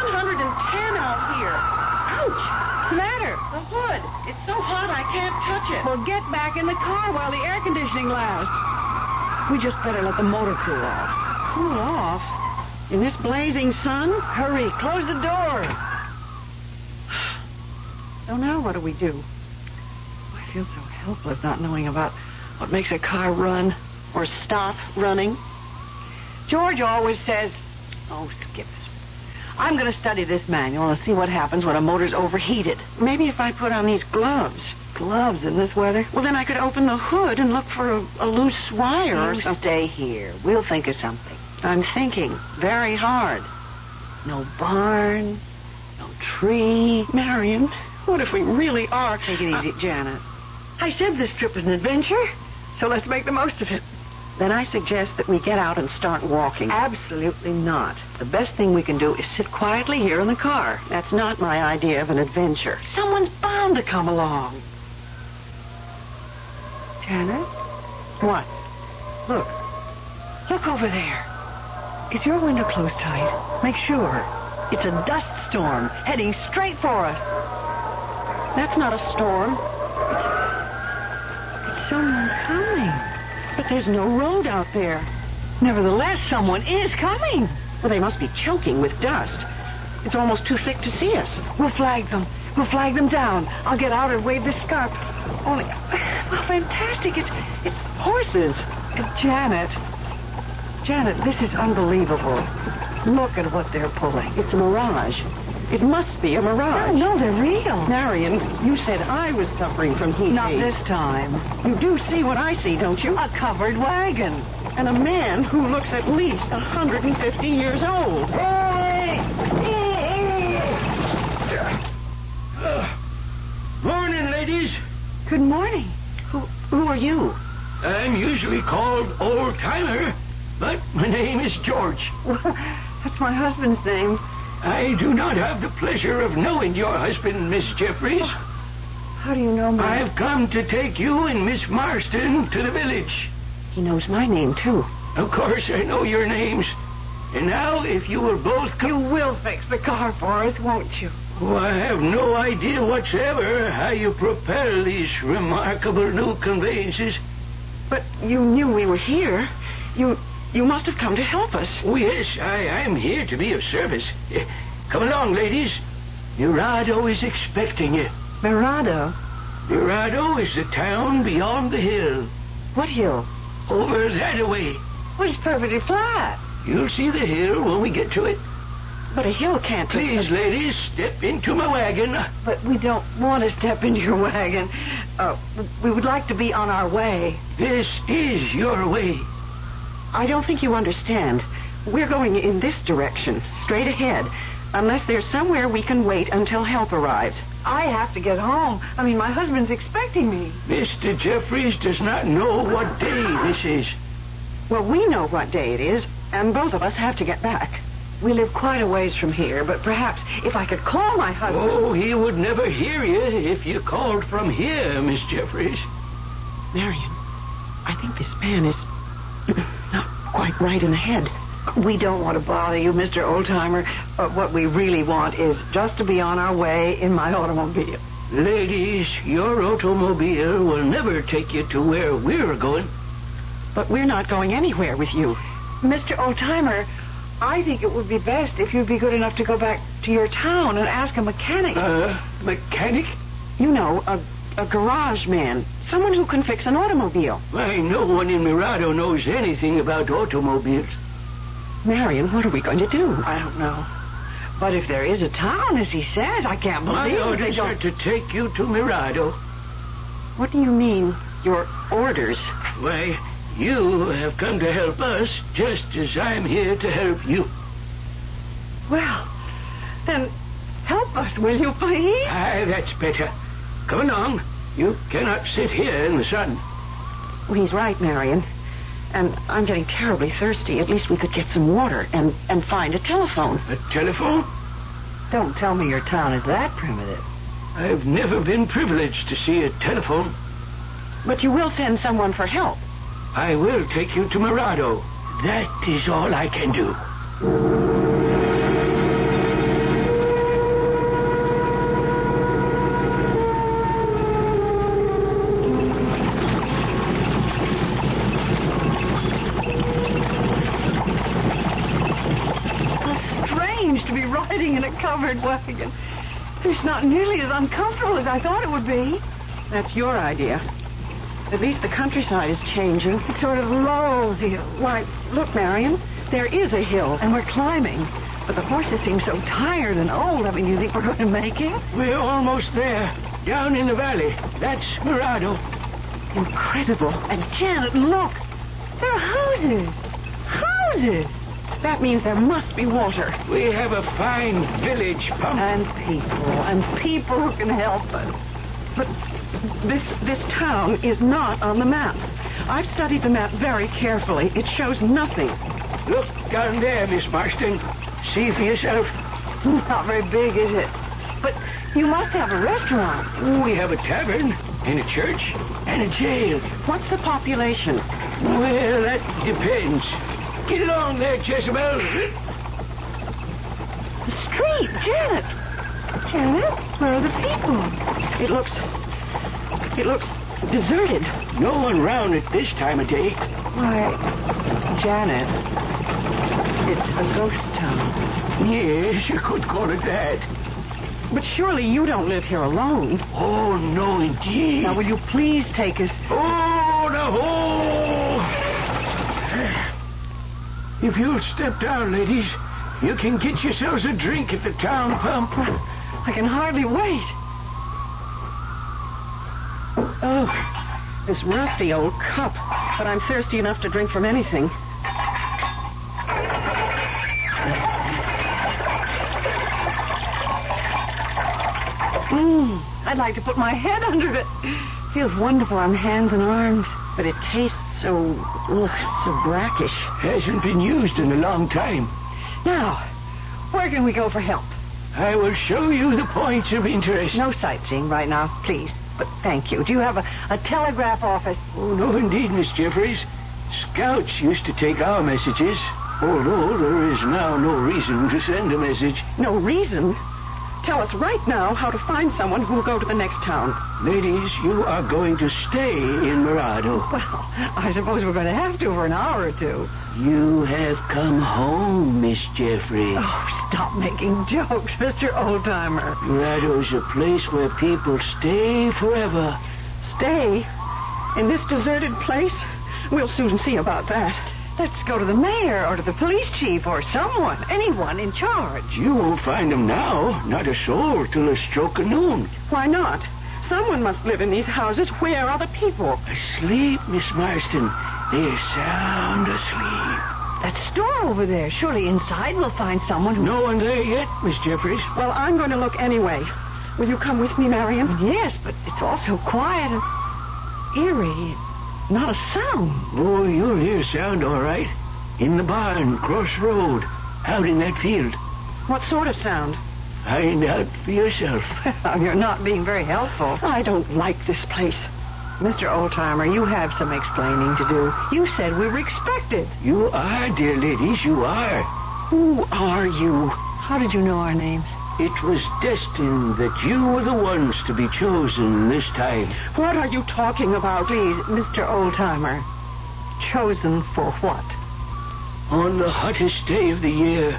out here. Ouch! What's the matter? The hood. It's so hot I can't touch it. Well, get back in the car while the air conditioning lasts. We just better let the motor cool off. Cool off? In this blazing sun? Hurry, close the door. So now what do we do? I feel so helpless not knowing about what makes a car run or stop running. George always says, oh, skip it. I'm going to study this manual and see what happens when a motor's overheated. Maybe if I put on these gloves. Gloves in this weather? Well, then I could open the hood and look for a loose wire or something. Stay here. We'll think of something. I'm thinking very hard. No barn, no tree. Marion, what if we really are... Take it easy, Janet. I said this trip was an adventure, so let's make the most of it. Then I suggest that we get out and start walking. Absolutely not. The best thing we can do is sit quietly here in the car. That's not my idea of an adventure. Someone's bound to come along. Janet? What? Look. Look over there. Is your window closed tight? Make sure. It's a dust storm heading straight for us. That's not a storm. It's someone coming. But there's no road out there. Nevertheless, someone is coming. Well, they must be choking with dust. It's almost too thick to see us. We'll flag them. We'll flag them down. I'll get out and wave this scarf. Only, well, fantastic. It's horses. Janet, this is unbelievable. Look at what they're pulling. It's a mirage. It must be a mirage. No, they're real. Marion, you said I was suffering from heat. Not this time. You do see what I see, don't you? A covered wagon. And a man who looks at least 150 years old. Morning, ladies. Good morning. Who are you? I'm usually called Old Timer, but my name is George. That's my husband's name. I do not have the pleasure of knowing your husband, Miss Jeffries. How do you know me? I've come to take you and Miss Marston to the village. He knows my name, too. Of course, I know your names. And now, if you will both come... You will fix the car for us, won't you? Oh, I have no idea whatsoever how you propel these remarkable new conveyances. But you knew we were here. You must have come to help us. Oh, yes, I'm here to be of service. Come along, ladies. Mirado is expecting you. Mirado? Mirado is the town beyond the hill. What hill? Over that way. Well, it's perfectly flat. You'll see the hill when we get to it. But a hill can't... Please, ladies, step into my wagon. But we don't want to step into your wagon. We would like to be on our way. This is your way. I don't think you understand. We're going in this direction, straight ahead, unless there's somewhere we can wait until help arrives. I have to get home. I mean, my husband's expecting me. Mr. Jeffries does not know what day this is. Well, we know what day it is, and both of us have to get back. We live quite a ways from here, but perhaps if I could call my husband... Oh, he would never hear you if you called from here, Miss Jeffries. Marion, I think this man is not quite right in the head. We don't want to bother you, Mr. Oldtimer. What we really want is just to be on our way in my automobile. Ladies, your automobile will never take you to where we're going. But we're not going anywhere with you. Mr. Oldtimer, I think it would be best if you'd be good enough to go back to your town and ask a mechanic. Mechanic? You know, a garage man. Someone who can fix an automobile. Why, no one in Mirado knows anything about automobiles. Marion, what are we going to do? I don't know. But if there is a town, as he says, I can't believe my orders are to take you to Mirado. What do you mean, your orders? Why, you have come to help us just as I'm here to help you. Well, then help us, will you, please? Aye, that's better. Come along. You cannot sit here in the sun. Well, he's right, Marion. And I'm getting terribly thirsty. At least we could get some water and find a telephone. A telephone? Don't tell me your town is that primitive. I've never been privileged to see a telephone. But you will send someone for help. I will take you to Mirado. That is all I can do. In a covered wagon. It's not nearly as uncomfortable as I thought it would be. That's your idea. At least the countryside is changing. It sort of lulls you. Why, look, Marion, there is a hill, And we're climbing. But the horses seem so tired and old. I mean, you think we're going to make it? We're almost there. Down in the valley. That's Mirado. Incredible. And Janet, look. There are houses. Houses. That means there must be water. We have a fine village pump. And people who can help us. But this town is not on the map. I've studied the map very carefully. It shows nothing. Look down there, Miss Marston. See for yourself. Not very big, is it? But you must have a restaurant. We have a tavern and a church and a jail. What's the population? Well, that depends. Get along there, Jezebel. The street, Janet. Janet, where are the people? It looks deserted. No one round at this time of day. Why, Janet, it's a ghost town. Yes, you could call it that. But surely you don't live here alone. Oh, no, indeed. Now, will you please take us? Oh, no. If you'll step down, ladies, you can get yourselves a drink at the town pump. I can hardly wait. Oh, this rusty old cup. But I'm thirsty enough to drink from anything. I'd like to put my head under it. Feels wonderful on hands and arms. But it tastes so brackish. Hasn't been used in a long time. Now, where can we go for help? I will show you the points of interest. No sightseeing right now, please. But thank you. Do you have a telegraph office? Oh, no, indeed, Miss Jeffries. Scouts used to take our messages, although there is now no reason to send a message. No reason? Tell us right now how to find someone who will go to the next town. Ladies, you are going to stay in Mirado. Well, I suppose we're going to have to for an hour or two. You have come home, Miss Jeffries. Oh, stop making jokes, Mr. Oldtimer. Mirado's a place where people stay forever. Stay? In this deserted place? We'll soon see about that. Let's go to the mayor or to the police chief or someone, anyone in charge. You won't find them now. Not a soul till the stroke of noon. Why not? Someone must live in these houses. Where are the people? Asleep, Miss Marston. They're sound asleep. That store over there. Surely inside we'll find someone who... No one there yet, Miss Jeffries. Well, I'm going to look anyway. Will you come with me, Marion? Yes, but it's all so quiet and eerie. Not a sound. Oh, you'll hear sound, all right. In the barn, cross road, out in that field. What sort of sound? Find out for yourself. You're not being very helpful. I don't like this place. Mr. Oldtimer, you have some explaining to do. You said we were expected. You are, dear ladies, you are. Who are you? How did you know our names? It was destined that you were the ones to be chosen this time. What are you talking about? Please, Mr. Oldtimer. Chosen for what? On the hottest day of the year,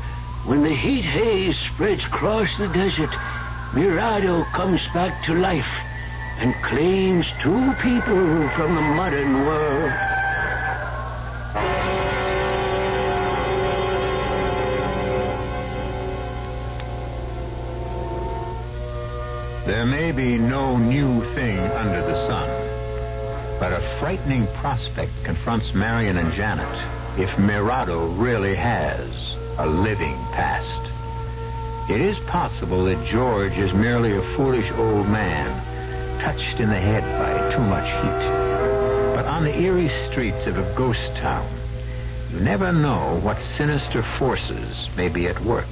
when the heat haze spreads across the desert, Mirado comes back to life and claims two people from the modern world. There may be no new thing under the sun, but a frightening prospect confronts Marion and Janet if Mirado really has a living past. It is possible that George is merely a foolish old man, touched in the head by too much heat. But on the eerie streets of a ghost town, you never know what sinister forces may be at work.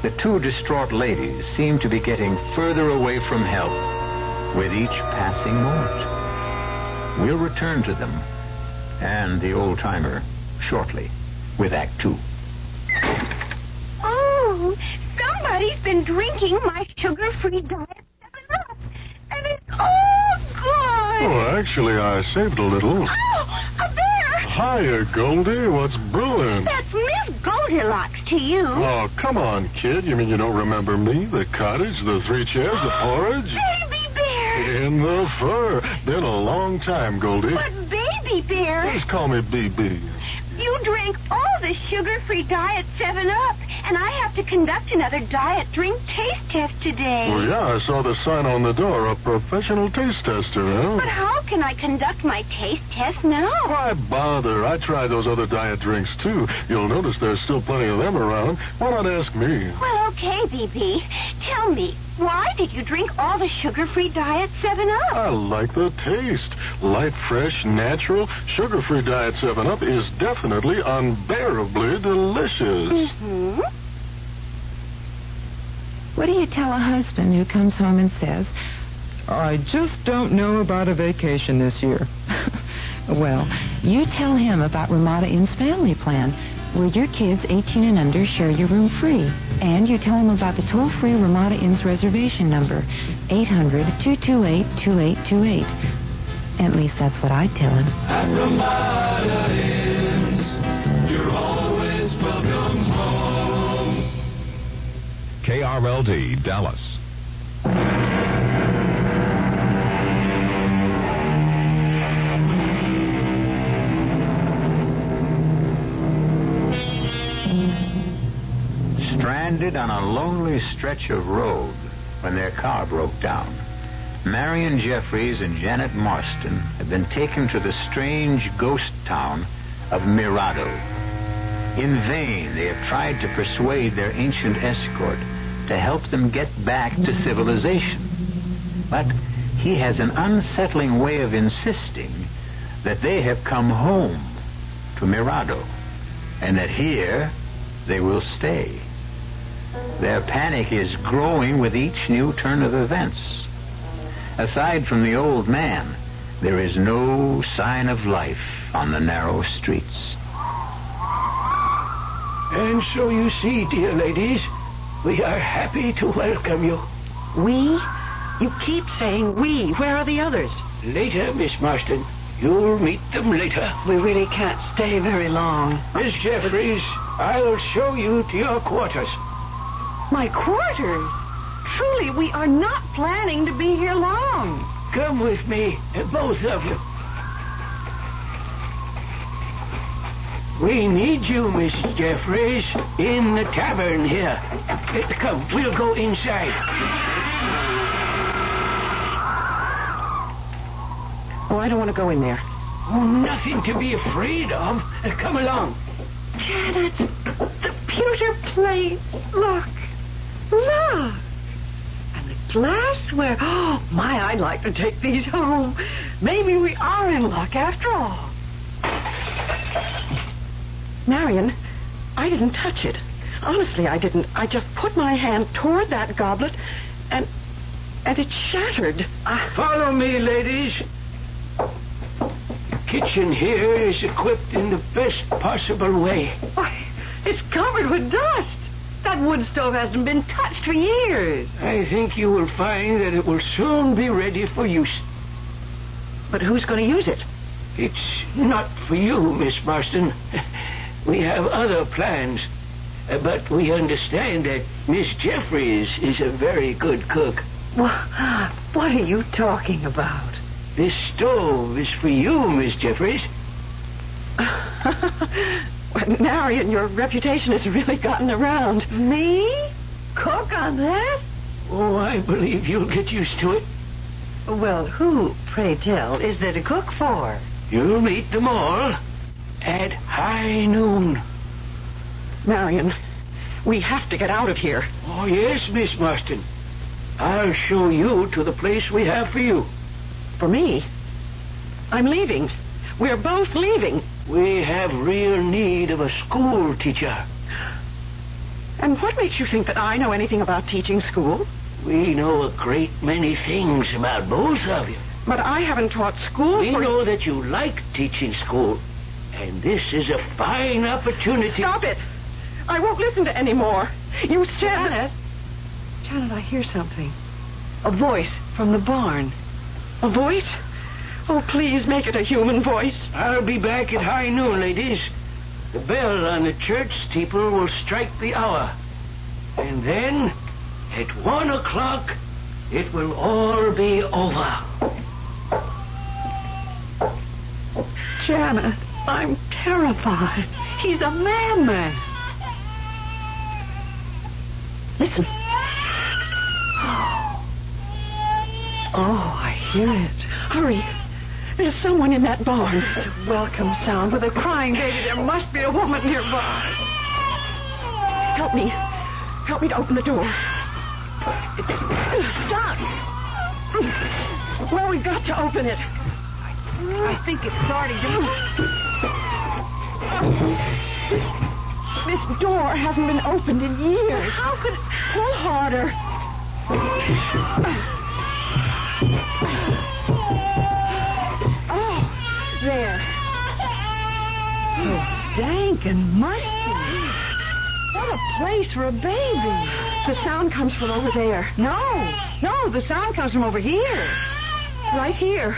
The two distraught ladies seem to be getting further away from help with each passing moment. We'll return to them and the old-timer shortly with Act 2. Oh, somebody's been drinking my sugar-free diet 7-Up, and it's all good. Oh, actually, I saved a little. Oh, a bear! Hiya, Goldie. What's brewing? That's Miss Goldilocks to you. Oh, come on, kid. You mean you don't remember me? The cottage, the 3 chairs, the porridge? Baby bear! In the fur. Been a long time, Goldie. But baby bear... Just call me BB. You drank all the sugar-free diet 7-Up, and I have to conduct another diet drink taste test today. Well, yeah, I saw the sign on the door, a professional taste tester, huh? But how can I conduct my taste test now? Why bother? I tried those other diet drinks, too. You'll notice there's still plenty of them around. Why not ask me? Well, okay, BB. Tell me, why did you drink all the sugar-free diet 7-Up? I like the taste. Light, fresh, natural. Sugar-free diet 7-Up is definitely unbearably delicious. Mm-hmm. What do you tell a husband who comes home and says, I just don't know about a vacation this year? Well, you tell him about Ramada Inn's family plan, where your kids 18 and under share your room free. And you tell him about the toll-free Ramada Inn's reservation number, 800-228-2828. At least that's what I tell him. At Ramada Inns, you're always welcome home. KRLD, Dallas. Stranded on a lonely stretch of road when their car broke down, Marion Jeffries and Janet Marston have been taken to the strange ghost town of Mirado. In vain, they have tried to persuade their ancient escort to help them get back to civilization. But he has an unsettling way of insisting that they have come home to Mirado, and that here they will stay. Their panic is growing with each new turn of events. Aside from the old man, there is no sign of life on the narrow streets. And so you see, dear ladies, we are happy to welcome you. We? You keep saying we. Where are the others? Later, Miss Marston. You'll meet them later. We really can't stay very long. Miss Jeffries, I'll show you to your quarters. My quarters? Truly, we are not planning to be here long. Come with me, both of you. We need you, Miss Jeffries, in the tavern here. Come, we'll go inside. Oh, I don't want to go in there. Oh, nothing to be afraid of. Come along. Janet, the pewter plate. Look. Look. And the glassware. Oh, my, I'd like to take these home. Maybe we are in luck after all. Marion, I didn't touch it. Honestly, I didn't. I just put my hand toward that goblet, and it shattered. Follow me, ladies. The kitchen here is equipped in the best possible way. Why, it's covered with dust. That wood stove hasn't been touched for years. I think you will find that it will soon be ready for use. But who's going to use it? It's not for you, Miss Marston. We have other plans. But we understand that Miss Jeffries is a very good cook. What are you talking about? This stove is for you, Miss Jeffries. Marion, your reputation has really gotten around. Me? Cook on that? Oh, I believe you'll get used to it. Well, who, pray tell, is there to cook for? You'll meet them all at high noon. Marion, we have to get out of here. Oh, yes, Miss Marston. I'll show you to the place we have for you. For me? I'm leaving. We're both leaving. We have real need of a school teacher. And what makes you think that I know anything about teaching school? We know a great many things about both of you. But I haven't taught school We know that you like teaching school. And this is a fine opportunity. Stop it! I won't listen to any more. You said... Janet, I hear something. A voice from the barn. A voice? Oh, please make it a human voice. I'll be back at high noon, ladies. The bell on the church steeple will strike the hour. And then, at 1 o'clock, it will all be over. Janet, I'm terrified. He's a madman. Listen. Oh, I hear it. Hurry. There's someone in that barn. It's a welcome sound with a crying baby. There must be a woman nearby. Help me. Help me to open the door. Stop. Well, we've got to open it. I think it's starting to... This door hasn't been opened in years. How could it... Pull harder. Oh, there. So dank and musty. What a place for a baby. The sound comes from over there. No, the sound comes from over here. Right here.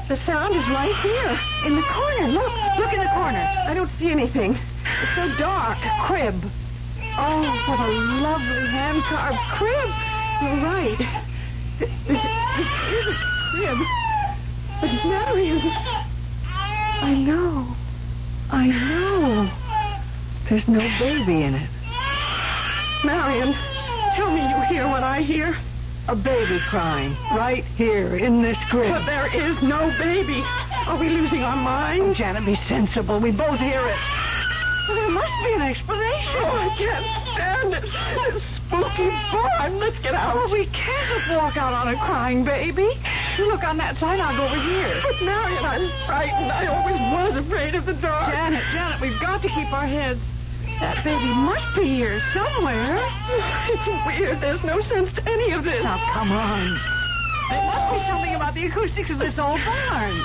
The sound is right here. In the corner. Look in the corner. I don't see anything. It's so dark. A crib. Oh, what a lovely hand-carved crib. You're right. This is a crib. But Marion... I know. There's no baby in it. Marion, tell me you hear what I hear. A baby crying right here in this crib. But there is no baby. Are we losing our minds? Oh, Janet, be sensible. We both hear it. Well, there must be an explanation. Oh, I can't stand it. This spooky barn. Let's get out. Oh, we can't walk out on a crying baby. You look on that side, I'll go over here. But, Marion, I'm frightened. I always was afraid of the dark. Janet, we've got to keep our heads. That baby must be here somewhere. It's weird. There's no sense to any of this. Now, come on. There must be something about the acoustics of this old barn.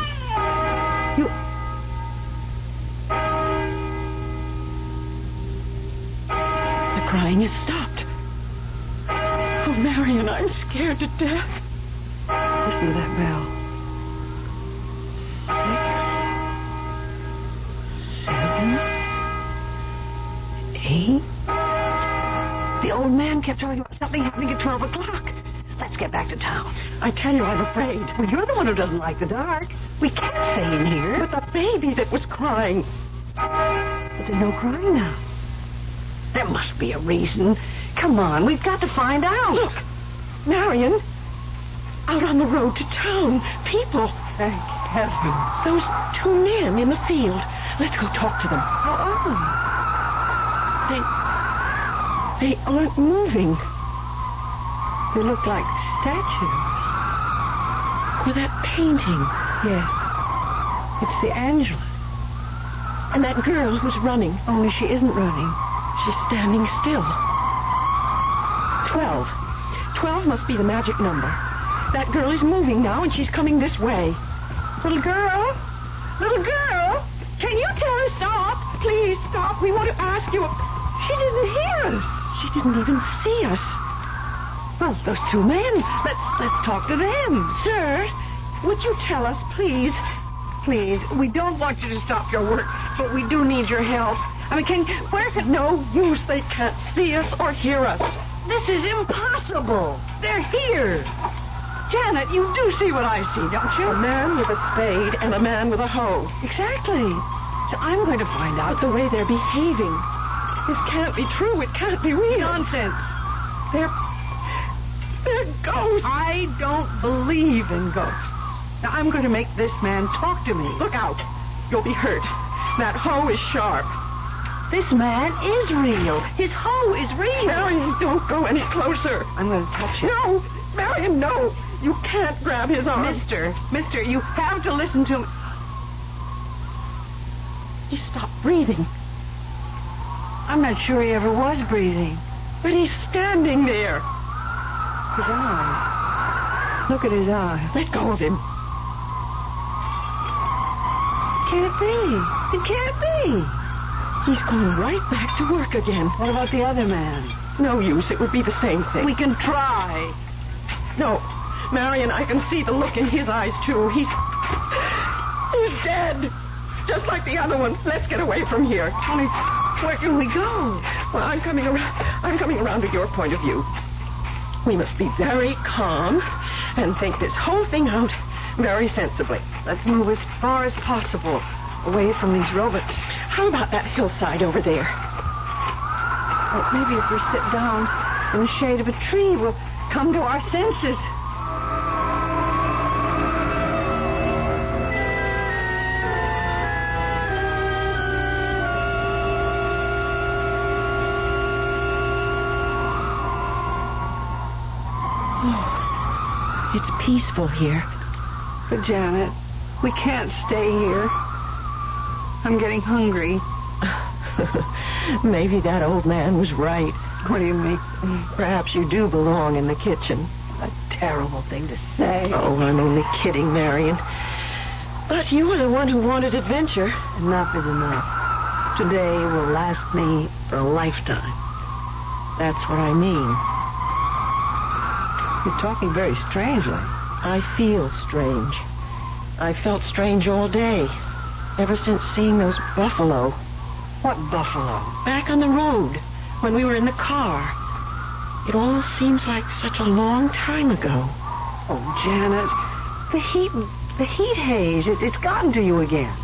The crying has stopped. Oh, Marion, I'm scared to death. Listen to that bell. 6, 7, 8. The old man kept talking about something happening at 12 o'clock. Let's get back to town. I tell you, I'm afraid. Well, you're the one who doesn't like the dark. We can't stay in here. But the baby that was crying. But there's no crying now. There must be a reason. Come on, we've got to find out. Look, Marion, out on the road to town, people. Thank heaven. Those two men in the field. Let's go talk to them. How are they? They aren't moving. They look like statues. Or that painting. Yes. It's the Angelus. And that girl who's running. Only she isn't running. She's standing still. 12. 12 must be the magic number. That girl is moving now, and she's coming this way. Little girl? Little girl? Can you tell her stop? Please stop. We want to ask you. She didn't hear us. She didn't even see us. Well, those two men. Let's talk to them. Sir, would you tell us, please? Please, we don't want you to stop your work, but we do need your help. I mean, where's it no use? They can't see us or hear us. This is impossible. They're here. Janet, you do see what I see, don't you? A man with a spade and a man with a hoe. Exactly. So I'm going to find out the way they're behaving. This can't be true. It can't be real. Nonsense. They're ghosts. I don't believe in ghosts. Now, I'm going to make this man talk to me. Look out. You'll be hurt. That hoe is sharp. This man is real. His hoe is real. Marion, don't go any closer. I'm going to touch it. No, Marion, no. You can't grab his arm. Mister, you have to listen to me. He stopped breathing. I'm not sure he ever was breathing. But he's standing there. His eyes. Look at his eyes. Let go of him. Can't be. It can't be. He's gone right back to work again. What about the other man? No use. It would be the same thing. We can try. No. Marion, I can see the look in his eyes, too. He's dead. Just like the other one. Let's get away from here. Honey, where can we go? Well, I'm coming around to your point of view. We must be very calm and think this whole thing out very sensibly. Let's move as far as possible away from these robots. How about that hillside over there? Well, maybe if we sit down in the shade of a tree, we'll come to our senses. Oh, it's peaceful here. But Janet, we can't stay here. I'm getting hungry. Maybe that old man was right. What do you mean? Perhaps you do belong in the kitchen. A terrible thing to say. Oh, I'm only kidding, Marion. But you were the one who wanted adventure. Enough is enough. Today will last me for a lifetime. That's what I mean. You're talking very strangely. I feel strange. I felt strange all day. Ever since seeing those buffalo. What buffalo? Back on the road, when we were in the car. It all seems like such a long time ago. Oh, Janet, the heat haze, it's gotten to you again.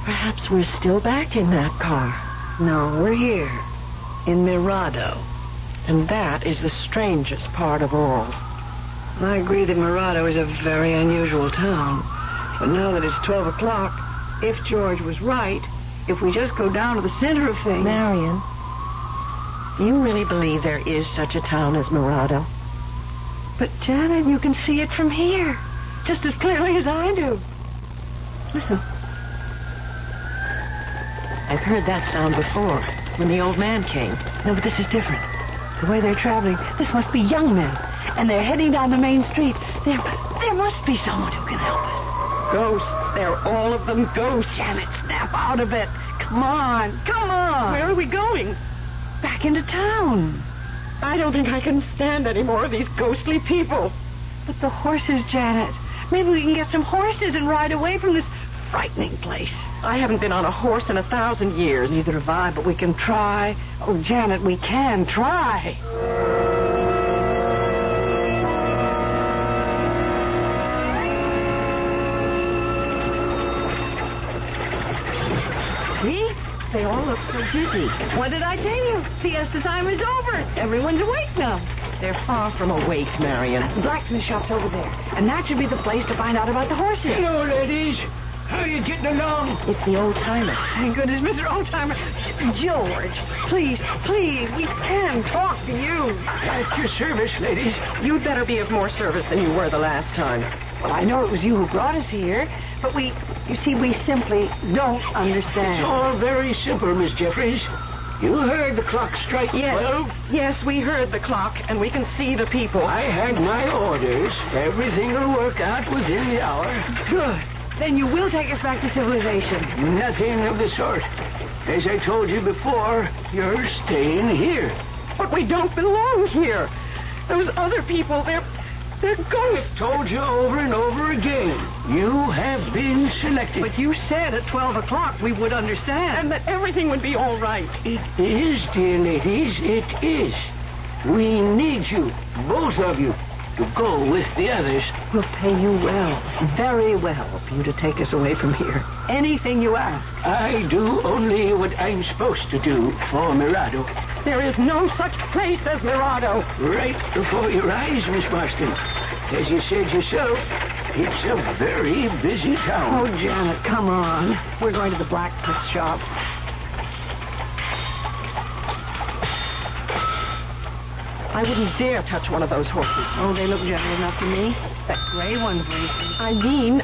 Perhaps we're still back in that car. No, we're here, in Mirado. And that is the strangest part of all. I agree that Mirado is a very unusual town. But now that it's 12 o'clock, if George was right, if we just go down to the center of things... Marion, do you really believe there is such a town as Mirado? But, Janet, you can see it from here, just as clearly as I do. Listen. I've heard that sound before, when the old man came. No, but this is different. The way they're traveling, this must be young men. And they're heading down the main street. There must be someone who can help us. Ghosts. They're all of them ghosts. Janet, snap out of it. Come on. Where are we going? Back into town. I don't think I can stand any more of these ghostly people. But the horses, Janet. Maybe we can get some horses and ride away from this frightening place. I haven't been on a horse in 1,000 years. Neither have I, but we can try. Oh, Janet, we can try. See? They all look so busy. What did I tell you? Siesta time is over. Everyone's awake now. They're far from awake, Marion. The blacksmith shop's over there. And that should be the place to find out about the horses. Hello, ladies. How are you getting along? It's the old-timer. Thank goodness, Mr. Old-timer. George, please, we can talk to you. At your service, ladies. You'd better be of more service than you were the last time. Well, I know it was you who brought us here, but we simply don't understand. It's all very simple, Miss Jeffries. You heard the clock strike 12? Yes, we heard the clock, and we can see the people. I had my orders. Everything will work out within the hour. Good. Then you will take us back to civilization. Nothing of the sort. As I told you before, you're staying here. But we don't belong here. Those other people, they're ghosts. I've told you over and over again. You have been selected. But you said at 12 o'clock we would understand. And that everything would be all right. It is, dear ladies, it is. We need you, both of you, to go with the others. We'll pay you well, very well, for you to take us away from here. Anything you ask. I do only what I'm supposed to do for Mirado. There is no such place as Mirado. Right before your eyes, Miss Marston. As you said yourself, it's a very busy town. Oh, Janet, come on. We're going to the blacksmith shop. I wouldn't dare touch one of those horses. Oh, they look gentle enough to me. That gray one, Gracie. I mean,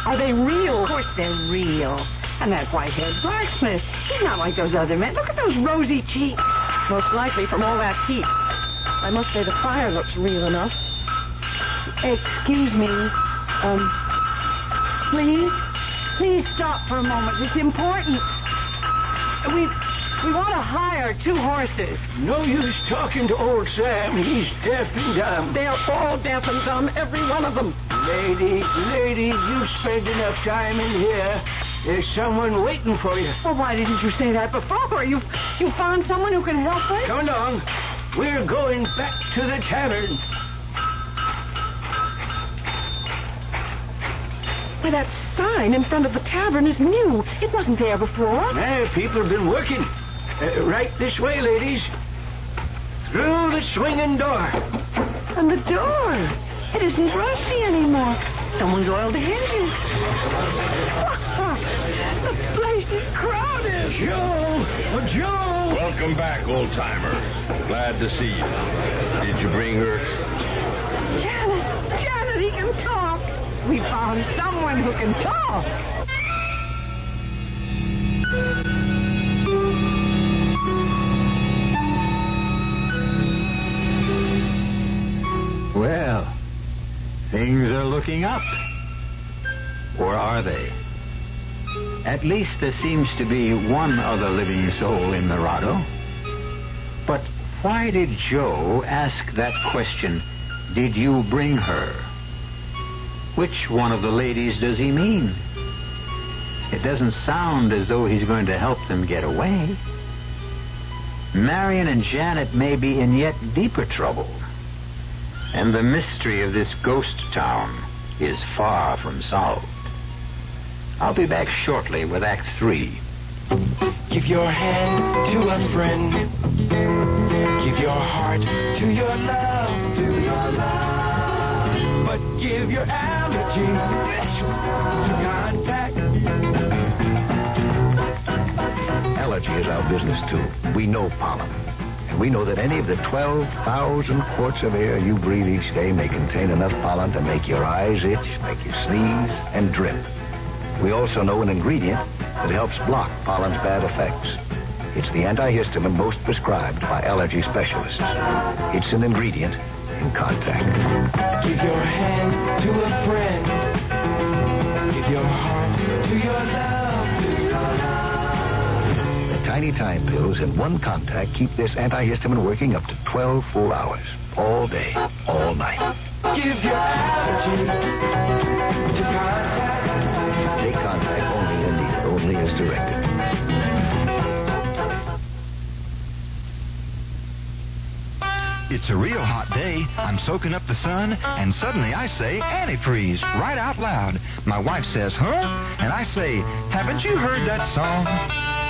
are they real? Of course they're real. And that white-haired blacksmith, he's not like those other men. Look at those rosy cheeks. Most likely from all that heat. I must say the fire looks real enough. Excuse me. Please stop for a moment. It's important. We want to hire 2 horses. No use talking to old Sam. He's deaf and dumb. They're all deaf and dumb, every one of them. Lady, you've spent enough time in here. There's someone waiting for you. Well, why didn't you say that before? You found someone who can help us? Come along. We're going back to the tavern. Why, that sign in front of the tavern is new. It wasn't there before. People have been working. Right this way, ladies. Through the swinging door. And the door. It isn't rusty anymore. Someone's oiled the hinges. The place is crowded. Joe! Welcome back, old-timer. Glad to see you. Did you bring her? Janet, he can talk. We found someone who can talk. Well, things are looking up. Or are they? At least there seems to be one other living soul in Mirado. But why did Joe ask that question, did you bring her? Which one of the ladies does he mean? It doesn't sound as though he's going to help them get away. Marion and Janet may be in yet deeper trouble. And the mystery of this ghost town is far from solved. I'll be back shortly with Act 3. Give your hand to a friend. Give your heart to your love. But give your allergy to contact. Allergy is our business, too. We know pollen. And we know that any of the 12,000 quarts of air you breathe each day may contain enough pollen to make your eyes itch, make you sneeze, and drip. We also know an ingredient that helps block pollen's bad effects. It's the antihistamine most prescribed by allergy specialists. It's an ingredient in Contact. Give your hand to a friend. Give your heart to your love. The tiny time pills in one Contact keep this antihistamine working up to 12 full hours. All day, all night. Give your allergy to Contact. Take Contact only when needed, only as directed. It's a real hot day. I'm soaking up the sun, and suddenly I say antifreeze right out loud. My wife says, huh? And I say, haven't you heard that song?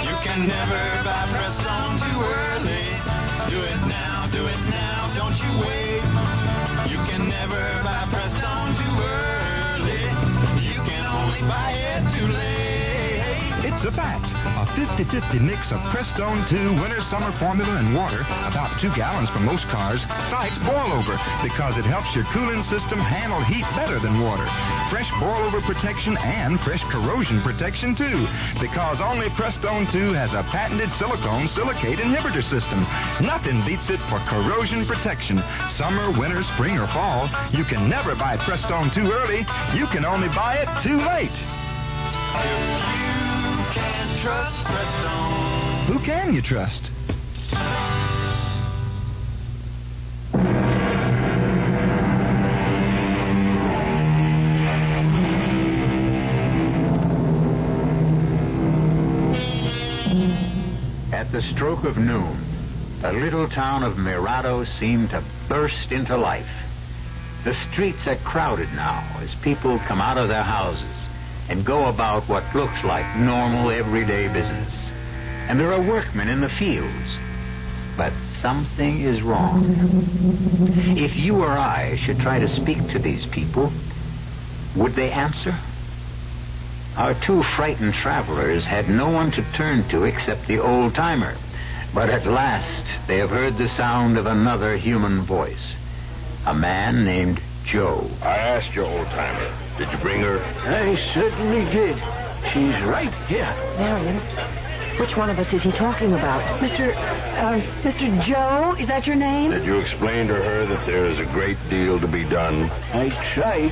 You can never buy Prestone too early. Do it now, don't you wait. You can never buy Prestone too early. You can only buy it too late. It's a fact. A 50-50 mix of Prestone 2 Winter Summer Formula and water, about 2 gallons for most cars, fights boil-over because it helps your cooling system handle heat better than water. Fresh boil-over protection and fresh corrosion protection, too, because only Prestone 2 has a patented silicone silicate inhibitor system. Nothing beats it for corrosion protection. Summer, winter, spring, or fall, you can never buy Prestone too early. You can only buy it too late. Trust Prestone. Who can you trust? At the stroke of noon, the little town of Mirado seemed to burst into life. The streets are crowded now as people come out of their houses and go about what looks like normal everyday business. And there are workmen in the fields. But something is wrong. If you or I should try to speak to these people, would they answer? Our 2 frightened travelers had no one to turn to except the old-timer. But at last they have heard the sound of another human voice. A man named Joe. I asked your old-timer. Did you bring her? I certainly did. She's right here. Marion, which one of us is he talking about? Mr. Joe? Is that your name? Did you explain to her that there is a great deal to be done? I tried.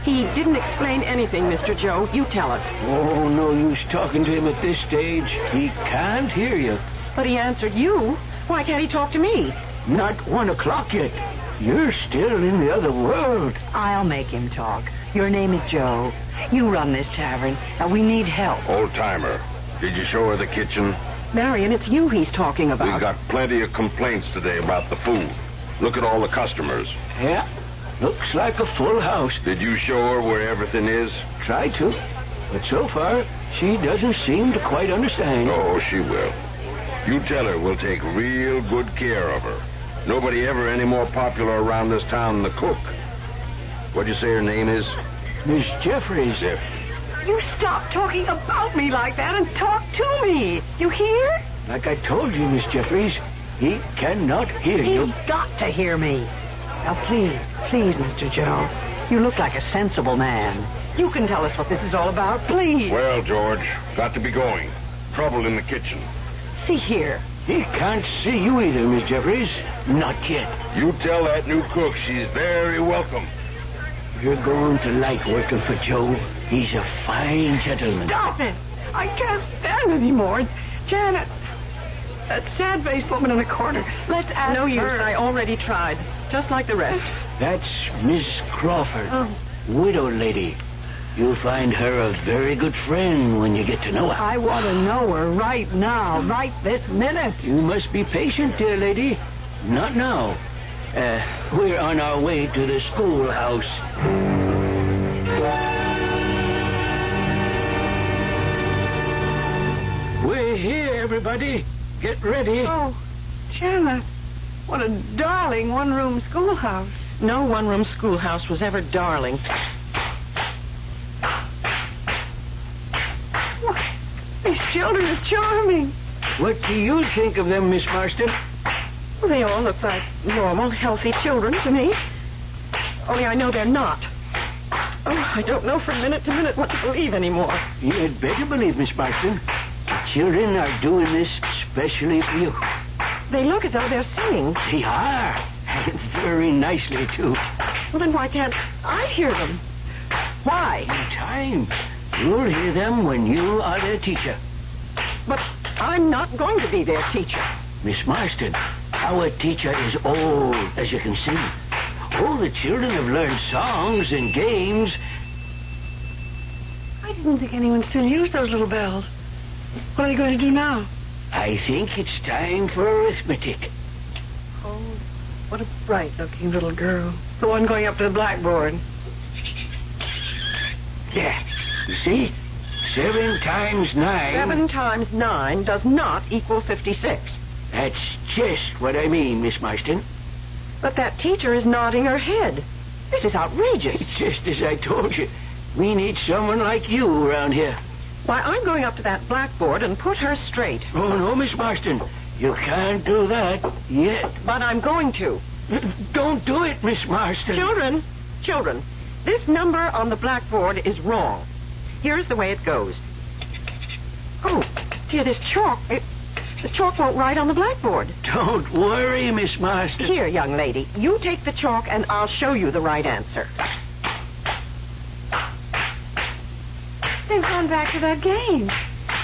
He didn't explain anything, Mr. Joe. You tell us. Oh, no use talking to him at this stage. He can't hear you. But he answered you. Why can't he talk to me? Not 1 o'clock yet. You're still in the other world. I'll make him talk. Your name is Joe. You run this tavern, and we need help. Old-timer, did you show her the kitchen? Marion, it's you he's talking about. We got plenty of complaints today about the food. Look at all the customers. Yeah, looks like a full house. Did you show her where everything is? Tried to, but so far, she doesn't seem to quite understand. Oh, she will. You tell her we'll take real good care of her. Nobody ever any more popular around this town than the cook. What'd you say her name is? Miss Jeffries. You stop talking about me like that and talk to me. You hear? Like I told you, Miss Jeffries, he cannot hear you. He's got to hear me. Now, please, Mr. Joe. You look like a sensible man. You can tell us what this is all about, please. Well, George, got to be going. Trouble in the kitchen. See here. He can't see you either, Miss Jeffries. Not yet. You tell that new cook she's very welcome. You're going to like working for Joe. He's a fine gentleman. Stop it! I can't stand anymore. Janet, that sad-faced woman in the corner. Let's ask her. No use. I already tried. Just like the rest. That's Miss Crawford. Widow lady. You'll find her a very good friend when you get to know her. I want to know her right now, right this minute. You must be patient, dear lady. Not now. We're on our way to the schoolhouse. We're here, everybody. Get ready. Oh, Janet, what a darling one-room schoolhouse. No one-room schoolhouse was ever darling. Why, these children are charming. What do you think of them, Miss Marston? Well, they all look like normal, healthy children to me. Only I know they're not. Oh, I don't know from minute to minute what to believe anymore. You'd better believe, Miss Marston. The children are doing this especially for you. They look as though they're singing. They are. And very nicely, too. Well, then why can't I hear them? Why? In time. You'll hear them when you are their teacher. But I'm not going to be their teacher. Miss Marston, our teacher is old, as you can see. All the children have learned songs and games. I didn't think anyone still used those little bells. What are they going to do now? I think it's time for arithmetic. Oh, what a bright-looking little girl. The one going up to the blackboard. There. You see? 7 times 9... 7 times 9 does not equal 56. That's just what I mean, Miss Marston. But that teacher is nodding her head. This is outrageous. It's just as I told you. We need someone like you around here. Why, I'm going up to that blackboard and put her straight. Oh, no, Miss Marston. You can't do that yet. But I'm going to. Don't do it, Miss Marston. Children, this number on the blackboard is wrong. Here's the way it goes. Oh, dear, this chalk, the chalk won't write on the blackboard. Don't worry, Miss Marston. Here, young lady, you take the chalk and I'll show you the right answer. They've gone back to that game.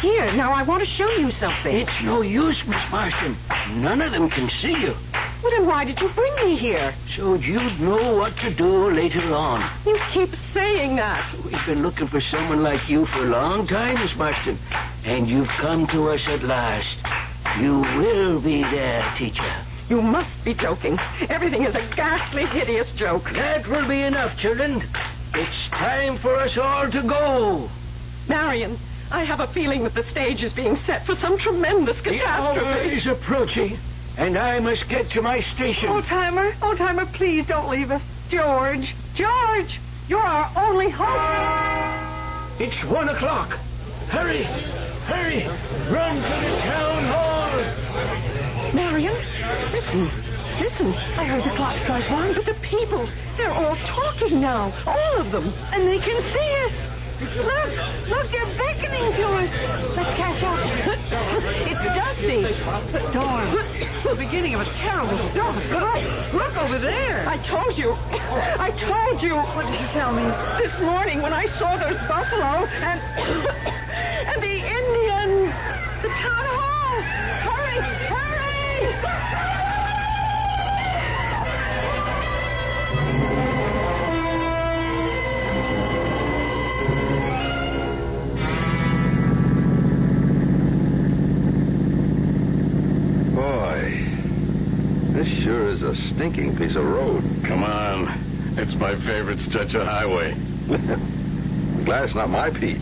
Here, now I want to show you something. It's no use, Miss Marston. None of them can see you. Well, then why did you bring me here? So you'd know what to do later on. You keep saying that. We've been looking for someone like you for a long time, Miss Marston. And you've come to us at last. You will be their teacher. You must be joking. Everything is a ghastly, hideous joke. That will be enough, children. It's time for us all to go. Marion, I have a feeling that the stage is being set for some tremendous catastrophe. The hour is approaching, and I must get to my station. Old-timer, please don't leave us. George, you're our only hope. It's 1 o'clock. Hurry, run to the town hall. Marion, listen. Listen, I heard the clock strike 1, but the people, they're all talking now. All of them. And they can see us. Look, they're beckoning to us. Let's catch up. It's Dusty. Storm. The beginning of a terrible storm. Look over there. I told you. What did you tell me? This morning when I saw those buffalo and the Indians. The town hall. Hurry. This sure is a stinking piece of road. Come on. It's my favorite stretch of highway. I'm glad it's not my Pete.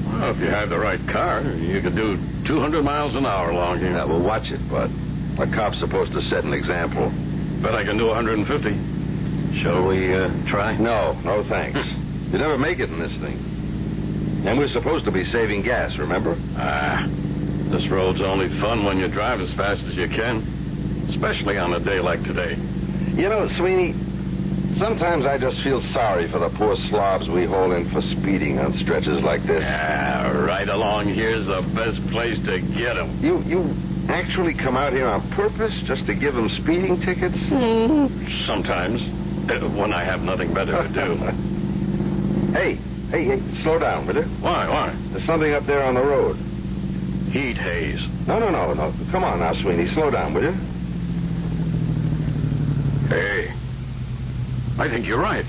Well, if you have the right car, you could do 200 miles an hour along here. Yeah, well, watch it, bud. A cop's supposed to set an example. Bet I can do 150. Shall we try? No, thanks. You never make it in this thing. And we're supposed to be saving gas, remember? This road's only fun when you drive as fast as you can. Especially on a day like today. You know, Sweeney, sometimes I just feel sorry for the poor slobs we haul in for speeding on stretches like this. Right along here's the best place to get them. You actually come out here on purpose just to give them speeding tickets? Sometimes, when I have nothing better to do. Hey, slow down, will you? Why? There's something up there on the road. Heat haze. No. Come on now, Sweeney, slow down, will you? Hey, I think you're right.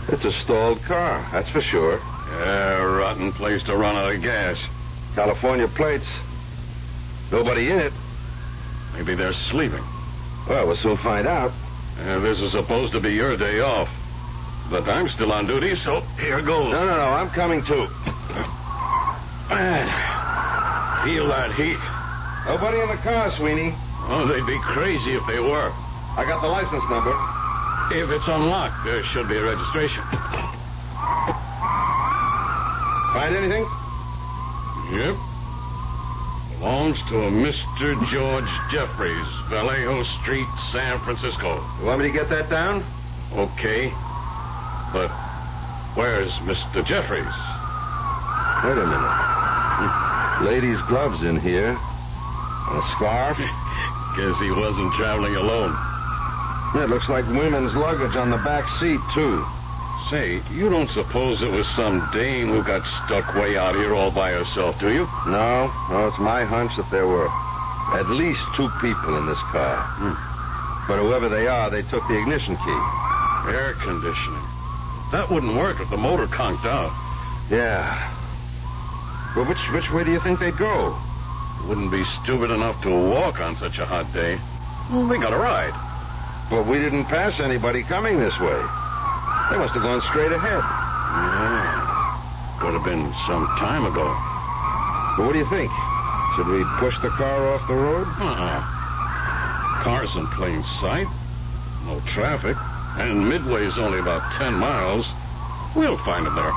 It's a stalled car, that's for sure. Yeah, rotten place to run out of gas. California plates. Nobody in it. Maybe they're sleeping. Well, we'll soon find out. This is supposed to be your day off. But I'm still on duty, so here goes. No, I'm coming too. Man, feel that heat. Nobody in the car, Sweeney. Oh, they'd be crazy if they were. I got the license number. If it's unlocked, there should be a registration. Find anything? Yep. Belongs to a Mr. George Jeffries, Vallejo Street, San Francisco. You want me to get that down? Okay. But where's Mr. Jeffries? Wait a minute. Ladies' gloves in here. And a scarf. Guess he wasn't traveling alone. It looks like women's luggage on the back seat, too. Say, you don't suppose it was some dame who got stuck way out here all by herself, do you? No, it's my hunch that there were at least 2 people in this car. But whoever they are, they took the ignition key. Air conditioning. That wouldn't work if the motor conked out. Yeah. Well, which way do you think they'd go? Wouldn't be stupid enough to walk on such a hot day. Well, we got a ride. But we didn't pass anybody coming this way. They must have gone straight ahead. Yeah. Could have been some time ago. But what do you think? Should we push the car off the road? Car's in plain sight. No traffic. And Midway's only about 10 miles. We'll find them there.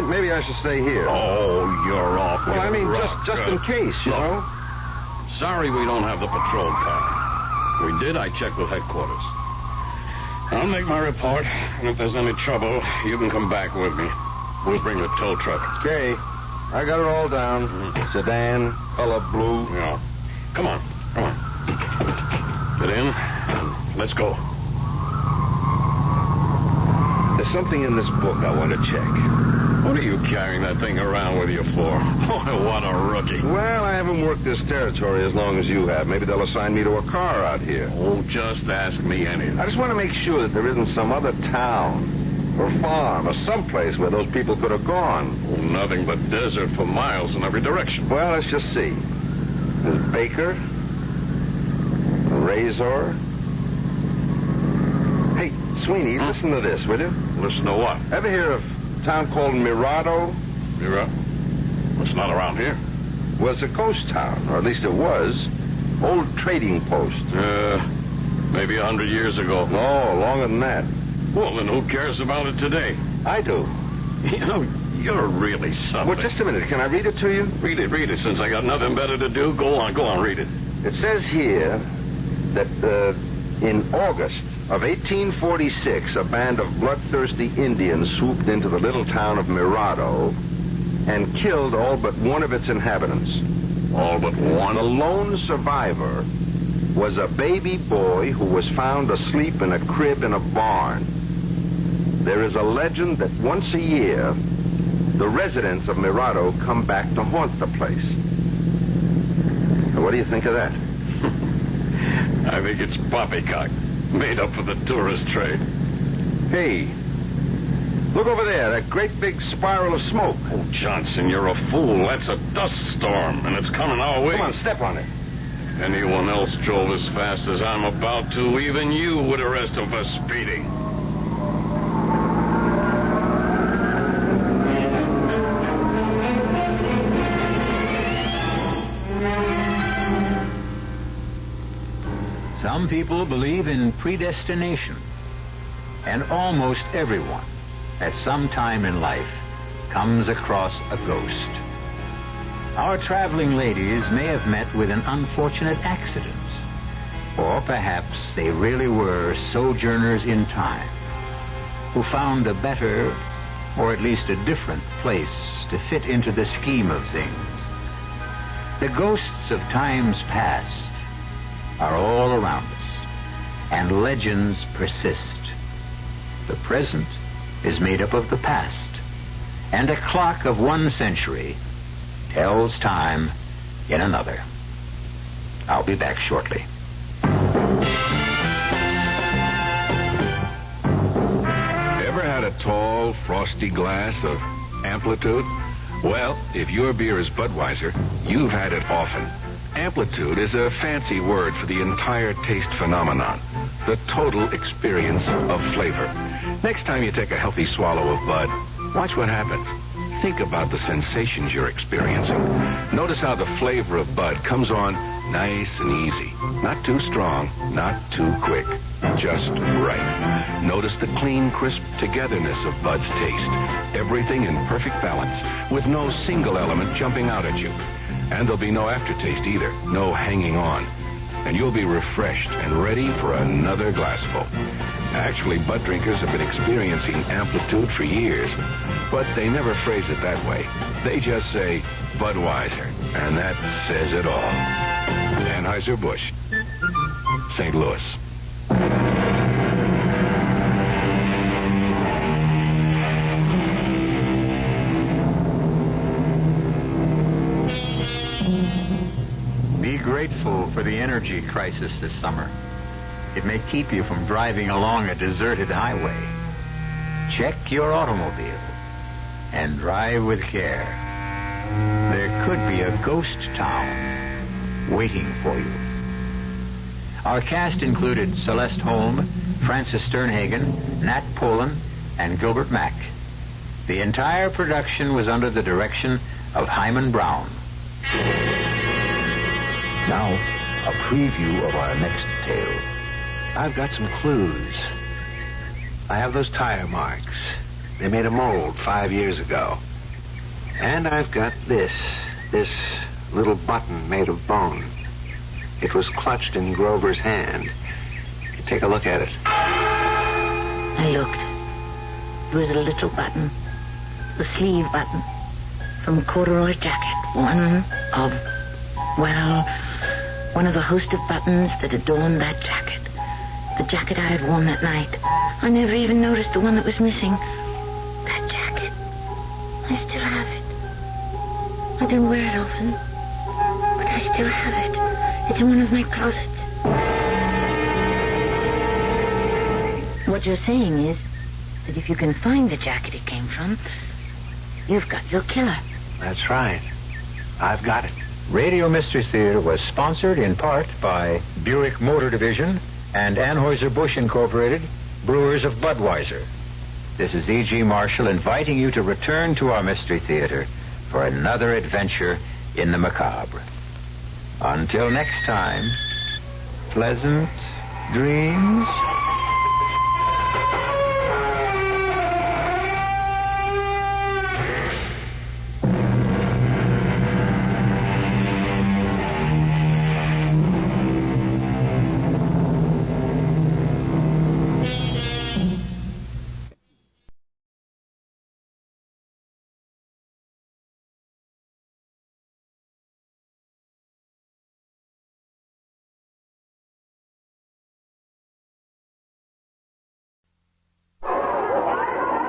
Maybe I should stay here. Oh, you're off. Well, I mean, just in case, you know. Sorry we don't have the patrol car. We did, I checked with headquarters. I'll make my report, and if there's any trouble, you can come back with me. We'll bring the tow truck. Okay. I got it all down. Sedan, color blue. Yeah. Come on. Get in. Let's go. There's something in this book I want to check. What are you carrying that thing around with you for? Boy, what a rookie. Well, I haven't worked this territory as long as you have. Maybe they'll assign me to a car out here. Oh, just ask me anything. I just want to make sure that there isn't some other town or farm or someplace where those people could have gone. Oh, nothing but desert for miles in every direction. Well, let's just see. There's Baker, Razor. Hey, Sweeney, listen to this, will you? Listen to what? Ever hear of a town called Mirado? Mirado? It's not around here. Well, it's a ghost town, or at least it was. Old trading post. Maybe 100 years ago. No, longer than that. Well, then who cares about it today? I do. You know, you're really something. Well, just a minute. Can I read it to you? Read it. Since I got nothing better to do, go on, read it. It says here that in August of 1846, a band of bloodthirsty Indians swooped into the little town of Mirado and killed all but one of its inhabitants. All but one? The lone survivor was a baby boy who was found asleep in a crib in a barn. There is a legend that once a year, the residents of Mirado come back to haunt the place. Now, what do you think of that? I think it's poppycock, made up for the tourist trade. Hey, look over there, that great big spiral of smoke. Oh, Johnson, you're a fool. That's a dust storm, and it's coming our way. Come on, step on it. If anyone else drove as fast as I'm about to, even you would arrest him for speeding. Some people believe in predestination, and almost everyone at some time in life comes across a ghost. Our traveling ladies may have met with an unfortunate accident, or perhaps they really were sojourners in time who found a better, or at least a different place to fit into the scheme of things. The ghosts of times past are all around us, and legends persist. The present is made up of the past, and a clock of one century tells time in another. I'll be back shortly. Ever had a tall, frosty glass of Amplitude? Well, if your beer is Budweiser, you've had it often. Amplitude is a fancy word for the entire taste phenomenon, the total experience of flavor. Next time you take a healthy swallow of Bud, watch what happens. Think about the sensations you're experiencing. Notice how the flavor of Bud comes on nice and easy. Not too strong, not too quick. Just right. Notice the clean, crisp togetherness of Bud's taste. Everything in perfect balance, with no single element jumping out at you. And there'll be no aftertaste either, no hanging on. And you'll be refreshed and ready for another glassful. Actually, Bud drinkers have been experiencing Amplitude for years, but they never phrase it that way. They just say Budweiser, and that says it all. Anheuser-Busch, St. Louis. Be grateful for the energy crisis this summer. It may keep you from driving along a deserted highway. Check your automobile and drive with care. There could be a ghost town waiting for you. Our cast included Celeste Holm, Francis Sternhagen, Nat Polen, and Gilbert Mack. The entire production was under the direction of Hyman Brown. Now, a preview of our next tale. I've got some clues. I have those tire marks. They made a mold 5 years ago. And I've got this little button made of bone. It was clutched in Grover's hand. Take a look at it. I looked. It was a little button. The sleeve button. From a corduroy jacket. One of the host of buttons that adorned that jacket. The jacket I had worn that night. I never even noticed the one that was missing. That jacket. I still have it. I don't wear it often, but I still have it. It's in one of my closets. What you're saying is that if you can find the jacket it came from, you've got your killer. That's right. I've got it. Radio Mystery Theater was sponsored in part by Buick Motor Division and Anheuser-Busch Incorporated, brewers of Budweiser. This is E.G. Marshall inviting you to return to our Mystery Theater for another adventure in the macabre. Until next time, pleasant dreams.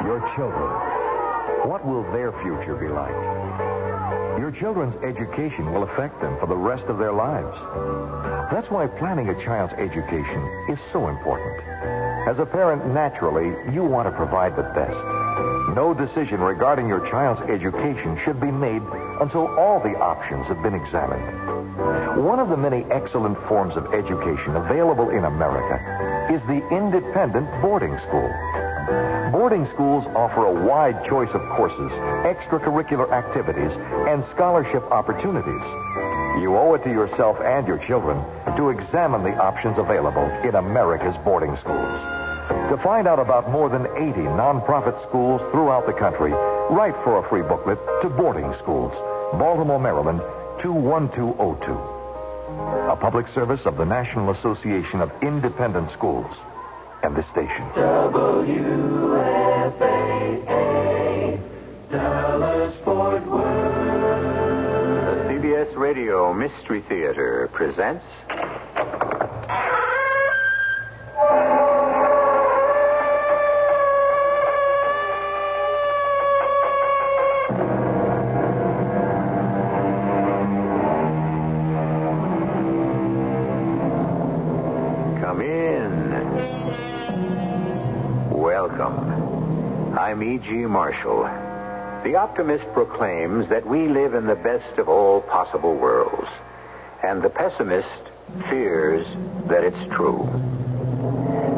Your children. What will their future be like? Your children's education will affect them for the rest of their lives. That's why planning a child's education is so important. As a parent, naturally, you want to provide the best. No decision regarding your child's education should be made until all the options have been examined. One of the many excellent forms of education available in America is the independent boarding school. Boarding schools offer a wide choice of courses, extracurricular activities, and scholarship opportunities. You owe it to yourself and your children to examine the options available in America's boarding schools. To find out about more than 80 nonprofit schools throughout the country, write for a free booklet to Boarding Schools, Baltimore, Maryland, 21202. A public service of the National Association of Independent Schools and this station. WFAA, Dallas Fort Worth. The CBS Radio Mystery Theater presents... Come in. Welcome. I'm E.G. Marshall. The optimist proclaims that we live in the best of all possible worlds, and the pessimist fears that it's true.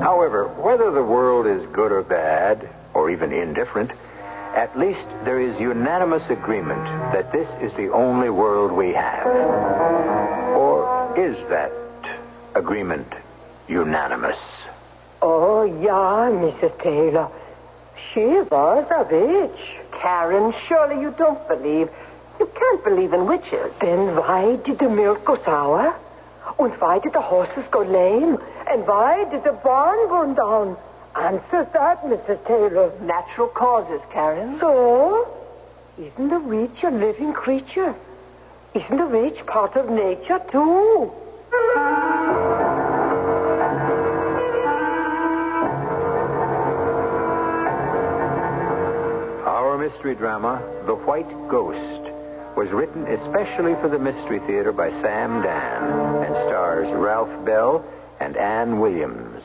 However, whether the world is good or bad, or even indifferent, at least there is unanimous agreement that this is the only world we have. Or is that agreement unanimous? Oh, yeah, Mrs. Taylor. She was a witch. Karen, surely you don't believe. You can't believe in witches. Then why did the milk go sour? And why did the horses go lame? And why did the barn burn down? Answer that, Mrs. Taylor. Natural causes, Karen. So? Isn't the witch a living creature? Isn't the witch part of nature, too? Our mystery drama, The White Ghost, was written especially for the Mystery Theater by Sam Dan and stars Ralph Bell and Ann Williams.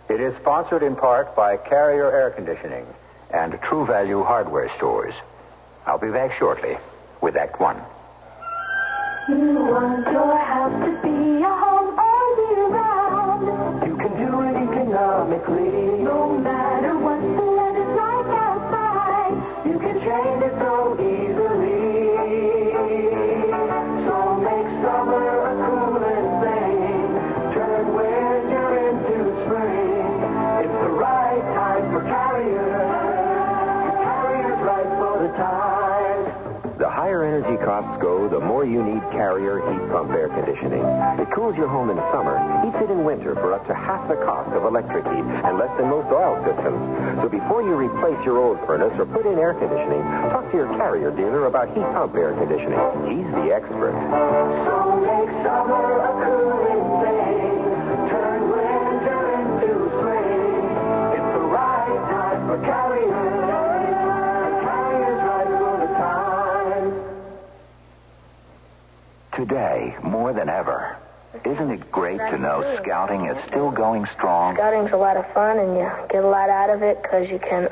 It is sponsored in part by Carrier Air Conditioning and True Value Hardware Stores. I'll be back shortly with Act One. You want your house to be a home all year round. You can do it economically. No matter what the weather's like outside, you can change it so easily. So make summer a cooling thing. Turn winter into spring. It's the right time for Carrier. Carrier's right for the times. The higher energy costs go, the more you need Carrier heat pump air conditioning. It cools your home in summer, heats it in winter for up to half the cost of electric heat and less than most oil systems. So before you replace your old furnace or put in air conditioning, talk to your Carrier dealer about heat pump air conditioning. He's the expert. So make summer a cooling thing. Turn winter into spring. It's the right time for Carrier. Carrier's right for the times. Today, more than ever, isn't it great to know Scouting is still going strong? Scouting's a lot of fun, and you get a lot out of it because you can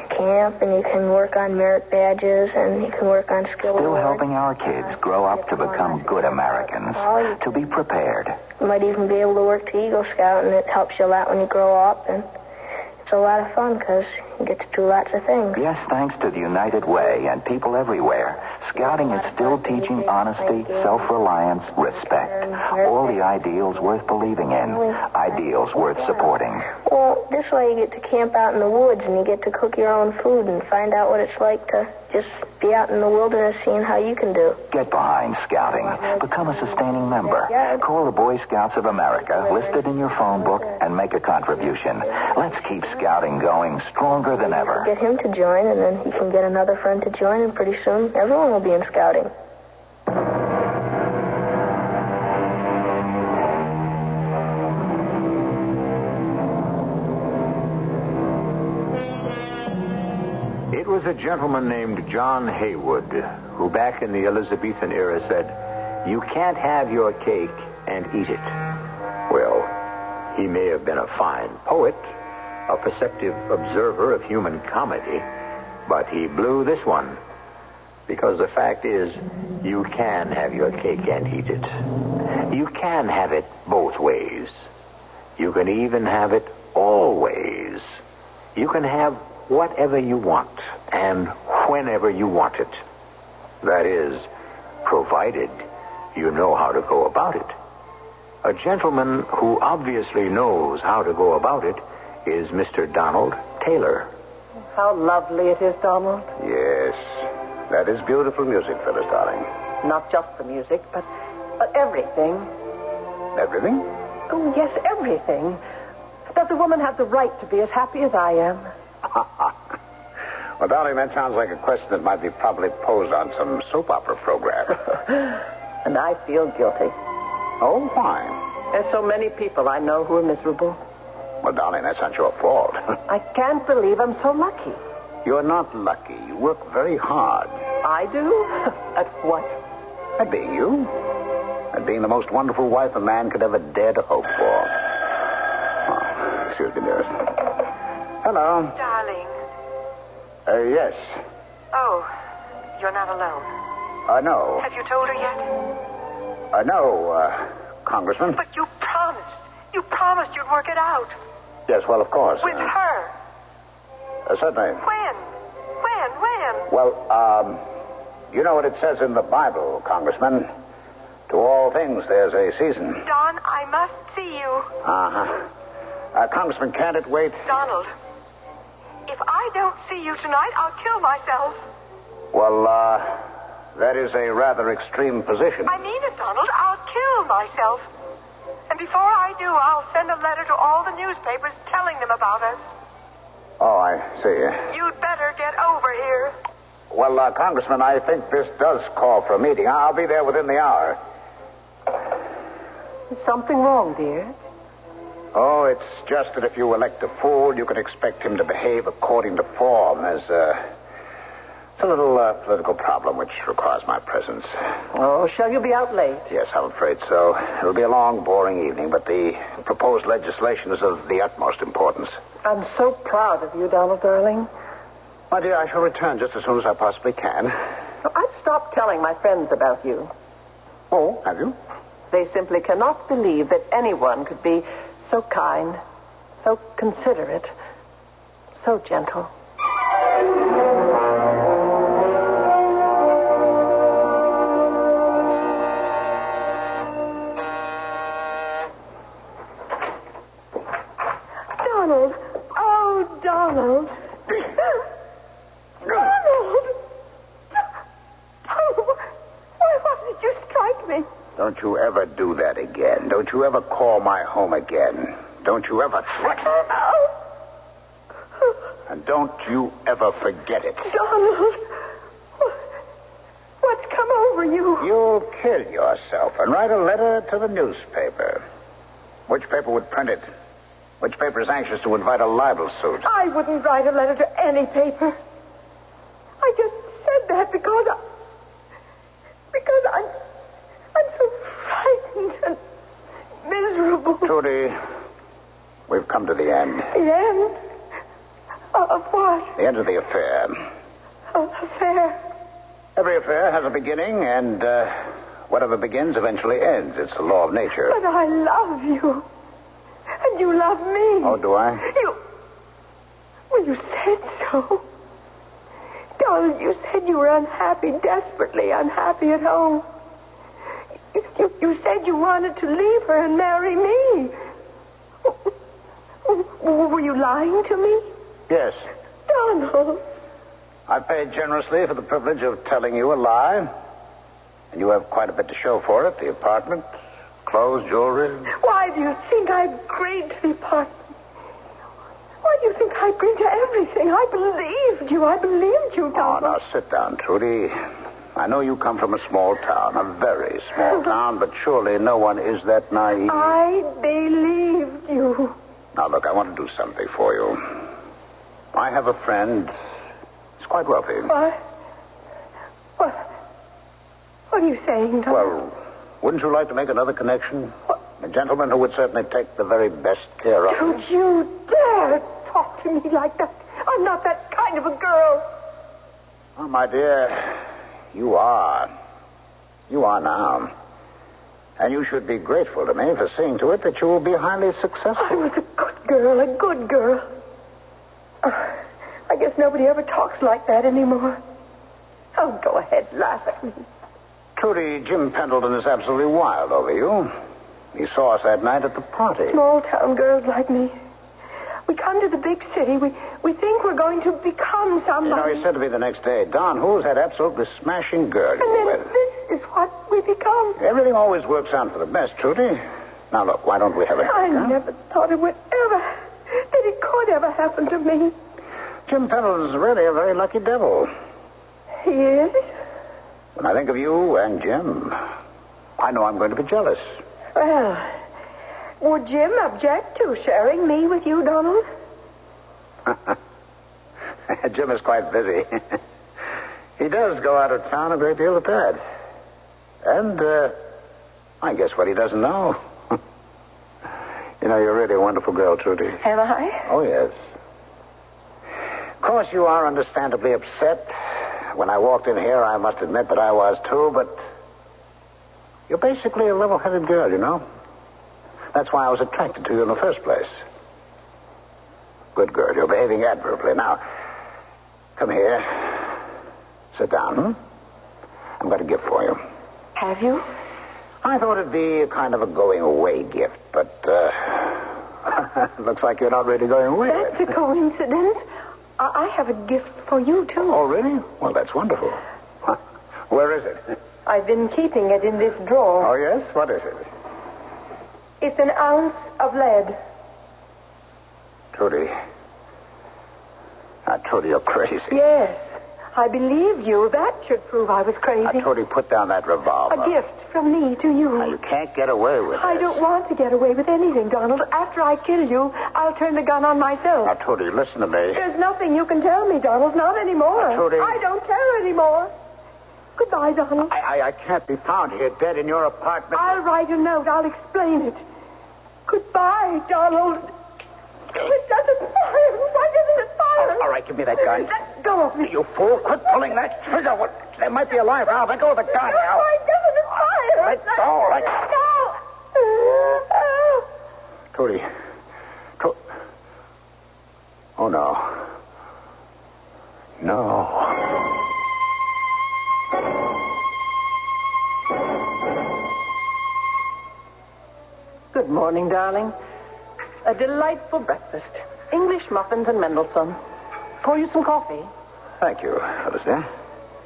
camp and you can work on merit badges and you can work on skill Still awards. helping our kids grow up to become good Americans, to be prepared. You might even be able to work to Eagle Scout, and it helps you a lot when you grow up, and it's a lot of fun because you get to do lots of things. Yes, thanks to the United Way and people everywhere, Scouting is still teaching honesty, self-reliance, respect. All the ideals worth believing in, ideals worth supporting. Well, this way you get to camp out in the woods and you get to cook your own food and find out what it's like to just be out in the wilderness seeing how you can do. Get behind Scouting. Become a sustaining member. Call the Boy Scouts of America, listed in your phone book, and make a contribution. Let's keep Scouting going stronger than ever. Get him to join, and then he can get another friend to join, and pretty soon everyone will be in Scouting. It was a gentleman named John Haywood who back in the Elizabethan era said, "You can't have your cake and eat it." Well, he may have been a fine poet, a perceptive observer of human comedy, but he blew this one. Because the fact is, you can have your cake and eat it. You can have it both ways. You can even have it always. You can have whatever you want and whenever you want it. That is, provided you know how to go about it. A gentleman who obviously knows how to go about it is Mr. Donald Taylor. How lovely it is, Donald. Yes. That is beautiful music, Phyllis, darling. Not just the music, but everything. Everything? Oh, yes, everything. Does a woman have the right to be as happy as I am? Well, darling, that sounds like a question that might be probably posed on some soap opera program. And I feel guilty. Oh, why? There's so many people I know who are miserable. Well, darling, that's not your fault. I can't believe I'm so lucky. You're not lucky. You work very hard. I do? At what? At being you. At being the most wonderful wife a man could ever dare to hope for. Oh, excuse me, dearest. Hello. Darling. Yes. Oh, you're not alone. No. Have you told her yet? No, Congressman. But you promised. You promised you'd work it out. Yes, well, of course. With her. Certainly. When? Well, you know what it says in the Bible, Congressman. To all things there's a season. Don, I must see you. Uh-huh. Congressman, can't it wait? Donald, if I don't see you tonight, I'll kill myself. Well, that is a rather extreme position. I mean it, Donald. I'll kill myself. And before I do, I'll send a letter to all the newspapers telling them about us. Oh, I see. You'd better get over here. Well, Congressman, I think this does call for a meeting. I'll be there within the hour. Is something wrong, dear? Oh, it's just that if you elect a fool, you can expect him to behave according to form. There's it's a little political problem which requires my presence. Oh, shall you be out late? Yes, I'm afraid so. It'll be a long, boring evening, but the proposed legislation is of the utmost importance. I'm so proud of you, Donald, darling. My dear, I shall return just as soon as I possibly can. I've stopped telling my friends about you. Oh, have you? They simply cannot believe that anyone could be so kind, so considerate, so gentle. Donald. Oh, Donald. Donald. Oh, why did you strike me? Don't you ever do that again. Don't you ever call my home again. Don't you ever threaten. And don't you ever forget it. Donald. What's come over you? You'll kill yourself and write a letter to the newspaper. Which paper would print it? Which paper is anxious to invite a libel suit? I wouldn't write a letter to any paper. I just said that because I'm so frightened and miserable. Trudy, we've come to the end. The end? Of what? The end of the affair. Affair? Every affair has a beginning, and whatever begins eventually ends. It's the law of nature. But I love you. And you love me. Oh, do I? Well, you said so. Donald, you said you were unhappy, desperately unhappy at home. You said you wanted to leave her and marry me. Were you lying to me? Yes. Donald. I paid generously for the privilege of telling you a lie. And you have quite a bit to show for it. The apartment, clothes, jewelry. Why do you think I agreed to the apartment? Why do you think I agreed to everything? I believed you, Donald. Oh, now sit down, Trudy. I know you come from a small town, a very small town, but surely no one is that naive. I believed you. Now, look, I want to do something for you. I have a friend. He's quite wealthy. What? What are you saying, Tom? Well, wouldn't you like to make another connection? A gentleman who would certainly take the very best care of you. Don't you dare talk to me like that. I'm not that kind of a girl. Oh, my dear, you are. You are now. And you should be grateful to me for seeing to it that you will be highly successful. I was a good girl. I guess nobody ever talks like that anymore. Oh, go ahead, laugh at me. Trudy, Jim Pendleton is absolutely wild over you. He saw us that night at the party. Small town girls like me. We come to the big city. We think we're going to become somebody. You know, he said to me the next day, Don, who's that absolutely smashing girl And you're then with? this is what we become. Everything always works out for the best, Trudy. Now, look, why don't we have a... I never thought it would ever, that it could ever happen to me. Jim Pendleton's really a very lucky devil. He is? When I think of you and Jim, I know I'm going to be jealous. Well, would Jim object to sharing me with you, Donald? Jim is quite busy. He does go out of town a great deal with Dad. And, I guess what he doesn't know. You know, you're really a wonderful girl, Trudy. Am I? Oh, yes. Of course, you are understandably upset. When I walked in here, I must admit that I was, too, but you're basically a level-headed girl, you know. That's why I was attracted to you in the first place. Good girl. You're behaving admirably. Now, come here. Sit down. I've got a gift for you. Have you? I thought it'd be a kind of a going-away gift, but, looks like you're not really going away. That's a coincidence. I have a gift for you, too. Oh, really? Well, that's wonderful. Where is it? I've been keeping it in this drawer. Oh, yes? What is it? It's an ounce of lead. Trudy. Now, Trudy, you're crazy. Yes. I believed you. That should prove I was crazy. Now, Trudy, put down that revolver. A gift from me to you. Now, you can't get away with it. I don't want to get away with anything, Donald. After I kill you, I'll turn the gun on myself. Now, Trudy, listen to me. There's nothing you can tell me, Donald. Not anymore. Now, Trudy. I don't care anymore. Goodbye, Donald. I can't be found here dead in your apartment. I'll write a note. I'll explain it. Goodbye, Donald. It doesn't fire. Why doesn't it fire? All right, give me that gun. Let go of me. You fool. Quit pulling that trigger. There might be a live valve. Let go of the gun now. Why doesn't it fire? Let go. Let go. Trudy. Oh, no. No. Good morning, darling. A delightful breakfast. English muffins and Mendelssohn. Pour you some coffee. Thank you, Alistair.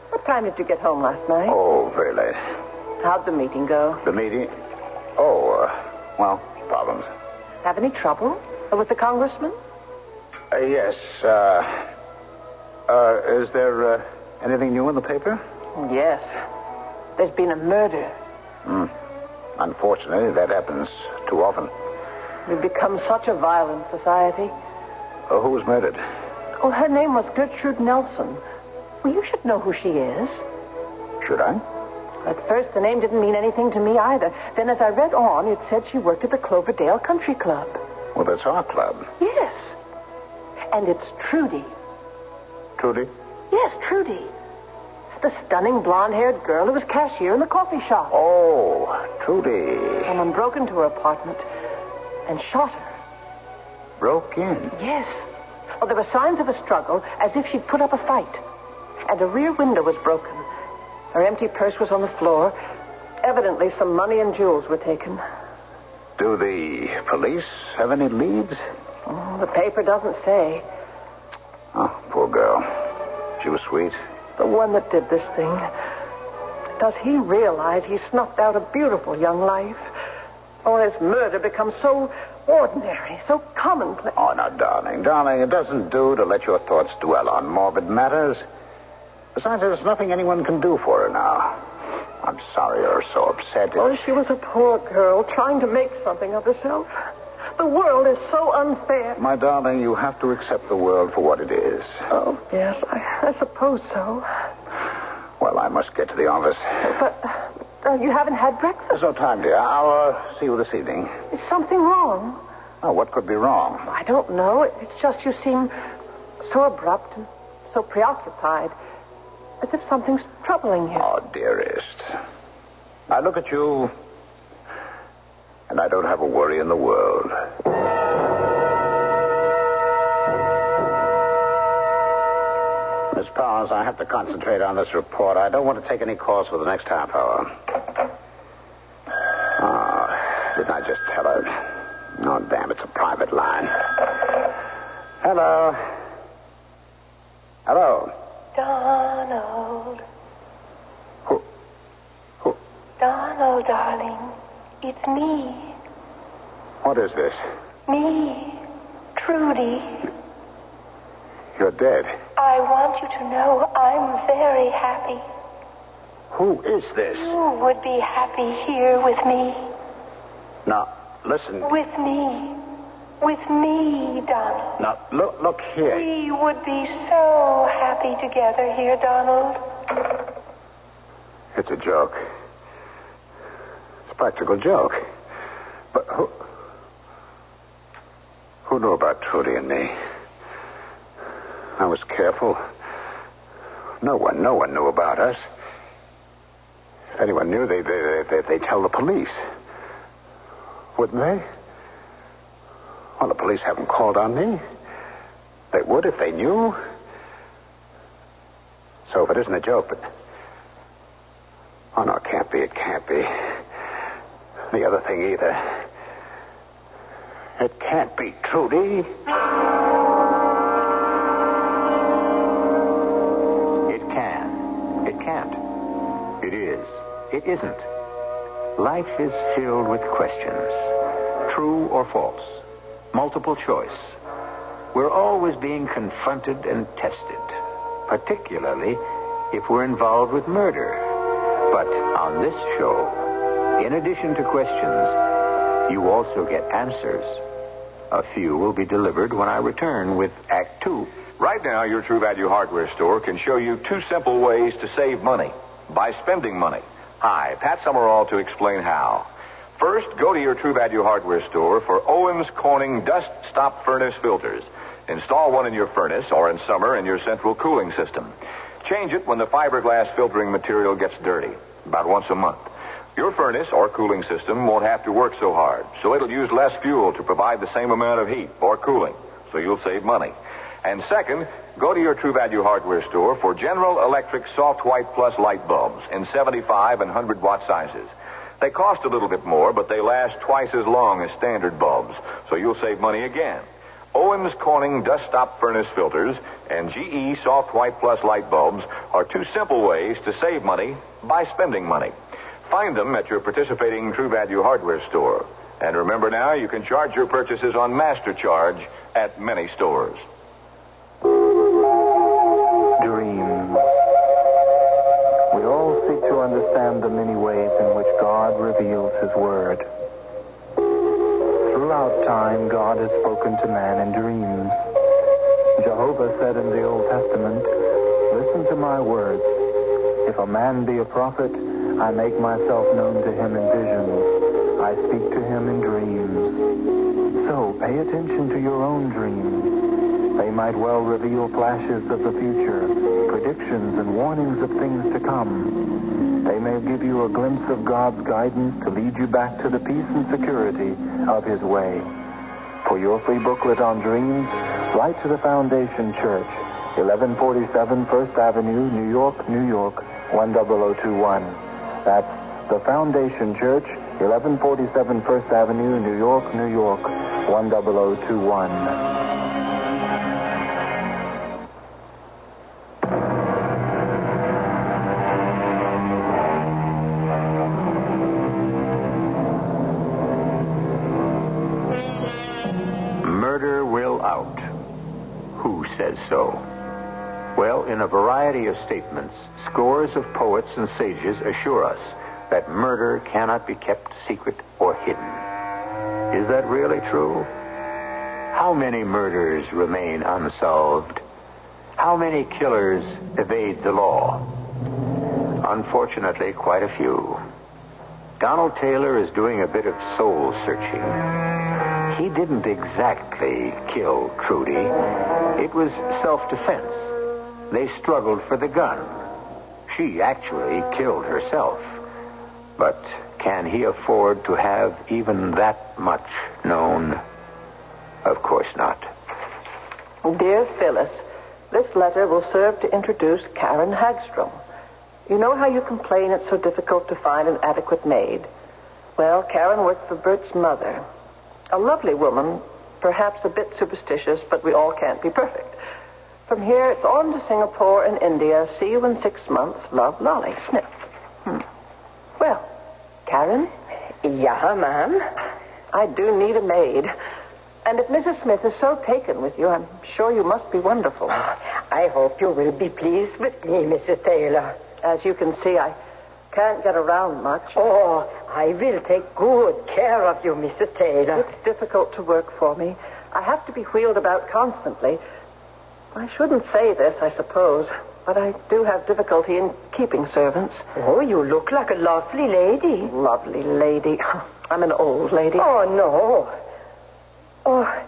What time did you get home last night? Oh, very late. How'd the meeting go? The meeting? Oh, well, problems. Have any trouble with the congressman? Yes. Is there anything new in the paper? Yes. There's been a murder. Unfortunately, that happens too often. We've become such a violent society. Who was murdered? Oh, her name was Gertrude Nelson. Well, you should know who she is. Should I? At first, the name didn't mean anything to me either. Then, as I read on, it said she worked at the Cloverdale Country Club. Well, that's our club. Yes. And it's Trudy. Trudy? Yes, Trudy. The stunning blonde-haired girl who was cashier in the coffee shop. Oh, Trudy. Someone broke into her apartment and shot her. Broke in? Yes. Well, there were signs of a struggle, as if she'd put up a fight. And a rear window was broken. Her empty purse was on the floor. Evidently, some money and jewels were taken. Do the police have any leads? Oh, the paper doesn't say. Oh, poor girl. She was sweet. The one that did this thing. Does he realize he snuffed out a beautiful young life? Or has murder become so ordinary, so commonplace? Oh, now, darling, it doesn't do to let your thoughts dwell on morbid matters. Besides, there's nothing anyone can do for her now. I'm sorry you're so upset. Oh, she was a poor girl trying to make something of herself. The world is so unfair. My darling, you have to accept the world for what it is. Oh, Yes, I suppose so. Well, I must get to the office. But you haven't had breakfast. There's no time, dear. I'll see you this evening. Is something wrong? Oh, what could be wrong? I don't know. It's just you seem so abrupt and so preoccupied. As if something's troubling you. Oh, dearest. I look at you, and I don't have a worry in the world. Miss Powers, I have to concentrate on this report. I don't want to take any calls for the next half hour. Oh, didn't I just tell her? Oh, damn, it's a private line. Hello. Hello. Donald. Who? Donald, darling. It's me. What is this? Me. Trudy. You're dead. I want you to know I'm very happy. Who is this? You would be happy here with me. Now, listen. With me. With me, Donald. Now, look here. We would be so happy together here, Donald. It's a joke. It's a practical joke. But who knew about Trudy and me? I was careful. No one knew about us. If anyone knew, they'd tell the police. Wouldn't they? Well, the police haven't called on me. They would if they knew. So if it isn't a joke, but... Oh, no, it can't be. It can't be. The other thing either. It can't be Trudy. It can. It can't. It is. It isn't. Life is filled with questions. True or false. Multiple choice. We're always being confronted and tested, particularly if we're involved with murder. But on this show, in addition to questions, you also get answers. A few will be delivered when I return with Act 2. Right now, your True Value hardware store can show you 2 simple ways to save money by spending money. Hi, Pat Summerall to explain how. First, go to your True Value hardware store for Owens Corning Dust Stop Furnace filters. Install one in your furnace or in summer in your central cooling system. Change it when the fiberglass filtering material gets dirty, about once a month. Your furnace or cooling system won't have to work so hard, so it'll use less fuel to provide the same amount of heat or cooling, so you'll save money. And second, go to your True Value hardware store for General Electric Soft White Plus light bulbs in 75 and 100-watt sizes. They cost a little bit more, but they last twice as long as standard bulbs, so you'll save money again. Owens Corning Dust Stop Furnace filters and GE Soft White Plus light bulbs are 2 simple ways to save money by spending money. Find them at your participating True Value hardware store. And remember now, you can charge your purchases on Master Charge at many stores. Dreams. We all seek to understand the many ways in which God reveals His Word. Throughout time, God has spoken to man in dreams. Jehovah said in the Old Testament, "Listen to my words. If a man be a prophet, I make myself known to him in visions. I speak to him in dreams." So pay attention to your own dreams. They might well reveal flashes of the future, predictions and warnings of things to come. They may give you a glimpse of God's guidance to lead you back to the peace and security of His way. For your free booklet on dreams, write to the Foundation Church, 1147 First Avenue, New York, New York, 10021. That's the Foundation Church, 1147 First Avenue, New York, New York, 10021. So? Well, in a variety of statements, scores of poets and sages assure us that murder cannot be kept secret or hidden. Is that really true? How many murders remain unsolved? How many killers evade the law? Unfortunately, quite a few. Donald Taylor is doing a bit of soul searching. He didn't exactly kill Trudy. It was self-defense. They struggled for the gun. She actually killed herself. But can he afford to have even that much known? Of course not. Dear Phyllis, this letter will serve to introduce Karen Hagstrom. You know how you complain it's so difficult to find an adequate maid? Well, Karen worked for Bert's mother. A lovely woman, perhaps a bit superstitious, but we all can't be perfect. From here, it's on to Singapore and India. See you in 6 months. Love, Lolly Smith. Well, Karen? Yeah, ma'am? I do need a maid. And if Mrs. Smith is so taken with you, I'm sure you must be wonderful. I hope you will be pleased with me, Mrs. Taylor. As you can see, I can't get around much. Oh, I will take good care of you, Mrs. Taylor. It's difficult to work for me. I have to be wheeled about constantly. I shouldn't say this, I suppose, but I do have difficulty in keeping servants. Oh, you look like a lovely lady. Lovely lady. I'm an old lady. Oh, no. Oh,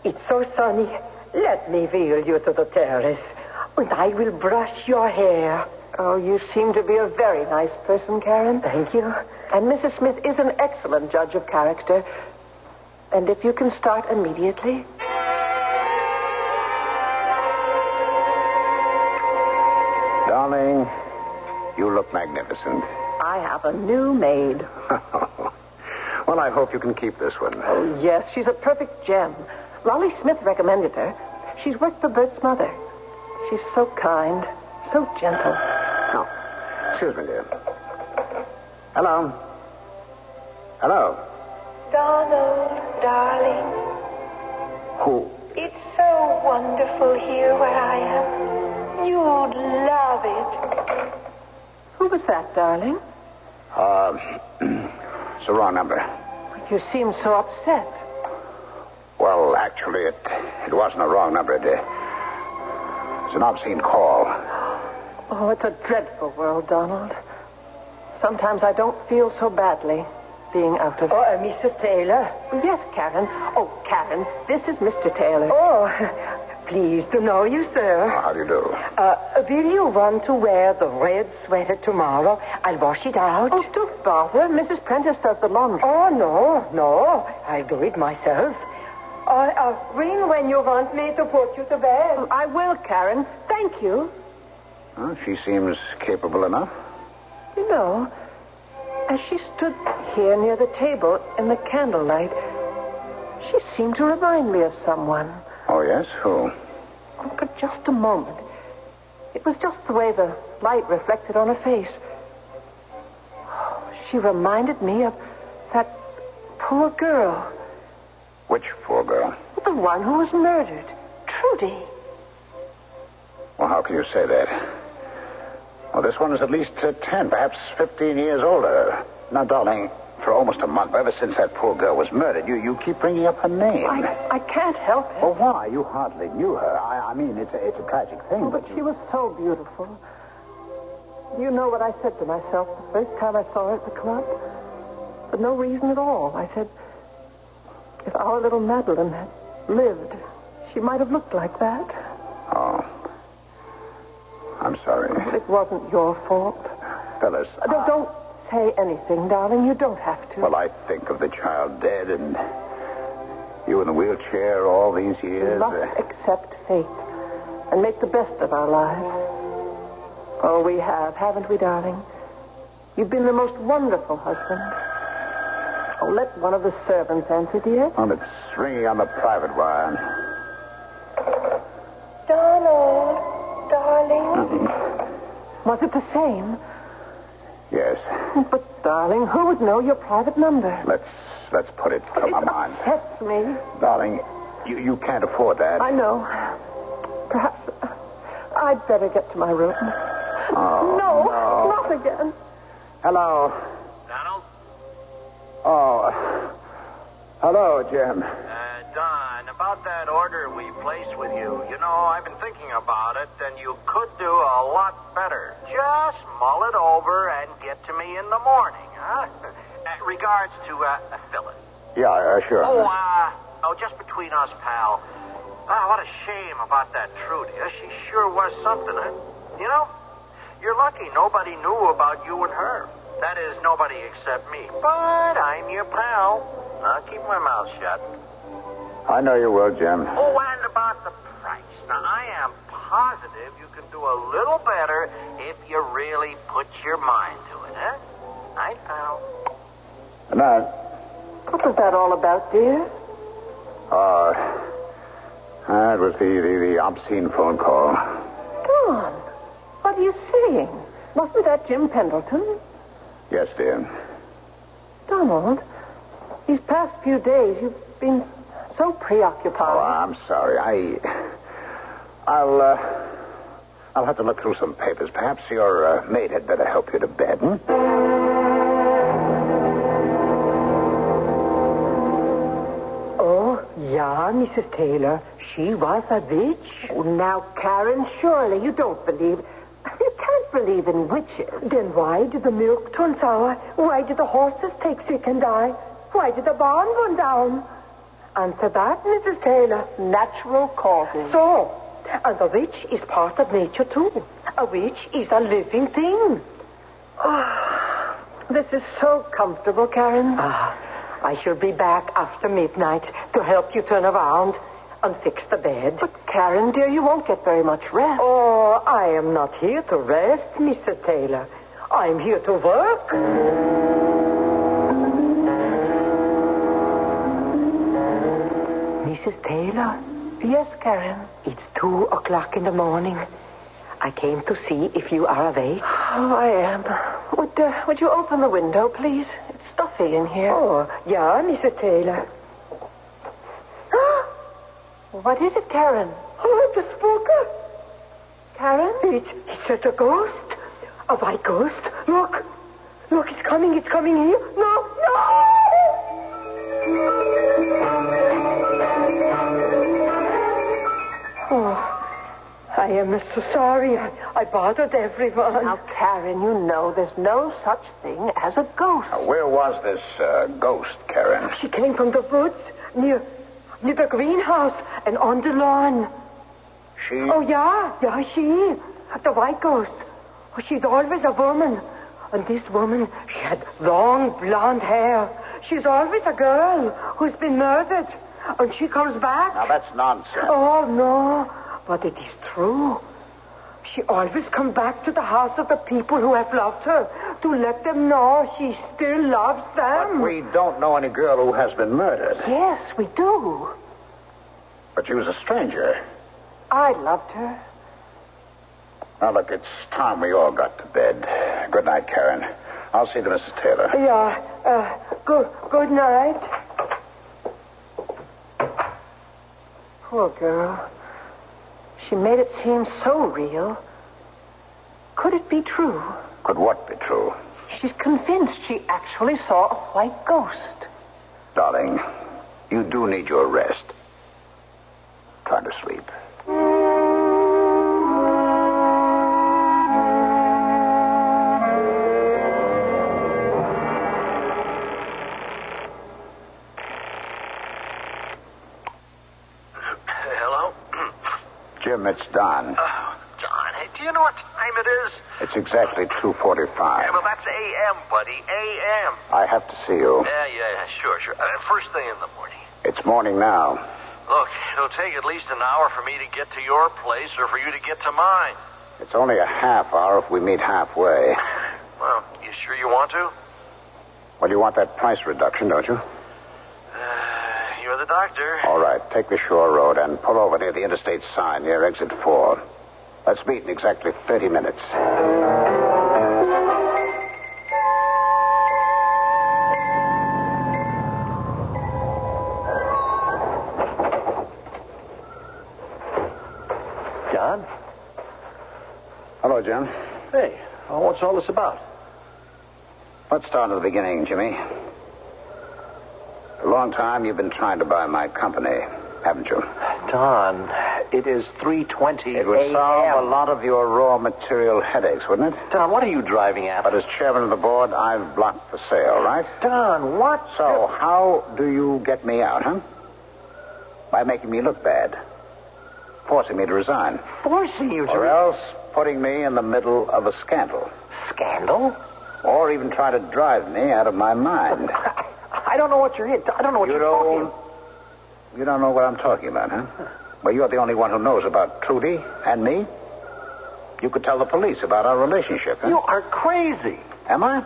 it's so sunny. Let me wheel you to the terrace, and I will brush your hair. Oh, you seem to be a very nice person, Karen. Thank you. And Mrs. Smith is an excellent judge of character. And if you can start immediately... Darling, you look magnificent. I have a new maid. Well, I hope you can keep this one. Oh, yes, she's a perfect gem. Lolly Smith recommended her. She's worked for Bert's mother. She's so kind, so gentle. Oh, excuse me, dear. Hello. Hello. Donald, darling. Who? It's so wonderful here where I am. You'd love it. Who was that, darling? It's the wrong number. You seem so upset. Well, actually, it wasn't a wrong number. It's an obscene call. Oh, it's a dreadful world, Donald. Sometimes I don't feel so badly being out of... Oh, Mrs. Taylor? Yes, Karen. Oh, Karen, this is Mr. Taylor. Oh, pleased to know you, sir. How do you do? Will you want to wear the red sweater tomorrow? I'll wash it out. Oh, don't bother. Mrs. Prentice does the laundry. Oh, no. I'll do it myself. Ring when you want me to put you to bed. Oh, I will, Karen. Thank you. Well, she seems capable enough. You know, as she stood here near the table in the candlelight, she seemed to remind me of someone. Oh, yes? Who? Oh, for just a moment. It was just the way the light reflected on her face. Oh, she reminded me of that poor girl. Which poor girl? The one who was murdered. Trudy. Well, how can you say that? Well, this one is at least 10, perhaps 15 years older. Now, darling, for almost a month, ever since that poor girl was murdered, you keep bringing up her name. I can't help it. Well, why? You hardly knew her. I mean, it's a tragic thing. Oh, but she was so beautiful. You know what I said to myself the first time I saw her at the club? For no reason at all. I said, if our little Madeline had lived, she might have looked like that. Oh. I'm sorry. But it wasn't your fault. Phyllis. Don't say anything, darling. You don't have to. Well, I think of the child dead and you in the wheelchair all these years. We must accept fate and make the best of our lives. Oh, we have, haven't we, darling? You've been the most wonderful husband. Oh, let one of the servants answer, dear. Oh, it's ringing on the private wire. Donald, darling. Was it the same? Yes. But, darling, who would know your private number? Let's put it from my mind. It upsets me. Darling, you can't afford that. I know. Perhaps I'd better get to my room. Oh, no, not again. Hello. Donald? Oh. Hello, Jim. Don, about that order we placed with you. You know, I've been thinking about it, and you could do a lot better. Just mull it over and get to me in the morning, huh? Regards to Phyllis. Yeah, sure. Oh, just between us, pal. What a shame about that Trudy. She sure was something, huh? You know, you're lucky nobody knew about you and her. That is, nobody except me. But I'm your pal. I'll keep my mouth shut. I know you will, Jim. Oh, and about the price. Now, I am positive you can do a little better if you really put your mind to it, huh? Night, pal. Good night. What was that all about, dear? It was the obscene phone call. Don, what are you saying? Wasn't that Jim Pendleton? Yes, dear. Donald, these past few days you've been so preoccupied. Oh, I'm sorry. I'll have to look through some papers. Perhaps your maid had better help you to bed, Oh, yeah, Mrs. Taylor. She was a witch. Oh, now, Karen, surely you don't believe... You can't believe in witches. Then why did the milk turn sour? Why did the horses take sick and die? Why did the barn burn down? Answer that, Mrs. Taylor. Natural causes. So, and the witch is part of nature, too. A witch is a living thing. Oh, this is so comfortable, Karen. I shall be back after midnight to help you turn around and fix the bed. But, Karen, dear, you won't get very much rest. Oh, I am not here to rest, Mr. Taylor. I'm here to work. Mrs. Taylor? Yes, Karen. It's 2:00 in the morning. I came to see if you are awake. Oh, I am. Would you open the window, please? It's stuffy in here. Oh, yeah, Mrs. Taylor. What is it, Karen? Oh, the spoker. Karen? It's a ghost. A white ghost. Look, it's coming here. No! Oh, I am so sorry. I bothered everyone. Now, Karen, you know there's no such thing as a ghost. Now, where was this ghost, Karen? She came from the woods near the greenhouse and on the lawn. She? Oh, yeah, she. The white ghost. Oh, she's always a woman. And this woman, she had long blonde hair. She's always a girl who's been murdered. And she comes back. Now, that's nonsense. Oh, no. But it is true. She always comes back to the house of the people who have loved her to let them know she still loves them. But we don't know any girl who has been murdered. Yes, we do. But she was a stranger. I loved her. Now, look, it's time we all got to bed. Good night, Karen. I'll see to Mrs. Taylor. Yeah, good night. Poor girl. She made it seem so real. Could it be true? Could what be true? She's convinced she actually saw a white ghost. Darling, you do need your rest. Try to sleep. Jim, it's Don. Oh, Don, hey, do you know what time it is? It's exactly 2:45. Yeah, well, that's A.M., buddy, A.M. I have to see you. Yeah, sure. First thing in the morning. It's morning now. Look, it'll take at least an hour for me to get to your place or for you to get to mine. It's only a half hour if we meet halfway. Well, you sure you want to? Well, you want that price reduction, don't you? You're the doctor. All right, take the shore road and pull over near the interstate sign near exit 4. Let's meet in exactly 30 minutes. John? Hello, Jim. Hey, what's all this about? Let's start at the beginning, Jimmy. For a long time, you've been trying to buy my company. haven't you? Don, it is 3:20 It would a.m. solve a lot of your raw material headaches, wouldn't it? Don, what are you driving at? But as chairman of the board, I've blocked the sale, right? Don, what? So how do you get me out, huh? By making me look bad. Forcing me to resign. Forcing you to... Or else putting me in the middle of a scandal. Scandal? Or even try to drive me out of my mind. I don't know what you're in. I don't know what you're talking about. You don't know what I'm talking about, huh? Well, you're the only one who knows about Trudy and me. You could tell the police about our relationship, huh? You are crazy. Am I?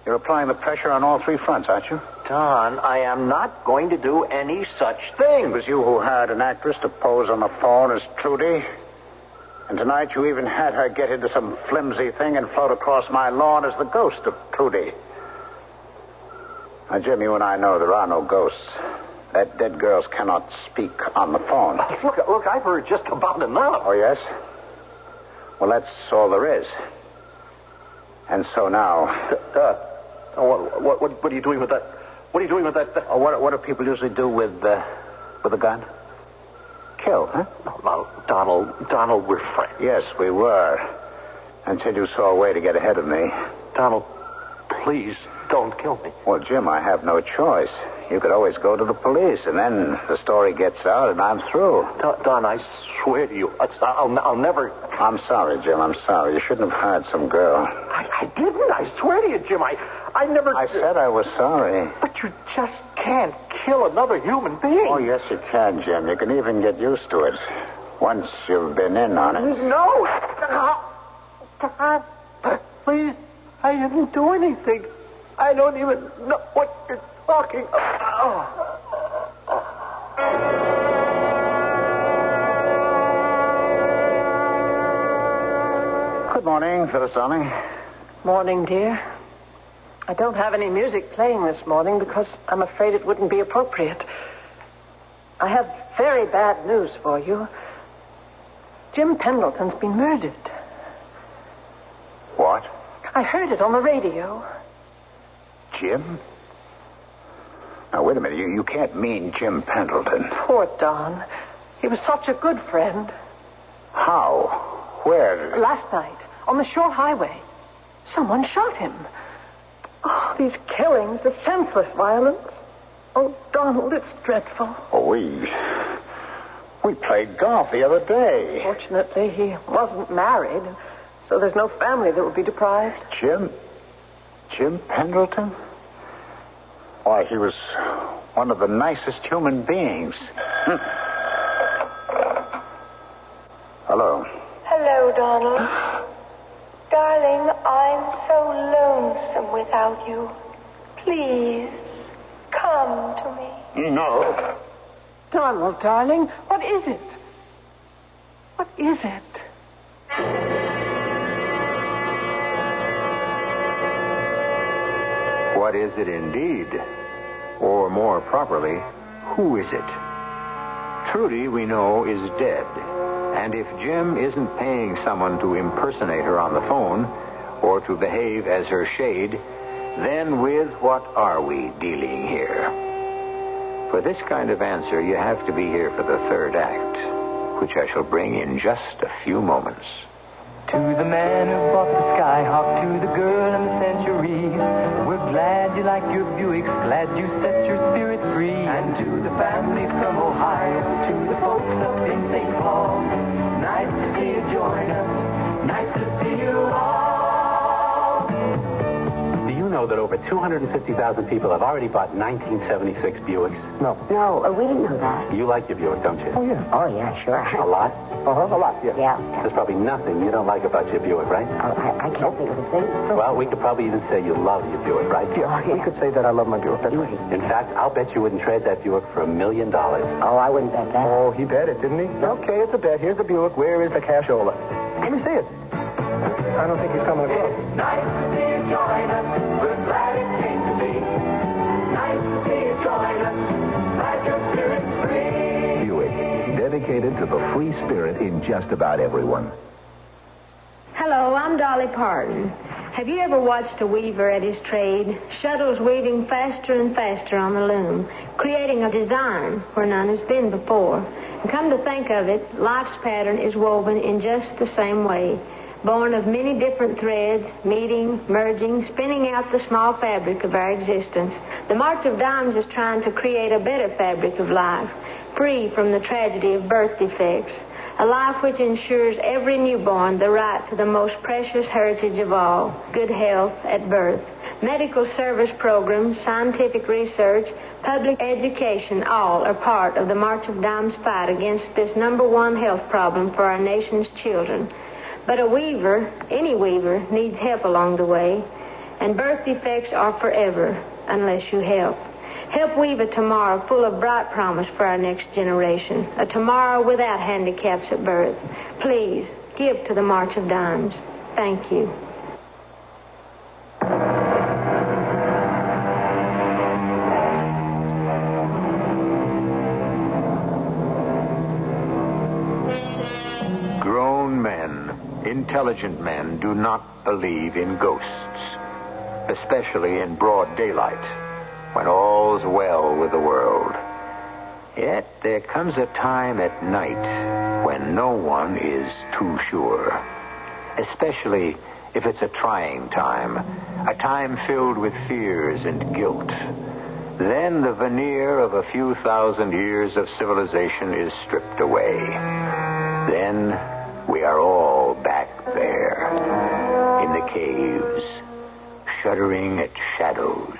You're applying the pressure on all three fronts, aren't you? Don, I am not going to do any such thing. It was you who hired an actress to pose on the phone as Trudy. And tonight you even had her get into some flimsy thing and float across my lawn as the ghost of Trudy. Now, Jim, you and I know there are no ghosts. That dead girls cannot speak on the phone. Look, I've heard just about enough. Oh, yes? Well, that's all there is. And so now... What are you doing with that? What are you doing with that? Oh, what do people usually do with a gun? Kill, huh? No, Donald, we're friends. Yes, we were. Until you saw a way to get ahead of me. Donald, please don't kill me. Well, Jim, I have no choice. You could always go to the police, and then the story gets out, and I'm through. Don, I swear to you, I'll never... I'm sorry, Jim, I'm sorry. You shouldn't have hired some girl. I didn't. I swear to you, Jim, I never... I said I was sorry. But you just can't kill another human being. Oh, yes, you can, Jim. You can even get used to it. Once you've been in on it. No! Don, please, I didn't do anything. I don't even know what you're talking about. Good morning, Phyllis darling. Morning, dear. I don't have any music playing this morning because I'm afraid it wouldn't be appropriate. I have very bad news for you. Jim Pendleton's been murdered. What? I heard it on the radio. Jim? Now, wait a minute. You can't mean Jim Pendleton. Poor Don. He was such a good friend. How? Where? Last night, on the short highway. Someone shot him. Oh, these killings, the senseless violence. Oh, Donald, it's dreadful. Oh, we played golf the other day. Fortunately, he wasn't married, so there's no family that would be deprived. Jim Pendleton? Why, he was one of the nicest human beings. Hello. Hello, Donald. Darling, I'm so lonesome without you. Please, come to me. No. Donald, darling, what is it? What is it? What is it indeed? Or more properly, who is it? Trudy, we know, is dead. And if Jim isn't paying someone to impersonate her on the phone or to behave as her shade, then with what are we dealing here? For this kind of answer, you have to be here for the third act, which I shall bring in just a few moments. To the man who bought the Skyhawk, to the girl in the Century, we're glad you like your Buicks, glad you set your spirit free. And to the family from Ohio, to the folks up in St. Paul, nice to see you join us, nice to see you all. Do you know that over 250,000 people have already bought 1976 Buicks? No, we didn't know that. You like your Buick, don't you? Oh, yeah, sure. A lot? Uh-huh, a lot, yeah. Yeah. There's probably nothing you don't like about your Buick, right? Oh, I can't think of a thing. Well, we could probably even say you love your Buick, right? Yeah. We could say that I love my Buick. That's right. In fact, I'll bet you wouldn't trade that Buick for $1 million. Oh, I wouldn't bet that. Oh, he bet it, didn't he? Okay, it's a bet. Here's the Buick. Where is the cashola? Let me see it. I don't think he's coming across. Nice to see you join us, we're glad it came to be. Nice to see you join us, glad your spirit's free. Buick, dedicated to the free spirit in just about everyone. Hello, I'm Dolly Parton. Have you ever watched a weaver at his trade? Shuttles weaving faster and faster on the loom, creating a design where none has been before. And come to think of it, life's pattern is woven in just the same way. Born of many different threads, meeting, merging, spinning out the small fabric of our existence. The March of Dimes is trying to create a better fabric of life, free from the tragedy of birth defects. A life which ensures every newborn the right to the most precious heritage of all, good health at birth. Medical service programs, scientific research, public education, all are part of the March of Dimes fight against this #1 health problem for our nation's children. But a weaver, any weaver, needs help along the way, and birth defects are forever unless you help. Help weave a tomorrow full of bright promise for our next generation, a tomorrow without handicaps at birth. Please, give to the March of Dimes. Thank you. Grown men, intelligent men, do not believe in ghosts, especially in broad daylight, when all's well with the world. Yet there comes a time at night when no one is too sure, especially if it's a trying time, a time filled with fears and guilt. Then the veneer of a few thousand years of civilization is stripped away. Then we are all back there, in the caves, shuddering at shadows.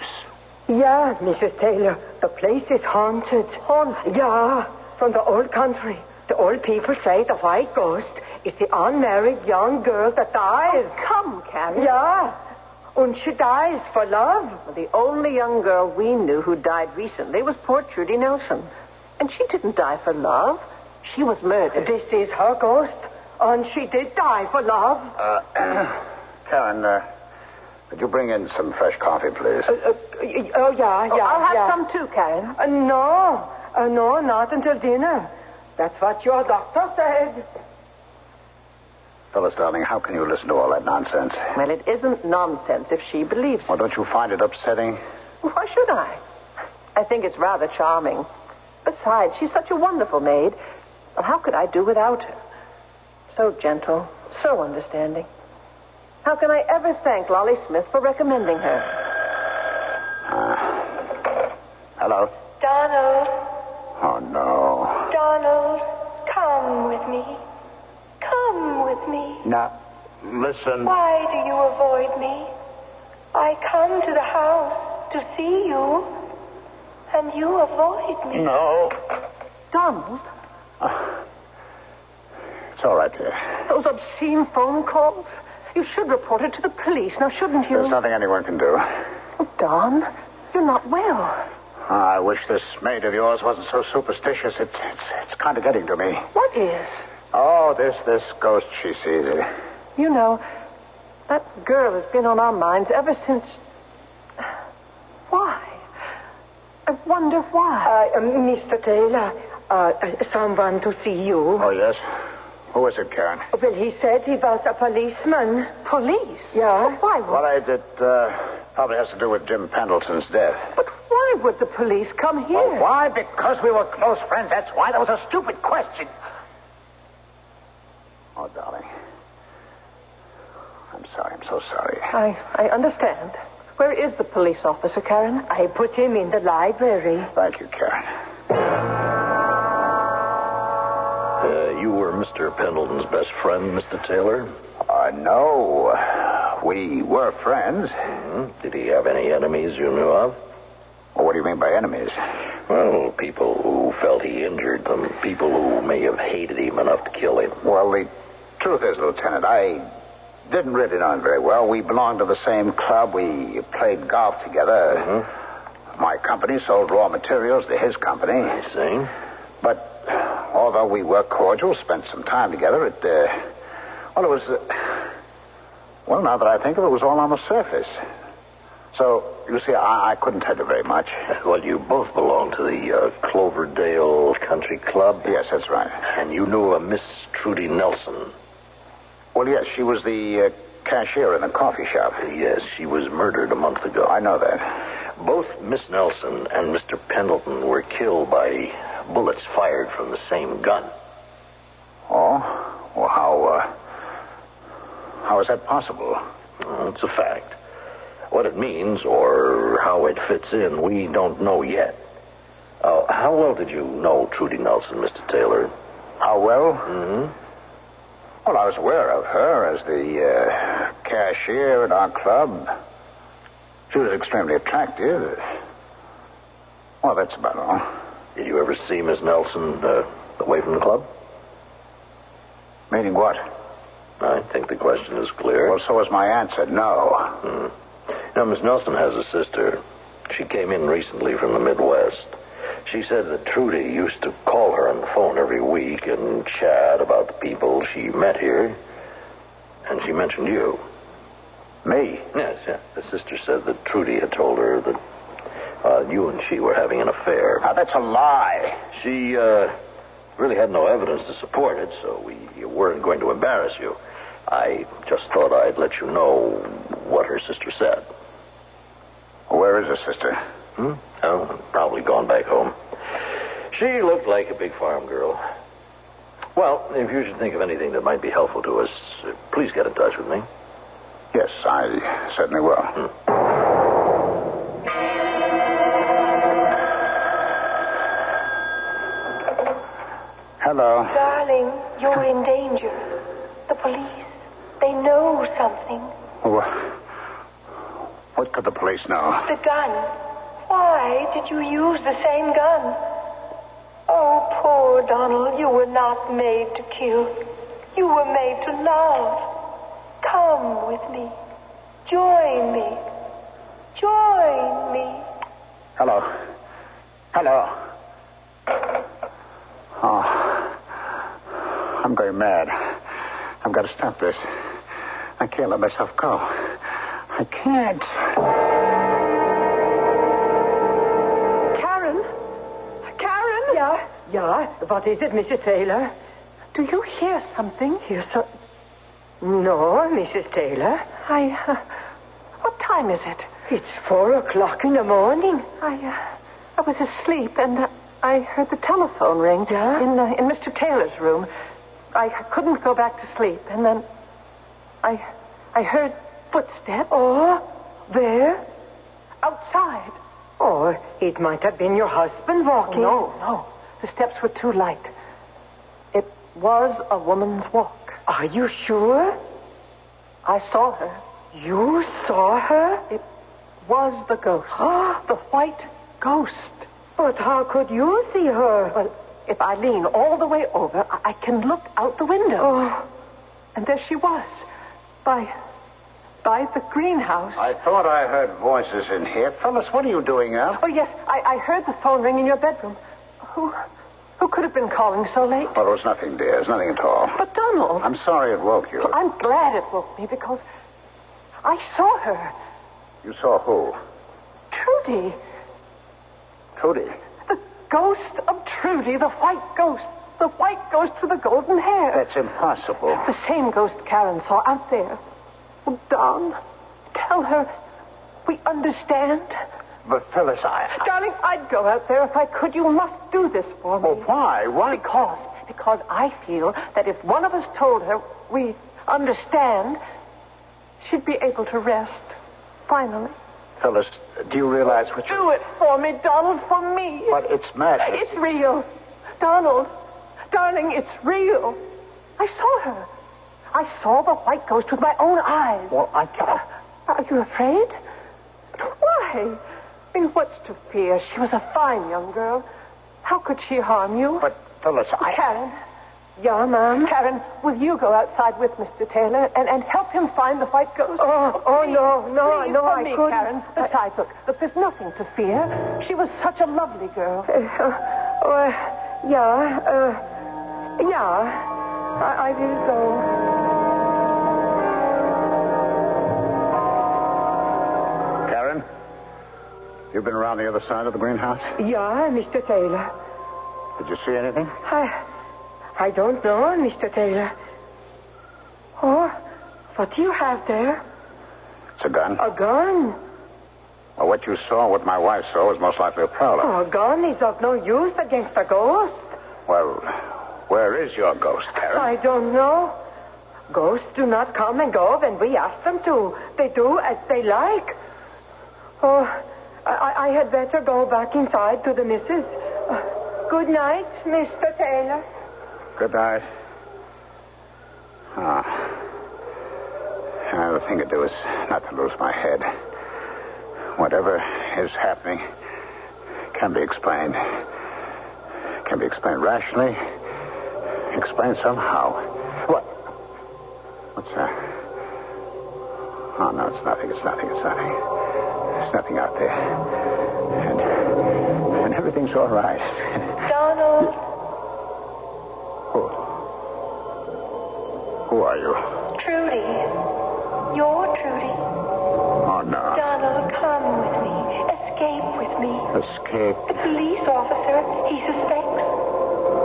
Yeah, Mrs. Taylor, the place is haunted. Haunted? Yeah, from the old country. The old people say the white ghost is the unmarried young girl that dies. Oh, come, Carrie. Yeah, and she dies for love. The only young girl we knew who died recently was poor Trudy Nelson. And she didn't die for love. She was murdered. This is her ghost, and she did die for love. Karen, could you bring in some fresh coffee, please? Oh, yeah. I'll have some too, Karen. No, not until dinner. That's what your doctor said. Phyllis, darling, how can you listen to all that nonsense? Well, it isn't nonsense if she believes Well, don't you find it upsetting? Why should I? I think it's rather charming. Besides, she's such a wonderful maid. Well, how could I do without her? So gentle, so understanding. How can I ever thank Lolly Smith for recommending her? Hello? Donald. Oh, no. Donald, come with me. Come with me. Now, listen. Why do you avoid me? I come to the house to see you, and you avoid me. No. Donald? It's all right, dear. Those obscene phone calls? You should report it to the police, now shouldn't you? There's nothing anyone can do. Oh, Don, you're not well. I wish this maid of yours wasn't so superstitious. It's kind of getting to me. What is? Oh, this ghost she sees. You know, that girl has been on our minds ever since... Why? I wonder why. Mr. Taylor, someone to see you. Oh, yes? Who is it, Karen? Well, he said he was a policeman. Police? Yeah. Why? Well, it probably has to do with Jim Pendleton's death. But why would the police come here? Oh, why? Because we were close friends. That's why. That was a stupid question. Oh, darling. I'm sorry. I'm so sorry. I understand. Where is the police officer, Karen? I put him in the library. Thank you, Karen. You were Mr. Pendleton's best friend, Mr. Taylor? No. We were friends. Mm-hmm. Did he have any enemies you knew of? Well, what do you mean by enemies? Well, people who felt he injured them. People who may have hated him enough to kill him. Well, the truth is, Lieutenant, I didn't really know him very well. We belonged to the same club. We played golf together. Mm-hmm. My company sold raw materials to his company. I see. But although we were cordial, spent some time together, it was... well, now that I think of it, it was all on the surface. So, you see, I couldn't tell you very much. Well, you both belong to the Cloverdale Country Club. Yes, that's right. And you knew a Miss Trudy Nelson. Well, yes, she was the cashier in the coffee shop. Yes, she was murdered a month ago. I know that. Both Miss Nelson and Mr. Pendleton were killed by bullets fired from the same gun. Oh? Well, how is that possible? It's a fact. What it means or how it fits in, we don't know yet. How well did you know Trudy Nelson, Mr. Taylor? How well? Mm-hmm. Well, I was aware of her as the cashier at our club. She was extremely attractive. Well, that's about all. Did you ever see Miss Nelson away from the club? Meaning what? I think the question is clear. Well, so was my answer, no. Now, Miss Nelson has a sister. She came in recently from the Midwest. She said that Trudy used to call her on the phone every week and chat about the people she met here. And she mentioned you. Me? Yes, yeah. The sister said that Trudy had told her that you and she were having an affair. Now, that's a lie. She really had no evidence to support it, so we weren't going to embarrass you. I just thought I'd let you know what her sister said. Where is her sister? Oh, probably gone back home. She looked like a big farm girl. Well, if you should think of anything that might be helpful to us, please get in touch with me. Yes, I certainly will. Hello. Darling, you're in danger. The police, they know something. What could the police know? The gun. Why did you use the same gun? Oh, poor Donald, you were not made to kill. You were made to love. Come with me. Join me. Join me. Hello. Oh, I'm going mad. I've got to stop this. I can't let myself go. I can't. Karen? Yeah. What is it, Mrs. Taylor? Do you hear something? No, Mrs. Taylor. What time is it? It's 4:00 in the morning. I was asleep and I heard the telephone ring in Mr. Taylor's room. I couldn't go back to sleep, and then I heard footsteps. Oh, where? Outside. Oh, it might have been your husband walking. No. The steps were too light. It was a woman's walk. Are you sure? I saw her. You saw her? It was the ghost. The white ghost. But how could you see her? Well, if I lean all the way over, I can look out the window. Oh. And there she was. By the greenhouse. I thought I heard voices in here. Phyllis, what are you doing up? Oh, yes. I heard the phone ring in your bedroom. Who could have been calling so late? Oh, it was nothing, dear. It was nothing at all. But, Donald... I'm sorry it woke you. Well, I'm glad it woke me because I saw her. You saw who? Trudy. Trudy? The ghost of Trudy, the white ghost. The white ghost with the golden hair. That's impossible. The same ghost Karen saw out there. Oh, Don, tell her we understand. But, Phyllis, Darling, I'd go out there if I could. You must do this for me. Oh, why? Why? Because I feel that if one of us told her we understand, she'd be able to rest. Finally. Phyllis, do you realize what you... Do it for me, Donald, for me. But it's madness. It's real. Donald, darling, it's real. I saw her. I saw the white ghost with my own eyes. Well, I can't... Are you afraid? Why? I mean, what's to fear? She was a fine young girl. How could she harm you? But, Phyllis, Karen. Yeah, Mom? Karen, will you go outside with Mr. Taylor and help him find the white ghost? Please, I couldn't. Karen. Besides, look, there's nothing to fear. She was such a lovely girl. I will go. Karen? You've been around the other side of the greenhouse? Yeah, Mr. Taylor. Did you see anything? I don't know, Mr. Taylor. Oh, What do you have there? It's a gun. A gun? Well, what you saw, what my wife saw, is most likely a prowler. Oh, a gun is of no use against a ghost. Well, where is your ghost, Karen? I don't know. Ghosts do not come and go when we ask them to. They do as they like. Oh, I had better go back inside to the missus. Good night, Mr. Taylor. Good night. The thing to do is not to lose my head. Whatever is happening can be explained. Can be explained rationally. Explained somehow. What? What's that? Oh, no, it's nothing. It's nothing. It's nothing. There's nothing out there. And everything's all right. Donald. Who are you? Trudy. You're Trudy. Oh, no. Donald, come with me. Escape with me. Escape? The police officer, he suspects.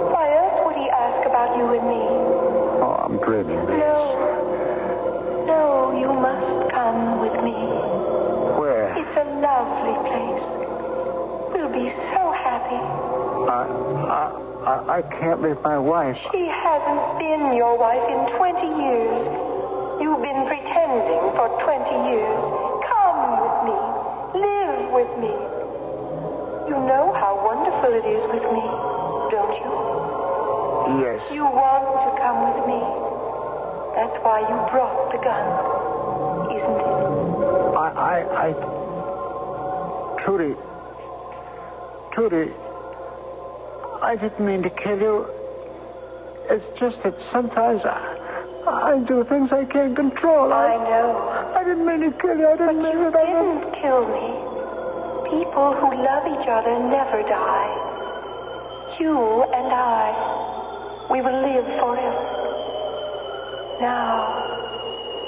Why else would he ask about you and me? Oh, I'm dreaming this. No, you must come with me. Where? It's a lovely place. We'll be so happy. I can't leave my wife. She hasn't been your wife in 20 years. You've been pretending for 20 years. Come with me. Live with me. You know how wonderful it is with me, don't you? Yes. You want to come with me. That's why you brought the gun, isn't it? Trudy, I didn't mean to kill you. It's just that sometimes I do things I can't control. I know. I didn't mean to kill you. I didn't mean to. But you didn't kill me. People who love each other never die. You and I, we will live forever. Now,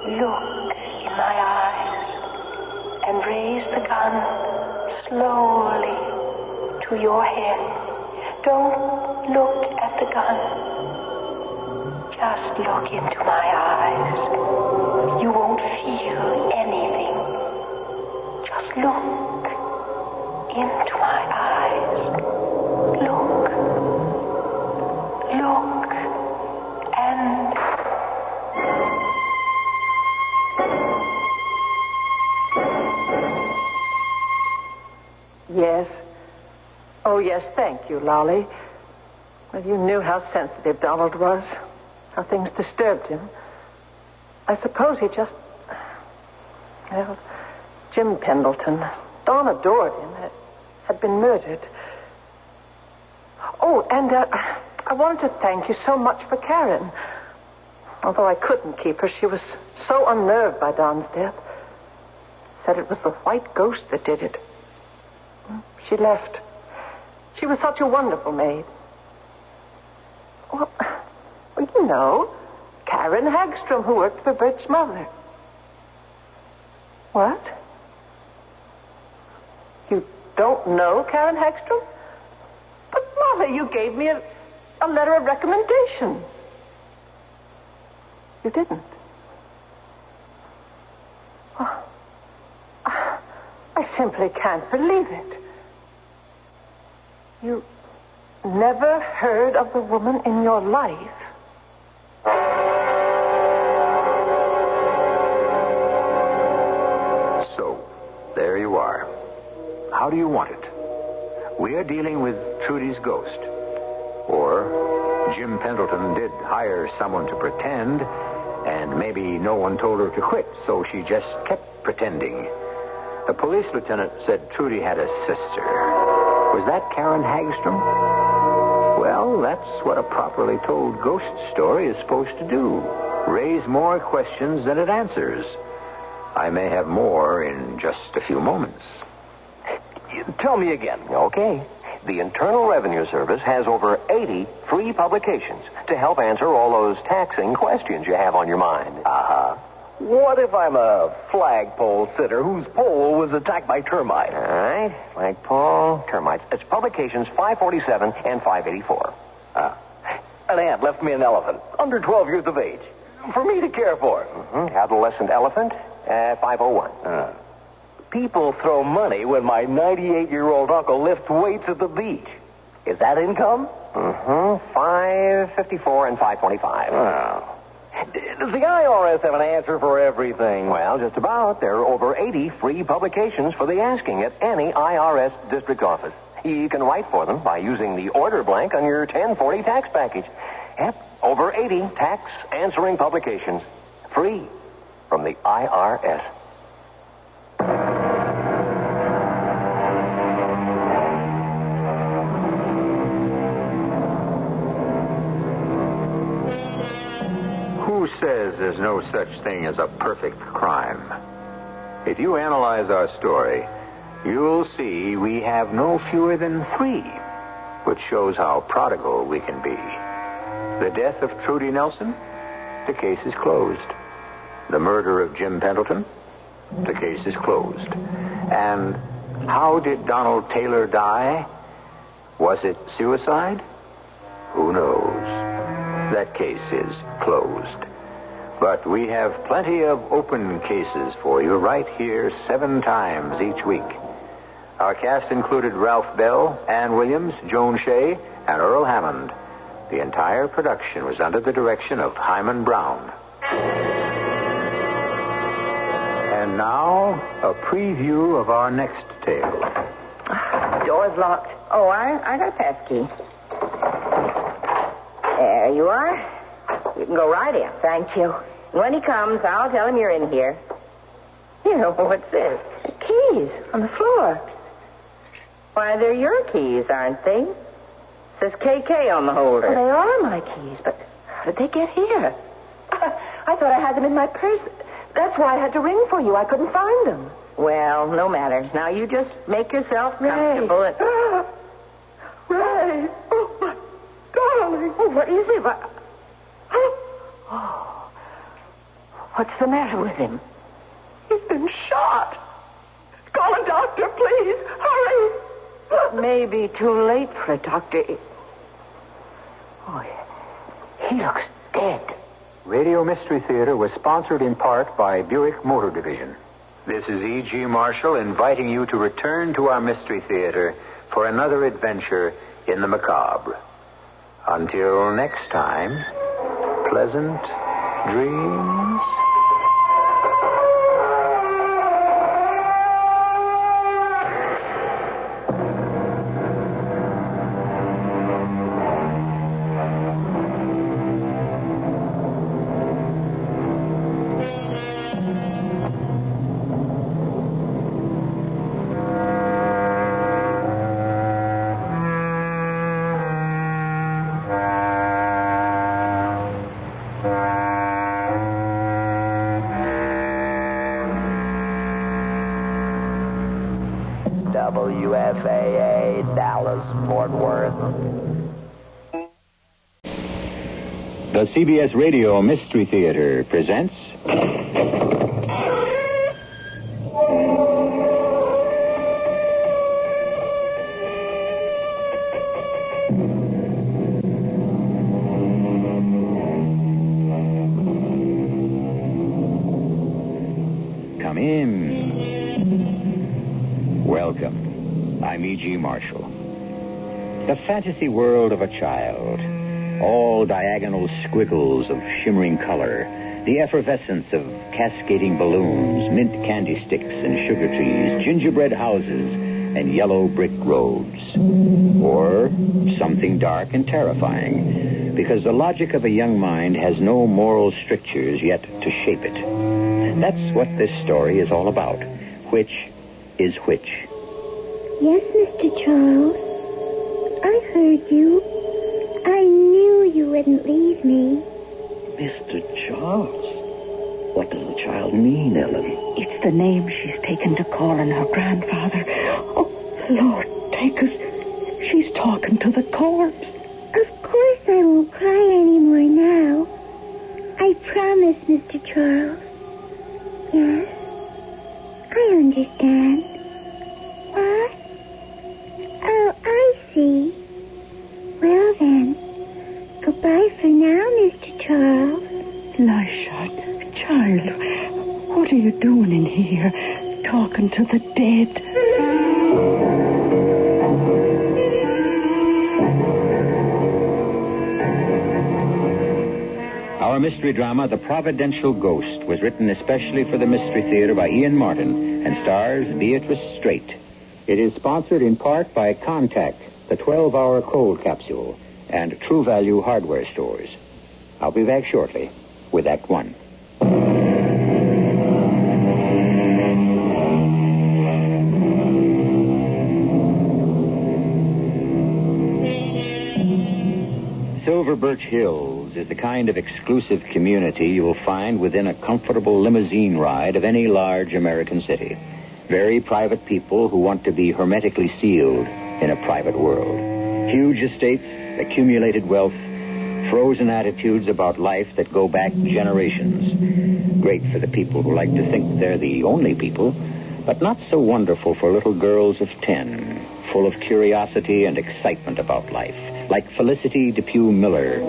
look in my eyes and raise the gun slowly to your head. Don't look at the gun. Just look into my eyes. You won't feel anything. Just look into my eyes. Look, and... Yes. Oh, yes, thank you, Lolly. Well, you knew how sensitive Donald was, how things disturbed him. I suppose he just... Well, Jim Pendleton, Don adored him, had been murdered. Oh, and I wanted to thank you so much for Karen. Although I couldn't keep her, she was so unnerved by Don's death. Said it was the white ghost that did it. She left. She was such a wonderful maid. Well, you know, Karen Hagstrom, who worked for Bert's mother. What? You don't know Karen Hagstrom? But, Molly, you gave me a letter of recommendation. You didn't. Oh, I simply can't believe it. You never heard of the woman in your life? So, there you are. How do you want it? We are dealing with Trudy's ghost. Or Jim Pendleton did hire someone to pretend, and maybe no one told her to quit, so she just kept pretending. The police lieutenant said Trudy had a sister. Was that Karen Hagstrom? Well, that's what a properly told ghost story is supposed to do. Raise more questions than it answers. I may have more in just a few moments. Tell me again, okay? The Internal Revenue Service has over 80 free publications to help answer all those taxing questions you have on your mind. Uh-huh. What if I'm a flagpole sitter whose pole was attacked by termites? All right. Flagpole, termites. It's publications 547 and 584. An ant left me an elephant, under 12 years of age. For me to care for. Adolescent elephant, 501. People throw money when my 98-year-old uncle lifts weights at the beach. Is that income? 554 and 525. Oh. Does the IRS have an answer for everything? Well, just about. There are over 80 free publications for the asking at any IRS district office. You can write for them by using the order blank on your 1040 tax package. Yep, over 80 tax answering publications. Free from the IRS. Who says there's no such thing as a perfect crime? If you analyze our story, you'll see we have no fewer than 3, which shows how prodigal we can be. The death of Trudy Nelson? The case is closed. The murder of Jim Pendleton? The case is closed. And how did Donald Taylor die? Was it suicide? Who knows? That case is closed. But we have plenty of open cases for you right here 7 times each week. Our cast included Ralph Bell, Ann Williams, Joan Shea, and Earl Hammond. The entire production was under the direction of Hyman Brown. And now, a preview of our next tale. Door's locked. Oh, I got a pass key. There you are. You can go right in. Thank you. When he comes, I'll tell him you're in here. Here, what's this? Keys on the floor. Why, they're your keys, aren't they? It says KK on the holder. Well, they are my keys, but how did they get here? I thought I had them in my purse. That's why I had to ring for you. I couldn't find them. Well, no matter. Now, you just make yourself comfortable. Ray. Ray. Oh, my darling. Oh, what is it? Oh. What's the matter with him? He's been shot. Call a doctor, please. Hurry. Maybe too late for a doctor. Oh, he looks dead. Radio Mystery Theater was sponsored in part by Buick Motor Division. This is E.G. Marshall inviting you to return to our Mystery Theater for another adventure in the macabre. Until next time, pleasant dreams. WFAA, Dallas, Fort Worth. The CBS Radio Mystery Theater presents... Come in. Welcome. I'm E.G. Marshall. The fantasy world of a child. All diagonal squiggles of shimmering color. The effervescence of cascading balloons, mint candy sticks and sugar trees, gingerbread houses, and yellow brick roads. Or something dark and terrifying, because the logic of a young mind has no moral strictures yet to shape it. That's what this story is all about. Which is which? Yes, Mr. Charles. I heard you. I knew you wouldn't leave me. Mr. Charles? What does the child mean, Ellen? It's the name she's taken to calling her grandfather. Oh, Lord, take us. She's talking to the corpse. Of course I won't cry anymore now. I promise, Mr. Charles. Yes, I understand. What? Oh, I see. Well then, goodbye for now, Mr. Charles. Lush. Child, what are you doing in here? Talking to the dead? Our mystery drama, The Providential Ghost, was written especially for the Mystery Theater by Ian Martin and stars Beatrice Straight. It is sponsored in part by Contact, the 12-hour cold capsule, and True Value hardware stores. I'll be back shortly with Act One. Silver Birch Hills is the kind of exclusive community you will find within a comfortable limousine ride of any large American city. Very private people who want to be hermetically sealed in a private world. Huge estates, accumulated wealth, frozen attitudes about life that go back generations. Great for the people who like to think they're the only people, but not so wonderful for little girls of 10, full of curiosity and excitement about life. Like Felicity Depew Miller,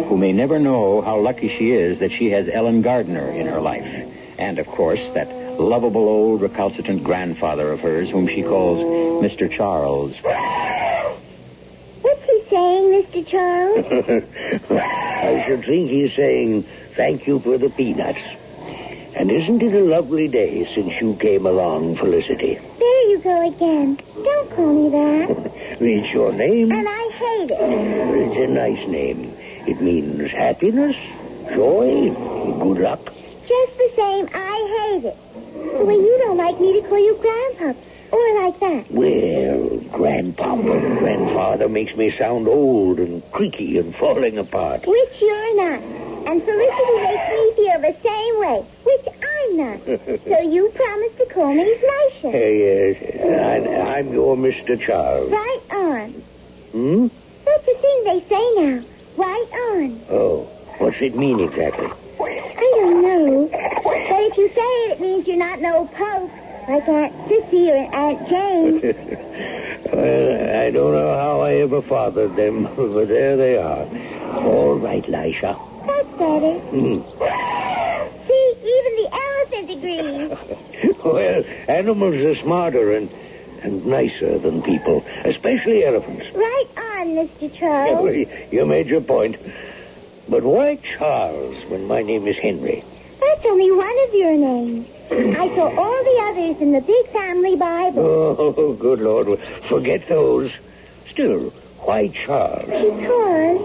who may never know how lucky she is that she has Ellen Gardner in her life. And, of course, that lovable old recalcitrant grandfather of hers, whom she calls Mr. Charles. What's he saying, Mr. Charles? I should think he's saying thank you for the peanuts. And isn't it a lovely day since you came along, Felicity? There you go again. Don't call me that. It's your name. And I hate it. It's a nice name. It means happiness, joy, good luck. Just the same, I hate it. The way you don't like me to call you Grandpa. Or like that. Well, Grandpapa and Grandfather makes me sound old and creaky and falling apart. Which you're not. And Felicity makes me feel the same way, which I'm not. So you promise to call me nicer. Yes, I'm your Mr. Charles. Right on. Hmm? That's the thing they say now. Right on. Oh, what's it mean exactly? I don't know. But if you say it, it means you're not no pope. Like Aunt Sissy or Aunt Jane. Well, I don't know how I ever fathered them, but there they are. All right, Lisha. That's better. See, even the elephant agrees. Well, animals are smarter and nicer than people, especially elephants. Right on, Mr. Charles. You made your point. But why Charles when my name is Henry? That's only one of your names. I saw all the others in the big family Bible. Oh, good Lord. Forget those. Still, why Charles? Because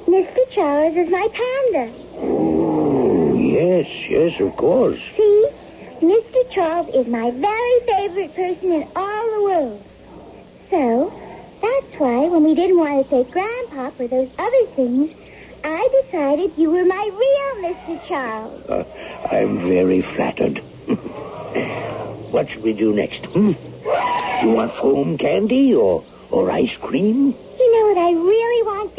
Mr. Charles is my panda. Oh, yes, of course. See? Mr. Charles is my very favorite person in all the world. So, that's why when we didn't want to say Grandpa for those other things, I decided you were my real Mr. Charles. I'm very flattered. What should we do next? You want foam candy or ice cream? You know what I really want,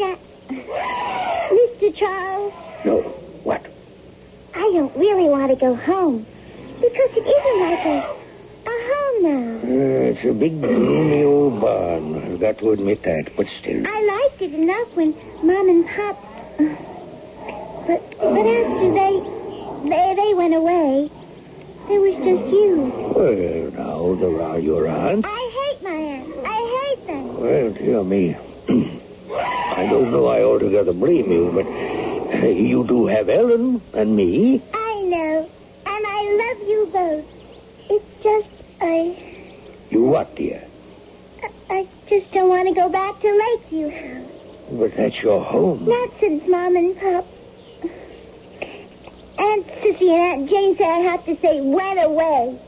Mr. Charles? No, what? I don't really want to go home. Because it isn't like a home now. It's a big, gloomy old barn. I've got to admit that, but still. I liked it enough when Mom and Pop... But after they went away, there was just you. Well, now, there are your aunts. I hate my aunts. I hate them. Well, dear me. I don't know I altogether blame you, but you do have Ellen and me. I know. And I love you both. It's just, You what, dear? I just don't want to go back to Lakeview House. But that's your home. Not since Mom and Pop. Aunt Sissy and Aunt Jane said I have to say went away.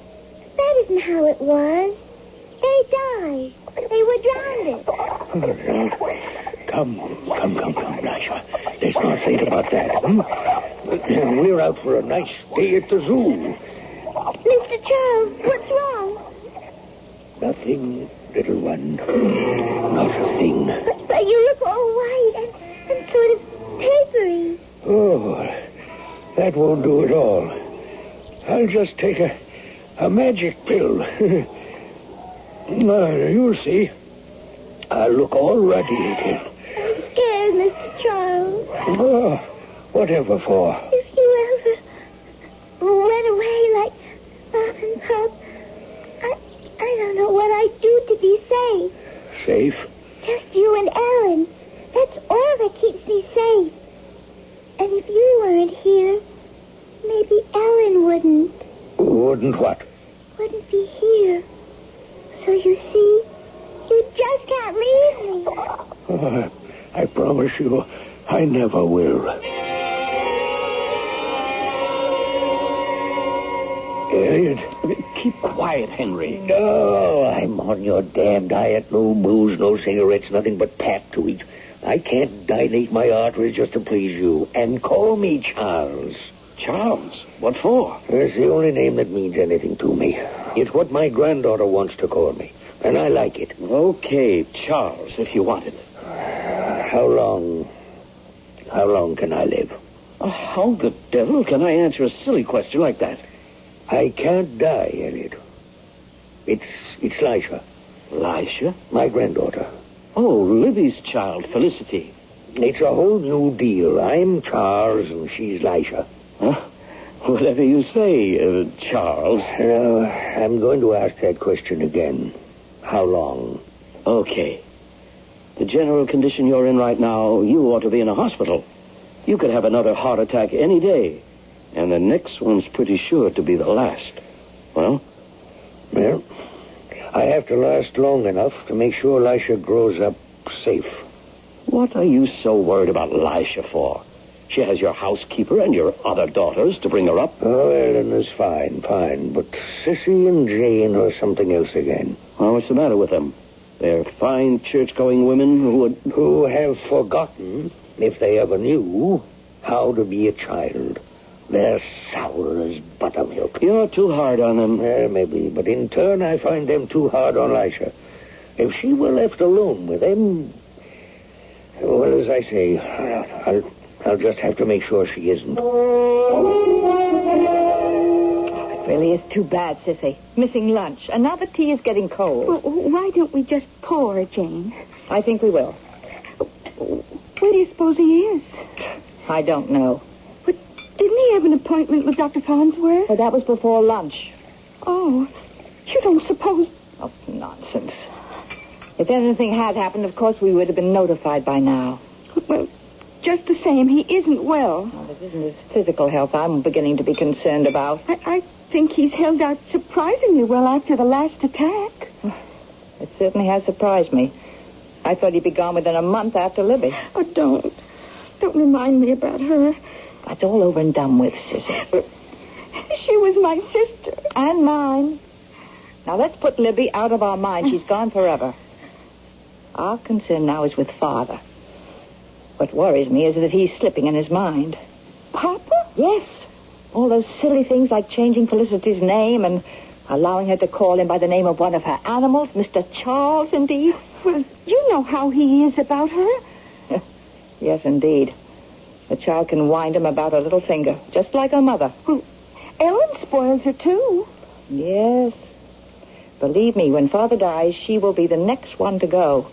That isn't how it was. They died. They were drowned. Come, Lisha. Let's not think about that. We're out for a nice day at the zoo. Mr. Charles, what's wrong? Nothing, little one. Not a thing. But you look all white and sort of papery. Oh, that won't do at all. I'll just take a magic pill. You'll see. I'll look all ruddy again. I'm scared, Mr. Charles. Oh, whatever for? If you ever wouldn't. Wouldn't what? Wouldn't be here. So you see, you just can't leave me. I promise you, I never will. Elliot. Keep quiet, Henry. No, I'm on your damn diet. No booze, no cigarettes, nothing but pap to eat. I can't dilate my arteries just to please you. And call me Charles. Charles? What for? It's the only name that means anything to me. It's what my granddaughter wants to call me. And I like it. Okay, Charles, if you want it. How long can I live? How the devil can I answer a silly question like that? I can't die, Elliot. It's Lisha. Lisha? My granddaughter. Oh, Libby's child, Felicity. It's a whole new deal. I'm Charles and she's Lisha. Huh? Whatever you say, Charles. I'm going to ask that question again. How long? Okay. The general condition you're in right now, you ought to be in a hospital. You could have another heart attack any day. And the next one's pretty sure to be the last. Well, I have to last long enough to make sure Lisha grows up safe. What are you so worried about Lisha for? She has your housekeeper and your other daughters to bring her up. Oh, Ellen is fine. But Sissy and Jane are something else again. Well, what's the matter with them? They're fine church-going women who have forgotten, if they ever knew, how to be a child. They're sour as buttermilk. You're too hard on them. Maybe, but in turn I find them too hard on Lisha. If she were left alone with them, well, as I say, I'll just have to make sure she isn't. It really is too bad, Sissy. Missing lunch. And now the tea is getting cold. Well, why don't we just pour, Jane? I think we will. Where do you suppose he is? I don't know. But didn't he have an appointment with Dr. Farnsworth? Well, that was before lunch. Oh, you don't suppose... Oh, nonsense. If anything had happened, of course we would have been notified by now. Well, just the same, he isn't well. Well, it isn't his physical health I'm beginning to be concerned about. I think he's held out surprisingly well after the last attack. It certainly has surprised me. I thought he'd be gone within a month after Libby. Oh, don't remind me about her. That's all over and done with, Sissy. She was my sister. And mine. Now, let's put Libby out of our mind. She's gone forever. Our concern now is with Father. What worries me is that he's slipping in his mind. Papa? Yes. All those silly things like changing Felicity's name and allowing her to call him by the name of one of her animals, Mr. Charles, indeed. Well, you know how he is about her. Yes, indeed. The child can wind him about her little finger, just like her mother. Well, Ellen spoils her, too. Yes. Believe me, when Father dies, she will be the next one to go.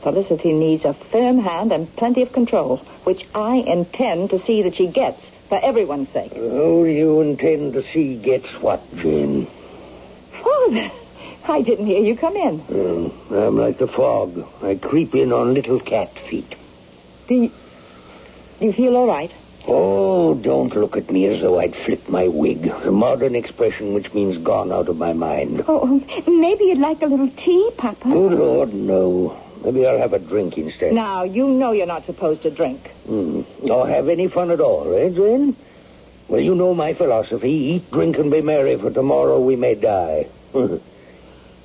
Felicity needs a firm hand and plenty of control, which I intend to see that she gets, for everyone's sake. Oh, you intend to see gets what, Jane? Father, I didn't hear you come in. I'm like the fog. I creep in on little cat feet. Do you feel all right? Oh, don't look at me as though I'd flipped my wig. A modern expression which means gone out of my mind. Oh, maybe you'd like a little tea, Papa. Oh, Lord, no. Maybe I'll have a drink instead. Now, you know you're not supposed to drink. Or have any fun at all, eh, Jane? Well, you know my philosophy. Eat, drink, and be merry, for tomorrow we may die. At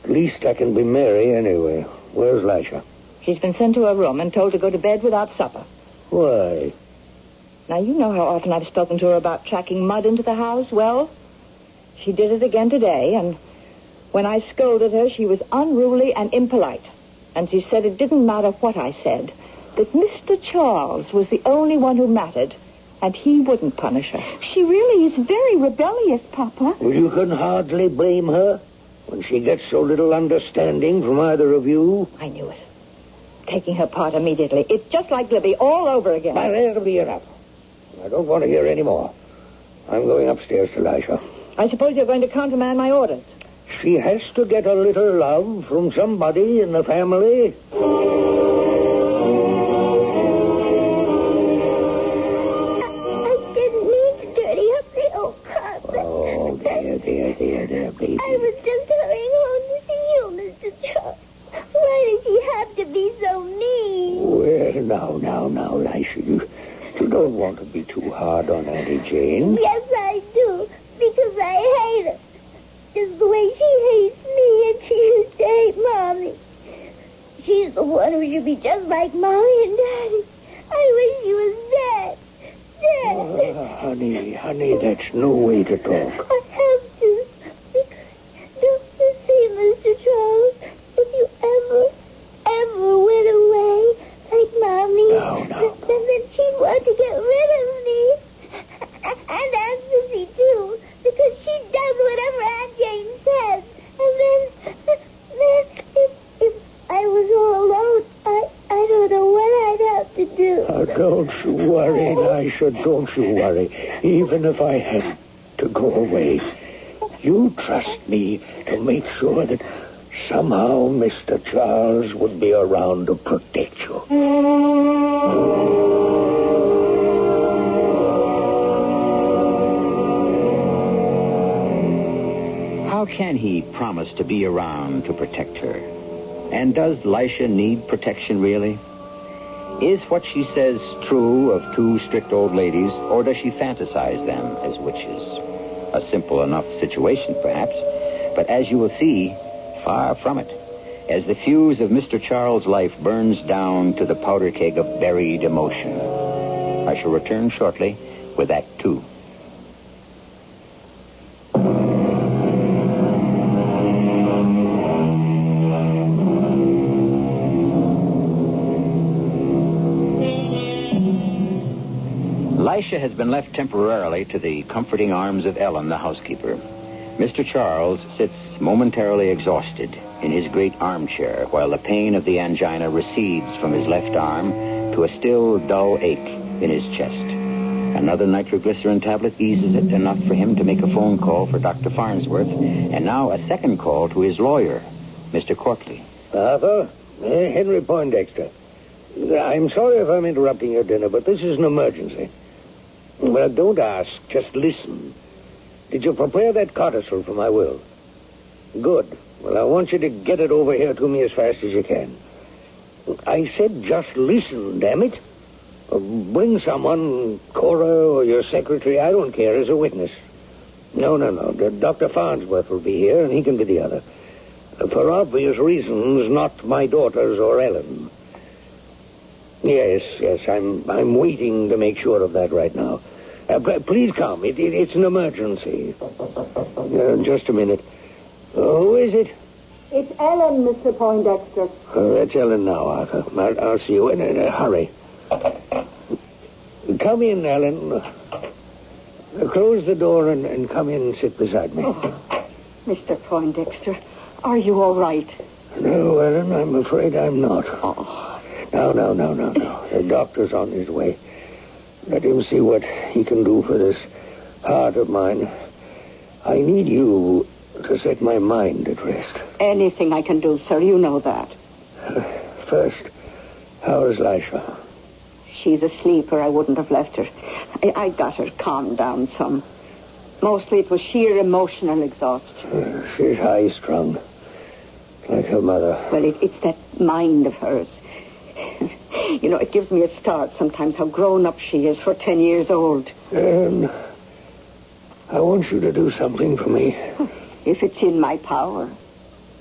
least I can be merry anyway. Where's Lisha? She's been sent to her room and told to go to bed without supper. Why? Now, you know how often I've spoken to her about tracking mud into the house. Well, she did it again today, and when I scolded her, she was unruly and impolite. And she said it didn't matter what I said, that Mr. Charles was the only one who mattered, and he wouldn't punish her. She really is very rebellious, Papa. Well, you can hardly blame her when she gets so little understanding from either of you. I knew it. Taking her part immediately. It's just like Libby all over again. But that'll be enough. I don't want to hear any more. I'm going upstairs to Lisha. I suppose you're going to countermand my orders. She has to get a little love from somebody in the family. I didn't mean to dirty up the old carpet. There, baby. I was just hurrying home to see you, Mr. Charles. Why does he have to be so mean? Well, now, Lisha, you don't want to be too hard on Auntie Jane. Yes, I do. Because I hate her. Just the way she hates me and she used to hate Mommy. She's the one who should be just like Mommy and Daddy. I wish she was dead. Honey, that's no way to talk. I have to. Because, don't you see, Mr. Charles, if you ever went away like Mommy, then she'd want to get rid of me. And Aunt Sissy, too, because she does whatever Aunt Jane says. And then if I was all alone, I don't know what I'd have to do. Don't you worry, Lisha, don't you worry. Even if I had to go away, you trust me to make sure that somehow Mr. Charles would be around to protect you. How can he promise to be around to protect her? And does Lisha need protection, really? Is what she says true of two strict old ladies, or does she fantasize them as witches? A simple enough situation, perhaps, but as you will see, far from it, as the fuse of Mr. Charles' life burns down to the powder keg of buried emotion. I shall return shortly with Act 2. Lisha has been left temporarily to the comforting arms of Ellen, the housekeeper. Mr. Charles sits momentarily exhausted in his great armchair while the pain of the angina recedes from his left arm to a still dull ache in his chest. Another nitroglycerin tablet eases it enough for him to make a phone call for Dr. Farnsworth, and now a second call to his lawyer, Mr. Courtley. Arthur, Henry Poindexter. I'm sorry if I'm interrupting your dinner, but this is an emergency. Well, don't ask, just listen. Did you prepare that codicil for my will? Good. Well, I want you to get it over here to me as fast as you can. I said just listen, damn it. Bring someone, Cora or your secretary, I don't care, as a witness. No. Dr. Farnsworth will be here, and he can be the other. For obvious reasons, not my daughters or Ellen. Yes, I'm waiting to make sure of that right now. Please come. It's an emergency. Just a minute. Who is it? It's Ellen, Mr. Poindexter. That's Ellen now, Arthur. I'll see you in a hurry. Come in, Ellen. Close the door and come in and sit beside me. Oh, Mr. Poindexter, are you all right? No, Ellen, I'm afraid I'm not. Oh. No. The doctor's on his way. Let him see what he can do for this heart of mine. I need you to set my mind at rest. Anything I can do, sir. You know that. First, how is Lisha? She's asleep, or I wouldn't have left her. I got her calmed down some. Mostly it was sheer emotional exhaustion. She's high-strung, like her mother. Well, it's that mind of hers. You know, it gives me a start sometimes how grown up she is for 10 years old. I want you to do something for me. If it's in my power.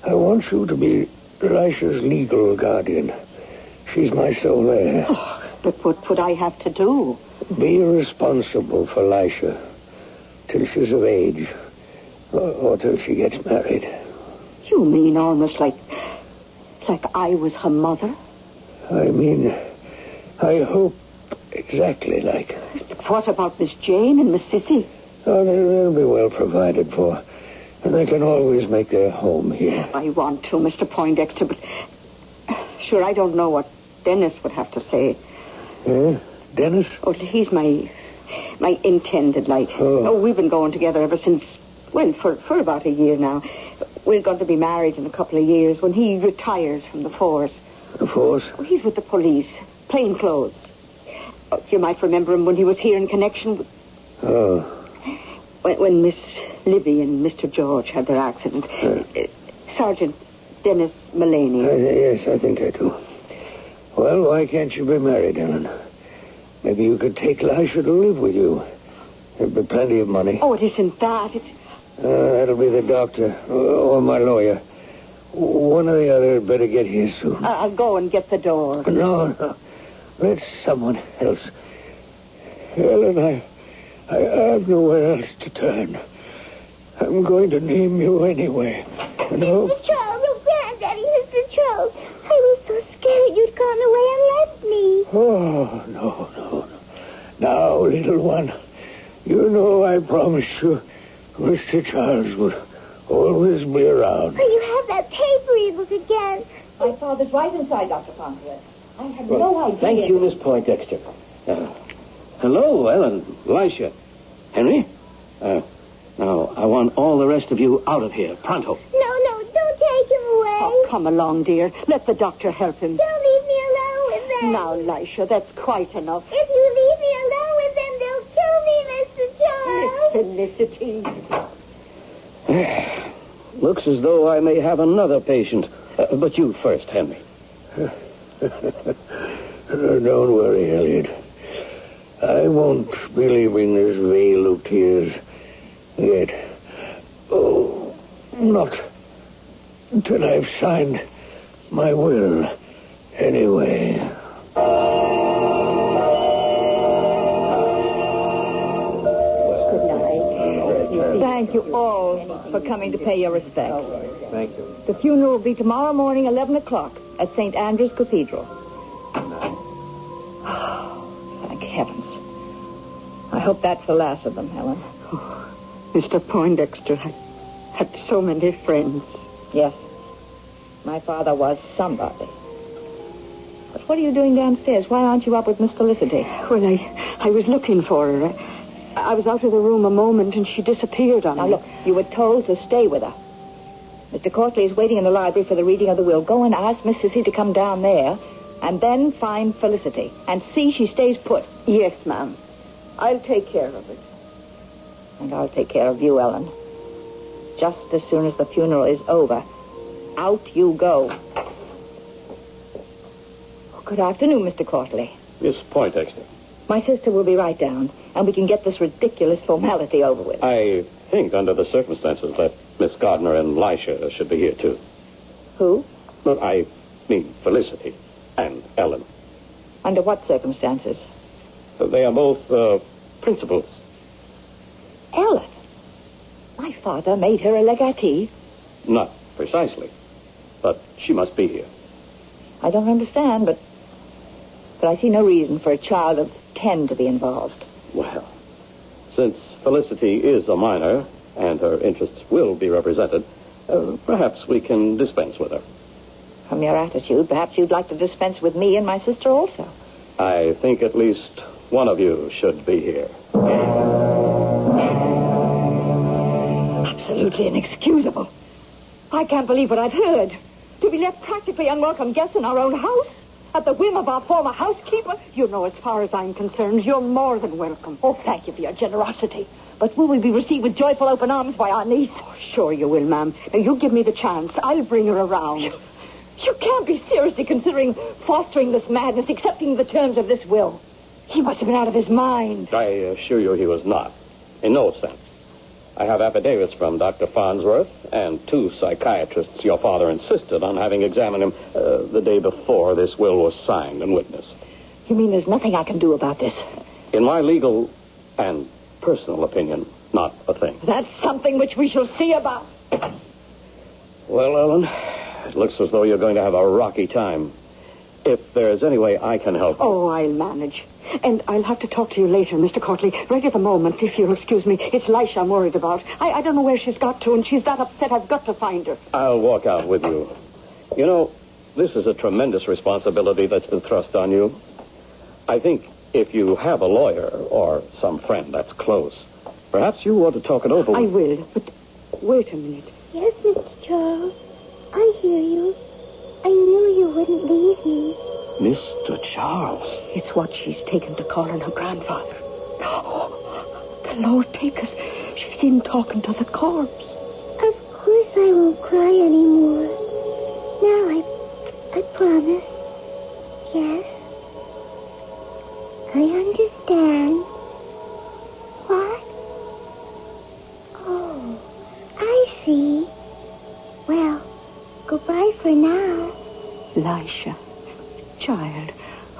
I want you to be Lisha's legal guardian. She's my sole heir. Oh, but what would I have to do? Be responsible for Lisha till she's of age, or till she gets married. You mean almost like I was her mother? I mean, I hope exactly like. What about Miss Jane and Miss Sissy? Oh, they'll be well provided for. And they can always make their home here. I want to, Mr. Poindexter, but... Sure, I don't know what Dennis would have to say. Dennis? Oh, he's my intended, like. Oh, we've been going together ever since... Well, for about a year now. We're going to be married in a couple of years when he retires from the force. The force? Oh, he's with the police. Plain clothes. Oh, you might remember him when he was here in connection with... Oh. When Miss Libby and Mr. George had their accident. Sergeant Dennis Mullaney. Yes, I think I do. Well, why can't you be married, Ellen? Maybe you could take Lisha to live with you. There'd be plenty of money. Oh, it isn't that. It's... That'll be the doctor or my lawyer. One or the other had better get here soon. I'll go and get the door. No. Let someone else. Ellen, I have nowhere else to turn. I'm going to name you anyway. No? Mr. Charles, oh, Granddaddy, Mr. Charles. I was so scared you'd gone away and left me. Oh, no. Now, little one, you know I promised you Mr. Charles would always be around. Oh, you have that paper he was again. My father's right inside, Dr. Fauntleroy. I had no idea. Thank you, Miss Poindexter. Hello, Ellen, Lisha. Henry? Now, I want all the rest of you out of here, pronto. No, don't take him away. Oh, come along, dear. Let the doctor help him. Don't leave me alone with them. Now, Lisha, that's quite enough. If you leave me alone with them, they'll kill me, Mr. Charles. Felicity. Looks as though I may have another patient. But you first, Henry. Don't worry, Elliot. I won't be leaving this vale of tears yet. Oh, not until I've signed my will, anyway. Thank you all for coming to pay your respects. Thank you. The funeral will be tomorrow morning, 11 o'clock, at St. Andrew's Cathedral. Thank heavens. I hope that's the last of them, Helen. Oh, Mr. Poindexter had so many friends. Yes. My father was somebody. But what are you doing downstairs? Why aren't you up with Miss Felicity? Well, I was looking for her. I was out of the room a moment and she disappeared on me. Now, look, you were told to stay with her. Mr. Courtley is waiting in the library for the reading of the will. Go and ask Miss Sissy to come down there and then find Felicity and see she stays put. Yes, ma'am. I'll take care of it. And I'll take care of you, Ellen. Just as soon as the funeral is over, out you go. Good afternoon, Mr. Courtley. Miss Poindexter. My sister will be right down, and we can get this ridiculous formality over with. I think, under the circumstances, that Miss Gardner and Lisha should be here, too. Who? Well, I mean Felicity and Ellen. Under what circumstances? They are both principals. Ellen? My father made her a legatee. Not precisely, but she must be here. I don't understand, but I see no reason for a child of 10 to be involved. Well, since Felicity is a minor and her interests will be represented, perhaps we can dispense with her. From your attitude, perhaps you'd like to dispense with me and my sister also. I think at least one of you should be here. Absolutely inexcusable. I can't believe what I've heard. To be left practically unwelcome guests in our own house? At the whim of our former housekeeper? You know, as far as I'm concerned, you're more than welcome. Oh, thank you for your generosity. But will we be received with joyful open arms by our niece? Oh, sure you will, ma'am. Now, you give me the chance. I'll bring her around. You can't be seriously considering fostering this madness, accepting the terms of this will. He must have been out of his mind. I assure you he was not. In no sense. I have affidavits from Dr. Farnsworth and 2 psychiatrists your father insisted on having examined him the day before this will was signed and witnessed. You mean there's nothing I can do about this? In my legal and personal opinion, not a thing. That's something which we shall see about. Well, Ellen, it looks as though you're going to have a rocky time. If there's any way I can help you. Oh, I'll manage. And I'll have to talk to you later, Mr. Courtley. Right at the moment, if you'll excuse me. It's Lisha I'm worried about. I don't know where she's got to, and she's that upset I've got to find her. I'll walk out with you. You know, this is a tremendous responsibility that's been thrust on you. I think if you have a lawyer or some friend that's close, perhaps you ought to talk it over with. I will, but wait a minute. Yes, Mr. Charles. I hear you. I knew you wouldn't leave me. Mr. Charles. It's what she's taken to calling her grandfather. Oh, the Lord take us. She's in talking to the corpse. Of course I won't cry anymore. Now I promise. Yes. I understand. What? Oh, I see. Well, goodbye for now. Lisha, child,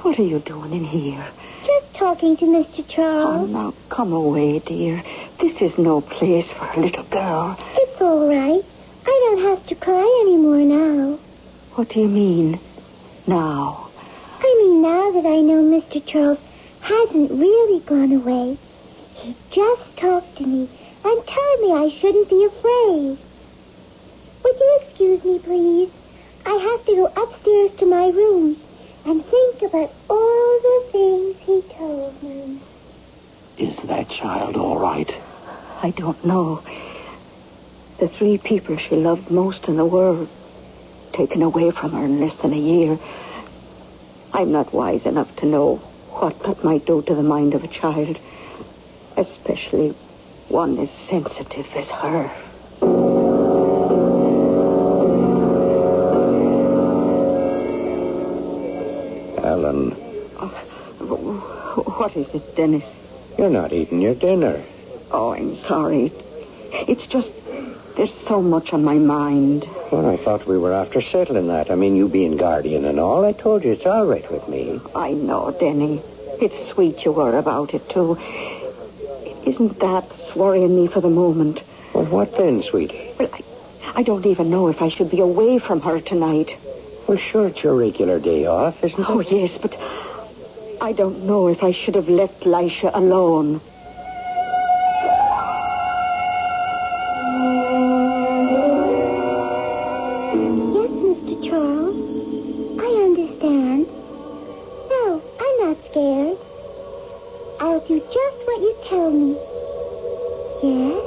what are you doing in here? Just talking to Mr. Charles. Oh, now, come away, dear. This is no place for a little girl. It's all right. I don't have to cry anymore now. What do you mean, now? I mean now that I know Mr. Charles hasn't really gone away. He just talked to me and told me I shouldn't be afraid. Would you excuse me, please? I have to go upstairs to my room and think about all the things he told me. Is that child all right? I don't know. The 3 people she loved most in the world, taken away from her in less than a year. I'm not wise enough to know what that might do to the mind of a child, especially one as sensitive as her. Ellen. What is it, Dennis? You're not eating your dinner. Oh, I'm sorry. It's just, there's so much on my mind. Well, I thought we were after settling that. I mean, you being guardian and all. I told you it's all right with me. I know, Denny. It's sweet you were about it, too. Isn't that worrying me for the moment? Well, what then, sweetie? Well, I don't even know if I should be away from her tonight. Well, sure, it's your regular day off, isn't it? Oh, yes, but I don't know if I should have left Lisha alone. Yes, Mr. Charles. I understand. No, I'm not scared. I'll do just what you tell me. Yes?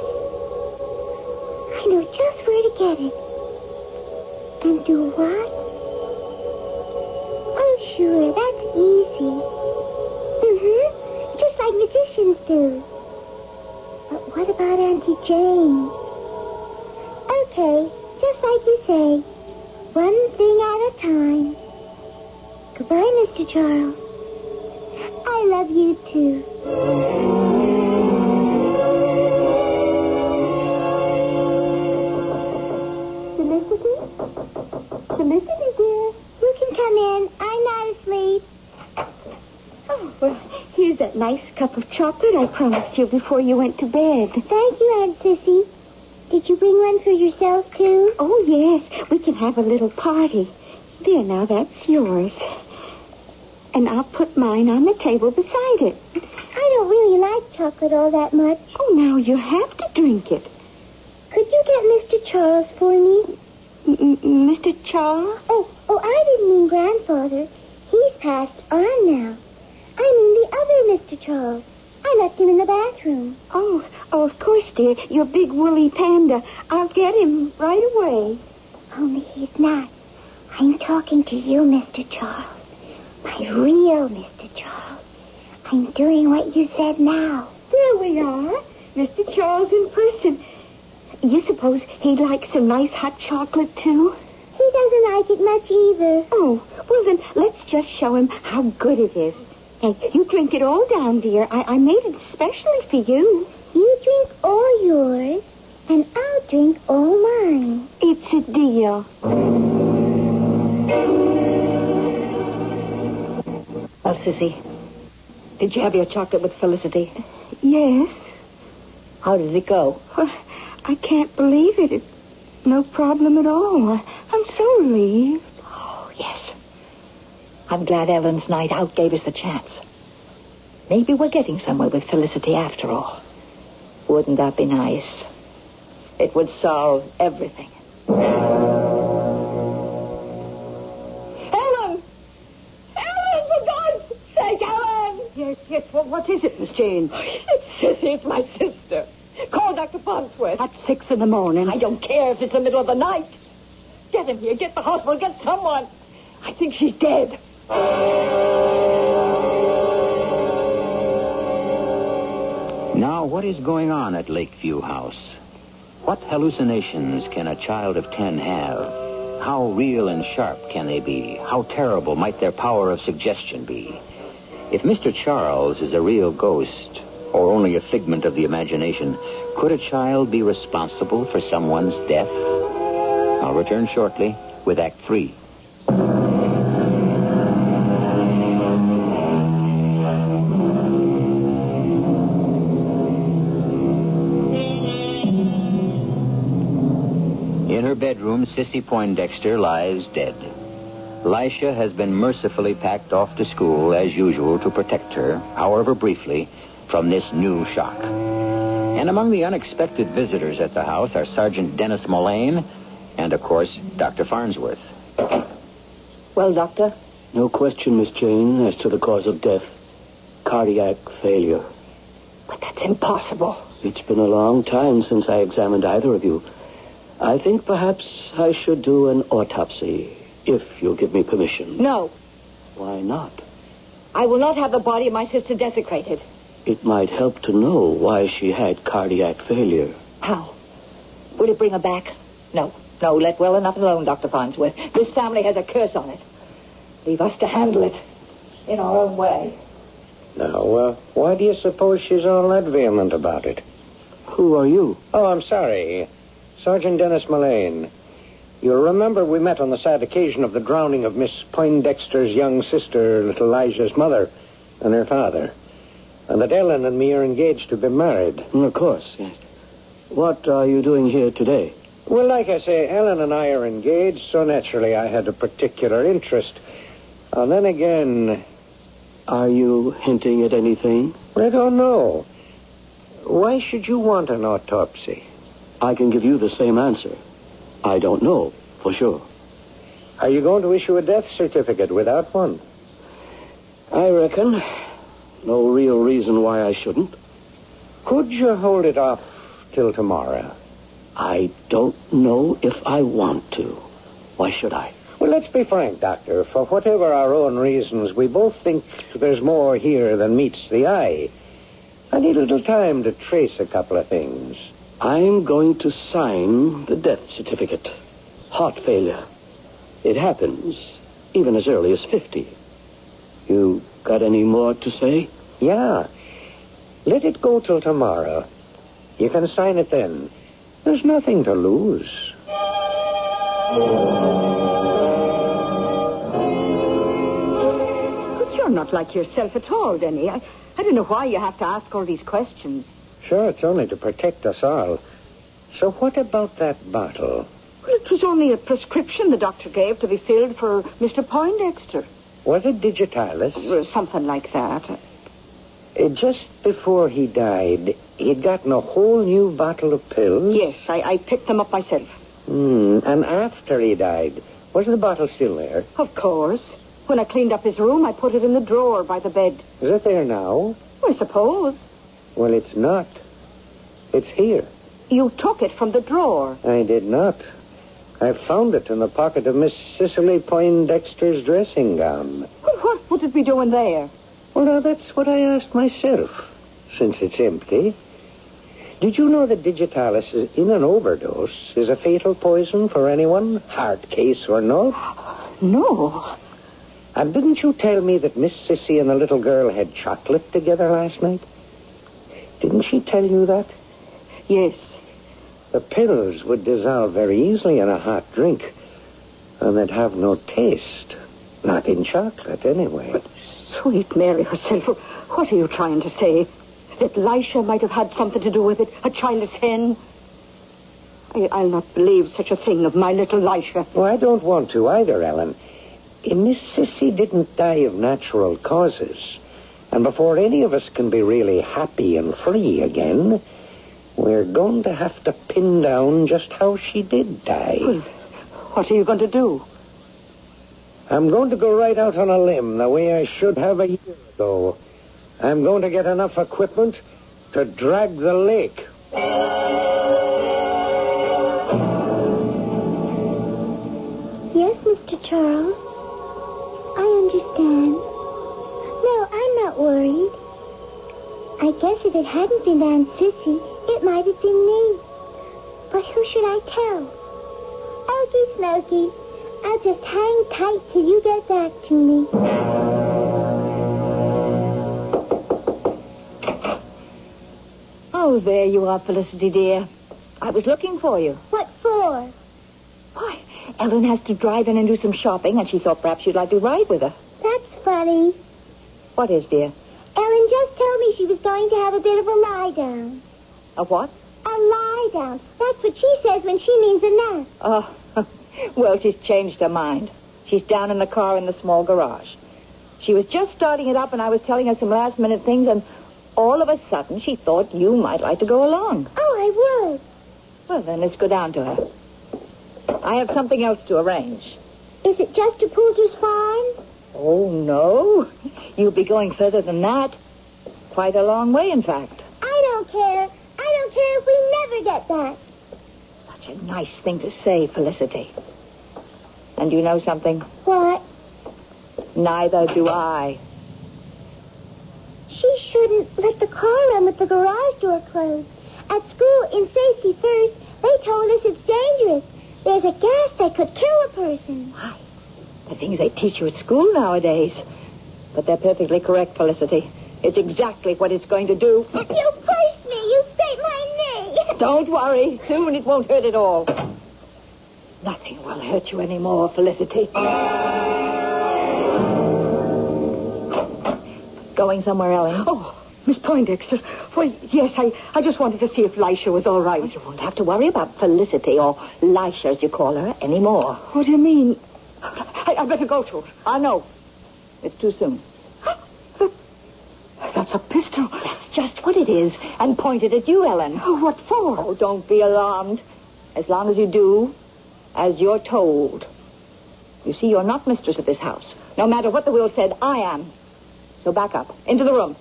I know just where to get it. And do what? Oh, sure, that's easy. Just like magicians do. But what about Auntie Jane? Okay, just like you say. One thing at a time. Goodbye, Mr. Charles. I love you, too. Felicity, dear. You can come in. I'm not asleep. Oh, well, here's that nice cup of chocolate I promised you before you went to bed. Thank you, Aunt Sissy. Did you bring one for yourself, too? Oh, yes. We can have a little party. There, now, that's yours. And I'll put mine on the table beside it. I don't really like chocolate all that much. Oh, now you have to drink it. Could you get Mr. Charles for me? Mr. Charles? Oh, I didn't mean grandfather. He's passed on now. I mean the other Mr. Charles. I left him in the bathroom. Oh, of course, dear. Your big woolly panda. I'll get him right away. Only he's not. I'm talking to you, Mr. Charles. My real Mr. Charles. I'm doing what you said now. There we are. Mr. Charles in person. You suppose he'd like some nice hot chocolate, too? He doesn't like it much either. Oh, well then, let's just show him how good it is. Hey, you drink it all down, dear. I made it especially for you. You drink all yours, and I'll drink all mine. It's a deal. Well, Sissy, did you have your chocolate with Felicity? Yes. How did it go? Well, I can't believe it. It's no problem at all. I'm so relieved. Oh, yes. I'm glad Ellen's night out gave us the chance. Maybe we're getting somewhere with Felicity after all. Wouldn't that be nice? It would solve everything. Ellen! Ellen, for God's sake, Ellen! Yes, well, what is it, Miss Jane? It's Sissy, it's my sister. Call Dr. Farnsworth. At 6 in the morning. I don't care if it's the middle of the night. Get him here, get the hospital, get someone. I think she's dead. Now, what is going on at Lakeview House? What hallucinations can a child of 10 have? How real and sharp can they be? How terrible might their power of suggestion be? If Mr. Charles is a real ghost, or only a figment of the imagination, could a child be responsible for someone's death? I'll return shortly with Act 3. In her bedroom, Sissy Poindexter lies dead. Lisha has been mercifully packed off to school, as usual, to protect her, however briefly, from this new shock. And among the unexpected visitors at the house are Sergeant Dennis Mullane and, of course, Dr. Farnsworth. Well, Doctor? No question, Miss Jane, as to the cause of death. Cardiac failure. But that's impossible. It's been a long time since I examined either of you. I think perhaps I should do an autopsy, if you'll give me permission. No. Why not? I will not have the body of my sister desecrated. It might help to know why she had cardiac failure. How? Will it bring her back? No, let well enough alone, Dr. Farnsworth. This family has a curse on it. Leave us to handle it in our own way. Now, why do you suppose she's all that vehement about it? Who are you? Oh, I'm sorry. Sergeant Dennis Mullane. You'll remember we met on the sad occasion of the drowning of Miss Poindexter's young sister, little Elijah's mother, and her father. And that Ellen and me are engaged to be married. Of course, yes. What are you doing here today? Well, like I say, Ellen and I are engaged, so naturally I had a particular interest. And then again... Are you hinting at anything? I don't know. Why should you want an autopsy? I can give you the same answer. I don't know, for sure. Are you going to issue a death certificate without one? I reckon. No real reason why I shouldn't. Could you hold it off till tomorrow? I don't know if I want to. Why should I? Well, let's be frank, Doctor. For whatever our own reasons, we both think there's more here than meets the eye. I need a little time to trace a couple of things. I'm going to sign the death certificate. Heart failure. It happens even as early as 50. You got any more to say? Yeah. Let it go till tomorrow. You can sign it then. There's nothing to lose. But you're not like yourself at all, Denny. I don't know why you have to ask all these questions. Sure, it's only to protect us all. So what about that bottle? Well, it was only a prescription the doctor gave to be filled for Mr. Poindexter. Was it digitalis? Something like that. Just before he died, he'd gotten a whole new bottle of pills? Yes, I picked them up myself. And after he died, was the bottle still there? Of course. When I cleaned up his room, I put it in the drawer by the bed. Is it there now? I suppose. Well, it's not. It's here. You took it from the drawer. I did not. I found it in the pocket of Miss Cicely Poindexter's dressing gown. Well, what would it be doing there? Well, now, that's what I asked myself, since it's empty. Did you know that digitalis in an overdose is a fatal poison for anyone, heart case or not? No. And didn't you tell me that Miss Sissy and the little girl had chocolate together last night? Didn't she tell you that? Yes. The pills would dissolve very easily in a hot drink, and they'd have no taste. Not in chocolate, anyway. But sweet Mary herself, what are you trying to say? That Lisha might have had something to do with it? A child of 10? I'll not believe such a thing of my little Lisha. Well, I don't want to either, Ellen. Miss Sissy didn't die of natural causes. And before any of us can be really happy and free again, we're going to have to pin down just how she did die. Well, what are you going to do? I'm going to go right out on a limb the way I should have a year ago. I'm going to get enough equipment to drag the lake. Yes, Mr. Charles. I understand. No, I'm not worried. I guess if it hadn't been Aunt Sissy, it might have been me. But who should I tell? Okie Smoky, I'll just hang tight till you get back to me. Oh, there you are, Felicity, dear. I was looking for you. What for? Why, Ellen has to drive in and do some shopping, and she thought perhaps you'd like to ride with her. That's funny. What is, dear? Ellen just told me she was going to have a bit of a lie down. A what? A lie down. That's what she says when she means a nap. Oh, well, she's changed her mind. She's down in the car in the small garage. She was just starting it up, and I was telling her some last-minute things, and all of a sudden she thought you might like to go along. Oh, I would. Well, then let's go down to her. I have something else to arrange. Is it just to Poulter's Farm? Oh, no. You'll be going further than that. Quite a long way, in fact. I don't care. I don't care if we never get back. Such a nice thing to say, Felicity. And you know something? What? Neither do I. She shouldn't let the car run with the garage door closed. At school in Safety First, they told us it's dangerous. There's a gas that could kill a person. Why? The things they teach you at school nowadays. But they're perfectly correct, Felicity. It's exactly what it's going to do. You pushed me. You scraped my knee. Don't worry. Soon it won't hurt at all. Nothing will hurt you anymore, Felicity. Going somewhere, Ellen? Oh, Miss Poindexter. Well, yes, I just wanted to see if Lisha was all right. Well, you won't have to worry about Felicity, or Lisha, as you call her, anymore. What do you mean? I better go to her. No. It's too soon. That's a pistol. That's just what it is. And pointed at you, Ellen. Oh, what for? Oh, don't be alarmed. As long as you do as you're told. You see, you're not mistress of this house. No matter what the will said, I am. So back up. Into the room.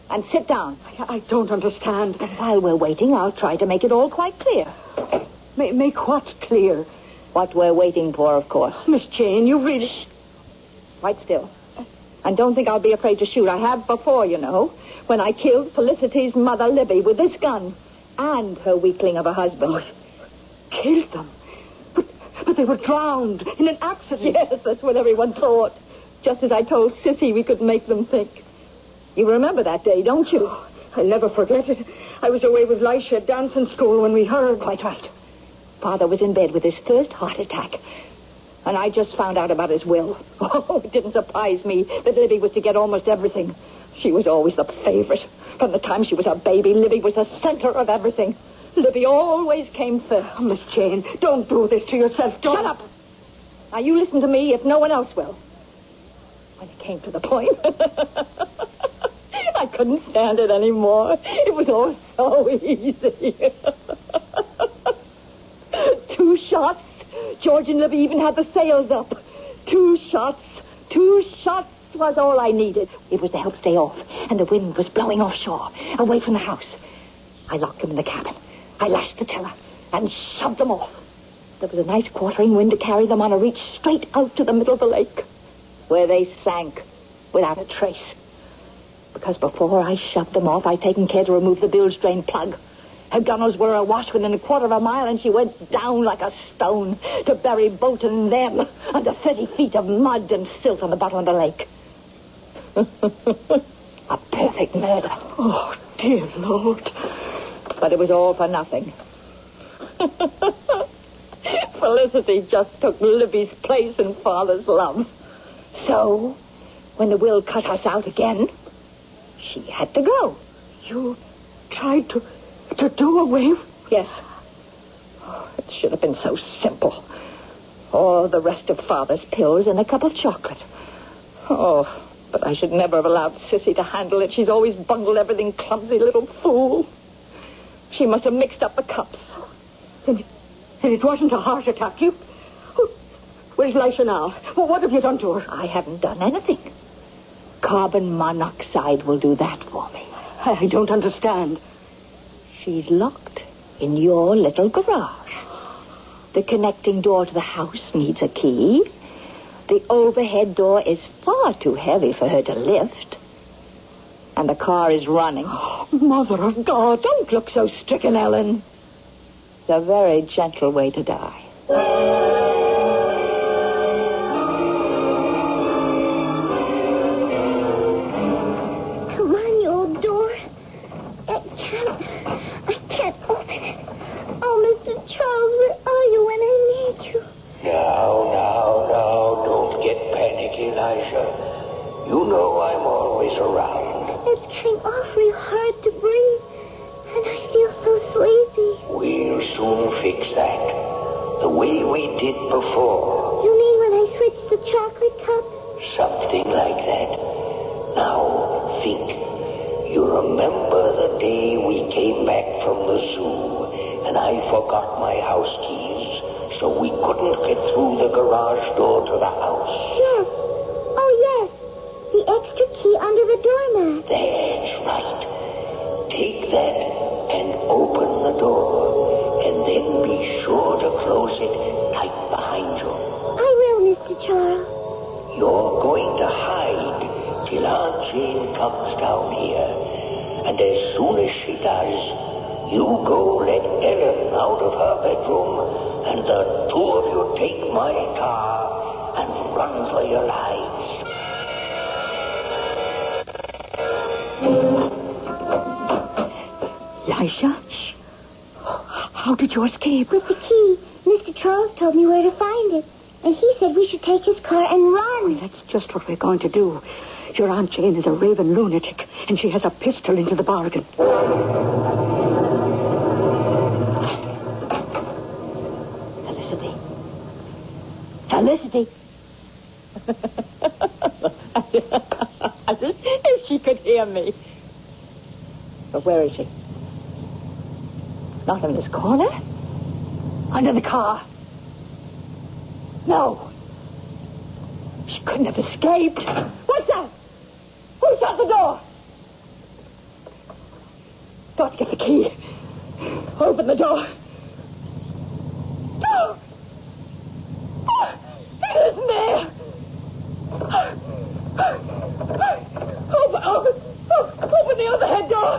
And sit down. I don't understand. And while we're waiting, I'll try to make it all quite clear. Make what clear? What we're waiting for, of course. Miss Jane, you really... Shh. Quite still. And don't think I'll be afraid to shoot. I have before, you know, when I killed Felicity's mother, Libby, with this gun. And her weakling of a husband. Oh, killed them? But they were drowned in an accident. Yes, that's what everyone thought. Just as I told Sissy we could make them think. You remember that day, don't you? Oh, I'll never forget it. I was away with Lisha at dancing school when we heard. Quite right. Father was in bed with his first heart attack. And I just found out about his will. Oh, it didn't surprise me that Libby was to get almost everything. She was always the favorite. From the time she was a baby, Libby was the center of everything. Libby always came first. Oh, Miss Jane, don't do this to yourself. Don't. Shut up. Now, you listen to me if no one else will. When it came to the point, I couldn't stand it anymore. It was all so easy. 2 shots. George and Libby even had the sails up. 2 shots. 2 shots was all I needed. It was to help stay off, and the wind was blowing offshore, away from the house. I locked them in the cabin. I lashed the tiller and shoved them off. There was a nice quartering wind to carry them on a reach straight out to the middle of the lake, where they sank without a trace. Because before I shoved them off, I'd taken care to remove the bilge drain plug. Her gunnels were awash within a quarter of a mile, and she went down like a stone to bury boat and them under 30 feet of mud and silt on the bottom of the lake. A perfect murder. Oh, dear Lord. But it was all for nothing. Felicity just took Libby's place in Father's love. So, when the will cut us out again, she had to go. You tried to do away? Yes. Oh, it should have been so simple. All the rest of Father's pills and a cup of chocolate. Oh, but I should never have allowed Sissy to handle it. She's always bungled everything, clumsy little fool. She must have mixed up the cups. And it wasn't a heart attack. Where's Lisha now? Well, what have you done to her? I haven't done anything. Carbon monoxide will do that for me. I don't understand. She's locked in your little garage. The connecting door to the house needs a key. The overhead door is far too heavy for her to lift. And the car is running. Mother of God, don't look so stricken, Ellen. It's a very gentle way to die. Come on, you old door. I can't open it. Oh, Mr. Charles, where are you when I need you? Now, don't get panicky, Elisha. You know I'm always around. It's getting awfully hard to breathe, and I feel so sleepy. We'll soon fix that. The way we did before. You mean when I switched the chocolate cup? Something like that. Now, think. You remember the day we came back from the zoo, and I forgot my house keys, so we couldn't get through the garage door to the house? Yes. Oh, yes. The extra key under the doormat. That's right. Take that and open the door, and then be sure to close it tight behind you. I will, Mr. Charles. You're going to hide till Aunt Jane comes down here. And as soon as she does, you go let Ellen out of her bedroom, and the two of you take my car and run for your lives. Elisha? How did you escape? With the key. Mr. Charles told me where to find it. And he said we should take his car and run. Well, that's just what we're going to do. Your Aunt Jane is a raving lunatic, and she has a pistol into the bargain. Felicity. If she could hear me. But where is she? Not in this corner. Under the car. No. She couldn't have escaped. What's that? Who shut the door? Got to get the key. Open the door. No! It isn't there! Open the overhead door!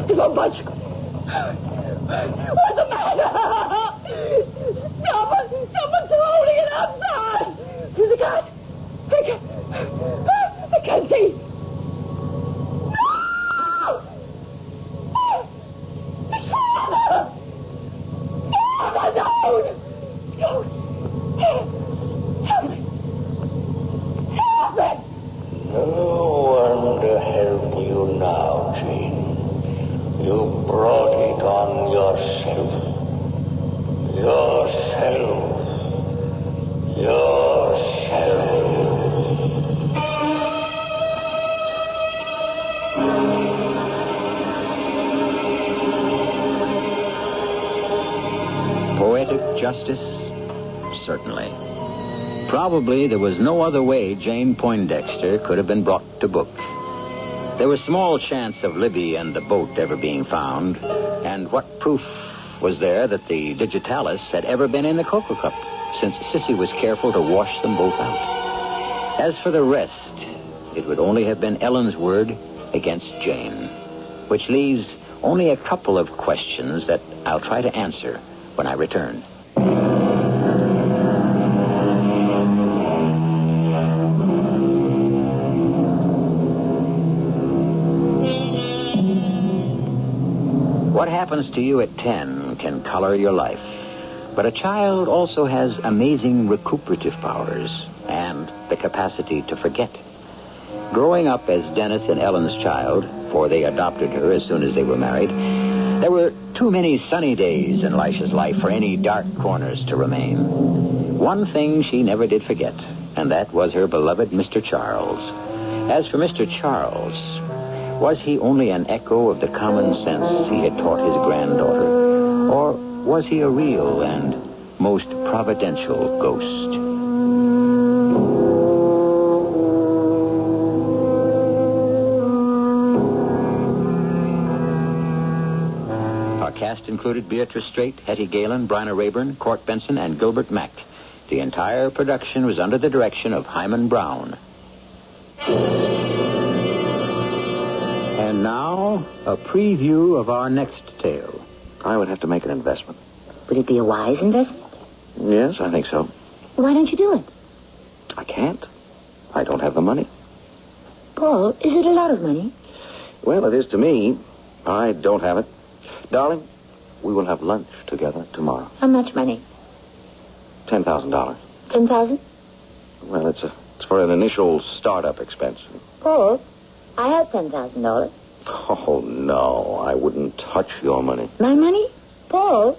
It won't budge. What's the matter? Someone's holding it outside! There's a cat! I can't see! No one to help you now, Jane. You brought it on yourself. Poetic justice? Certainly. Probably there was no other way Jane Poindexter could have been brought to book. There was small chance of Libby and the boat ever being found, and what proof was there that the digitalis had ever been in the cocoa cup, since Sissy was careful to wash them both out? As for the rest, it would only have been Ellen's word against Jane, which leaves only a couple of questions that I'll try to answer when I return. What happens to you at 10 can color your life. But a child also has amazing recuperative powers and the capacity to forget. Growing up as Dennis and Ellen's child, for they adopted her as soon as they were married, there were too many sunny days in Lisha's life for any dark corners to remain. One thing she never did forget, and that was her beloved Mr. Charles. As for Mr. Charles, was he only an echo of the common sense he had taught his granddaughter? Or was he a real and most providential ghost? Our cast included Beatrice Straight, Hetty Galen, Bryna Rayburn, Court Benson, and Gilbert Mack. The entire production was under the direction of Hyman Brown. And now, a preview of our next tale. I would have to make an investment. Would it be a wise investment? Yes, I think so. Why don't you do it? I can't. I don't have the money. Paul, is it a lot of money? Well, it is to me. I don't have it. Darling, we will have lunch together tomorrow. How much money? $10,000. 10,000? Well, it's for an initial startup expense. Paul, I have $10,000. Oh, no, I wouldn't touch your money. My money? Paul,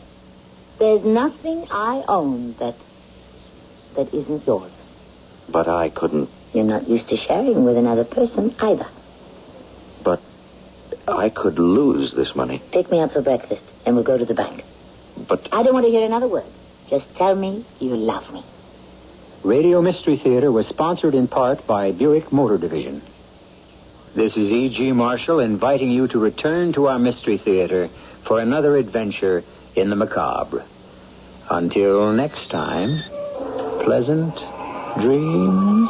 there's nothing I own that isn't yours. But I couldn't. You're not used to sharing with another person either. But I could lose this money. Take me out for breakfast, and we'll go to the bank. But I don't want to hear another word. Just tell me you love me. Radio Mystery Theater was sponsored in part by Buick Motor Division. This is E.G. Marshall inviting you to return to our Mystery Theater for another adventure in the macabre. Until next time, pleasant dreams.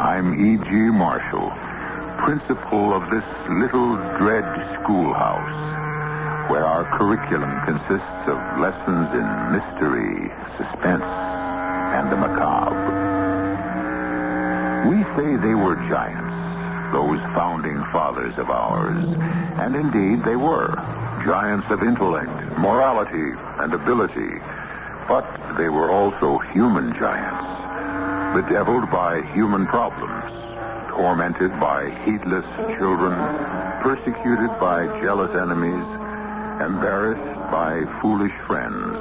I'm E.G. Marshall, principal of this little dread schoolhouse, where our curriculum consists of lessons in mystery, suspense, and the macabre. We say they were giants, those founding fathers of ours, and indeed they were. Giants of intellect, morality, and ability, but they were also human giants. Bedeviled by human problems, tormented by heedless children, persecuted by jealous enemies, embarrassed by foolish friends,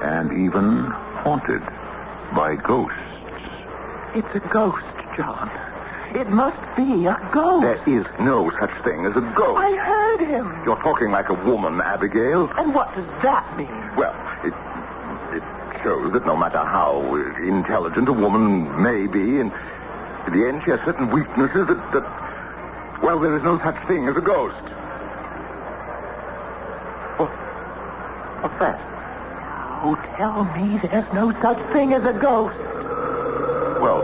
and even haunted by ghosts. It's a ghost, John. It must be a ghost. There is no such thing as a ghost. I heard him. You're talking like a woman, Abigail. And what does that mean? Well, it shows that no matter how intelligent a woman may be, in the end she has certain weaknesses that well, there is no such thing as a ghost. What's that? Oh, tell me there's no such thing as a ghost. Well,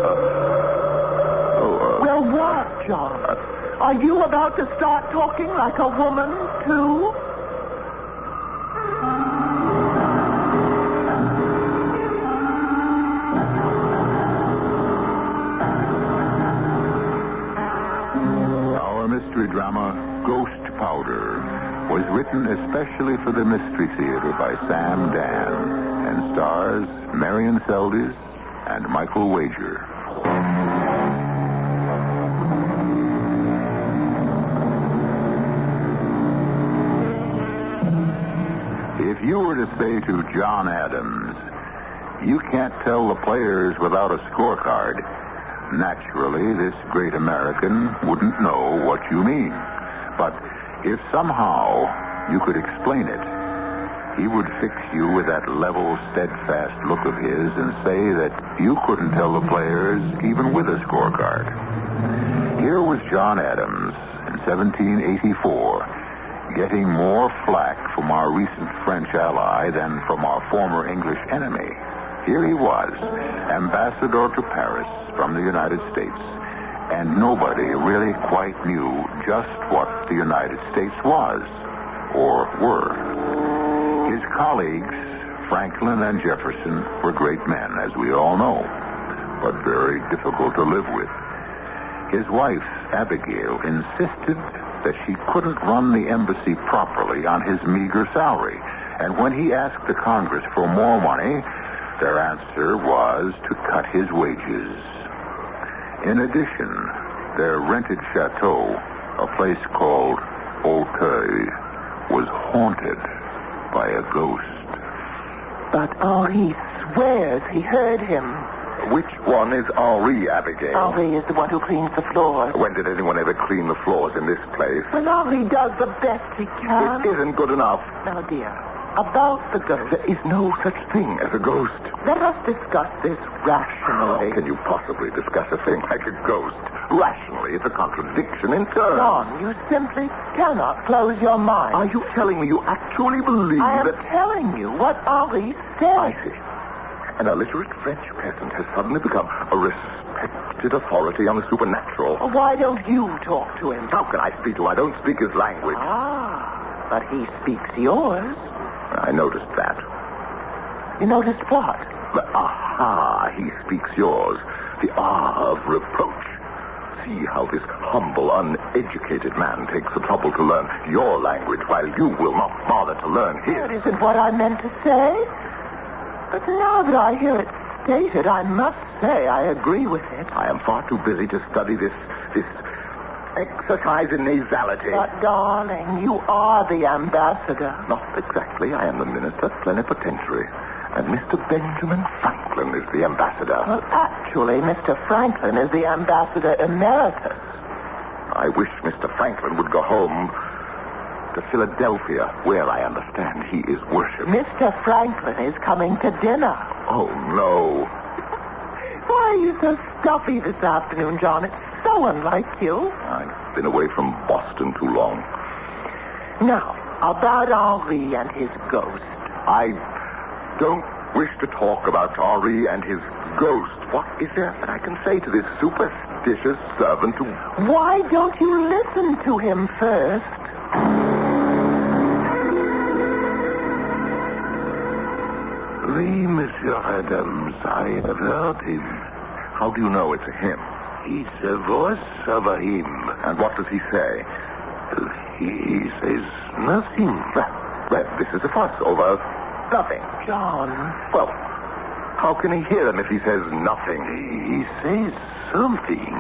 Well, what, John? Are you about to start talking like a woman, too? Mystery drama Ghost Powder was written especially for the Mystery Theater by Sam Dan and stars Marion Seldes and Michael Wager. If you were to say to John Adams, "You can't tell the players without a scorecard," naturally, this great American wouldn't know what you mean. But if somehow you could explain it, he would fix you with that level, steadfast look of his and say that you couldn't tell the players even with a scorecard. Here was John Adams in 1784, getting more flack from our recent French ally than from our former English enemy. Here he was, ambassador to Paris from the United States, and nobody really quite knew just what the United States was, or were. His colleagues, Franklin and Jefferson, were great men, as we all know, but very difficult to live with. His wife, Abigail, insisted that she couldn't run the embassy properly on his meager salary, and when he asked the Congress for more money, their answer was to cut his wages. In addition, their rented chateau, a place called Auteuil, was haunted by a ghost. But, he swears he heard him. Which one is Henri, Abigail? Henri is the one who cleans the floors. When did anyone ever clean the floors in this place? Well, Henri does the best he can. It isn't good enough. Now, dear, about the ghost. There is no such thing as a ghost. Let us discuss this rationally. How can you possibly discuss a thing like a ghost rationally? It's a contradiction in terms. John, you simply cannot close your mind. Are you telling me you actually believe I am that... telling you what Henri said. I see. An illiterate French peasant has suddenly become a respected authority on the supernatural. Well, why don't you talk to him? How can I speak to him? I don't speak his language. Ah, but he speaks yours. I noticed that. You noticed what? Aha, he speaks yours. The of reproach. See how this humble, uneducated man takes the trouble to learn your language while you will not bother to learn his. That isn't what I meant to say. But now that I hear it stated, I must say I agree with it. I am far too busy to study this exercise in nasality. But, darling, you are the ambassador. Not exactly. I am the minister plenipotentiary. And Mr. Benjamin Franklin is the ambassador. Well, actually, Mr. Franklin is the ambassador emeritus. I wish Mr. Franklin would go home to Philadelphia, where I understand he is worshipped. Mr. Franklin is coming to dinner. Oh, no. Why are you so stuffy this afternoon, John? It's so unlike you. I've been away from Boston too long. Now, about Henri and his ghost. I don't wish to talk about Henri and his ghost. What is there that I can say to this superstitious servant who... Why don't you listen to him first? Oui, Monsieur Adams, I have heard him. How do you know it's a him? It's the voice of a him. And what does he say? He says nothing. Well, this is a fuss over nothing. John. Well, how can he hear him if he says nothing? He says something,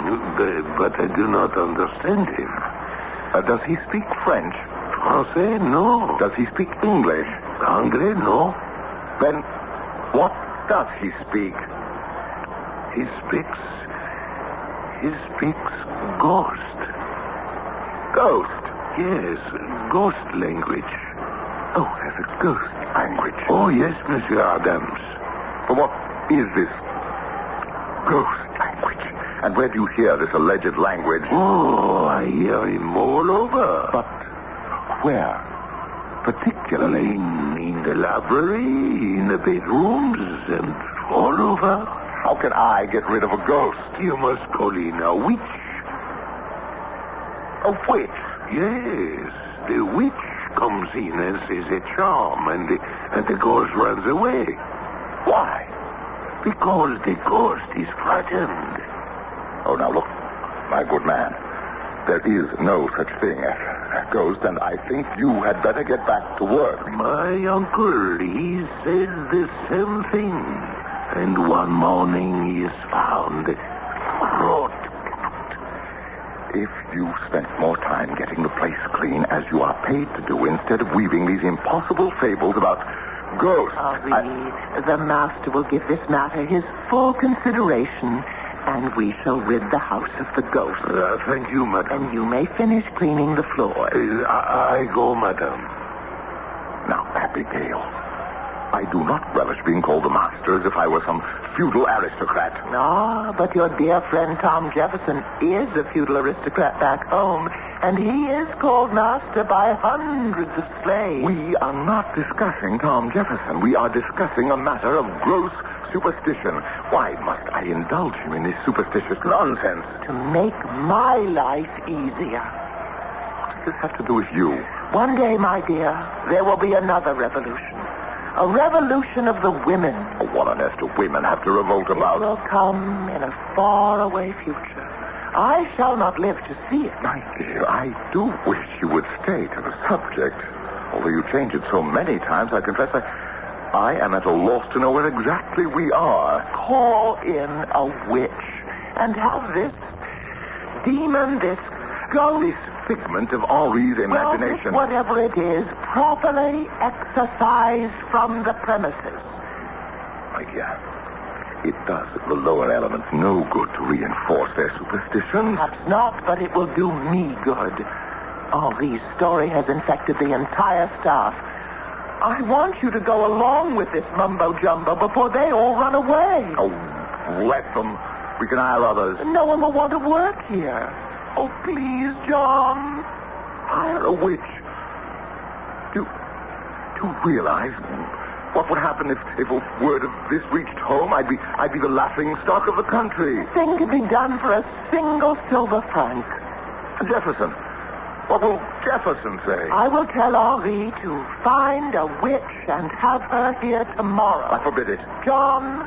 but I do not understand him. Does he speak French? Français, no. Does he speak English? Anglais, no. Then what does he speak? He speaks ghost. Ghost? Yes, ghost language. Oh, there's a ghost language. Oh, yes, Monsieur Adams. But what is this ghost language? And where do you hear this alleged language? Oh, I hear him all over. But where? Particularly? In the library, in the bedrooms, and all over. How can I get rid of a ghost? You must call in a witch. A witch? Yes. The witch comes in and says a charm, and the ghost runs away. Why? Because the ghost is frightened. Oh, now look, my good man. There is no such thing as a ghost, and I think you had better get back to work. My uncle, he says the same thing. And one morning he is found brought. If you spent more time getting the place clean as you are paid to do instead of weaving these impossible fables about ghosts... Henri, the master will give this matter his full consideration, and we shall rid the house of the ghost. Thank you, madam. And you may finish cleaning the floor. I go, madam. Now, Abigail, I do not relish being called the master as if I were some feudal aristocrat. Ah, but your dear friend Tom Jefferson is a feudal aristocrat back home, and he is called master by hundreds of slaves. We are not discussing Tom Jefferson. We are discussing a matter of gross superstition. Why must I indulge him in this superstitious nonsense? To make my life easier. What does this have to do with you? One day, my dear, there will be another revolution. A revolution of the women. What on earth do women have to revolt about? It will come in a faraway future. I shall not live to see it. My dear, I do wish you would stay to the subject. Although you change it so many times, I confess I am at a loss to know where exactly we are. Call in a witch and have this demon, this ghost... This figment of Henri's imagination. Well, whatever it is, properly exorcised from the premises. My dear, It does the lower elements no good to reinforce their superstitions. Perhaps not, but it will do me good. Henri's story has infected the entire staff. I want you to go along with this mumbo-jumbo before they all run away. Oh, let them. We can hire others. No one will want to work here. Oh, please, John. Hire a witch. Do you realize what would happen if a word of this reached home? I'd be the laughing stock of the country. The thing could be done for a single silver franc. Jefferson. What will Jefferson say? I will tell Henri to find a witch and have her here tomorrow. I forbid it. John,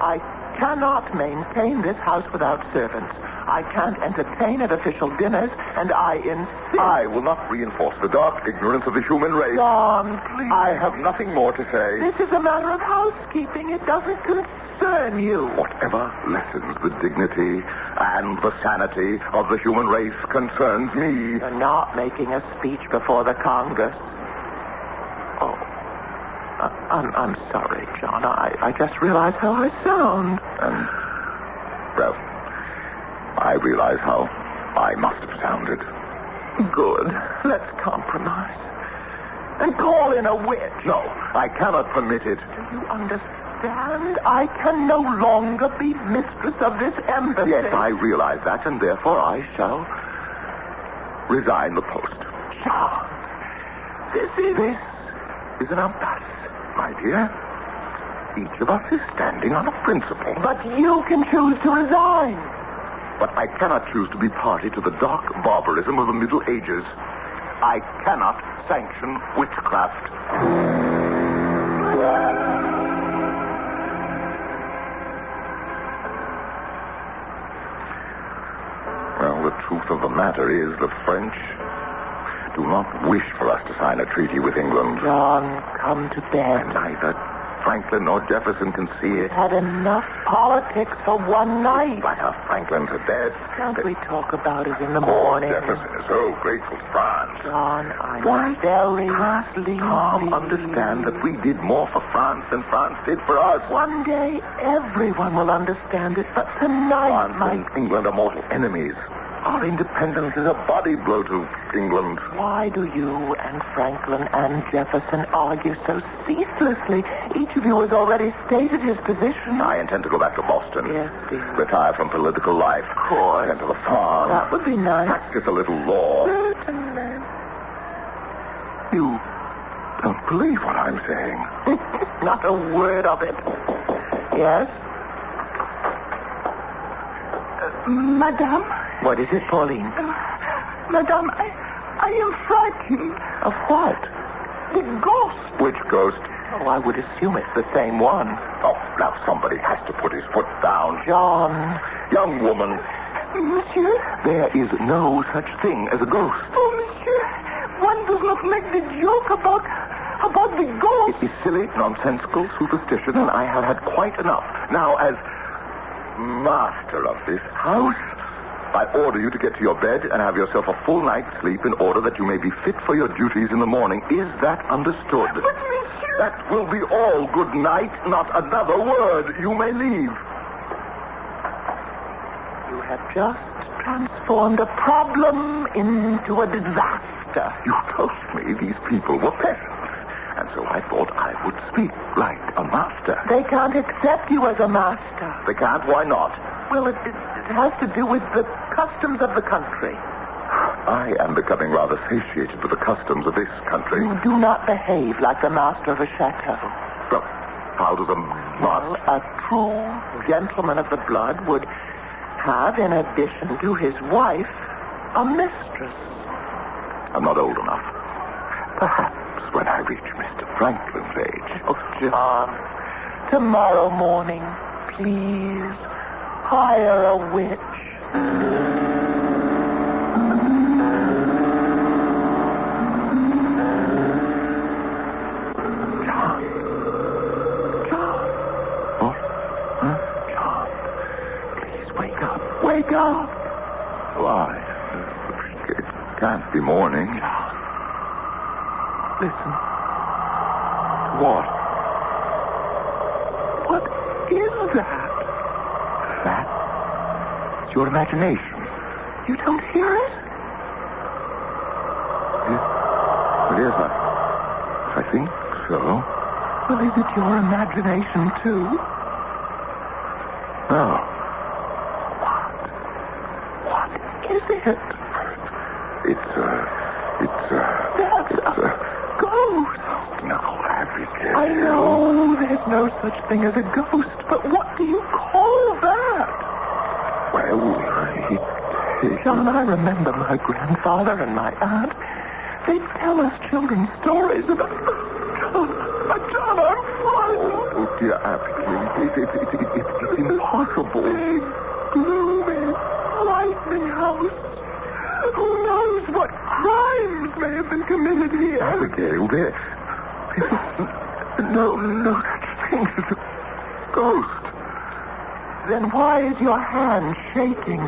I cannot maintain this house without servants. I can't entertain at official dinners, and I insist. I will not reinforce the dark ignorance of the human race. John, please. I have nothing more to say. This is a matter of housekeeping. It doesn't concern you. Whatever lessens the dignity and the sanity of the human race concerns me. You're not making a speech before the Congress. Oh, I'm sorry, John. I just realized how I sound. Well, I realize how I must have sounded. Good. Let's compromise. And call in a witch. No, I cannot permit it. Do you understand? I can no longer be mistress of this embassy. Yes, I realize that, and therefore I shall resign the post. John, this is an impasse, my dear. Each of us is standing on a principle. But you can choose to resign. But I cannot choose to be party to the dark barbarism of the Middle Ages. I cannot sanction witchcraft. Well, the truth of the matter is the French do not wish for us to sign a treaty with England. John, come to bed. And neither Franklin or Jefferson can see it. Had enough politics for one night. But our Franklin's are dead. Can't we talk about it in the morning? Jefferson is so grateful to France. John, I'm very sleepy. Tom, understand that we did more for France than France did for us. One day, everyone will understand it, but tonight, France and England are mortal enemies. Our independence is a body blow to England. Why do you and Franklin and Jefferson argue so ceaselessly? Each of you has already stated his position. I intend to go back to Boston. Yes, dear. Retire from political life. Of course. And to the farm. That would be nice. Practice a little law. Certainly. You don't believe what I'm saying. Not a word of it. Yes? Madame? What is it, Pauline? Madame, I am frightened. Of what? The ghost. Which ghost? Oh, I would assume it's the same one. Oh, now somebody has to put his foot down. John. Young woman. Monsieur? There is no such thing as a ghost. Oh, monsieur, one does not make the joke about the ghost. It is silly, nonsensical superstition, and I have had quite enough. Now, as master of this house, I order you to get to your bed and have yourself a full night's sleep in order that you may be fit for your duties in the morning. Is that understood? But, monsieur... That will be all. Good night. Not another word. You may leave. You have just transformed a problem into a disaster. You told me these people were peasants, and so I thought I would speak like a master. They can't accept you as a master. They can't? Why not? Well, it has to do with the customs of the country. I am becoming rather satiated with the customs of this country. You do not behave like the master of a chateau. Well, how does a master... Well, a true gentleman of the blood would have, in addition to his wife, a mistress. I'm not old enough. Perhaps when I reach Mr. Franklin's age. Oh, John, tomorrow morning, please, hire a witch. Wake up. Why? It can't be morning. Listen. What? What is that? It's your imagination. You don't hear it? It is. I think so. Well, is it your imagination, too? No. What is it? That's a ghost. No, Abigail. I know there's no such thing as a ghost, but what do you call that? Well, John, I remember my grandfather and my aunt. They'd tell us children's stories about... John, I'm frightened. Oh, dear Abigail, it's impossible. Big, gloomy, frightening house. Who knows what crimes may have been committed here? Abigail, there is no such thing as a ghost. Then why is your hand shaking?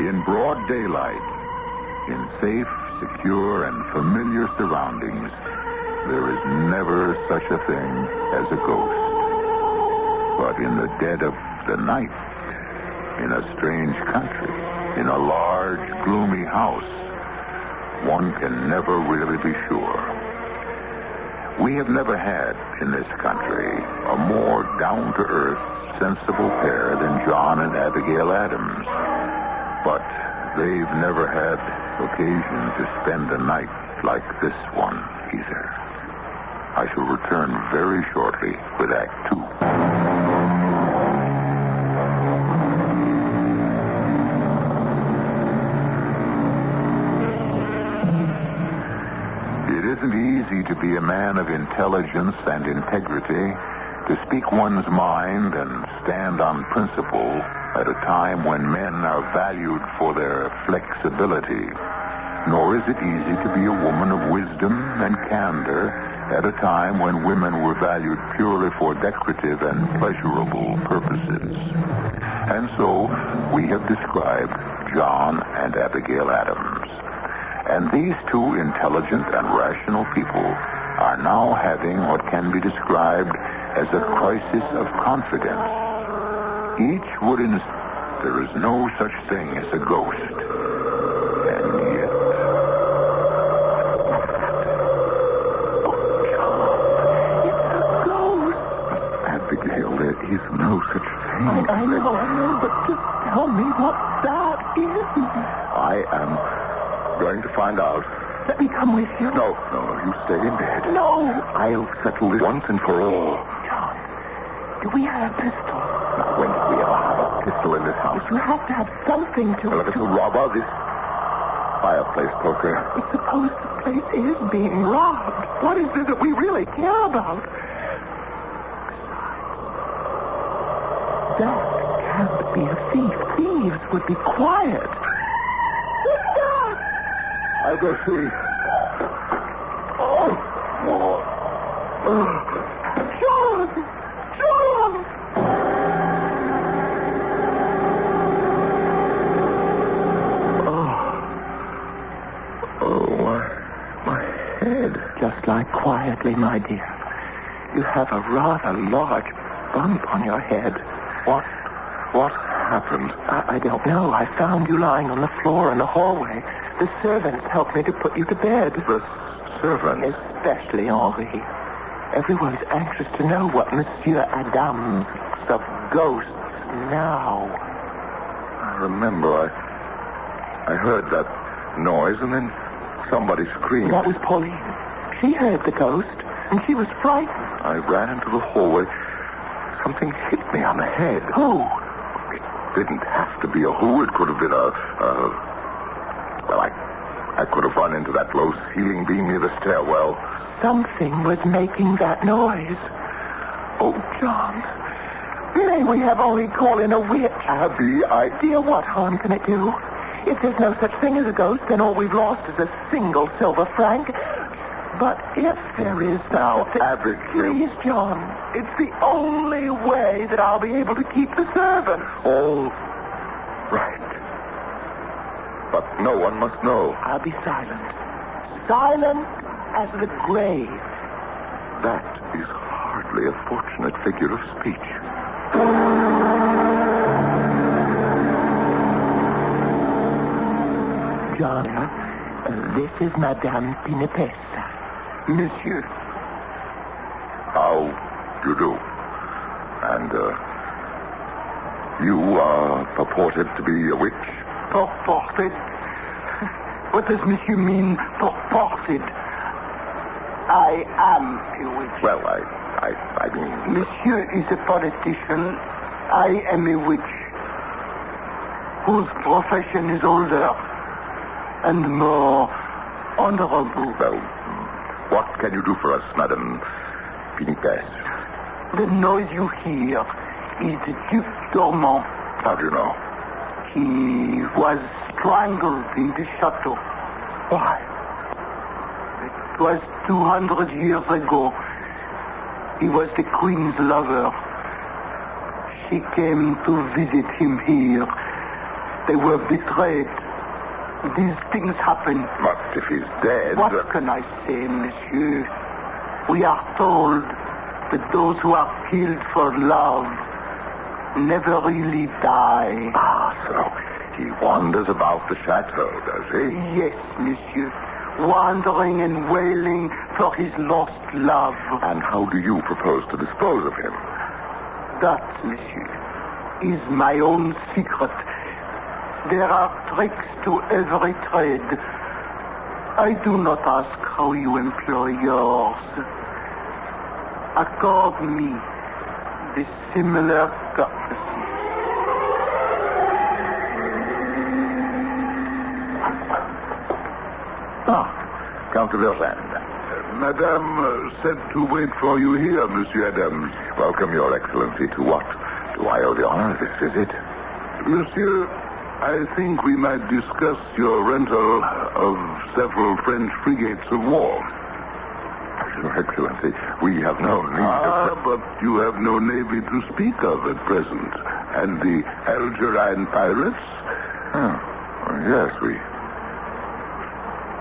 In broad daylight, in safe, secure, and familiar surroundings, there is never such a thing as a ghost. But in the dead of the night, in a strange country, in a large, gloomy house, one can never really be sure. We have never had, in this country, a more down-to-earth, sensible pair than John and Abigail Adams. But they've never had occasion to spend a night like this one either. I shall return very shortly with Act 2. It isn't easy to be a man of intelligence and integrity, to speak one's mind and stand on principle at a time when men are valued for their flexibility. Nor is it easy to be a woman of wisdom and candor at a time when women were valued purely for decorative and pleasurable purposes. And so we have described John and Abigail Adams. And these two intelligent and rational people are now having what can be described as a crisis of confidence. Each would insist there is no such thing as a ghost. And yet... Oh, John, it's a ghost. Abigail, there is no such thing. I know, but just tell me what that is. I am going to find out. Let me come with you. No, you stay in bed. No. I'll settle this once and for all. John, do we have a pistol? Now, when did we ever have a pistol in this house? You have to have something to... Well, if it's a robber, this fireplace poker. But suppose the place is being robbed. What is it that we really care about? That can't be a thief. Thieves would be quiet. I'll go see. John! My head. Just lie quietly, my dear. You have a rather large bump on your head. What happened? I don't know. I found you lying on the floor in the hallway. The servants helped me to put you to bed. The servants? Especially Henri. Everyone's anxious to know what Monsieur Adams thinks of ghosts now. I remember. I heard that noise and then somebody screamed. That was Pauline. She heard the ghost, and she was frightened. I ran into the hallway. Something hit me on the head. Who? It didn't have to be a who. It could have been Well, I could have run into that low ceiling beam near the stairwell. Something was making that noise. Oh, John. May we have only called in a witch? Abby, Dear, what harm can it do? If there's no such thing as a ghost, then all we've lost is a single silver franc. But if there is now... Abigail. Please, John. It's the only way that I'll be able to keep the servant. All right. but no one must know. I'll be silent. Silent as the grave. That is hardly a fortunate figure of speech. John, this is Madame Pinapessa. Monsieur. How do you do? And, you are purported to be a witch? Purported? What does Monsieur mean, purported? I am a witch. Well, I mean... Monsieur is a politician. I am a witch. Whose profession is older and more honorable. Well, what can you do for us, Madame Pinipes? The noise you hear is the Duc d'Ormont. How do you know? He was strangled in the chateau. Why? It was 200 years ago. He was the Queen's lover. She came to visit him here. They were betrayed. These things happen. But if he's dead... What can I say, monsieur? We are told that those who are killed for love never really die. Ah, so he wanders about the chateau, does he? Yes, monsieur. Wandering and wailing for his lost love. And how do you propose to dispose of him? That, monsieur, is my own secret. There are tricks to every trade. I do not ask how you employ yours. Accord me the similar courtesy. Count de Verlaine. Madame said to wait for you here, Monsieur Adams. Welcome, Your Excellency. To what? Do I owe the honor of this visit? Monsieur, I think we might discuss your rental of several French frigates of war. Your Excellency, we have no need of... but you have no navy to speak of at present. And the Algerine pirates? Yes,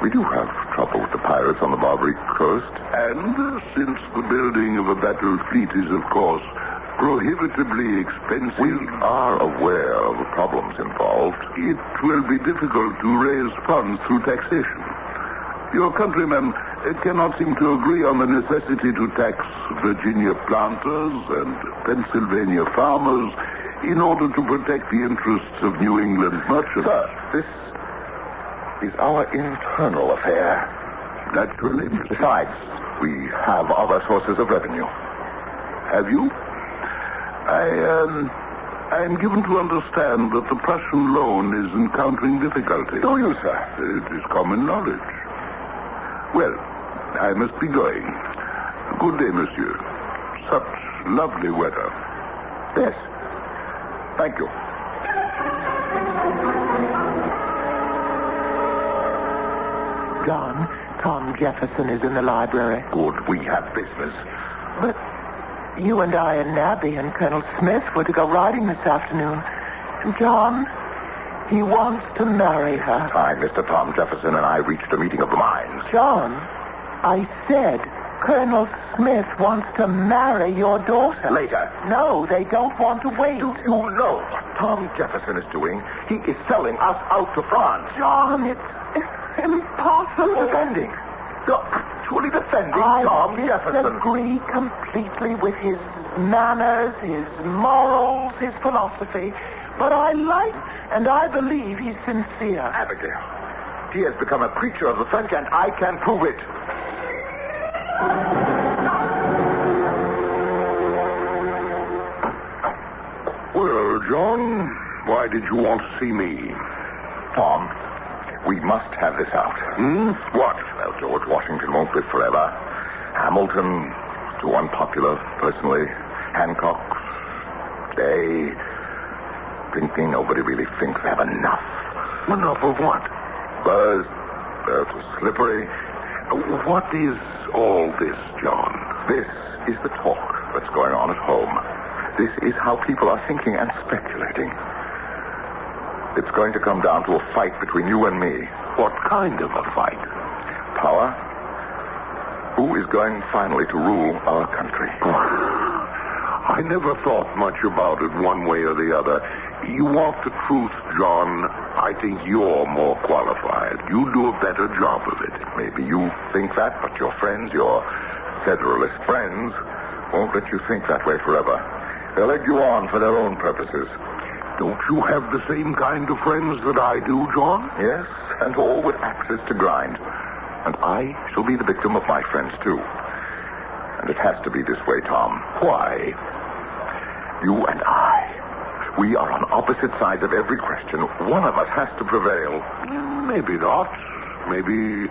we do have trouble with the pirates on the Barbary coast. And since the building of a battle fleet is, of course, prohibitively expensive... We are aware of the problems involved. It will be difficult to raise funds through taxation. Your countrymen cannot seem to agree on the necessity to tax Virginia planters and Pennsylvania farmers in order to protect the interests of New England merchants. Sir, this is our internal affair. Naturally. Besides, we have other sources of revenue. Have you? I am given to understand that the Prussian loan is encountering difficulties. Do you, sir? It is common knowledge. Well, I must be going. Good day, monsieur. Such lovely weather. Yes. Thank you. John, Tom Jefferson is in the library. Good. We have business. But you and I and Nabby and Colonel Smith were to go riding this afternoon. And John, he wants to marry her. Mr. Tom Jefferson and I reached a meeting of the minds. John, I said Colonel Smith wants to marry your daughter. Later. No, they don't want to wait. Do you know what Tom Jefferson is doing? He is selling us out to France. John, it's impossible. Defending. Actually defending Tom Jefferson. I disagree completely with his manners, his morals, his philosophy. But I like and I believe he's sincere. Abigail, he has become a creature of the French, and I can prove it. Well, John, why did you want to see me? Tom, we must have this out. What? Well, George Washington won't live forever. Hamilton, too unpopular, personally. Hancock, Day. Thinking nobody really thinks they have enough. Enough of what? Buzz, Slippery. What is all this, John? This is the talk that's going on at home. This is how people are thinking and speculating. It's going to come down to a fight between you and me. What kind of a fight? Power. Who is going finally to rule our country? I never thought much about it one way or the other. You want the truth, John. I think you're more qualified. You do a better job of it. Maybe you think that, but your friends, your Federalist friends, won't let you think that way forever. They'll egg you on for their own purposes. Don't you have the same kind of friends that I do, John? Yes, and all with axes to grind. And I shall be the victim of my friends, too. And it has to be this way, Tom. Why? You and I, we are on opposite sides of every question. One of us has to prevail. Maybe not. Maybe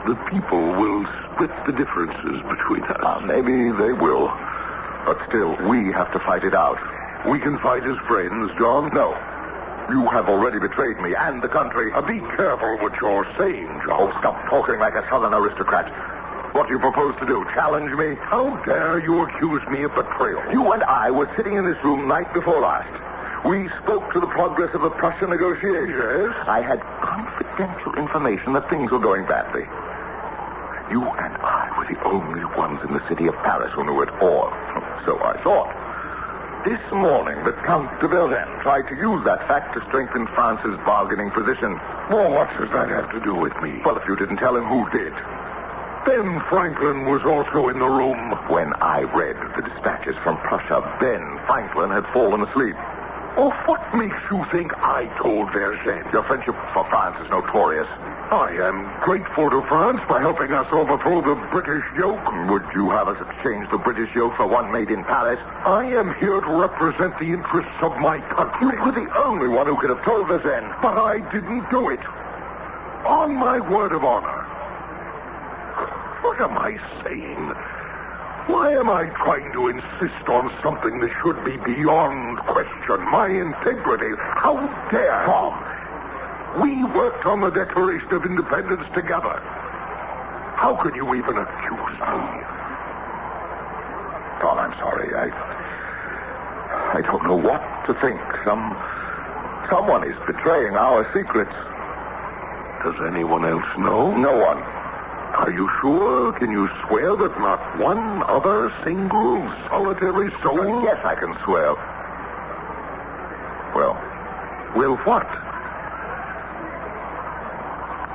the people will split the differences between us. Maybe they will. But still, we have to fight it out. We can fight as friends, John. No. You have already betrayed me and the country. Be careful what you're saying, John. Oh, stop talking like a southern aristocrat. What do you propose to do? Challenge me? How dare you accuse me of betrayal? You and I were sitting in this room night before last. We spoke to the progress of the Prussian negotiations. I had confidential information that things were going badly. You and I were the only ones in the city of Paris who knew it all. So I thought. This morning, the Count de Vergennes tried to use that fact to strengthen France's bargaining position. Well, what does that have to do with me? Well, if you didn't tell him, who did? Ben Franklin was also in the room. When I read the dispatches from Prussia, Ben Franklin had fallen asleep. Oh, what makes you think I told Vergennes? Your friendship for France is notorious. I am grateful to France for helping us overthrow the British yoke. Would you have us exchange the British yoke for one made in Paris? I am here to represent the interests of my country. You were the only one who could have told Vergennes. But I didn't do it. On my word of honor. What am I saying? Why am I trying to insist on something that should be beyond question? My integrity. How dare... Tom. We worked on the Declaration of Independence together. How can you even accuse me? Tom, I'm sorry. I don't know what to think. Someone is betraying our secrets. Does anyone else know? No one. Are you sure? Can you swear that not one other single solitary soul? Yes, I can swear. Well, what?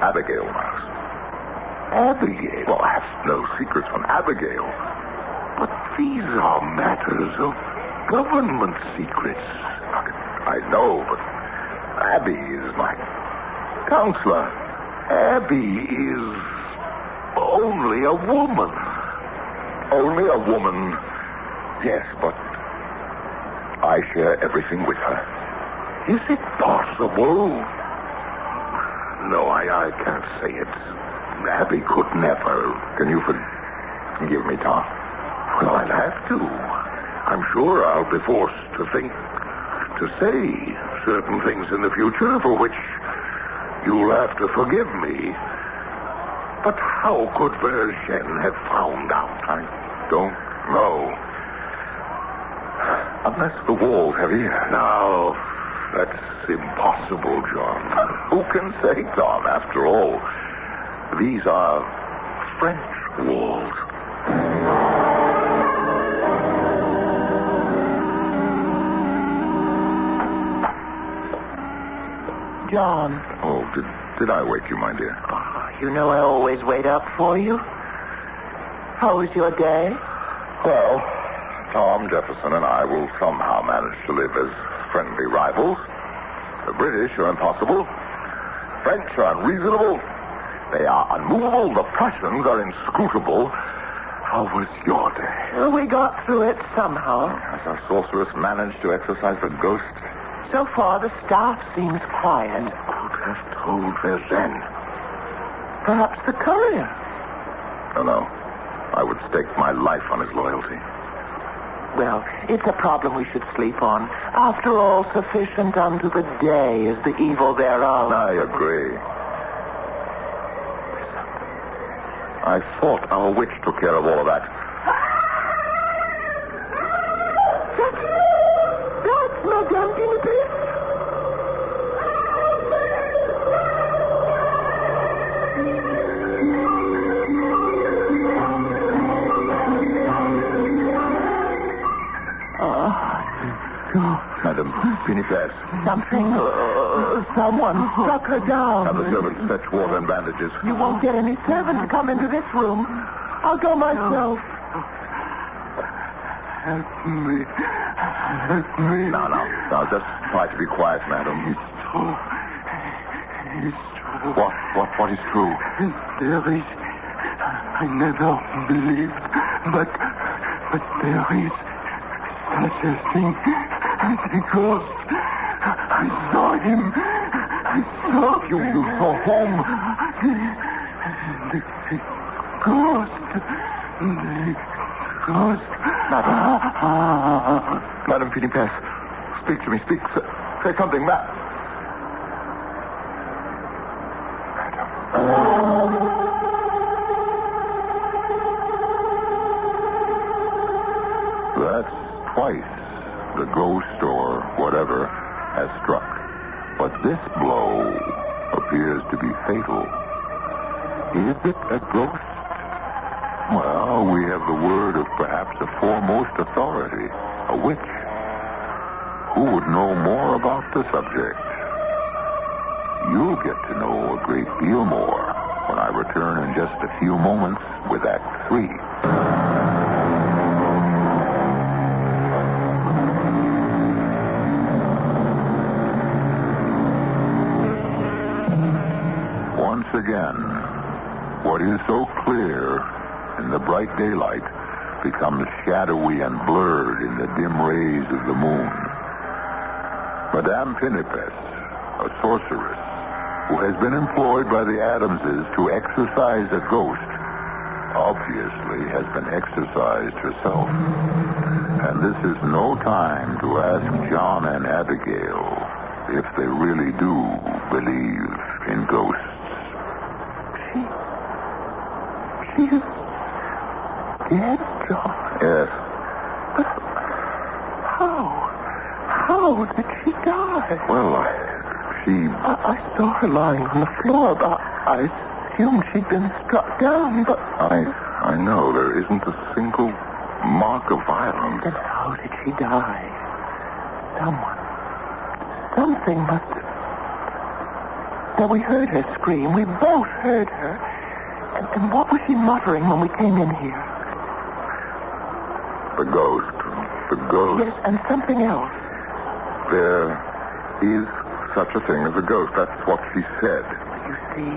Abigail, Miles. Abigail? Well, I have no secrets from Abigail. But these are matters of government secrets. I know, but Abby is my counselor. Abby is only a woman. Only a woman? Yes, but I share everything with her. Is it possible? No, I can't say it. Abby could never. Can you forgive me, Tom? Well, I'll have to. I'm sure I'll be forced to say certain things in the future for which you'll have to forgive me. But how could Vergennes have found out? I don't know. Unless the walls have ears. Now, that's impossible, John. Who can say, Tom? After all, these are French walls. John. Oh, did I wake you, my dear? You know I always wait up for you. How was your day? Well, Tom Jefferson and I will somehow manage to live as friendly rivals. The British are impossible. French are unreasonable. They are unmovable. The Prussians are inscrutable. How was your day? Well, we got through it somehow. Has our sorceress managed to exorcise the ghost? So far, the staff seems quiet. Who could have told Vergennes? Perhaps the courier. No. I would stake my life on his loyalty. Well, it's a problem we should sleep on. After all, sufficient unto the day is the evil thereof. I agree. I thought our witch took care of all of that. That's Madame Guinevere. Pinipes. Someone struck her down. Have the servants fetch water and bandages. You won't get any servant to come into this room. I'll go myself. Help me. Help me. Now, just try to be quiet, madam. It's true. What is true? There is... I never believed, but there is such a thing as a ghost. I saw him. I saw You saw whom? The ghost. The ghost. Madam Pinipes, speak to me. Speak. Say something, madam. That's twice the ghost or whatever has struck. But this blow appears to be fatal. Is it a ghost? Well, we have the word of perhaps a foremost authority, a witch. Who would know more about the subject? You'll get to know a great deal more when I return in just a few moments with Act 3. Once again, what is so clear in the bright daylight becomes shadowy and blurred in the dim rays of the moon. Madame Pinipes, a sorceress who has been employed by the Adamses to exorcise a ghost, obviously has been exorcised herself. And this is no time to ask John and Abigail if they really do believe in ghosts. She is dead, John. Yes. But how did she die? Well, I saw her lying on the floor, but I assumed she'd been struck down, but... I know there isn't a single mark of violence. Then how did she die? Something must have... Now, we heard her scream. We both heard her. And what was she muttering when we came in here? The ghost. Yes, and something else. There is such a thing as a ghost. That's what she said. You see,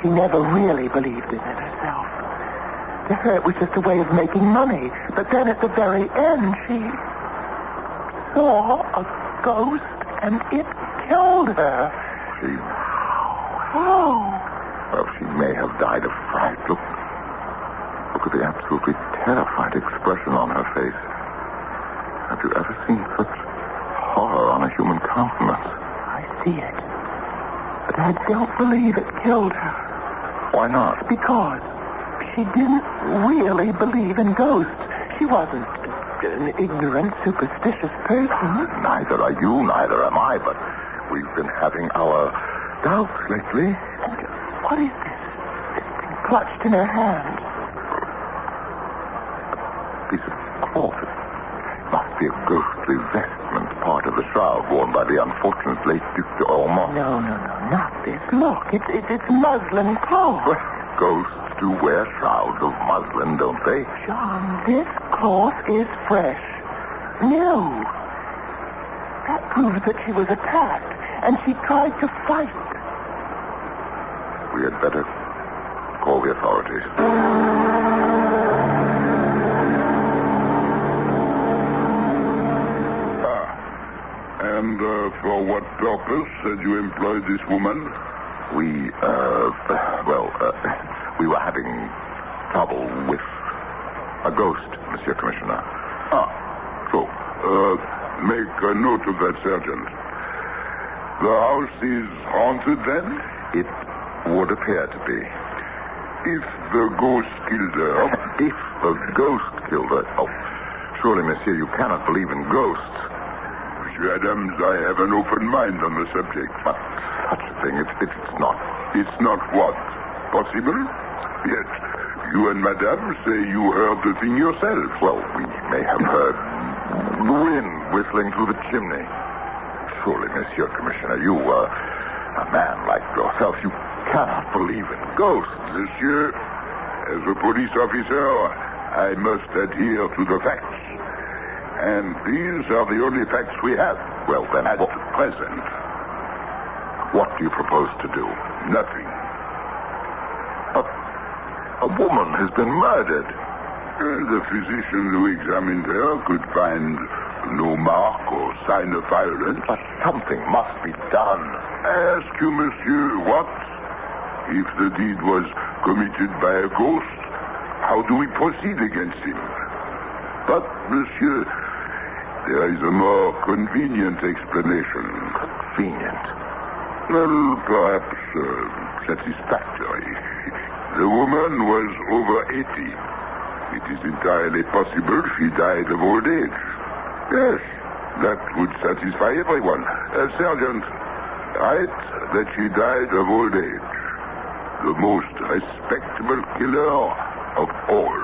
she never really believed in it herself. To her, it was just a way of making money. But then at the very end, she saw a ghost, and it killed her. How? Well, she may have died of fright. Look at the absolutely terrified expression on her face. Have you ever seen such horror on a human countenance? I see it. But I don't believe it killed her. Why not? Because she didn't really believe in ghosts. She wasn't an ignorant, superstitious person. Neither are you, neither am I, but we've been having our doubts lately. And what is this? This thing clutched in her hand. Piece of cloth. It must be a ghostly vestment, part of the shroud worn by the unfortunate late Duc d'Ormont. No, not this. Look, it's muslin cloth. Well, ghosts do wear shrouds of muslin, don't they? John, this cloth is fresh. New. That proves that she was attacked, and she tried to fight. We had better call the authorities. And for what purpose had you employed this woman? We were having trouble with a ghost, Monsieur Commissioner. So, make a note of that, Sergeant. The house is haunted, then? It would appear to be. If the ghost killed her... If the ghost killed her... Oh, surely, Monsieur, you cannot believe in ghosts. Monsieur Adams, I have an open mind on the subject. But such a thing, it's not... It's not what? Possible? Yes. You and Madame say you heard the thing yourself. Well, we may have heard the wind whistling through the chimney. Surely, Monsieur Commissioner, you, a man like yourself, you cannot believe in ghosts. Monsieur, as a police officer, I must adhere to the facts. And these are the only facts we have. Well, then, at present, what do you propose to do? Nothing. A woman has been murdered. The physician who examined her could find no mark or sign of violence. But something must be done. Ask you, monsieur, what? If the deed was committed by a ghost, how do we proceed against him? But, monsieur, there is a more convenient explanation. Convenient? Well, perhaps satisfactory. The woman was over 80. It is entirely possible she died of old age. Yes, that would satisfy everyone. Sergeant, write that she died of old age. The most respectable killer of all.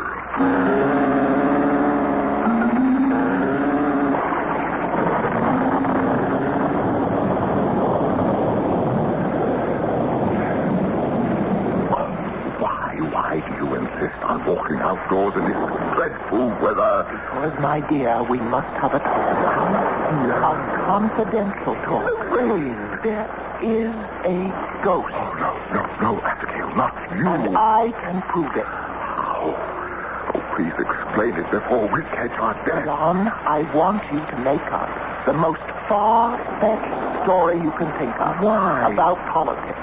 Why do you insist on walking outdoors in this dreadful weather? Because, my dear, we must have a talk. A confidential talk. Rain. There is a ghost. Oh, no, Abigail, not you. And I can prove it. Oh, please explain it before we catch our death. John, I want you to make up the most far-fetched story you can think of. Why? About politics.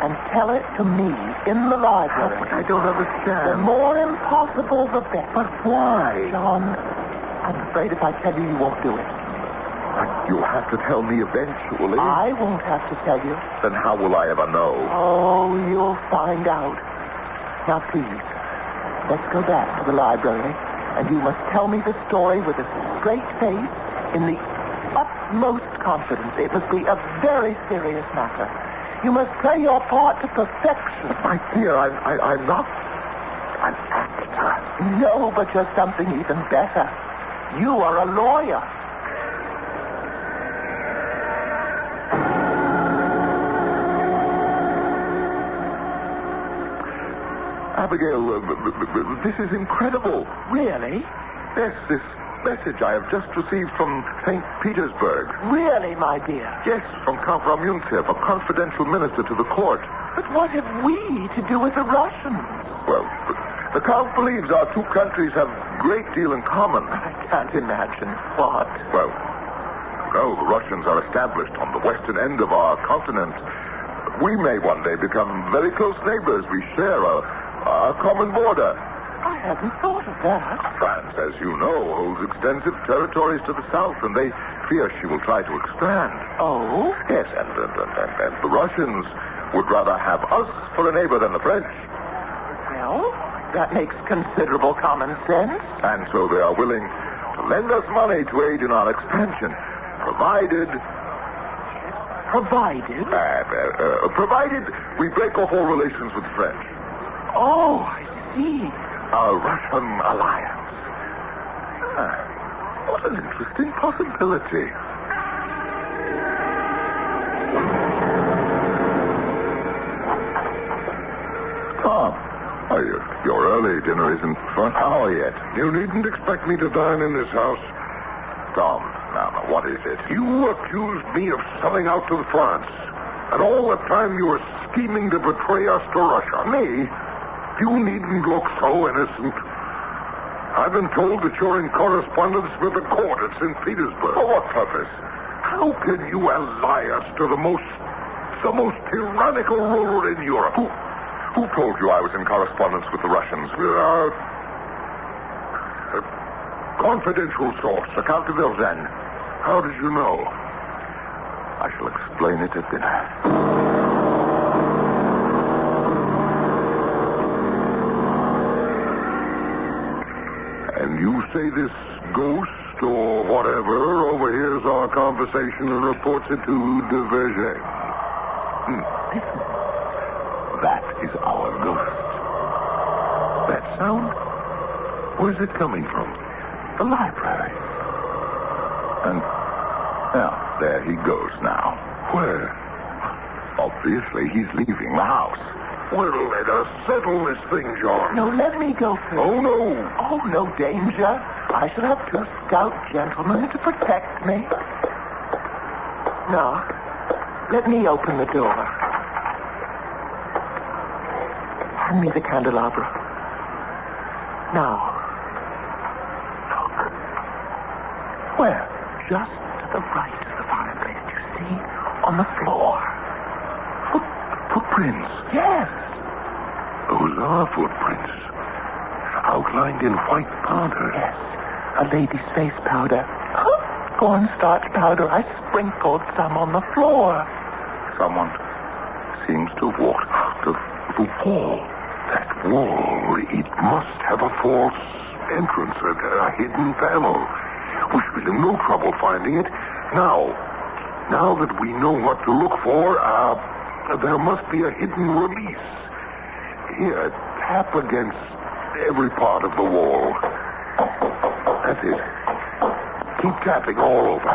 And tell it to me in the library. But I don't understand. The more impossible, the better. But why? John, I'm afraid if I tell you, you won't do it. But you'll have to tell me eventually. I won't have to tell you. Then how will I ever know? Oh, you'll find out. Now, please, let's go back to the library, and you must tell me the story with a straight face, in the utmost confidence. It must be a very serious matter. You must play your part to perfection. My dear, I'm not an actor. No, but you're something even better. You are a lawyer. Abigail, this is incredible. Really? Yes, this message I have just received from St. Petersburg. Really, my dear? Yes, from Count Ramyuntsev, a confidential minister to the court. But what have we to do with the Russians? Well, the Count believes our two countries have a great deal in common. I can't imagine what. Well, no, the Russians are established on the western end of our continent. We may one day become very close neighbors. We share a common border. I hadn't thought of that. France, as you know, holds extensive territories to the south, and they fear she will try to expand. Oh? Yes, and the Russians would rather have us for a neighbor than the French. Well, that makes considerable common sense. And so they are willing to lend us money to aid in our expansion, provided we break off all relations with the French. Oh, I see. A Russian alliance. What an interesting possibility. Tom, you're early. Dinner isn't front hour yet. You needn't expect me to dine in this house. Tom, now, what is it? You accused me of selling out to France. And all the time you were scheming to betray us to Russia. Me? You needn't look so innocent. I've been told that you're in correspondence with the court at St. Petersburg. For what purpose? How can you ally us to the most tyrannical ruler in Europe? Who told you I was in correspondence with the Russians? A confidential source, the Count de Vilzen. How did you know? I shall explain it at dinner. And you say this ghost or whatever overhears our conversation and reports it to de Verger. Listen. That is our ghost. That sound? Where's it coming from? The library. And, now, There he goes now. Where? Obviously, he's leaving the house. Well, let us settle this thing, John. No, let me go first. Oh, no. Oh, no danger. I shall have 2 stout gentlemen to protect me. Now, let me open the door. Hand me the candelabra. Now, look. Where? Just to the right of the fireplace, you see? On the floor. Footprints. Yes. Those are footprints. Outlined in white powder. Yes. A lady's face powder. Cornstarch powder. I sprinkled some on the floor. Someone seems to have walked out of the wall. That wall, it must have a false entrance, a hidden panel. We should be in no trouble finding it. Now that we know what to look for, there must be a hidden release. Here, tap against every part of the wall. That's it. Keep tapping all over.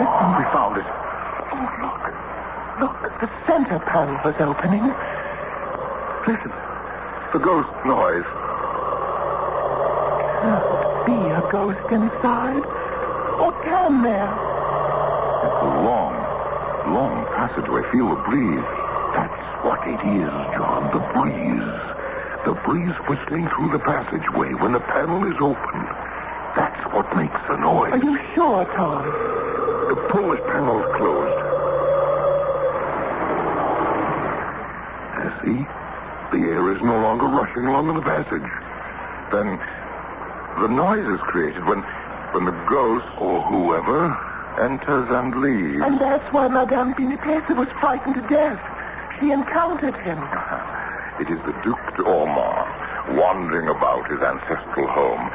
Listen, we found it. Oh, look, the center panel is opening. Listen, the ghost noise. Can't be a ghost inside. Or can there? It's a long passageway. Feel the breeze. That's what it is, John, the breeze. The breeze whistling through the passageway when the panel is open. That's what makes the noise. Are you sure, Tom? Pull this panel closed. See? The air is no longer rushing along in the passage. Then the noise is created when the ghost or whoever enters and leaves. And that's why Madame Pinipesa was frightened to death. She encountered him. It is the Duc d'Ormont wandering about his ancestral home.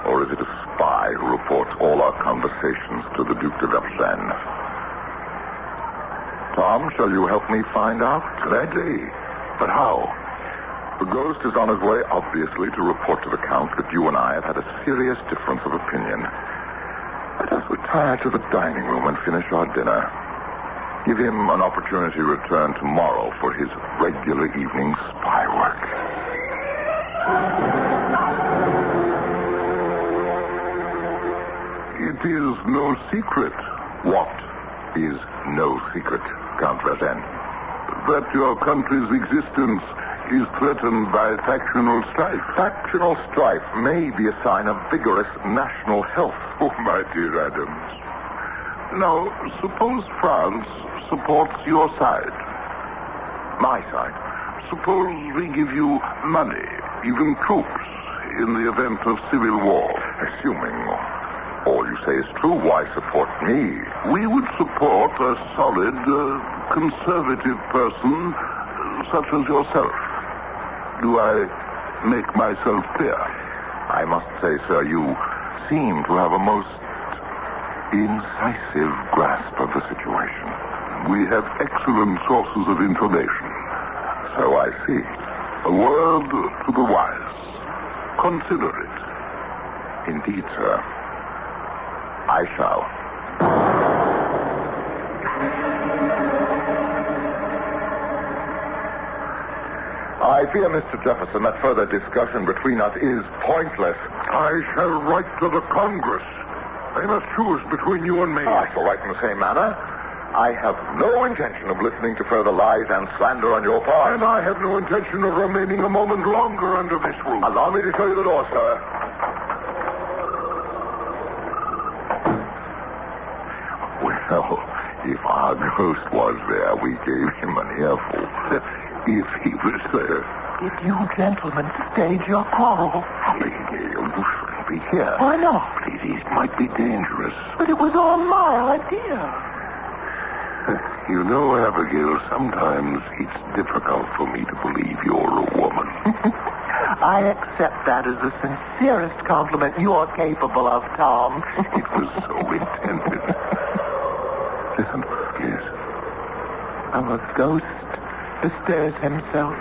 Or is it a spy who reports all our conversations to the Duc de Vergennes? Tom, shall you help me find out? Gladly. But how? The ghost is on his way, obviously, to report to the Count that you and I have had a serious difference of opinion. Let us retire to the dining room and finish our dinner. Give him an opportunity to return tomorrow for his regular evening spy work. It is no secret. What is no secret, Count Vergennes? That your country's existence is threatened by factional strife. Factional strife may be a sign of vigorous national health. Oh, my dear Adams. Now, suppose France supports your side. My side? Suppose we give you money, even troops, in the event of civil war. Assuming all you say is true, why support me? We would support a solid, conservative person such as yourself. Do I make myself clear? I must say, sir, you seem to have a most incisive grasp of the situation. We have excellent sources of information. So I see. A word to the wise. Consider it. Indeed, sir. I shall. I fear, Mr. Jefferson, that further discussion between us is pointless. I shall write to the Congress. They must choose between you and me. I shall write in the same manner. I have no intention of listening to further lies and slander on your part. And I have no intention of remaining a moment longer under this roof. Allow me to show you the door, sir. Well, if our ghost was there, we gave him an earful. If he was there. If you gentlemen stage your quarrel. Abigail, you shouldn't be here. Why not? It might be dangerous. But it was all my idea. You know, Abigail, sometimes it's difficult for me to believe you're a woman. I accept that as the sincerest compliment you're capable of, Tom. It was so intended. Listen. Yes. Our ghost bestirs himself.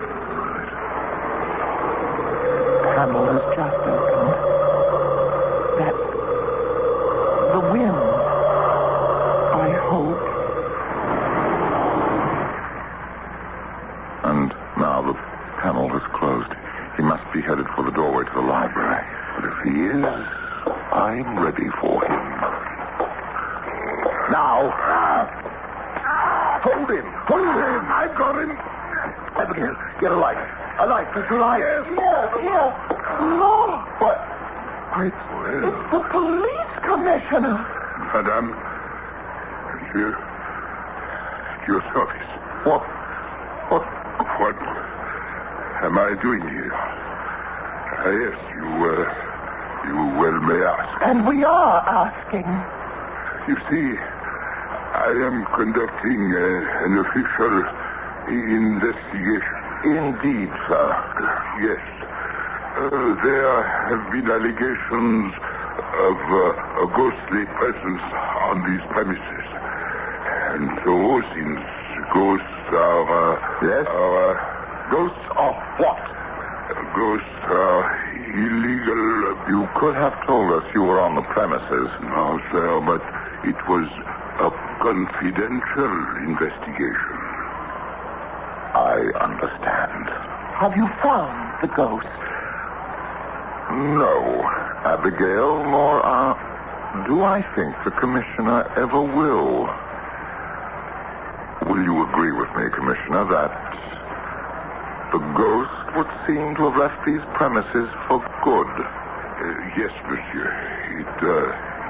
Panel has just opened. Now the panel has closed. He must be headed for the doorway to the library. But if he is, I'm ready for him. Now. Hold him. Hold him. I've got him. Abigail, get a light. A light. It's a light. Yes. Here. Look. What? It's the police commissioner. Madame, Monsieur, at your service. What am I doing here? Yes, you well may ask. And we are asking. You see, I am conducting an official investigation. Indeed, sir. Yes. There have been allegations of a ghostly presence on these premises. And so, since ghosts are... Yes? Ghosts of what? Ghosts are illegal. You could have told us you were on the premises. No, sir, but it was a confidential investigation. I understand. Have you found the ghost? No, Abigail, nor do I think the commissioner ever will. Will you agree with me, Commissioner, that the ghost would seem to have left these premises for good? Yes, monsieur.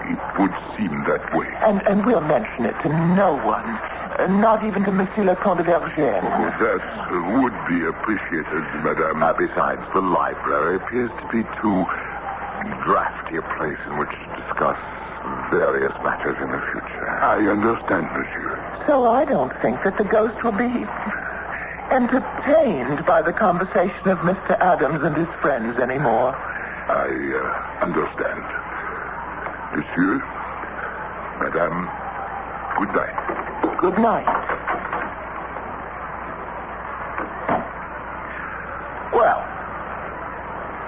It would seem that way. And we'll mention it to no one. Not even to Monsieur le Comte de Vergennes. Oh, that would be appreciated, madame. Besides, the library appears to be too drafty a place in which to discuss various matters in the future. I understand, monsieur. So I don't think that the ghost will be entertained by the conversation of Mr. Adams and his friends anymore. I understand. Monsieur, madame, good night. Good night. Well,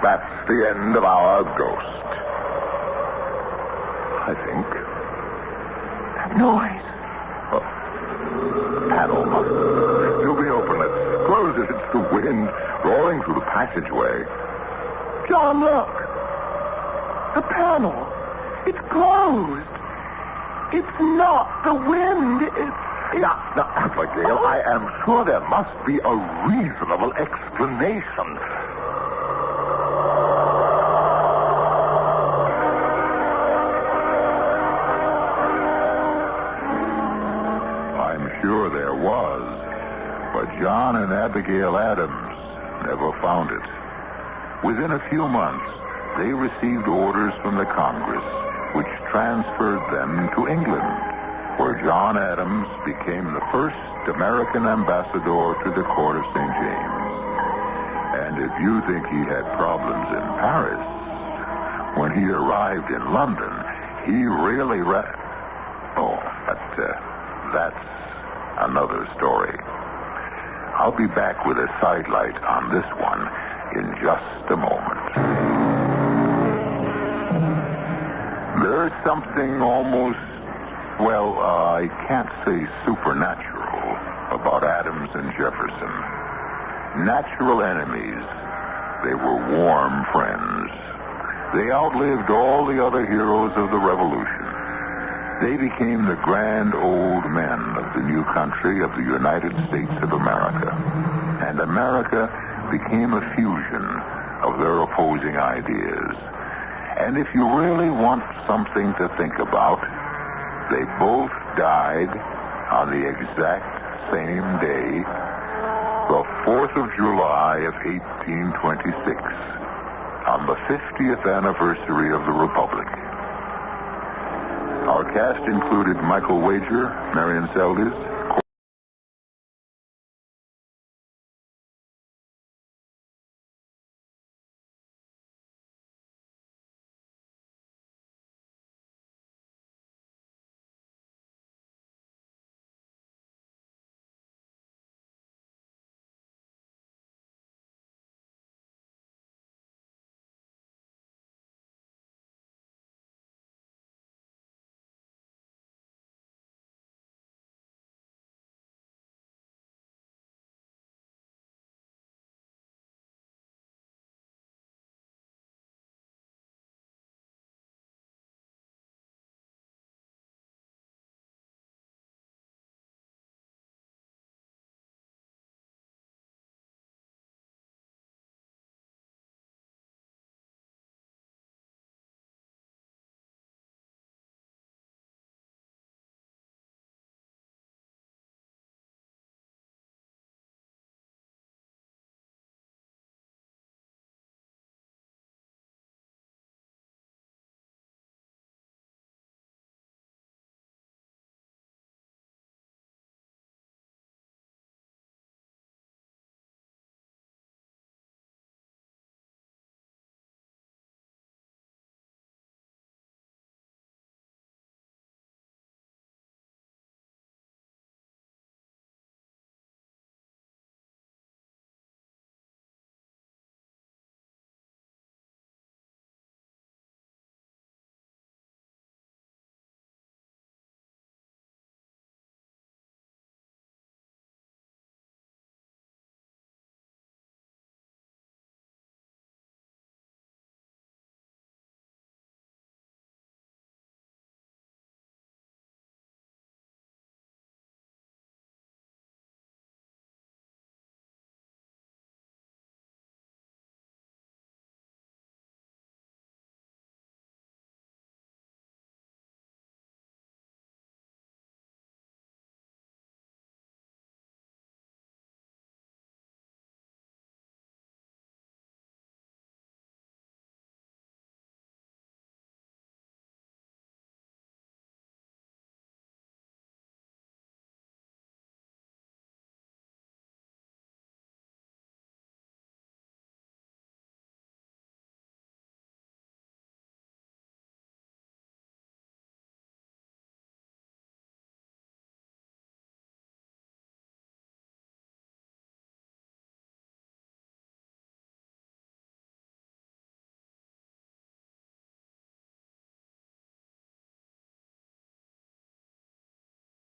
that's the end of our ghost. I think. That noise. Panel must still be open. Let's close it. It's the wind roaring through the passageway. John, look. The panel. It's closed. It's not the wind. It's... Now, Abigail, I am sure there must be a reasonable explanation. I'm sure there was, but John and Abigail Adams never found it. Within a few months, they received orders from the Congress, which transferred them to England, where John Adams became the first American ambassador to the court of St. James. And if you think he had problems in Paris, when he arrived in London, he really that's another story. I'll be back with a sidelight on this one in just a moment. There's something almost, I can't say supernatural about Adams and Jefferson. Natural enemies, they were warm friends. They outlived all the other heroes of the Revolution. They became the grand old men of the new country of the United States of America. And America became a fusion of their opposing ideas. And if you really want something to think about, they both died on the exact same day, the 4th of July of 1826, on the 50th anniversary of the Republic. Our cast included Michael Wager, Marion Seldes,